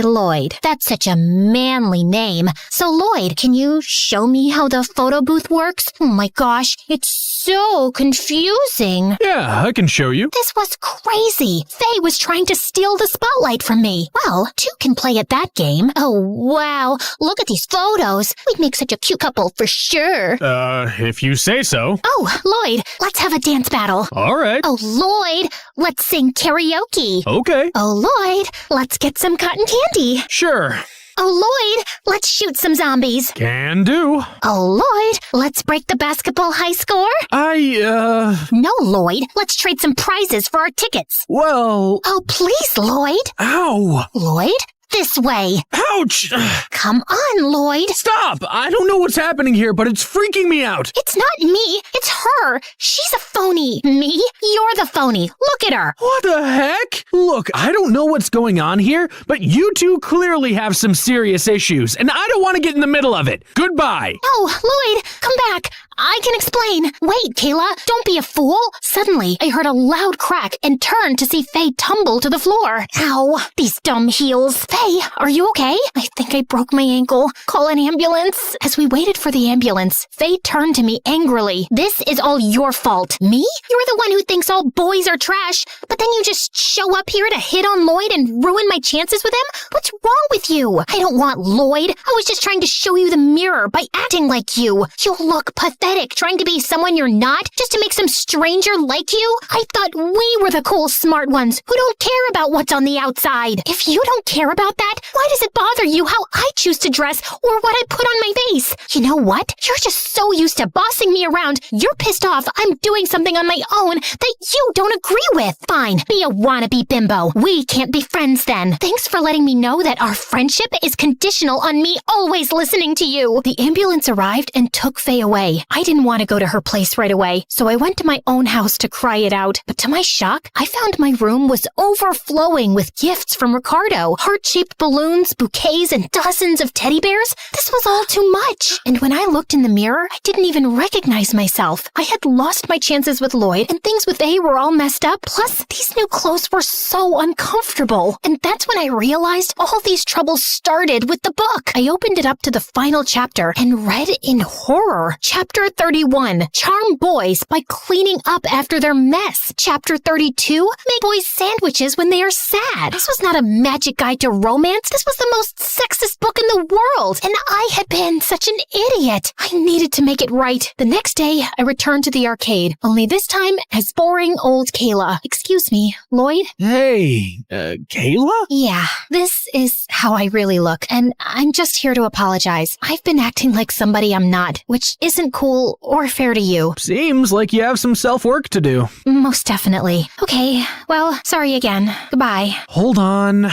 Lloyd. That's such a manly name. So Lloyd, can you show me how the photo booth works? Oh my gosh, it's so confusing. Yeah, I can show you. This was crazy. Faye was trying to steal the spotlight from me. Well, two can play at that game. Oh, wow. Look at these photos. We'd make such a cute couple for sure. If you say so. Oh, Lloyd, let's have a dance battle. All right. Oh, Lloyd, let's sing karaoke. Okay. Oh, Lloyd, let's get some cotton candy. Sure. Oh, Lloyd, let's shoot some zombies. Can do. Oh, Lloyd, let's break the basketball high score. No, Lloyd, let's trade some prizes for our tickets. Well... Oh, please, Lloyd. Ow. Lloyd, this way. Ouch! Come on, Lloyd. Stop! I don't know what's happening here, but it's freaking me out. It's not me. It's her. She's a phony. Me? You're the phony. Look at her. What the heck? Look, I don't know what's going on here, but you two clearly have some serious issues, and I don't want to get in the middle of it. Goodbye. No, Lloyd, come back. I can explain. Wait, Kayla, don't be a fool. Suddenly, I heard a loud crack and turned to see Faye tumble to the floor. Ow, these dumb heels. Faye, are you okay? I think I broke my ankle. Call an ambulance. As we waited for the ambulance, Faye turned to me angrily. This is all your fault. Me? You're the one who thinks all boys are trash, but then you just show up here to hit on Lloyd and ruin my chances with him? What's wrong with you? I don't want Lloyd. I was just trying to show you the mirror by acting like you. You look pathetic. Trying to be someone you're not just to make some stranger like you? I thought we were the cool, smart ones who don't care about what's on the outside. If you don't care about that, why does it bother you how I choose to dress or what I put on my face? You know what? You're just so used to bossing me around, you're pissed off I'm doing something on my own that you don't agree with. Fine, be a wannabe bimbo. We can't be friends then. Thanks for letting me know that our friendship is conditional on me always listening to you. The ambulance arrived and took Faye away. I didn't want to go to her place right away, so I went to my own house to cry it out. But to my shock, I found my room was overflowing with gifts from Ricardo. Heart-shaped balloons, bouquets, and dozens of teddy bears. This was all too much. And when I looked in the mirror, I didn't even recognize myself. I had lost my chances with Lloyd, and things with Faye were all messed up. Plus, these new clothes were so uncomfortable. And that's when I realized all these troubles started with the book. I opened it up to the final chapter and read in horror. Chapter 31, charm boys by cleaning up after their mess. Chapter 32, make boys sandwiches when they are sad. This was not a magic guide to romance. This was the most sexist book in the world. And I had been such an idiot. I needed to make it right. The next day, I returned to the arcade, only this time as boring old Kayla. Excuse me, Lloyd? Hey, Kayla? Yeah, this is how I really look, and I'm just here to apologize. I've been acting like somebody I'm not, which isn't cool or fair to you. Seems like you have some self-work to do. Most definitely. Okay, well, sorry again. Goodbye. Hold on.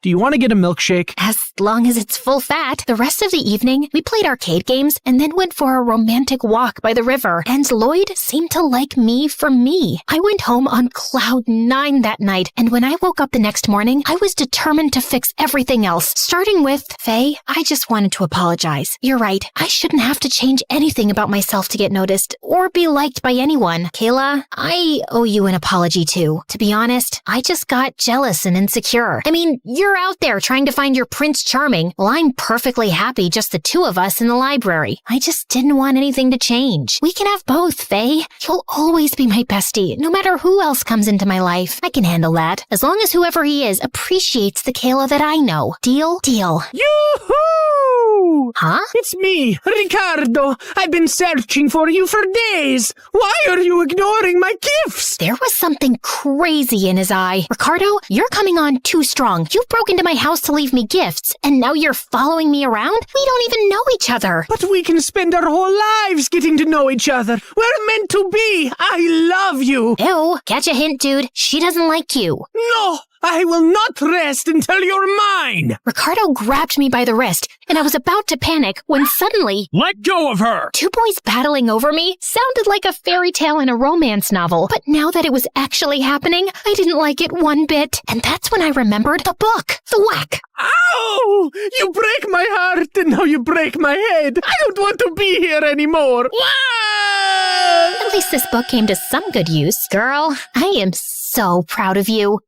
Do you want to get a milkshake? As long as it's full fat. The rest of the evening, we played arcade games and then went for a romantic walk by the river. And Lloyd seemed to like me for me. I went home on cloud 9 that night, and when I woke up the next morning, I was determined to fix everything else. Starting with, Faye, I just wanted to apologize. You're right. I shouldn't have to change anything about myself to get noticed or be liked by anyone. Kayla, I owe you an apology too. To be honest, I just got jealous and insecure. I mean, you're You're out there trying to find your Prince Charming, while I'm perfectly happy just the two of us in the library. I just didn't want anything to change. We can have both, Faye. You'll always be my bestie, no matter who else comes into my life. I can handle that, as long as whoever he is appreciates the Kayla that I know. Deal? Deal. Yoo-hoo! Huh? It's me, Ricardo. I've been searching for you for days. Why are you ignoring my gifts? There was something crazy in his eye. Ricardo, you're coming on too strong. You broke into my house to leave me gifts, and now you're following me around? We don't even know each other. But we can spend our whole lives getting to know each other. We're meant to be. I love you. Ew, catch a hint, dude. She doesn't like you. No, I will not rest until you're mine. Ricardo grabbed me by the wrist, and I was about to panic when suddenly... Let go of her! Two boys battling over me sounded like a fairy tale in a romance novel, but now that it was actually happening, I didn't like it one bit. And that's when I remembered the book, The Whack. Ow! You break my heart, and now you break my head. I don't want to be here anymore. At least this book came to some good use. Girl, I am so proud of you.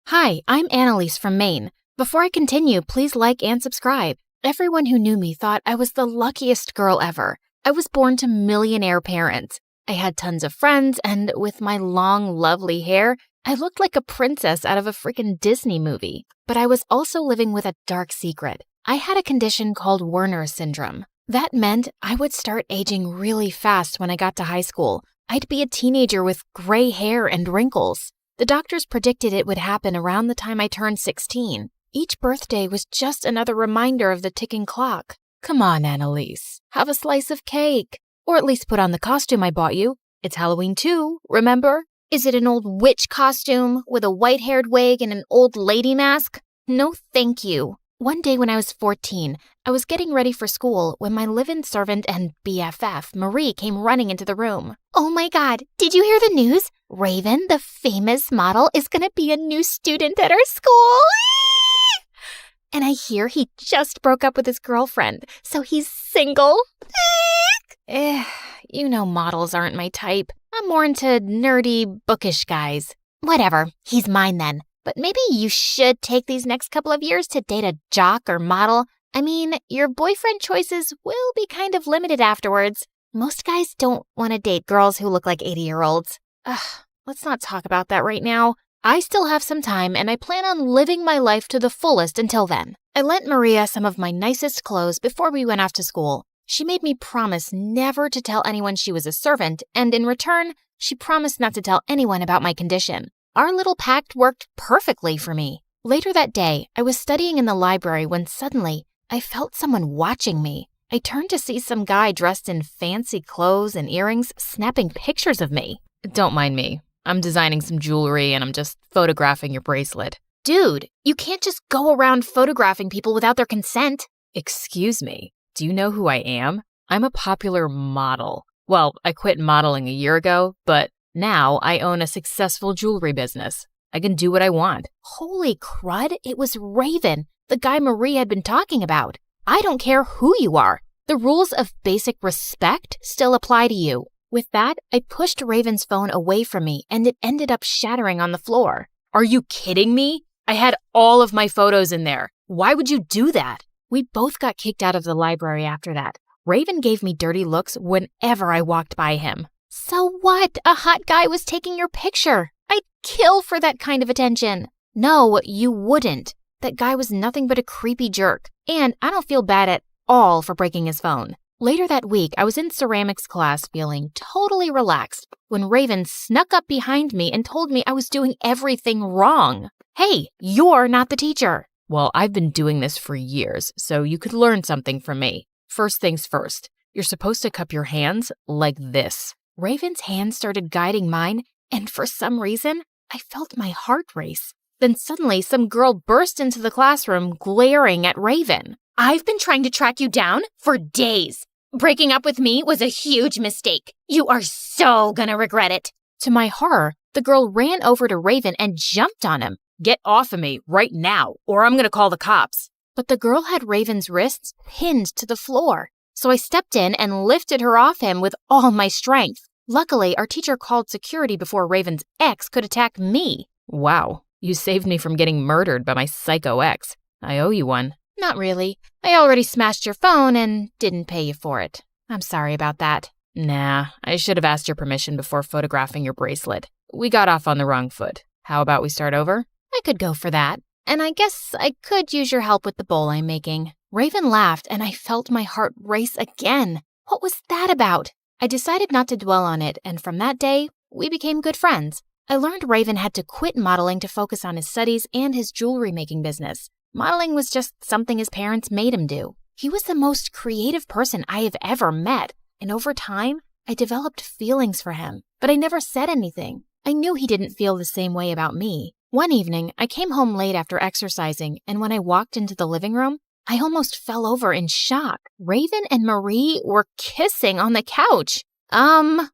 Hi, I'm Annalise from Maine. Before I continue, please like and subscribe. Everyone who knew me thought I was the luckiest girl ever. I was born to millionaire parents. I had tons of friends, and with my long, lovely hair, I looked like a princess out of a freaking Disney movie. But I was also living with a dark secret. I had a condition called Werner syndrome. That meant I would start aging really fast when I got to high school. I'd be a teenager with gray hair and wrinkles. The doctors predicted it would happen around the time I turned 16. Each birthday was just another reminder of the ticking clock. Come on, Annalise. Have a slice of cake. Or at least put on the costume I bought you. It's Halloween too, remember? Is it an old witch costume with a white-haired wig and an old lady mask? No, thank you. One day when I was 14, I was getting ready for school when my live-in servant and BFF, Marie, came running into the room. Oh my God, did you hear the news? Raven, the famous model, is going to be a new student at our school. And I hear he just broke up with his girlfriend, so he's single. You know models aren't my type. I'm more into nerdy, bookish guys. Whatever, he's mine then. But maybe you should take these next couple of years to date a jock or model. I mean, your boyfriend choices will be kind of limited afterwards. Most guys don't want to date girls who look like 80-year-olds. Let's not talk about that right now. I still have some time, and I plan on living my life to the fullest until then. I lent Maria some of my nicest clothes before we went off to school. She made me promise never to tell anyone she was a servant, and in return, she promised not to tell anyone about my condition. Our little pact worked perfectly for me. Later that day, I was studying in the library when suddenly I felt someone watching me. I turned to see some guy dressed in fancy clothes and earrings snapping pictures of me. Don't mind me. I'm designing some jewelry and I'm just photographing your bracelet. Dude, you can't just go around photographing people without their consent. Excuse me, do you know who I am? I'm a popular model. Well, I quit modeling a year ago, but now I own a successful jewelry business. I can do what I want. Holy crud, it was Raven, the guy Marie had been talking about. I don't care who you are. The rules of basic respect still apply to you. With that, I pushed Raven's phone away from me and it ended up shattering on the floor. Are you kidding me? I had all of my photos in there. Why would you do that? We both got kicked out of the library after that. Raven gave me dirty looks whenever I walked by him. So what? A hot guy was taking your picture. I'd kill for that kind of attention. No, you wouldn't. That guy was nothing but a creepy jerk. And I don't feel bad at all for breaking his phone. Later that week, I was in ceramics class feeling totally relaxed when Raven snuck up behind me and told me I was doing everything wrong. Hey, you're not the teacher. Well, I've been doing this for years, so you could learn something from me. First things first, you're supposed to cup your hands like this. Raven's hand started guiding mine, and for some reason, I felt my heart race. Then suddenly, some girl burst into the classroom glaring at Raven. I've been trying to track you down for days. Breaking up with me was a huge mistake. You are so gonna regret it. To my horror, the girl ran over to Raven and jumped on him. Get off of me right now, or I'm gonna call the cops. But the girl had Raven's wrists pinned to the floor. So I stepped in and lifted her off him with all my strength. Luckily, our teacher called security before Raven's ex could attack me. Wow, you saved me from getting murdered by my psycho ex. I owe you one. Not really. I already smashed your phone and didn't pay you for it. I'm sorry about that. Nah, I should have asked your permission before photographing your bracelet. We got off on the wrong foot. How about we start over? I could go for that. And I guess I could use your help with the bowl I'm making. Raven laughed and I felt my heart race again. What was that about? I decided not to dwell on it, and from that day, we became good friends. I learned Raven had to quit modeling to focus on his studies and his jewelry making business. Modeling was just something his parents made him do. He was the most creative person I have ever met, and over time, I developed feelings for him, but I never said anything. I knew he didn't feel the same way about me. One evening, I came home late after exercising, and when I walked into the living room, I almost fell over in shock. Raven and Marie were kissing on the couch.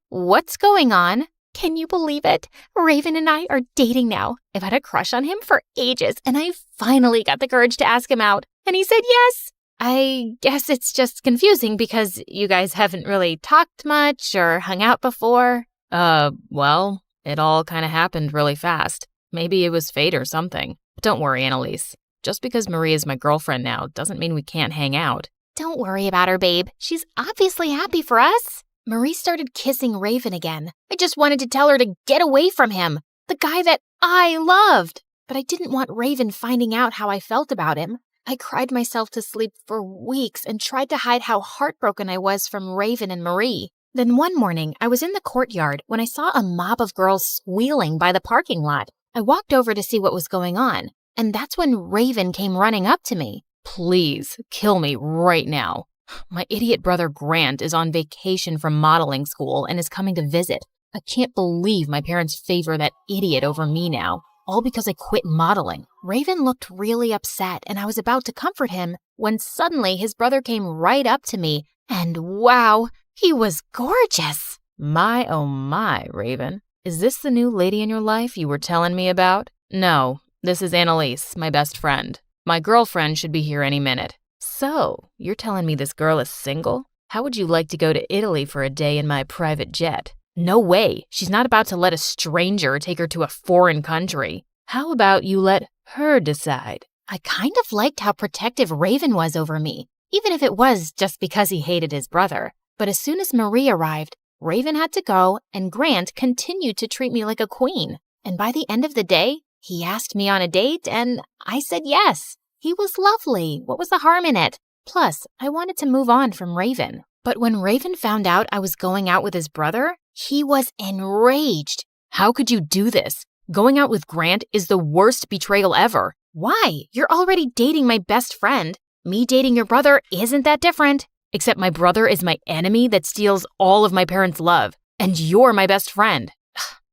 What's going on? Can you believe it? Raven and I are dating now. I've had a crush on him for ages, and I finally got the courage to ask him out, and he said yes. I guess it's just confusing because you guys haven't really talked much or hung out before. Well, it all kind of happened really fast. Maybe it was fate or something. But don't worry, Annalise. Just because Marie is my girlfriend now doesn't mean we can't hang out. Don't worry about her, babe. She's obviously happy for us. Marie started kissing Raven again. I just wanted to tell her to get away from him, the guy that I loved. But I didn't want Raven finding out how I felt about him. I cried myself to sleep for weeks and tried to hide how heartbroken I was from Raven and Marie. Then one morning, I was in the courtyard when I saw a mob of girls squealing by the parking lot. I walked over to see what was going on, and that's when Raven came running up to me. Please, kill me right now. My idiot brother Grant is on vacation from modeling school and is coming to visit. I can't believe my parents favor that idiot over me now, all because I quit modeling. Raven looked really upset, and I was about to comfort him when suddenly his brother came right up to me, and wow, he was gorgeous. My oh my, Raven. Is this the new lady in your life you were telling me about? No, this is Annalise, my best friend. My girlfriend should be here any minute. So, you're telling me this girl is single? How would you like to go to Italy for a day in my private jet? No way. She's not about to let a stranger take her to a foreign country. How about you let her decide? I kind of liked how protective Raven was over me, even if it was just because he hated his brother. But as soon as Marie arrived, Raven had to go, and Grant continued to treat me like a queen. And by the end of the day, he asked me on a date, and I said yes. He was lovely. What was the harm in it? Plus, I wanted to move on from Raven. But when Raven found out I was going out with his brother, he was enraged. How could you do this? Going out with Grant is the worst betrayal ever. Why? You're already dating my best friend. Me dating your brother isn't that different. Except my brother is my enemy that steals all of my parents' love. And you're my best friend.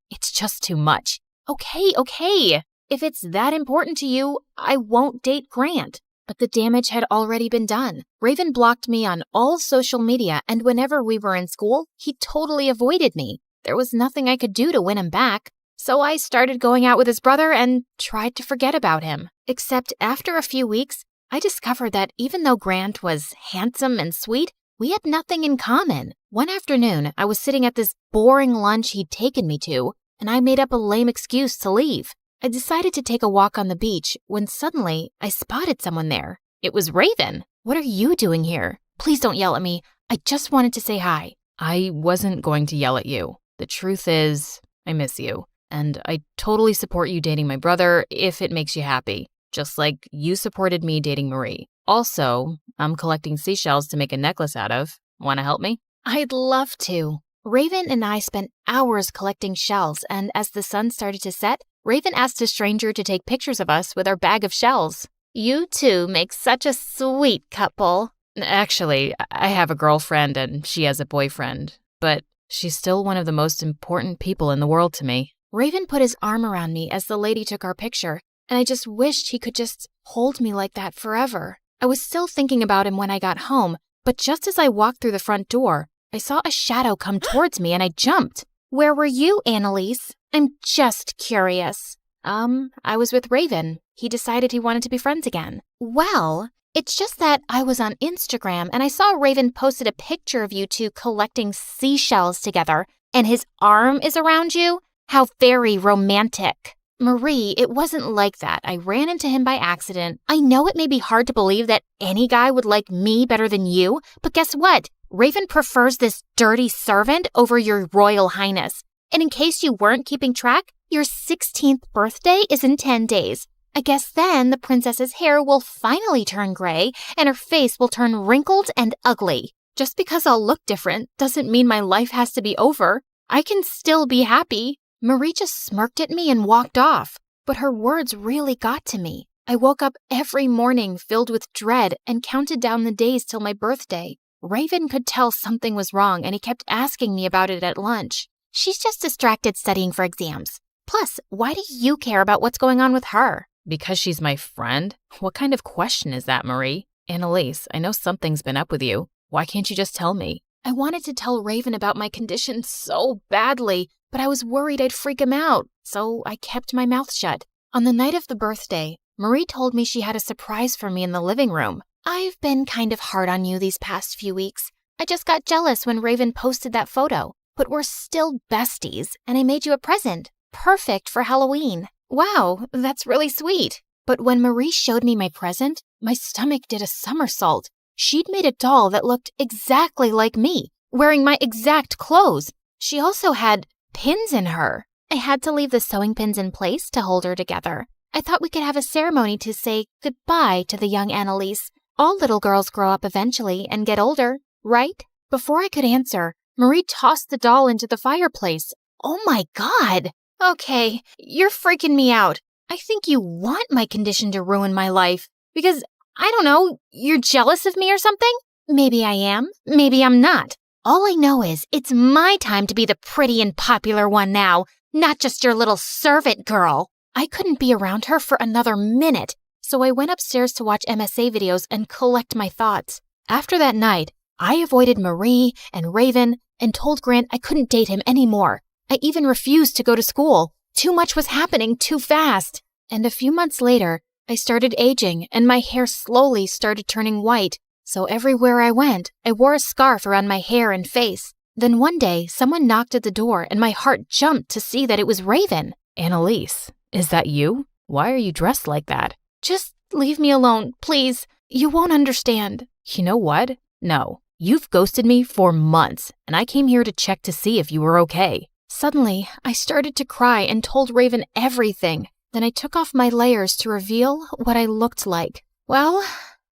It's just too much. Okay. If it's that important to you, I won't date Grant. But the damage had already been done. Raven blocked me on all social media, and whenever we were in school, he totally avoided me. There was nothing I could do to win him back. So I started going out with his brother and tried to forget about him. Except after a few weeks, I discovered that even though Grant was handsome and sweet, we had nothing in common. One afternoon, I was sitting at this boring lunch he'd taken me to, and I made up a lame excuse to leave. I decided to take a walk on the beach when suddenly I spotted someone there. It was Raven. What are you doing here? Please don't yell at me. I just wanted to say hi. I wasn't going to yell at you. The truth is, I miss you. And I totally support you dating my brother if it makes you happy. Just like you supported me dating Marie. Also, I'm collecting seashells to make a necklace out of. Want to help me? I'd love to. Raven and I spent hours collecting shells, and as the sun started to set, Raven asked a stranger to take pictures of us with our bag of shells. You two make such a sweet couple. Actually, I have a girlfriend and she has a boyfriend, but she's still one of the most important people in the world to me. Raven put his arm around me as the lady took our picture, and I just wished he could just hold me like that forever. I was still thinking about him when I got home, but just as I walked through the front door, I saw a shadow come towards me and I jumped. Where were you, Annalise? I'm just curious. I was with Raven. He decided he wanted to be friends again. Well, It's just that I was on Instagram and I saw Raven posted a picture of you two collecting seashells together, and his arm is around you. How very romantic. Marie, it wasn't like that. I ran into him by accident. I know it may be hard to believe that any guy would like me better than you, but guess what? Raven prefers this dirty servant over your royal highness. And in case you weren't keeping track, your 16th birthday is in 10 days. I guess then the princess's hair will finally turn gray and her face will turn wrinkled and ugly. Just because I'll look different doesn't mean my life has to be over. I can still be happy. Marie just smirked at me and walked off. But her words really got to me. I woke up every morning filled with dread and counted down the days till my birthday. Raven could tell something was wrong and he kept asking me about it at lunch. She's just distracted studying for exams. Plus, why do you care about what's going on with her? Because she's my friend? What kind of question is that, Marie? Annalise, I know something's been up with you. Why can't you just tell me? I wanted to tell Raven about my condition so badly, but I was worried I'd freak him out, so I kept my mouth shut. On the night of the birthday, Marie told me she had a surprise for me in the living room. I've been kind of hard on you these past few weeks. I just got jealous when Raven posted that photo, but we're still besties, and I made you a present. Perfect for Halloween. Wow, that's really sweet. But when Marie showed me my present, my stomach did a somersault. She'd made a doll that looked exactly like me, wearing my exact clothes. She also had pins in her. I had to leave the sewing pins in place to hold her together. I thought we could have a ceremony to say goodbye to the young Annalise. All little girls grow up eventually and get older, right? Before I could answer, Marie tossed the doll into the fireplace. Oh my God! Okay, you're freaking me out. I think you want my condition to ruin my life. Because, I don't know, you're jealous of me or something? Maybe I am, maybe I'm not. All I know is it's my time to be the pretty and popular one now, not just your little servant girl. I couldn't be around her for another minute, so I went upstairs to watch MSA videos and collect my thoughts. After that night, I avoided Marie and Raven and told Grant I couldn't date him anymore. I even refused to go to school. Too much was happening too fast. And a few months later, I started aging and my hair slowly started turning white. So everywhere I went, I wore a scarf around my hair and face. Then one day, someone knocked at the door and my heart jumped to see that it was Raven. Annalise, is that you? Why are you dressed like that? Just leave me alone, please. You won't understand. You know what? No. You've ghosted me for months, and I came here to check to see if you were okay. Suddenly, I started to cry and told Raven everything. Then I took off my layers to reveal what I looked like. Well,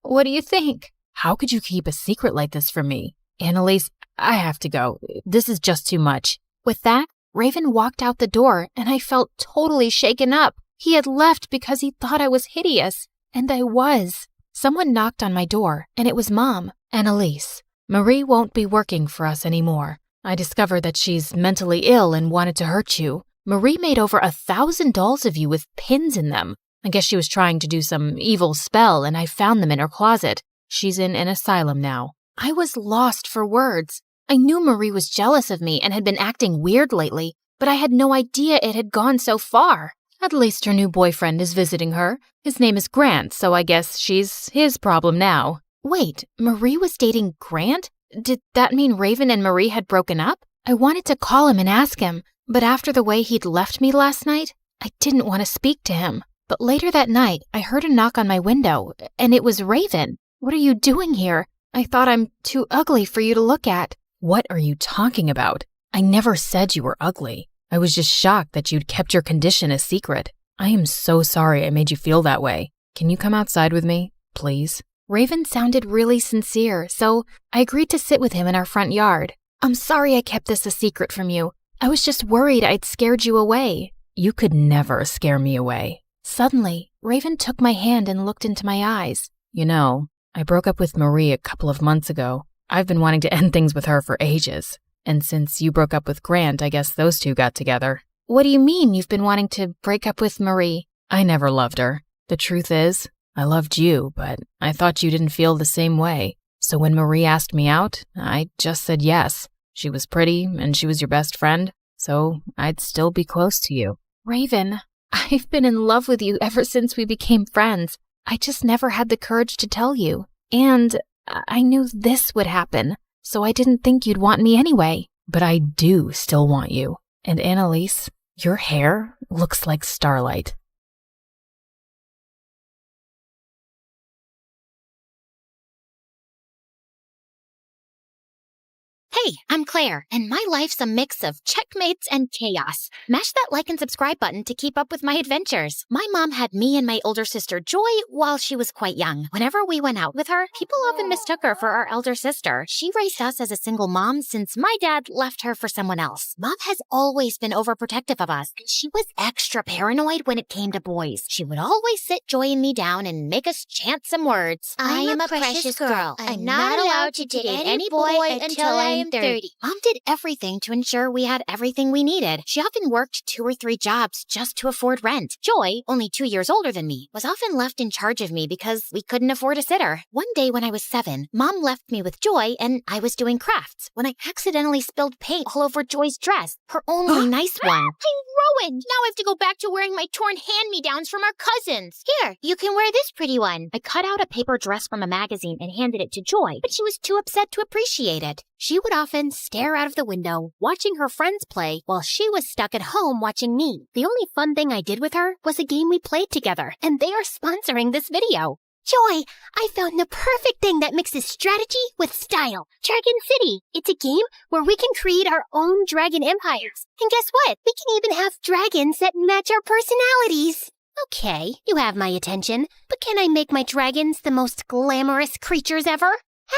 what do you think? How could you keep a secret like this from me? Annalise, I have to go. This is just too much. With that, Raven walked out the door, and I felt totally shaken up. He had left because he thought I was hideous. And I was. Someone knocked on my door, and it was Mom. Annalise, Marie won't be working for us anymore. I discovered that she's mentally ill and wanted to hurt you. Marie made over 1,000 dolls of you with pins in them. I guess she was trying to do some evil spell, and I found them in her closet. She's in an asylum now. I was lost for words. I knew Marie was jealous of me and had been acting weird lately, but I had no idea it had gone so far. At least her new boyfriend is visiting her. His name is Grant, so I guess she's his problem now. Wait, Marie was dating Grant? Did that mean Raven and Marie had broken up? I wanted to call him and ask him, but after the way he'd left me last night, I didn't want to speak to him. But later that night, I heard a knock on my window, and it was Raven. What are you doing here? I thought I'm too ugly for you to look at. What are you talking about? I never said you were ugly. I was just shocked that you'd kept your condition a secret. I am so sorry I made you feel that way. Can you come outside with me, please? Raven sounded really sincere, so I agreed to sit with him in our front yard. I'm sorry I kept this a secret from you. I was just worried I'd scared you away. You could never scare me away. Suddenly, Raven took my hand and looked into my eyes. You know, I broke up with Marie a couple of months ago. I've been wanting to end things with her for ages. And since you broke up with Grant, I guess those two got together. What do you mean you've been wanting to break up with Marie? I never loved her. The truth is, I loved you, but I thought you didn't feel the same way. So when Marie asked me out, I just said yes. She was pretty, and she was your best friend, so I'd still be close to you. Raven, I've been in love with you ever since we became friends. I just never had the courage to tell you. And I knew this would happen, so I didn't think you'd want me anyway. But I do still want you. And Annalise, your hair looks like starlight. Hey, I'm Claire, and my life's a mix of checkmates and chaos. Mash that like and subscribe button to keep up with my adventures. My mom had me and my older sister Joy while she was quite young. Whenever we went out with her, people often mistook her for our elder sister. She raised us as a single mom since my dad left her for someone else. Mom has always been overprotective of us, and she was extra paranoid when it came to boys. She would always sit Joy and me down and make us chant some words. I am a precious girl. I'm not allowed to date any boy until I am 30. Mom did everything to ensure we had everything we needed. She often worked 2 or 3 jobs just to afford rent. Joy, only 2 years older than me, was often left in charge of me because we couldn't afford a sitter. One day when I was 7, Mom left me with Joy and I was doing crafts when I accidentally spilled paint all over Joy's dress, her only nice one. I'm ruined. Now I have to go back to wearing my torn hand-me-downs from our cousins. Here, you can wear this pretty one. I cut out a paper dress from a magazine and handed it to Joy, but she was too upset to appreciate it. She would often stare out of the window, watching her friends play, while she was stuck at home watching me. The only fun thing I did with her was a game we played together, and they are sponsoring this video. Joy, I found the perfect thing that mixes strategy with style. Dragon City. It's a game where we can create our own dragon empires. And guess what? We can even have dragons that match our personalities. Okay, you have my attention, but can I make my dragons the most glamorous creatures ever?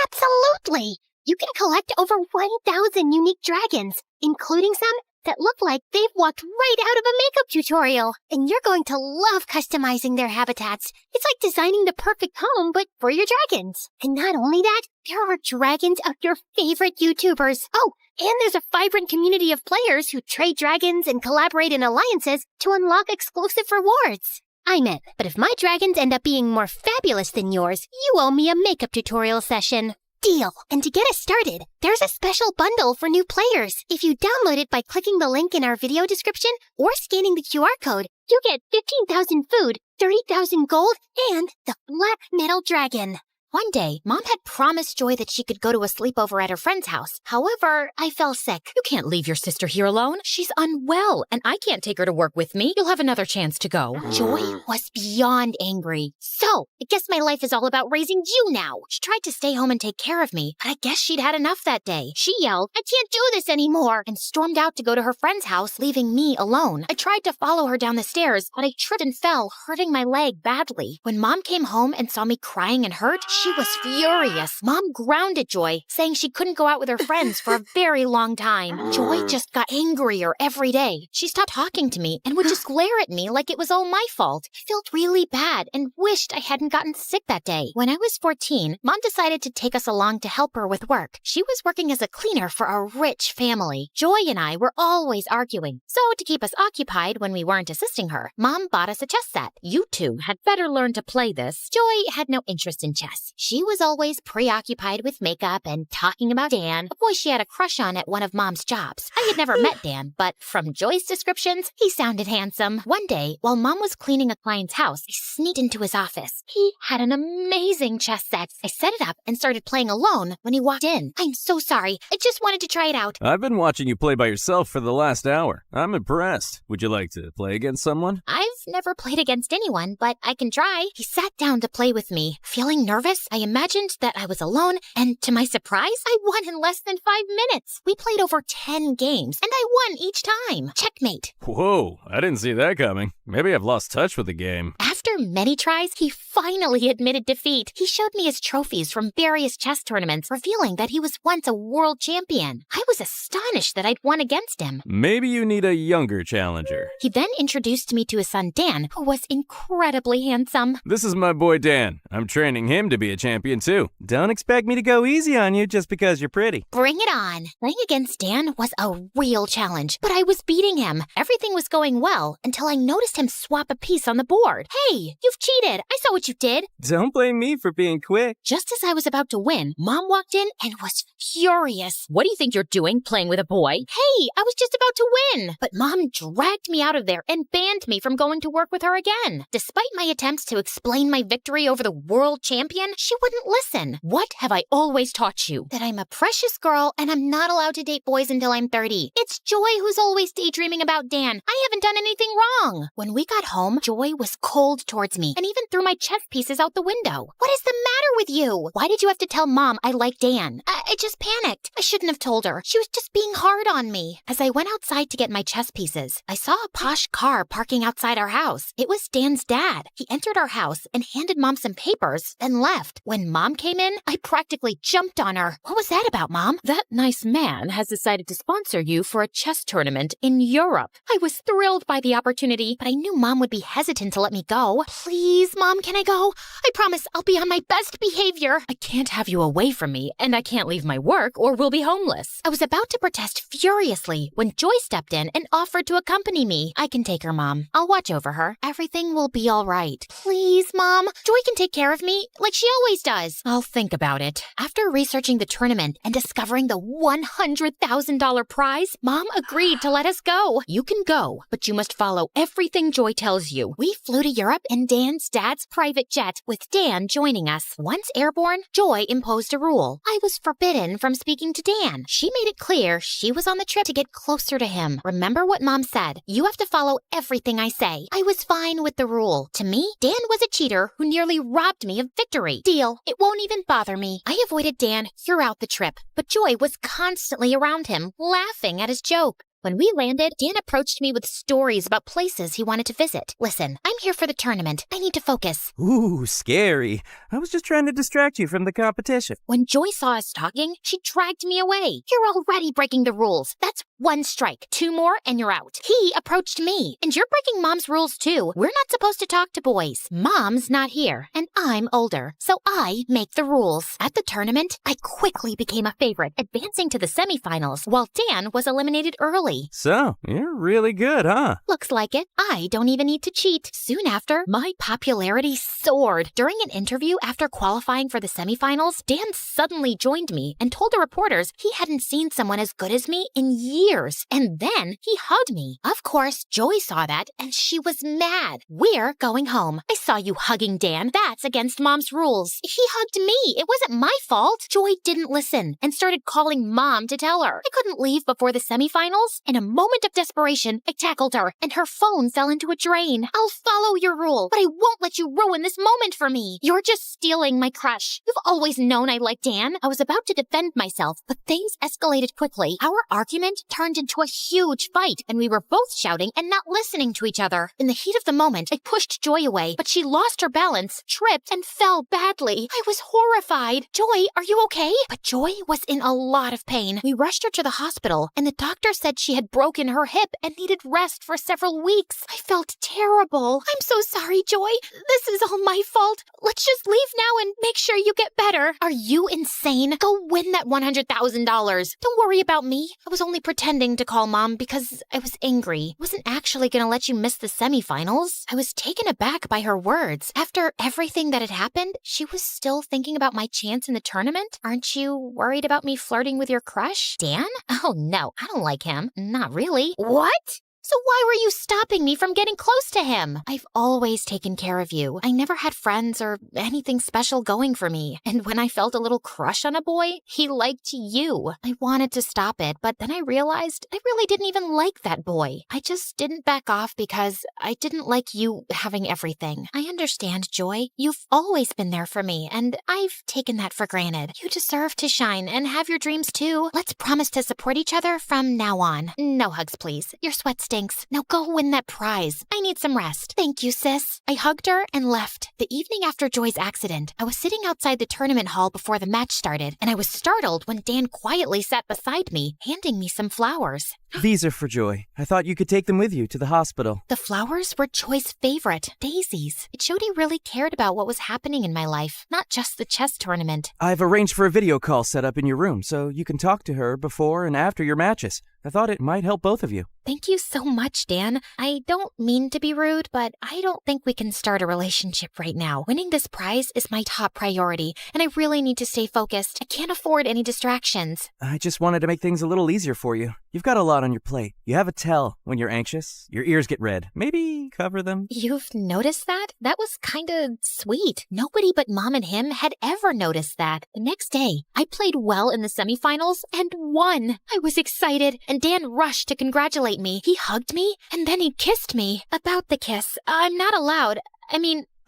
Absolutely! You can collect over 1,000 unique dragons, including some that look like they've walked right out of a makeup tutorial. And you're going to love customizing their habitats. It's like designing the perfect home, but for your dragons. And not only that, there are dragons of your favorite YouTubers. Oh, and there's a vibrant community of players who trade dragons and collaborate in alliances to unlock exclusive rewards. I'm in, but if my dragons end up being more fabulous than yours, you owe me a makeup tutorial session. Deal. And to get us started, there's a special bundle for new players. If you download it by clicking the link in our video description or scanning the QR code, you get 15,000 food, 30,000 gold, and the Black Metal Dragon. One day, Mom had promised Joy that she could go to a sleepover at her friend's house. However, I fell sick. You can't leave your sister here alone. She's unwell, and I can't take her to work with me. You'll have another chance to go. Joy was beyond angry. So, I guess my life is all about raising you now. She tried to stay home and take care of me, but I guess she'd had enough that day. She yelled, "I can't do this anymore," and stormed out to go to her friend's house, leaving me alone. I tried to follow her down the stairs, but I tripped and fell, hurting my leg badly. When Mom came home and saw me crying and hurt, she was furious. Mom grounded Joy, saying she couldn't go out with her friends for a very long time. Joy just got angrier every day. She stopped talking to me and would just glare at me like it was all my fault. I felt really bad and wished I hadn't gotten sick that day. When I was 14, Mom decided to take us along to help her with work. She was working as a cleaner for a rich family. Joy and I were always arguing. So to keep us occupied when we weren't assisting her, Mom bought us a chess set. You two had better learn to play this. Joy had no interest in chess. She was always preoccupied with makeup and talking about Dan, a boy she had a crush on at one of Mom's jobs. I had never met Dan, but from Joy's descriptions, he sounded handsome. One day, while Mom was cleaning a client's house, I sneaked into his office. He had an amazing chess set. I set it up and started playing alone when he walked in. I'm so sorry. I just wanted to try it out. I've been watching you play by yourself for the last hour. I'm impressed. Would you like to play against someone? I've never played against anyone, but I can try. He sat down to play with me. Feeling nervous, I imagined that I was alone, and to my surprise, I won in less than 5 minutes. We played over 10 games, and I won each time. Checkmate. Whoa, I didn't see that coming. Maybe I've lost touch with the game. After many tries, he finally admitted defeat. He showed me his trophies from various chess tournaments, revealing that he was once a world champion. I was astonished that I'd won against him. Maybe you need a younger challenger. He then introduced me to his son Dan, who was incredibly handsome. This is my boy Dan. I'm training him to be a champion too. Don't expect me to go easy on you just because you're pretty. Bring it on. Playing against Dan was a real challenge, but I was beating him. Everything was going well until I noticed him swap a piece on the board. Hey, Joy, you've cheated. I saw what you did. Don't blame me for being quick. Just as I was about to win, Mom walked in and was furious. What do you think you're doing, playing with a boy? Hey, I was just about to win. But Mom dragged me out of there and banned me from going to work with her again. Despite my attempts to explain my victory over the world champion, she wouldn't listen. What have I always taught you? That I'm a precious girl and I'm not allowed to date boys until I'm 30. It's Joy who's always daydreaming about Dan. I haven't done anything wrong. When we got home, Joy was cold towards me and even threw my chess pieces out the window. What is the matter with you? Why did you have to tell Mom I like Dan? I just panicked. I shouldn't have told her. She was just being hard on me. As I went outside to get my chess pieces, I saw a posh car parking outside our house. It was Dan's dad. He entered our house and handed Mom some papers, then left. When Mom came in, I practically jumped on her. What was that about, Mom? That nice man has decided to sponsor you for a chess tournament in Europe. I was thrilled by the opportunity, but I knew Mom would be hesitant to let me go. Please, Mom, can I go? I promise I'll be on my best behavior. I can't have you away from me, and I can't leave my work or we'll be homeless. I was about to protest furiously when Joy stepped in and offered to accompany me. I can take her, Mom. I'll watch over her. Everything will be all right. Please, Mom. Joy can take care of me like she always does. I'll think about it. After researching the tournament and discovering the $100,000 prize, Mom agreed to let us go. You can go, but you must follow everything Joy tells you. We flew to Europe in Dan's dad's private jet, with Dan joining us. Once airborne, Joy imposed a rule. I was forbidden from speaking to Dan. She made it clear she was on the trip to get closer to him. Remember what Mom said. You have to follow everything I say. I was fine with the rule. To me, Dan was a cheater who nearly robbed me of victory. Deal. It won't even bother me. I avoided Dan throughout the trip, but Joy was constantly around him, laughing at his joke. When we landed, Dan approached me with stories about places he wanted to visit. Listen, I'm here for the tournament. I need to focus. Ooh, scary. I was just trying to distract you from the competition. When Joy saw us talking, she dragged me away. You're already breaking the rules. That's 1 strike. 2 more and you're out. He approached me. And you're breaking Mom's rules too. We're not supposed to talk to boys. Mom's not here, and I'm older, so I make the rules. At the tournament, I quickly became a favorite, advancing to the semifinals, while Dan was eliminated early. So, you're really good, huh? Looks like it. I don't even need to cheat. Soon after, my popularity soared. During an interview after qualifying for the semifinals, Dan suddenly joined me and told the reporters he hadn't seen someone as good as me in years. And then he hugged me. Of course, Joy saw that and she was mad. We're going home. I saw you hugging Dan. That's against Mom's rules. He hugged me. It wasn't my fault. Joy didn't listen and started calling Mom to tell her. I couldn't leave before the semifinals. In a moment of desperation, I tackled her, and her phone fell into a drain. I'll follow your rule, but I won't let you ruin this moment for me. You're just stealing my crush. You've always known I like Dan. I was about to defend myself, but things escalated quickly. Our argument turned into a huge fight, and we were both shouting and not listening to each other. In the heat of the moment, I pushed Joy away, but she lost her balance, tripped, and fell badly. I was horrified. Joy, are you okay? But Joy was in a lot of pain. We rushed her to the hospital, and the doctor said she had broken her hip and needed rest for several weeks. I felt terrible. I'm so sorry, Joy. This is all my fault. Let's just leave now and make sure you get better. Are you insane? Go win that $100,000. Don't worry about me. I was only pretending to call Mom because I was angry. I wasn't actually going to let you miss the semifinals. I was taken aback by her words. After everything that had happened, she was still thinking about my chance in the tournament. Aren't you worried about me flirting with your crush? Dan? Oh no, I don't like him. Not really. What? So why were you stopping me from getting close to him? I've always taken care of you. I never had friends or anything special going for me. And when I felt a little crush on a boy, he liked you. I wanted to stop it, but then I realized I really didn't even like that boy. I just didn't back off because I didn't like you having everything. I understand, Joy. You've always been there for me, and I've taken that for granted. You deserve to shine and have your dreams too. Let's promise to support each other from now on. No hugs, please. Your sweat stinks. Now go win that prize. I need some rest. Thank you, sis. I hugged her and left. The evening after Joy's accident, I was sitting outside the tournament hall before the match started, and I was startled when Dan quietly sat beside me, handing me some flowers. These are for Joy. I thought you could take them with you to the hospital. The flowers were Joy's favorite, daisies. It showed he really cared about what was happening in my life, not just the chess tournament. I've arranged for a video call set up in your room so you can talk to her before and after your matches. I thought it might help both of you. Thank you so much, Dan. I don't mean to be rude, but I don't think we can start a relationship right now. Winning this prize is my top priority, and I really need to stay focused. I can't afford any distractions. I just wanted to make things a little easier for you. You've got a lot on your plate. You have a tell when you're anxious. Your ears get red. Maybe cover them. You've noticed that? That was kinda sweet. Nobody but Mom and him had ever noticed that. The next day, I played well in the semifinals and won. I was excited, and Dan rushed to congratulate me. He hugged me, and then he kissed me. About the kiss, I'm not allowed.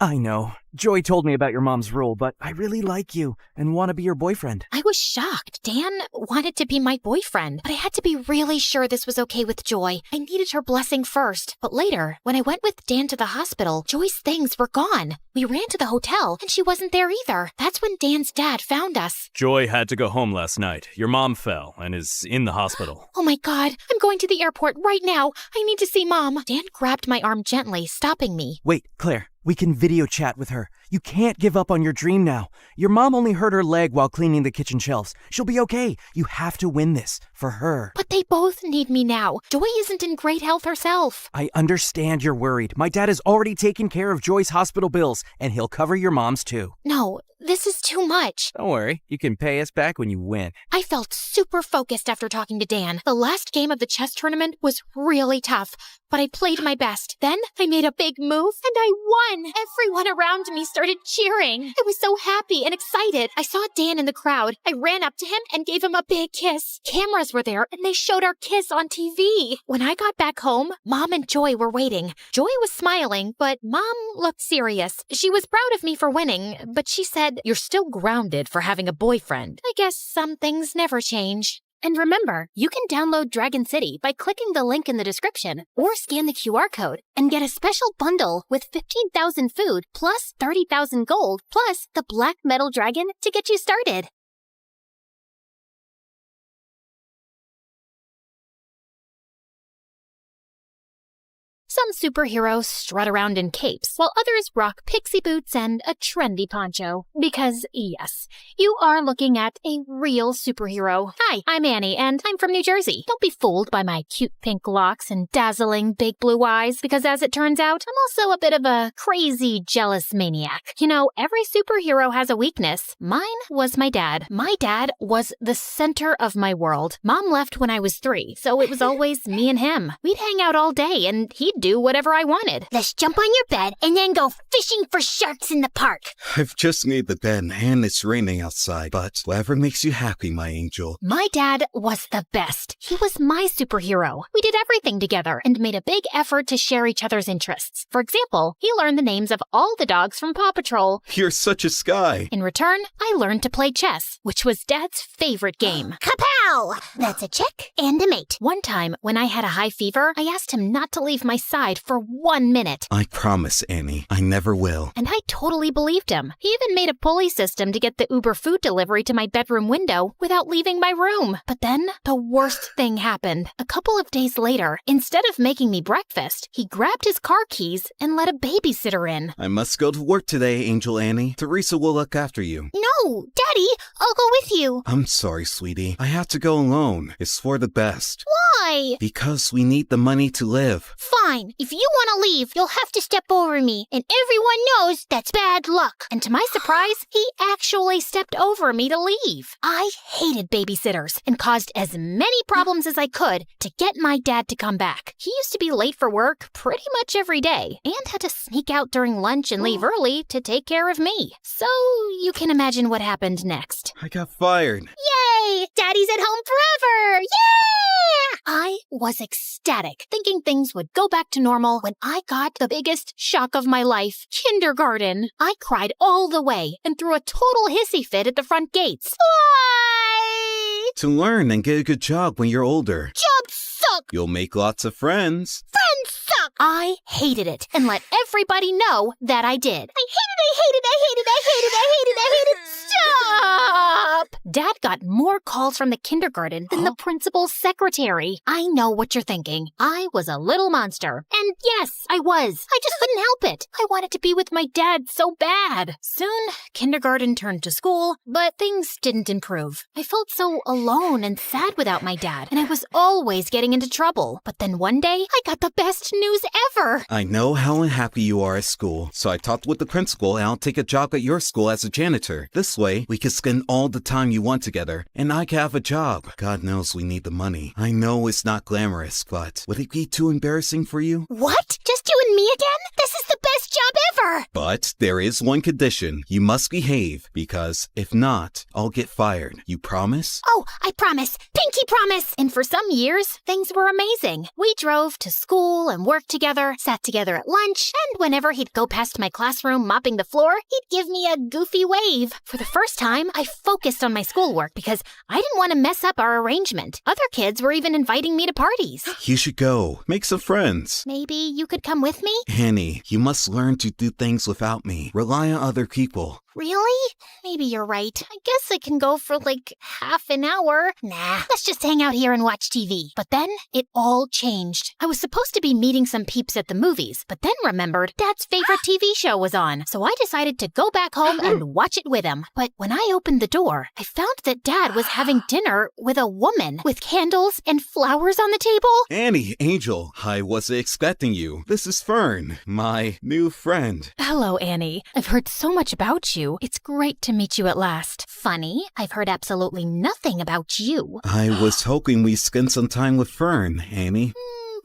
I know. Joy told me about your mom's rule, but I really like you and want to be your boyfriend. I was shocked. Dan wanted to be my boyfriend, but I had to be really sure this was okay with Joy. I needed her blessing first. But later, when I went with Dan to the hospital, Joy's things were gone. We ran to the hotel, and she wasn't there either. That's when Dan's dad found us. Joy had to go home last night. Your mom fell and is in the hospital. Oh my God, I'm going to the airport right now. I need to see Mom. Dan grabbed my arm gently, stopping me. Wait, Claire. We can video chat with her. You can't give up on your dream now. Your mom only hurt her leg while cleaning the kitchen shelves. She'll be okay. You have to win this for her. But they both need me now. Joy isn't in great health herself. I understand you're worried. My dad has already taken care of Joy's hospital bills, and he'll cover your mom's too. No, this is too much. Don't worry. You can pay us back when you win. I felt super focused after talking to Dan. The last game of the chess tournament was really tough, but I played my best. Then I made a big move, and I won. Everyone around me started cheering. I was so happy and excited. I saw Dan in the crowd. I ran up to him and gave him a big kiss. Cameras were there, and they showed our kiss on TV. When I got back home, Mom and Joy were waiting. Joy was smiling, but Mom looked serious. She was proud of me for winning, but she said, "You're still grounded for having a boyfriend." I guess some things never change. And remember, you can download Dragon City by clicking the link in the description or scan the QR code and get a special bundle with 15,000 food plus 30,000 gold plus the Black Metal Dragon to get you started. Some superheroes strut around in capes, while others rock pixie boots and a trendy poncho. Because, yes, you are looking at a real superhero. Hi, I'm Annie, and I'm from New Jersey. Don't be fooled by my cute pink locks and dazzling big blue eyes, because as it turns out, I'm also a bit of a crazy, jealous maniac. You know, every superhero has a weakness. Mine was my dad. My dad was the center of my world. Mom left when I was 3, so it was always me and him. We'd hang out all day, and he'd do whatever I wanted. Let's jump on your bed and then go fishing for sharks in the park. I've just made the bed and it's raining outside, but whatever makes you happy, my angel. My dad was the best. He was my superhero. We did everything together and made a big effort to share each other's interests. For example, he learned the names of all the dogs from Paw Patrol. You're such a sky. In return, I learned to play chess, which was Dad's favorite game. Kapow! That's a chick and a mate. One time, when I had a high fever, I asked him not to leave my side for 1 minute. I promise, Annie, I never will. And I totally believed him. He even made a pulley system to get the Uber food delivery to my bedroom window without leaving my room. But then, the worst thing happened. A couple of days later, instead of making me breakfast, he grabbed his car keys and let a babysitter in. I must go to work today, Angel Annie. Teresa will look after you. No, Daddy, I'll go with you. I'm sorry, sweetie. I have to go alone. It's for the best. Why? Because we need the money to live. Fine. If you want to leave, you'll have to step over me, and everyone knows that's bad luck. And to my surprise, he actually stepped over me to leave. I hated babysitters and caused as many problems as I could to get my dad to come back. He used to be late for work pretty much every day and had to sneak out during lunch and leave early to take care of me. So you can imagine what happened next. I got fired. Yay! Daddy's at home forever! Yeah! I was ecstatic, thinking things would go back to normal when I got the biggest shock of my life, kindergarten. I cried all the way and threw a total hissy fit at the front gates. Why? To learn and get a good job when you're older. Jobs suck! You'll make lots of friends. Friends suck! I hated it and let everybody know that I did. I hate it, I hate it, I hate it, I hate it, I hate it, I hate it. Stop! up. Dad got more calls from the kindergarten than the principal's secretary. I know what you're thinking. I was a little monster. And yes, I was. I just couldn't help it. I wanted to be with my dad so bad. Soon, kindergarten turned to school, but things didn't improve. I felt so alone and sad without my dad, and I was always getting into trouble. But then one day, I got the best news ever. I know how unhappy you are at school, so I talked with the principal and I'll take a job at your school as a janitor. This way, we can spend all the time you want together, and I can have a job. God knows we need the money. I know it's not glamorous, but would it be too embarrassing for you? What? Just you and me again? This is the best job ever! But there is one condition. You must behave, because if not, I'll get fired. You promise? Oh, I promise. Pinky promise! And for some years, things were amazing. We drove to school and worked together, sat together at lunch, and whenever he'd go past my classroom mopping the floor, he'd give me a goofy wave. For the first time, I focused on my schoolwork because I didn't want to mess up our arrangement. Other kids were even inviting me to parties. You should go. Make some friends. Maybe you could come with me? Annie, you must learn to do things without me. Rely on other people. Really? Maybe you're right. I guess I can go for like half an hour. Nah, let's just hang out here and watch TV. But then it all changed. I was supposed to be meeting some peeps at the movies, but then remembered Dad's favorite TV show was on. So I decided to go back home and watch it with him. But when I opened the door, I found that Dad was having dinner with a woman with candles and flowers on the table. Annie, Angel, I wasn't expecting you. This is Fern, my new friend. Hello, Annie. I've heard so much about you. It's great to meet you at last. Funny, I've heard absolutely nothing about you. I was hoping we'd spend some time with Fern, Annie.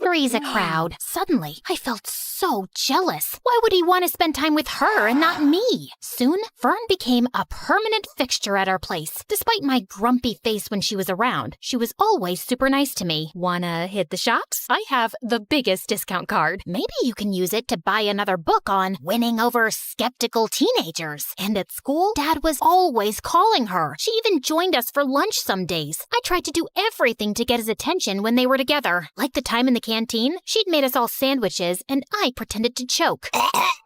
Three's a crowd. Suddenly, I felt so jealous. Why would he want to spend time with her and not me? Soon, Fern became a permanent fixture at our place. Despite my grumpy face when she was around, she was always super nice to me. Wanna hit the shops? I have the biggest discount card. Maybe you can use it to buy another book on winning over skeptical teenagers. And at school, Dad was always calling her. She even joined us for lunch some days. I tried to do everything to get his attention when they were together. Like the time in the canteen, she'd made us all sandwiches, and I pretended to choke.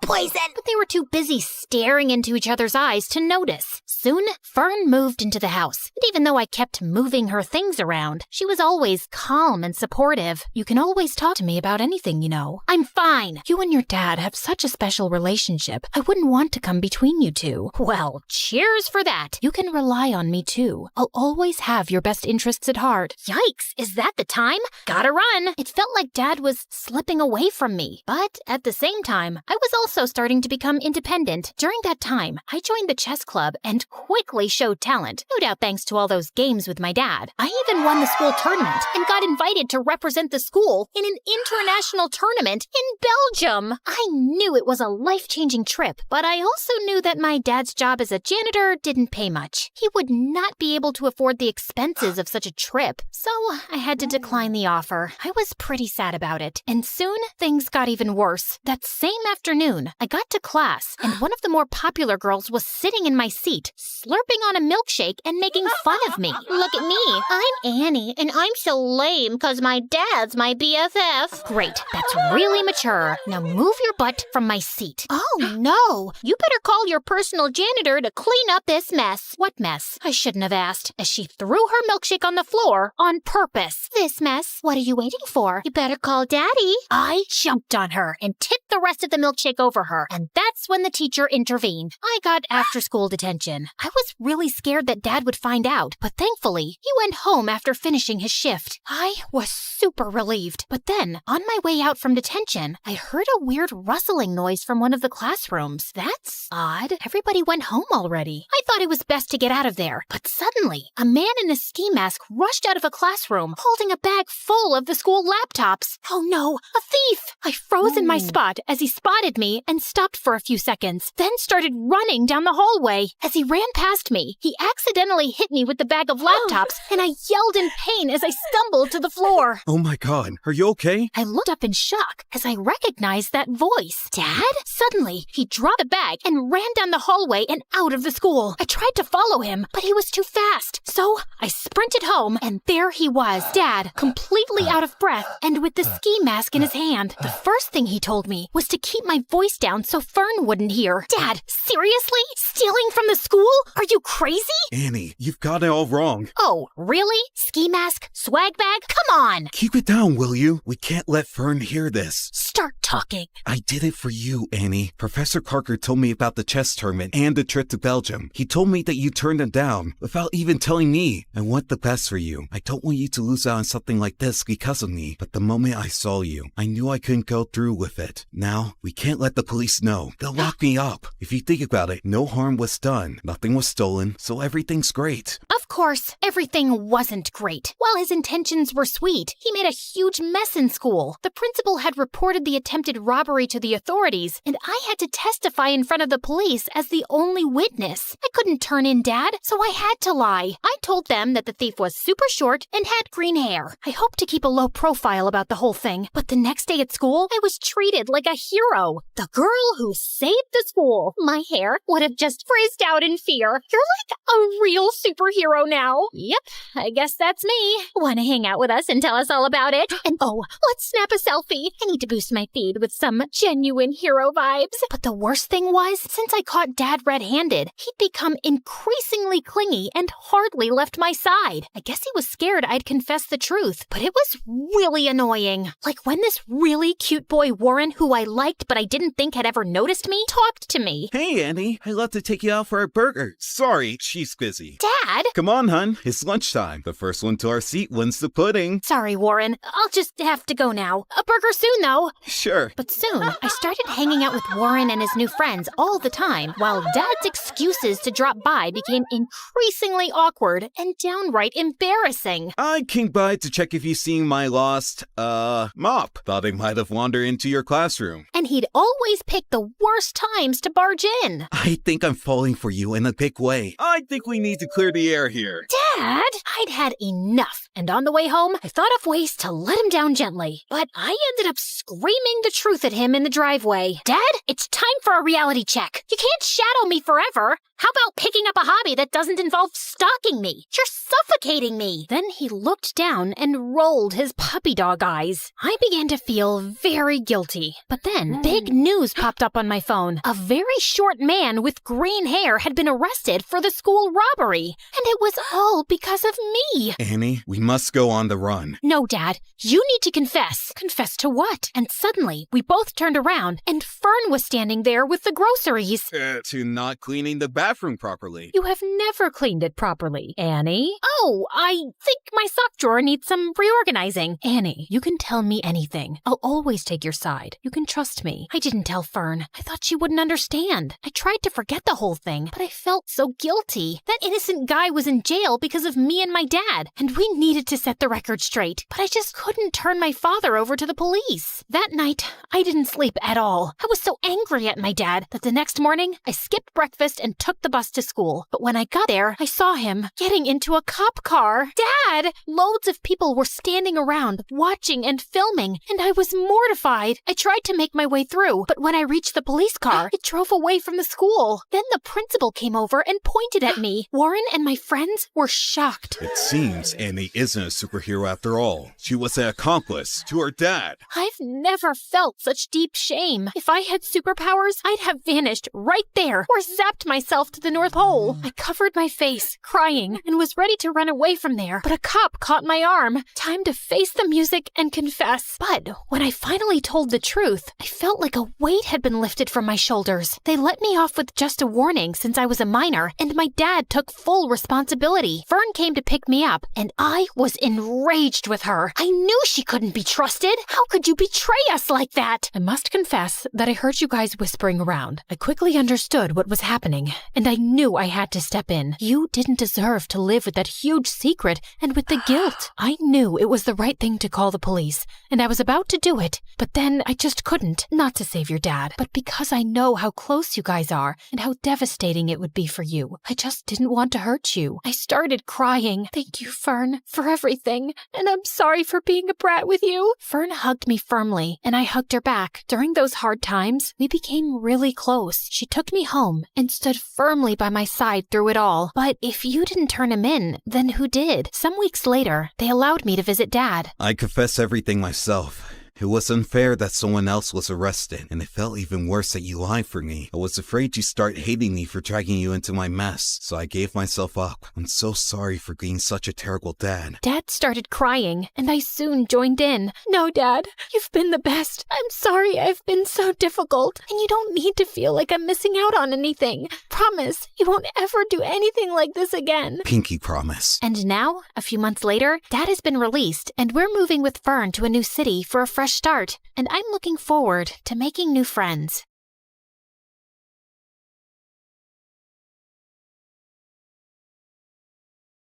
Poison! But they were too busy staring into each other's eyes to notice. Soon, Fern moved into the house, and even though I kept moving her things around, she was always calm and supportive. You can always talk to me about anything, you know. I'm fine. You and your dad have such a special relationship. I wouldn't want to come between you two. Well, cheers for that. You can rely on me, too. I'll always have your best interests at heart. Yikes, is that the time? Gotta run. It felt like Dad was slipping away from me. But at the same time, I was also starting to become independent. During that time, I joined the chess club and quickly showed talent, no doubt thanks to all those games with my dad. I even won the school tournament and got invited to represent the school in an international tournament in Belgium. I knew it was a life-changing trip, but I also knew that my dad's job as a janitor didn't pay much. He would not be able to afford the expenses of such a trip, so I had to decline the offer. I was pretty sad about it, and soon things got even worse. That same afternoon, I got to class, and one of the more popular girls was sitting in my seat, slurping on a milkshake and making fun of me. Look at me. I'm Annie, and I'm so lame because my dad's my BFF. Great, that's really mature. Now move your butt from my seat. Oh, no. You better call your personal janitor to clean up this mess. What mess? I shouldn't have asked, as she threw her milkshake on the floor on purpose. This mess? What are you waiting for? You better call Daddy. I jumped on her and tipped the rest of the milkshake over her, and that's when the teacher intervened. I got after-school detention. I was really scared that Dad would find out, but thankfully, he went home after finishing his shift. I was super relieved. But then, on my way out from detention, I heard a weird rustling noise from one of the classrooms. That's odd. Everybody went home already. I thought it was best to get out of there. But suddenly, a man in a ski mask rushed out of a classroom, holding a bag full of the school laptops. Oh no, a thief! I froze in my spot as he spotted me and stopped for a few seconds, then started running down the hallway. As he ran past me, he accidentally hit me with the bag of laptops, and I yelled in pain as I stumbled to the floor. Oh my God, are you okay? I looked up in shock as I recognized that voice. Dad? Suddenly, he dropped the bag and ran down the hallway and out of the school. A tried to follow him, but he was too fast. So I sprinted home, and there he was, Dad, completely out of breath and with the ski mask in his hand. The first thing he told me was to keep my voice down so Fern wouldn't hear. Dad, seriously? Stealing from the school? Are you crazy? Annie, you've got it all wrong. Oh, really? Ski mask? Swag bag? Come on! Keep it down, will you? We can't let Fern hear this. Start talking. I did it for you, Annie. Professor Parker told me about the chess tournament and the trip to Belgium. He told me that you turned him down without even telling me. I want the best for you. I don't want you to lose out on something like this because of me. But the moment I saw you, I knew I couldn't go through with it. Now, we can't let the police know. They'll lock me up. If you think about it, no harm was done. Nothing was stolen, so everything's great. Of course, everything wasn't great. While his intentions were sweet, he made a huge mess in school. The principal had reported the attempted robbery to the authorities, and I had to testify in front of the police as the only witness. I couldn't turn in Dad, so I had to lie. I told them that the thief was super short and had green hair. I hoped to keep a low profile about the whole thing, but the next day at school, I was treated like a hero. The girl who saved the school. My hair would have just frizzed out in fear. You're like a real superhero now. Yep, I guess that's me. Want to hang out with us and tell us all about it? And oh, let's snap a selfie. I need to boost my feed with some genuine hero vibes. But the worst thing was, since I caught Dad red-handed, he'd become increasingly clingy and hardly left my side. I guess he was scared I'd confess the truth, but it was really annoying. Like when this really cute boy Warren, who I liked but I didn't think had ever noticed me, talked to me. Hey, Annie. I'd love to take you out for a burger. Sorry, she's busy. Dad? Come on, hun. It's lunchtime. The first one to our seat wins the pudding. Sorry, Warren. I'll just have to go now. A burger soon, though. Sure. But soon, I started hanging out with Warren and his new friends all the time, while Dad's excuses to drop by became increasingly awkward and downright embarrassing. I came by to check if you've seen my lost, mop. Thought I might have wandered into your classroom. And he'd always pick the worst times to barge in. I think I'm falling for you in a big way. I think we need to clear the air here. Dad! I'd had enough, and on the way home, I thought of ways to let him down gently. But I ended up screaming the truth at him in the driveway. Dad, it's time for a reality check. You can't shadow me forever. How about picking up a hobby that doesn't involve stalking me? You're suffocating me. Then he looked down and rolled his puppy dog eyes. I began to feel very guilty. But then big news popped up on my phone. A very short man with green hair had been arrested for the school robbery. And it was all because of me. Annie, we must go on the run. No, Dad. You need to confess. Confess to what? And suddenly, we both turned around, and Fern was standing there with the groceries. To not cleaning the bathroom properly. You have never cleaned it properly, Annie. Oh, I think my sock drawer needs some reorganizing. Annie, you can tell me anything. I'll always take your side. You can trust me. I didn't tell Fern. I thought she wouldn't understand. I tried to forget the whole thing, but I felt so guilty. That innocent guy was in jail because of me and my dad, and we needed to set the record straight. But I just couldn't turn my father over to the police. That night, I didn't sleep at all. I was so angry at my dad that the next morning, I skipped breakfast and took the bus to school. But when I got there, I saw him getting into a cop car. Dad! Loads of people were standing around, watching and filming, and I was mortified. I tried to make my way through, but when I reached the police car, it drove away from the school. Then the principal came over and pointed at me. Warren and my friends were shocked. It seems Annie isn't a superhero after all. She was an accomplice to her dad. I've never felt such deep shame. If I had superpowers, I'd have vanished right there or zapped myself to the North Pole. I covered my face, crying, and was ready to run away from there, but a cop caught my arm. Time to face the music and confess. But when I finally told the truth, I felt like a weight had been lifted from my shoulders. They let me off with just a warning since I was a minor, and my dad took full responsibility. Fern came to pick me up, and I was enraged with her. I knew she couldn't be trusted. How could you betray us like that? I must confess that I heard you guys whispering around. I quickly understood what was happening, and I knew I had to step in. You didn't deserve to live with that huge secret and with the guilt. I knew it was the right thing to call the police, and I was about to do it, but then I just couldn't. Not to save your dad, but because I know how close you guys are and how devastating it would be for you. I just didn't want to hurt you. I started started crying. Thank you, Fern, for everything. And I'm sorry for being a brat with you. Fern hugged me firmly, and I hugged her back. During those hard times, we became really close. She took me home and stood firmly by my side through it all. But if you didn't turn him in, then who did? Some weeks later, they allowed me to visit Dad. I confess everything myself. It was unfair that someone else was arrested, and it felt even worse that you lied for me. I was afraid you'd start hating me for dragging you into my mess, so I gave myself up. I'm so sorry for being such a terrible dad. Dad started crying, and I soon joined in. No, Dad, you've been the best. I'm sorry I've been so difficult, and you don't need to feel like I'm missing out on anything. Promise, you won't ever do anything like this again. Pinky promise. And now, a few months later, Dad has been released, and we're moving with Fern to a new city for a fresh start, and I'm looking forward to making new friends.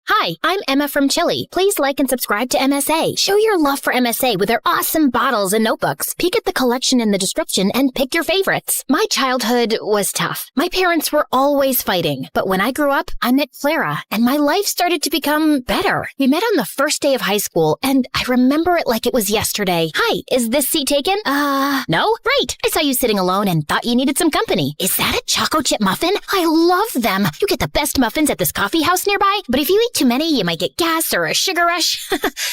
Hi, I'm Emma from Chile. Please like and subscribe to MSA. Show your love for MSA with their awesome bottles and notebooks. Peek at the collection in the description and pick your favorites. My childhood was tough. My parents were always fighting. But when I grew up, I met Clara, and my life started to become better. We met on the first day of high school, and I remember it like it was yesterday. Hi, is this seat taken? No? Right. I saw you sitting alone and thought you needed some company. Is that a choco chip muffin? I love them. You get the best muffins at this coffee house nearby, but if you eat too many, you might get gas or a sugar rush.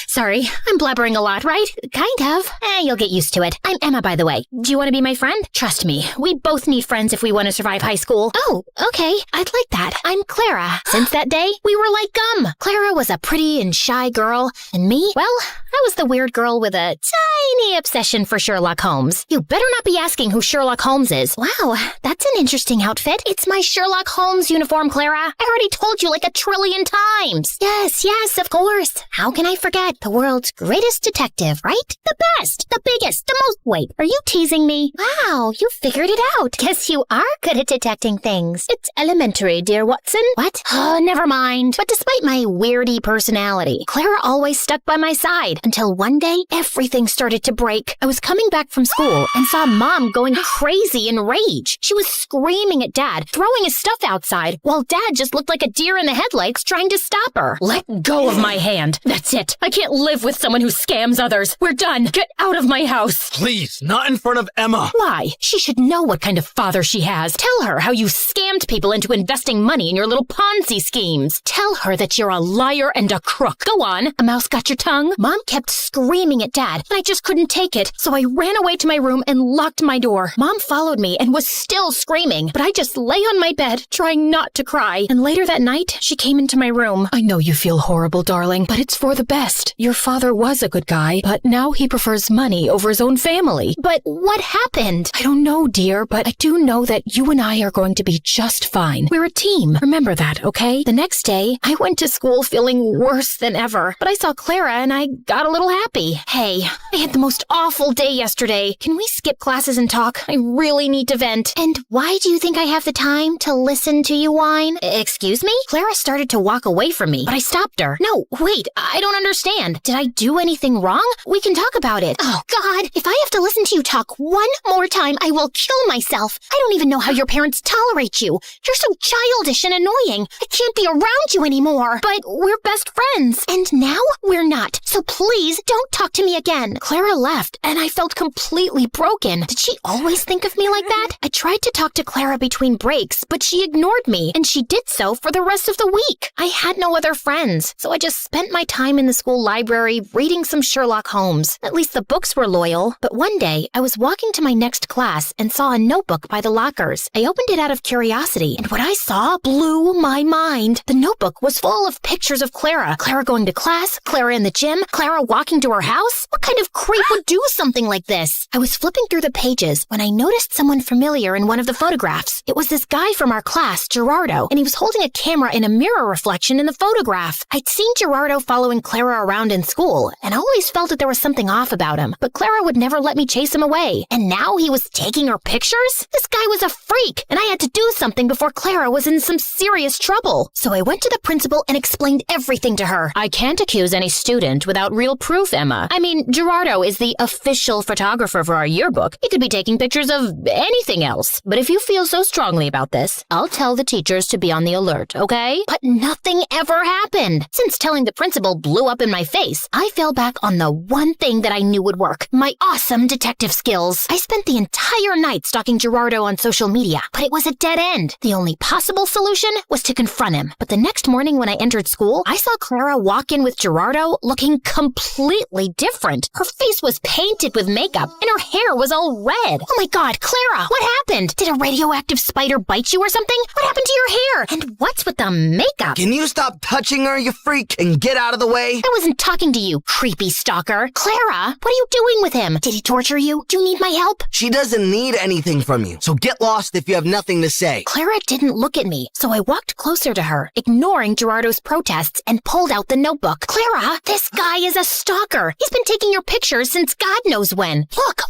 Sorry, I'm blabbering a lot, right? Kind of. You'll get used to it. I'm Emma, by the way. Do you want to be my friend? Trust me, we both need friends if we want to survive high school. Oh, okay. I'd like that. I'm Clara. Since that day, we were like gum. Clara was a pretty and shy girl, and me, well, I was the weird girl with a tiny obsession for Sherlock Holmes. You better not be asking who Sherlock Holmes is. Wow, that's an interesting outfit. It's my Sherlock Holmes uniform, Clara. I already told you like 1 trillion times. Yes, of course. How can I forget? The world's greatest detective, right? The best, the biggest, the most... Wait, are you teasing me? Wow, you figured it out. Guess you are good at detecting things. It's elementary, dear Watson. What? Oh, never mind. But despite my weirdy personality, Clara always stuck by my side until one day, everything started to break. I was coming back from school and saw Mom going crazy in rage. She was screaming at Dad, throwing his stuff outside, while Dad just looked like a deer in the headlights trying to stop her. Let go of my hand. That's it. I can't live with someone who scams others. We're done. Get out of my house. Please, not in front of Emma. Why? She should know what kind of father she has. Tell her how you scammed people into investing money in your little Ponzi schemes. Tell her that you're a liar and a crook. Go on. A mouse got your tongue? Mom kept screaming at Dad, and I just couldn't take it, so I ran away to my room and locked my door. Mom followed me and was still screaming, but I just lay on my bed, trying not to cry. And later that night, she came into my room. I know you feel horrible, darling, but it's for the best. Your father was a good guy, but now he prefers money over his own family. But what happened? I don't know, dear, but I do know that you and I are going to be just fine. We're a team. Remember that, okay? The next day, I went to school feeling worse than ever, but I saw Clara and I got a little happy. Hey, I had the most awful day yesterday. Can we skip classes and talk? I really need to vent. And why do you think I have the time to listen to you whine? Excuse me? Clara started to walk away from me, but I stopped her. No, wait, I don't understand. Did I do anything wrong? We can talk about it. Oh, God, if I have to listen to you talk one more time, I will kill myself. I don't even know how your parents tolerate you. You're so childish and annoying. I can't be around you anymore. But we're best friends. And now we're not. So please don't talk to me again. Clara left, and I felt completely broken. Did she always think of me like that? I tried to talk to Clara between breaks, but she ignored me, and she did so for the rest of the week. I had no other friends, so I just spent my time in the school library reading some Sherlock Holmes. At least the books were loyal. But one day, I was walking to my next class and saw a notebook by the lockers. I opened it out of curiosity, and what I saw blew my mind. The notebook was full of pictures of Clara. Clara going to class, Clara in the gym, Clara walking to her house. What kind of creep would do something like this? I was flipping through the pages when I noticed someone familiar in one of the photographs. It was this guy from our class, Gerardo, and he was holding a camera in a mirror reflection in the photograph. I'd seen Gerardo following Clara around in school, and I always felt that there was something off about him, but Clara would never let me chase him away. And now he was taking her pictures? This guy was a freak, and I had to do something before Clara was in some serious trouble. So I went to the principal and explained everything to her. I can't accuse any student without real proof, Emma. I mean, Gerardo is the official photographer for our yearbook. He could be taking pictures of anything else. But if you feel so strongly about this, I'll tell the teachers to be on the alert, okay? But nothing ever happened. Since telling the principal blew up in my face, I fell back on the one thing that I knew would work, my awesome detective skills. I spent the entire night stalking Gerardo on social media, but it was a dead end. The only possible solution was to confront him. But the next morning when I entered school, I saw Clara walk in with Gerardo looking completely different. Her face was painted with makeup, and her hair was all red. Oh my God, Clara, what happened? Did a radioactive spider bite you or something? What happened to your hair? And what's with the makeup? Can you stop touching her, you freak, and get out of the way? I wasn't talking to you, creepy stalker. Clara, what are you doing with him? Did he torture you? Do you need my help? She doesn't need anything from you, so get lost if you have nothing to say. Clara didn't look at me, so I walked closer to her, ignoring Gerardo's protests, and pulled out the notebook. Clara, this guy is a stalker. He's been taking your pictures since God knows when.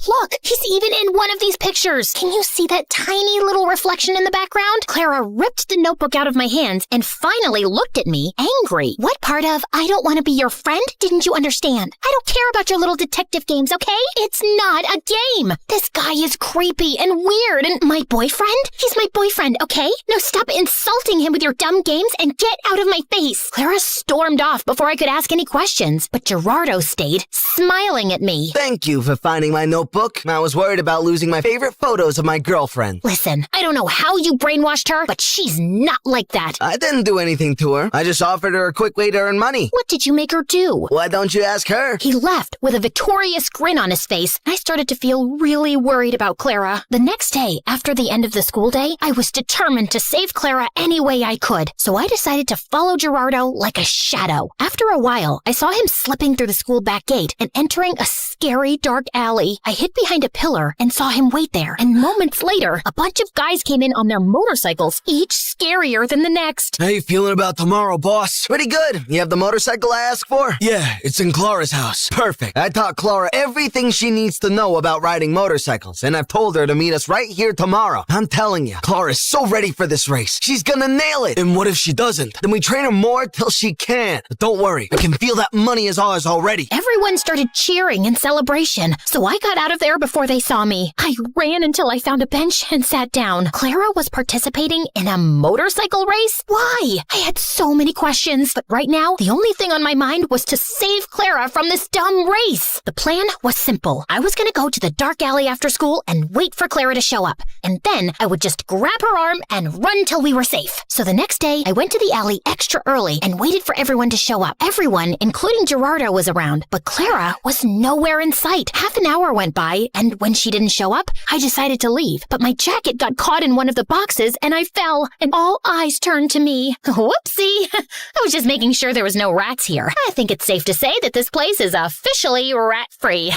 Look, he's even in one of these pictures. Can you see that tiny little reflection in the background? Clara ripped the notebook out of my hands and finally looked at me, angry. What part of I don't want to be your friend didn't you understand? I don't care about your little detective games, okay? It's not a game. This guy is creepy and weird and my boyfriend? He's my boyfriend, okay? Now stop insulting him with your dumb games and get out of my face. Clara stormed off before I could ask any questions, but Gerardo stayed, smiling at me. Thank you for finding my notebook. I was worried about losing my favorite photos of my girlfriend. Listen, I don't know how you brainwashed her, but she's not like that. I didn't do anything to her. I just offered her a quick way to earn money. What did you make her do? Why don't you ask her? He left with a victorious grin on his face. I started to feel really worried about Clara. The next day, after the end of the school day, I was determined to save Clara any way I could. So I decided to follow Gerardo like a shadow. After a while, I saw him slipping through the school back gate and entering a scary dark alley. I hid behind a pillar and saw him wait there. And moments later, a bunch of guys came in on their motorcycles, each scarier than the next. How you feeling about tomorrow, boss? Pretty good. You have the motorcycle I asked for? Yeah, it's in Clara's house. Perfect. I taught Clara everything she needs to know about riding motorcycles, and I've told her to meet us right here tomorrow. I'm telling you, Clara's so ready for this race. She's gonna nail it. And what if she doesn't? Then we train her more till she can. But don't worry, I can feel that money is ours already. Everyone started cheering in celebration, so I got out of there before they saw me. I ran until I found a bench and sat down. Clara was participating in a motorcycle race? Why? I had so many questions, but right now, the only thing on my mind was to save Clara from this dumb race. The plan was simple. I was gonna go to the dark alley after school and wait for Clara to show up. And then I would just grab her arm and run till we were safe. So the next day, I went to the alley extra early and waited for everyone to show up. Everyone, including Gerardo, was around, but Clara was nowhere in sight. Half an hour went by, and when she didn't show up, I decided to leave. But my jacket got caught in one of the boxes, and I fell, and all eyes turned to me. Whoopsie! I was just making sure there was no rats here. I think it's safe to say that this place is officially rat-free.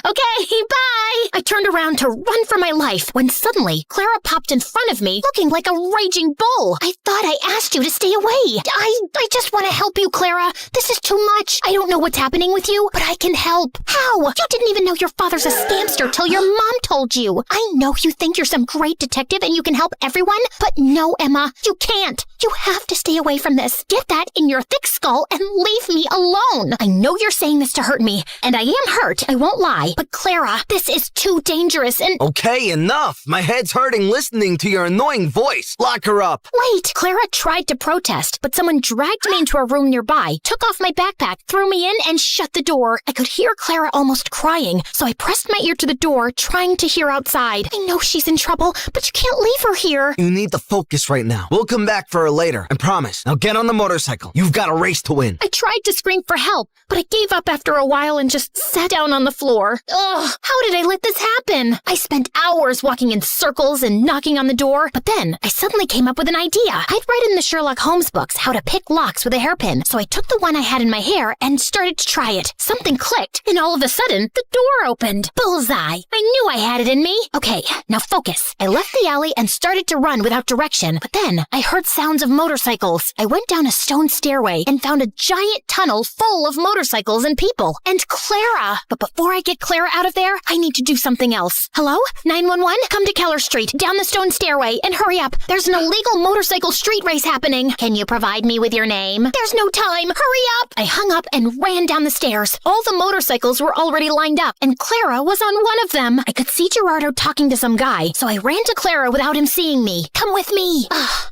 Okay, bye! I turned around to run for my life when suddenly Clara popped in front of me looking like a raging bull. I thought I asked you to stay away. I just want to help you, Clara. This is too much. I don't know what's happening with you, but I can help. How? You didn't even know your father's a scamster till your mom told you. I know you think you're some great detective and you can help everyone, but no, Emma, you can't. You have to stay away from this. Get that in your thick skull and leave me alone. I know you're saying this to hurt me, and I am hurt, I won't lie. But Clara, this is too dangerous and— Okay, enough. My head's hurting listening to your annoying voice. Lock her up. Wait, Clara tried to protest, but someone dragged me into a room nearby, took off my backpack, threw me in, and shut the door. I could hear Clara almost crying, so I pressed my ear to the door, trying to hear outside. I know she's in trouble, but you can't leave her here. You need to focus right now. We'll come back for her later, I promise. Now get on the motorcycle. You've got a race to win. I tried to scream for help, but I gave up after a while and just sat down on the floor. Ugh, how did I let this happen? I spent hours walking in circles and knocking on the door, but then I suddenly came up with an idea. I'd read in the Sherlock Holmes books how to pick locks with a hairpin, so I took the one I had in my hair and started to try it. Something clicked, and all of a sudden, the door opened. Bullseye! I knew I had it in me. Okay, now focus. I left the alley and started to run without direction, but then I heard sounds sounds of motorcycles. I went down a stone stairway and found a giant tunnel full of motorcycles and people. And Clara. But before I get Clara out of there, I need to do something else. Hello? 911? Come to Keller Street, down the stone stairway, and hurry up. There's an illegal motorcycle street race happening. Can you provide me with your name? There's no time. Hurry up. I hung up and ran down the stairs. All the motorcycles were already lined up, and Clara was on one of them. I could see Gerardo talking to some guy, so I ran to Clara without him seeing me. Come with me.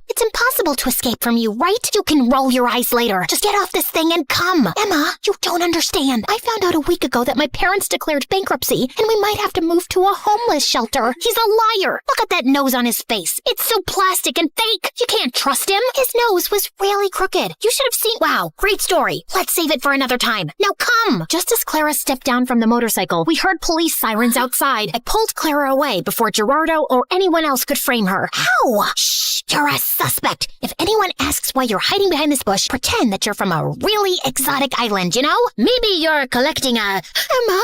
It's impossible to escape from you, right? You can roll your eyes later. Just get off this thing and come. Emma, you don't understand. I found out a week ago that my parents declared bankruptcy, and we might have to move to a homeless shelter. He's a liar. Look at that nose on his face. It's so plastic and fake. You can't trust him. His nose was really crooked. You should have seen. Wow, great story. Let's save it for another time. Now come. Just as Clara stepped down from the motorcycle, we heard police sirens outside. I pulled Clara away before Gerardo or anyone else could frame her. Ow! Shh, you're a suspect. If anyone asks why you're hiding behind this bush, pretend that you're from a really exotic island, you know? Maybe you're collecting a... Emma,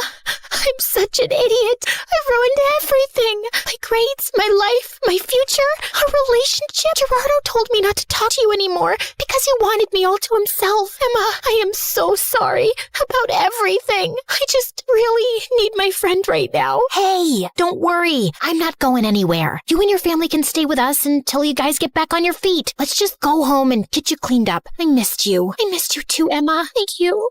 I'm such an idiot. I've ruined everything. My grades, my life, my future, our relationship. Gerardo told me not to talk to you anymore because he wanted me all to himself. Emma, I am so sorry about everything. I just really need my friend right now. Hey, don't worry. I'm not going anywhere. You and your family can stay with us until you guys get back on your feet. Let's just go home and get you cleaned up. I missed you. I missed you too, Emma. Thank you.